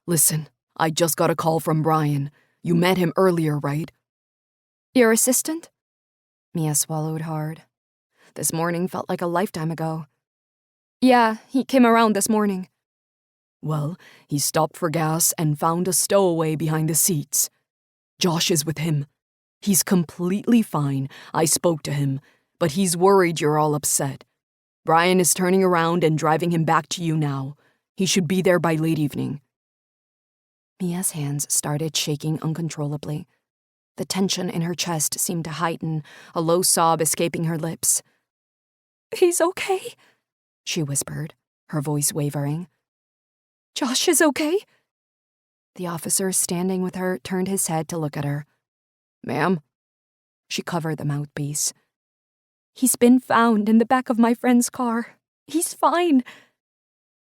Listen, I just got a call from Brian. You met him earlier, right? Your assistant? Mia swallowed hard. This morning felt like a lifetime ago. Yeah, he came around this morning. Well, he stopped for gas and found a stowaway behind the seats. Josh is with him. He's completely fine. I spoke to him, but he's worried you're all upset. Brian is turning around and driving him back to you now. He should be there by late evening. Mia's hands started shaking uncontrollably. The tension in her chest seemed to heighten, a low sob escaping her lips. He's okay, she whispered, her voice wavering. Josh is okay? The officer standing with her turned his head to look at her. Ma'am? She covered the mouthpiece. He's been found in the back of my friend's car. He's fine.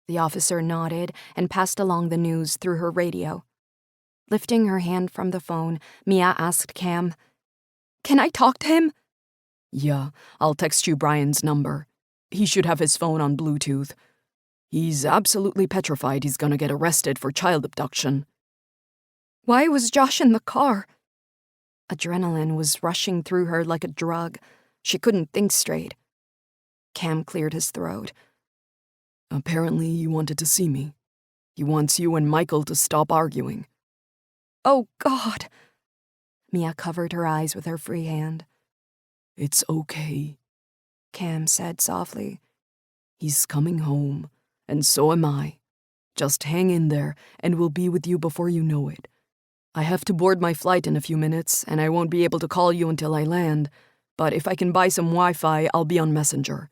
The officer nodded and passed along the news through her radio. Lifting her hand from the phone, Mia asked Cam, Can I talk to him? Yeah, I'll text you Brian's number. He should have his phone on Bluetooth. He's absolutely petrified he's gonna get arrested for child abduction. Why was Josh in the car? Adrenaline was rushing through her like a drug. She couldn't think straight. Cam cleared his throat. Apparently he wanted to see me. He wants you and Michael to stop arguing. Oh, God. Mia covered her eyes with her free hand. It's okay, Cam said softly. He's coming home, and so am I. Just hang in there, and we'll be with you before you know it. I have to board my flight in a few minutes, and I won't be able to call you until I land, but if I can buy some Wi-Fi, I'll be on Messenger.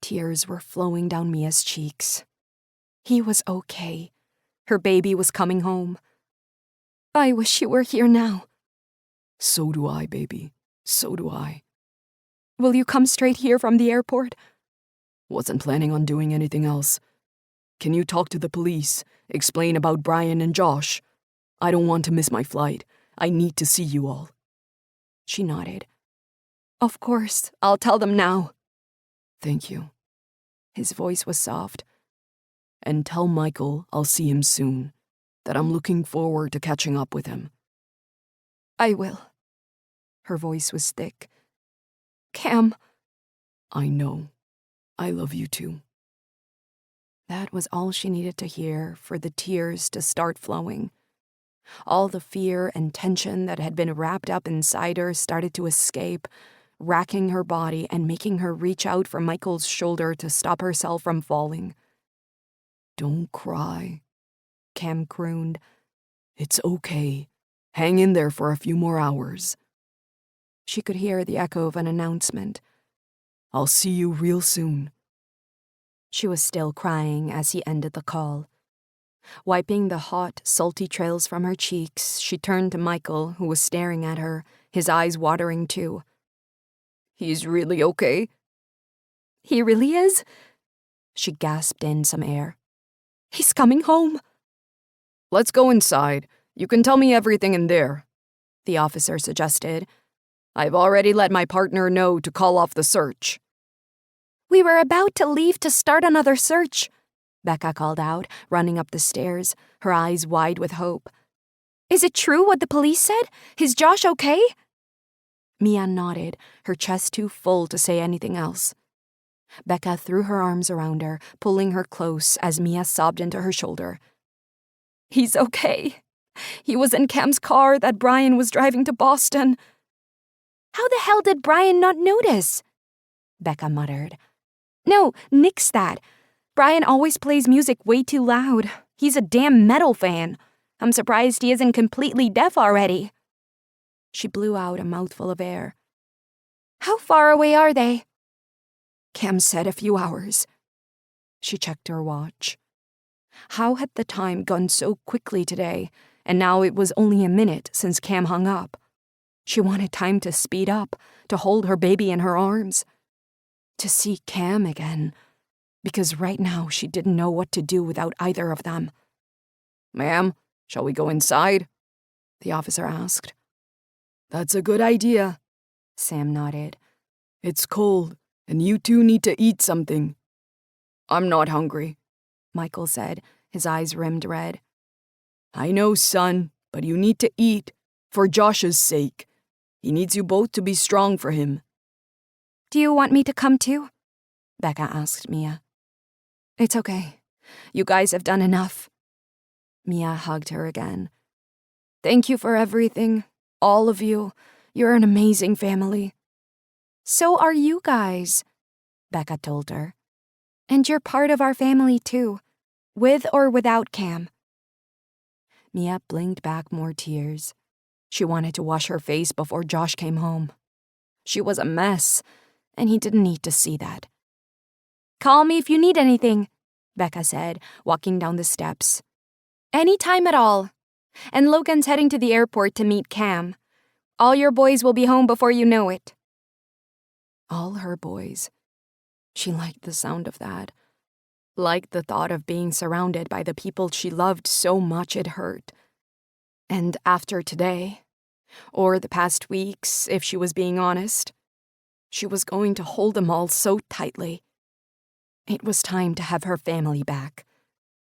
Tears were flowing down Mia's cheeks. He was okay. Her baby was coming home. I wish you were here now. So do I, baby. So do I. Will you come straight here from the airport? Wasn't planning on doing anything else. Can you talk to the police? Explain about Brian and Josh? I don't want to miss my flight. I need to see you all. She nodded. Of course, I'll tell them now. Thank you. His voice was soft. And tell Michael I'll see him soon, that I'm looking forward to catching up with him. I will. Her voice was thick. Cam. I know. I love you too. That was all she needed to hear for the tears to start flowing. All the fear and tension that had been wrapped up inside her started to escape, racking her body and making her reach out for Michael's shoulder to stop herself from falling. Don't cry, Cam crooned. It's okay. Hang in there for a few more hours. She could hear the echo of an announcement. I'll see you real soon. She was still crying as he ended the call. Wiping the hot, salty trails from her cheeks, she turned to Michael, who was staring at her, his eyes watering too. He's really okay? He really is? She gasped in some air. He's coming home. Let's go inside. You can tell me everything in there, the officer suggested. I've already let my partner know to call off the search. We were about to leave to start another search, Becca called out, running up the stairs, her eyes wide with hope. Is it true what the police said? Is Josh okay? Mia nodded, her chest too full to say anything else. Becca threw her arms around her, pulling her close as Mia sobbed into her shoulder. He's okay. He was in Cam's car that Brian was driving to Boston. How the hell did Brian not notice? Becca muttered. No, nix that. Brian always plays music way too loud. He's a damn metal fan. I'm surprised he isn't completely deaf already. She blew out a mouthful of air. How far away are they? Cam said a few hours. She checked her watch. How had the time gone so quickly today, and now it was only a minute since Cam hung up? She wanted time to speed up, to hold her baby in her arms, to see Cam again, because right now she didn't know what to do without either of them. Ma'am, shall we go inside? The officer asked. That's a good idea. Sam nodded. It's cold, and you two need to eat something. I'm not hungry, Michael said, his eyes rimmed red. I know, son, but you need to eat, for Josh's sake. He needs you both to be strong for him. Do you want me to come too? Becca asked Mia. It's okay. You guys have done enough. Mia hugged her again. Thank you for everything, all of you. You're an amazing family. So are you guys, Becca told her. And you're part of our family too, with or without Cam. Mia blinked back more tears. She wanted to wash her face before Josh came home. She was a mess, and he didn't need to see that. Call me if you need anything, Becca said, walking down the steps. Anytime at all. And Logan's heading to the airport to meet Cam. All your boys will be home before you know it. All her boys. She liked the sound of that. Liked the thought of being surrounded by the people she loved so much it hurt. And after today, or the past weeks, if she was being honest, she was going to hold them all so tightly. It was time to have her family back.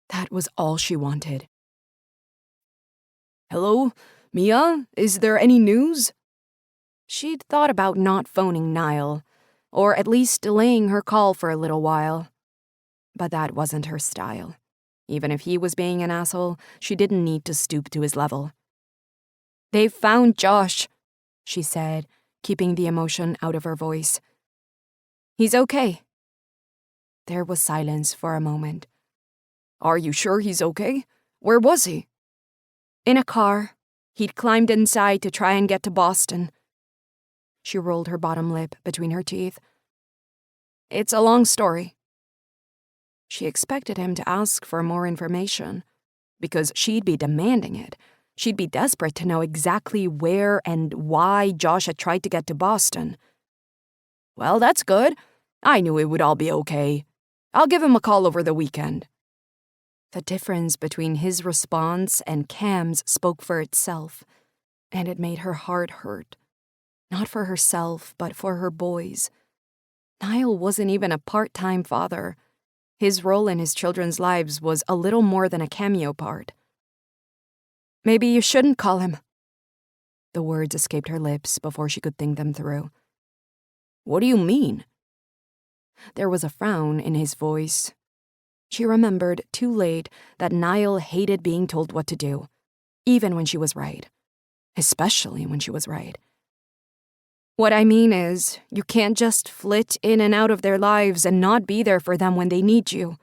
That was all she wanted. Hello, Mia? Is there any news? She'd thought about not phoning Niall, or at least delaying her call for a little while. But that wasn't her style. Even if he was being an asshole, she didn't need to stoop to his level. They've found Josh, she said, keeping the emotion out of her voice. He's okay. There was silence for a moment. Are you sure he's okay? Where was he? In a car. He'd climbed inside to try and get to Boston. She rolled her bottom lip between her teeth. It's a long story. She expected him to ask for more information, because she'd be demanding it. She'd be desperate to know exactly where and why Josh had tried to get to Boston. Well, that's good. I knew it would all be okay. I'll give him a call over the weekend. The difference between his response and Cam's spoke for itself, and it made her heart hurt. Not for herself, but for her boys. Niall wasn't even a part-time father. His role in his children's lives was a little more than a cameo part. Maybe you shouldn't call him. The words escaped her lips before she could think them through. What do you mean? There was a frown in his voice. She remembered too late that Niall hated being told what to do, even when she was right. Especially when she was right. What I mean is, you can't just flit in and out of their lives and not be there for them when they need you.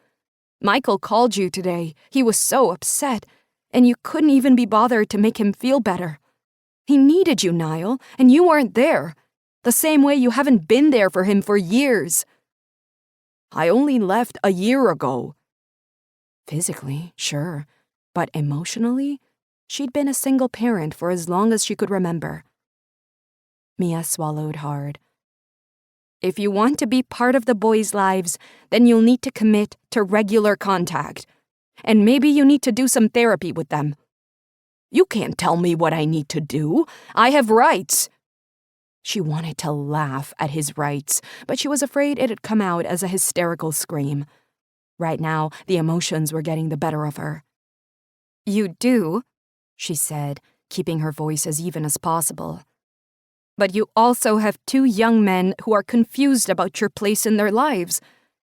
Michael called you today. He was so upset, and you couldn't even be bothered to make him feel better. He needed you, Niall, and you weren't there. The same way you haven't been there for him for years. I only left a year ago. Physically, sure, but emotionally, she'd been a single parent for as long as she could remember. Mia swallowed hard. If you want to be part of the boys' lives, then you'll need to commit to regular contact. And maybe you need to do some therapy with them. You can't tell me what I need to do. I have rights. She wanted to laugh at his rights, but she was afraid it'd come out as a hysterical scream. Right now, the emotions were getting the better of her. You do, she said, keeping her voice as even as possible. But you also have 2 young men who are confused about your place in their lives,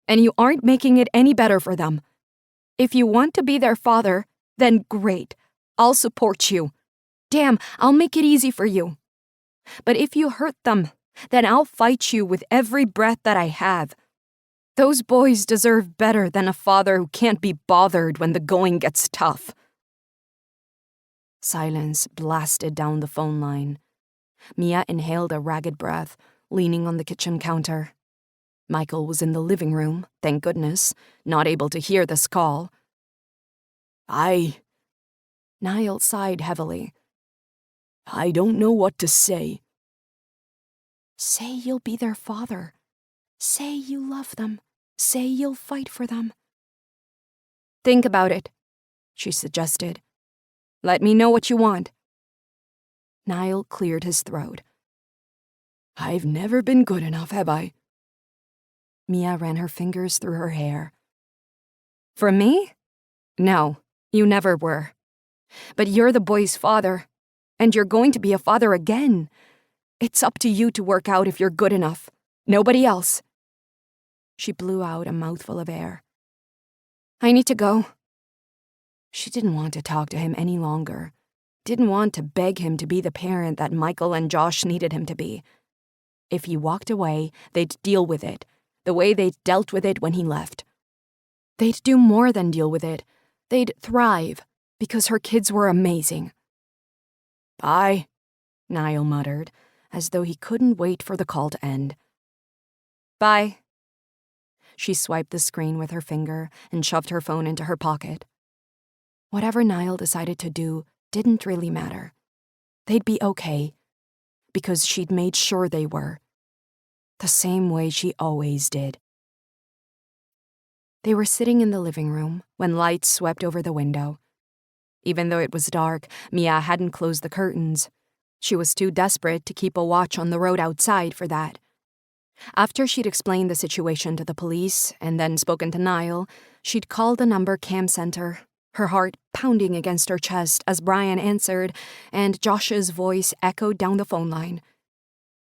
and you aren't making it any better for them. If you want to be their father, then great. I'll support you. Damn, I'll make it easy for you. But if you hurt them, then I'll fight you with every breath that I have. Those boys deserve better than a father who can't be bothered when the going gets tough." Silence blasted down the phone line. Mia inhaled a ragged breath, leaning on the kitchen counter. Michael was in the living room, thank goodness, not able to hear this call. Niall sighed heavily. "I don't know what to say." "Say you'll be their father. Say you love them. Say you'll fight for them." "Think about it," she suggested. "Let me know what you want." Niall cleared his throat. "I've never been good enough, have I?" Mia ran her fingers through her hair. "For me? No, you never were. But you're the boy's father, and you're going to be a father again. It's up to you to work out if you're good enough. Nobody else." She blew out a mouthful of air. "I need to go." She didn't want to talk to him any longer. Didn't want to beg him to be the parent that Michael and Josh needed him to be. If he walked away, they'd deal with it, the way they'd dealt with it when he left. They'd do more than deal with it. They'd thrive, because her kids were amazing. "Bye," Niall muttered, as though he couldn't wait for the call to end. "Bye." She swiped the screen with her finger and shoved her phone into her pocket. Whatever Niall decided to do didn't really matter. They'd be okay, because she'd made sure they were. The same way she always did. They were sitting in the living room when lights swept over the window. Even though it was dark, Mia hadn't closed the curtains. She was too desperate to keep a watch on the road outside for that. After she'd explained the situation to the police and then spoken to Niall, she'd called the number Cam Center, her heart pounding against her chest as Brian answered, and Josh's voice echoed down the phone line.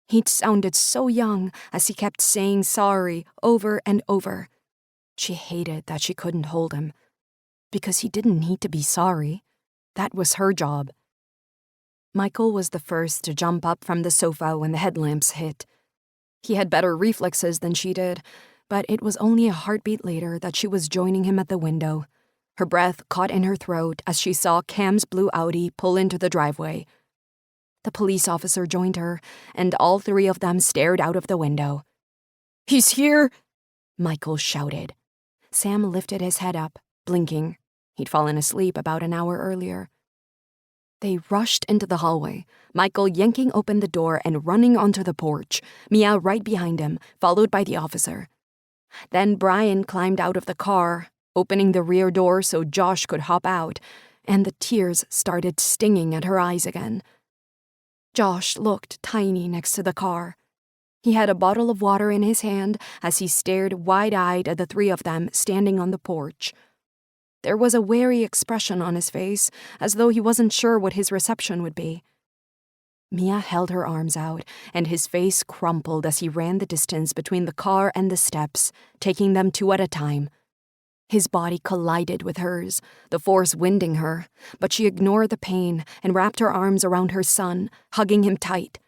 He'd sounded so young as he kept saying sorry over and over. She hated that she couldn't hold him, because he didn't need to be sorry. That was her job. Michael was the first to jump up from the sofa when the headlamps hit. He had better reflexes than she did, but it was only a heartbeat later that she was joining him at the window. Her breath caught in her throat as she saw Cam's blue Audi pull into the driveway. The police officer joined her, and all three of them stared out of the window. "He's here!" Michael shouted. Sam lifted his head up, blinking. He'd fallen asleep about an hour earlier. They rushed into the hallway, Michael yanking open the door and running onto the porch, Mia right behind him, followed by the officer. Then Brian climbed out of the car, opening the rear door so Josh could hop out, and the tears started stinging at her eyes again. Josh looked tiny next to the car. He had a bottle of water in his hand as he stared wide-eyed at the three of them standing on the porch. There was a wary expression on his face, as though he wasn't sure what his reception would be. Mia held her arms out, and his face crumpled as he ran the distance between the car and the steps, taking them two at a time. His body collided with hers, the force winding her, but she ignored the pain and wrapped her arms around her son, hugging him tight.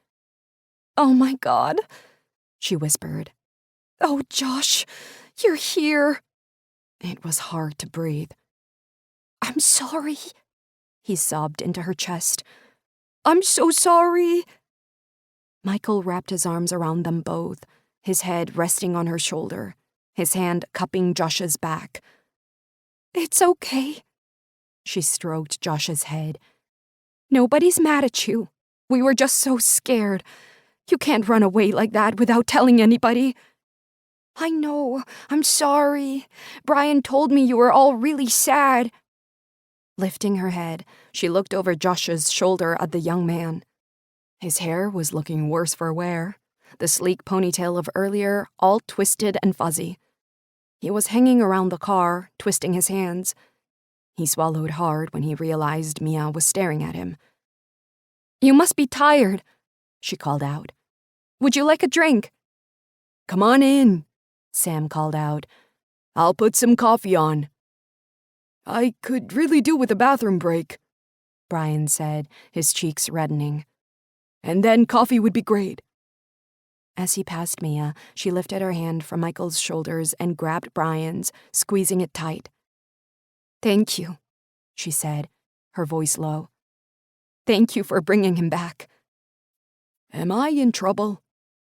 "Oh my God," she whispered. "Oh, Josh, you're here." It was hard to breathe. "I'm sorry," he sobbed into her chest. "I'm so sorry." Michael wrapped his arms around them both, his head resting on her shoulder, his hand cupping Josh's back. "It's okay." She stroked Josh's head. "Nobody's mad at you. We were just so scared. You can't run away like that without telling anybody." "I know. I'm sorry. Brian told me you were all really sad." Lifting her head, she looked over Josh's shoulder at the young man. His hair was looking worse for wear, the sleek ponytail of earlier all twisted and fuzzy. He was hanging around the car, twisting his hands. He swallowed hard when he realized Mia was staring at him. "You must be tired," she called out. "Would you like a drink?" "Come on in," Sam called out. "I'll put some coffee on." "I could really do with a bathroom break," Brian said, his cheeks reddening. And then coffee would be great. As he passed Mia, she lifted her hand from Michael's shoulders and grabbed Brian's, squeezing it tight. "Thank you," she said, her voice low. "Thank you for bringing him back." Am I in trouble?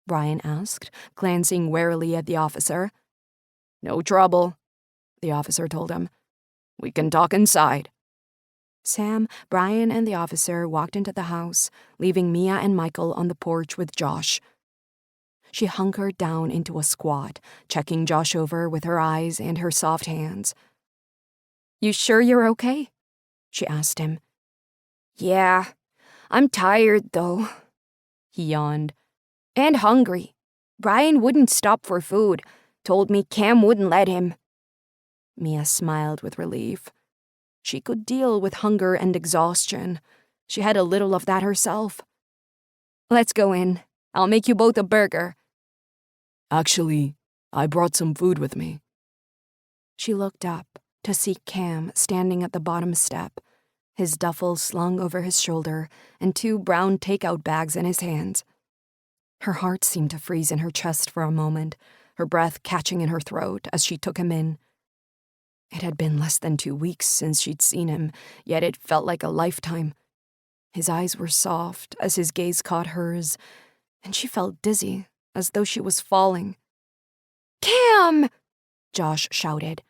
Brian asked, glancing warily at the officer. No trouble, the officer told him. We can talk inside. Sam, Brian, and the officer walked into the house, leaving Mia and Michael on the porch with Josh. She hunkered down into a squat, checking Josh over with her eyes and her soft hands. "You sure you're okay?" she asked him. "Yeah, I'm tired, though," he yawned. "And hungry. Brian wouldn't stop for food. Told me Cam wouldn't let him." Mia smiled with relief. She could deal with hunger and exhaustion. She had a little of that herself. "Let's go in. I'll make you both a burger." Actually, I brought some food with me. She looked up to see Cam standing at the bottom step, his duffel slung over his shoulder and 2 brown takeout bags in his hands. Her heart seemed to freeze in her chest for a moment, her breath catching in her throat as she took him in. It had been less than 2 weeks since she'd seen him, yet it felt like a lifetime. His eyes were soft as his gaze caught hers, and she felt dizzy, as though she was falling. "Cam!" Josh shouted.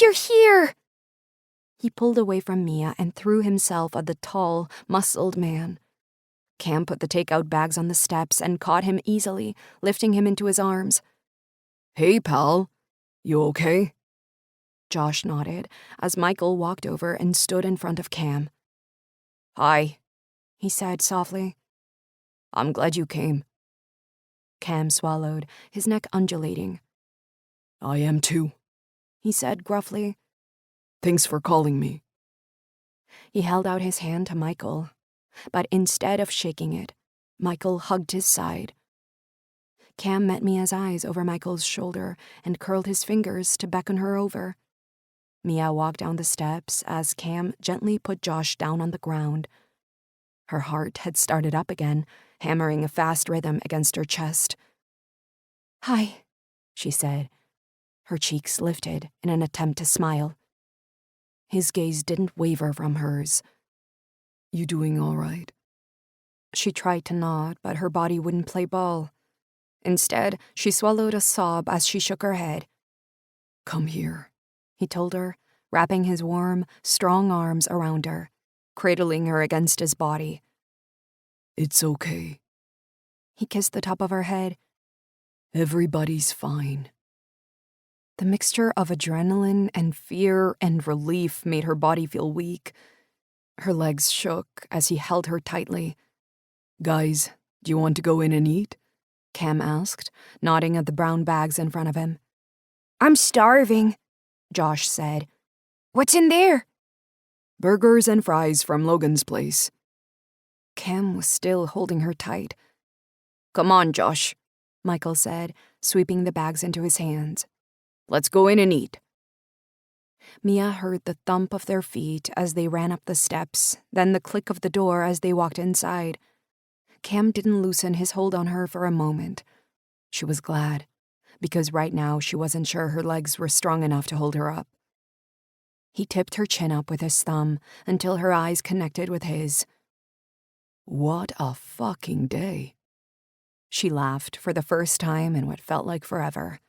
"You're here!" He pulled away from Mia and threw himself at the tall, muscled man. Cam put the takeout bags on the steps and caught him easily, lifting him into his arms. Hey, pal. You okay? Josh nodded as Michael walked over and stood in front of Cam. Hi, he said softly. I'm glad you came. Cam swallowed, his neck undulating. I am too, he said gruffly. Thanks for calling me. He held out his hand to Michael, but instead of shaking it, Michael hugged his side. Cam met Mia's eyes over Michael's shoulder and curled his fingers to beckon her over. Mia walked down the steps as Cam gently put Josh down on the ground. Her heart had started up again, hammering a fast rhythm against her chest. "Hi," she said. Her cheeks lifted in an attempt to smile. His gaze didn't waver from hers. You doing all right? She tried to nod, but her body wouldn't play ball. Instead, she swallowed a sob as she shook her head. Come here, he told her, wrapping his warm, strong arms around her, cradling her against his body. It's okay. He kissed the top of her head. Everybody's fine. The mixture of adrenaline and fear and relief made her body feel weak. Her legs shook as he held her tightly. Guys, do you want to go in and eat? Cam asked, nodding at the brown bags in front of him. "I'm starving," Josh said. "What's in there?" Burgers and fries from Logan's place. Cam was still holding her tight. Come on, Josh, Michael said, sweeping the bags into his hands. Let's go in and eat. Mia heard the thump of their feet as they ran up the steps, then the click of the door as they walked inside. Cam didn't loosen his hold on her for a moment. She was glad, because right now she wasn't sure her legs were strong enough to hold her up. He tipped her chin up with his thumb until her eyes connected with his. What a fucking day. She laughed for the first time in what felt like forever.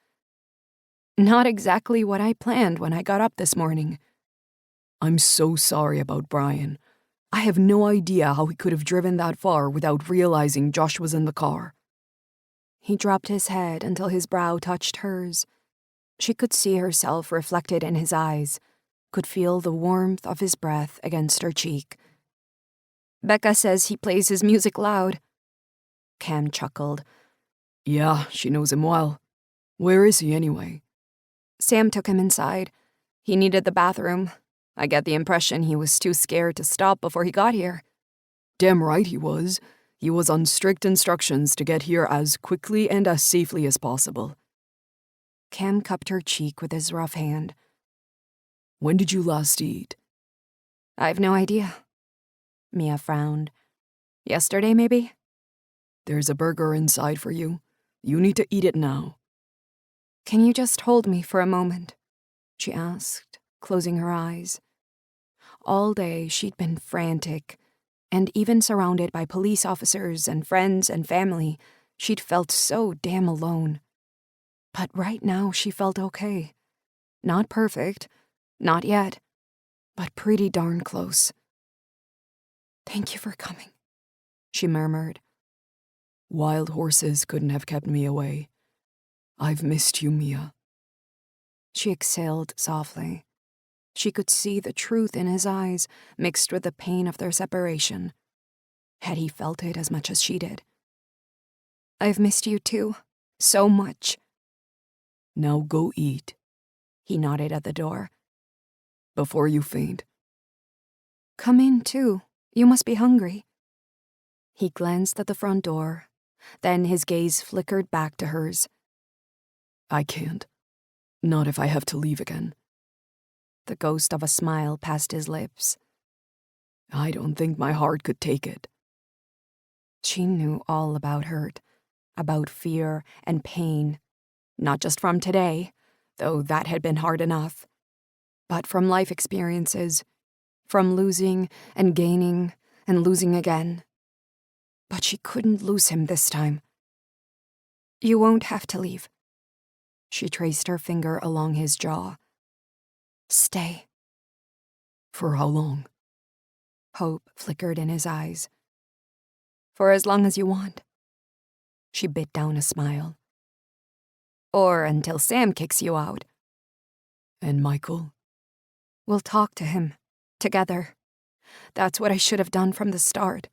Not exactly what I planned when I got up this morning. I'm so sorry about Brian. I have no idea how he could have driven that far without realizing Josh was in the car. He dropped his head until his brow touched hers. She could see herself reflected in his eyes, could feel the warmth of his breath against her cheek. "Becca says he plays his music loud." Cam chuckled. Yeah, she knows him well. Where is he anyway? Sam took him inside. He needed the bathroom. I get the impression he was too scared to stop before he got here. Damn right he was. He was on strict instructions to get here as quickly and as safely as possible. Cam cupped her cheek with his rough hand. When did you last eat? I've no idea. Mia frowned. Yesterday, maybe? There's a burger inside for you. You need to eat it now. Can you just hold me for a moment? She asked, closing her eyes. All day she'd been frantic, and even surrounded by police officers and friends and family, she'd felt so damn alone. But right now she felt okay. Not perfect, not yet, but pretty darn close. Thank you for coming, she murmured. Wild horses couldn't have kept me away. I've missed you, Mia. She exhaled softly. She could see the truth in his eyes, mixed with the pain of their separation. Had he felt it as much as she did? I've missed you too, so much. Now go eat. He nodded at the door. Before you faint. Come in too. You must be hungry. He glanced at the front door. Then his gaze flickered back to hers. I can't. Not if I have to leave again. The ghost of a smile passed his lips. I don't think my heart could take it. She knew all about hurt, about fear and pain, not just from today, though that had been hard enough, but from life experiences, from losing and gaining and losing again. But she couldn't lose him this time. You won't have to leave. She traced her finger along his jaw. Stay. For how long? Hope flickered in his eyes. For as long as you want. She bit down a smile. Or until Sam kicks you out. And Michael? We'll talk to him. Together. That's what I should have done from the start.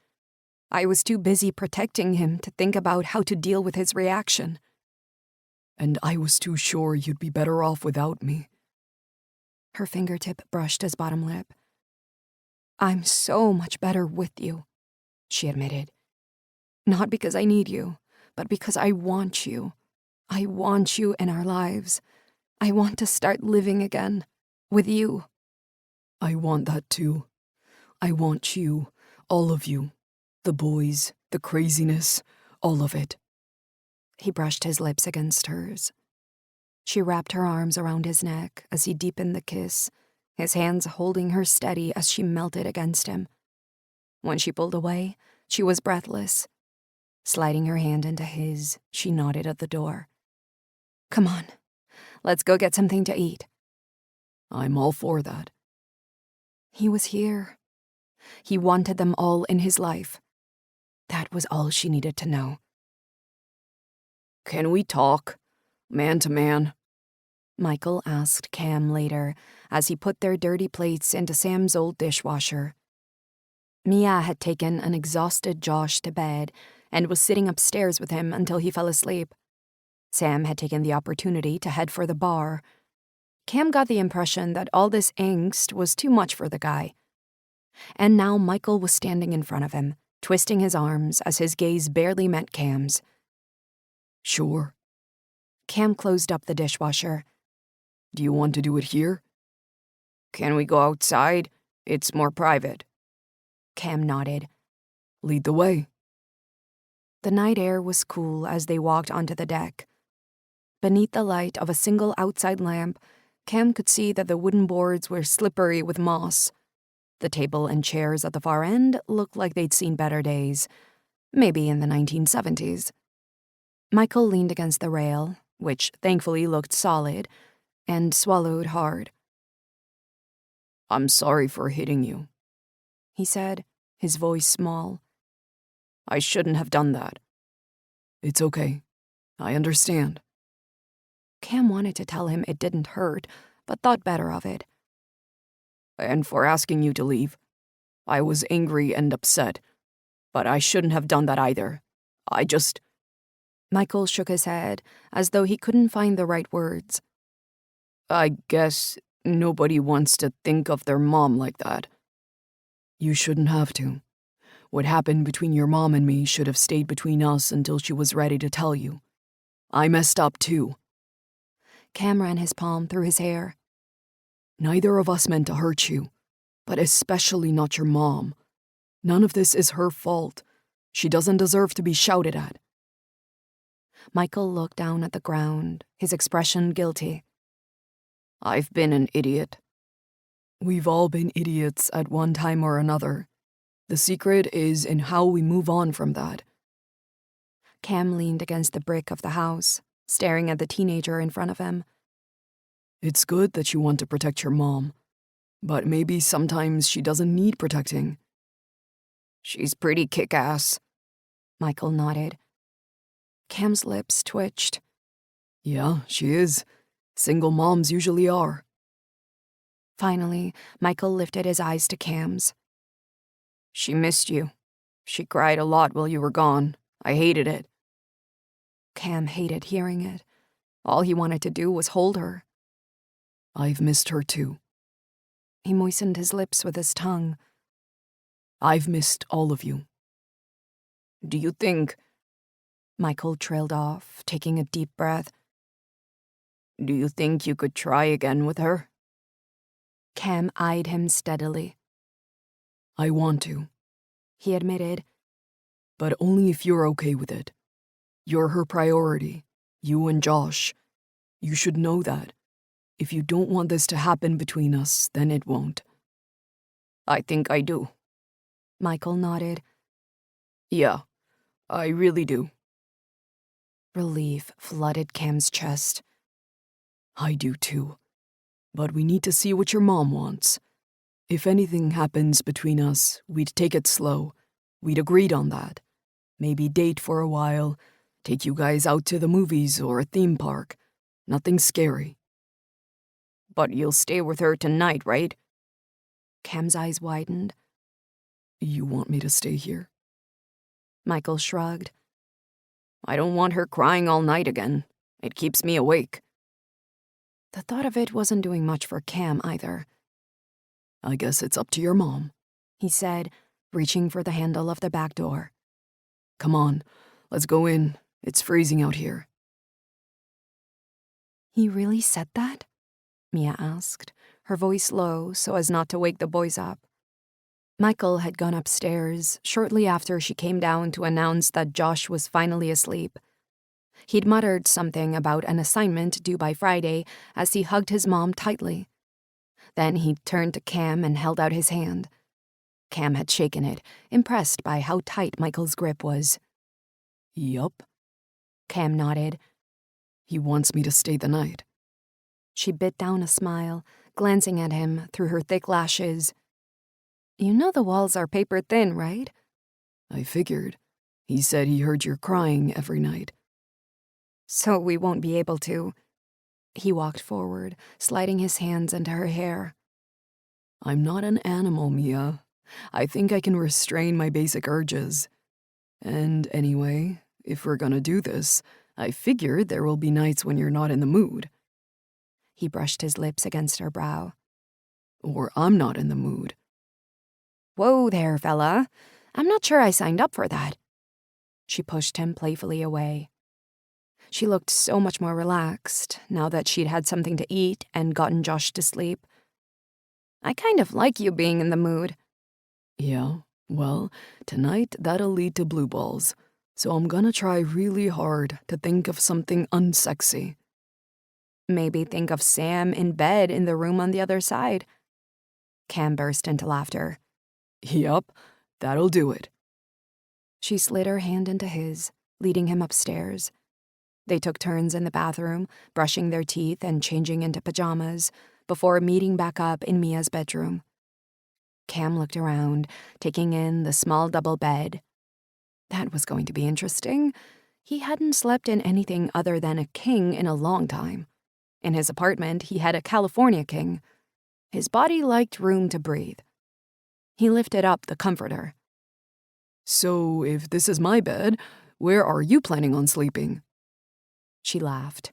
I was too busy protecting him to think about how to deal with his reaction. And I was too sure you'd be better off without me. Her fingertip brushed his bottom lip. I'm so much better with you, she admitted. Not because I need you, but because I want you. I want you in our lives. I want to start living again, with you. I want that too. I want you, all of you. The boys, the craziness, all of it. He brushed his lips against hers. She wrapped her arms around his neck as he deepened the kiss, his hands holding her steady as she melted against him. When she pulled away, she was breathless. Sliding her hand into his, she nodded at the door. Come on, let's go get something to eat. I'm all for that. He was here. He wanted them all in his life. That was all she needed to know. Can we talk? Man to man? Michael asked Cam later as he put their dirty plates into Sam's old dishwasher. Mia had taken an exhausted Josh to bed and was sitting upstairs with him until he fell asleep. Sam had taken the opportunity to head for the bar. Cam got the impression that all this angst was too much for the guy. And now Michael was standing in front of him, twisting his arms as his gaze barely met Cam's. Sure. Cam closed up the dishwasher. Do you want to do it here? Can we go outside? It's more private. Cam nodded. Lead the way. The night air was cool as they walked onto the deck. Beneath the light of a single outside lamp, Cam could see that the wooden boards were slippery with moss. The table and chairs at the far end looked like they'd seen better days, maybe in the 1970s. Michael leaned against the rail, which thankfully looked solid, and swallowed hard. I'm sorry for hitting you, he said, his voice small. I shouldn't have done that. It's okay. I understand. Cam wanted to tell him it didn't hurt, but thought better of it. And for asking you to leave. I was angry and upset, but I shouldn't have done that either. Michael shook his head, as though he couldn't find the right words. I guess nobody wants to think of their mom like that. You shouldn't have to. What happened between your mom and me should have stayed between us until she was ready to tell you. I messed up too. Cam ran his palm through his hair. Neither of us meant to hurt you, but especially not your mom. None of this is her fault. She doesn't deserve to be shouted at. Michael looked down at the ground, his expression guilty. I've been an idiot. We've all been idiots at one time or another. The secret is in how we move on from that. Cam leaned against the brick of the house, staring at the teenager in front of him. It's good that you want to protect your mom, but maybe sometimes she doesn't need protecting. She's pretty kick-ass. Michael nodded. Cam's lips twitched. Yeah, she is. Single moms usually are. Finally, Michael lifted his eyes to Cam's. She missed you. She cried a lot while you were gone. I hated it. Cam hated hearing it. All he wanted to do was hold her. I've missed her too. He moistened his lips with his tongue. I've missed all of you. Do you think... Michael trailed off, taking a deep breath. Do you think you could try again with her? Cam eyed him steadily. I want to, he admitted. but only if you're okay with it. You're her priority, you and Josh. You should know that. If you don't want this to happen between us, then it won't. I think I do. Michael nodded. Yeah, I really do. Relief flooded Cam's chest. I do too. But we need to see what your mom wants. If anything happens between us, we'd take it slow. We'd agreed on that. Maybe date for a while, take you guys out to the movies or a theme park. Nothing scary. But you'll stay with her tonight, right? Cam's eyes widened. You want me to stay here? Michael shrugged. I don't want her crying all night again. It keeps me awake. The thought of it wasn't doing much for Cam either. I guess it's up to your mom, he said, reaching for the handle of the back door. Come on, let's go in. It's freezing out here. He really said that? Mia asked, her voice low so as not to wake the boys up. Michael had gone upstairs shortly after she came down to announce that Josh was finally asleep. He'd muttered something about an assignment due by Friday as he hugged his mom tightly. Then he turned to Cam and held out his hand. Cam had shaken it, impressed by how tight Michael's grip was. Yup. Cam nodded. He wants me to stay the night. She bit down a smile, glancing at him through her thick lashes. You know the walls are paper thin, right? I figured. He said he heard you crying every night. So we won't be able to. He walked forward, sliding his hands into her hair. I'm not an animal, Mia. I think I can restrain my basic urges. And anyway, if we're gonna do this, I figured there will be nights when you're not in the mood. He brushed his lips against her brow. Or I'm not in the mood. Whoa there, fella. I'm not sure I signed up for that. She pushed him playfully away. She looked so much more relaxed now that she'd had something to eat and gotten Josh to sleep. I kind of like you being in the mood. Yeah, well, tonight that'll lead to blue balls, so I'm gonna try really hard to think of something unsexy. Maybe think of Sam in bed in the room on the other side. Cam burst into laughter. Yup, that'll do it. She slid her hand into his, leading him upstairs. They took turns in the bathroom, brushing their teeth and changing into pajamas, before meeting back up in Mia's bedroom. Cam looked around, taking in the small double bed. That was going to be interesting. He hadn't slept in anything other than a king in a long time. In his apartment, he had a California king. His body liked room to breathe. He lifted up the comforter. So, if this is my bed, where are you planning on sleeping? She laughed.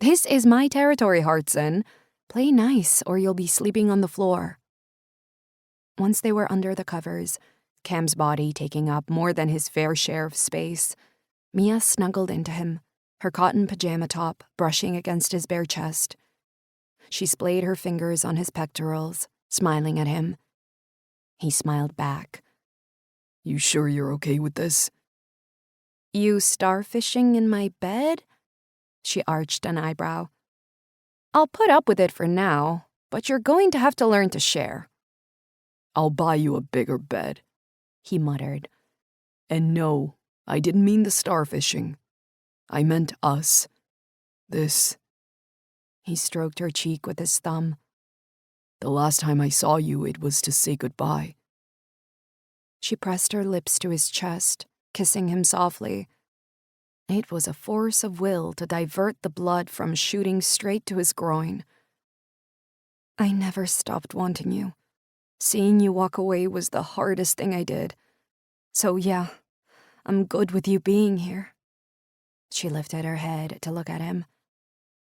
This is my territory, Hartson. Play nice, or you'll be sleeping on the floor. Once they were under the covers, Cam's body taking up more than his fair share of space, Mia snuggled into him, her cotton pajama top brushing against his bare chest. She splayed her fingers on his pectorals, smiling at him. He smiled back. You sure you're okay with this? You starfishing in my bed? She arched an eyebrow. I'll put up with it for now, but you're going to have to learn to share. I'll buy you a bigger bed, he muttered. And no, I didn't mean the starfishing. I meant us. This. He stroked her cheek with his thumb. The last time I saw you, it was to say goodbye. She pressed her lips to his chest, kissing him softly. It was a force of will to divert the blood from shooting straight to his groin. I never stopped wanting you. Seeing you walk away was the hardest thing I did. So yeah, I'm good with you being here. She lifted her head to look at him.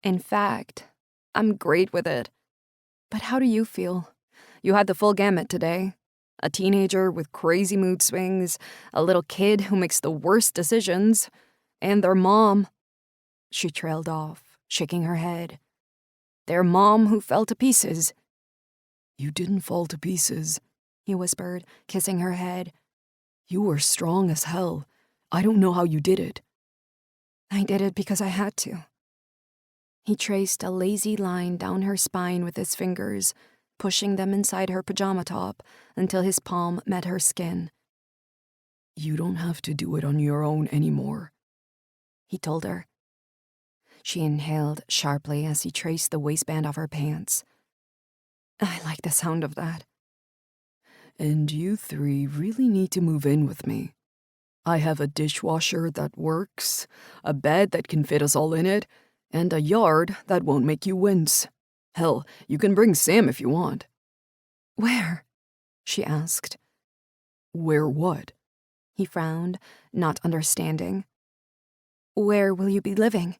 In fact, I'm great with it. But how do you feel? You had the full gamut today. A teenager with crazy mood swings, a little kid who makes the worst decisions, and their mom. She trailed off, shaking her head. Their mom who fell to pieces. You didn't fall to pieces, he whispered, kissing her head. You were strong as hell. I don't know how you did it. I did it because I had to. He traced a lazy line down her spine with his fingers, pushing them inside her pajama top until his palm met her skin. You don't have to do it on your own anymore, he told her. She inhaled sharply as he traced the waistband of her pants. I like the sound of that. And you three really need to move in with me. I have a dishwasher that works, a bed that can fit us all in it, and a yard that won't make you wince. Hell, you can bring Sam if you want. Where? She asked. Where what? He frowned, not understanding. Where will you be living?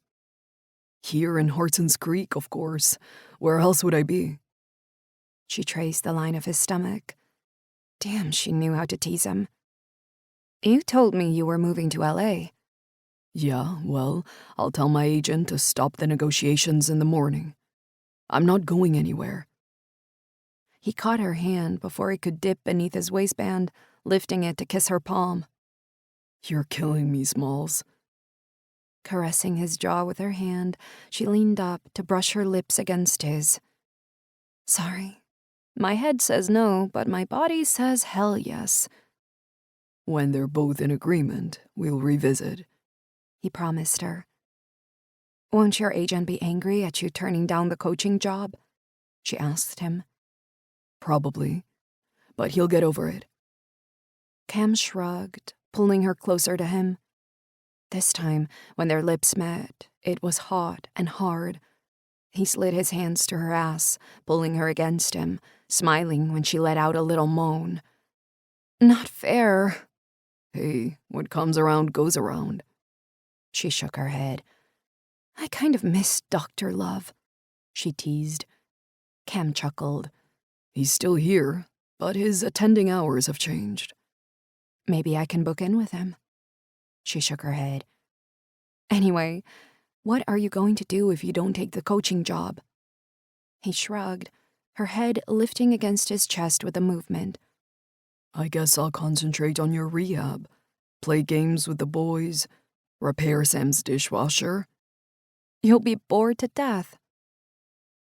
Here in Hartson's Creek, of course. Where else would I be? She traced the line of his stomach. Damn, she knew how to tease him. You told me you were moving to L.A. Yeah, well, I'll tell my agent to stop the negotiations in the morning. I'm not going anywhere. He caught her hand before he could dip beneath his waistband, lifting it to kiss her palm. You're killing me, Smalls. Caressing his jaw with her hand, she leaned up to brush her lips against his. Sorry. My head says no, but my body says hell yes. When they're both in agreement, we'll revisit, he promised her. Won't your agent be angry at you turning down the coaching job? She asked him. Probably, but he'll get over it. Cam shrugged, pulling her closer to him. This time, when their lips met, it was hot and hard. He slid his hands to her ass, pulling her against him, smiling when she let out a little moan. Not fair. Hey, what comes around goes around. She shook her head. I kind of miss Dr. Love, she teased. Cam chuckled. He's still here, but his attending hours have changed. Maybe I can book in with him. She shook her head. Anyway, what are you going to do if you don't take the coaching job? He shrugged, her head lifting against his chest with a movement. I guess I'll concentrate on your rehab, play games with the boys, repair Sam's dishwasher. You'll be bored to death.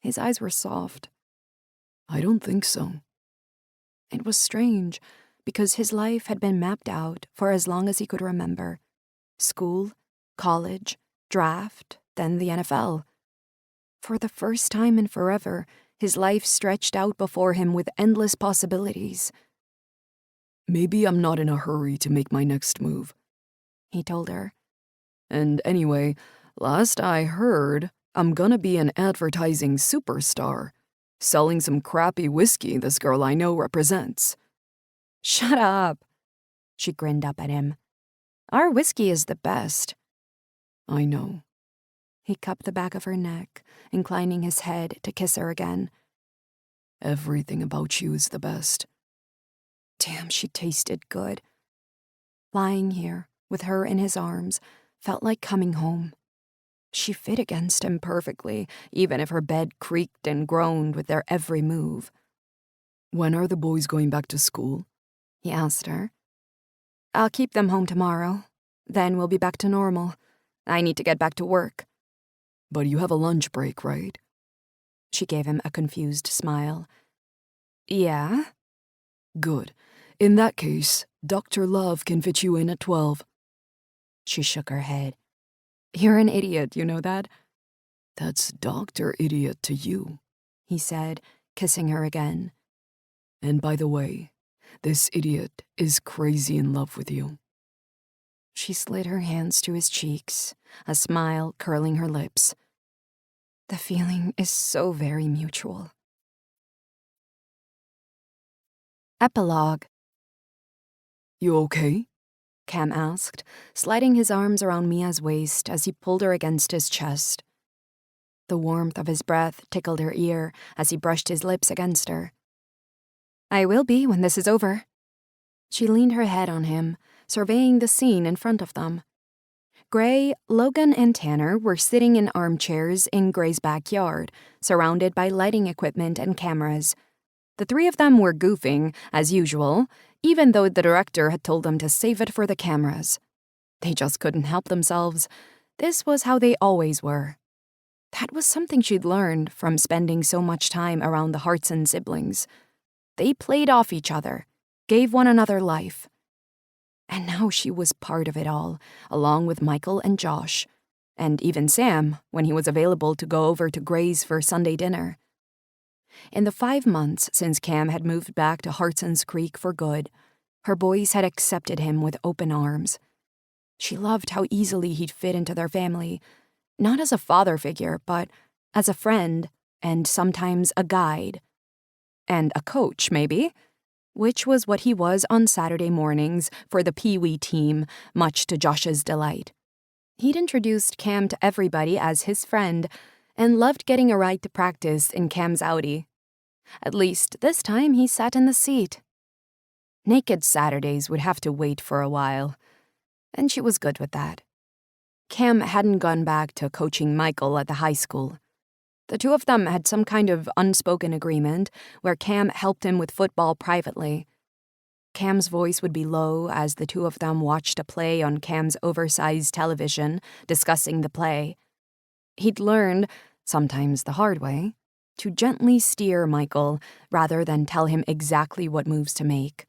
His eyes were soft. I don't think so. It was strange, because his life had been mapped out for as long as he could remember. School, college, draft, then the NFL. For the first time in forever, his life stretched out before him with endless possibilities. Maybe I'm not in a hurry to make my next move, he told her. And anyway, last I heard, I'm gonna be an advertising superstar, selling some crappy whiskey this girl I know represents. Shut up. She grinned up at him. Our whiskey is the best. I know. He cupped the back of her neck, inclining his head to kiss her again. Everything about you is the best. Damn, she tasted good. Lying here, with her in his arms, felt like coming home. She fit against him perfectly, even if her bed creaked and groaned with their every move. When are the boys going back to school? He asked her. I'll keep them home tomorrow. Then we'll be back to normal. I need to get back to work. But you have a lunch break, right? She gave him a confused smile. Yeah? Good. In that case, Dr. Love can fit you in at 12. She shook her head. You're an idiot, you know that? That's Dr. Idiot to you, he said, kissing her again. And by the way, this idiot is crazy in love with you. She slid her hands to his cheeks, a smile curling her lips. The feeling is so very mutual. Epilogue. You okay? Cam asked, sliding his arms around Mia's waist as he pulled her against his chest. The warmth of his breath tickled her ear as he brushed his lips against her. I will be when this is over. She leaned her head on him, surveying the scene in front of them. Gray, Logan, and Tanner were sitting in armchairs in Gray's backyard, surrounded by lighting equipment and cameras. The three of them were goofing, as usual, even though the director had told them to save it for the cameras. They just couldn't help themselves. This was how they always were. That was something she'd learned from spending so much time around the Hartson siblings. They played off each other, gave one another life. And now she was part of it all, along with Michael and Josh, and even Sam when he was available to go over to Gray's for Sunday dinner. In the 5 months since Cam had moved back to Hartson's Creek for good, her boys had accepted him with open arms. She loved how easily he'd fit into their family, not as a father figure, but as a friend and sometimes a guide. And a coach, maybe, which was what he was on Saturday mornings for the Pee Wee team, much to Josh's delight. He'd introduced Cam to everybody as his friend and loved getting a ride to practice in Cam's Audi. At least this time he sat in the seat. Naked Saturdays would have to wait for a while, and she was good with that. Cam hadn't gone back to coaching Michael at the high school. The two of them had some kind of unspoken agreement where Cam helped him with football privately. Cam's voice would be low as the two of them watched a play on Cam's oversized television, discussing the play. He'd learned, sometimes the hard way, to gently steer Michael rather than tell him exactly what moves to make.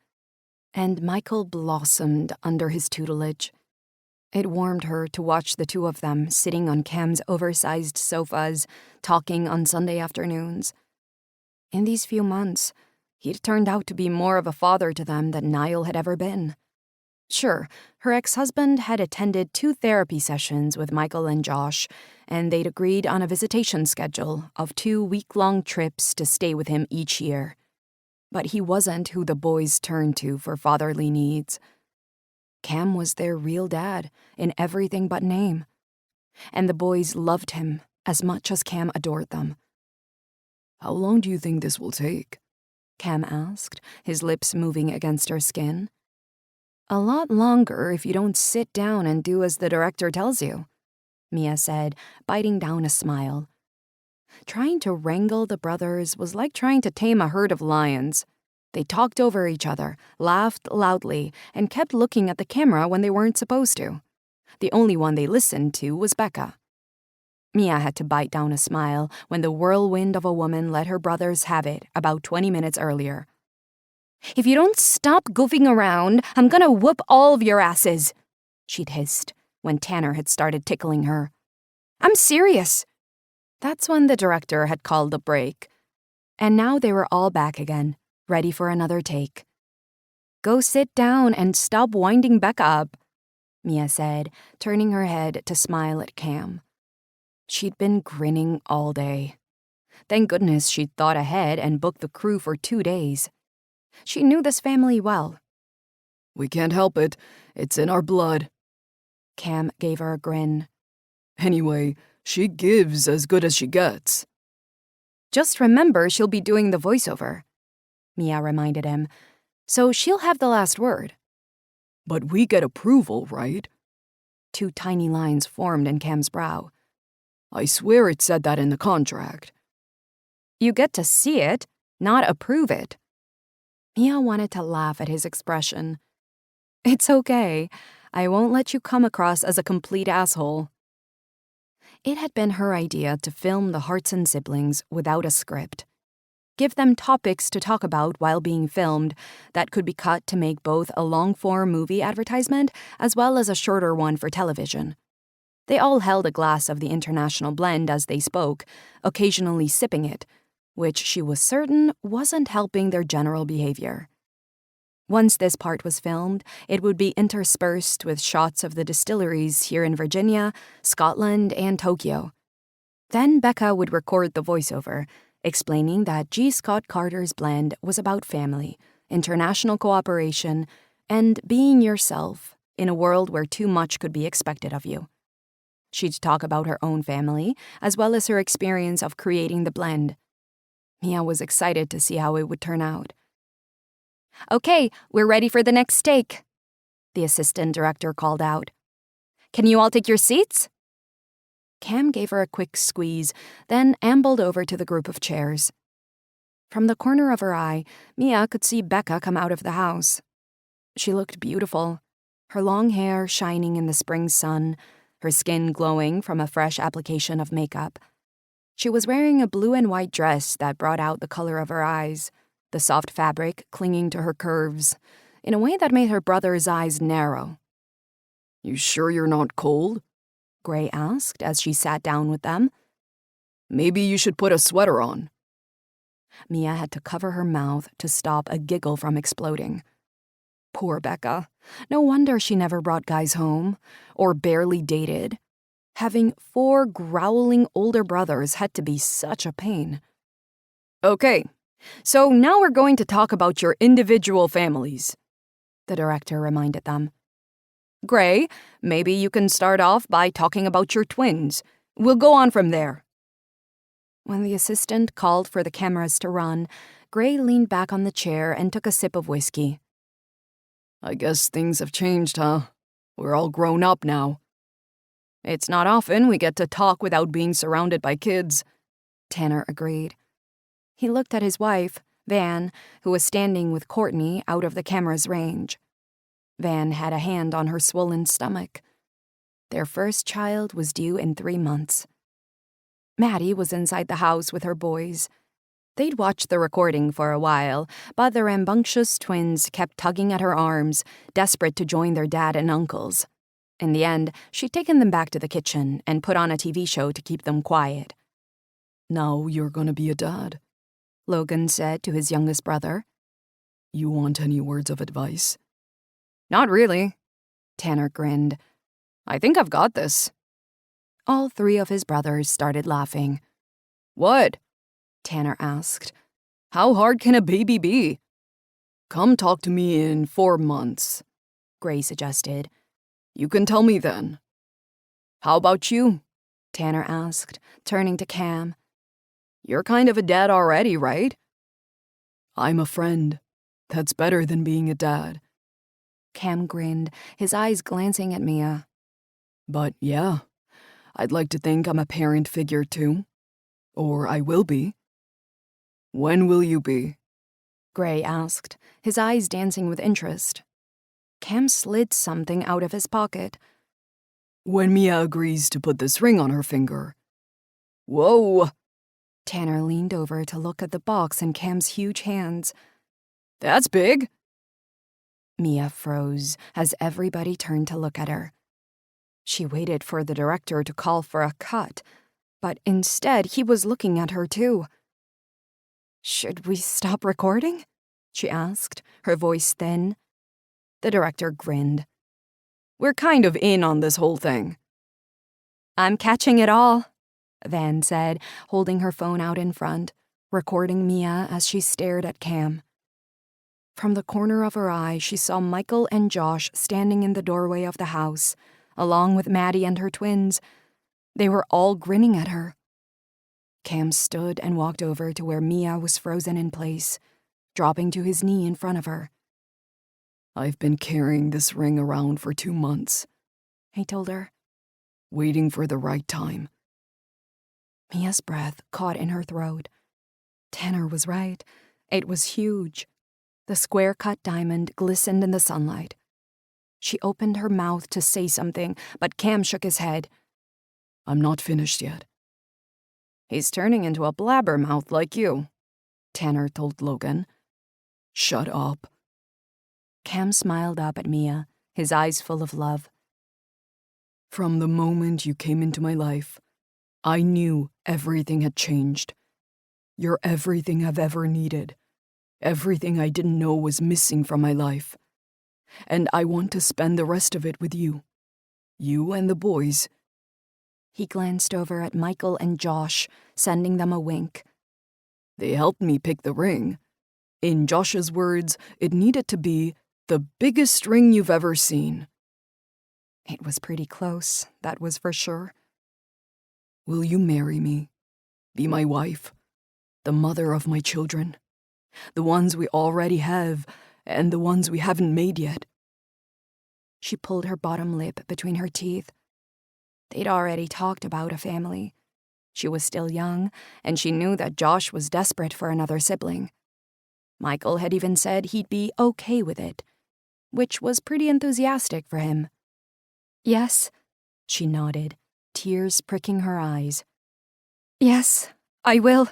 And Michael blossomed under his tutelage. It warmed her to watch the two of them sitting on Cam's oversized sofas, talking on Sunday afternoons. In these few months, he'd turned out to be more of a father to them than Niall had ever been. Sure, her ex-husband had attended 2 therapy sessions with Michael and Josh, and they'd agreed on a visitation schedule of 2 week-long trips to stay with him each year. But he wasn't who the boys turned to for fatherly needs. Cam was their real dad, in everything but name. And the boys loved him as much as Cam adored them. How long do you think this will take? Cam asked, his lips moving against her skin. A lot longer if you don't sit down and do as the director tells you, Mia said, biting down a smile. Trying to wrangle the brothers was like trying to tame a herd of lions. They talked over each other, laughed loudly, and kept looking at the camera when they weren't supposed to. The only one they listened to was Becca. Mia had to bite down a smile when the whirlwind of a woman let her brothers have it about 20 minutes earlier. If you don't stop goofing around, I'm gonna whoop all of your asses, she'd hissed when Tanner had started tickling her. I'm serious. That's when the director had called a break. And now they were all back again, ready for another take. Go sit down and stop winding Becca up, Mia said, turning her head to smile at Cam. She'd been grinning all day. Thank goodness she'd thought ahead and booked the crew for 2 days. She knew this family well. We can't help it. It's in our blood. Cam gave her a grin. Anyway, she gives as good as she gets. Just remember she'll be doing the voiceover, Mia reminded him, so she'll have the last word. But we get approval, right? 2 tiny lines formed in Cam's brow. I swear it said that in the contract. You get to see it, not approve it. Mia wanted to laugh at his expression. It's okay. I won't let you come across as a complete asshole. It had been her idea to film the Hartson siblings without a script. Give them topics to talk about while being filmed that could be cut to make both a long-form movie advertisement as well as a shorter one for television. They all held a glass of the international blend as they spoke, occasionally sipping it, which she was certain wasn't helping their general behavior. Once this part was filmed, it would be interspersed with shots of the distilleries here in Virginia, Scotland, and Tokyo. Then Becca would record the voiceover, explaining that G. Scott Carter's blend was about family, international cooperation, and being yourself in a world where too much could be expected of you. She'd talk about her own family, as well as her experience of creating the blend. Mia was excited to see how it would turn out. Okay, we're ready for the next take, the assistant director called out. Can you all take your seats? Cam gave her a quick squeeze, then ambled over to the group of chairs. From the corner of her eye, Mia could see Becca come out of the house. She looked beautiful, her long hair shining in the spring sun, her skin glowing from a fresh application of makeup. She was wearing a blue and white dress that brought out the color of her eyes, the soft fabric clinging to her curves, in a way that made her brother's eyes narrow. You sure you're not cold? Gray asked as she sat down with them. Maybe you should put a sweater on. Mia had to cover her mouth to stop a giggle from exploding. Poor Becca. No wonder she never brought guys home, or barely dated. Having 4 growling older brothers had to be such a pain. Okay, so now we're going to talk about your individual families, the director reminded them. Gray, maybe you can start off by talking about your twins. We'll go on from there. When the assistant called for the cameras to run, Gray leaned back on the chair and took a sip of whiskey. I guess things have changed, huh? We're all grown up now. It's not often we get to talk without being surrounded by kids, Tanner agreed. He looked at his wife, Van, who was standing with Courtney out of the camera's range. Van had a hand on her swollen stomach. Their first child was due in 3 months. Maddie was inside the house with her boys. They'd watched the recording for a while, but the rambunctious twins kept tugging at her arms, desperate to join their dad and uncles. In the end, she'd taken them back to the kitchen and put on a TV show to keep them quiet. Now you're gonna be a dad, Logan said to his youngest brother. You want any words of advice? Not really, Tanner grinned. I think I've got this. All 3 of his brothers started laughing. What? Tanner asked. How hard can a baby be? Come talk to me in 4 months, Gray suggested. You can tell me then. How about you? Tanner asked, turning to Cam. You're kind of a dad already, right? I'm a friend. That's better than being a dad. Cam grinned, his eyes glancing at Mia. But yeah, I'd like to think I'm a parent figure too. Or I will be. When will you be? Gray asked, his eyes dancing with interest. Cam slid something out of his pocket. When Mia agrees to put this ring on her finger. Whoa! Tanner leaned over to look at the box in Cam's huge hands. That's big. Mia froze as everybody turned to look at her. She waited for the director to call for a cut, but instead he was looking at her too. Should we stop recording? She asked, her voice thin. The director grinned. We're kind of in on this whole thing. I'm catching it all, Van said, holding her phone out in front, recording Mia as she stared at Cam. From the corner of her eye, she saw Michael and Josh standing in the doorway of the house, along with Maddie and her twins. They were all grinning at her. Cam stood and walked over to where Mia was frozen in place, dropping to his knee in front of her. I've been carrying this ring around for 2 months, he told her. Waiting for the right time. Mia's breath caught in her throat. Tanner was right. It was huge. The square-cut diamond glistened in the sunlight. She opened her mouth to say something, but Cam shook his head. I'm not finished yet. He's turning into a blabbermouth like you, Tanner told Logan. Shut up. Cam smiled up at Mia, his eyes full of love. From the moment you came into my life, I knew everything had changed. You're everything I've ever needed. Everything I didn't know was missing from my life. And I want to spend the rest of it with you. You and the boys. He glanced over at Michael and Josh, sending them a wink. They helped me pick the ring. In Josh's words, it needed to be the biggest ring you've ever seen. It was pretty close, that was for sure. Will you marry me? Be my wife? The mother of my children? The ones we already have, and the ones we haven't made yet. She pulled her bottom lip between her teeth. They'd already talked about a family. She was still young, and she knew that Josh was desperate for another sibling. Michael had even said he'd be okay with it, which was pretty enthusiastic for him. Yes, she nodded, tears pricking her eyes. Yes, I will.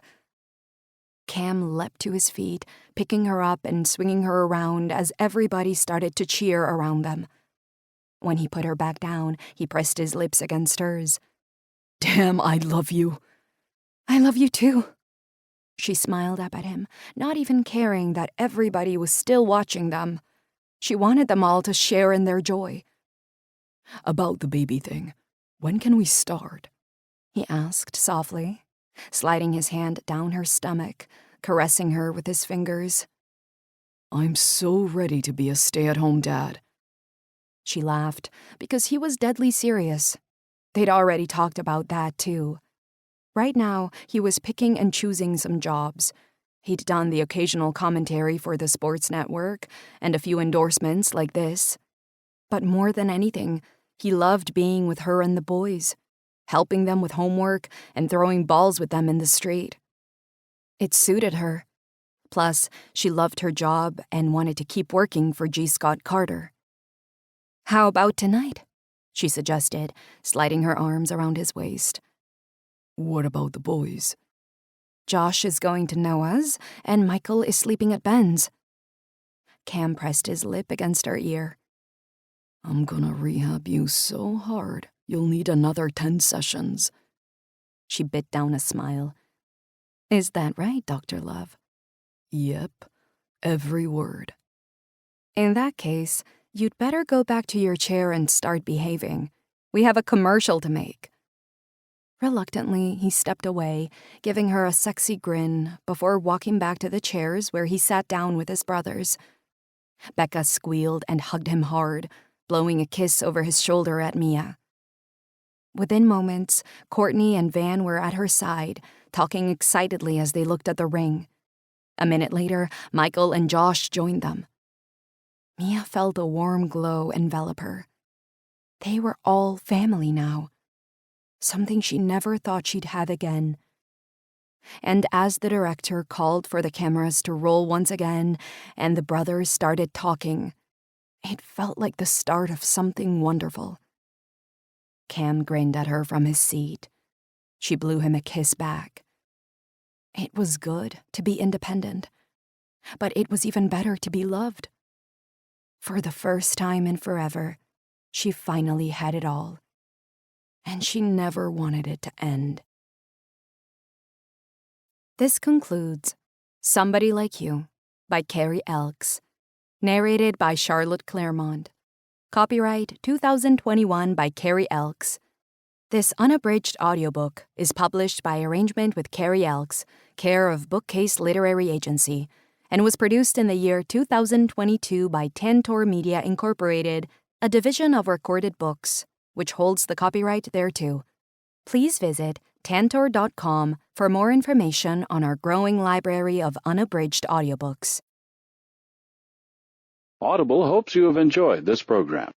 Cam leapt to his feet, picking her up and swinging her around as everybody started to cheer around them. When he put her back down, he pressed his lips against hers. Damn, I love you. I love you too. She smiled up at him, not even caring that everybody was still watching them. She wanted them all to share in their joy. About the baby thing, when can we start? He asked softly, sliding his hand down her stomach, caressing her with his fingers. I'm so ready to be a stay-at-home dad. She laughed, because he was deadly serious. They'd already talked about that, too. Right now, he was picking and choosing some jobs. He'd done the occasional commentary for the sports network and a few endorsements like this. But more than anything, he loved being with her and the boys, helping them with homework and throwing balls with them in the street. It suited her. Plus, she loved her job and wanted to keep working for G. Scott Carter. How about tonight? She suggested, sliding her arms around his waist. What about the boys? Josh is going to Noah's, and Michael is sleeping at Ben's. Cam pressed his lip against her ear. I'm gonna rehab you so hard, you'll need another 10 sessions. She bit down a smile. Is that right, Dr. Love? Yep, every word. In that case, you'd better go back to your chair and start behaving. We have a commercial to make. Reluctantly, he stepped away, giving her a sexy grin before walking back to the chairs where he sat down with his brothers. Becca squealed and hugged him hard, blowing a kiss over his shoulder at Mia. Within moments, Courtney and Van were at her side, talking excitedly as they looked at the ring. A minute later, Michael and Josh joined them. Mia felt a warm glow envelop her. They were all family now. Something she never thought she'd have again. And as the director called for the cameras to roll once again, and the brothers started talking, it felt like the start of something wonderful. Cam grinned at her from his seat. She blew him a kiss back. It was good to be independent, but it was even better to be loved. For the first time in forever, she finally had it all. And she never wanted it to end. This concludes Somebody Like You by Carrie Elks, narrated by Charlotte Claremont. Copyright 2021 by Carrie Elks. This unabridged audiobook is published by arrangement with Carrie Elks, care of Bookcase Literary Agency, and was produced in the year 2022 by Tantor Media Incorporated, a division of Recorded Books, which holds the copyright thereto. Please visit tantor.com for more information on our growing library of unabridged audiobooks. Audible hopes you have enjoyed this program.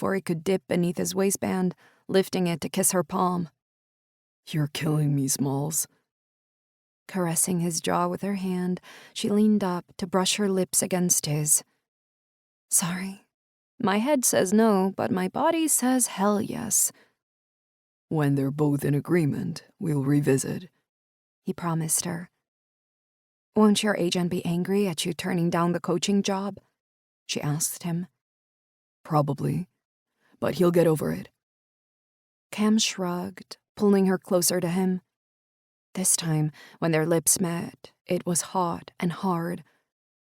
before he could dip beneath his waistband, lifting it to kiss her palm. You're killing me, Smalls. Caressing his jaw with her hand, she leaned up to brush her lips against his. Sorry. My head says no, but my body says hell yes. When they're both in agreement, we'll revisit, he promised her. Won't your agent be angry at you turning down the coaching job? She asked him. Probably, but he'll get over it. Cam shrugged, pulling her closer to him. This time, when their lips met, it was hot and hard.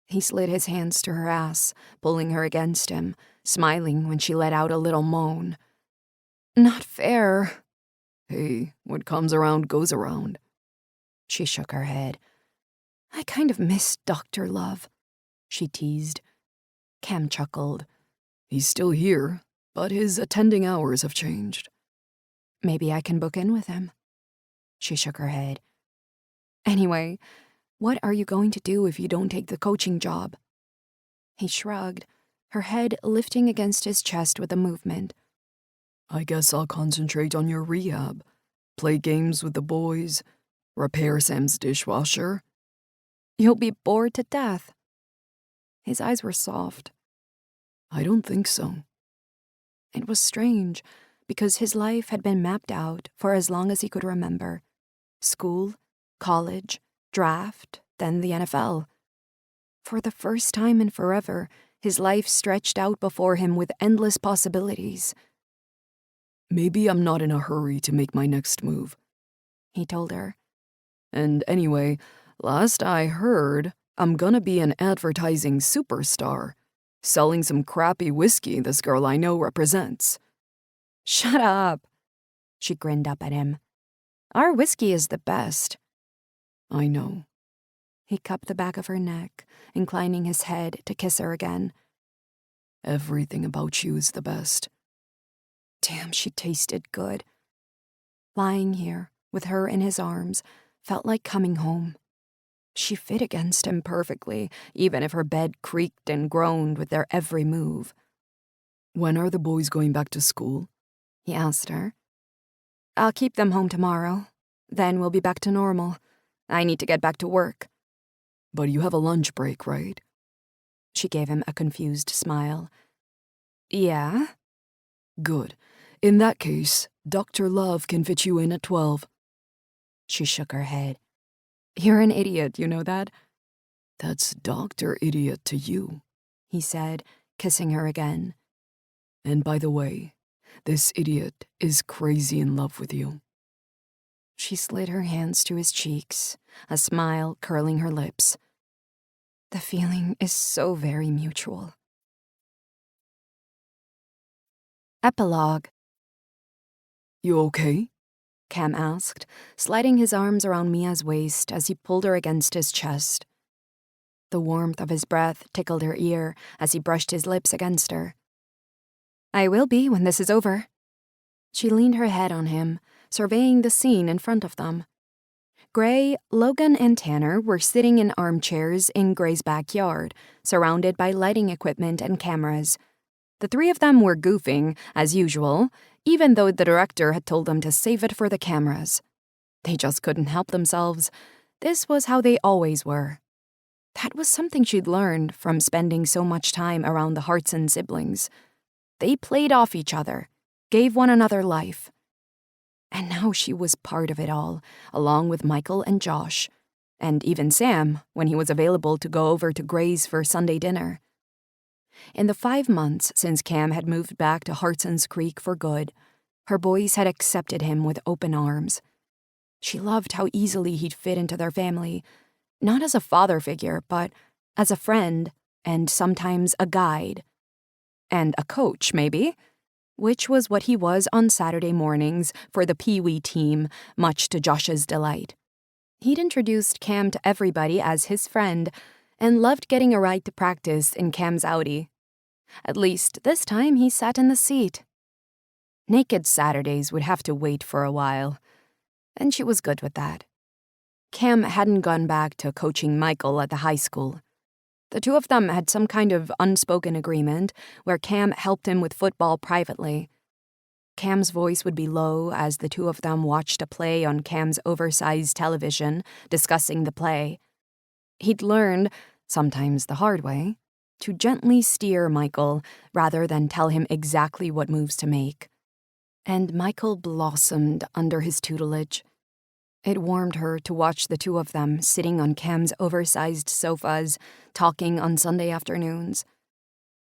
He slid his hands to her ass, pulling her against him, smiling when she let out a little moan. Not fair. Hey, what comes around goes around. She shook her head. I kind of miss Dr. Love, she teased. Cam chuckled. He's still here, but his attending hours have changed. Maybe I can book in with him. She shook her head. Anyway, what are you going to do if you don't take the coaching job? He shrugged, her head lifting against his chest with a movement. I guess I'll concentrate on your rehab, play games with the boys, repair Sam's dishwasher. You'll be bored to death. His eyes were soft. I don't think so. It was strange, because his life had been mapped out for as long as he could remember. School, college, draft, then the NFL. For the first time in forever, his life stretched out before him with endless possibilities. Maybe I'm not in a hurry to make my next move, he told her. And anyway, last I heard, I'm gonna be an advertising superstar, selling some crappy whiskey this girl I know represents. Shut up. She grinned up at him. Our whiskey is the best. I know. He cupped the back of her neck, inclining his head to kiss her again. Everything about you is the best. Damn, she tasted good. Lying here, with her in his arms, felt like coming home. She fit against him perfectly, even if her bed creaked and groaned with their every move. When are the boys going back to school? He asked her. I'll keep them home tomorrow. Then we'll be back to normal. I need to get back to work. But you have a lunch break, right? She gave him a confused smile. Yeah? Good. In that case, Dr. Love can fit you in at 12. She shook her head. You're an idiot, you know that? That's Dr. Idiot to you, he said, kissing her again. And by the way, this idiot is crazy in love with you. She slid her hands to his cheeks, a smile curling her lips. The feeling is so very mutual. Epilogue. You okay? Cam asked, sliding his arms around Mia's waist as he pulled her against his chest. The warmth of his breath tickled her ear as he brushed his lips against her. I will be when this is over. She leaned her head on him, surveying the scene in front of them. Gray, Logan, and Tanner were sitting in armchairs in Gray's backyard, surrounded by lighting equipment and cameras. The three of them were goofing, as usual, even though the director had told them to save it for the cameras. They just couldn't help themselves. This was how they always were. That was something she'd learned from spending so much time around the Hartson siblings. They played off each other, gave one another life. And now she was part of it all, along with Michael and Josh, and even Sam when he was available to go over to Gray's for Sunday dinner. In the 5 months since Cam had moved back to Hartson's Creek for good, her boys had accepted him with open arms. She loved how easily he'd fit into their family, not as a father figure, but as a friend and sometimes a guide. And a coach, maybe, which was what he was on Saturday mornings for the Pee Wee team, much to Josh's delight. He'd introduced Cam to everybody as his friend and loved getting a ride to practice in Cam's Audi. At least this time he sat in the seat. Naked Saturdays would have to wait for a while, and she was good with that. Cam hadn't gone back to coaching Michael at the high school. The two of them had some kind of unspoken agreement where Cam helped him with football privately. Cam's voice would be low as the two of them watched a play on Cam's oversized television, discussing the play. He'd learned, sometimes the hard way, to gently steer Michael rather than tell him exactly what moves to make. And Michael blossomed under his tutelage. It warmed her to watch the two of them sitting on Cam's oversized sofas, talking on Sunday afternoons.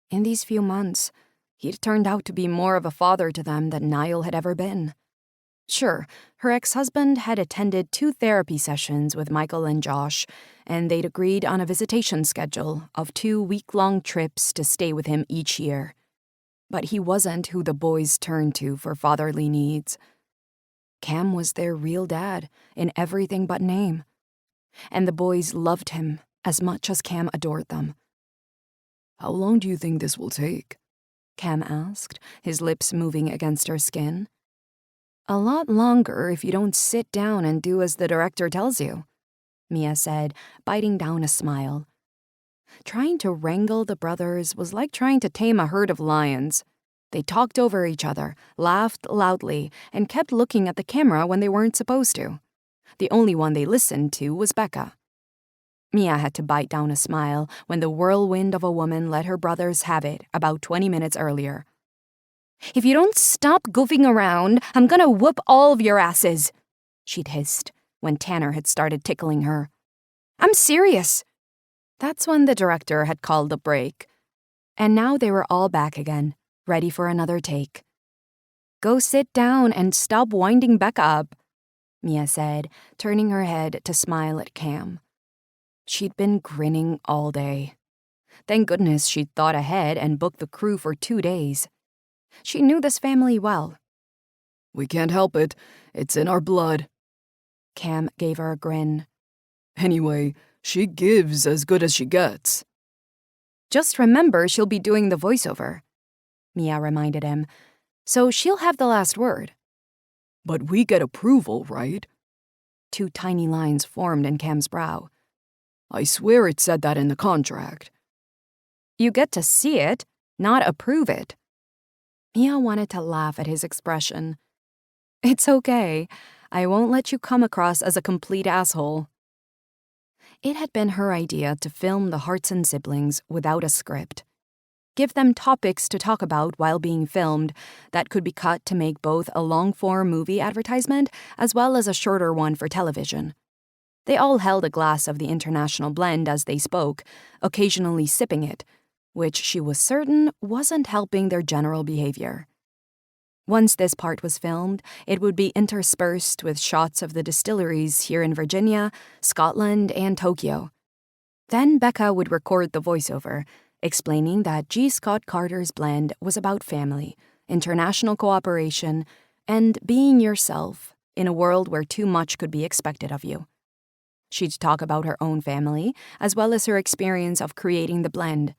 In these few months, he'd turned out to be more of a father to them than Niall had ever been. Sure, her ex-husband had attended 2 therapy sessions with Michael and Josh, and they'd agreed on a visitation schedule of 2 week-long trips to stay with him each year. But he wasn't who the boys turned to for fatherly needs. Cam was their real dad, in everything but name. And the boys loved him as much as Cam adored them. How long do you think this will take? Cam asked, his lips moving against her skin. A lot longer if you don't sit down and do as the director tells you, Mia said, biting down a smile. Trying to wrangle the brothers was like trying to tame a herd of lions. They talked over each other, laughed loudly, and kept looking at the camera when they weren't supposed to. The only one they listened to was Becca. Mia had to bite down a smile when the whirlwind of a woman let her brothers have it about 20 minutes earlier. "If you don't stop goofing around, I'm gonna whoop all of your asses," she'd hissed when Tanner had started tickling her. "I'm serious." That's when the director had called a break. And now they were all back again, ready for another take. "Go sit down and stop winding Becca up," Mia said, turning her head to smile at Cam. She'd been grinning all day. Thank goodness she'd thought ahead and booked the crew for 2 days. She knew this family well. We can't help it. It's in our blood. Cam gave her a grin. Anyway, she gives as good as she gets. Just remember she'll be doing the voiceover, Mia reminded him. So she'll have the last word. But we get approval, right? 2 tiny lines formed in Cam's brow. I swear it said that in the contract. You get to see it, not approve it. Mia wanted to laugh at his expression. It's okay. I won't let you come across as a complete asshole. It had been her idea to film the Hartson siblings without a script. Give them topics to talk about while being filmed that could be cut to make both a long-form movie advertisement as well as a shorter one for television. They all held a glass of the international blend as they spoke, occasionally sipping it, which she was certain wasn't helping their general behavior. Once this part was filmed, it would be interspersed with shots of the distilleries here in Virginia, Scotland, and Tokyo. Then Becca would record the voiceover, explaining that G. Scott Carter's blend was about family, international cooperation, and being yourself in a world where too much could be expected of you. She'd talk about her own family, as well as her experience of creating the blend.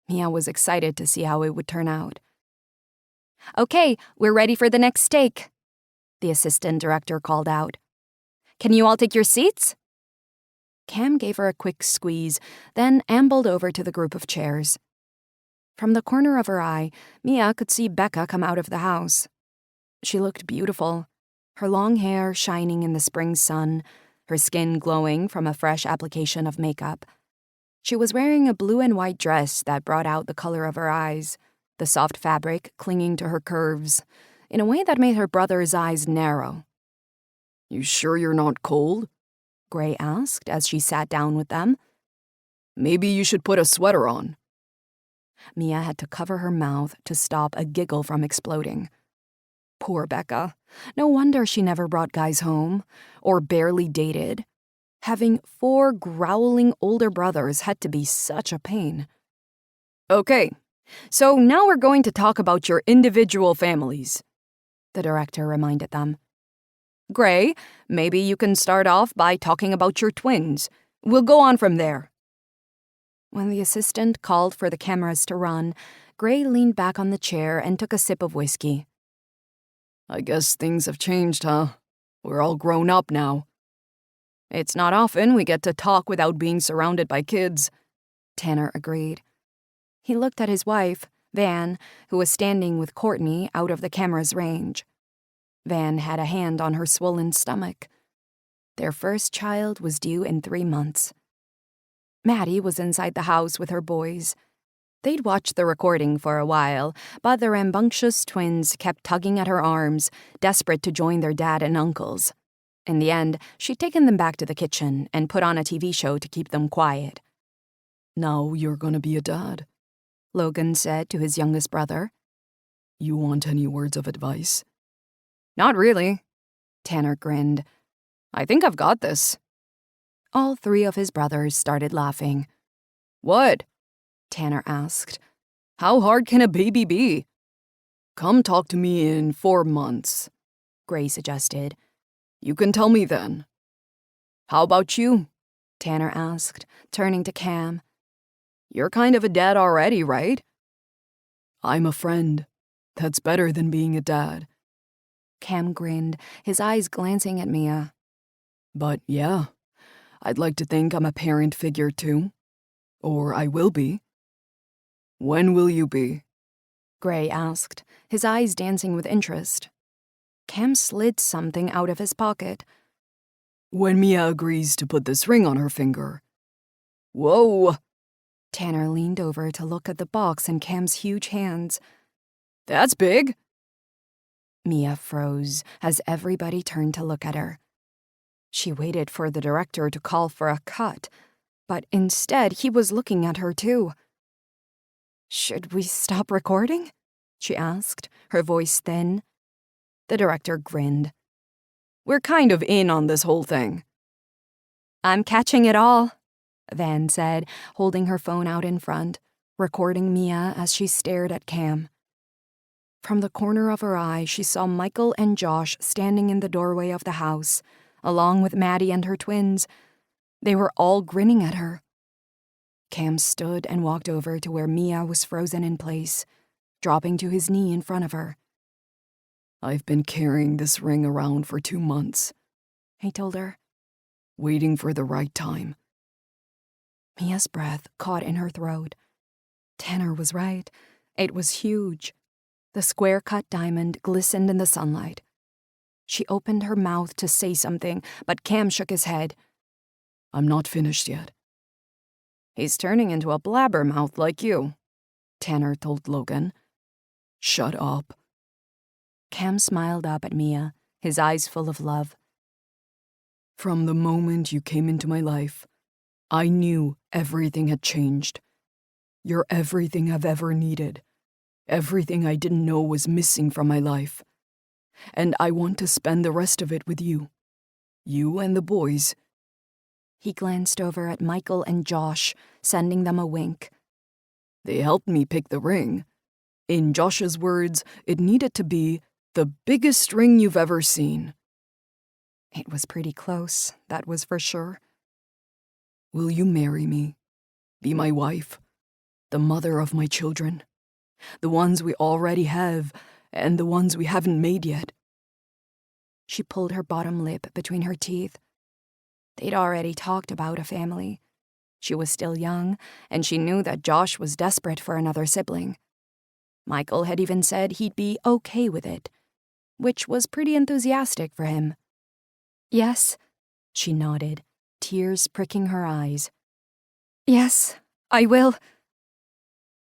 Mia was excited to see how it would turn out. Okay, we're ready for the next take, the assistant director called out. Can you all take your seats? Cam gave her a quick squeeze, then ambled over to the group of chairs. From the corner of her eye, Mia could see Becca come out of the house. She looked beautiful, her long hair shining in the spring sun, her skin glowing from a fresh application of makeup. She was wearing a blue and white dress that brought out the color of her eyes, the soft fabric clinging to her curves, in a way that made her brother's eyes narrow. You sure you're not cold? Gray asked as she sat down with them. Maybe you should put a sweater on. Mia had to cover her mouth to stop a giggle from exploding. Poor Becca. No wonder she never brought guys home, or barely dated. Having 4 growling older brothers had to be such a pain. Okay, so now we're going to talk about your individual families, the director reminded them. Gray, maybe you can start off by talking about your twins. We'll go on from there. When the assistant called for the cameras to run, Gray leaned back on the chair and took a sip of whiskey. I guess things have changed, huh? We're all grown up now. It's not often we get to talk without being surrounded by kids. Tanner agreed. He looked at his wife, Van, who was standing with Courtney out of the camera's range. Van had a hand on her swollen stomach. Their first child was due in 3 months. Maddie was inside the house with her boys. They'd watched the recording for a while, but the rambunctious twins kept tugging at her arms, desperate to join their dad and uncles. In the end, she'd taken them back to the kitchen and put on a TV show to keep them quiet. Now you're gonna be a dad, Logan said to his youngest brother. You want any words of advice? Not really. Tanner grinned. I think I've got this. All 3 of his brothers started laughing. What? Tanner asked. How hard can a baby be? Come talk to me in 4 months, Gray suggested. You can tell me then. How about you? Tanner asked, turning to Cam. You're kind of a dad already, right? I'm a friend. That's better than being a dad. Cam grinned, his eyes glancing at Mia. But yeah, I'd like to think I'm a parent figure too. Or I will be. When will you be? Gray asked, his eyes dancing with interest. Cam slid something out of his pocket. When Mia agrees to put this ring on her finger. Whoa! Tanner leaned over to look at the box in Cam's huge hands. That's big. Mia froze as everybody turned to look at her. She waited for the director to call for a cut, but instead he was looking at her too. Should we stop recording? She asked, her voice thin. The director grinned. We're kind of in on this whole thing. I'm catching it all, Van said, holding her phone out in front, recording Mia as she stared at Cam. From the corner of her eye, she saw Michael and Josh standing in the doorway of the house, along with Maddie and her twins. They were all grinning at her. Cam stood and walked over to where Mia was frozen in place, dropping to his knee in front of her. I've been carrying this ring around for 2 months, he told her, waiting for the right time. Mia's breath caught in her throat. Tanner was right. It was huge. The square-cut diamond glistened in the sunlight. She opened her mouth to say something, but Cam shook his head. I'm not finished yet. He's turning into a blabbermouth like you, Tanner told Logan. Shut up. Cam smiled up at Mia, his eyes full of love. From the moment you came into my life, I knew everything had changed. You're everything I've ever needed. Everything I didn't know was missing from my life. And I want to spend the rest of it with you. You and the boys. He glanced over at Michael and Josh, sending them a wink. They helped me pick the ring. In Josh's words, it needed to be the biggest ring you've ever seen. It was pretty close, that was for sure. Will you marry me? Be my wife? The mother of my children? The ones we already have, and the ones we haven't made yet. She pulled her bottom lip between her teeth. They'd already talked about a family. She was still young, and she knew that Josh was desperate for another sibling. Michael had even said he'd be okay with it, which was pretty enthusiastic for him. Yes, she nodded, tears pricking her eyes. Yes, I will.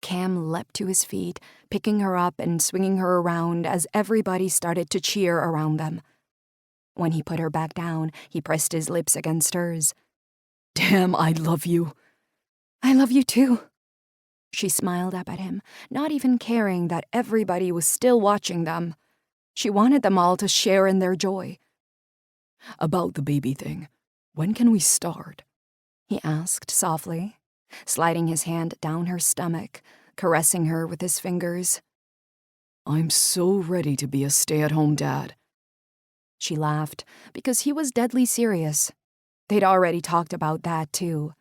Cam leapt to his feet, picking her up and swinging her around as everybody started to cheer around them. When he put her back down, he pressed his lips against hers. Damn, I love you. I love you too. She smiled up at him, not even caring that everybody was still watching them. She wanted them all to share in their joy. About the baby thing, when can we start? He asked softly, sliding his hand down her stomach, caressing her with his fingers. I'm so ready to be a stay-at-home dad. She laughed, because he was deadly serious. They'd already talked about that, too.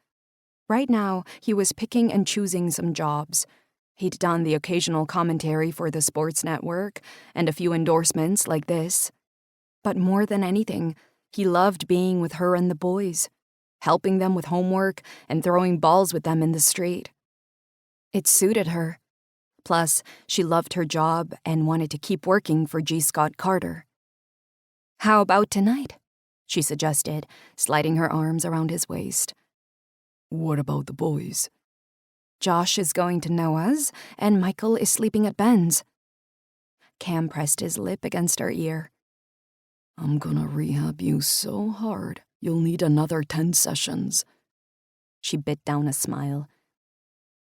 Right now, he was picking and choosing some jobs. He'd done the occasional commentary for the sports network and a few endorsements like this. But more than anything, he loved being with her and the boys, helping them with homework and throwing balls with them in the street. It suited her. Plus, she loved her job and wanted to keep working for G. Scott Carter. "How about tonight?" she suggested, sliding her arms around his waist. What about the boys? "Josh is going to Noah's, and Michael is sleeping at Ben's." Cam pressed his lip against her ear. I'm gonna rehab you so hard, you'll need another 10 sessions. She bit down a smile.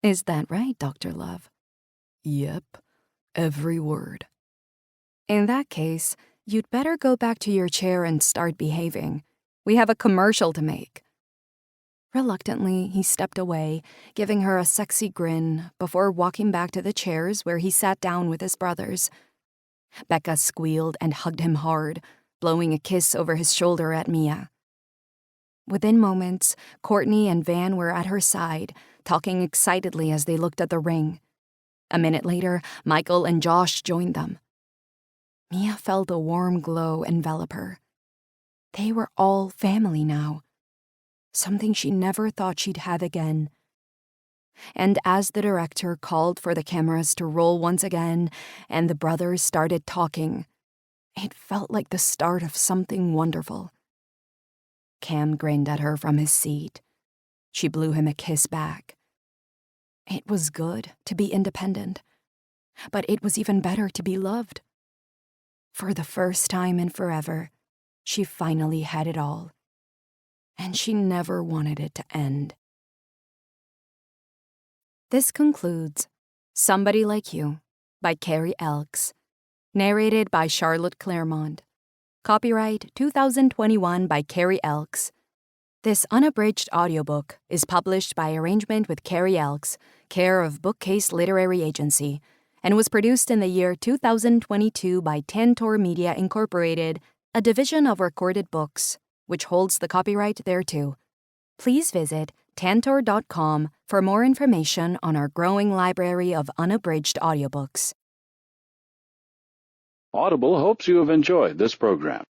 "Is that right, Dr. Love?" Yep, every word. "In that case, you'd better go back to your chair and start behaving. We have a commercial to make." Reluctantly, he stepped away, giving her a sexy grin before walking back to the chairs where he sat down with his brothers. Becca squealed and hugged him hard, blowing a kiss over his shoulder at Mia. Within moments, Courtney and Van were at her side, talking excitedly as they looked at the ring. A minute later, Michael and Josh joined them. Mia felt a warm glow envelop her. They were all family now. Something she never thought she'd have again. And as the director called for the cameras to roll once again, and the brothers started talking, it felt like the start of something wonderful. Cam grinned at her from his seat. She blew him a kiss back. It was good to be independent, but it was even better to be loved. For the first time in forever, she finally had it all. And she never wanted it to end. This concludes Somebody Like You by Carrie Elks, narrated by Charlotte Claremont. Copyright 2021 by Carrie Elks. This unabridged audiobook is published by arrangement with Carrie Elks, care of Bookcase Literary Agency, and was produced in the year 2022 by Tantor Media Incorporated, a division of Recorded Books, which holds the copyright thereto. Please visit tantor.com for more information on our growing library of unabridged audiobooks. Audible hopes you have enjoyed this program.